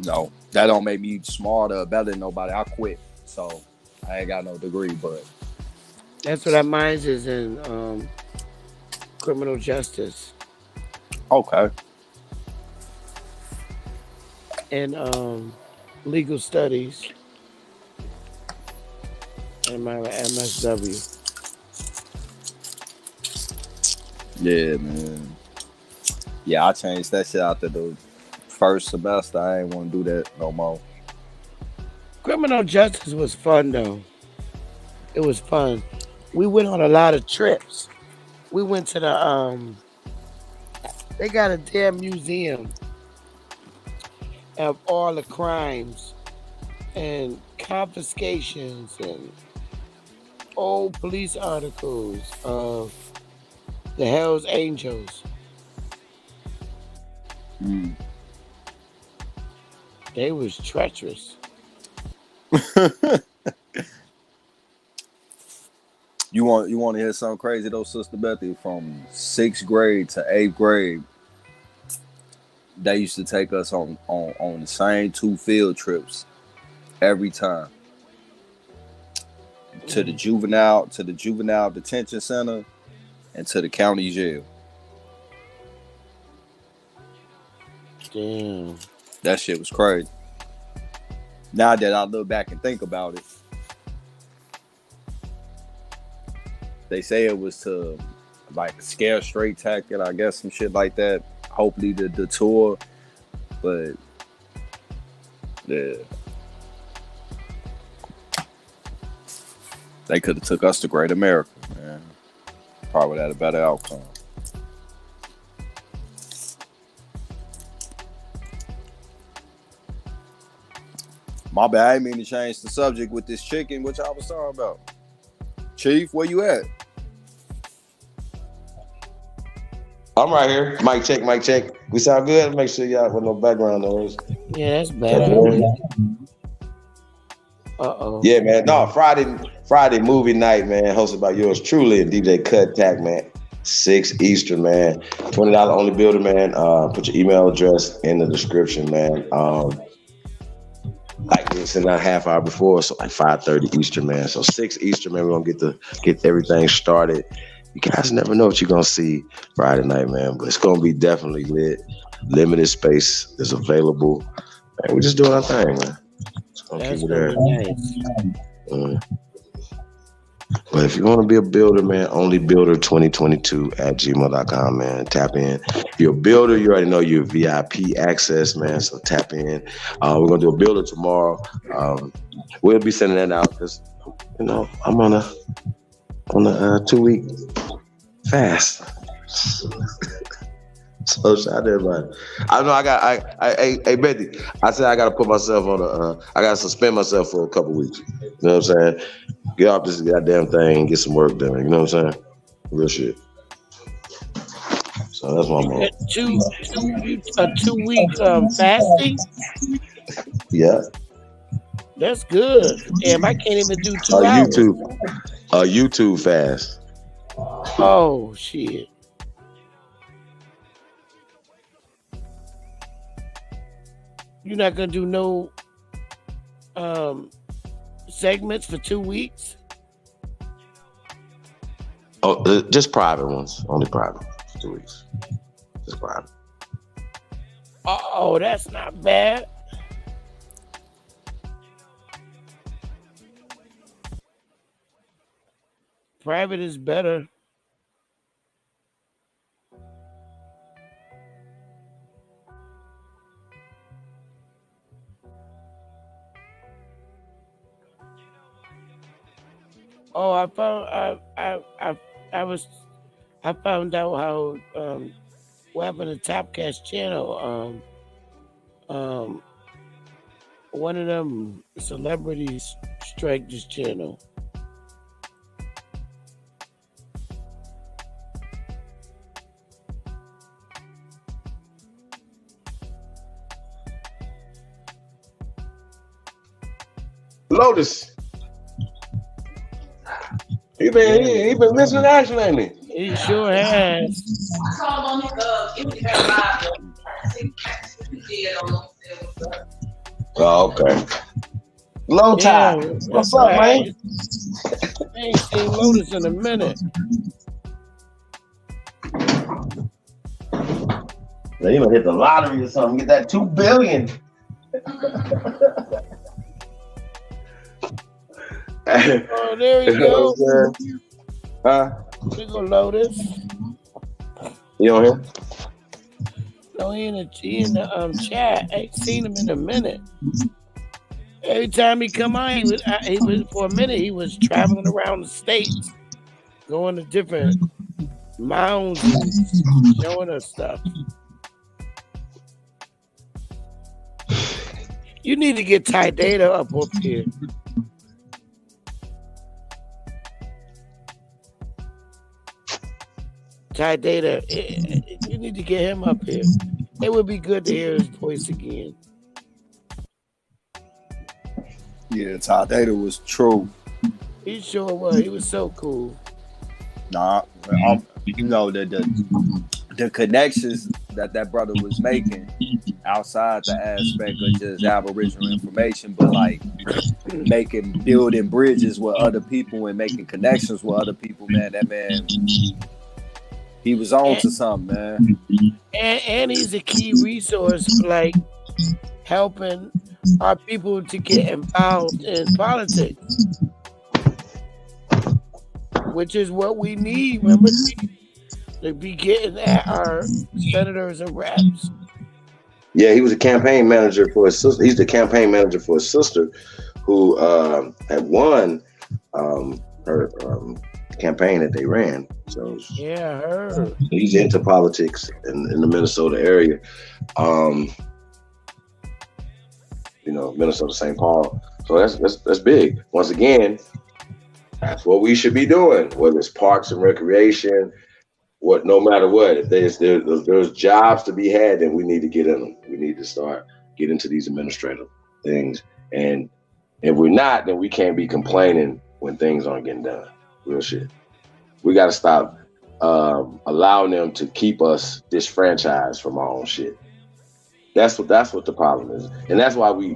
[SPEAKER 7] No, that don't make me smarter or better than nobody. I quit, so I ain't got no degree, but
[SPEAKER 9] that's what mine is in criminal justice.
[SPEAKER 7] Okay.
[SPEAKER 9] And legal studies. And my MSW.
[SPEAKER 7] Yeah, man. Yeah, I changed that shit after the first semester. I ain't want to do that no more.
[SPEAKER 9] Criminal justice was fun though. It was fun. We went on a lot of trips. We went to the they got a damn museum of all the crimes and confiscations and old police articles of the Hells Angels. They was treacherous.
[SPEAKER 7] You want to hear something crazy though, Sister Bethy? From 6th grade to 8th grade, they used to take us on the same 2 field trips every time. To the juvenile detention center and to the county jail.
[SPEAKER 9] Damn.
[SPEAKER 7] That shit was crazy. Now that I look back and think about it, they say it was to scare straight tactic, I guess, some shit like that. Hopefully to deter But yeah, they could have took us to Great America, man. Probably had a better outcome. My bad, I didn't mean to change the subject with this chicken, which I was talking about. Chief, where you at?
[SPEAKER 14] I'm right here. Mic check, mic check. We sound good? Make sure y'all with no background noise.
[SPEAKER 9] Yeah, that's better.
[SPEAKER 14] Yeah, man. No, Friday movie night, man, hosted by yours truly and DJ Cut Tack, man. 6 Eastern, man. $20 only builder, man. Put your email address in the description, man. Like we sent out a half hour before, so like 5:30 Eastern, man. So 6 Eastern, man. We're gonna get everything started. You guys never know what you're gonna see Friday night, man. But it's gonna be definitely lit. Limited space is available. Man, we're just doing our thing, man.
[SPEAKER 9] That's very nice.
[SPEAKER 14] But if you want to be a builder, man, onlybuilder2022@gmail.com, man. Tap in. If you're a builder, you already know you're VIP access, man. So tap in. We're gonna do a builder tomorrow. We'll be sending that out because I'm on a 2-week fast. So shout out to everybody. I know hey Betty, I said I gotta put myself on I gotta suspend myself for a couple weeks. You know what I'm saying? Get off this goddamn thing and get some work done. You know what I'm saying? Real shit. So that's my mom.
[SPEAKER 9] A 2-week fasting?
[SPEAKER 14] Yeah.
[SPEAKER 9] That's good. Damn, I can't even do 2 hours.
[SPEAKER 14] YouTube fast.
[SPEAKER 9] Oh shit. You're not gonna do no segments for 2 weeks?
[SPEAKER 14] Oh, just private ones. Only private for 2 weeks. Just private.
[SPEAKER 9] Oh, that's not bad. Private is better. Oh, I found out how what happened to Topcast channel. One of them celebrities strike this channel.
[SPEAKER 14] Lotus. He been missing action, ain't he?
[SPEAKER 9] He sure has.
[SPEAKER 15] I called on his
[SPEAKER 14] Oh, okay. Long time. What's up, man?
[SPEAKER 9] I ain't seen Lotus in a minute.
[SPEAKER 14] Now you gonna hit the lottery or something, get that $2 billion.
[SPEAKER 9] Oh, there you go.
[SPEAKER 14] Huh?
[SPEAKER 9] We go Lotus.
[SPEAKER 14] You on here?
[SPEAKER 9] No, he in the chat. I ain't seen him in a minute. Every time he come on, he was for a minute. He was traveling around the states, going to different mounds and showing us stuff. You need to get Ty Data up here. Ty Data, you need to get him up here. It would be good to hear his voice again.
[SPEAKER 7] Yeah, Ty Data was true.
[SPEAKER 9] He sure was. He was so cool.
[SPEAKER 7] Nah, you know the connections that brother was making outside the aspect of just Aboriginal information, but like building bridges with other people and making connections with other people, man. That man, he was on to something, man.
[SPEAKER 9] And he's a key resource for like helping our people to get involved in politics, which is what we need. Remember, to be getting at our senators and reps.
[SPEAKER 14] Yeah, he was a campaign manager for his sister. He's the campaign manager for his sister, who had won her campaign that they ran. So
[SPEAKER 9] yeah, I heard.
[SPEAKER 14] He's into politics in the Minnesota area. You know, Minnesota, St. Paul. So that's big. Once again, that's what we should be doing. Whether it's parks and recreation, no matter what, if there's jobs to be had, then we need to get in them. We need to start getting into these administrative things. And if we're not, then we can't be complaining when things aren't getting done. Real shit. We got to stop allowing them to keep us disfranchised from our own shit. That's what the problem is, and that's why we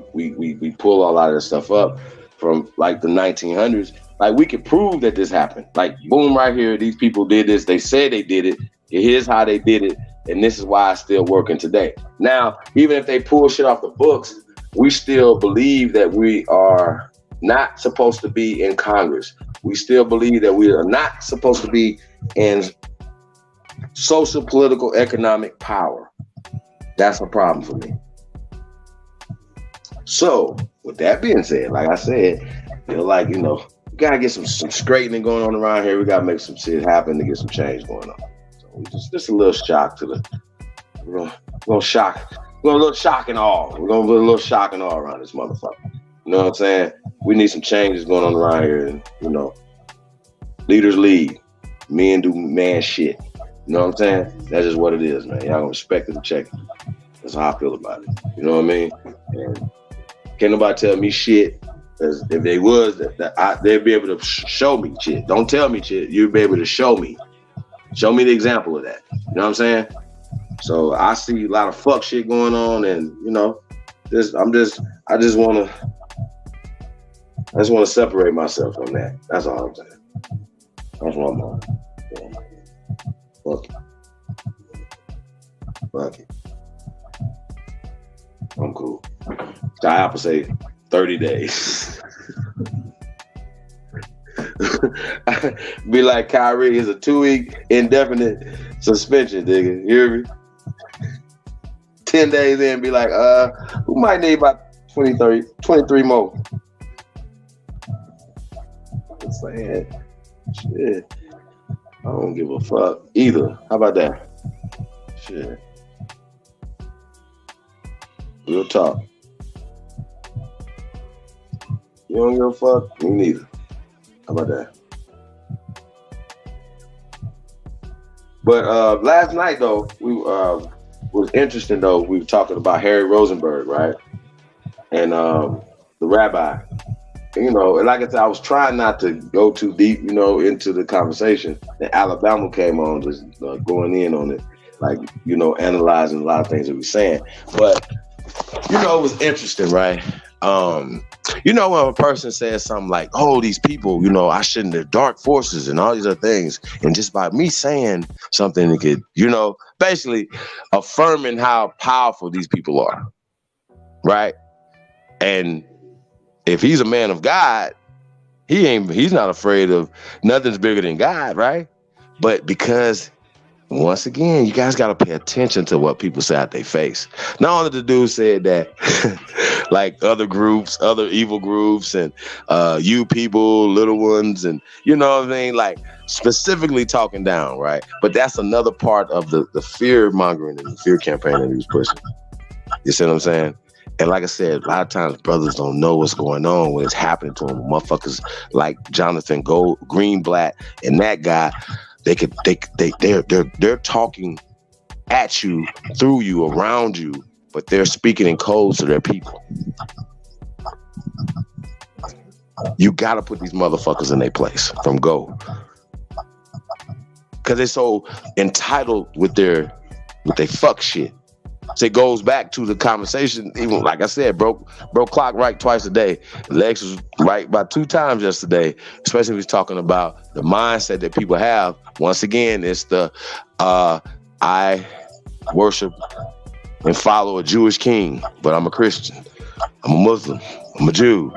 [SPEAKER 14] pull a lot of this stuff up from like the 1900s. Like we could prove that this happened. Like boom, right here, these people did this. They said they did it. Here's how they did it, and this is why it's still working today. Now, even if they pull shit off the books, we still believe that we are not supposed to be in Congress. We still believe that we are not supposed to be in social, political, economic power. That's a problem for me. So, with that being said, like I said, feel like, you know, we gotta get some straightening going on around here. We gotta make some shit happen to get some change going on. So just a little shock to we're gonna shock. We're gonna a little shock and awe. We're gonna put a little shock and awe around this motherfucker. You know what I'm saying? We need some changes going on around here, and you know, leaders lead. Men do man shit. You know what I'm saying? That's just what it is, man. Y'all gonna respect it and check it. That's how I feel about it. You know what I mean? And can't nobody tell me shit. Because if they was, they'd be able to show me shit. Don't tell me shit. You'd be able to show me. Show me the example of that. You know what I'm saying? So I see a lot of fuck shit going on, and you know, I just want to separate myself from that. That's all I'm saying. That's what I'm on. Fuck it. Fuck it. I'm cool. I have to say 30 days. Be like Kyrie, is a 2-week indefinite suspension, nigga. You hear me? 10 days in, be like, we might need about 23 more. I'm saying, shit. I don't give a fuck either. How about that? Shit. Real talk. You don't give a fuck? Me neither. How about that? But last night though, we was interesting though. We were talking about Harry Rosenberg, right? And the rabbi. You know, and like I said, I was trying not to go too deep, you know, into the conversation. And Alabama came on, just going in on it, like, you know, analyzing a lot of things that we're saying. But, you know, it was interesting, right? You know, when a person says something like, oh, these people, you know, I shouldn't have dark forces and all these other things. And just by me saying something that could, you know, basically affirming how powerful these people are, right? And if he's a man of God, he's not afraid of nothing's bigger than God, right? But because once again, you guys got to pay attention to what people say out their face. Not only the dude said that, like other groups, other evil groups, and you people, little ones, and you know what I mean? Like specifically talking down, right? But that's another part of the fear mongering and the fear campaign that he was pushing. You see what I'm saying? And like I said, a lot of times brothers don't know what's going on when it's happening to them. Motherfuckers like Jonathan Greenblatt and that guy, they're talking at you, through you, around you, but they're speaking in codes to their people. You gotta put these motherfuckers in their place from go. Cause they're so entitled with their fuck shit. So it goes back to the conversation, even like I said, broke clock right twice a day. Lex was right about 2 times yesterday, especially when he's talking about the mindset that people have. Once again, it's the I worship and follow a Jewish king, but I'm a Christian. I'm a Muslim. I'm a Jew.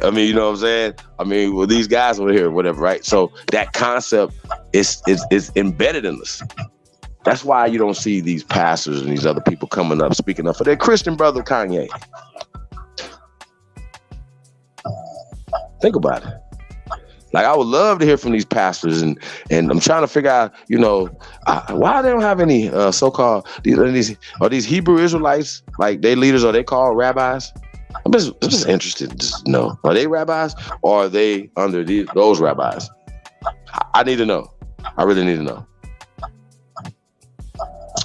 [SPEAKER 14] I mean, you know what I'm saying? I mean, well, these guys over here, whatever, right? So that concept is embedded in us. That's why you don't see these pastors and these other people coming up speaking up for their Christian brother Kanye. Think about it. Like, I would love to hear from these pastors, and I'm trying to figure out, you know, why they don't have any so-called are these Hebrew Israelites, like they leaders, are they called rabbis? I'm just interested to know, are they rabbis or are they under those rabbis? I need to know. I really need to know,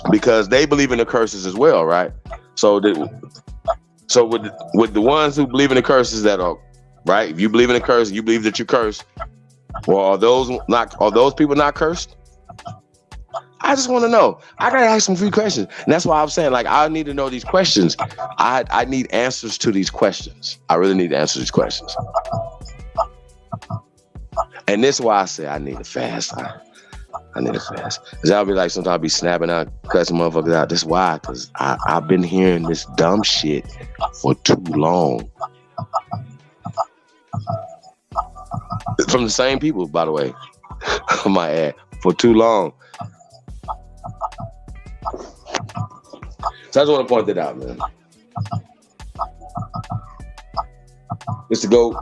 [SPEAKER 14] because they believe in the curses as well, right? So with the ones who believe in the curses that are right, if you believe in the curse, you believe that you're cursed. Well, are those people not cursed? I just want to know. I gotta ask some few questions, and that's why I'm saying, like, I need to know these questions. I need answers to these questions. I really need to answer these questions, and this is why I say I need a fast. I need a fast, because I'll be like, sometimes I'll be snapping out, cussing motherfuckers out. This is why, because I've been hearing this dumb shit for too long. From the same people, by the way, I might add, for too long. So I just want to point that out, man. Mr. Goat.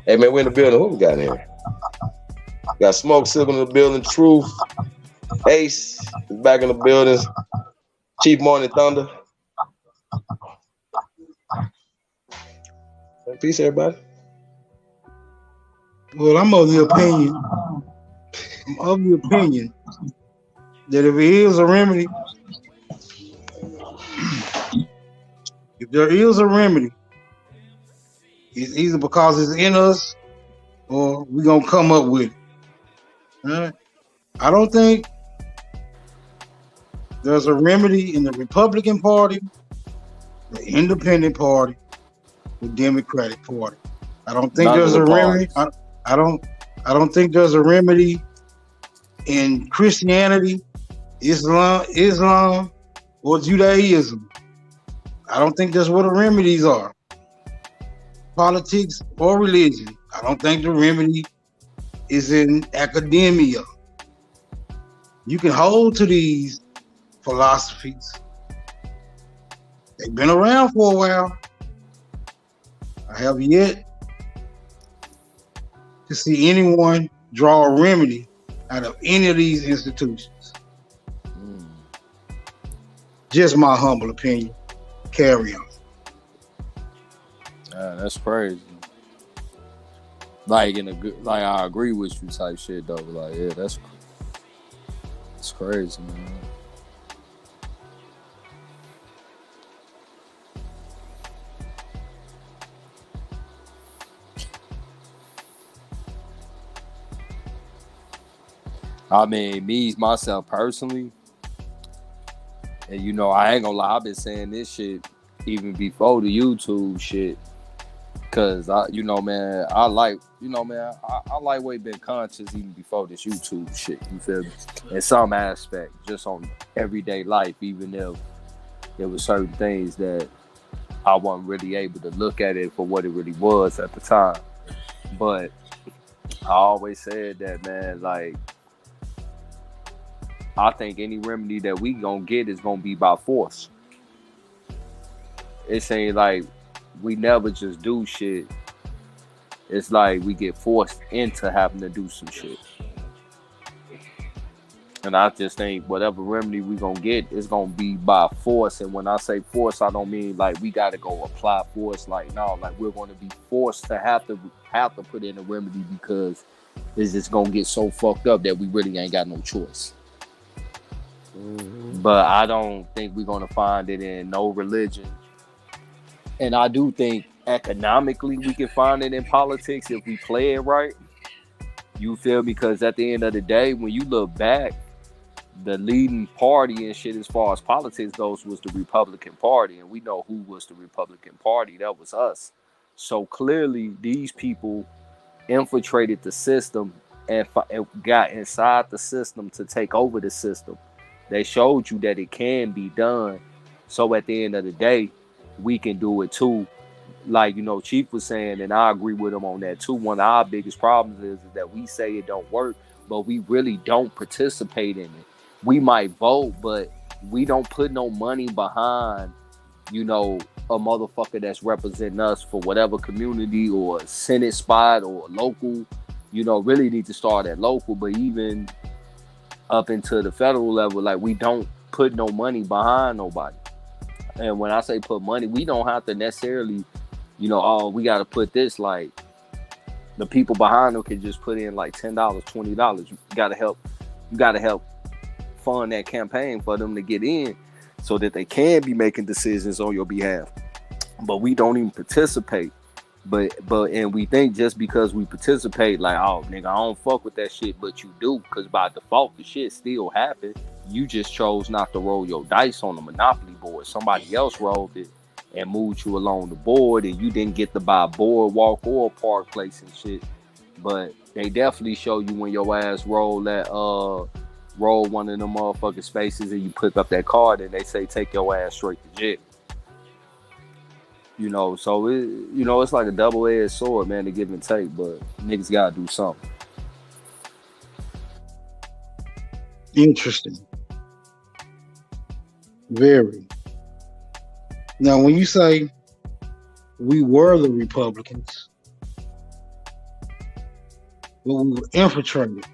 [SPEAKER 14] Hey, man, we're in the building. Who we got in here? Got Smoke Silk in the building. Truth. Ace is back in the building. Chief Morning Thunder. Peace, everybody.
[SPEAKER 13] Well, I'm of the opinion that if it is a remedy, if there is a remedy, it's either because it's in us or we're going to come up with it. Right? I don't think there's a remedy in the Republican Party, the Independent Party, the Democratic Party. I don't think there's a remedy. I don't think there's a remedy in Christianity, Islam, or Judaism. I don't think that's what the remedies are. Politics or religion. I don't think the remedy is in academia. You can hold to these philosophies. They've been around for a while. I have yet to see anyone draw a remedy out of any of these institutions. Just my humble opinion. Carry on.
[SPEAKER 4] That's crazy. Like in a good, like I agree with you type shit though. Like, yeah, that's crazy, man. I mean, myself personally, and you know, I ain't gonna lie, I've been saying this shit even before the YouTube shit. Cause I like way been conscious even before this YouTube shit. You feel me? In some aspect, just on everyday life, even if there were certain things that I wasn't really able to look at it for what it really was at the time. But I always said that, man, like, I think any remedy that we gonna get is gonna be by force. It's ain't like we never just do shit. It's like we get forced into having to do some shit. And I just think whatever remedy we gonna get is gonna be by force. And when I say force, I don't mean like we gotta go apply force. Like, no, like we're gonna be forced to have to put in a remedy because it's just gonna get so fucked up that we really ain't got no choice. Mm-hmm. But I don't think we're gonna find it in no religion. And I do think economically we can find it in politics if we play it right. You feel me? Because at the end of the day, when you look back, the leading party and shit as far as politics goes was the Republican Party. And we know who was the Republican Party. That was us. So clearly these people infiltrated the system and got inside the system to take over the system. They showed you that it can be done. So at the end of the day, we can do it too. Like, you know, Chief was saying, and I agree with him on that too. One of our biggest problems is that we say it don't work, but we really don't participate in it. we might vote, but we don't put no money behind, you know, a motherfucker that's representing us for whatever community or Senate spot or local. You know, really need to start at local, but even up into the federal level, like, we don't put no money behind nobody. And when I say put money, we don't have to necessarily, you know, oh, we got to put this, like, the people behind them can just put in like $10, $20. You got to help fund that campaign for them to get in so that they can be making decisions on your behalf. But we don't even participate. But and we think just because we participate, like, oh, nigga, I don't fuck with that shit, but you do, because by default the shit still happened. You just chose not to roll your dice on the Monopoly board. Somebody else rolled it and moved you along the board, and you didn't get to buy boardwalk or park place and shit. But they definitely show you when your ass roll one of them motherfucking spaces and you pick up that card and they say take your ass straight to jail. You know, so it's like a double-edged sword, man, to give and take, but niggas gotta do something.
[SPEAKER 13] Interesting. Very. Now, when you say we were the Republicans, but we were infiltrated,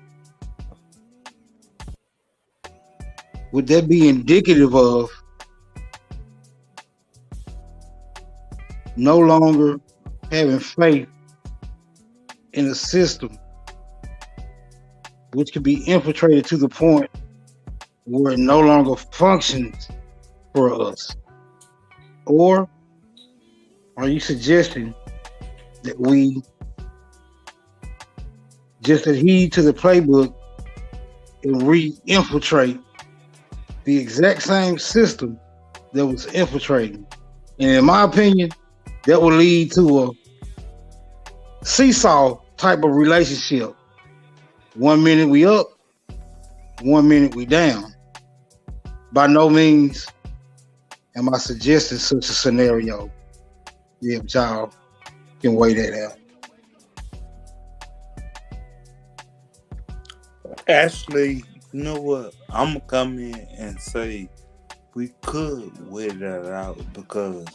[SPEAKER 13] would that be indicative of no longer having faith in a system which could be infiltrated to the point where it no longer functions for us? Or are you suggesting that we just adhere to the playbook and re-infiltrate the exact same system that was infiltrating? And in my opinion, that will lead to a seesaw type of relationship. 1 minute we up, 1 minute we down. By no means am I suggesting such a scenario. Yeah, but y'all can weigh that out.
[SPEAKER 12] Actually, you know what? I'm gonna come in and say we could weigh that out, because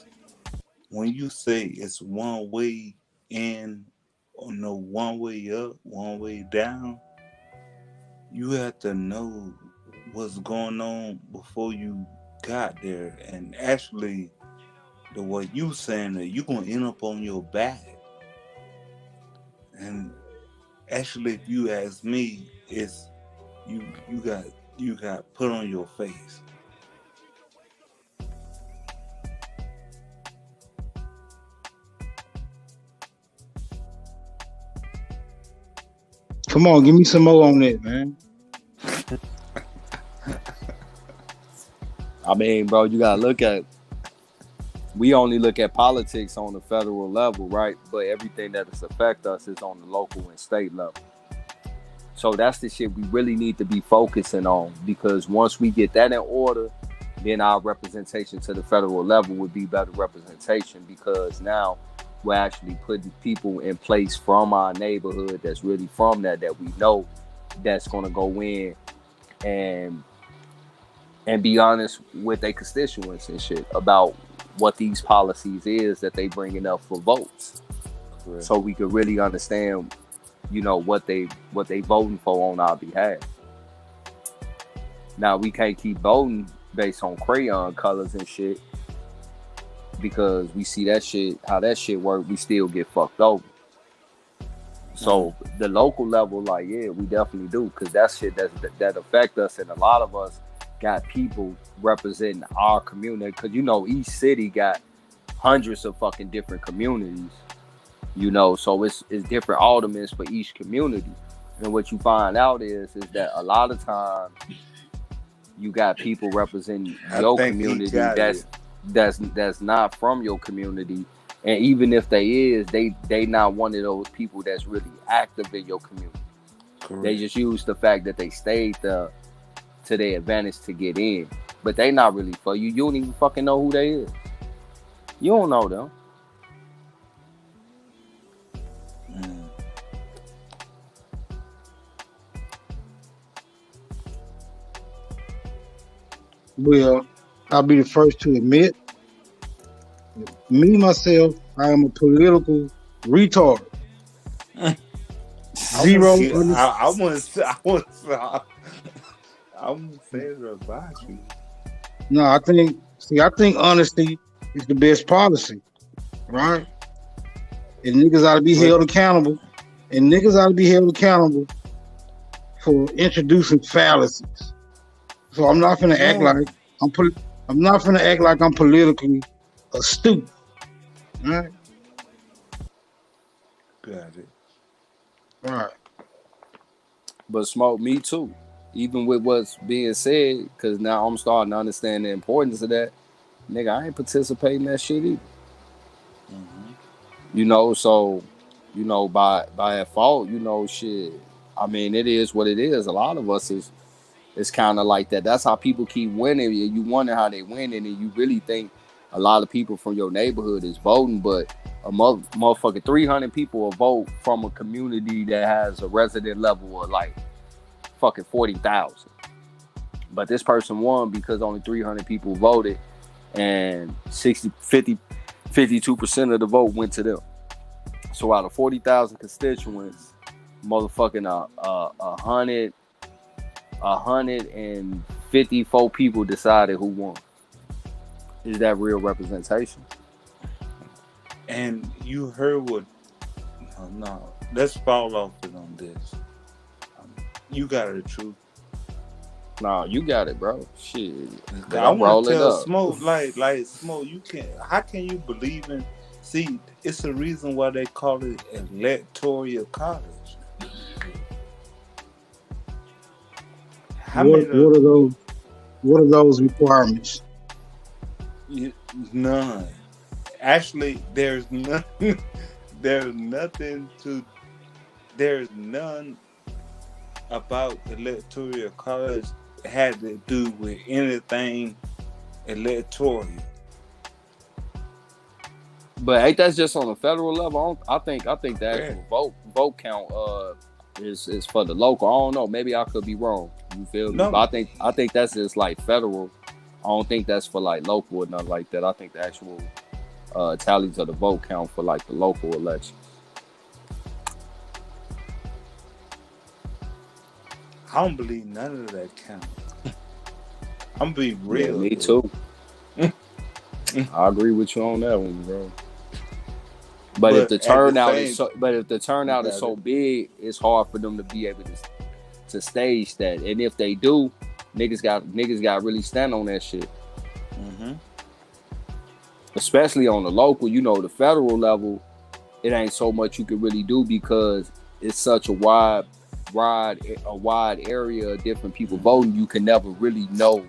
[SPEAKER 12] when you say it's one way in or no one way up, one way down, you have to know what's going on before you got there. And actually, the way you saying that you're gonna end up on your back. And actually, if you ask me, it's you got put on your face.
[SPEAKER 13] Come on, give me some more on that, man.
[SPEAKER 4] I mean, bro, you gotta we only look at politics on the federal level, right? But everything that has affect us is on the local and state level. So that's the shit we really need to be focusing on, because once we get that in order, then our representation to the federal level would be better representation, because now we're actually putting people in place from our neighborhood that's really from that we know that's going to go in and be honest with their constituents and shit about what these policies is that they bringing up for votes. Right. So we could really understand, you know, what they voting for on our behalf. Now, we can't keep voting based on crayon colors and shit, because we see that shit, how that shit work, we still get fucked over. So the local level, like, yeah, we definitely do, because that shit that affect us, and a lot of us got people representing our community, because, you know, each city got hundreds of fucking different communities, you know, so it's different aldermen for each community. And what you find out is that a lot of times you got people representing your community that's not from your community. And even if they is, they not one of those people that's really active in your community. Correct. They just use the fact that they stayed there to their advantage to get in. But they not really for you. You don't even fucking know who they is. You don't know them.
[SPEAKER 13] Well, I'll be the first to admit, me myself, I am a political retard. Zero.
[SPEAKER 12] I wouldn't say it about you.
[SPEAKER 13] No, I think honesty is the best policy, right? And niggas ought to be held accountable. And niggas ought to be held accountable for introducing fallacies. So I'm not gonna act like I'm not gonna act like I'm politically astute. All right?
[SPEAKER 12] Got it.
[SPEAKER 13] All right.
[SPEAKER 4] But Smoke, me too. Even with what's being said, because now I'm starting to understand the importance of that. Nigga, I ain't participating in that shit either. You know, so, you know, by default, you know, shit. I mean, it is what it is. A lot of us is kind of like that. That's how people keep winning. You wonder how they winning, and you really think a lot of people from your neighborhood is voting, but a motherfucking 300 people will vote from a community that has a resident level of like fucking 40,000. But this person won because only 300 people voted, and 52% of the vote went to them. So out of 40,000 constituents, motherfucking 154 people decided who won. Is that real representation?
[SPEAKER 12] And you heard what? No, let's fall off it on this. You got the truth.
[SPEAKER 4] No, you got it, bro. Shit,
[SPEAKER 12] I want to tell Smoke, like Smoke. You can't. How can you believe in? See, it's the reason why they call it electoral college.
[SPEAKER 13] What are those requirements?
[SPEAKER 12] None. Actually, there's none. There's none about electoral college had to do with anything electoral.
[SPEAKER 4] But ain't that just on a federal level? I think the actual vote count is for the local. I don't know. Maybe I could be wrong. You feel me?
[SPEAKER 12] No.
[SPEAKER 4] But I think that's just like federal. I don't think that's for like local or nothing like that. I think the actual tallies of the vote count for like the local elections.
[SPEAKER 12] I don't believe none of that count. I'm gonna be real.
[SPEAKER 4] Yeah, me too. I agree with you on that one, bro. But if the turnout is so big, it's hard for them to be able to stage that. And if they do, niggas got really stand on that shit.
[SPEAKER 12] Mm-hmm.
[SPEAKER 4] Especially on the local, you know, the federal level, it ain't so much you can really do because it's such a wide area of different people voting. You can never really know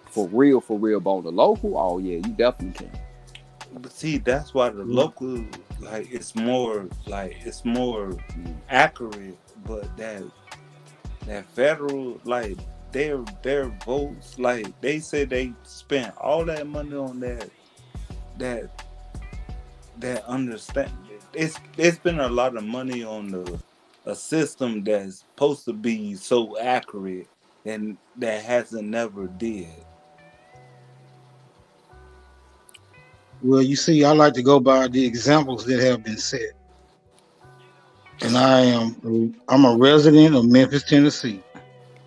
[SPEAKER 4] for real. But on the local, oh yeah, you definitely can.
[SPEAKER 12] But see, that's why the local, like, it's more accurate. But that federal, like, their votes, like, they say they spent all that money on that understanding. It's been a lot of money on a system that's supposed to be so accurate and that hasn't never did.
[SPEAKER 13] Well, you see, I like to go by the examples that have been set. And I'm a resident of Memphis, Tennessee.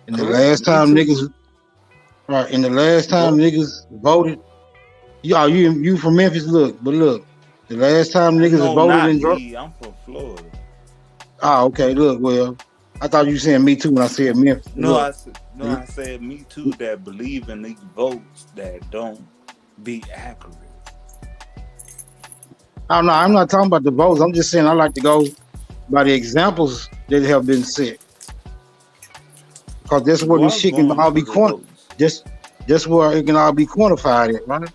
[SPEAKER 13] And the last time niggas voted, you from Memphis, look, the last time niggas voted in drugs.
[SPEAKER 12] I'm from Florida.
[SPEAKER 13] Oh, okay, look, well, I thought you were saying me too when I said Memphis.
[SPEAKER 12] I said me too that believe in these votes that don't be accurate.
[SPEAKER 13] I'm not talking about the votes. I'm just saying I like to go by the examples that have been set. Because that's where this shit can all be just where it can all be quantified at, right?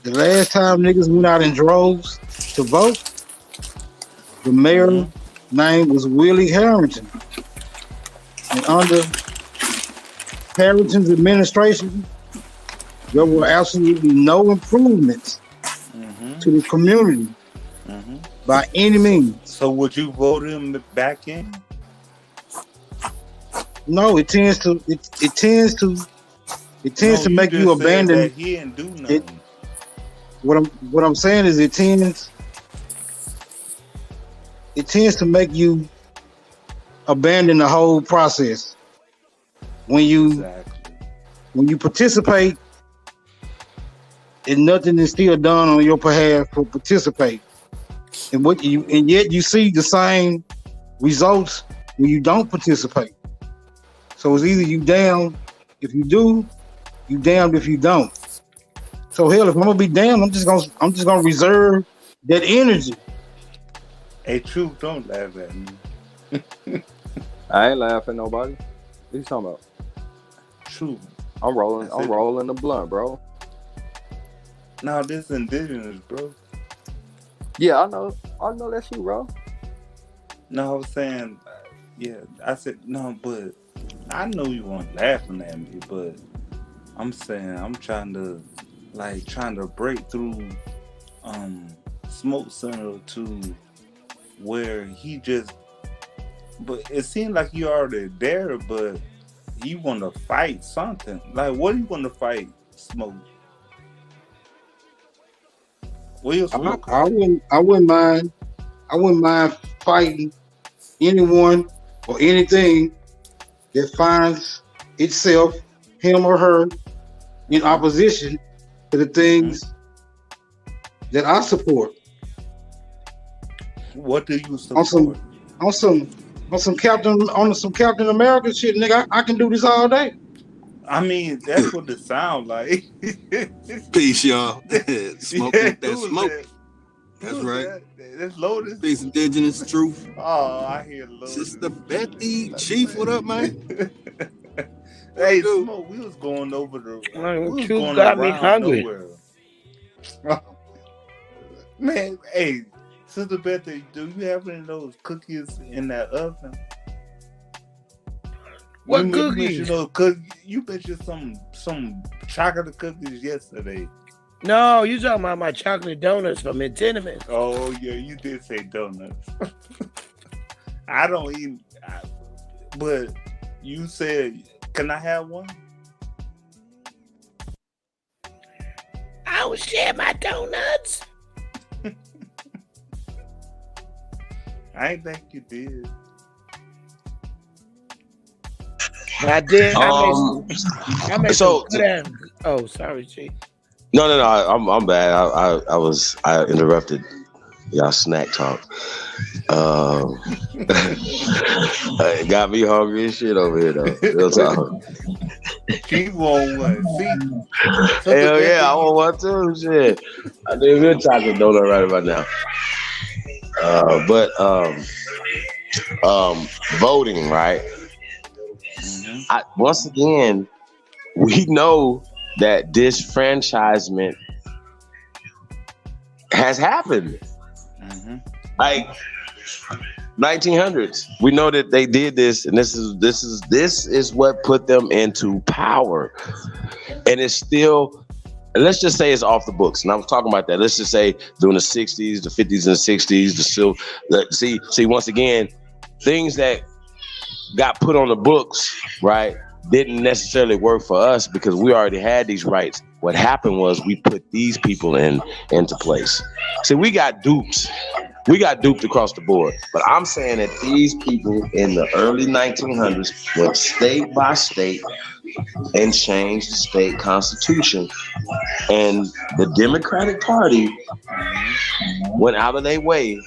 [SPEAKER 13] The last time niggas went out in droves to vote, the mayor name was Willie Harrington. And under Harrington's administration, there were absolutely no improvements to the community by any means.
[SPEAKER 12] So would you vote him back in?
[SPEAKER 13] No, it tends to It tends
[SPEAKER 12] No,
[SPEAKER 13] to
[SPEAKER 12] you
[SPEAKER 13] make you
[SPEAKER 12] just said
[SPEAKER 13] abandon
[SPEAKER 12] that he didn't do
[SPEAKER 13] it.
[SPEAKER 12] nothing.
[SPEAKER 13] What I'm saying is it tends to make you abandon the whole process when you participate and nothing is still done on your behalf for participate. And yet you see the same results when you don't participate. So it's either you down if you do, you damned if you don't. So hell, if I'm gonna be damned, I'm just gonna reserve that energy.
[SPEAKER 12] Hey, Truth, don't laugh at me.
[SPEAKER 4] I ain't laughing at nobody. What you talking about?
[SPEAKER 12] Truth.
[SPEAKER 4] I'm rolling the blunt, bro.
[SPEAKER 12] No, this is indigenous, bro.
[SPEAKER 4] Yeah, I know that shit, bro.
[SPEAKER 12] No, I was saying, yeah, I said no, but I know you weren't laughing at me, but I'm saying I'm trying to break through Smoke Center to where he just, but it seemed like you already there, but you want to fight something. Like, what do you want to fight, Smoke?
[SPEAKER 13] I wouldn't mind fighting anyone or anything that finds itself, him or her, in opposition to the things that I support.
[SPEAKER 12] What do you support?
[SPEAKER 13] On some Captain America shit, nigga. I can do this all day.
[SPEAKER 12] I mean, that's what it sounds like.
[SPEAKER 8] Peace, y'all. Smoke
[SPEAKER 12] Yeah,
[SPEAKER 8] with that
[SPEAKER 12] who
[SPEAKER 8] smoke.
[SPEAKER 12] is
[SPEAKER 8] That's
[SPEAKER 12] Who is
[SPEAKER 8] right.
[SPEAKER 12] That's Lotus.
[SPEAKER 8] Peace, Indigenous Truth.
[SPEAKER 12] Oh, I hear Lotus.
[SPEAKER 8] Sister Betty, Chief, what up, man?
[SPEAKER 12] Hey, Smoke, we was going over the. We was
[SPEAKER 9] Truth
[SPEAKER 12] going
[SPEAKER 9] got me
[SPEAKER 12] around
[SPEAKER 9] hungry.
[SPEAKER 12] nowhere. Man, hey, Sister Betty, do you have any of those cookies in that oven?
[SPEAKER 9] What
[SPEAKER 12] You
[SPEAKER 9] cookies?
[SPEAKER 12] You mentioned some chocolate cookies yesterday.
[SPEAKER 9] No, you talking about my chocolate donuts from Intenements.
[SPEAKER 12] Oh yeah, you did say donuts. I don't eat, but you said, "Can I have one?"
[SPEAKER 9] I will share my donuts.
[SPEAKER 12] I ain't think you did.
[SPEAKER 9] I did. I made
[SPEAKER 14] so-
[SPEAKER 9] some good oh, sorry, Chief.
[SPEAKER 14] No, I'm bad. I interrupted y'all snack talk. It got me hungry as shit over here though. Real talk.
[SPEAKER 12] She want one. See?
[SPEAKER 14] Hell yeah, I want one too. Shit, I need a good chocolate donut right about now. But voting, right? Once again, we know that disfranchisement has happened. Like 1900s, we know that they did this, and this is what put them into power, and it's still. Let's just say it's off the books, and I was talking about that. Let's just say during the 60s, the 50s, and the 60s, see once again, things that got put on the books, right, didn't necessarily work for us because we already had these rights. What happened was we put these people into place. See, we got duped. We got duped across the board. But I'm saying that these people in the early 1900s went state by state and changed the state constitution. And the Democratic Party went out of their way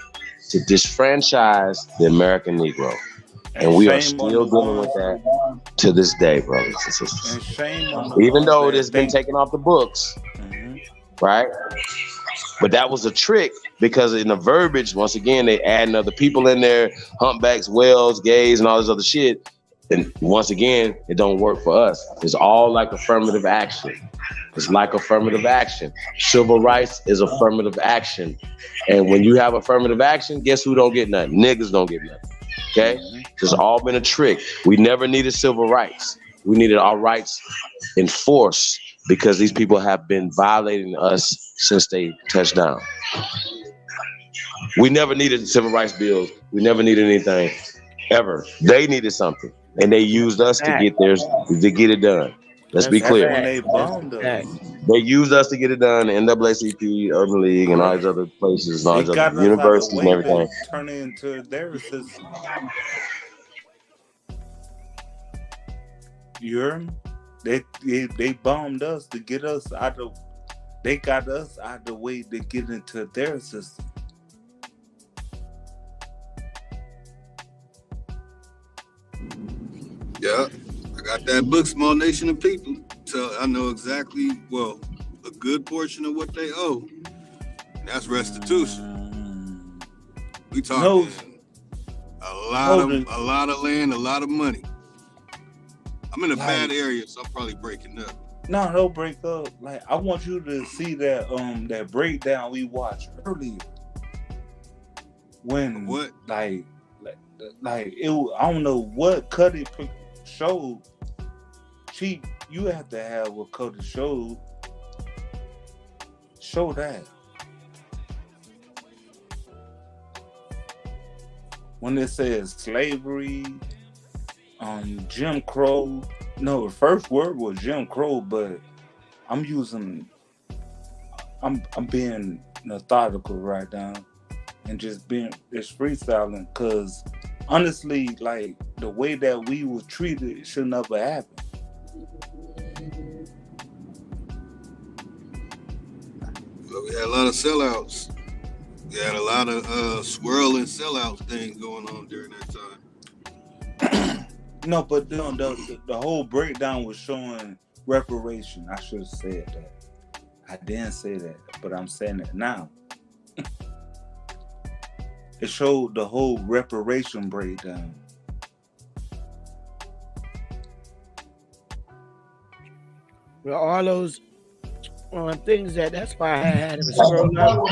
[SPEAKER 14] to disfranchise the American Negro. And we are still dealing with that to this day, brothers and sisters. Even though it has been taken off the books, right? But that was a trick because in the verbiage, once again, they adding other people in there, humpbacks, whales, gays, and all this other shit. And once again, it don't work for us. It's all like affirmative action. It's like affirmative action. Civil rights is affirmative action. And when you have affirmative action, guess who don't get nothing? Niggas don't get nothing. Okay? It's all been a trick. We never needed civil rights. We needed our rights enforced because these people have been violating us since they touched down. We never needed civil rights bills. We never needed anything ever. They needed something, and they used us to get theirs, to get it done. Let's be
[SPEAKER 10] That's
[SPEAKER 14] clear.
[SPEAKER 10] when they bombed us.
[SPEAKER 14] They used us to get it done. The NAACP, Urban League, and all these other places, and all
[SPEAKER 10] They
[SPEAKER 14] these
[SPEAKER 10] got
[SPEAKER 14] other
[SPEAKER 10] us out of the
[SPEAKER 14] universities and
[SPEAKER 10] way
[SPEAKER 14] everything.
[SPEAKER 10] to turn it into their system. You heard me? They bombed us to get us out of. They got us out of the way to get into their system.
[SPEAKER 8] Yeah, I got that book, Small Nation of People. So I know exactly, well, a good portion of what they owe. And that's restitution. We talking a lot of land, a lot of money. I'm in a bad area, so I'm probably breaking up.
[SPEAKER 10] No, don't break up. Like, I want you to see that that breakdown we watched earlier. When
[SPEAKER 8] what?
[SPEAKER 10] Like it. I don't know what Cuddy showed. You have to have what Cuddy showed. Show that. When it says slavery, Jim Crow. No, the first word was Jim Crow, but I'm being methodical right now and just freestyling, because honestly, like, the way that we were treated should never happen.
[SPEAKER 8] Well, we had a lot of sellouts. We had a lot of swirling sellouts things going on during that time.
[SPEAKER 10] No, but the whole breakdown was showing reparation. I should have said that. I didn't say that, but I'm saying it now. It showed the whole reparation breakdown.
[SPEAKER 9] Well, all those things that's why I had it scroll up.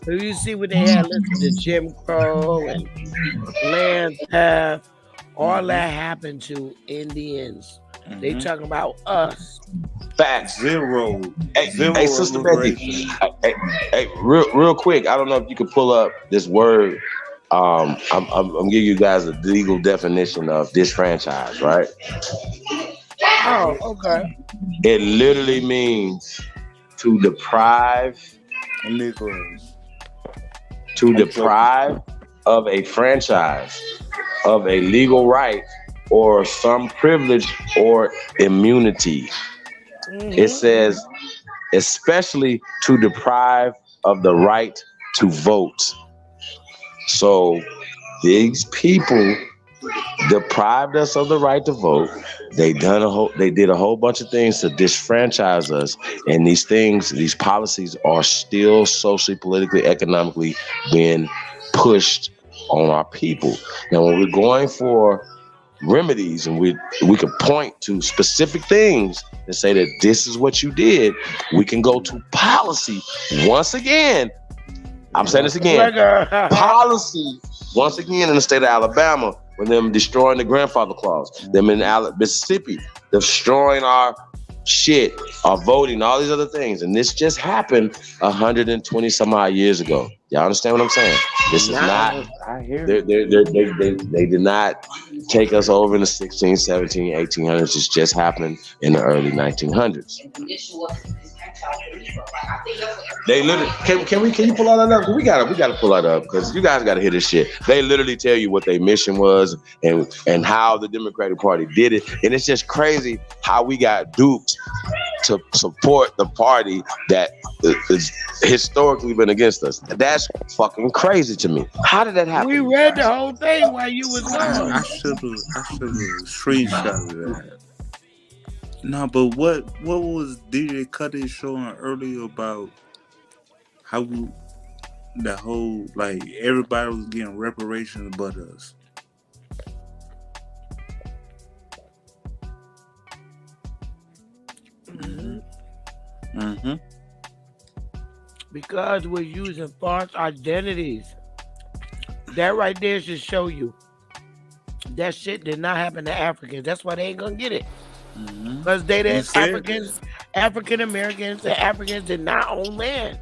[SPEAKER 9] So you see what they had listed, the Jim Crow and land theft. All that happened to Indians. They talking about us.
[SPEAKER 14] Facts.
[SPEAKER 10] Zero.
[SPEAKER 14] Hey, Sister Becky. Hey, real quick. I don't know if you could pull up this word. I'm giving you guys a legal definition of disfranchise, right?
[SPEAKER 9] Oh, okay.
[SPEAKER 14] It literally means to deprive
[SPEAKER 10] Negroes.
[SPEAKER 14] To deprive of a franchise of a legal right or some privilege or immunity. It says, especially to deprive of the right to vote. So these people deprived us of the right to vote. They did a whole bunch of things to disfranchise us, and these policies are still socially, politically, economically being pushed on our people. Now, when we're going for remedies and we can point to specific things and say that this is what you did, we can go to policy once again. I'm saying this again. Policy once again in the state of Alabama, with them destroying the grandfather clause, them in Mississippi destroying our shit, our voting, all these other things. And this just happened 120 some odd years ago. Y'all understand what I'm saying? This is not,
[SPEAKER 10] I hear
[SPEAKER 14] they did not take us over in the 16, 17, 1800s. This just happened in the early 1900s. They literally, can you pull all that up? We gotta pull that up, because you guys gotta hear this shit. They literally tell you what their mission was and how the Democratic Party did it. And it's just crazy how we got duped to support the party that has historically been against us. That's fucking crazy to me. How did that happen?
[SPEAKER 9] We read the whole thing while you was gone.
[SPEAKER 10] I should have screenshotted that. No, but what was DJ Cuddy showing earlier about how the whole, like, everybody was getting reparations but us?
[SPEAKER 9] Because we're using false identities. That right there should show you that shit did not happen to Africans. That's why they ain't gonna get it. Because African Americans and Africans did not own land.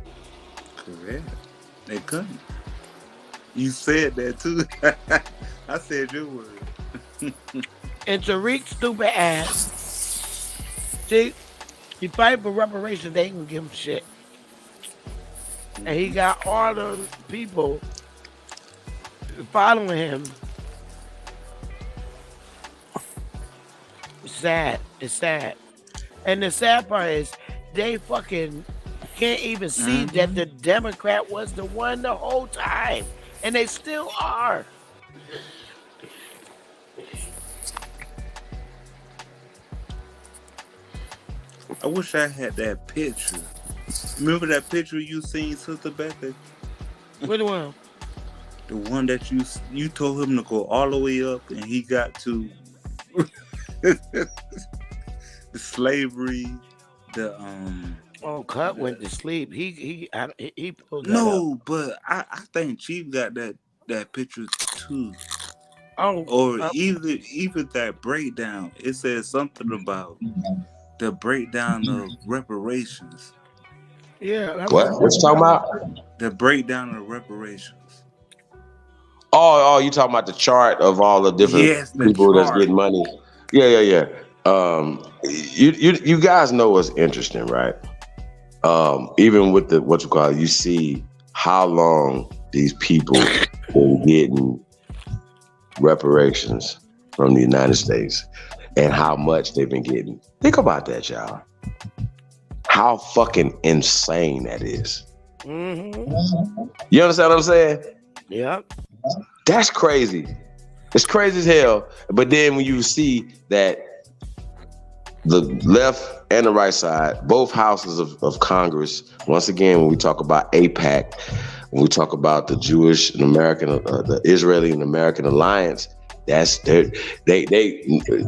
[SPEAKER 10] Correct. They couldn't. You said that too. I said your word.
[SPEAKER 9] And Tariq's stupid ass See, he fight for reparations. They ain't gonna give him shit, and he got all the people following him. It's sad. It's sad. And the sad part is they fucking can't even see that the Democrat was the one the whole time. And they still are.
[SPEAKER 12] I wish I had that picture. Remember that picture you seen, Sister Becca?
[SPEAKER 9] Which one?
[SPEAKER 12] The one that you told him to go all the way up and he got to the slavery, the
[SPEAKER 9] Oh, Cut went to sleep. He pulled that
[SPEAKER 12] No,
[SPEAKER 9] up.
[SPEAKER 12] but I think Chief got that picture too.
[SPEAKER 9] Oh,
[SPEAKER 12] Or even that breakdown. It says something about the breakdown of reparations.
[SPEAKER 9] Yeah. That
[SPEAKER 14] What? What you talking about?
[SPEAKER 12] The breakdown of reparations.
[SPEAKER 14] Oh, you talking about the chart of all the different
[SPEAKER 12] Yes, the
[SPEAKER 14] people that's
[SPEAKER 12] chart.
[SPEAKER 14] getting money? Yeah. You guys know what's interesting, right? Even with the you see how long these people been getting reparations from the United States and how much they've been getting. Think about that, y'all. How fucking insane that is.
[SPEAKER 9] Mm-hmm.
[SPEAKER 14] You understand what I'm saying?
[SPEAKER 9] Yep.
[SPEAKER 14] That's crazy. It's crazy as hell. But then when you see that the left and the right side, both houses of Congress, once again, when we talk about AIPAC, when we talk about the Jewish and American, the Israeli and American alliance, that's they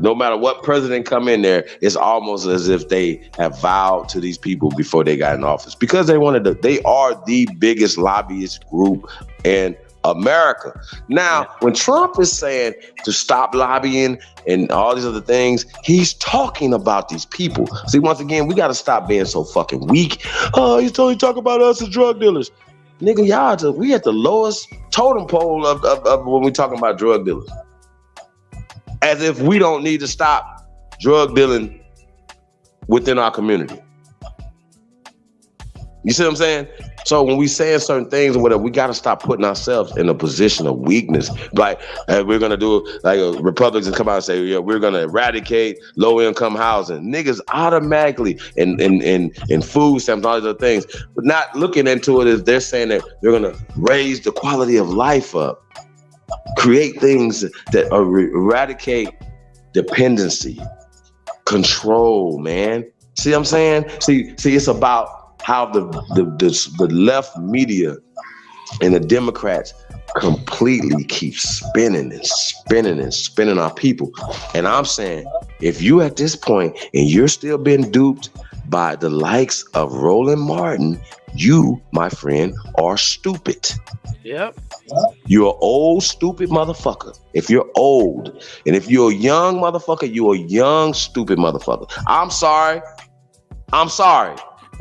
[SPEAKER 14] no matter what president come in there, it's almost as if they have vowed to these people before they got in office because they are the biggest lobbyist group in America. Now, when Trump is saying to stop lobbying and all these other things, he's talking about these people. See, once again, we got to stop being so fucking weak. Oh, he's totally talking about us as drug dealers. Nigga, we at the lowest totem pole of when we talking about drug dealers. As if we don't need to stop drug dealing within our community. You see what I'm saying? So when we saying certain things or whatever, we got to stop putting ourselves in a position of weakness. Like we're going to do, like Republicans come out and say, yeah, we're going to eradicate low-income housing. Niggas automatically in food stamps, all these other things. But not looking into it is they're saying that they're going to raise the quality of life up. Create things that eradicate dependency, control, man. See what I'm saying? See, it's about how the left media and the Democrats completely keep spinning our people. And I'm saying, if you at this point and you're still being duped by the likes of Roland Martin, you, my friend, are stupid.
[SPEAKER 9] Yep.
[SPEAKER 14] You're an old, stupid motherfucker. If you're old, and if you're a young motherfucker, you're a young, stupid motherfucker. I'm sorry.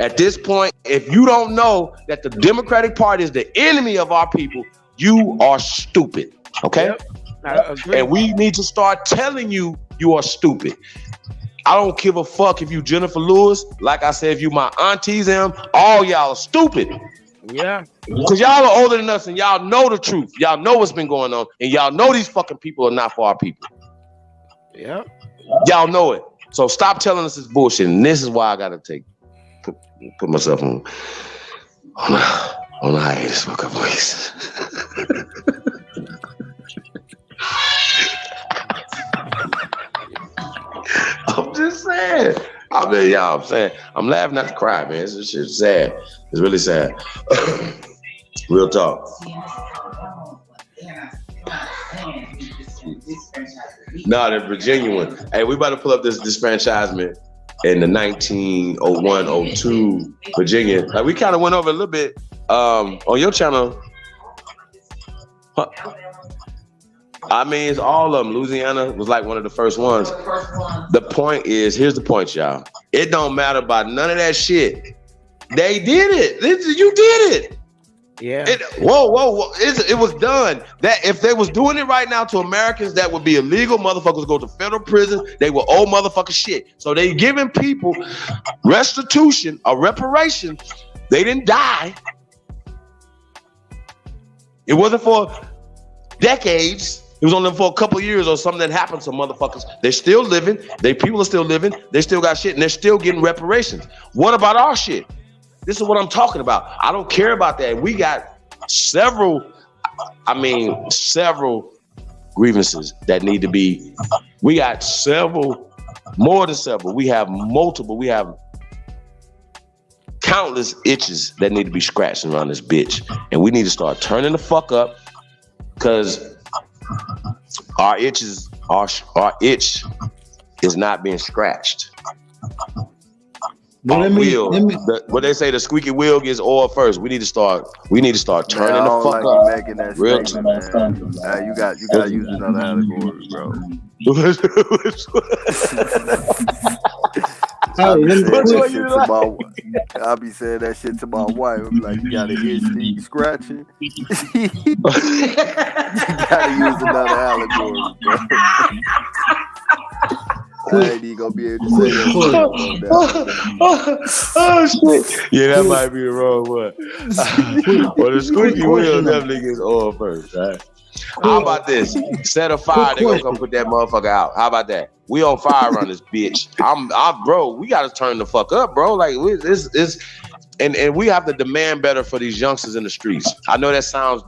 [SPEAKER 14] At this point, if you don't know that the Democratic Party is the enemy of our people, you are stupid. Okay?
[SPEAKER 9] Yep. I agree.
[SPEAKER 14] And we need to start telling you are stupid. I don't give a fuck if you Jennifer Lewis. Like I said, if you my aunties, all y'all are stupid.
[SPEAKER 9] Yeah.
[SPEAKER 14] Because y'all are older than us and y'all know the truth. Y'all know what's been going on. And y'all know these fucking people are not for our people.
[SPEAKER 9] Yeah.
[SPEAKER 14] Y'all know it. So stop telling us this bullshit. And this is why I gotta put myself on hiatus for a couple weeks. I'm just saying. I'm saying. I'm laughing not to cry, man. This shit's sad. It's really sad. Real talk. No, the Virginia one. Hey, we about to pull up this disfranchisement in the 1901-02 Virginia. Like, we kind of went over a little bit on your channel. Huh. I mean, it's all of them. Louisiana was like one of the first ones. The point is, here's the point, y'all. It don't matter about none of that shit. They did it. You did it.
[SPEAKER 9] Yeah.
[SPEAKER 14] Whoa. It was done. That if they was doing it right now to Americans, that would be illegal. Motherfuckers would go to federal prison. They will owe motherfucker shit. So they giving people restitution or reparation. They didn't die. It wasn't for decades. It was only for a couple of years or something that happened to motherfuckers. They're still living. People are still living. They still got shit, and they're still getting reparations. What about our shit? This is what I'm talking about. I don't care about that. We got several grievances that need to be. We got more than several. We have multiple. We have countless itches that need to be scratched around this bitch. And we need to start turning the fuck up, because our itch is not being scratched.
[SPEAKER 2] Well,
[SPEAKER 14] What they say, the squeaky wheel gets oil first. We need to start turning the fuck up.
[SPEAKER 7] Making that statement, man. You got to use another allegory, bro. I'll be saying that shit to my wife. I'm like, you got an itch need scratching. You gotta use another allegory, bro. I ain't even gonna be able to say that.
[SPEAKER 14] Oh shit! Yeah, that might be the wrong one. Well, the squeaky wheel definitely gets oil first, right? How about this? Set a fire, they gonna come put that motherfucker out. How about that? We on fire around this bitch. Bro, we gotta turn the fuck up, bro. Like it's and we have to demand better for these youngsters in the streets. I know that sounds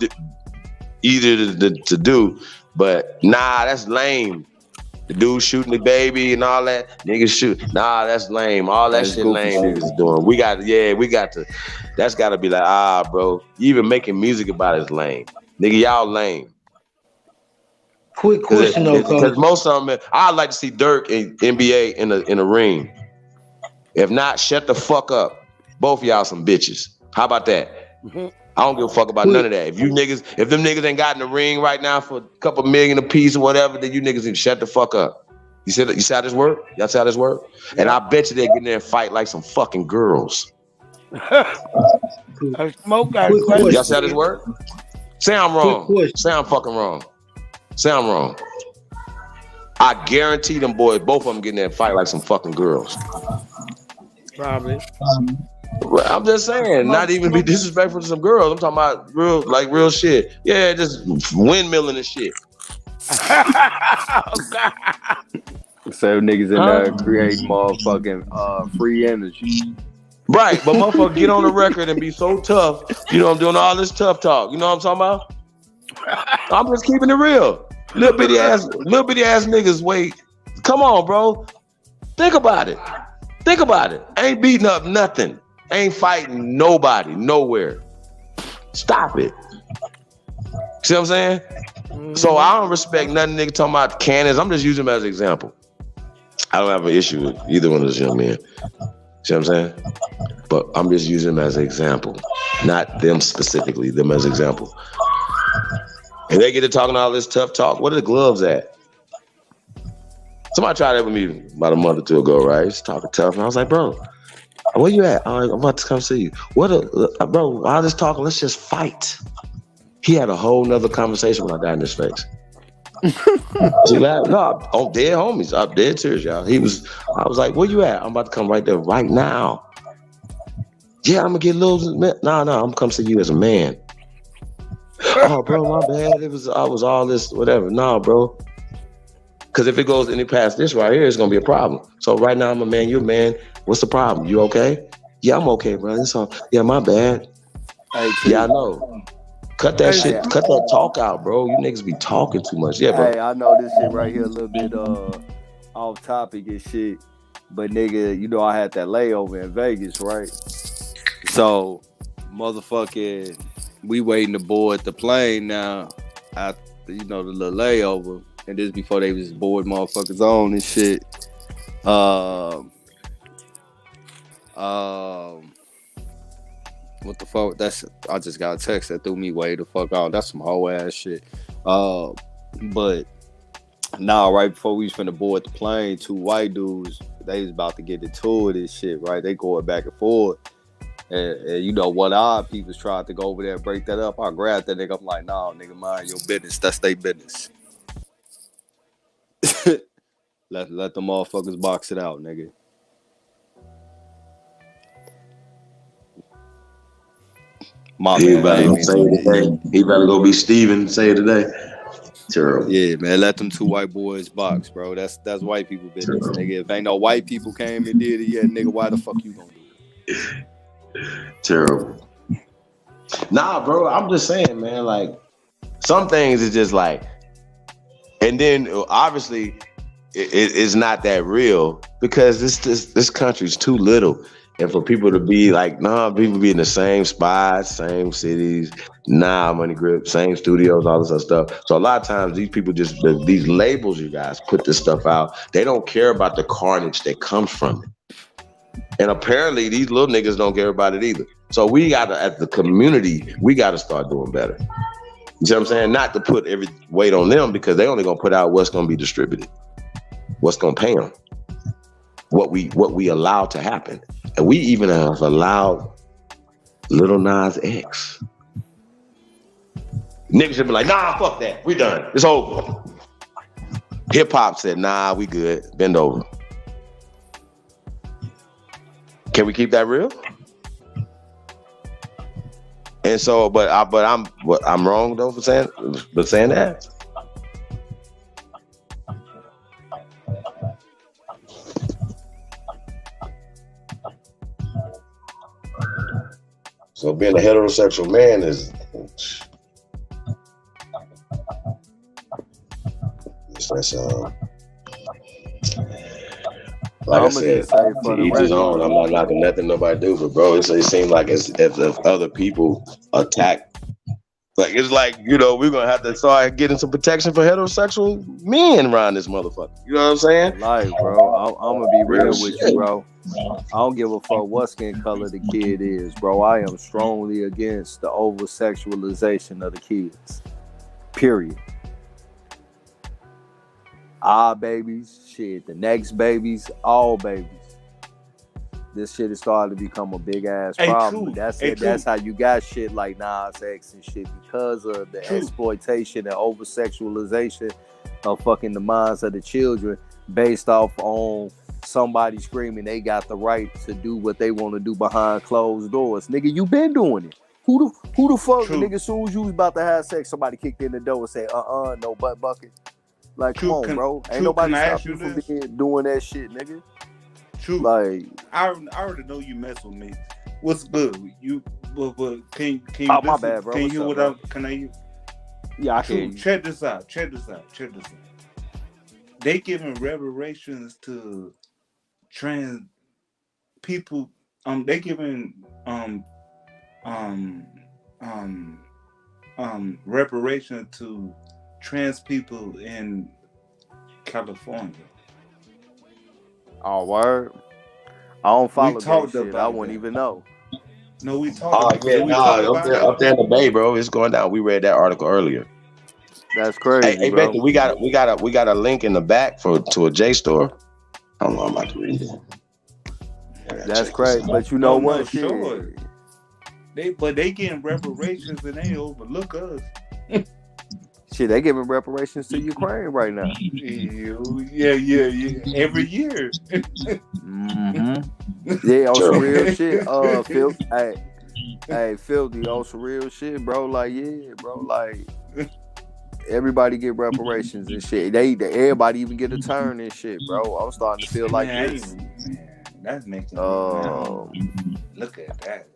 [SPEAKER 14] easier to do, but nah, that's lame. The dude shooting the baby and all that, niggas shoot. Nah, that's lame. All that shit lame niggas is doing. We got to. That's got to be like, bro. You even making music about it is lame. Nigga, y'all lame.
[SPEAKER 2] Quick question though,
[SPEAKER 14] because most of them, I'd like to see Dirk in NBA in a ring. If not, shut the fuck up. Both of y'all some bitches. How about that? Mm-hmm. I don't give a fuck about none of that. If them niggas ain't got in the ring right now for a couple million a piece or whatever, then you niggas need to shut the fuck up. You see how this work? Y'all see how this work? Yeah. And I bet you they get in there and fight like some fucking girls.
[SPEAKER 9] Y'all
[SPEAKER 14] see how this work? Say I'm wrong. Say I'm fucking wrong. Say I'm wrong. I guarantee them boys, both of them get in there and fight like some fucking girls.
[SPEAKER 9] Probably.
[SPEAKER 14] I'm just saying, not even be disrespectful to some girls. I'm talking about real shit. Yeah, just windmilling and shit.
[SPEAKER 7] So niggas in there creating motherfucking free energy.
[SPEAKER 14] Right, but motherfucker get on the record and be so tough. You know, I'm doing all this tough talk. You know what I'm talking about? I'm just keeping it real. Little bitty ass niggas, wait. Come on, bro. Think about it. Ain't beating up nothing. Ain't fighting nobody, nowhere. Stop it. See what I'm saying? Mm-hmm. So I don't respect nothing nigga talking about cannons. I'm just using them as an example. I don't have an issue with either one of those young men. See what I'm saying? But I'm just using them as an example. Not them specifically, them as an example. And they get to talking all this tough talk. What are the gloves at? Somebody tried that with me about a month or two ago, right? He's talking tough. And I was like, bro, where you at? I'm about to come see you. Bro, all this talking, let's just fight. He had a whole nother conversation when I got in his face. She laughed. No, I'm dead homies. I'm dead serious, y'all. I was like, where you at? I'm about to come right there right now. Yeah, I'm gonna get little. No, I'm gonna come see you as a man. Oh, bro, my bad. I was all this, whatever. No, bro. Because if it goes any past this right here, it's gonna be a problem. So right now I'm a man, you're a man. What's the problem? You okay? Yeah, I'm okay, bro. Yeah, my bad. Yeah, I know. Cut that shit. Cut that talk out, bro. You niggas be talking too much. Yeah, bro.
[SPEAKER 7] Hey, I know this shit right here a little bit off topic and shit. But nigga, you know I had that layover in Vegas, right? So, motherfucking, we waiting to board the plane now after, the little layover. And this before they was board motherfuckers on and shit. What the fuck? I just got a text that threw me way the fuck out. That's some whole ass shit. But now, right before we was finna board the plane, two white dudes, they was about to get into it and shit, right? They going back and forth.
[SPEAKER 4] And you know what our people tried to go over there and break that up. I grabbed that nigga. I'm like, nah, nigga, mind your business. That's their business. let the motherfuckers box it out, nigga. My
[SPEAKER 14] He
[SPEAKER 4] man,
[SPEAKER 14] better go say it today. He better go be Steven and say it today. Terrible.
[SPEAKER 4] Yeah, man, let them two white boys box, bro. That's white people business, nigga. If ain't no white people came and did it yet, nigga, why the fuck you gonna do it?
[SPEAKER 14] Terrible. Nah, bro, I'm just saying, man, like, some things is just like, and then obviously it's not that real because this country's too little. And for people to be like, nah, people be in the same spots, same cities, money grip, same studios, all this other stuff. So a lot of times these people just, these labels you guys put this stuff out, they don't care about the carnage that comes from it. And apparently these little niggas don't care about it either. So we gotta, as the community, we gotta start doing better. You see what I'm saying? Not to put every weight on them because they only gonna put out what's gonna be distributed, what's gonna pay them, what we allow to happen. And we even have allowed Lil Nas X. Niggas should be like, nah, fuck that. We done. It's over. Hip hop said, nah, we good. Bend over. Can we keep that real? And so, but I'm wrong though for saying that. So being a heterosexual man is like I said, to each his own. I'm not knocking nothing nobody do, but bro, it seems like as if other people attack, like it's like, you know, we're gonna have to start getting some protection for heterosexual men around this motherfucker. You know what I'm saying?
[SPEAKER 4] Like, bro, I'm gonna be real with you, bro. I don't give a fuck what skin color the kid is, bro. I am strongly against the over-sexualization of the kids. Period. Our babies, shit, the next babies, all babies. This shit is starting to become a big ass problem. That's it. That's how you got shit like Nas X and shit because of the exploitation and over-sexualization of fucking the minds of the children based off on somebody screaming they got the right to do what they want to do behind closed doors. Nigga, you been doing it. Who the fuck, nigga, as soon as you was about to have sex, somebody kicked in the door and said, no butt bucket. Like, come on, bro. Ain't nobody stop you from doing that shit, nigga.
[SPEAKER 10] True.
[SPEAKER 4] Like,
[SPEAKER 10] I already know you mess with me. What's good? You but can you
[SPEAKER 4] oh, my bad, bro.
[SPEAKER 10] Can you hear can I?
[SPEAKER 4] Yeah, I can.
[SPEAKER 10] Check this out. They giving reparations to trans people. They giving reparation to trans people in California.
[SPEAKER 4] Oh, word. I don't follow that shit. I wouldn't even know.
[SPEAKER 10] No, we talked.
[SPEAKER 14] Oh yeah, up there in the Bay, bro. It's going down. We read that article earlier.
[SPEAKER 4] That's crazy.
[SPEAKER 14] Hey,
[SPEAKER 4] bro.
[SPEAKER 14] Becky, we got a link in the back to a JSTOR. I don't know. I'm about to read it.
[SPEAKER 4] That's crazy. But you know what? Shit.
[SPEAKER 10] Sure. They getting reparations and they overlook us.
[SPEAKER 4] Shit, they giving reparations to Ukraine right now.
[SPEAKER 10] Yeah. Every year.
[SPEAKER 4] Yeah, on some real shit. Phil, hey, Filthy, on some real shit, bro. Like, yeah, bro. Like, everybody get reparations and shit. Everybody even get a turn and shit, bro. I'm starting to feel like this.
[SPEAKER 10] Man, that's making look at that.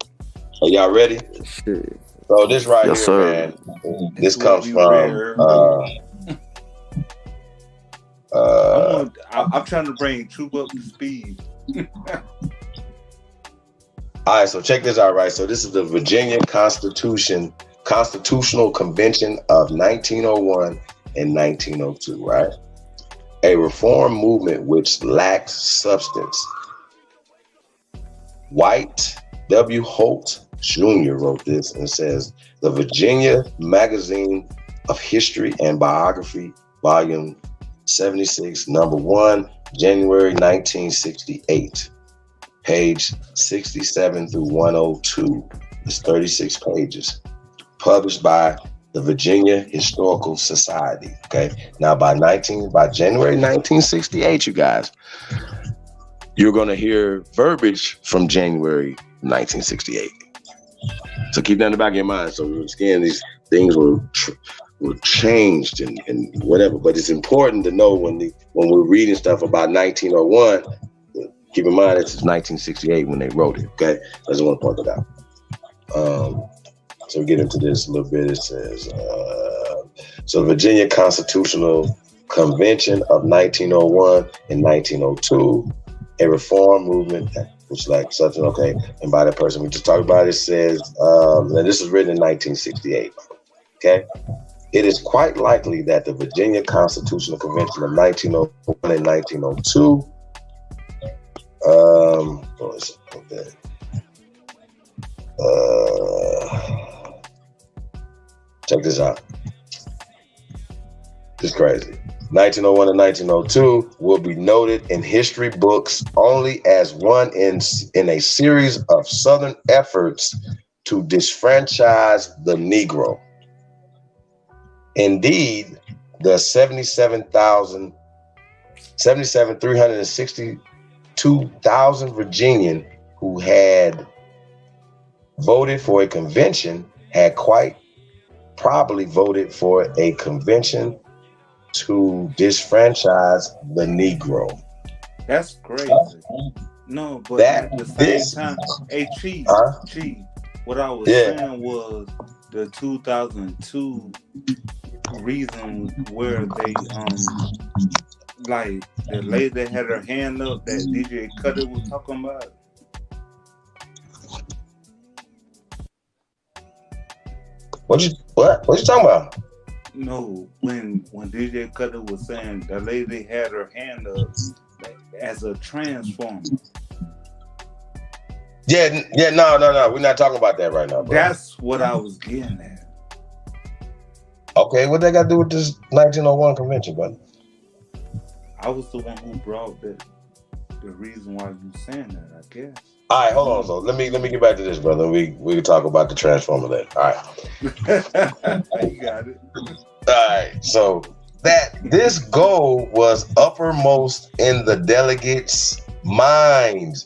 [SPEAKER 14] Are y'all ready?
[SPEAKER 4] Shit.
[SPEAKER 14] So this right
[SPEAKER 4] Yes,
[SPEAKER 14] here,
[SPEAKER 4] sir.
[SPEAKER 14] man. This comes from.
[SPEAKER 10] I'm trying to bring Troop up to speed.
[SPEAKER 14] All right, so check this out, right? So this is the Virginia Constitutional Convention of 1901 and 1902, right? A reform movement which lacked substance. White W. Holt Jr. wrote this and says, the Virginia Magazine of History and Biography, Volume 76, Number 1, January 1968. page 67 through 102. It's 36 pages. Published by the Virginia Historical Society. Okay. Now by January 1968, you guys, you're going to hear verbiage from January 1968. So keep that in the back of your mind. So again, these things were changed and whatever. But it's important to know when we're reading stuff about 1901, keep in mind it's 1968 when they wrote it. Okay, I just want to point that out. So we get into this a little bit. It says, so the Virginia Constitutional Convention of 1901 and 1902, a reform movement which like something, okay, and by the person we just talked about, it says, and this was written in 1968, okay? It is quite likely that the Virginia Constitutional Convention of 1901 and 1902, check this out. This is crazy. 1901 and 1902 will be noted in history books only as one in a series of Southern efforts to disfranchise the Negro. Indeed, the 362,000 Virginian who had voted for a convention had quite probably voted for a convention to disfranchise the Negro.
[SPEAKER 10] That's crazy. No, but at the same time, hey, Chief, what I was saying was the 2002 reason where they like the lady that had her hand up that DJ Cutter was talking about.
[SPEAKER 14] What you talking about?
[SPEAKER 10] No, when DJ Cutter was saying the lady had her hand up as a transformer.
[SPEAKER 14] No. We're not talking about that right now, bro.
[SPEAKER 10] That's what I was getting at.
[SPEAKER 14] Okay, what they got to do with this 1901 convention, buddy?
[SPEAKER 10] I was the one who brought the reason why you saying that, I guess.
[SPEAKER 14] All right, hold on. So let me get back to this, brother. We can talk about the transformer then. All right.
[SPEAKER 10] You got it.
[SPEAKER 14] All right. So this goal was uppermost in the delegates' minds.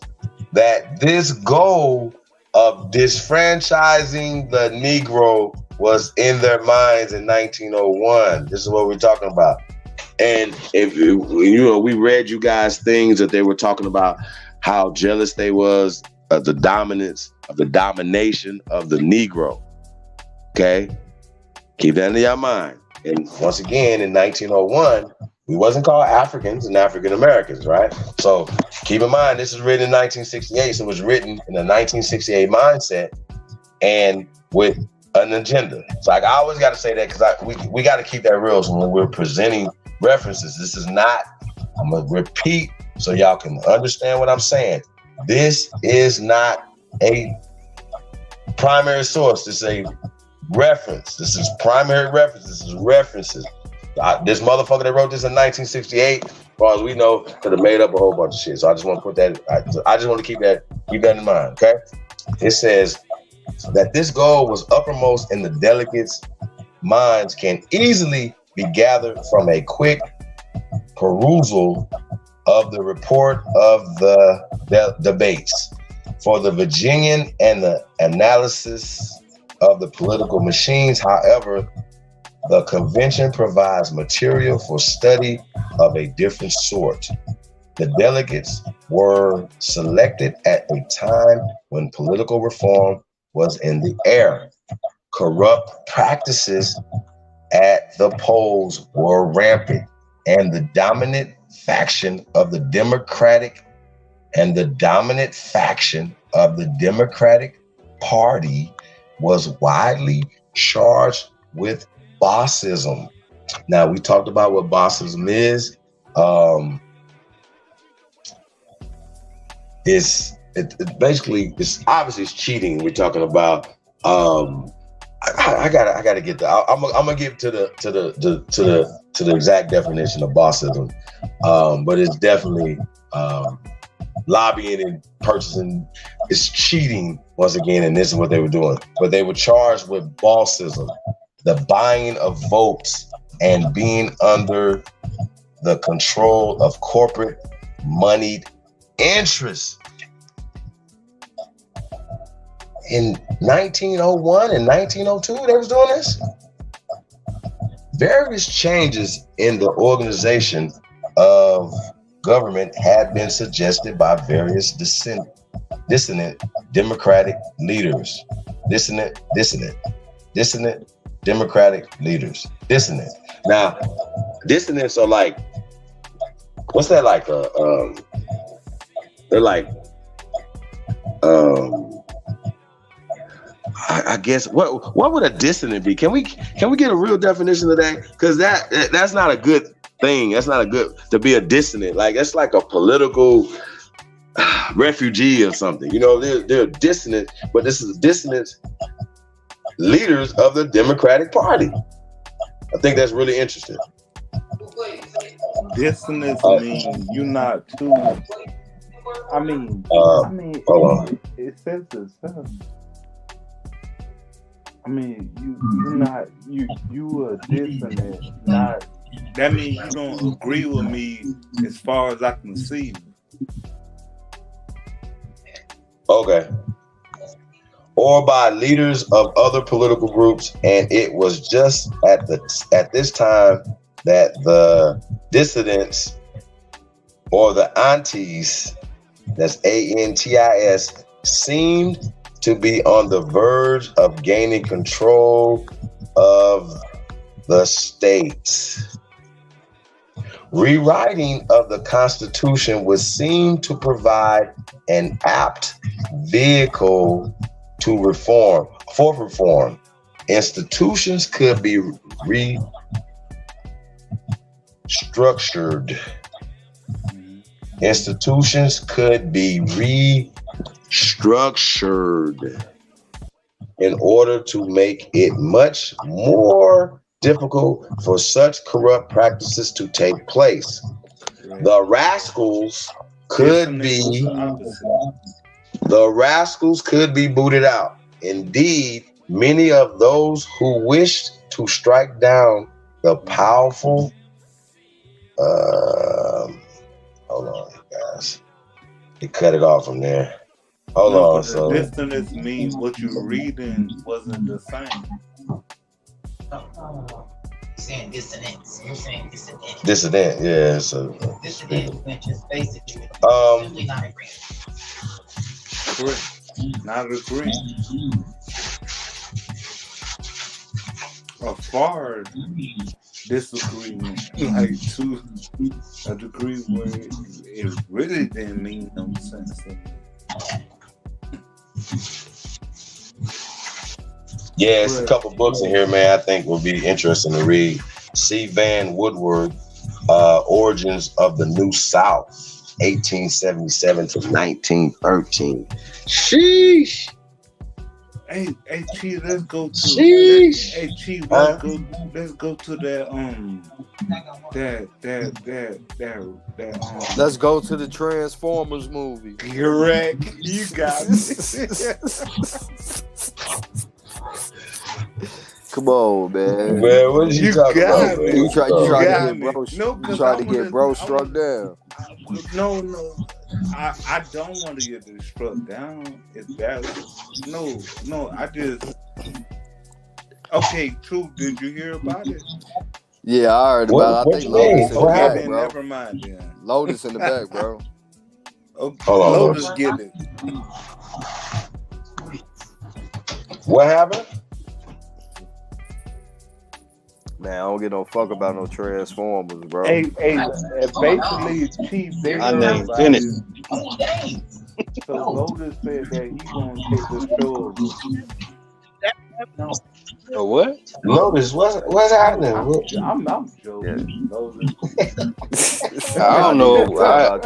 [SPEAKER 14] That this goal of disfranchising the Negro was in their minds in 1901. This is what we're talking about. And if we read you guys things that they were talking about how jealous they was of the dominance, of the domination of the Negro. Okay? Keep that in your mind. And once again, in 1901, we wasn't called Africans and African Americans, right? So keep in mind, this is written in 1968. So it was written in the 1968 mindset and with an agenda. So I always got to say that because we got to keep that real. So when we're presenting references, this is not, I'm going to repeat so y'all can understand what I'm saying. This is not a primary source. This is a reference. This is primary reference. This is references. This motherfucker that wrote this in 1968, as far as we know, could have made up a whole bunch of shit. So I just want to put that, I just want to keep that in mind, okay? It says that this goal was uppermost in the delegates' minds can easily be gathered from a quick perusal of the report of the debates for the Virginian and the analysis of the political machines. However, the convention provides material for study of a different sort. The delegates were selected at a time when political reform was in the air. Corrupt practices at the polls were rampant, and the dominant faction of the Democratic Party was widely charged with bossism. Now, we talked about what bossism is. It's obviously it's cheating. We're talking about. I gotta get that. I'm gonna get to the exact definition of bossism, but it's definitely lobbying and purchasing. It's cheating once again, and this is what they were doing. But they were charged with bossism, the buying of votes, and being under the control of corporate moneyed interests. In 1901 and 1902, they was doing this. Various changes in the organization of government had been suggested by various dissonant Democratic leaders. Dissonant Democratic leaders. Dissonant. Now, dissonants are like, what's that like? They're like, I guess what would a dissonant be? Can we get a real definition of that? Because that's not a good thing. That's not a good to be a dissonant. Like that's like a political refugee or something. You know, they're dissonant, but this is dissonant leaders of the Democratic Party. I think that's really interesting.
[SPEAKER 10] Dissonance means you're not too. I mean, it says itself. I mean, you are dissonant. Not that means you don't agree with me as far as I can see.
[SPEAKER 14] Okay. Or by leaders of other political groups, and it was just at this time that the dissidents or the antis, that's ANTIS, seemed to be on the verge of gaining control of the states. Rewriting of the Constitution would seem to provide an apt vehicle to reform. Institutions could be restructured. Institutions could be restructured in order to make it much more difficult for such corrupt practices to take place. The rascals could be booted out. Indeed, many of those who wished to strike down the powerful hold on, guys. He cut it off from there. Hold on. So
[SPEAKER 10] dissonance means what you're reading wasn't the same.
[SPEAKER 11] Saying dissonance. You're saying dissident.
[SPEAKER 14] Dissident, yeah. So
[SPEAKER 11] Dissident, which is basically not agreeing.
[SPEAKER 10] Correct. Not agreeing. A far disagreement, like to a degree where it really didn't mean no sense to me.
[SPEAKER 14] yeah, it's a couple books in here, man. I think will be interesting to read. C. Van Woodward, Origins of the New South, 1877 to 1913. Sheesh.
[SPEAKER 10] Hey, T, let's go to.
[SPEAKER 14] Sheesh.
[SPEAKER 10] Hey, T, let's go to that.
[SPEAKER 4] Let's go to the Transformers movie.
[SPEAKER 10] Correct. You got
[SPEAKER 4] Come on, man.
[SPEAKER 14] Man, what did you talking about? Man?
[SPEAKER 4] You tried to get bro struck down.
[SPEAKER 10] No. I don't want to get struck down. It's bad. No. I just. Okay, Truth. Did you hear about it?
[SPEAKER 4] Yeah, I heard about it. I think Lotus in the back, bro.
[SPEAKER 10] Never mind, then.
[SPEAKER 4] Lotus in the back, bro.
[SPEAKER 10] Okay, Lotus get it.
[SPEAKER 14] What happened?
[SPEAKER 4] Man, I don't get no fuck about no Transformers, bro.
[SPEAKER 10] Hey, basically, Chief, they
[SPEAKER 14] I named Bennett.
[SPEAKER 10] So Lotus said that he's gonna take the show. No.
[SPEAKER 14] What? Lotus, what's happening?
[SPEAKER 10] I'm joking. Lotus.
[SPEAKER 14] I don't know.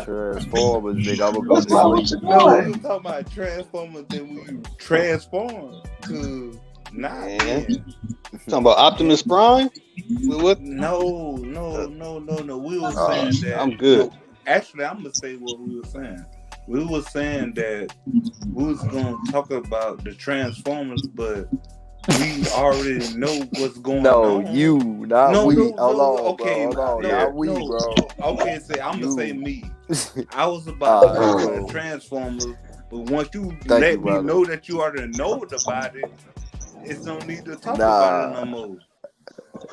[SPEAKER 4] Transformers, nigga. I'm gonna go
[SPEAKER 10] No, we talking about Transformers, then we transform to not.
[SPEAKER 14] Talking about Optimus Prime? What?
[SPEAKER 10] No. We were saying that.
[SPEAKER 14] I'm good.
[SPEAKER 10] Actually, I'm gonna say what we were saying. we was saying that we was gonna talk about the Transformers, but we already know what's going on.
[SPEAKER 7] No, you, not we. Hold on,
[SPEAKER 10] okay,
[SPEAKER 7] bro. Hold on, not we, bro.
[SPEAKER 10] Okay, say I'm gonna say me. I was about to talk about the Transformers, but once you let me know that you already know about it, it's no need to talk about it no more.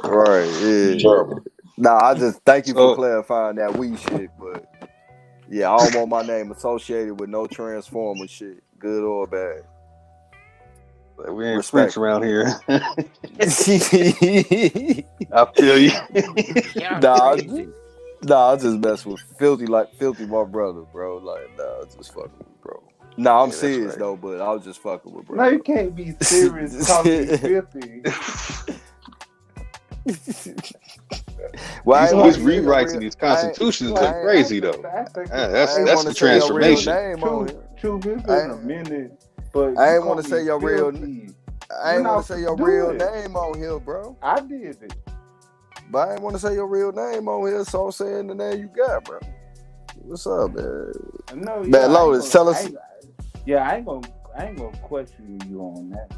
[SPEAKER 7] Right, yeah.
[SPEAKER 14] Terrible.
[SPEAKER 7] Nah, I just thank you for clarifying that we shit, but yeah, I don't want my name associated with no Transformer shit, good or bad.
[SPEAKER 17] We ain't freaks around here. I feel you.
[SPEAKER 7] Nah, I just mess with Filthy my brother, bro. Like, nah, I just fucking with bro. Nah, I'm serious right. though, but I was just fucking with bro.
[SPEAKER 10] No, you can't be serious talking 50.
[SPEAKER 17] Well, these rewrites of these constitutions are crazy though. That's the transformation.
[SPEAKER 10] True, it's been a minute. But
[SPEAKER 7] I ain't want to say your real name. I ain't want to say your real name on here, bro.
[SPEAKER 10] I did it.
[SPEAKER 7] But I ain't want to say your real name on here, so I'm saying the name you got, bro. What's up, man?
[SPEAKER 10] No, yeah,
[SPEAKER 7] man, Lotus, tell us.
[SPEAKER 10] I ain't gonna question you on that.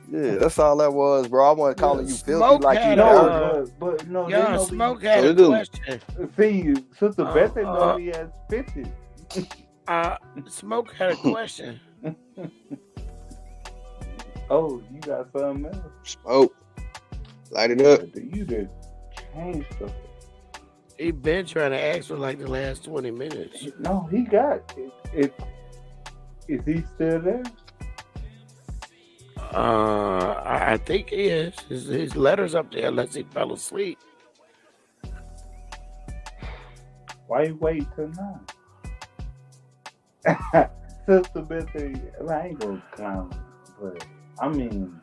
[SPEAKER 7] Yeah, that's all that was, bro. I wasn't calling you filthy like you know.
[SPEAKER 10] But no,
[SPEAKER 9] yeah, Smoke had a question.
[SPEAKER 10] See, Sister Beth know he has 50.
[SPEAKER 9] Smoke had a question.
[SPEAKER 10] Oh, you got something else?
[SPEAKER 17] Smoke. Light it up.
[SPEAKER 10] You did change stuff.
[SPEAKER 9] He been trying to ask for like the last 20 minutes.
[SPEAKER 10] No, he got it. Is he still there?
[SPEAKER 9] I think he is. His letter's up there unless he fell asleep.
[SPEAKER 10] Why you wait till now? Sister Betty, I ain't gonna clown, but I mean,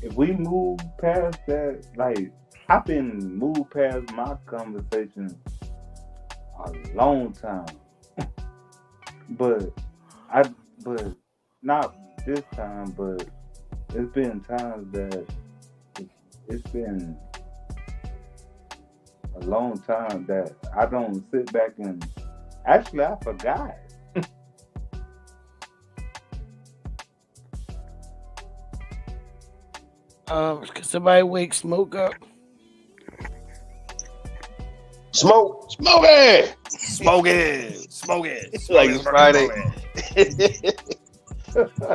[SPEAKER 10] if we move past that, like I've been moved past my conversation a long time, but not this time, but it's been times that it's been a long time that I don't sit back and actually I forgot.
[SPEAKER 9] Can somebody wake Smoke up?
[SPEAKER 14] Smoke it!
[SPEAKER 17] Like it's Friday.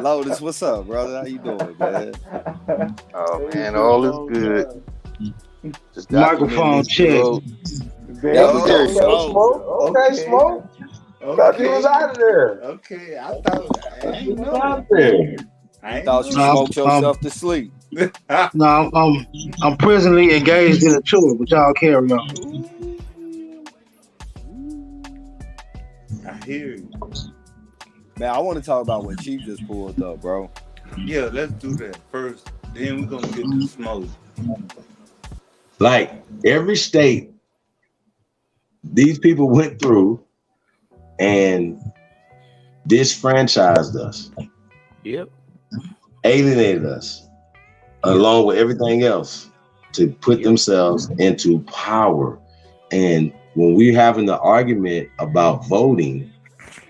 [SPEAKER 7] Lotus, what's up, brother? How you doing, man?
[SPEAKER 17] Oh man, all is good.
[SPEAKER 2] Just microphone check.
[SPEAKER 17] Smoke.
[SPEAKER 13] Okay, Smoke. Thought you was out of there.
[SPEAKER 10] Okay, I thought I ain't
[SPEAKER 13] out there.
[SPEAKER 7] I thought you smoked yourself to sleep.
[SPEAKER 2] No, I'm presently engaged in a tour, but y'all carry on.
[SPEAKER 10] I hear you.
[SPEAKER 7] Man, I want to talk about what Chief just pulled up, bro.
[SPEAKER 10] Yeah, let's do that first. Then we're gonna get to Smoke.
[SPEAKER 14] Like every state, these people went through and disfranchised us.
[SPEAKER 9] Yep.
[SPEAKER 14] Alienated us, along with everything else, to put themselves into power. And when we're having the argument about voting,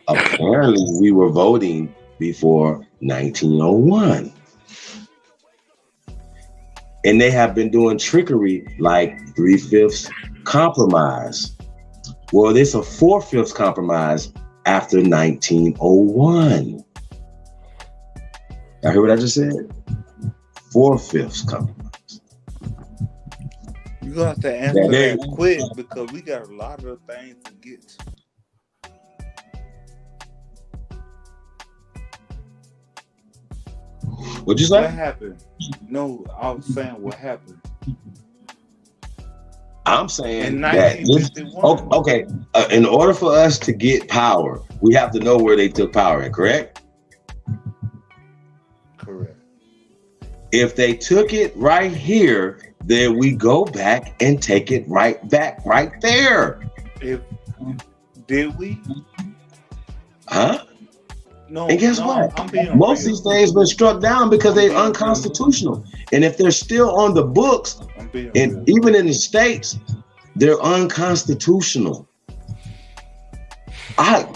[SPEAKER 14] apparently we were voting before 1901. And they have been doing trickery like 3/5 compromise. Well, there's a 4/5 compromise after 1901. I heard what I just said? 4/5 compromise.
[SPEAKER 10] You're gonna have to answer that quick because we got a lot of things to get to.
[SPEAKER 14] What'd you say?
[SPEAKER 10] What happened? No, I was saying what happened.
[SPEAKER 14] I'm saying that in order for us to get power, we have to know where they took power in, correct?
[SPEAKER 10] Correct.
[SPEAKER 14] If they took it right here, then we go back and take it right back right there.
[SPEAKER 10] Did we?
[SPEAKER 14] Huh?
[SPEAKER 10] No.
[SPEAKER 14] And guess what? Most of these things been struck down because they're unconstitutional. And if they're still on the books, and even in the states, they're unconstitutional.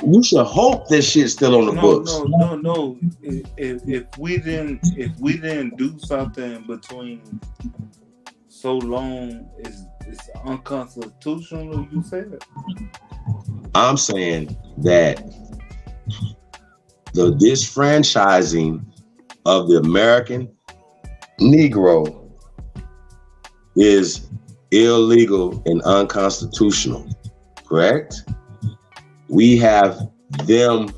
[SPEAKER 14] You should hope this shit's still on the books.
[SPEAKER 10] No. If we didn't do something between so long, it's unconstitutional. You said.
[SPEAKER 14] I'm saying that the disfranchising of the American Negro is illegal and unconstitutional. Correct? We have them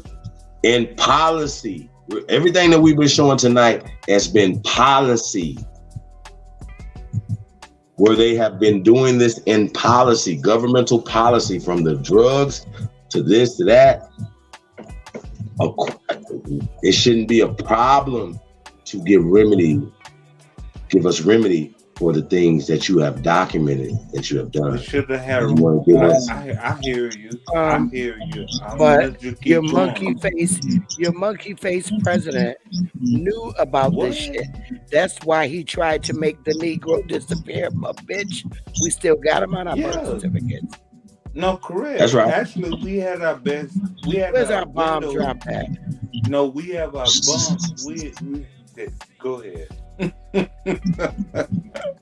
[SPEAKER 14] in policy. Everything that we've been showing tonight has been policy, where they have been doing this in policy, governmental policy, from the drugs to this to that. It shouldn't be a problem to give us remedy for the things that you have documented, that you have done.
[SPEAKER 10] We should have had. I hear you. I hear you.
[SPEAKER 9] But your monkey face president knew about this shit. That's why he tried to make the Negro disappear. But bitch, we still got him on our birth certificates.
[SPEAKER 10] No, correct.
[SPEAKER 14] That's right.
[SPEAKER 10] Actually, we had our best.
[SPEAKER 9] Where's our bomb drop at?
[SPEAKER 10] No, we have our bombs. Go ahead.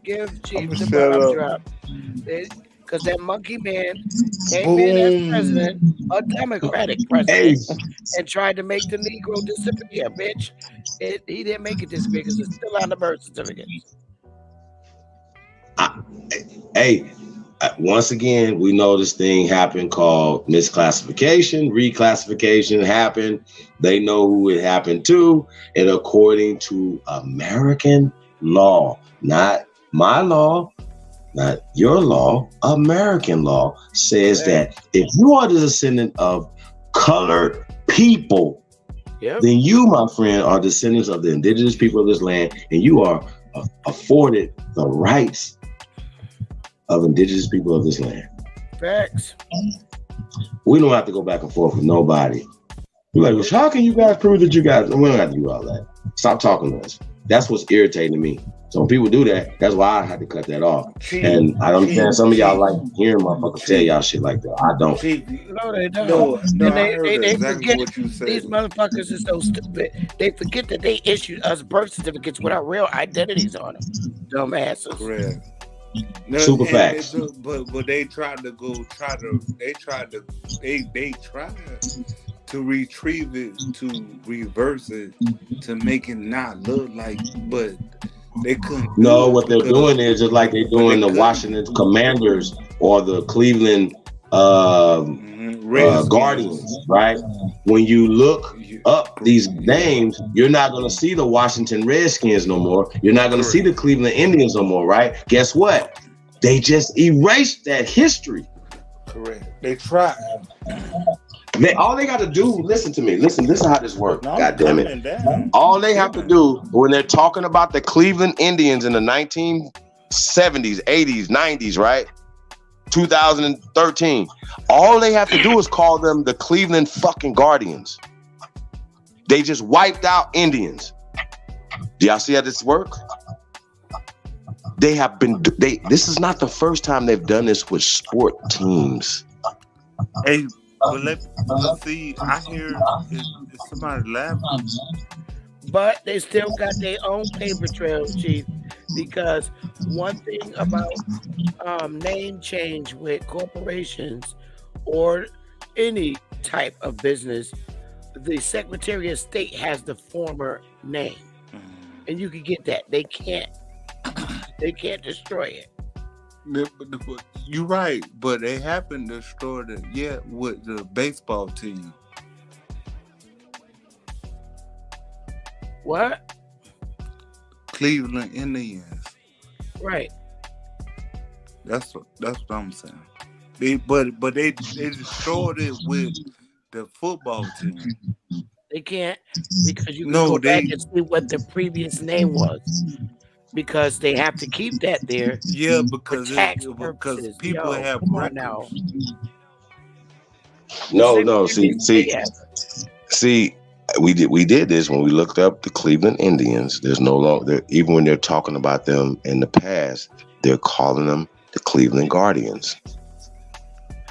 [SPEAKER 9] Give Chief the bomb drop. Because that monkey man came in as president, a Democratic president, and tried to make the Negro disappear, bitch. He didn't make it disappear because it's still on the birth certificate.
[SPEAKER 14] Once again, we know this thing happened called misclassification, reclassification happened. They know who it happened to. And according to American law, not my law, not your law, American law says that if you are the descendant of colored people, then you, my friend, are descendants of the indigenous people of this land, and you are afforded the rights of indigenous people of this land.
[SPEAKER 9] Facts.
[SPEAKER 14] We don't have to go back and forth with nobody. We're like, well, how can you guys prove that you guys? We don't have to do all that. Stop talking to us. That's what's irritating to me. So when people do that, that's why I had to cut that off. And I understand some of y'all like hearing motherfuckers tell y'all shit like that. I don't.
[SPEAKER 9] No, they don't. They forget these motherfuckers are so stupid. They forget that they issued us birth certificates with our real identities on them. Dumbasses.
[SPEAKER 10] Correct. No,
[SPEAKER 14] Super facts.
[SPEAKER 10] But they tried to retrieve it, to reverse it, to make it not look like, but they couldn't.
[SPEAKER 14] No, what they're doing is just like they're doing the Washington Commanders or the Cleveland Guardians, right? When you look up these names, you're not going to see the Washington Redskins no more. You're not going to see the Cleveland Indians no more, right? Guess what? They just erased that history.
[SPEAKER 10] Correct. They tried.
[SPEAKER 14] All they got to do, listen to me. Listen how this works. God damn it. All they have to do when they're talking about the Cleveland Indians in the 1970s, 80s, 90s, right? 2013. All they have to do is call them the Cleveland fucking Guardians. They just wiped out Indians. Do y'all see how this works? This is not the first time they've done this with sport teams.
[SPEAKER 10] Hey, but let's see. I hear somebody laughing.
[SPEAKER 9] But they still got their own paper trail, Chief, because one thing about name change with corporations or any type of business, the Secretary of State has the former name, and you can get that. They can't destroy it.
[SPEAKER 10] You're right, but they haven't destroyed it yet with the baseball team.
[SPEAKER 9] What?
[SPEAKER 10] Cleveland Indians.
[SPEAKER 9] Right.
[SPEAKER 10] That's what I'm saying. They destroyed it with the football team.
[SPEAKER 9] They can't, because you can go back and see what the previous name was. Because they have to keep that there.
[SPEAKER 10] Yeah, because people have records.
[SPEAKER 9] Now.
[SPEAKER 14] No. See. We did this when we looked up the Cleveland Indians. There's no longer, even when they're talking about them in the past, they're calling them the Cleveland Guardians,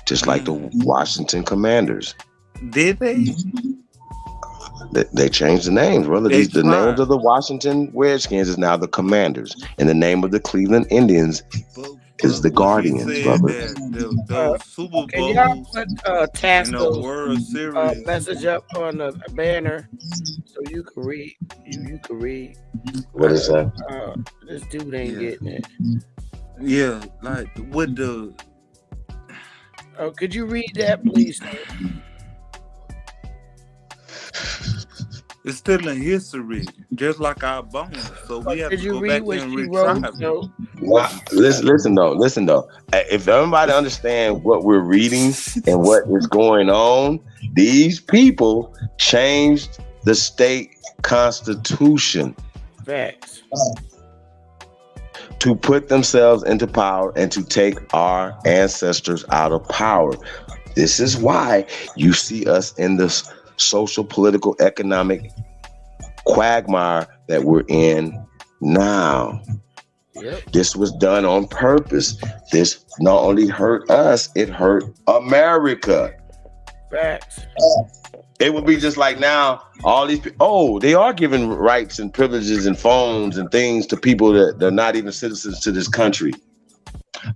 [SPEAKER 14] just like the Washington Commanders.
[SPEAKER 12] Did they?
[SPEAKER 14] They changed the names, brother.
[SPEAKER 12] They
[SPEAKER 14] The names of the Washington Redskins is now the Commanders, and the name of the Cleveland Indians is the Guardians, brother.
[SPEAKER 12] Those Super
[SPEAKER 9] Can y'all
[SPEAKER 12] Bowls
[SPEAKER 9] put
[SPEAKER 12] in the
[SPEAKER 9] Tasco's
[SPEAKER 12] World Series.
[SPEAKER 9] message up on the banner so you can read? You can read.
[SPEAKER 14] What is that?
[SPEAKER 9] This dude ain't getting it.
[SPEAKER 12] Yeah, like with the.
[SPEAKER 9] Oh, could you read that, please?
[SPEAKER 12] It's still in history, just like our bones. So we have to go back and retrieve it.
[SPEAKER 14] Listen though. If everybody understand what we're reading and what is going on, these people changed the state constitution.
[SPEAKER 9] Facts.
[SPEAKER 14] To put themselves into power and to take our ancestors out of power. This is why you see us in this social, political, economic quagmire that we're in now.
[SPEAKER 9] Yep.
[SPEAKER 14] This was done on purpose. This not only hurt us, it hurt America.
[SPEAKER 9] Facts.
[SPEAKER 14] It would be just like now, all these people, they are giving rights and privileges and phones and things to people that they're not even citizens to this country.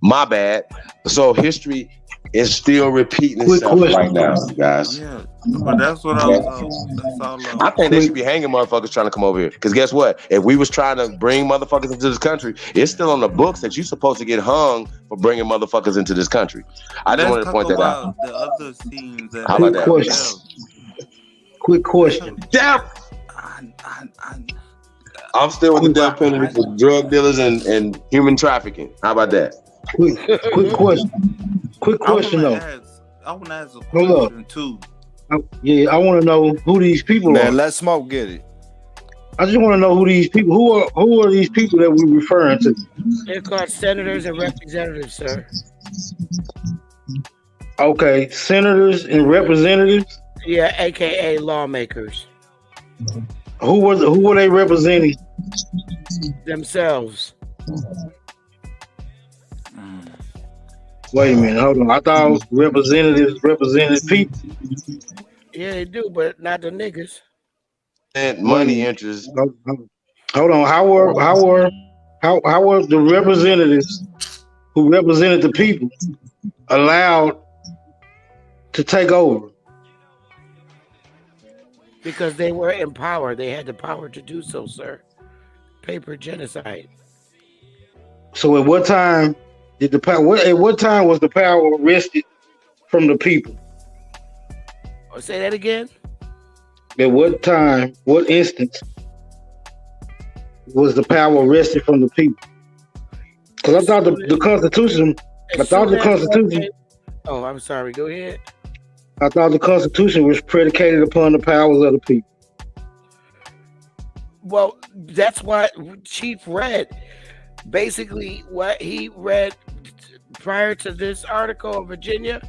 [SPEAKER 14] My bad. So history is still repeating itself right now, guys.
[SPEAKER 12] Yeah, but that's what I was.
[SPEAKER 14] I think they should be hanging motherfuckers trying to come over here. Because guess what? If we was trying to bring motherfuckers into this country, it's still on the books that you're supposed to get hung for bringing motherfuckers into this country. I just wanted to point that out.
[SPEAKER 12] The other scenes that
[SPEAKER 14] How about that?
[SPEAKER 2] Quick question.
[SPEAKER 14] Death. I'm still with the death penalty for drug dealers and human trafficking. How about that?
[SPEAKER 2] Quick question though.
[SPEAKER 12] I want to ask a question too.
[SPEAKER 2] Yeah, I want to know who these people are.
[SPEAKER 7] Man, let Smoke get it.
[SPEAKER 2] I just want to know who these people. Who are these people that we're referring to?
[SPEAKER 9] They're called senators and representatives, sir.
[SPEAKER 2] Okay, senators and representatives.
[SPEAKER 9] Yeah, aka lawmakers.
[SPEAKER 2] Who were they representing?
[SPEAKER 9] Themselves.
[SPEAKER 2] Wait a minute, hold on. I thought representatives represented people.
[SPEAKER 9] Yeah, they do, but not the niggas.
[SPEAKER 14] And money interests.
[SPEAKER 2] Hold on. How were the representatives who represented the people allowed to take over?
[SPEAKER 9] Because they were in power. They had the power to do so, sir. Paper genocide.
[SPEAKER 2] So at what time did the power? At what time was the power wrested from the people?
[SPEAKER 9] Oh, say that again.
[SPEAKER 2] At what time? What instance was the power wrested from the people? Because I thought the Constitution.
[SPEAKER 9] Oh, I'm sorry. Go ahead.
[SPEAKER 2] I thought the Constitution was predicated upon the powers of the people.
[SPEAKER 9] Well, that's what Chief read. Basically, what he read prior to this article in Virginia,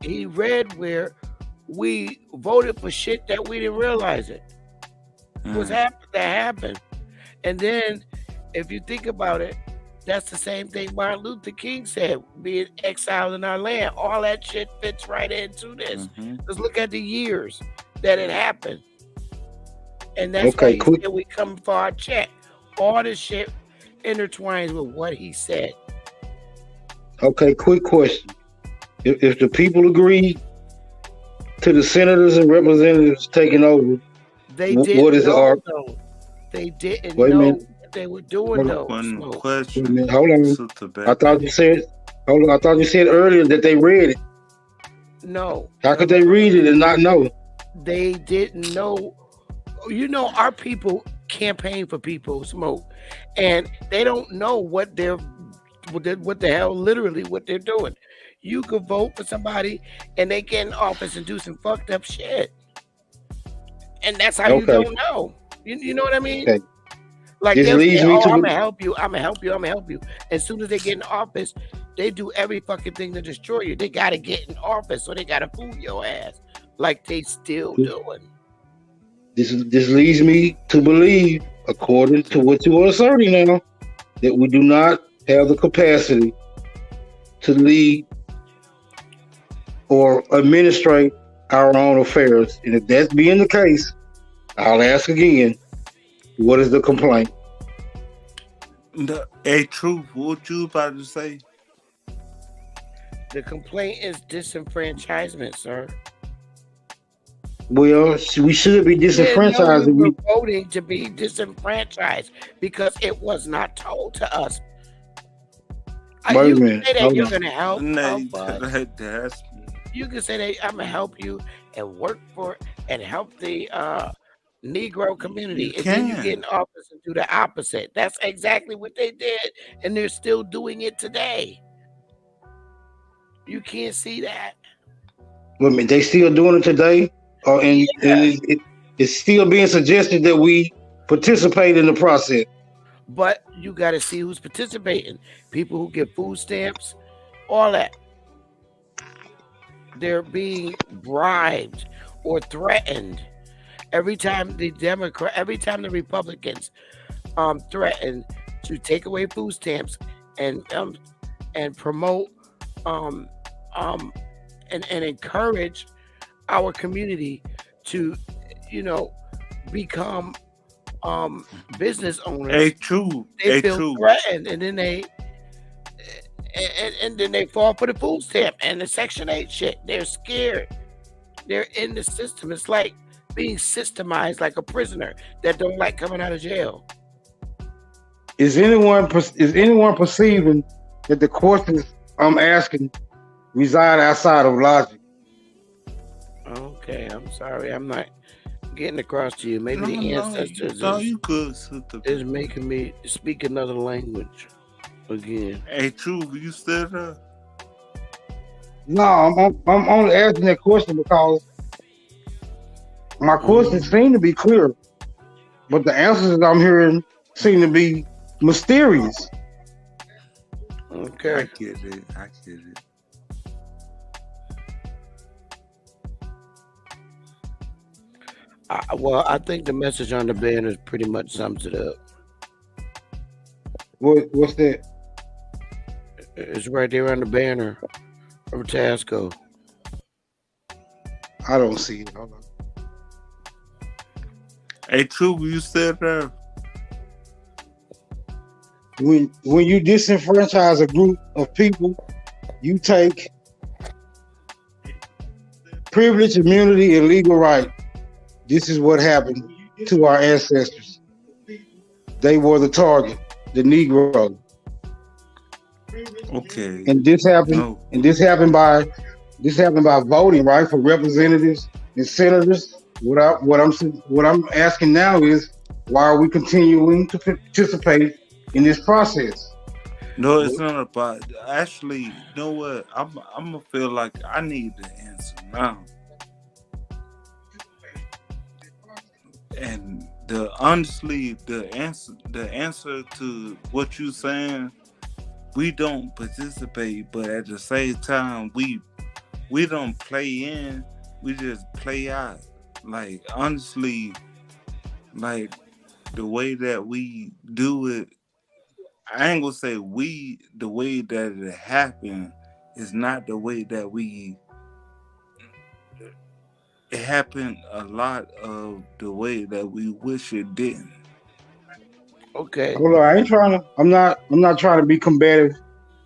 [SPEAKER 9] he read where we voted for shit that we didn't realize it was that happened. And then, if you think about it, that's the same thing Martin Luther King said, being exiled in our land. All that shit fits right into this. Just look at the years that it happened. And that's why he said we come for our check. All this shit intertwines with what he said.
[SPEAKER 2] Okay, quick question. If the people agree to the senators and representatives taking over,
[SPEAKER 9] they didn't
[SPEAKER 2] what is the
[SPEAKER 9] know, though. They didn't know what they were doing, though.
[SPEAKER 12] One question.
[SPEAKER 2] Hold on. I thought you said earlier that they read it.
[SPEAKER 9] No.
[SPEAKER 2] How could they read it and not know?
[SPEAKER 9] They didn't know. You know, our people campaign for people, Smoke, and they don't know what the hell, literally what they're doing. You could vote for somebody and they get in office and do some fucked up shit. And that's how you don't know. You know what I mean?
[SPEAKER 2] Okay.
[SPEAKER 9] Like,
[SPEAKER 2] this leads me to
[SPEAKER 9] I'm gonna help you. As soon as they get in office, they do every fucking thing to destroy you. They gotta get in office, so they gotta fool your ass. Like they still doing.
[SPEAKER 2] This leads me to believe, according to what you are asserting now, that we do not have the capacity to lead or administrate our own affairs. And if that's being the case, I'll ask again, what is the complaint?
[SPEAKER 10] Hey, Truth, what you about to say?
[SPEAKER 9] The complaint is disenfranchisement, sir.
[SPEAKER 2] Well, we should be disenfranchised.
[SPEAKER 9] We were voting to be disenfranchised because it was not told to us.
[SPEAKER 2] Wait
[SPEAKER 9] You
[SPEAKER 2] a
[SPEAKER 9] can
[SPEAKER 2] minute.
[SPEAKER 9] say that
[SPEAKER 2] Hold
[SPEAKER 9] you're
[SPEAKER 2] on.
[SPEAKER 9] going to help us.
[SPEAKER 10] That's
[SPEAKER 9] You can say that I'm going to help you and work for and help the Negro community. And then you get in office and do the opposite. That's exactly what they did. And they're still doing it today. You can't see that.
[SPEAKER 2] Wait a minute, they still doing it today? And it's still being suggested that we participate in the process.
[SPEAKER 9] But you got to see who's participating. People who get food stamps, all that. They're being bribed or threatened. Every time the Republicans threaten to take away food stamps and promote and encourage our community to, become business owners.
[SPEAKER 10] Hey, true.
[SPEAKER 9] They feel threatened, and then they fall for the food stamp and the Section 8 shit. They're scared. They're in the system. It's like being systemized like a prisoner that don't like coming out of jail.
[SPEAKER 2] Is anyone perceiving that the questions I'm asking reside outside of logic?
[SPEAKER 9] Okay, I'm sorry. I'm not getting across to you. Maybe the ancestors is making me speak another language again.
[SPEAKER 10] Hey, True, you still there?
[SPEAKER 2] No, I'm only asking that question because my questions seem to be clear, but the answers that I'm hearing seem to be mysterious.
[SPEAKER 9] Okay.
[SPEAKER 10] I get it.
[SPEAKER 9] Well, I think the message on the banner pretty much sums it up.
[SPEAKER 2] What's that?
[SPEAKER 9] It's right there on the banner of Tasco.
[SPEAKER 2] I don't see it. Hold on.
[SPEAKER 10] Hey, True, you still there?
[SPEAKER 2] When you disenfranchise a group of people, you take privilege, immunity, and legal right. This is what happened to our ancestors. They were the target, the Negro.
[SPEAKER 10] Okay.
[SPEAKER 2] And this happened. No. And this happened by voting, right, for representatives and senators. What I'm asking now is, why are we continuing to participate in this process?
[SPEAKER 10] No, it's not about. Actually, you know what? I'm gonna feel like I need the answer now. And the answer to what you saying, we don't participate, but at the same time, we don't play in, we just play out. Like, honestly, like the way that we do it, I ain't gonna say the way that it happened is not the way that it happened a lot of the way that we wish it didn't.
[SPEAKER 9] Okay.
[SPEAKER 2] Hold on, I'm not trying to be combative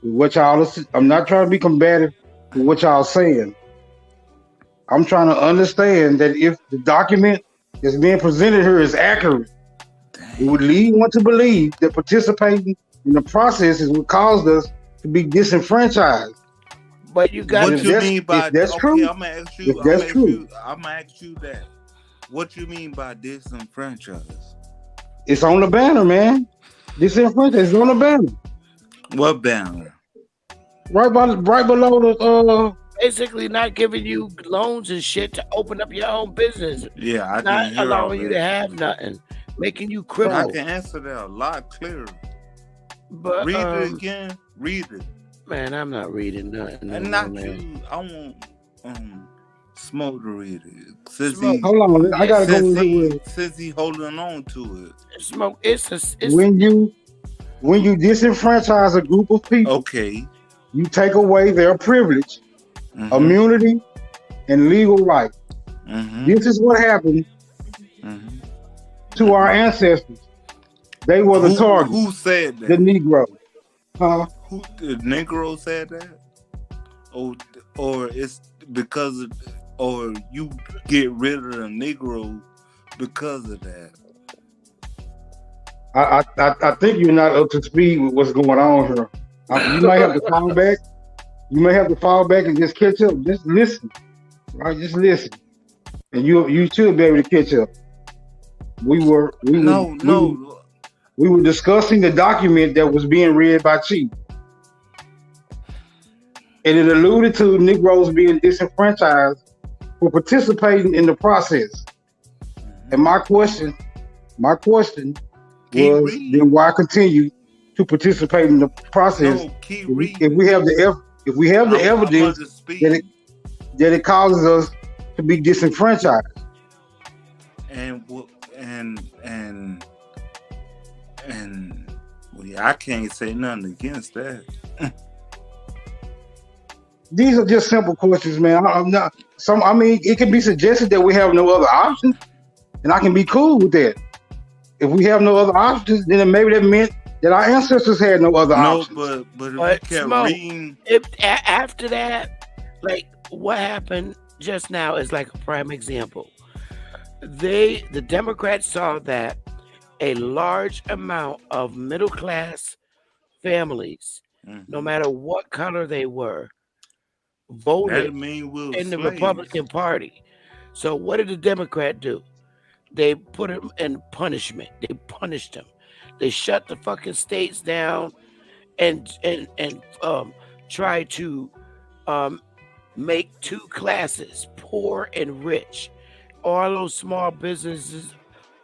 [SPEAKER 2] with what y'all. I'm not trying to be combative with what y'all saying. I'm trying to understand that if the document that's being presented here is accurate, it would lead one to believe that participating in the process is what caused us to be disenfranchised.
[SPEAKER 9] But you got
[SPEAKER 10] what you mean by
[SPEAKER 2] that's true.
[SPEAKER 10] I'm gonna ask you.
[SPEAKER 2] If that's true,
[SPEAKER 10] I'm gonna ask you that. What you mean by disenfranchised?
[SPEAKER 2] It's on the banner, man. Disenfranchised is on the banner.
[SPEAKER 10] What banner?
[SPEAKER 2] Right below the.
[SPEAKER 9] Basically, not giving you loans and shit to open up your own business.
[SPEAKER 10] Yeah, I
[SPEAKER 9] not allowing you to have nothing, making you criminal.
[SPEAKER 10] I can answer that a lot clearer.
[SPEAKER 9] But
[SPEAKER 10] read it again. Read it.
[SPEAKER 9] Man, I'm not reading nothing.
[SPEAKER 10] And not you. I want Smoke to read it.
[SPEAKER 2] Hold on, I gotta go with it.
[SPEAKER 10] Since he holding on to it.
[SPEAKER 9] Smoke. It's
[SPEAKER 2] when you disenfranchise a group of people.
[SPEAKER 10] Okay.
[SPEAKER 2] You take away their privilege, immunity, and legal right. This is what happened to our ancestors. They were the target.
[SPEAKER 12] Who said that?
[SPEAKER 2] The Negro. Huh?
[SPEAKER 12] Who the Negro said that? Or it's because or you get rid of the Negro because of that?
[SPEAKER 2] I think you're not up to speed with what's going on here. You might have to fall back. You may have to fall back and just catch up. Just listen, right? Just listen, and you should be able to catch up. We were discussing the document that was being read by Chief, and it alluded to Negroes being disenfranchised for participating in the process. And my question was, then why continue to participate in the process if we have the evidence that it causes us to be disenfranchised?
[SPEAKER 12] And I can't say nothing against that.
[SPEAKER 2] These are just simple questions, man. It can be suggested that we have no other options, and I can be cool with that. If we have no other options, then maybe that meant that our ancestors had no other options.
[SPEAKER 12] But if you kept reading,
[SPEAKER 9] after that, like what happened just now is like a prime example. The Democrats saw that a large amount of middle class families, no matter what color they were, voted in the Republican Party. So what did the Democrat do? They put them in punishment. They punished them. They shut the fucking states down and try to make two classes, poor and rich. All those small businesses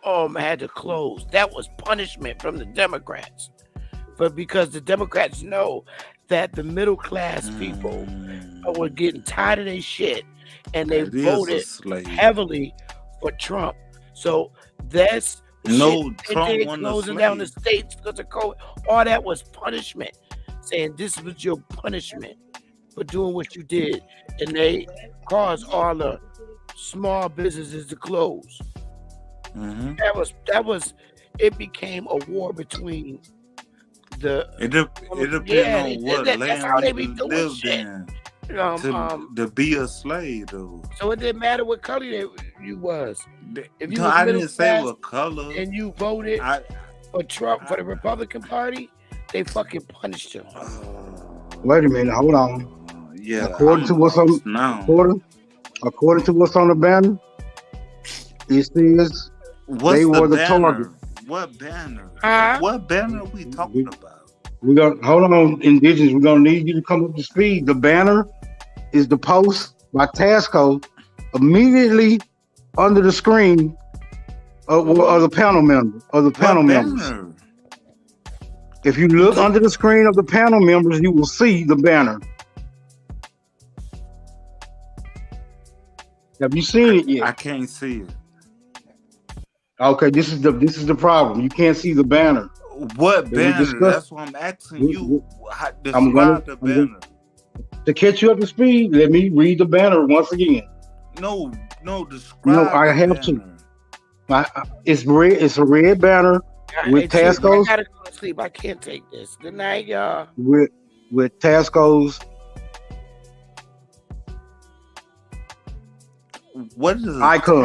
[SPEAKER 9] had to close. That was punishment from the Democrats. But because the Democrats know that the middle class people were getting tired of their shit and they voted heavily for Trump. So that's
[SPEAKER 12] Trump
[SPEAKER 9] closing down the states because of COVID. All that was punishment, saying this was your punishment for doing what you did, and they caused all the small businesses to close. That was. It became a war between the.
[SPEAKER 12] It depends on what land you lived in. To be a slave, though.
[SPEAKER 9] So it didn't matter what color you was. If you
[SPEAKER 12] I didn't say what color.
[SPEAKER 9] And you voted for Trump for the Republican Party, they fucking punished him.
[SPEAKER 2] Wait a minute, hold on.
[SPEAKER 12] Yeah.
[SPEAKER 2] According to what's on the banner, it says they were the target.
[SPEAKER 12] What banner? What banner are we talking about?
[SPEAKER 2] Hold on, Indigenous. We're gonna need you to come up to speed. The banner is the post by Tasco immediately under the screen of the panel members. If you look under the screen of the panel members, you will see the banner. Have you seen it yet?
[SPEAKER 12] I can't see it.
[SPEAKER 2] Okay, this is the problem. You can't see the banner.
[SPEAKER 12] What banner? That's what I'm asking you. Describe the banner.
[SPEAKER 2] To catch you up to speed, let me read the banner once again.
[SPEAKER 12] No, describe.
[SPEAKER 2] No, I have to. It's red. It's a red banner with Tasco's.
[SPEAKER 9] I gotta go to sleep. I can't take this. Good night, y'all.
[SPEAKER 2] With Tasco's.
[SPEAKER 12] What is
[SPEAKER 2] icon?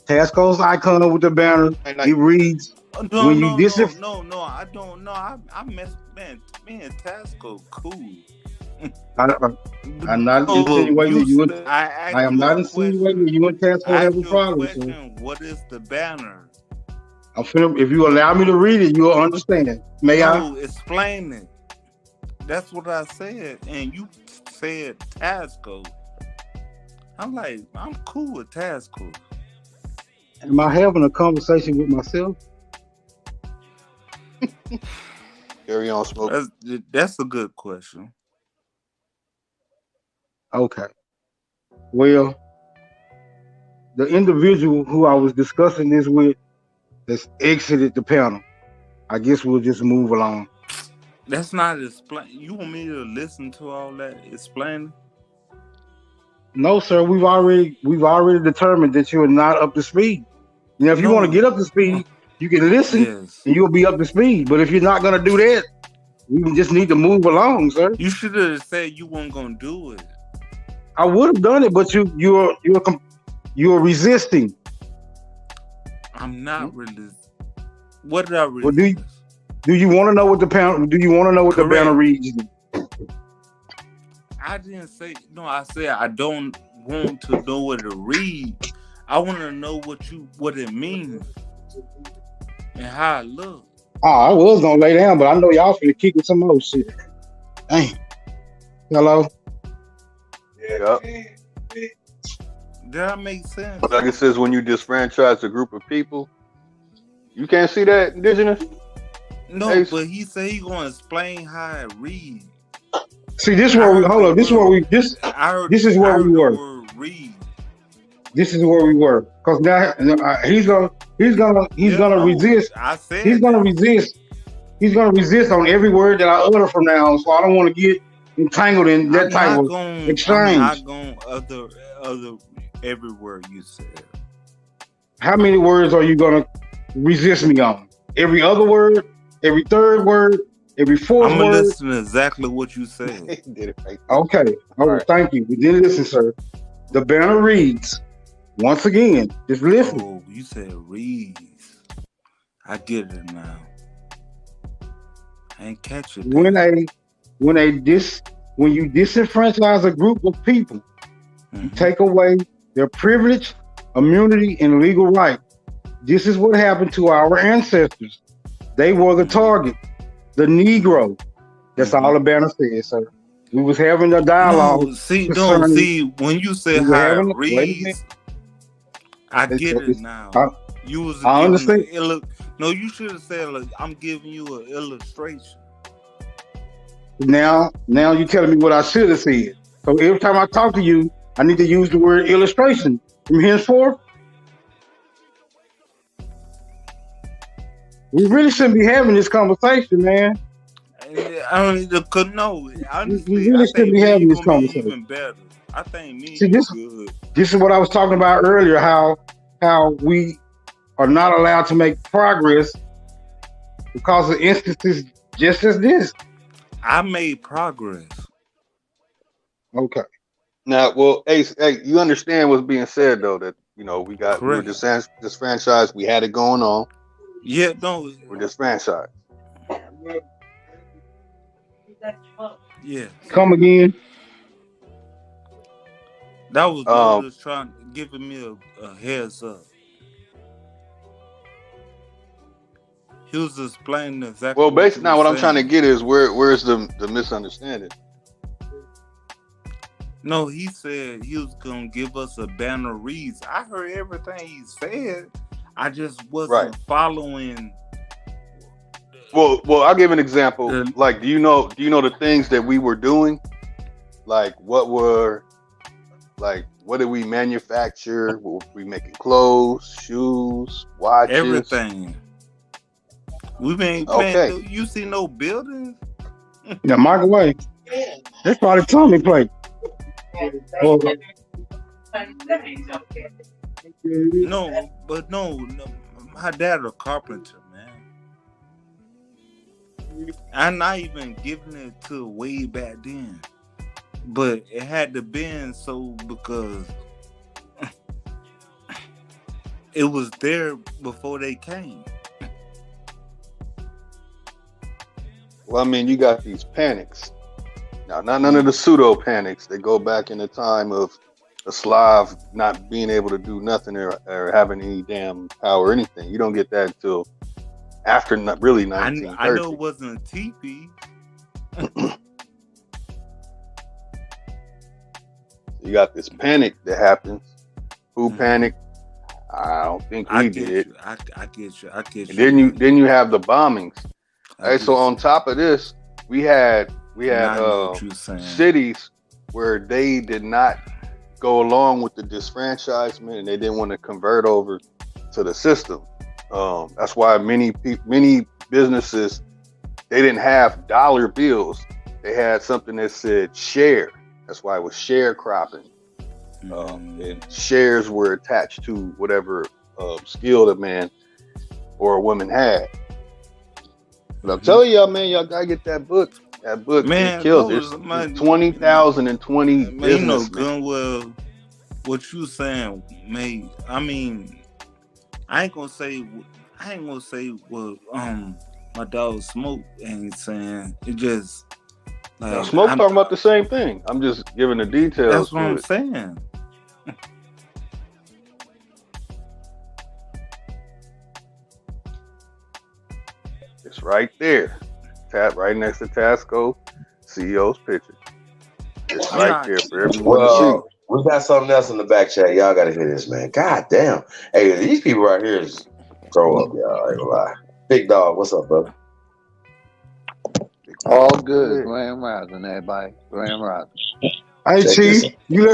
[SPEAKER 2] Tasco's icon with the banner. It reads.
[SPEAKER 12] I don't know. I miss man and Tasco cool.
[SPEAKER 2] I'm not insinuating you. I am not insinuating you and Tasco have a problem.
[SPEAKER 12] What is the banner?
[SPEAKER 2] If you allow me to read it, you'll understand. May I?
[SPEAKER 12] Explain it. That's what I said, and you said Tasco. I'm like, I'm cool with Tasco.
[SPEAKER 2] Am I having a conversation with myself?
[SPEAKER 17] Carry on, Smoke.
[SPEAKER 12] That's a good question.
[SPEAKER 2] Okay. Well, the individual who I was discussing this with has exited the panel. I guess we'll just move along.
[SPEAKER 12] That's not explain. You want me to listen to all that explaining?
[SPEAKER 2] No, sir. We've already determined that you are not up to speed. You know, if you want to get up to speed, you can listen and you'll be up to speed. But if you're not gonna do that, we just need to move along, sir.
[SPEAKER 12] You should have said you weren't gonna do it.
[SPEAKER 2] I would have done it, but you're resisting.
[SPEAKER 12] I'm not resisting. What did I resist?
[SPEAKER 2] Well, do you want to know what the panel? Do you want to know what the banner reads?
[SPEAKER 12] I didn't say no. I said I don't want to know what it reads. I want to know what it means and how it looks.
[SPEAKER 2] Oh, I was gonna lay down, but I know y'all finna kick it some more shit. Dang. Hello.
[SPEAKER 20] Yeah.
[SPEAKER 12] Did that make sense?
[SPEAKER 20] Like it says, when you disfranchise a group of people, you can't see that, Indigenous?
[SPEAKER 12] No, but he said he gonna explain how it reads.
[SPEAKER 2] See, this is where we hold up. This is where we this is where we were. This is where we were. Because now he's gonna resist.
[SPEAKER 12] I said
[SPEAKER 2] he's gonna resist. He's gonna resist on every word that I utter from now on. So I don't want to get entangled in that type of exchange.
[SPEAKER 12] I'm not going other every word you said.
[SPEAKER 2] How many words are you gonna resist me on? Every other word, every third word, every fourth word.
[SPEAKER 12] I'm gonna listen to exactly what you said.
[SPEAKER 20] Did it right.
[SPEAKER 2] Okay. All right. Thank you. We didn't listen, sir. The banner reads. Once again, just listen.
[SPEAKER 12] Oh, you said reads. I get it now. I ain't catch it.
[SPEAKER 2] When you disenfranchise a group of people, you take away their privilege, immunity, and legal right. This is what happened to our ancestors. They were the target, the Negro. That's all the banner says, sir. We was having a dialogue.
[SPEAKER 12] No, see, when you said how it reads, I get it now.
[SPEAKER 2] I understand.
[SPEAKER 12] No, you should have said, look, I'm giving you an illustration.
[SPEAKER 2] Now you're telling me what I should have said. So every time I talk to you, I need to use the word illustration from henceforth. We really shouldn't be having this conversation, man.
[SPEAKER 12] We
[SPEAKER 2] really shouldn't be having this conversation.
[SPEAKER 12] Even better. I think me.
[SPEAKER 2] See, this is what I was talking about earlier. How we are not allowed to make progress because of instances just as this.
[SPEAKER 12] I made progress.
[SPEAKER 2] Okay.
[SPEAKER 20] Now, well, hey, you understand what's being said though, that we were disfranchised. We had it going on.
[SPEAKER 12] Yeah, no.
[SPEAKER 20] We're disfranchised.
[SPEAKER 12] Yeah.
[SPEAKER 2] Come again.
[SPEAKER 12] That was just giving me a heads up. He was explaining exactly.
[SPEAKER 20] Well, basically, now what I'm trying to get is where's the misunderstanding?
[SPEAKER 12] No, he said he was gonna give us a banner reads. I heard everything he said. I just wasn't following.
[SPEAKER 20] Well, I'll give an example. Like, do you know the things that we were doing? Like, what did we manufacture? Were we making clothes, shoes, watches?
[SPEAKER 12] Everything. We been man, you see no buildings?
[SPEAKER 2] Yeah, microwave. That's probably Tommy plate.
[SPEAKER 12] No, my dad a carpenter, man. I'm not even giving it to way back then, but it had to been so because it was there before they came.
[SPEAKER 20] Well, I mean, you got these panics. Now, not none of the pseudo panics. They go back in the time of a Slav not being able to do nothing or having any damn power or anything. You don't get that until after really 1930.
[SPEAKER 12] I know it wasn't a teepee.
[SPEAKER 20] You got this panic that happens. Who panicked? I don't think we did.
[SPEAKER 12] I get you.
[SPEAKER 20] And then you have the bombings. Hey, so on top of this, we had cities where they did not go along with the disfranchisement and they didn't want to convert over to the system. That's why many businesses, they didn't have dollar bills. They had something that said share. That's why it was sharecropping.
[SPEAKER 17] and shares were attached to whatever skill a man or a woman had. But I'm telling y'all, man, y'all gotta get that book. That book,
[SPEAKER 10] Man,
[SPEAKER 17] it kills.
[SPEAKER 10] those
[SPEAKER 17] There's
[SPEAKER 10] man,
[SPEAKER 17] 20,020
[SPEAKER 10] man, you know
[SPEAKER 17] businessmen.
[SPEAKER 10] good well what you saying, mate. I mean, I ain't gonna say what my dog Smoke ain't saying. It just
[SPEAKER 17] Now,
[SPEAKER 10] like
[SPEAKER 17] Smoke talking about the same thing. I'm just giving the details
[SPEAKER 10] that's what
[SPEAKER 17] to
[SPEAKER 10] I'm
[SPEAKER 17] it.
[SPEAKER 10] saying.
[SPEAKER 17] It's right there. Tap right next to Tasco CEO's picture. It's right there for everyone to see.
[SPEAKER 14] Well, we got something else in the back chat. Y'all gotta hear this, man. God damn. Hey, these people right here is throw up, y'all. I ain't gonna lie. Big Dog, what's up, brother?
[SPEAKER 21] All good. Grand Rising, everybody. Grand Rising.
[SPEAKER 2] Hey
[SPEAKER 14] Check
[SPEAKER 2] Chief,
[SPEAKER 14] this out.
[SPEAKER 2] you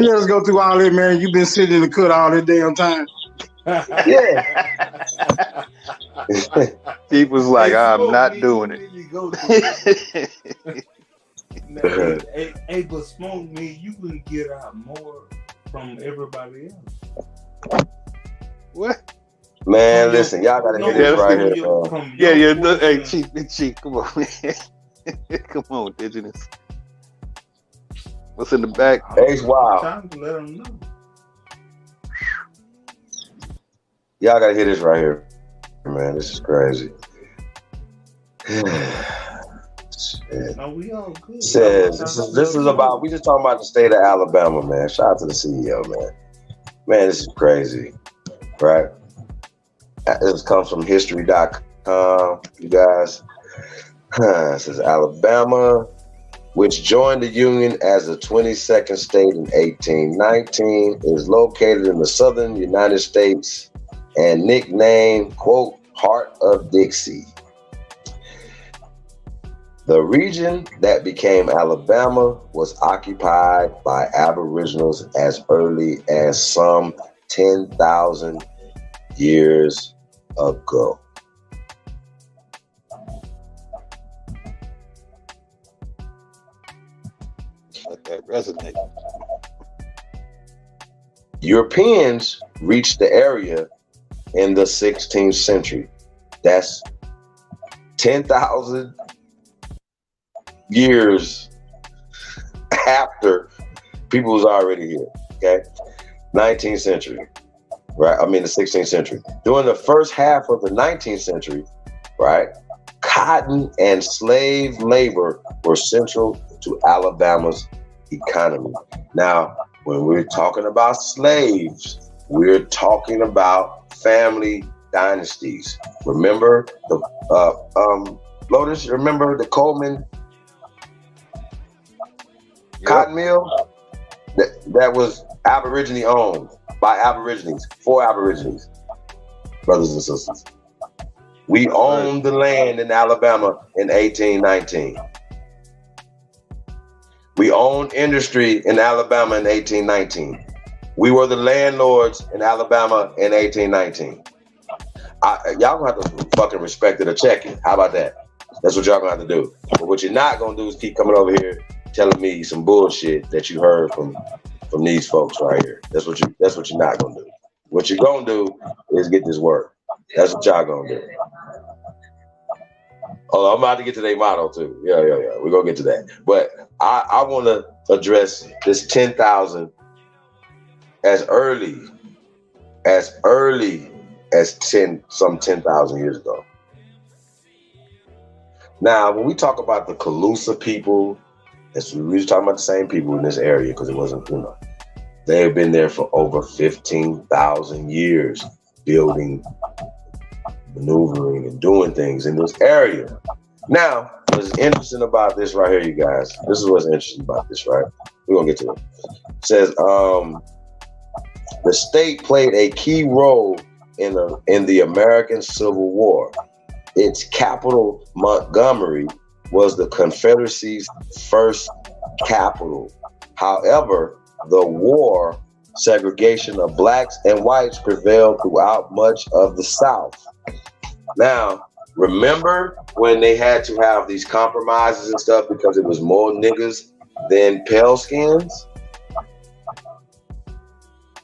[SPEAKER 2] let us go through all that, man. You've been sitting in the cut all that damn time.
[SPEAKER 14] Yeah.
[SPEAKER 17] Chief was like, I'm
[SPEAKER 10] Smoke,
[SPEAKER 17] not
[SPEAKER 10] man,
[SPEAKER 17] doing
[SPEAKER 10] you
[SPEAKER 17] it.
[SPEAKER 10] need to go to it. Hey, but Smoke, me, you can get out more from everybody else.
[SPEAKER 17] What?
[SPEAKER 14] Man,
[SPEAKER 10] From
[SPEAKER 14] listen, y'all gotta hear
[SPEAKER 17] Yeah,
[SPEAKER 14] this right here,
[SPEAKER 10] your,
[SPEAKER 14] man.
[SPEAKER 10] from your
[SPEAKER 17] Yeah, hey,
[SPEAKER 10] portion.
[SPEAKER 17] Chief, come on, man. Come on, Indigenous. What's in the back?
[SPEAKER 14] Ace Wild.
[SPEAKER 10] Time to let them know.
[SPEAKER 14] Y'all gotta hear this right here, man. This is crazy. Shit.
[SPEAKER 10] No, we all good.
[SPEAKER 14] Says this is about, we just talking about the state of Alabama, man. Shout out to the CEO, man. Man, this is crazy, right? This comes from history.com, you guys. It says Alabama, which joined the Union as the 22nd state in 1819, is located in the southern United States and nicknamed, quote, Heart of Dixie. The region that became Alabama was occupied by Aboriginals as early as some 10,000 years ago.
[SPEAKER 17] Let that resonate.
[SPEAKER 14] Europeans reached the area in the 16th century. That's 10,000 years after people was already here, okay? 19th century, right? I mean the 16th century. During the first half of the 19th century, right, cotton and slave labor were central to Alabama's economy. Now, when we're talking about slaves, we're talking about family dynasties. Remember the Lotus, remember the Coleman cotton mill? That was Aborigine owned by Aborigines, for Aborigines, brothers and sisters. We owned the land in Alabama in 1819. We owned industry in Alabama in 1819. We were the landlords in Alabama in 1819. Y'all gonna have to fucking respect it or check it. How about that? That's what y'all gonna have to do. But what you're not gonna do is keep coming over here telling me some bullshit that you heard from these folks right here. That's what you're not gonna do. What you're gonna do is get this work. That's what y'all gonna do. Oh, I'm about to get to their motto too. Yeah. We're gonna get to that. But I want to address this 10,000 as early as 10,000 years ago. Now, when we talk about the Calusa people, we were talking about the same people in this area because it wasn't, they have been there for over 15,000 years, building, maneuvering, and doing things in this area. Now, what's interesting about this right here, you guys, this is what's interesting about this, right? We're gonna get to it. It says, the state played a key role in the American Civil War. Its capital, Montgomery, was the Confederacy's first capital. However, the war, segregation of blacks and whites prevailed throughout much of the South. Now, remember when they had to have these compromises and stuff because it was more niggas than pale skins?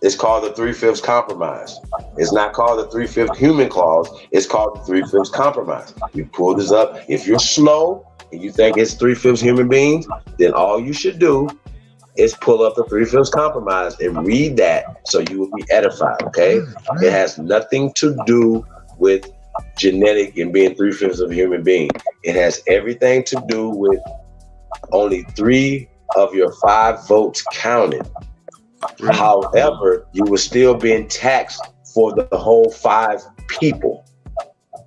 [SPEAKER 14] It's called the 3/5 compromise. It's not called the 3/5 human clause. It's called the 3/5 compromise. You pull this up. If you're slow and you think it's 3/5 human beings, then all you should do is pull up the 3/5 compromise and read that so you will be edified, okay? It has nothing to do with genetic and being 3/5 of a human being. It has everything to do with only 3 of your 5 votes counted. However, you were still being taxed for the whole 5 people.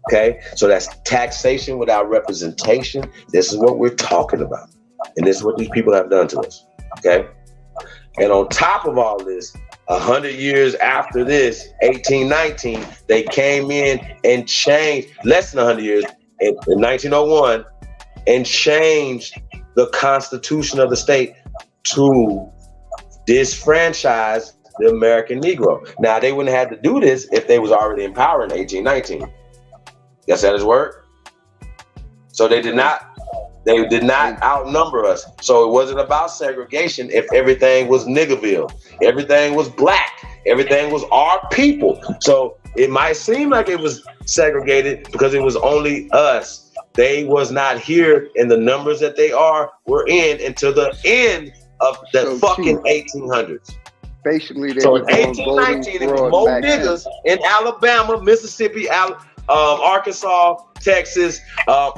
[SPEAKER 14] Okay, so that's taxation without representation. This is what we're talking about, and this is what these people have done to us. Okay, and on top of all this, 100 years after this, 1819, they came in and changed, less than 100 years, in 1901, and changed the constitution of the state to disfranchise the American Negro. Now, they wouldn't have had to do this if they was already in power in 1819. Yes, that is word. So they did not outnumber us. So it wasn't about segregation if everything was Niggerville, everything was black, everything was our people. So it might seem like it was segregated because it was only us. They was not here in the numbers that they were in until the end of the fucking 1800s.
[SPEAKER 21] Basically, they
[SPEAKER 14] so
[SPEAKER 21] were
[SPEAKER 14] in 1819, it was more niggas in Alabama, Mississippi, Arkansas, Texas,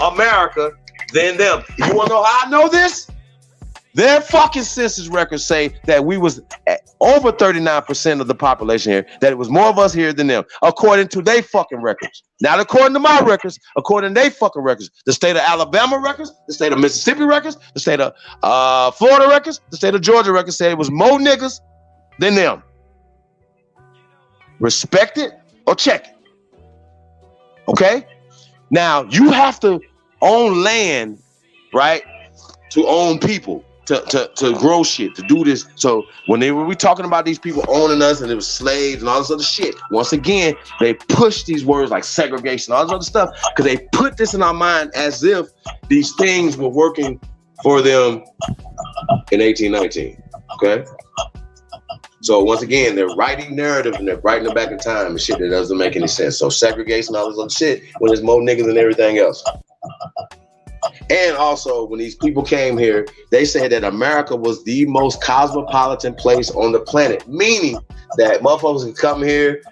[SPEAKER 14] America than them. You want to know how I know this? Their fucking census records say that we was at over 39% of the population here, that it was more of us here than them, according to their fucking records. Not according to my records, according to their fucking records. The state of Alabama records, the state of Mississippi records, the state of Florida records, the state of Georgia records said it was more niggas than them. Respect it or check it. Okay? Now, you have to own land, right, to own people. To grow shit, to do this. So when we talking about these people owning us and it was slaves and all this other shit, once again, they push these words like segregation, all this other stuff, because they put this in our mind as if these things were working for them in 1819. Okay? So once again, they're writing narrative and they're writing it back in time and shit that doesn't make any sense. So segregation, all this other shit, when there's more niggas than everything else. And also, when these people came here, they said that America was the most cosmopolitan place on the planet, meaning that motherfuckers could come here,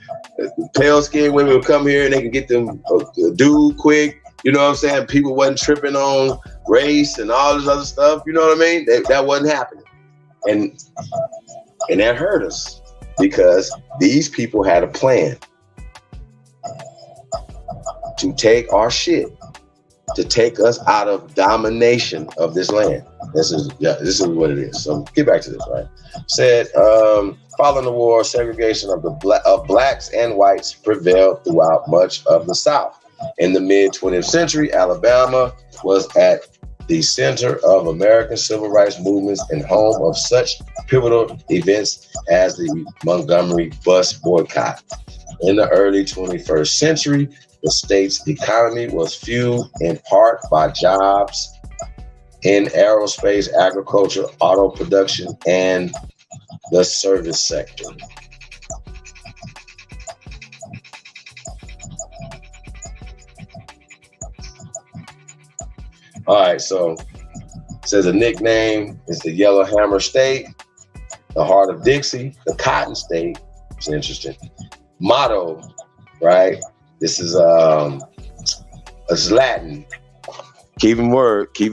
[SPEAKER 14] pale skinned women would come here and they could get them a dude quick. You know what I'm saying? People wasn't tripping on race and all this other stuff. You know what I mean? That wasn't happening. And that hurt us because these people had a plan to take our shit, to take us out of domination of this land. This is what it is. So get back to this, right? Said, following the war, segregation of blacks and whites prevailed throughout much of the South. In the mid-20th century, Alabama was at the center of American civil rights movements and home of such pivotal events as the Montgomery bus boycott. In the early 21st century, the state's economy was fueled in part by jobs in aerospace, agriculture, auto production, and the service sector. All right, so it says a nickname is the Yellow Hammer State, the Heart of Dixie, the Cotton State, which is interesting. Motto, right? This is it's Latin. Keep in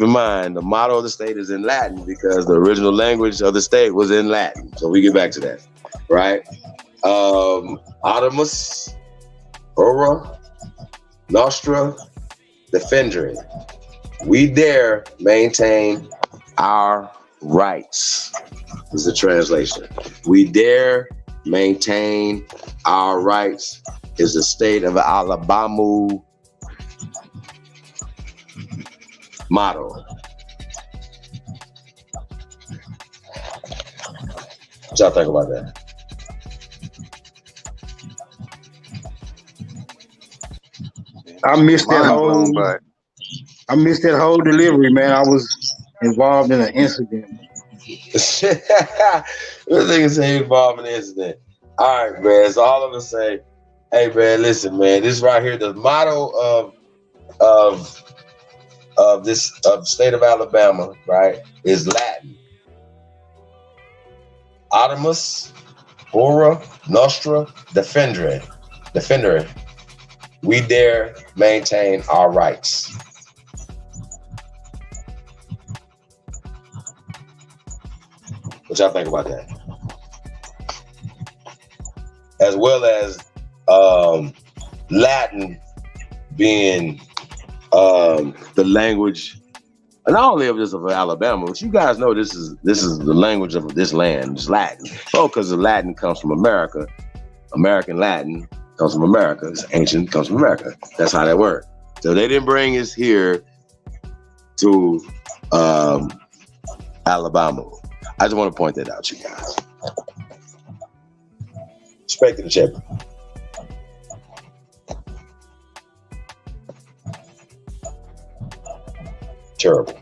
[SPEAKER 14] mind, the motto of the state is in Latin because the original language of the state was in Latin. So we get back to that, right? Artemis, Ora, Nostra, Defendere. We dare maintain our rights. This is the translation. We dare maintain our rights is the state of Alabama motto. What y'all think about that?
[SPEAKER 2] I missed that whole delivery, man. I was involved in an incident.
[SPEAKER 14] This nigga say involved in an incident. All right, man. So all of us say, hey, man, listen, man. This right here, the motto of the state of Alabama, right, is Latin. Artemis, Ora, Nostra, Defendere. We dare maintain our rights. What y'all think about that? As well as Latin being the language, and not only of this of Alabama, but you guys know this is the language of this land. It's Latin. Oh, because the Latin comes from America. American Latin comes from America. It's ancient, comes from America. That's how that works. So they didn't bring us here to Alabama. I just want to point that out to you guys. Respect to the champion. Terrible.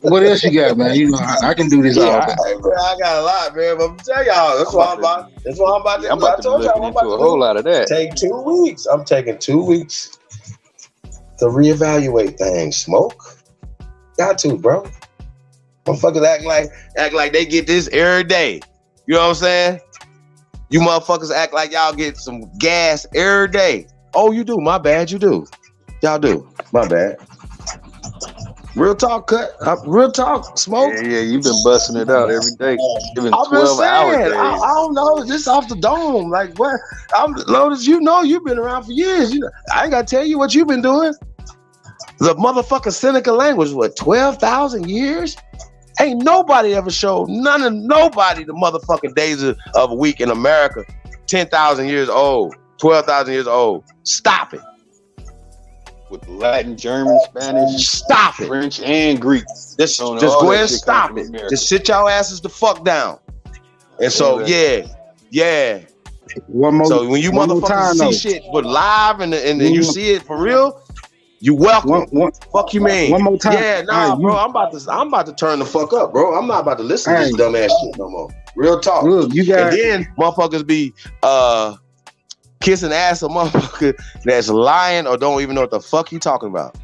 [SPEAKER 13] What else you got, man? You know, I can do this all day.
[SPEAKER 14] I got a lot, man. But I'm telling y'all, that's what I'm about to do.
[SPEAKER 17] I'm about to be looking into a whole lot of that.
[SPEAKER 14] Take 2 weeks. I'm taking 2 weeks to reevaluate things. Smoke. Got to, bro. Motherfuckers act like they get this every day. You know what I'm saying? You motherfuckers act like y'all get some gas every day. Oh, you do. My bad. You do. Y'all do. My bad. Real talk, cut. Real talk, smoke.
[SPEAKER 17] Yeah, you've been busting it out every day. Even
[SPEAKER 14] I've been
[SPEAKER 17] 12 hours
[SPEAKER 14] saying,
[SPEAKER 17] days.
[SPEAKER 14] I don't know. Just off the dome. Like, what? Lotus, you know you've been around for years. You know, I ain't got to tell you what you've been doing. The motherfucking Seneca language, what, 12,000 years? Ain't nobody ever showed nobody the motherfucking days of a week in America. 10,000 years old, 12,000 years old. Stop it.
[SPEAKER 17] With Latin, German, Spanish,
[SPEAKER 14] stop it.
[SPEAKER 17] French, and Greek.
[SPEAKER 14] Just go ahead and stop it. Just sit your asses the fuck down. And so, yeah.
[SPEAKER 13] One more.
[SPEAKER 14] So when you motherfuckers see shit but live and you see it for real, you welcome. Fuck you, man.
[SPEAKER 13] One more time.
[SPEAKER 14] Yeah, nah, bro. I'm about to turn the fuck up, bro. I'm not about to listen to this dumbass shit no more. Real talk.
[SPEAKER 13] Look, you got.
[SPEAKER 14] And then motherfuckers be kissing ass a motherfucker that's lying or don't even know what the fuck you talking about.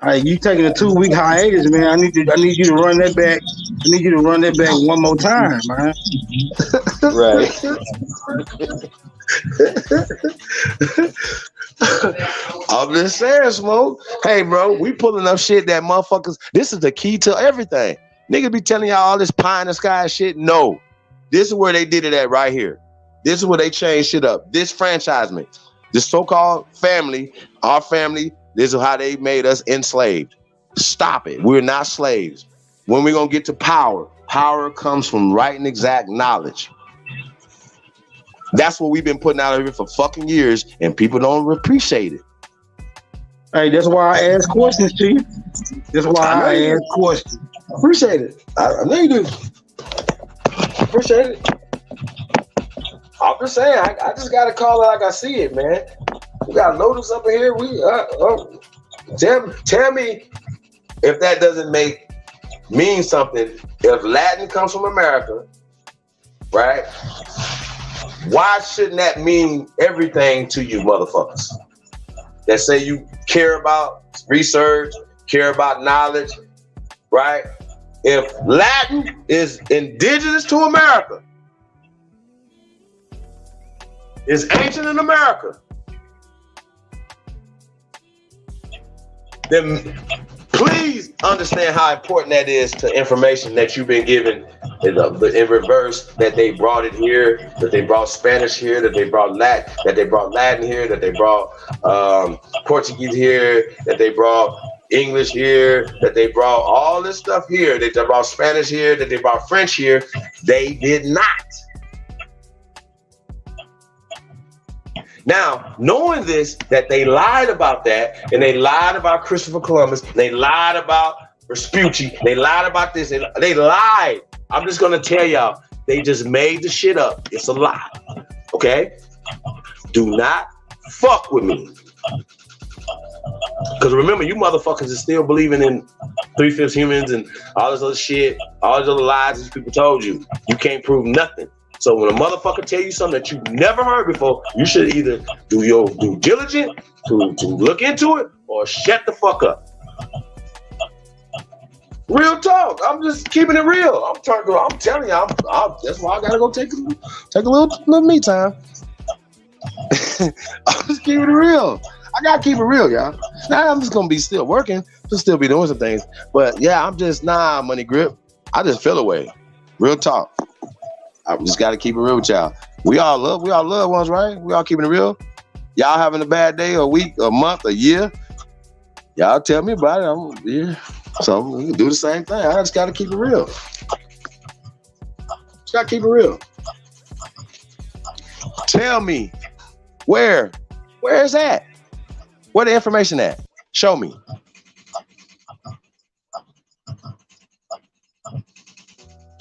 [SPEAKER 13] Hey, you taking a 2 week hiatus, man. I need you to run that back. I need you to run that back one more time, man.
[SPEAKER 14] Right. I'm just saying, Smoke. Hey, bro, we pulling up shit that motherfuckers. This is the key to everything. Niggas be telling y'all all this pie in the sky shit. No, this is where they did it at right here. This is where they changed shit up. This franchisement, this so-called family, our family, this is how they made us enslaved. Stop it. We're not slaves. When we're going to get to power, power comes from right and exact knowledge. That's what we've been putting out here for fucking years, and people don't appreciate it.
[SPEAKER 13] Hey, that's why I ask questions to you. That's why I ask questions.
[SPEAKER 14] Appreciate it. I know you do. Appreciate it. I'm just saying, I just gotta call it like I see it, man. We got Lotus up in here. Tell me if that doesn't mean something. If Latin comes from America, right? Why shouldn't that mean everything to you, motherfuckers? That say you care about research, care about knowledge, right? If Latin is indigenous to America, is ancient in America, then please understand how important that is to information that you've been given in reverse, that they brought it here, that they brought Spanish here, that they brought Latin here, that they brought Portuguese here, that they brought English here, that they brought all this stuff here, that they brought Spanish here, that they brought French here. They did not. Now, knowing this, that they lied about that, and they lied about Christopher Columbus, they lied about Vespucci, they lied about this, they lied. I'm just gonna tell y'all, they just made the shit up. It's a lie, okay? Do not fuck with me. Because remember, you motherfuckers is still believing in 3/5 humans and all this other shit, all these other lies these people told you. You can't prove nothing. So when a motherfucker tell you something that you've never heard before, you should either do your due diligence to look into it or shut the fuck up. Real talk. I'm just keeping it real. I'm telling you, that's why I gotta go take a little me time. I'm just keeping it real. I gotta keep it real, y'all. Now I'm just gonna be still working, just still be doing some things. But yeah, I'm just Money Grip. I just feel away. Real talk. I just gotta keep it real with y'all. We all love ones, right? We all keeping it real. Y'all having a bad day, a week, a month, a year. Y'all tell me about it. I'm here. So we can do the same thing. I just gotta keep it real. Just gotta keep it real. Tell me where is that? Where the information at? Show me.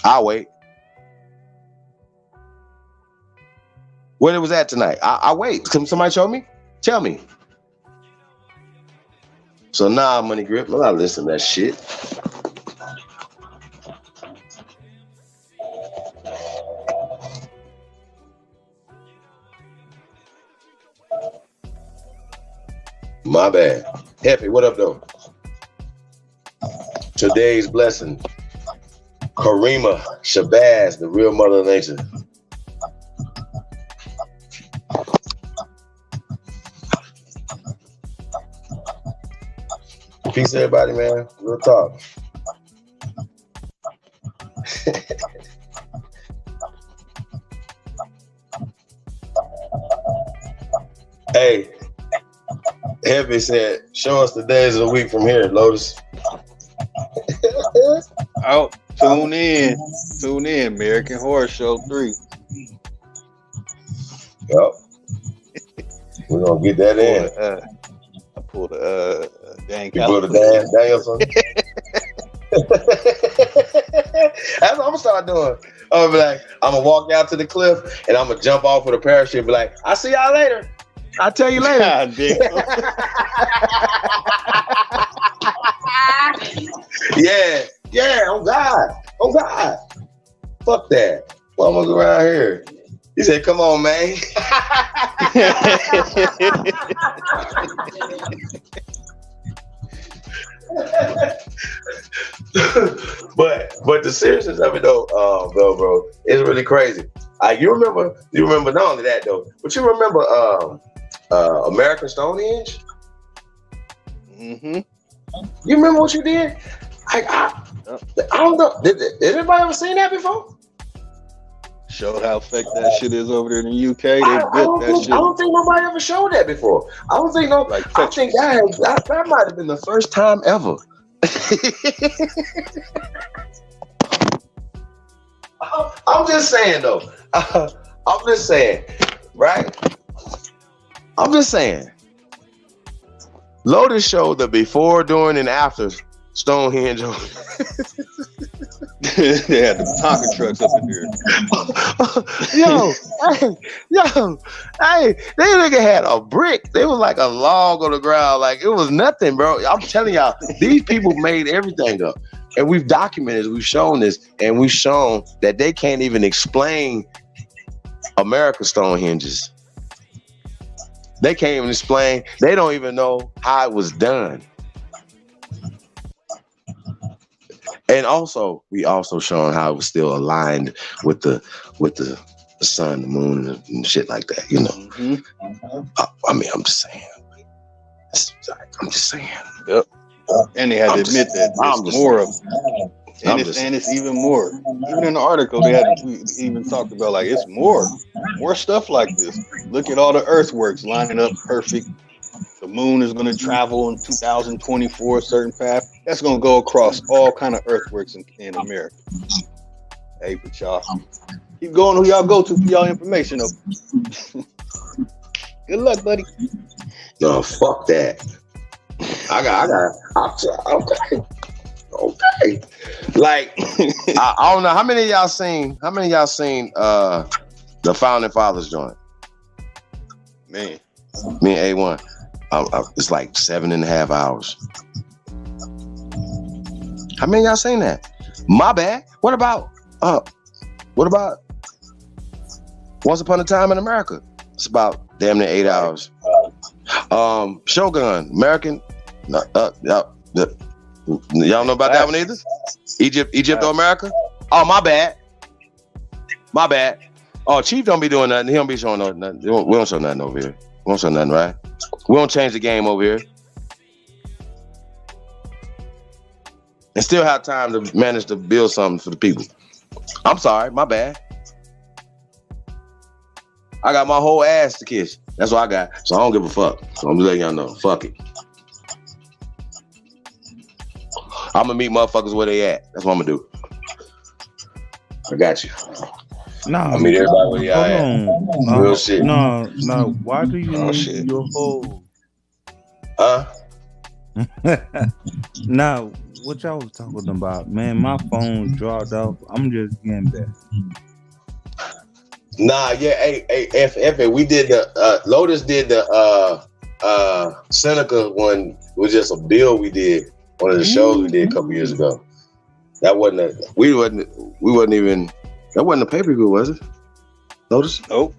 [SPEAKER 14] I'll wait. Where it was at tonight? I'll wait. Can somebody show me? Tell me. So nah, Money Grip, I'm not listening to that shit. My bad. Happy, what up though? Today's blessing. Karima Shabazz, the real mother of nature. Peace, everybody, man. Real talk. Hey, Heavy said, show us the days of the week from here, Lotus.
[SPEAKER 17] Out. Tune in. American Horror Show 3.
[SPEAKER 14] Yep. We're going to get that in.
[SPEAKER 17] I pulled a Dan
[SPEAKER 14] You pulled a Dan Danielson? That's what I'm going to start doing. I'm going to walk out to the cliff and I'm going to jump off with a parachute and be like, I'll see y'all later. I'll tell you later. Yeah, oh God. Fuck that. Well, I'm gonna go around here. He said, come on, man. but the seriousness of it though, bro, it's really crazy. You remember not only that though, but you remember American Stonehenge?
[SPEAKER 17] Mm-hmm.
[SPEAKER 14] You remember what you did? I don't know. Did anybody ever seen that before?
[SPEAKER 17] Showed how fake that shit is over there in the UK. They
[SPEAKER 14] I
[SPEAKER 17] built that shit.
[SPEAKER 14] don't think nobody ever showed that before. I don't think no.
[SPEAKER 17] Like
[SPEAKER 14] I think that might have been the first time ever. I'm just saying though. I'm just saying, right? I'm just saying. Lotus showed the before, during, and after Stonehenge.
[SPEAKER 17] They had the Tonka trucks up in here.
[SPEAKER 14] Hey, they nigga had a brick. They was like a log on the ground. Like it was nothing, bro. I'm telling y'all, these people made everything up. And we've documented, we've shown this, and we've shown that they can't even explain America Stonehenges. They can't even explain. They don't even know how it was done. And also, we also shown how it was still aligned with the sun, the moon, and shit like that. You know.
[SPEAKER 17] Mm-hmm.
[SPEAKER 14] I mean, I'm just saying. I'm just saying.
[SPEAKER 17] Yep. And they had to admit that there's more of it. And it's even more. Even in the article, we even talked about like it's more stuff like this. Look at all the earthworks lining up perfect. The moon is going to travel in 2024 a certain path. That's going to go across all kind of earthworks in America. Hey, but y'all keep going who y'all go to for y'all information though. Good luck, buddy.
[SPEAKER 14] No, fuck that. Okay. Like, I don't know. How many of y'all seen the Founding Fathers joint?
[SPEAKER 17] Man.
[SPEAKER 14] Me and A1. It's like 7.5 hours. How many of y'all seen that? My bad. What about Once Upon a Time in America? It's about damn near 8 hours. Shogun, American. Y'all know about that one either? Egypt or America? Oh, my bad. Oh, Chief don't be doing nothing. He don't be showing nothing. We don't show nothing over here. We don't show nothing, right? We don't change the game over here. And still have time to manage to build something for the people. I'm sorry, my bad. I got my whole ass to kiss. That's what I got. So I don't give a fuck. So I'm just letting y'all know. Fuck it. I'm gonna meet motherfuckers where they at. That's what I'm gonna do. I got you.
[SPEAKER 10] No,
[SPEAKER 14] I mean everybody where y'all at. Real shit.
[SPEAKER 10] No. Why do you need your whole?
[SPEAKER 14] Huh?
[SPEAKER 10] Now, what y'all was talking about, man? My phone dropped off. I'm just getting back.
[SPEAKER 14] Nah, yeah, hey, we did the Lotus did the Seneca one. It was just a bill we did. One of the shows we did a couple years ago. That wasn't we wasn't even. That wasn't a pay-per-view, was it? Lotus?
[SPEAKER 17] Nope.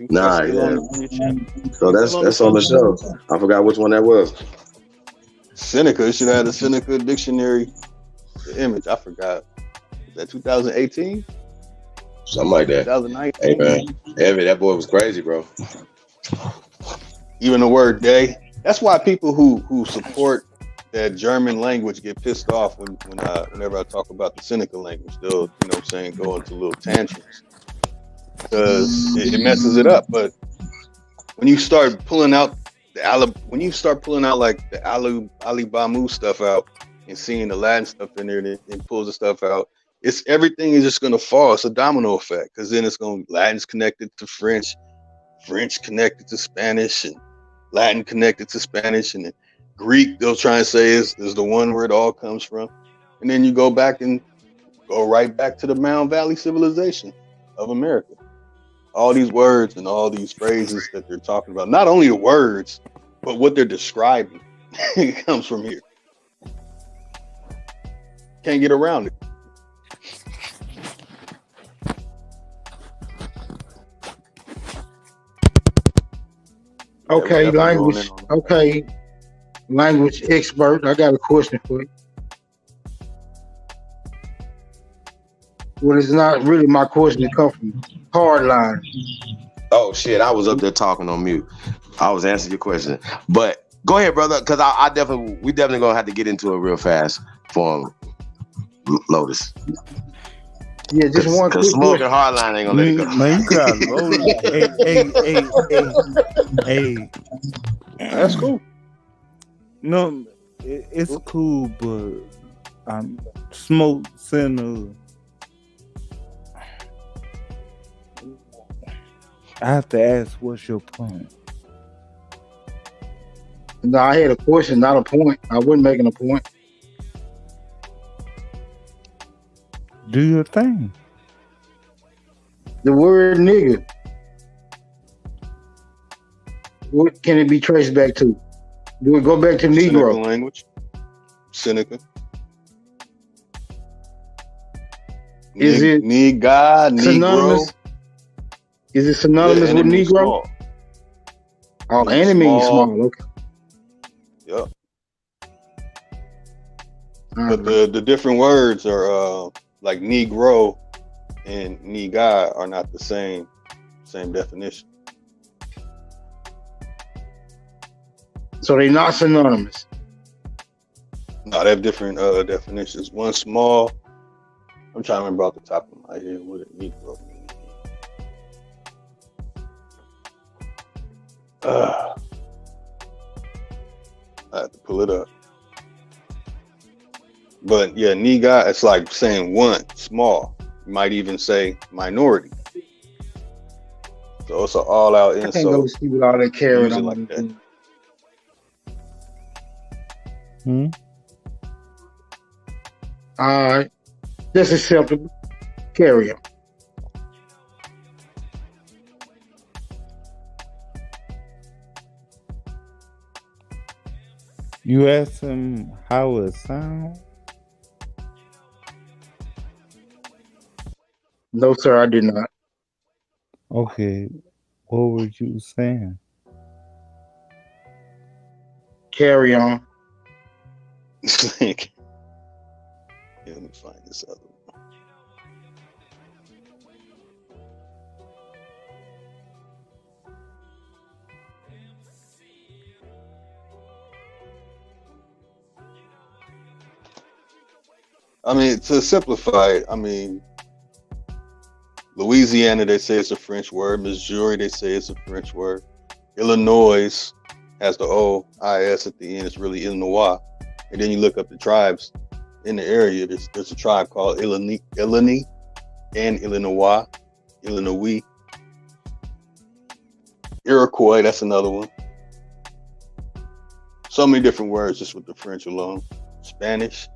[SPEAKER 14] Nah, yeah. So that's on the show. I forgot which one that was.
[SPEAKER 17] Seneca should have had a Seneca dictionary image. I forgot. Is that 2018?
[SPEAKER 14] Something like that.
[SPEAKER 17] 2019.
[SPEAKER 14] Hey man, Evan, that boy was crazy, bro.
[SPEAKER 17] Even the word day. That's why people who support that German language get pissed off whenever I talk about the Seneca language. They'll, you know what I'm saying, go into little tantrums. Because it messes it up. But when you start pulling out like the Ali Bamu stuff out and seeing the Latin stuff in there and pulls the stuff out, everything is just gonna fall. It's a domino effect, because then Latin's connected to French, French connected to Spanish, and Latin connected to Spanish, and then Greek they'll try and say is the one where it all comes from. And then you go right back to the Mound Valley civilization of America. All these words and all these phrases that they're talking about, not only the words, but what they're describing, it comes from here. Can't get around it.
[SPEAKER 2] Okay, language expert. I got a question for you. Well, it's not really my question. It comes from Hardline.
[SPEAKER 14] Oh shit, I was up there talking on mute. I was answering your question, but go ahead, brother, because we definitely gonna have to get into it real fast for Lotus.
[SPEAKER 2] Yeah, just one.
[SPEAKER 14] Because Smoking Hardline ain't gonna let it go.
[SPEAKER 10] Man, you got Lotus. Hey.
[SPEAKER 17] That's cool.
[SPEAKER 10] No, it's cool, but Smoke Center. I have to ask, what's your point?
[SPEAKER 2] No, I had a question, not a point. I wasn't making a point.
[SPEAKER 10] Do your thing.
[SPEAKER 2] The word nigga, what can it be traced back to? Do it go back to Negro?
[SPEAKER 17] Seneca language. Seneca.
[SPEAKER 2] Is it
[SPEAKER 17] Negro?
[SPEAKER 2] synonymous? Is it synonymous with Negro?
[SPEAKER 17] Small.
[SPEAKER 2] Oh, enemy small. Okay.
[SPEAKER 17] Yep. But the different words are like Negro and Nigga are not the same definition.
[SPEAKER 2] So they're not synonymous.
[SPEAKER 17] No, they have different definitions. One small. I'm trying to remember off the top of my head what a Negro means. I have to pull it up. But yeah, Nigga, it's like saying one, small. You might even say minority. So it's an all-out insult.
[SPEAKER 2] I can't go see with all that carrying on
[SPEAKER 17] like that.
[SPEAKER 2] All right. That's acceptable. Carry on.
[SPEAKER 10] You asked him how it sounds?
[SPEAKER 13] No, sir, I did not.
[SPEAKER 10] Okay. What were you saying?
[SPEAKER 13] Carry on.
[SPEAKER 17] Yeah, let me find this other one. I mean, to simplify it, I mean, Louisiana, they say it's a French word. Missouri, they say it's a French word. Illinois has the O-I-S at the end. It's really Illinois. And then you look up the tribes in the area. There's a tribe called Illini and Illinois. Iroquois, that's another one. So many different words just with the French alone. Spanish.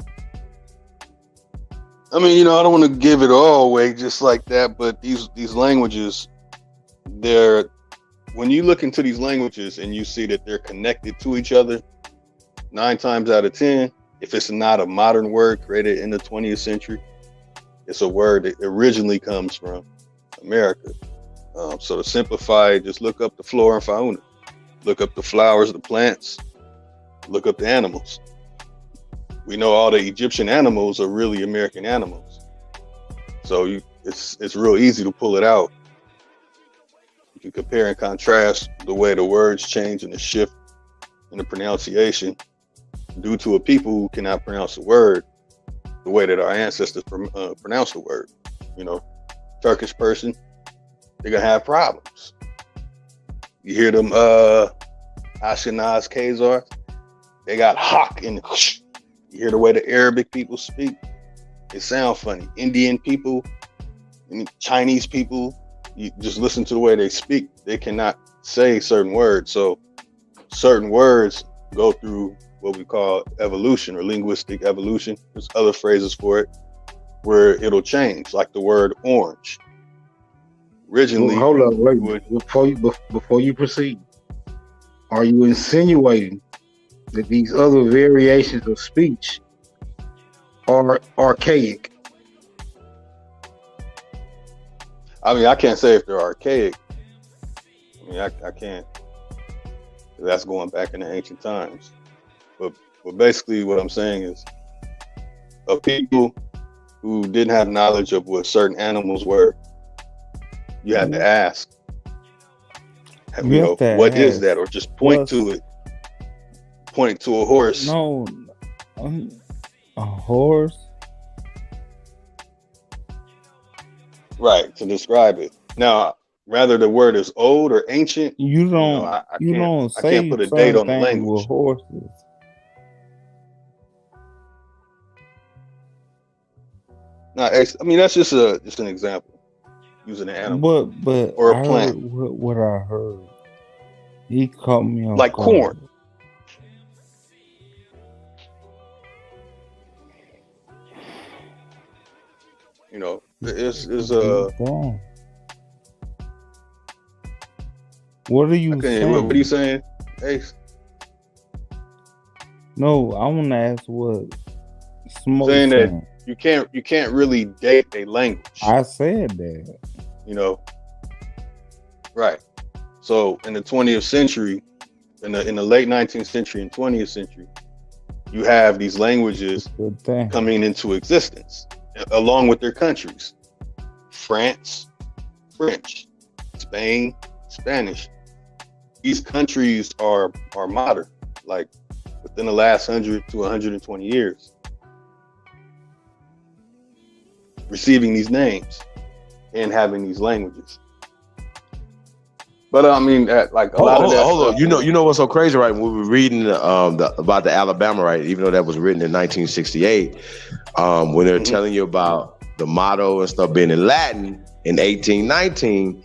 [SPEAKER 17] I mean, you know, I don't want to give it all away just like that, but these languages, when you look into these languages and you see that they're connected to each other, 9 times out of 10, if it's not a modern word created in the 20th century, it's a word that originally comes from America. So to simplify it, just look up the flora and fauna, look up the flowers, the plants, look up the animals. We know all the Egyptian animals are really American animals. So it's real easy to pull it out. You can compare and contrast the way the words change and the shift in the pronunciation due to a people who cannot pronounce the word the way that our ancestors pronounce the word. You know, Turkish person, they're gonna have problems. You hear them Ashkenaz Khazars, they got hawk in the You hear the way the Arabic people speak, it sounds funny. Indian people, Chinese people, you just listen to the way they speak. They cannot say certain words. So certain words go through what we call evolution or linguistic evolution. There's other phrases for it where it'll change, like the word orange. Originally,
[SPEAKER 13] Well, hold on, wait. Before you proceed, are you insinuating that these other variations of speech are archaic?
[SPEAKER 17] I mean, I can't say if they're archaic. I mean, I can't. That's going back into ancient times. But basically what I'm saying is, of people who didn't have knowledge of what certain animals were, you had to ask, you know, what is that? Or just point to it. Point to a horse.
[SPEAKER 10] No, a horse.
[SPEAKER 17] Right, to describe it. Now, rather the word is old or ancient.
[SPEAKER 10] You don't.
[SPEAKER 17] I can't put a date on the language.
[SPEAKER 10] With horses.
[SPEAKER 17] No, I mean that's just an example using an animal.
[SPEAKER 10] But
[SPEAKER 17] or a plant.
[SPEAKER 10] What I heard, he caught me on
[SPEAKER 17] like corn. You know, it's
[SPEAKER 10] What are you saying?
[SPEAKER 17] What are you saying, Ace?
[SPEAKER 10] No, I want to ask what Smoke
[SPEAKER 17] saying
[SPEAKER 10] saying.
[SPEAKER 17] that you can't really date a language.
[SPEAKER 10] I said that.
[SPEAKER 17] You know, right? So in the 20th century, in the late 19th century and 20th century, you have these languages coming into existence along with their countries: France, French, Spain, Spanish. These countries are modern, like within the last 100 to 120 years, receiving these names and having these languages. But I mean, like a lot of that.
[SPEAKER 14] Hold on, you know what's so crazy, right? When we were reading about the Alabama, right? Even though that was written in 1968, when they're telling you about the motto and stuff being in Latin in 1819,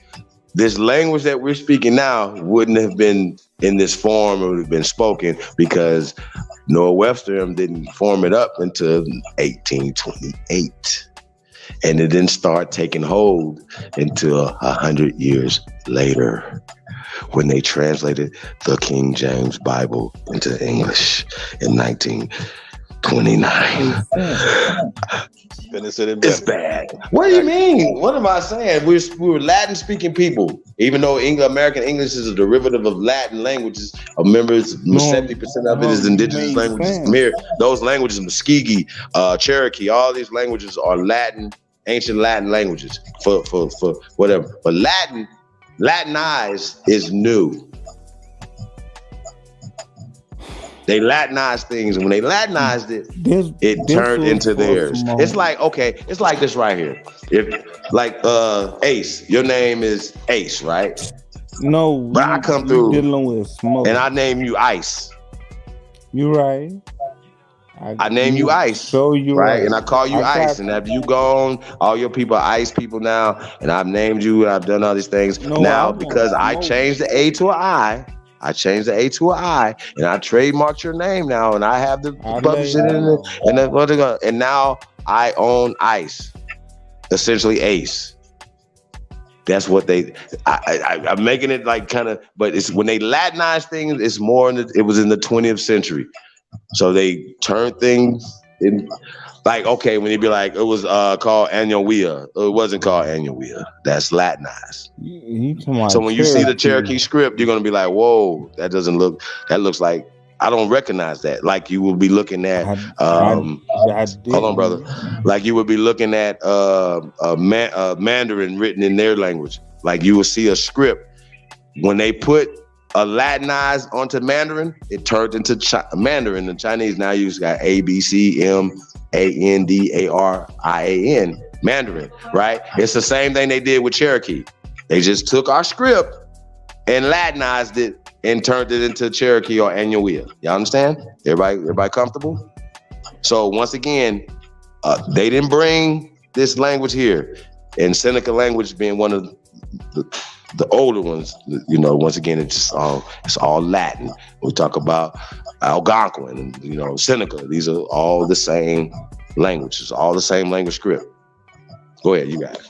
[SPEAKER 14] this language that we're speaking now wouldn't have been in this form. It would have been spoken because Noah Webster didn't form it up until 1828. And it didn't start taking hold until 100 years later. when they translated the King James Bible into English in 1929. It's bad. What do you mean? What am I saying? We were Latin-speaking people, even though American English is a derivative of Latin languages. Members, 70% of it is indigenous languages. Those languages, Muskegee, Cherokee, all these languages are Latin, ancient Latin languages for whatever. But Latinized is new. They Latinized things, and when they Latinized it, it turned into theirs. It's like, okay, it's like this right here. Ace, your name is Ace, right?
[SPEAKER 10] No,
[SPEAKER 14] but I come through
[SPEAKER 10] dealing with smoke,
[SPEAKER 14] and I name you Ice.
[SPEAKER 10] You right.
[SPEAKER 14] I name you Ice,
[SPEAKER 10] so you
[SPEAKER 14] right, and I call you Ice, and after you gone, all your people are Ice people now, and I've named you, and I've done all these things now because I changed the A to an I. I changed the A to an I, and I trademarked your name now, and I have to publish it and now I own Ice, essentially Ace. That's what I'm making it like kind of, but it's when they Latinize things, it's more it was in the 20th century, so they turned things in. Like, okay, when you be like, it was called Añovia. It wasn't called Añovia. That's Latinized. So when you see the Cherokee script, you're going to be like, whoa, that looks like, I don't recognize that. Like you will be looking at, hold on, brother. Like you would be looking at Mandarin written in their language. Like you will see a script. When they put a Latinized onto Mandarin, it turned into Mandarin. The Chinese now use got ABCMANDARIAN, Mandarin, right? It's the same thing they did with Cherokee. They just took our script and Latinized it and turned it into Cherokee or Añovia. You understand? Everybody comfortable? So once again, they didn't bring this language here, and Seneca language being one of the older ones, once again, it's all Latin. We talk about Algonquin and, Seneca. These are all the same languages, all the same language script. Go ahead, you guys.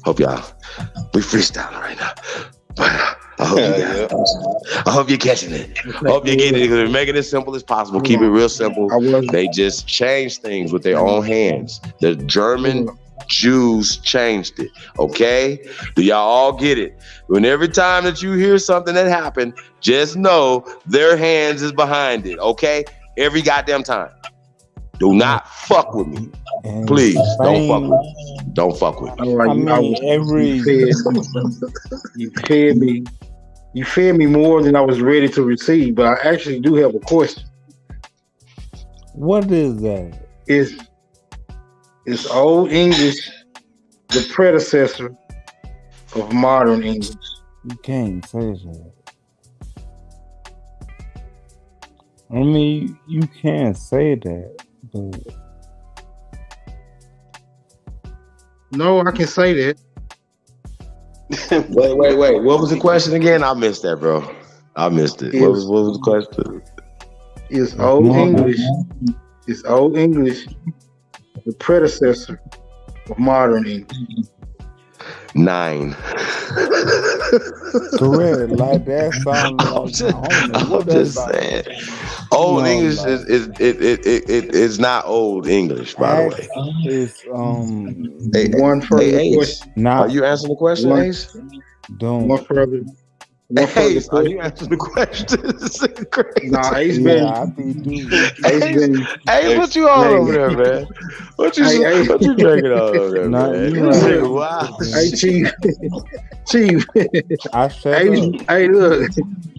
[SPEAKER 14] Hope y'all, we freestyling right now. I hope you're catching it. I hope you're getting it. We're making it as simple as possible. Keep it real simple. They just changed things with their own hands. The German Jews changed it. Okay? Do y'all all get it? When every time that you hear something that happened, just know their hands is behind it. Okay? Every goddamn time. Do not fuck with me. Please, don't fuck with me. Don't fuck with me.
[SPEAKER 2] You fed me more than I was ready to receive, but I actually do have a question.
[SPEAKER 10] What is that?
[SPEAKER 2] Is Old English the predecessor of modern English?
[SPEAKER 10] You can't say that. I mean, you can't say that, but
[SPEAKER 2] no, I can say that.
[SPEAKER 14] Wait. What was the question again? I missed that, bro. I missed it. What was the question?
[SPEAKER 2] Is Old English the predecessor of modern English?
[SPEAKER 14] 9.
[SPEAKER 10] Correct. Like that sound.
[SPEAKER 14] I'm just saying. Old English is not Old English, by the way.
[SPEAKER 10] It's
[SPEAKER 2] one further question.
[SPEAKER 14] Are you answering the question, Ace?
[SPEAKER 2] One further.
[SPEAKER 14] Ace, are you answering the question?
[SPEAKER 2] Nah, Ace been.
[SPEAKER 14] Hey, what you all over there, man? What you drinking all over there, man? Wow.
[SPEAKER 2] Hey, Chief. Hey, look.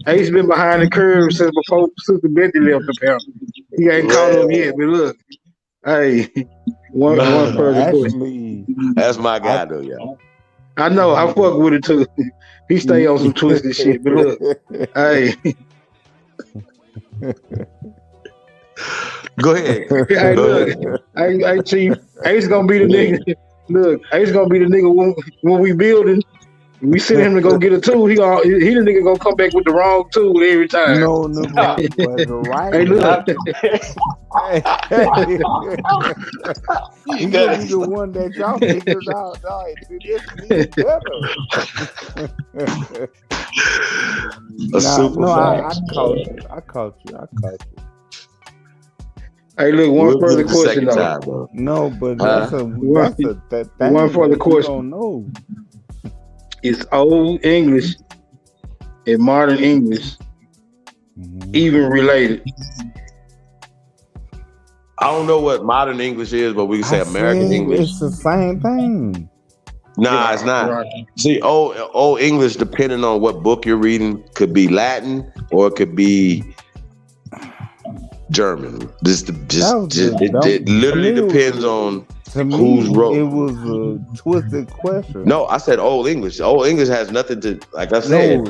[SPEAKER 2] Ace been behind the curve since before Sister Betty left the panel. He ain't caught up yet, but look. Hey, one further question.
[SPEAKER 14] That's my guy, though, y'all.
[SPEAKER 2] I know. I fuck with it too. He stay on some twisted shit, but look, hey.
[SPEAKER 14] Go ahead.
[SPEAKER 2] Hey, look. Hey, Chief. Ace gonna be the nigga. Look, Ace gonna be the nigga when we building. We send him to go get a tool. He the nigga gonna come back with the wrong tool every time.
[SPEAKER 10] No, but the right.
[SPEAKER 2] Hey, look.
[SPEAKER 10] He gonna be the one that y'all figured out. This is better. I caught you.
[SPEAKER 13] Hey, look, one further question though.
[SPEAKER 14] Time,
[SPEAKER 10] no, but that's a
[SPEAKER 13] one further question.
[SPEAKER 10] Don't know.
[SPEAKER 13] Is Old English and Modern English even related?
[SPEAKER 14] I don't know what Modern English is, but we can say American English.
[SPEAKER 10] It's the same thing.
[SPEAKER 14] Nah, it's not.
[SPEAKER 13] Right.
[SPEAKER 14] See, old English, depending on what book you're reading, could be Latin or it could be German. It literally depends on who's wrote.
[SPEAKER 10] It was a twisted question.
[SPEAKER 14] No, I said Old English. Old English has nothing to, like I said,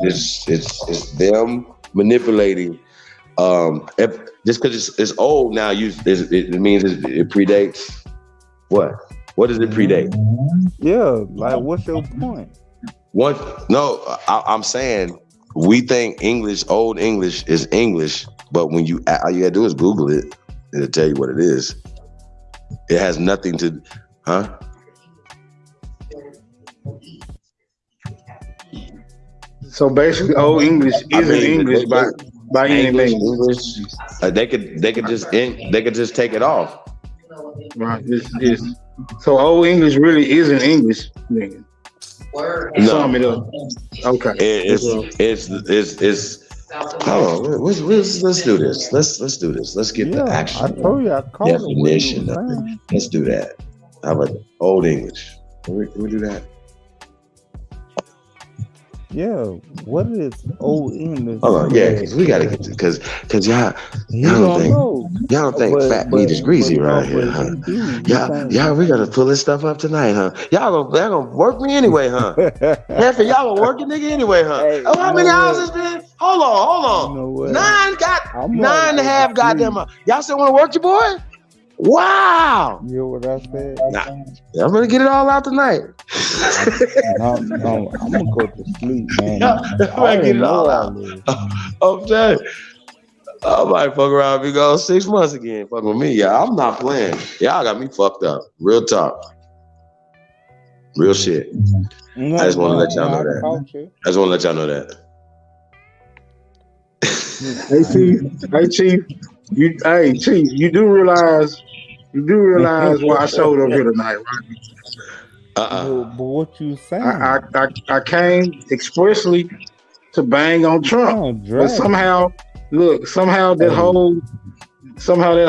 [SPEAKER 14] it's them manipulating. Just because it's old now, it means it predates what? What does it predate?
[SPEAKER 10] Yeah, like what's your point?
[SPEAKER 14] I'm saying we think Old English is English, but when all you gotta do is Google it, it'll tell you what it is. It has nothing to,
[SPEAKER 13] So basically, Old English isn't English by any means.
[SPEAKER 14] English, they could just take it off.
[SPEAKER 13] Right. So Old English really isn't English. Nigga.
[SPEAKER 14] No.
[SPEAKER 13] Sum it up. Okay.
[SPEAKER 14] It's hold on. Let's do this. Let's do this. Let's get the actual definition of it. Let's do that. How about Old English? Can we do that?
[SPEAKER 10] Yeah, what is Old English?
[SPEAKER 14] Hold on, yeah, because we gotta get to because y'all don't think fat meat is greasy right here, huh? Y'all, we gotta pull this stuff up tonight, huh? Y'all gonna work me anyway, huh? Effie, y'all gonna work a nigga anyway, huh? How many hours has been? Hold on.
[SPEAKER 10] You know
[SPEAKER 14] 9.5 goddamn. Y'all still wanna work your boy? Wow.
[SPEAKER 10] You know what I said?
[SPEAKER 14] Nah, I'm gonna get it all out tonight.
[SPEAKER 10] I'm gonna go to sleep, man.
[SPEAKER 14] I'm gonna get it all out. I'm telling you, I might fuck around if you go 6 months again. Fuck with me, y'all. I'm not playing. Y'all got me fucked up. Real talk. Real shit. I just want to let y'all know that.
[SPEAKER 13] Hey Chief, you do realize why I showed up here tonight, right?
[SPEAKER 10] But what you saying?
[SPEAKER 13] I came expressly to bang on Trump, but somehow that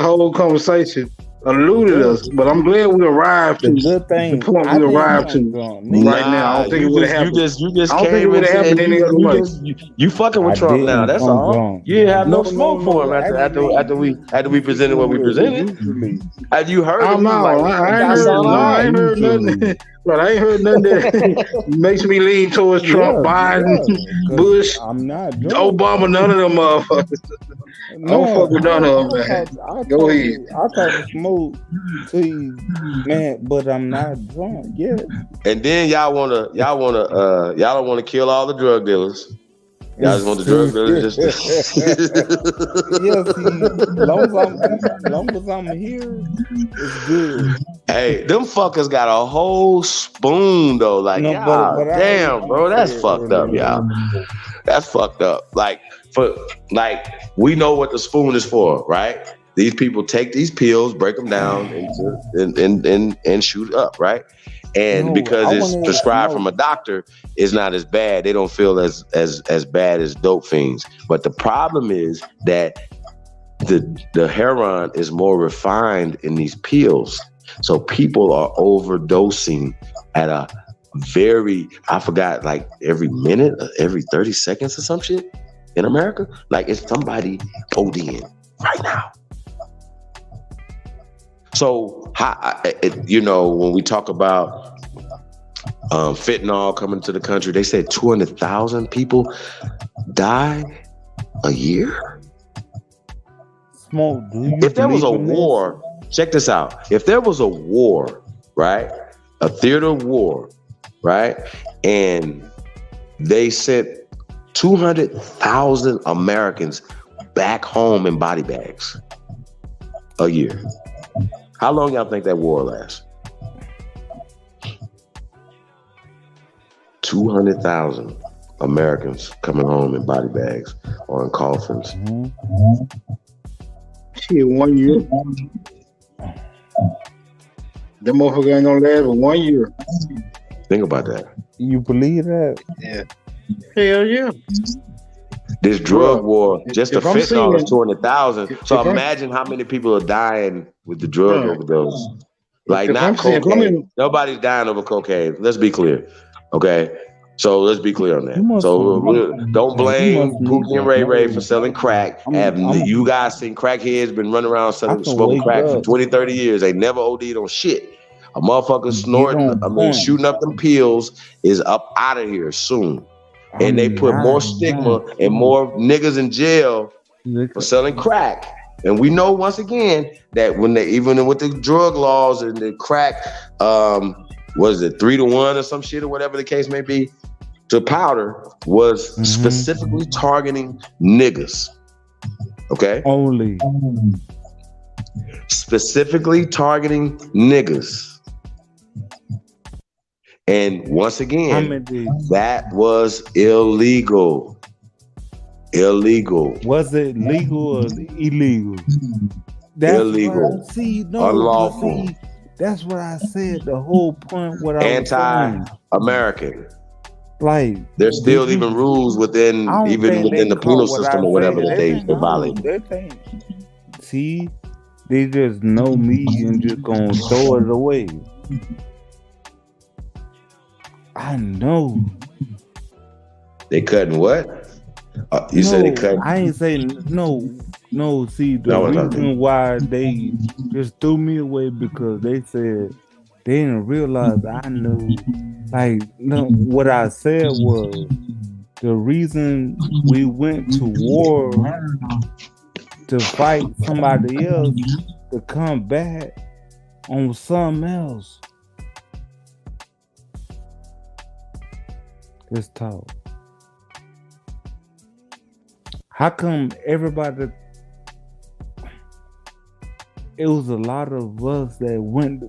[SPEAKER 13] whole conversation eluded us. But I'm glad we arrived to the point we arrived to right now. I don't think it would have happened.
[SPEAKER 14] You just came and said any other way. You fucking with Trump now. That's all. You didn't have no smoke for him after we presented what we presented. Have you heard?
[SPEAKER 13] I ain't heard nothing. But I ain't heard nothing that makes me lean towards Trump, Biden, Bush, Obama, none of them motherfuckers. I don't fuck with none of them, man. Go ahead.
[SPEAKER 10] I talk to smoke to you, man, but I'm not drunk yet.
[SPEAKER 14] And then y'all don't wanna kill all the drug dealers. Y'all just want the drug dealers
[SPEAKER 10] long as I'm here, it's good.
[SPEAKER 14] Hey, them fuckers got a whole spoon though. Like, damn, bro, that's fucked up, y'all. That's fucked up. Like, we know what the spoon is for, right? These people take these pills, break them down, and shoot up, right? And because it's prescribed from a doctor, it's not as bad. They don't feel as bad as dope fiends. But the problem is that the heroin is more refined in these pills. So people are overdosing at a I forgot, like every minute, every 30 seconds or some shit in America. Like it's somebody ODing right now. So, when we talk about fentanyl coming to the country, they said 200,000 people die a year. If there was a war, check this out. If there was a war, right, a theater war, right, and they sent 200,000 Americans back home in body bags a year. How long y'all think that war lasts? 200,000 Americans coming home in body bags or in coffins.
[SPEAKER 13] Shit, 1 year. That motherfucker ain't gonna last for 1 year.
[SPEAKER 14] Think about that.
[SPEAKER 10] You believe that?
[SPEAKER 13] Yeah. Hell yeah.
[SPEAKER 14] This drug war, just the
[SPEAKER 13] if I'm
[SPEAKER 14] fentanyl is
[SPEAKER 13] seeing-
[SPEAKER 14] 200,000. So
[SPEAKER 13] if I'm-
[SPEAKER 14] imagine how many people are dying with the drug
[SPEAKER 13] Bruh.
[SPEAKER 14] overdose. Like
[SPEAKER 13] If
[SPEAKER 14] not
[SPEAKER 13] I'm seeing-
[SPEAKER 14] cocaine. Nobody's dying over cocaine. Let's be clear. Okay. So let's be clear on that. So don't blame Pookie and Ray Ray for selling crack. You guys seen crackheads been running around smoking crack for 20, 30 years. They never OD'd on shit. A motherfucker snorting, shooting up them pills is up out of here soon. And they put more stigma and more niggas in jail for selling crack. And we know once again that when they, even with the drug laws and the crack, what is it, 3-1 or some shit or whatever the case may be, to powder was specifically targeting niggas. Okay?
[SPEAKER 10] Only.
[SPEAKER 14] Specifically targeting niggas. And once again, that was illegal. Illegal.
[SPEAKER 10] Was it legal or illegal?
[SPEAKER 14] Illegal. Unlawful.
[SPEAKER 10] That's what I said. The whole point. What I was saying.
[SPEAKER 14] Anti-American.
[SPEAKER 10] Like
[SPEAKER 14] there's still even rules within the penal system or whatever that they violate.
[SPEAKER 10] See, they just know me and just gonna throw it away. I know.
[SPEAKER 14] They cutting what? You said they cut.
[SPEAKER 10] I ain't saying no. See, the reason why they just threw me away because they said they didn't realize I knew. Like, no, what I said was the reason we went to war to fight somebody else to come back on something else. Let's talk. How come everybody? It was a lot of us that went,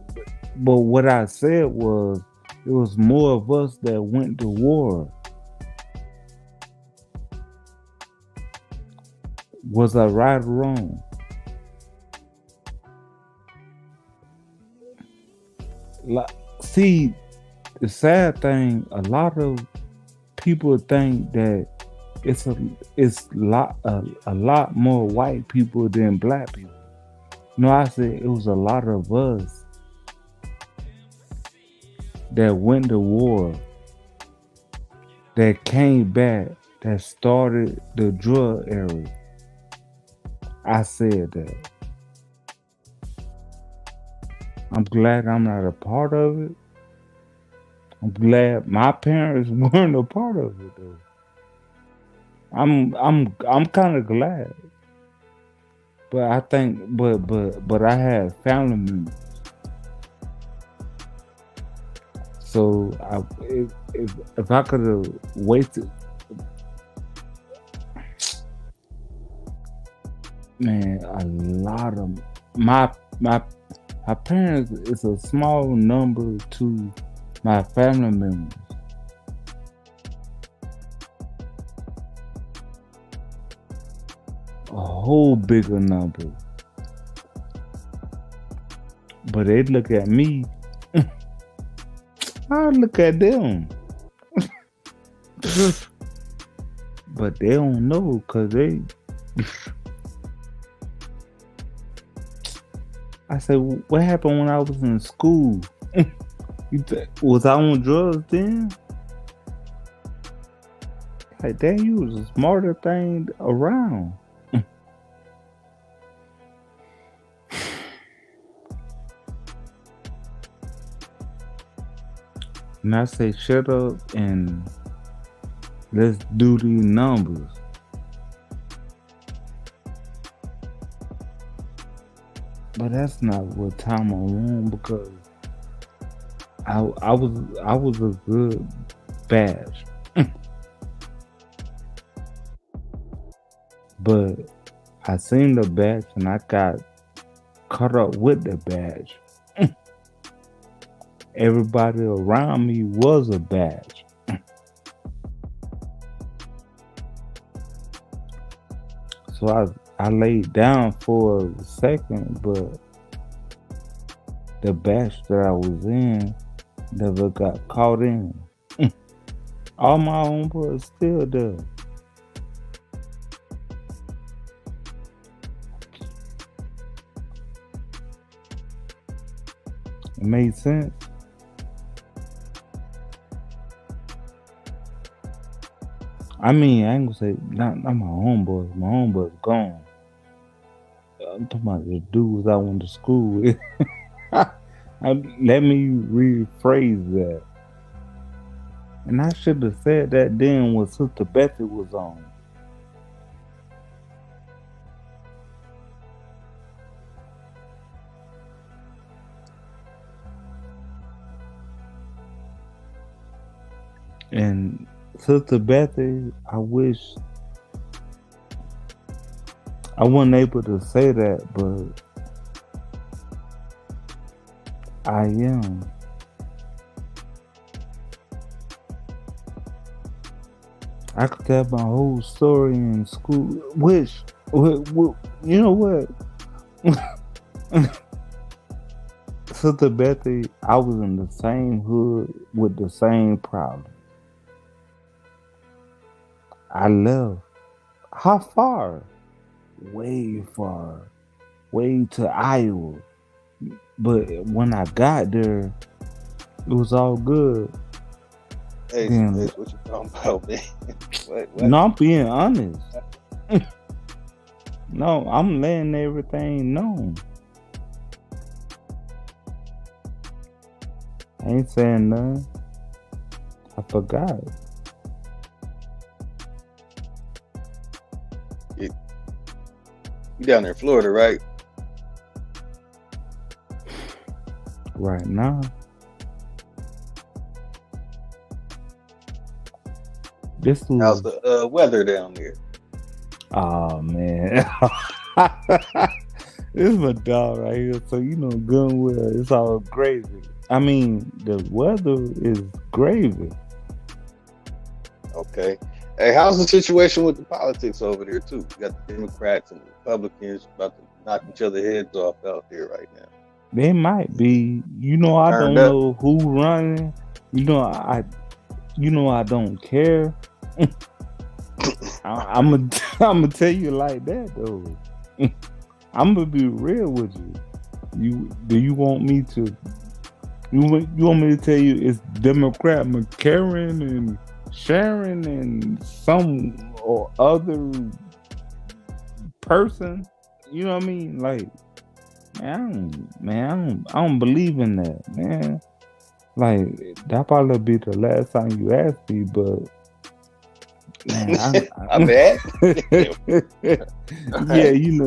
[SPEAKER 10] but what I said was it was more of us that went to war. Was I right or wrong? See, the sad thing, a lot of people think that it's a lot more white people than black people. No, I said it was a lot of us that went to war, that came back, that started the drug era. I said that. I'm glad I'm not a part of it. I'm glad my parents weren't a part of it though. I'm kind of glad. But I think but I had family members. So if I could have waited, man, a lot of my parents is a small number to my family members. A whole bigger number. But they look at me. I look at them. But they don't know because they... I said, what happened when I was in school? Was I on drugs then? Like, damn, you was the smarter thing around. And I say, shut up and let's do these numbers. But that's not what time I'm on because I was a good batch. But I seen the batch and I got caught up with the batch. Everybody around me was a batch. So I laid down for a second, but the batch that I was in never got caught in. All my homeboys still there. It made sense. I mean, I ain't gonna say not my homeboys. My homeboys gone. I'm talking about the dudes I went to school with. Let me rephrase that. And I should have said that then when Sister Betty was on. And Sister Betty, I wish I wasn't able to say that, but I am. I could tell my whole story in school, which you know what? Sister Betty, I was in the same hood with the same problem. I left. How far? Way far. Way to Iowa. But when I got there, it was all good.
[SPEAKER 17] Hey,
[SPEAKER 10] Then,
[SPEAKER 17] what you talking about, man? What?
[SPEAKER 10] no, I'm being honest. No, I'm letting everything known. I ain't saying nothing. I forgot.
[SPEAKER 17] You down there in Florida, right?
[SPEAKER 10] Right now. This
[SPEAKER 17] How's
[SPEAKER 10] was,
[SPEAKER 17] the weather down there?
[SPEAKER 10] oh man. This is my dog right here. So you know good and well, it's all gravy. I mean, the weather is gravy.
[SPEAKER 17] Okay. Hey, how's the situation with the politics over there too? You got the Democrats and the Republicans about to knock each other heads off out there right now.
[SPEAKER 10] They might be. You know, I don't
[SPEAKER 17] Turned up.
[SPEAKER 10] know who running. You know, I don't care. I'm gonna tell you like that though. I'm gonna be real with you. Do you want me to? You want me to tell you it's Democrat McCarran and Sharon and some or other person? You know what I mean? Like, I don't believe in that, man. Like, that probably be the last time you ask me, but man,
[SPEAKER 17] I bet.
[SPEAKER 10] yeah, you know,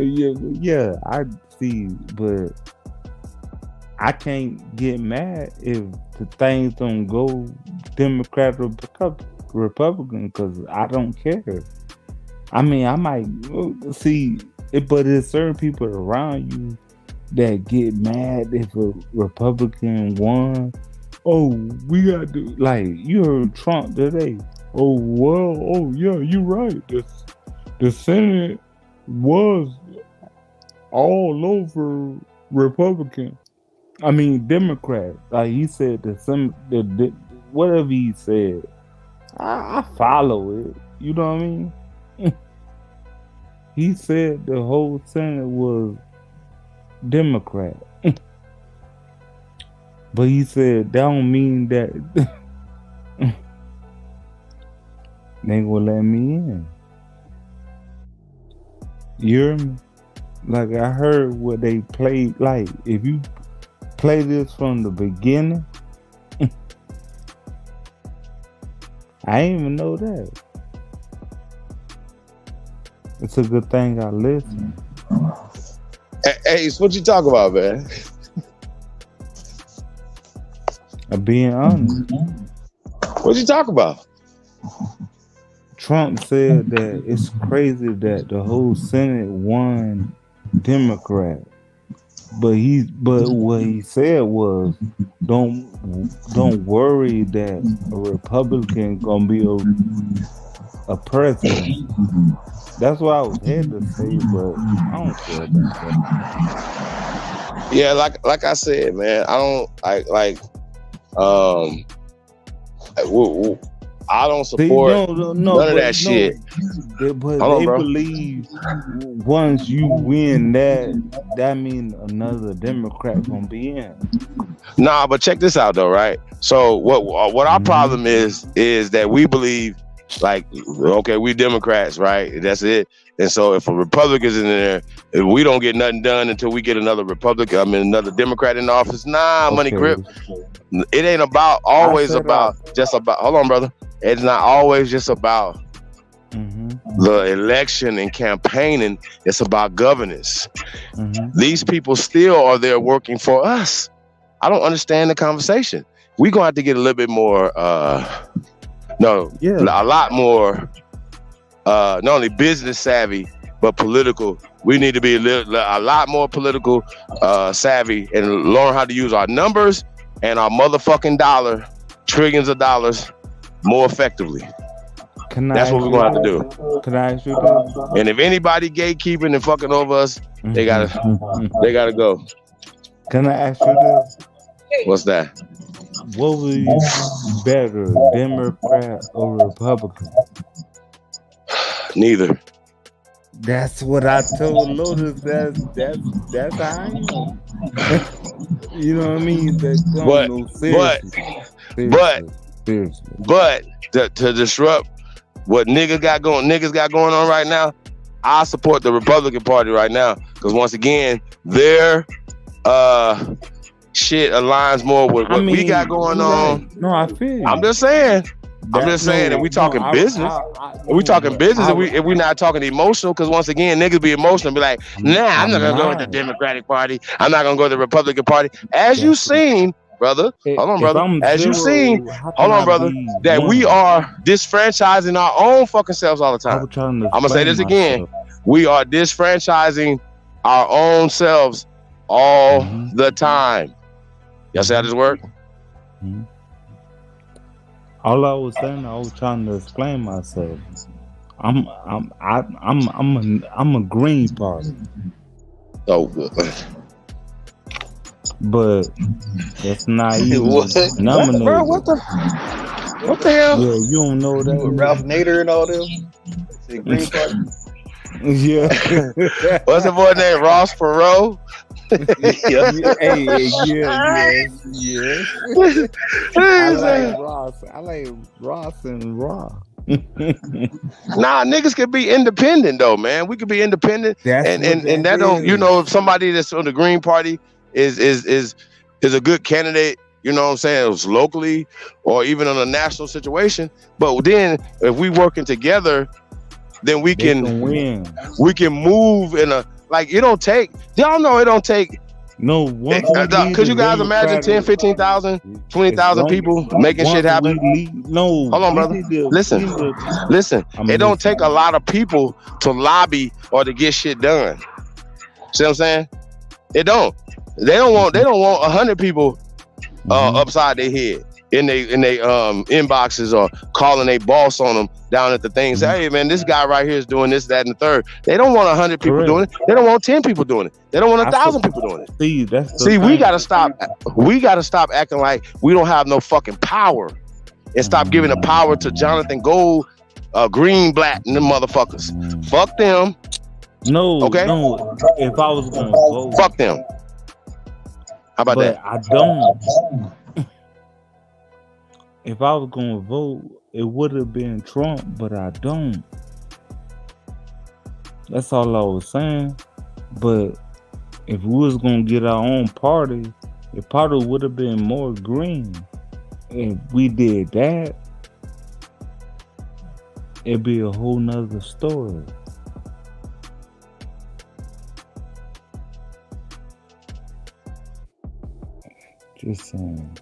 [SPEAKER 10] yeah, I see, but I can't get mad if the things don't go Democrat or Republican because I don't care. I mean, I might see it, but there's certain people around you that get mad if a Republican won. Oh, we got to, like, you heard Trump today. Oh, well, oh, yeah, you're right. The Senate was all over Republican. I mean, Democrat. Like he said, the whatever he said, I follow it. You know what I mean? He said the whole Senate was Democrat. But he said that don't mean that they ain't gonna let me in. You hear me? Like I heard what they played. Like if you play this from the beginning, I didn't even know that. It's a good thing I listened.
[SPEAKER 3] Hey, so what you talk about, man?
[SPEAKER 10] I'm being honest.
[SPEAKER 3] What you talk about?
[SPEAKER 10] Trump said that it's crazy that the whole Senate won Democrat. But what he said was don't worry that a Republican gonna be a president. That's what I was headed to say, but I don't care about that.
[SPEAKER 14] Yeah, like I said, man, I don't I don't support none of that shit.
[SPEAKER 10] But they believe once you win that means another Democrat gonna be in.
[SPEAKER 14] Nah, but check this out though, right? So what our problem is that we believe, like, okay, we Democrats, right? That's it. And so if a Republican's in there, if we don't get nothing done until we get another another Democrat in the office, Money Grip. It ain't always about. Hold on, brother. It's not always just about the election and campaigning. It's about governance. These people still are there working for us. I don't understand the conversation. We're gonna have to get a little bit more a lot more not only business savvy but political. We need to be a lot more political savvy and learn how to use our numbers and our motherfucking dollar, trillions of dollars, more effectively. That's what we're gonna have to do.
[SPEAKER 10] Can I ask you that?
[SPEAKER 14] And if anybody gatekeeping and fucking over us, they gotta go.
[SPEAKER 10] Can I ask you this?
[SPEAKER 14] What's that?
[SPEAKER 10] What was better, Democrat or Republican?
[SPEAKER 14] Neither.
[SPEAKER 10] That's what I told Lotus. That's how I am. You know what I mean?
[SPEAKER 14] But to disrupt what niggas got going on right now, I support the Republican Party right now because once again, their shit aligns more with what we got going on.
[SPEAKER 10] No, I feel you.
[SPEAKER 14] I'm just saying. And we talking business. We talking business, and we not talking emotional. Because once again, niggas be emotional, and be like, I'm not gonna go with the Democratic Party. I'm not gonna go with the Republican Party. As you seen, brother, hold on, brother. As you seen, hold on, brother, that we are disfranchising our own fucking selves all the time. I'm gonna say this again. We are disfranchising our own selves all the time. Y'all see how this work?
[SPEAKER 10] All I was saying, I was trying to explain myself. I'm a Green Party.
[SPEAKER 14] Oh, good.
[SPEAKER 10] But it's not even nominated.
[SPEAKER 17] Bro, what the hell?
[SPEAKER 10] Yeah, you don't know that.
[SPEAKER 17] With Ralph Nader and all them. The Green Party.
[SPEAKER 10] Yeah.
[SPEAKER 14] What's the boy named? Ross Perot?
[SPEAKER 10] Yeah. I like Ross and Raw.
[SPEAKER 14] Nah, niggas could be independent though, man. We could be independent, and that don't, you know, if somebody that's on the Green Party is a good candidate, you know what I'm saying, it's locally or even on a national situation. But then if we working together, then we can
[SPEAKER 10] win.
[SPEAKER 14] We can move in a, like, it don't take, y'all know it don't take
[SPEAKER 10] no,
[SPEAKER 14] could you guys imagine 10, 15,000, 20,000 people making shit happen?
[SPEAKER 10] No,
[SPEAKER 14] hold on, brother. Listen. It don't take a lot of people to lobby or to get shit done. See what I'm saying? It don't. They don't want 100 people upside their head in they inboxes or calling a boss on them down at the thing. Say, hey man, this guy right here is doing this, that, and the third. They don't want 100 people doing it. They don't want 10 people doing it. They don't want 1,000 people doing it. See, we gotta stop. We gotta stop acting like we don't have no fucking power, and stop giving the power to Jonathan Gold, Greenblatt, and them motherfuckers. Fuck them.
[SPEAKER 10] No,
[SPEAKER 14] okay.
[SPEAKER 10] No. If I was gonna vote,
[SPEAKER 14] fuck them. How about that?
[SPEAKER 10] I don't. If I was gonna vote, it would have been Trump, but I don't. That's all I was saying. But if we was gonna get our own party, it probably would have been more green. If we did that, it'd be a whole nother story. Just saying.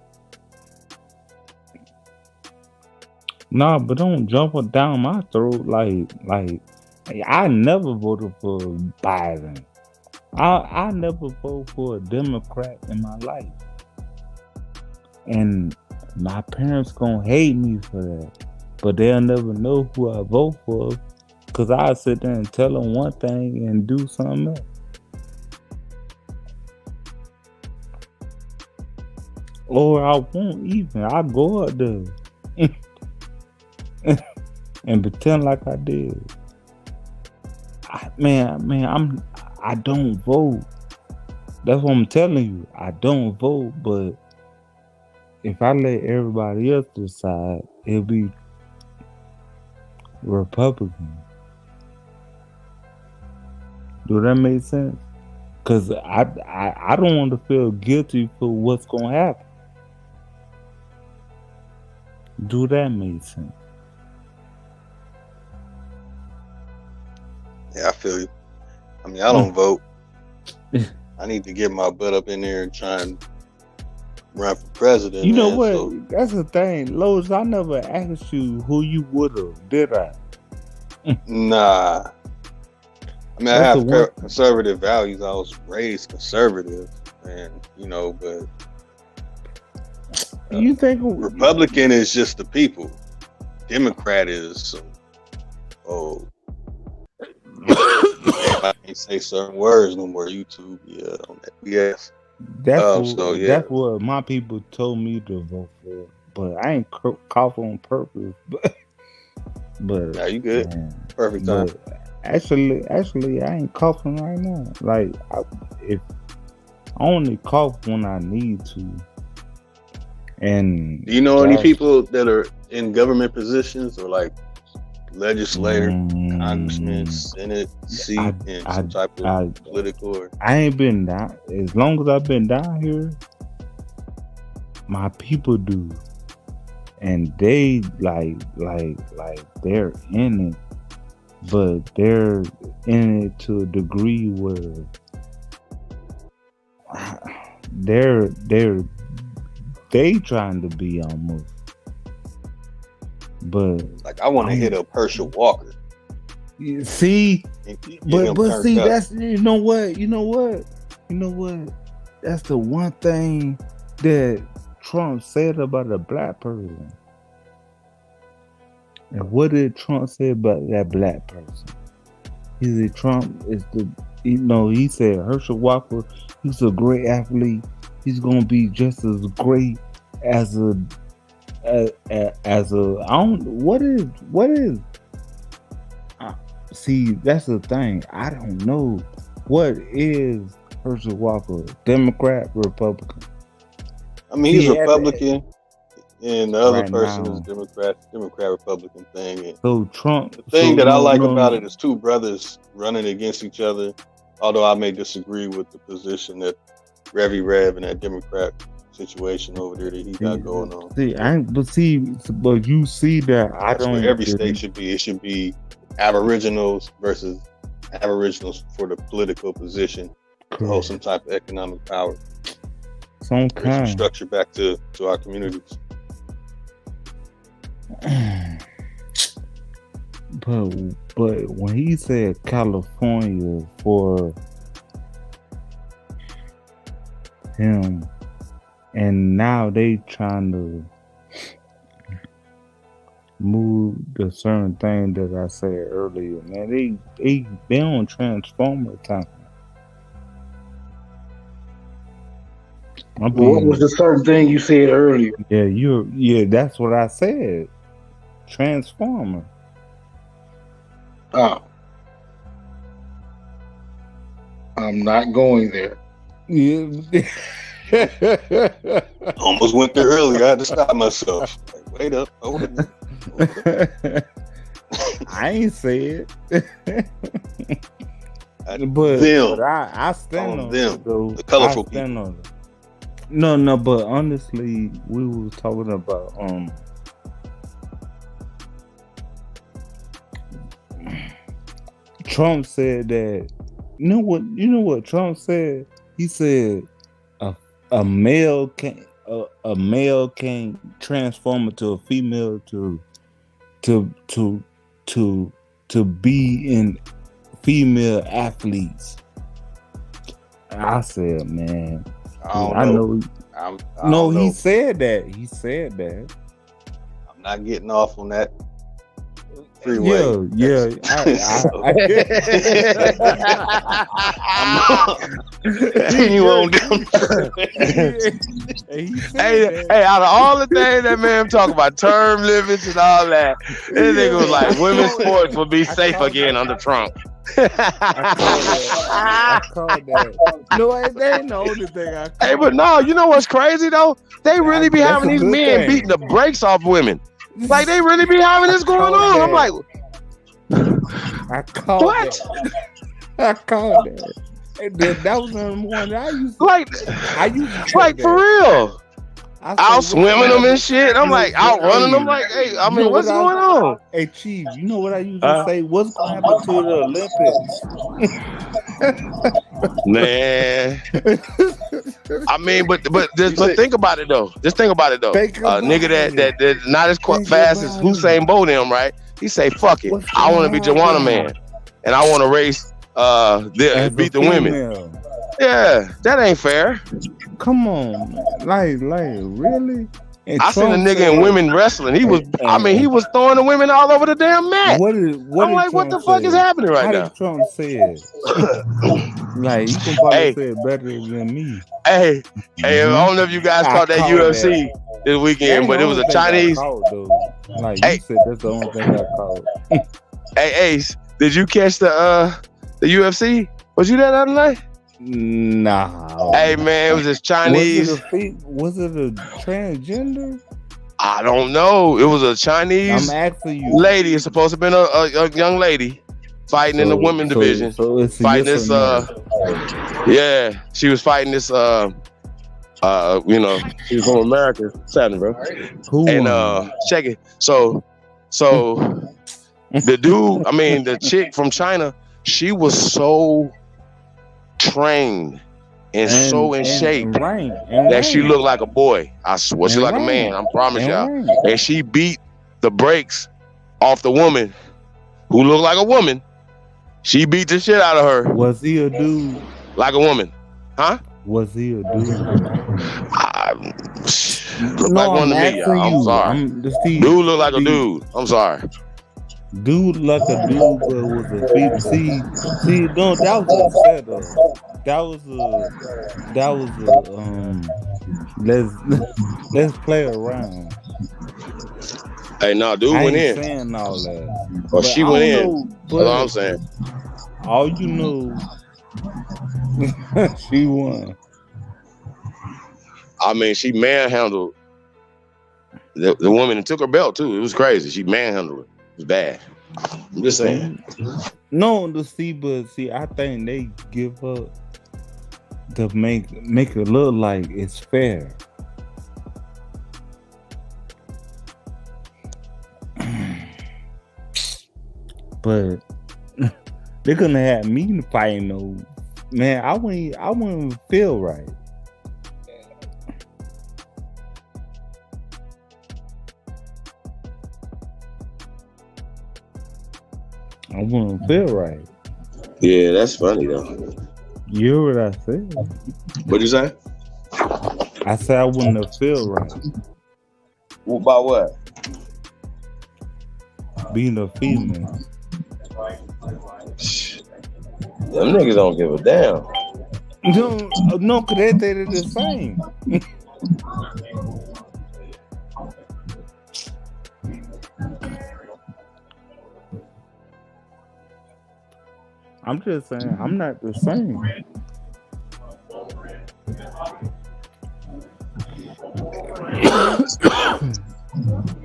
[SPEAKER 10] Nah, but don't jump down my throat like I never voted for Biden. I never voted for a Democrat in my life. And my parents gonna hate me for that. but they'll never know who I vote for, because I sit there and tell them one thing and do something else. Or I won't even. I go up there and pretend like I did. I don't vote. That's what I'm telling you. I don't vote, but if I let everybody else decide, it'll be Republican. Do that make sense? Because I don't want to feel guilty for what's going to happen. Do that make sense?
[SPEAKER 17] Yeah, I feel you. I mean, I don't vote. I need to get my butt up in there and try and run for president.
[SPEAKER 10] You know
[SPEAKER 17] man,
[SPEAKER 10] what?
[SPEAKER 17] so-
[SPEAKER 10] That's the thing. Lowe's, I never asked you who you would have, did I?
[SPEAKER 17] Nah. I mean, I
[SPEAKER 10] That's
[SPEAKER 17] have
[SPEAKER 10] the one-
[SPEAKER 17] conservative values. I was raised conservative, and but
[SPEAKER 10] You think
[SPEAKER 17] Republican is just the people. Democrat is I can't say certain words no more. YouTube, on that BS.
[SPEAKER 10] That's what my people told me to vote for, but I ain't cough on purpose. But
[SPEAKER 17] Nah, you good.
[SPEAKER 10] man,
[SPEAKER 17] Perfect time.
[SPEAKER 10] but actually, I ain't coughing right now. Like, if I only cough when I need to. And
[SPEAKER 17] Do you know any
[SPEAKER 10] that's-
[SPEAKER 17] people that are in government positions or like legislator, congressman, senate seat in some type of political or
[SPEAKER 10] I ain't been down. As long as I've been down here, my people do, and they like they're in it, but they're in it to a degree where they trying to be almost. But
[SPEAKER 17] like I want to hit up Herschel Walker.
[SPEAKER 10] See,
[SPEAKER 17] and get
[SPEAKER 10] but
[SPEAKER 17] him
[SPEAKER 10] but
[SPEAKER 17] turned
[SPEAKER 10] see,
[SPEAKER 17] up.
[SPEAKER 10] that's you know what. That's the one thing that Trump said about a black person. And what did Trump say about that black person? He said Trump is he said Herschel Walker, he's a great athlete. He's gonna be just as great as see, that's the thing. I don't know. What is Herschel Walker? Democrat, Republican?
[SPEAKER 17] I mean, he's
[SPEAKER 10] See,
[SPEAKER 17] Republican, and the other
[SPEAKER 10] Right
[SPEAKER 17] person
[SPEAKER 10] now.
[SPEAKER 17] is Democrat Republican thing. And
[SPEAKER 10] So Trump.
[SPEAKER 17] the thing
[SPEAKER 10] so
[SPEAKER 17] that I
[SPEAKER 10] no,
[SPEAKER 17] like
[SPEAKER 10] no,
[SPEAKER 17] about
[SPEAKER 10] no.
[SPEAKER 17] it is two brothers running against each other. Although I may disagree with the position that Revy Rev and that Democrat situation over there that he got going on.
[SPEAKER 10] But you see that I
[SPEAKER 17] That's
[SPEAKER 10] don't.
[SPEAKER 17] where every state should be. It should be Aboriginals versus Aboriginals for the political position to hold some type of economic power.
[SPEAKER 10] Some
[SPEAKER 17] Bring some
[SPEAKER 10] kind.
[SPEAKER 17] structure back to our communities.
[SPEAKER 10] But when he said California for him, and now they trying to move the certain thing that I said earlier, man, they on Transformer time.
[SPEAKER 2] What was the certain thing you said earlier?
[SPEAKER 10] Yeah, that's what I said. Transformer.
[SPEAKER 2] Oh. I'm not going there.
[SPEAKER 10] Yeah.
[SPEAKER 17] Almost went there earlier. I had to stop myself. Like, wait up. Hold it.
[SPEAKER 10] I ain't say it.
[SPEAKER 17] Them.
[SPEAKER 10] but I stand on
[SPEAKER 17] them.
[SPEAKER 10] it, though.
[SPEAKER 17] The colorful
[SPEAKER 10] I stand on it. No, but honestly, we was talking about Trump said that you know what Trump said? He said a male can't transform into a female to be in female athletes. I said, man, I know.
[SPEAKER 17] I don't know.
[SPEAKER 10] He said that.
[SPEAKER 17] I'm not getting off on that freeway.
[SPEAKER 10] Yeah.
[SPEAKER 14] You won't do. Hey, out of all the things that man talk about, term limits and all that, this nigga was like, women's sports will be safe again under Trump.
[SPEAKER 10] I called that. No, that ain't the only thing I called.
[SPEAKER 14] Hey, but no, you know what's crazy though? They really be having these men beating the brakes off women. Like they really be having this going on. I'm like,
[SPEAKER 10] I called
[SPEAKER 14] what?
[SPEAKER 10] I called that. That was the one that I used to
[SPEAKER 14] like for real. Out swimming them and shit. I'm like outrunning them. Like, hey, I mean, what's going on?
[SPEAKER 10] Hey, Chief, you know what I used to say? What's going to happen to the Olympics?
[SPEAKER 14] Man, I mean, but think about it though. Just think about it though. Nigga that not as fast as Usain Bolt them, right? He say, "Fuck it, I want to be Joanna Man, and I want to race, beat the women." Yeah, that ain't fair.
[SPEAKER 10] Come on, like really? And
[SPEAKER 14] I seen a nigga in women wrestling. He was, he was throwing the women all over the damn mat. I'm like, what the fuck is happening right now?
[SPEAKER 10] Trump said, like, you can probably say it better than me.
[SPEAKER 14] Hey, I don't know if you guys caught that UFC this weekend, but it was a Chinese.
[SPEAKER 10] Like you said, that's the only thing I caught.
[SPEAKER 14] Hey, Ace, did you catch the UFC? Was you there the other night?
[SPEAKER 10] Nah.
[SPEAKER 14] Hey man, it was this Chinese.
[SPEAKER 10] Was it a transgender?
[SPEAKER 14] I don't know. It was a Chinese lady. It's supposed to have been a young lady fighting in the women's division.
[SPEAKER 10] So it's
[SPEAKER 14] fighting this. Yeah, she was fighting this. She was from America. What's happening, bro? Check it. So the dude, the chick from China, she was so trained and so in shape that she looked like a boy. I swear, she like a man. I promise y'all. And she beat the brakes off the woman who looked like a woman. She beat the shit out of her.
[SPEAKER 10] Was he a dude?
[SPEAKER 14] Like a woman, huh?
[SPEAKER 10] Was he a dude?
[SPEAKER 14] Look like one to me. I'm sorry. Dude look like a dude. I'm sorry.
[SPEAKER 10] Dude like a dude, but was a female. See, no, that was a setup. That was let's play around.
[SPEAKER 14] Hey, no, dude went in.
[SPEAKER 10] Saying all that.
[SPEAKER 14] Well, she went in. That's all I'm saying.
[SPEAKER 10] All you know, she won.
[SPEAKER 14] She manhandled the woman and took her belt too. It was crazy. She manhandled her. It was bad. I'm just saying.
[SPEAKER 10] No, I think they give up to make it look like it's fair. But they couldn't have me fighting no man. I wouldn't feel right. I wouldn't feel right.
[SPEAKER 14] Yeah, that's funny though.
[SPEAKER 10] You hear what I said?
[SPEAKER 14] What'd you say?
[SPEAKER 10] I said I wouldn't have feel right.
[SPEAKER 14] Well, about what?
[SPEAKER 10] Being a female.
[SPEAKER 14] Them niggas don't give a damn.
[SPEAKER 10] No, cause they're the same. I'm just saying, I'm not the same.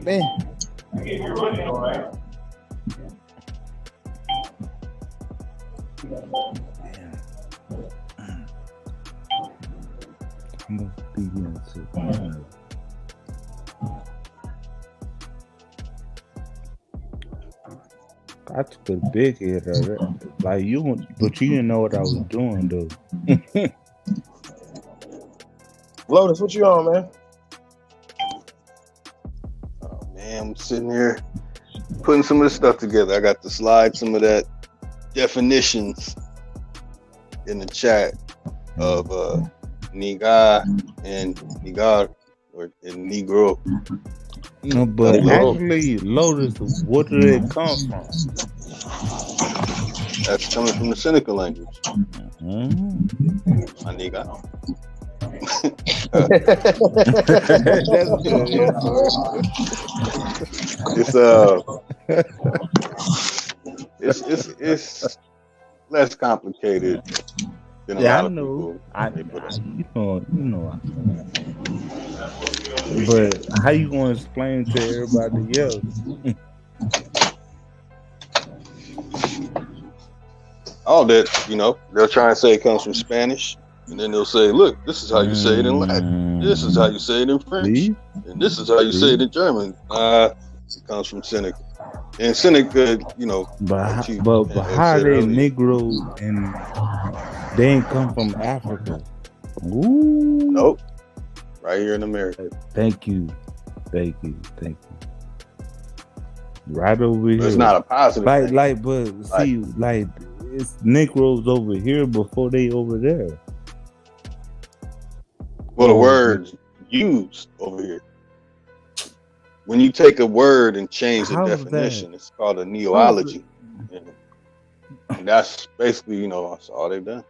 [SPEAKER 10] Man. I'm gonna begin to. I took a big hit of it. Like you, but you didn't know what I was doing, though.
[SPEAKER 14] Lotus, what you on, man?
[SPEAKER 17] Oh man, I'm sitting here putting some of this stuff together. I got to slide some of that definitions in the chat of nigga and nigar or Negro.
[SPEAKER 10] No, but actually, Lotus, where did it come from?
[SPEAKER 17] That's coming from the Seneca language.
[SPEAKER 10] Mm-hmm.
[SPEAKER 17] My nigga. It's less complicated than a lot of people.
[SPEAKER 10] You know. But how you gonna explain to everybody else?
[SPEAKER 17] All that, they'll try and say it comes from Spanish, and then they'll say, look, this is how you say it in Latin. This is how you say it in French. And this is how you say it in German. It comes from Seneca. And Seneca,
[SPEAKER 10] But how are they Negroes and they ain't come from Africa? Ooh.
[SPEAKER 17] Nope. Right here in America.
[SPEAKER 10] Thank you. Right over here.
[SPEAKER 17] It's not a positive
[SPEAKER 10] thing. But it's Negroes over here before they over there.
[SPEAKER 17] Well, the word's used over here. When you take a word and change the definition, it's called a neology. And that's basically, that's all they've done.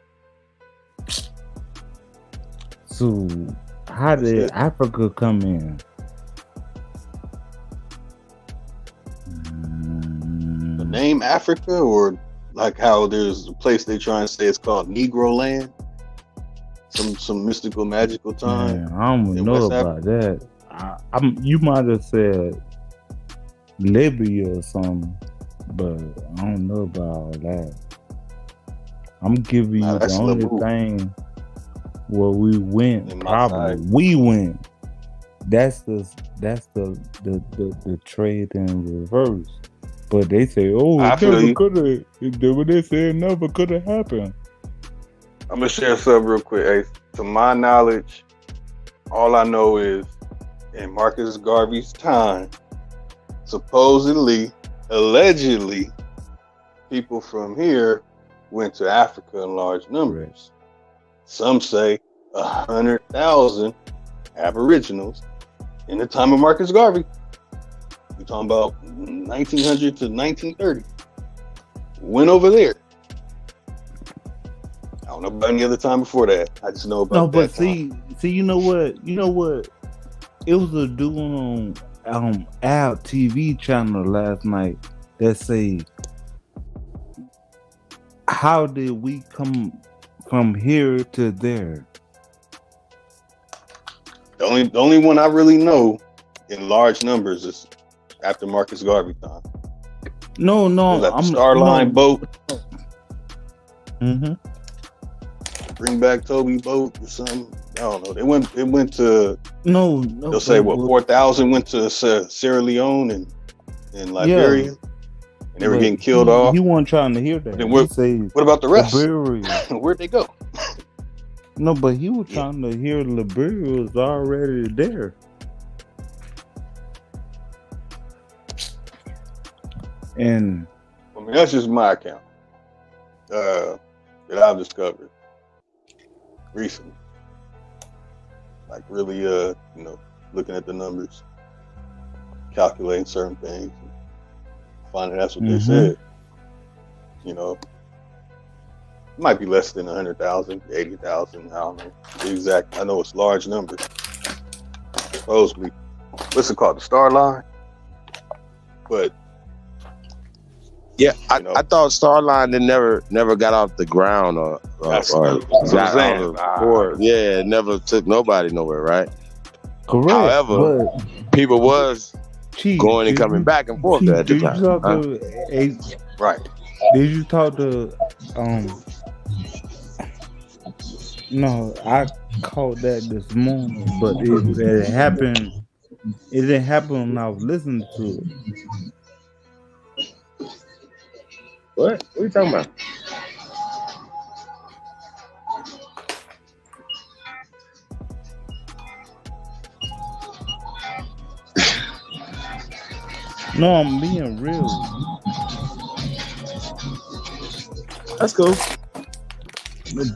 [SPEAKER 10] So how did Africa come in?
[SPEAKER 17] The name Africa, or like how there's a place they try and say it's called Negro Land, some mystical, magical time.
[SPEAKER 10] Man, I don't know about that. You might have said Libya or something, but I don't know about all that. I'm giving you the only thing where we went. Probably we went. That's the trade in reverse. But they say, "Oh, it never could have." What they say, it never could have happened.
[SPEAKER 17] I'm gonna share something real quick. Hey, to my knowledge, all I know is in Marcus Garvey's time, supposedly, allegedly, people from here went to Africa in large numbers. Right. Some say 100,000 Aboriginals in the time of Marcus Garvey. We're talking about 1900 to 1930. Went over there. I don't know about any other time before that. I just know about that time.
[SPEAKER 10] See, you know what? It was a dude on Al TV channel last night that say, how did we come from here to there?
[SPEAKER 17] The only one I really know in large numbers is after Marcus Garvey time.
[SPEAKER 10] No,
[SPEAKER 17] I'm Starline boat.
[SPEAKER 10] Mm-hmm.
[SPEAKER 17] Bring back Toby boat or something. I don't know. It went to
[SPEAKER 10] no.
[SPEAKER 17] They'll say 4,000 went to Sierra Leone and Liberia, and they were getting killed off.
[SPEAKER 10] He wasn't trying to hear that.
[SPEAKER 17] Then what about the rest? Where'd they go?
[SPEAKER 10] No, but he was trying to hear Liberia was already there. And
[SPEAKER 17] I mean, that's just my account that I've discovered recently. Like really, looking at the numbers, calculating certain things, finding that's what they said. It might be less than 100,000, 80,000. I don't know the exact. I know it's large numbers. Supposedly, what's it called? The Star Line. But
[SPEAKER 14] yeah, I thought Starline never got off the ground or got on the board. Yeah, it never took nobody nowhere, right?
[SPEAKER 10] Correct.
[SPEAKER 14] However, people was going and coming back and forth at the time.
[SPEAKER 17] Right.
[SPEAKER 10] Did you talk to no, I caught that this morning, but it happened. It didn't happen when I was listening to it.
[SPEAKER 14] What are you talking about?
[SPEAKER 10] No, I'm being real.
[SPEAKER 14] That's cool.
[SPEAKER 10] But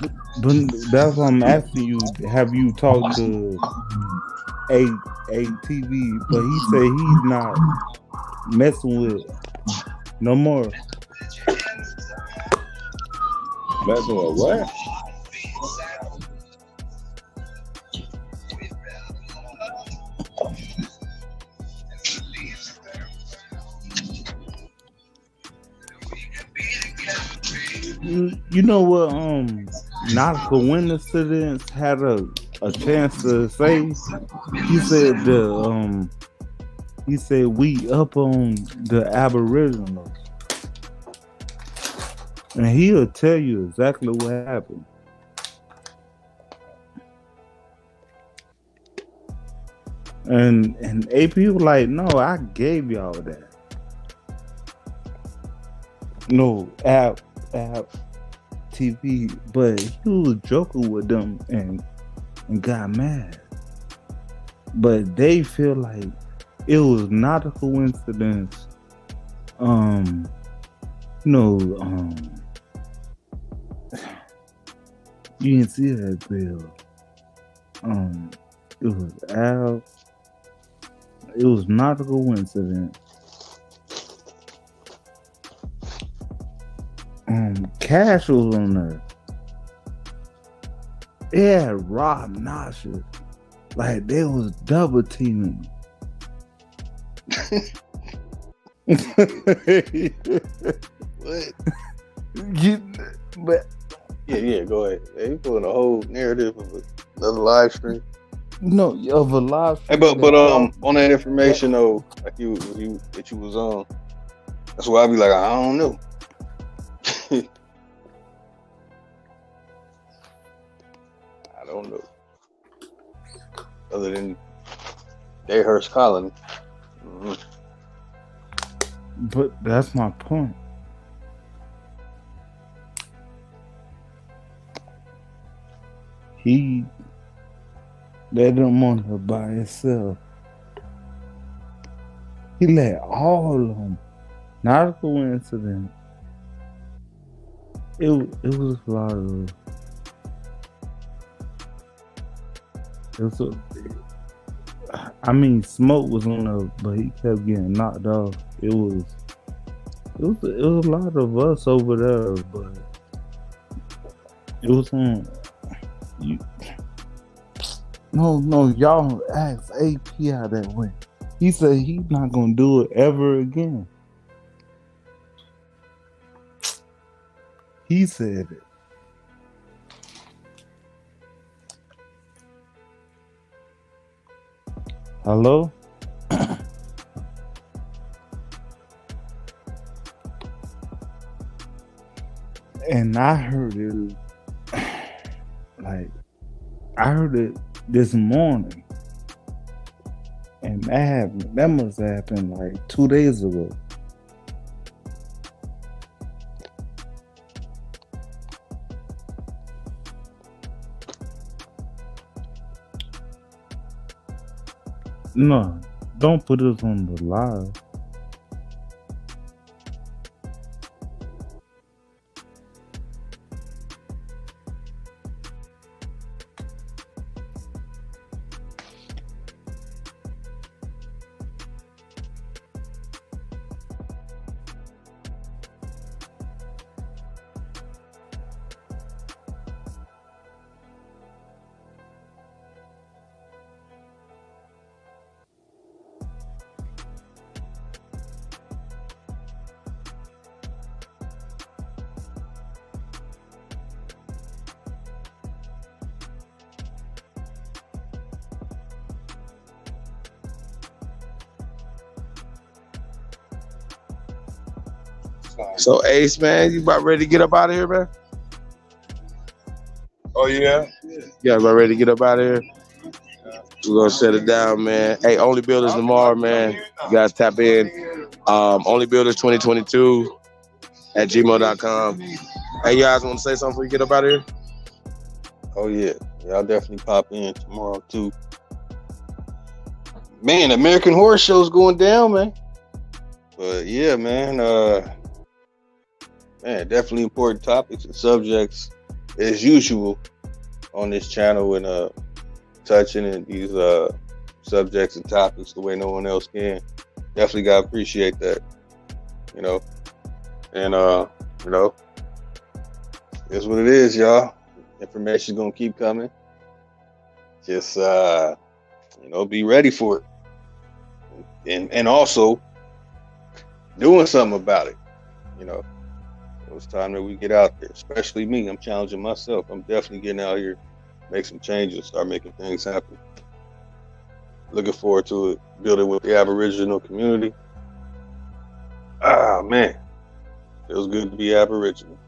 [SPEAKER 10] that's what I'm asking you. Have you talked to a TV, but he said he's not messing with it no more.
[SPEAKER 20] Messing with what?
[SPEAKER 10] You know what? Not a coincidence had a chance to say. He said we up on the Aboriginals, and he'll tell you exactly what happened. And AP was like, no, I gave y'all that. No, app TV, but he was joking with them and got mad. But they feel like it was not a coincidence. You didn't see that bill. It was Al. It was not a coincidence. Cash was on there. It had Rob Nasha. Like they was double teaming.
[SPEAKER 17] What?
[SPEAKER 10] But
[SPEAKER 17] yeah, go ahead. Hey, you pulling a whole narrative of another live stream.
[SPEAKER 10] No, of a live stream.
[SPEAKER 17] Hey, but on that information though, like you was on, that's why I be like, I don't know. I don't know. Other than Dayhurst Colony. Mm-hmm.
[SPEAKER 10] But that's my point. He let them on her by himself. He let all of them. Not a coincidence. It was a lot of. Smoke was on there, but he kept getting knocked off. It was a lot of us over there, but it was on. No, y'all asked AP how that went. He said he's not gonna do it ever again. He said it. Hello? And I heard it this morning. And that must have happened like 2 days ago. No, don't put us on the live.
[SPEAKER 1] So Ace, man, you about ready to get up out of here, man?
[SPEAKER 20] Oh yeah?
[SPEAKER 1] Yeah, about ready to get up out of here? We're gonna set it down, man. Hey, Only Builders tomorrow, man. You guys tap in. Only Builders 2022 at gmail.com. Hey, you guys want to say something before you get up out of here?
[SPEAKER 17] Oh yeah, y'all definitely pop in tomorrow too. Man, American Horror Show's going down, man. But yeah, man, definitely important topics and subjects as usual on this channel, and touching in these subjects and topics the way no one else can. Definitely gotta appreciate that, you know. And you know, it's what it is, y'all. Information's gonna keep coming. Just you know, be ready for it. And also doing something about it, you know. It's time that we get out there, especially me. I'm challenging myself. I'm definitely getting out here, make some changes, start making things happen. Looking forward to it, build it with the Aboriginal community. Ah, man. Feels good to be Aboriginal.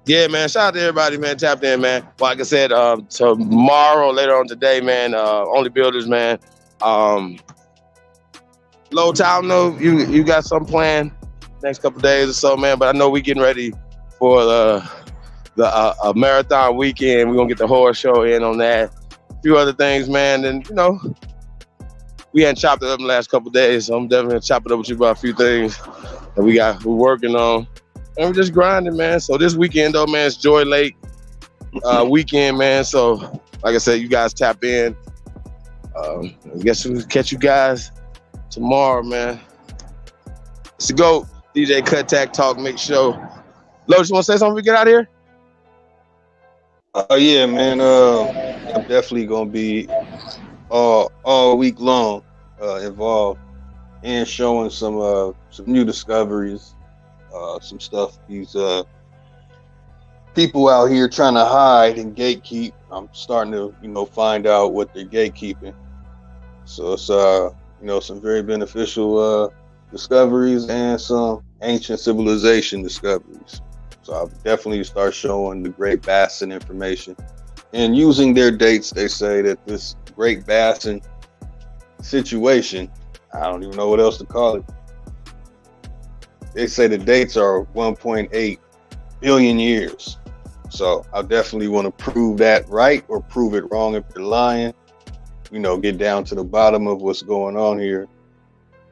[SPEAKER 1] Yeah, man. Shout out to everybody, man. Tapped in, man. Like I said, tomorrow, later on today, man. Only Builders, man. Low Town, know you got some plan next couple days or so, man. But I know we getting ready for the marathon weekend. We're gonna get the horror show in on that. A few other things, man. And you know, we hadn't chopped it up in the last couple days, so I'm definitely gonna chop it up with you about a few things that we're working on. And we're just grinding, man. So this weekend, though, man, it's Joy Lake weekend, man. So, like I said, you guys tap in. I guess we'll catch you guys tomorrow, man. It's the GOAT, DJ Cut Tack Talk Mix Show. Lotus, you want to say something before we get out of here?
[SPEAKER 17] Yeah, man. I'm definitely gonna be all week long involved in showing some new discoveries. Some stuff these people out here trying to hide and gatekeep. I'm starting to, you know, find out what they're gatekeeping. So it's you know, some very beneficial discoveries and some ancient civilization discoveries. So I'll definitely start showing the Great Basin information. And using their dates, they say that this Great Basin situation, I don't even know what else to call it. They say the dates are 1.8 billion years. So I definitely want to prove that right or prove it wrong if they're lying. You know, get down to the bottom of what's going on here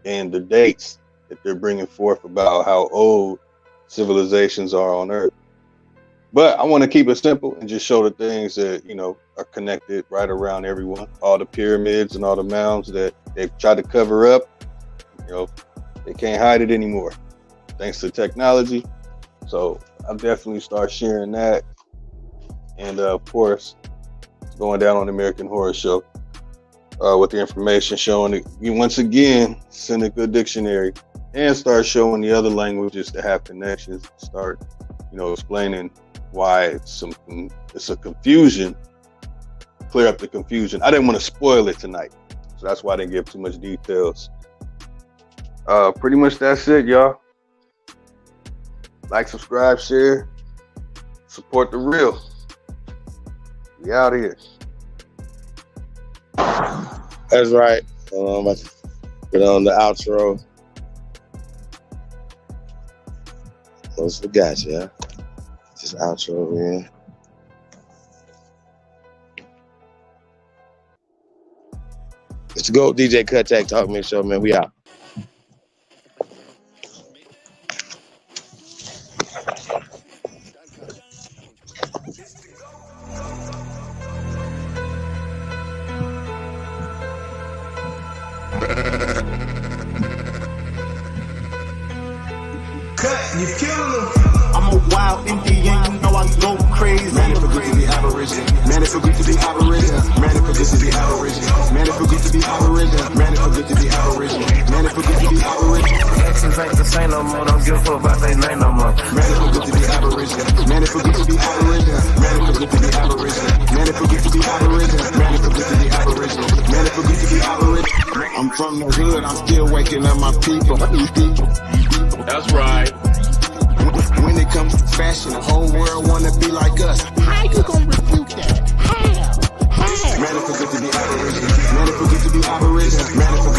[SPEAKER 17] and the dates that they're bringing forth about how old civilizations are on Earth. But I want to keep it simple and just show the things that, you know, are connected right around everyone. All the pyramids and all the mounds that they've tried to cover up, you know, they can't hide it anymore, thanks to technology. So I'll definitely start sharing that. And of course, going down on the American Horror Show with the information showing it. You once again send a good dictionary and start showing the other languages that have connections. Start, you know, explaining why it's a confusion. Clear up the confusion. I didn't want to spoil it tonight, so that's why I didn't give too much details. Pretty much that's it, y'all. Like, subscribe, share, support the real. We out here.
[SPEAKER 14] That's right. I'm about to get on the outro. Almost forgot, yeah. Just outro, man. Let's go, DJ Cut Tech Talk Mix Show, man. We out.
[SPEAKER 16] You killing them. I'm a wild Indian, you know I go crazy. Man, it feel good to be Aboriginal. Man, it feel good to be Aboriginal. Man, it feel good to be Aboriginal. Man, it feel good to be Aboriginal. Man, it feel good to be Aboriginal. Man, it feel good to be Aboriginal. Exes ain't the same no more. Don't give a fuck about they name no more. Man, it feel good to be Aboriginal. Man, it feel good to be Aboriginal. Man, it feel good to be Aboriginal. Man, it feel good to be Aboriginal. Man, it feel good to be Aboriginal. Man, it feel good to be Aboriginal. I'm from the hood. I'm still waking up my people. That's right. When it comes to fashion, the whole world wanna be like us. How you gonna refute that? How? Man, it feel good to be Aboriginal. Man, it feel good to be Aboriginal. Man, it feel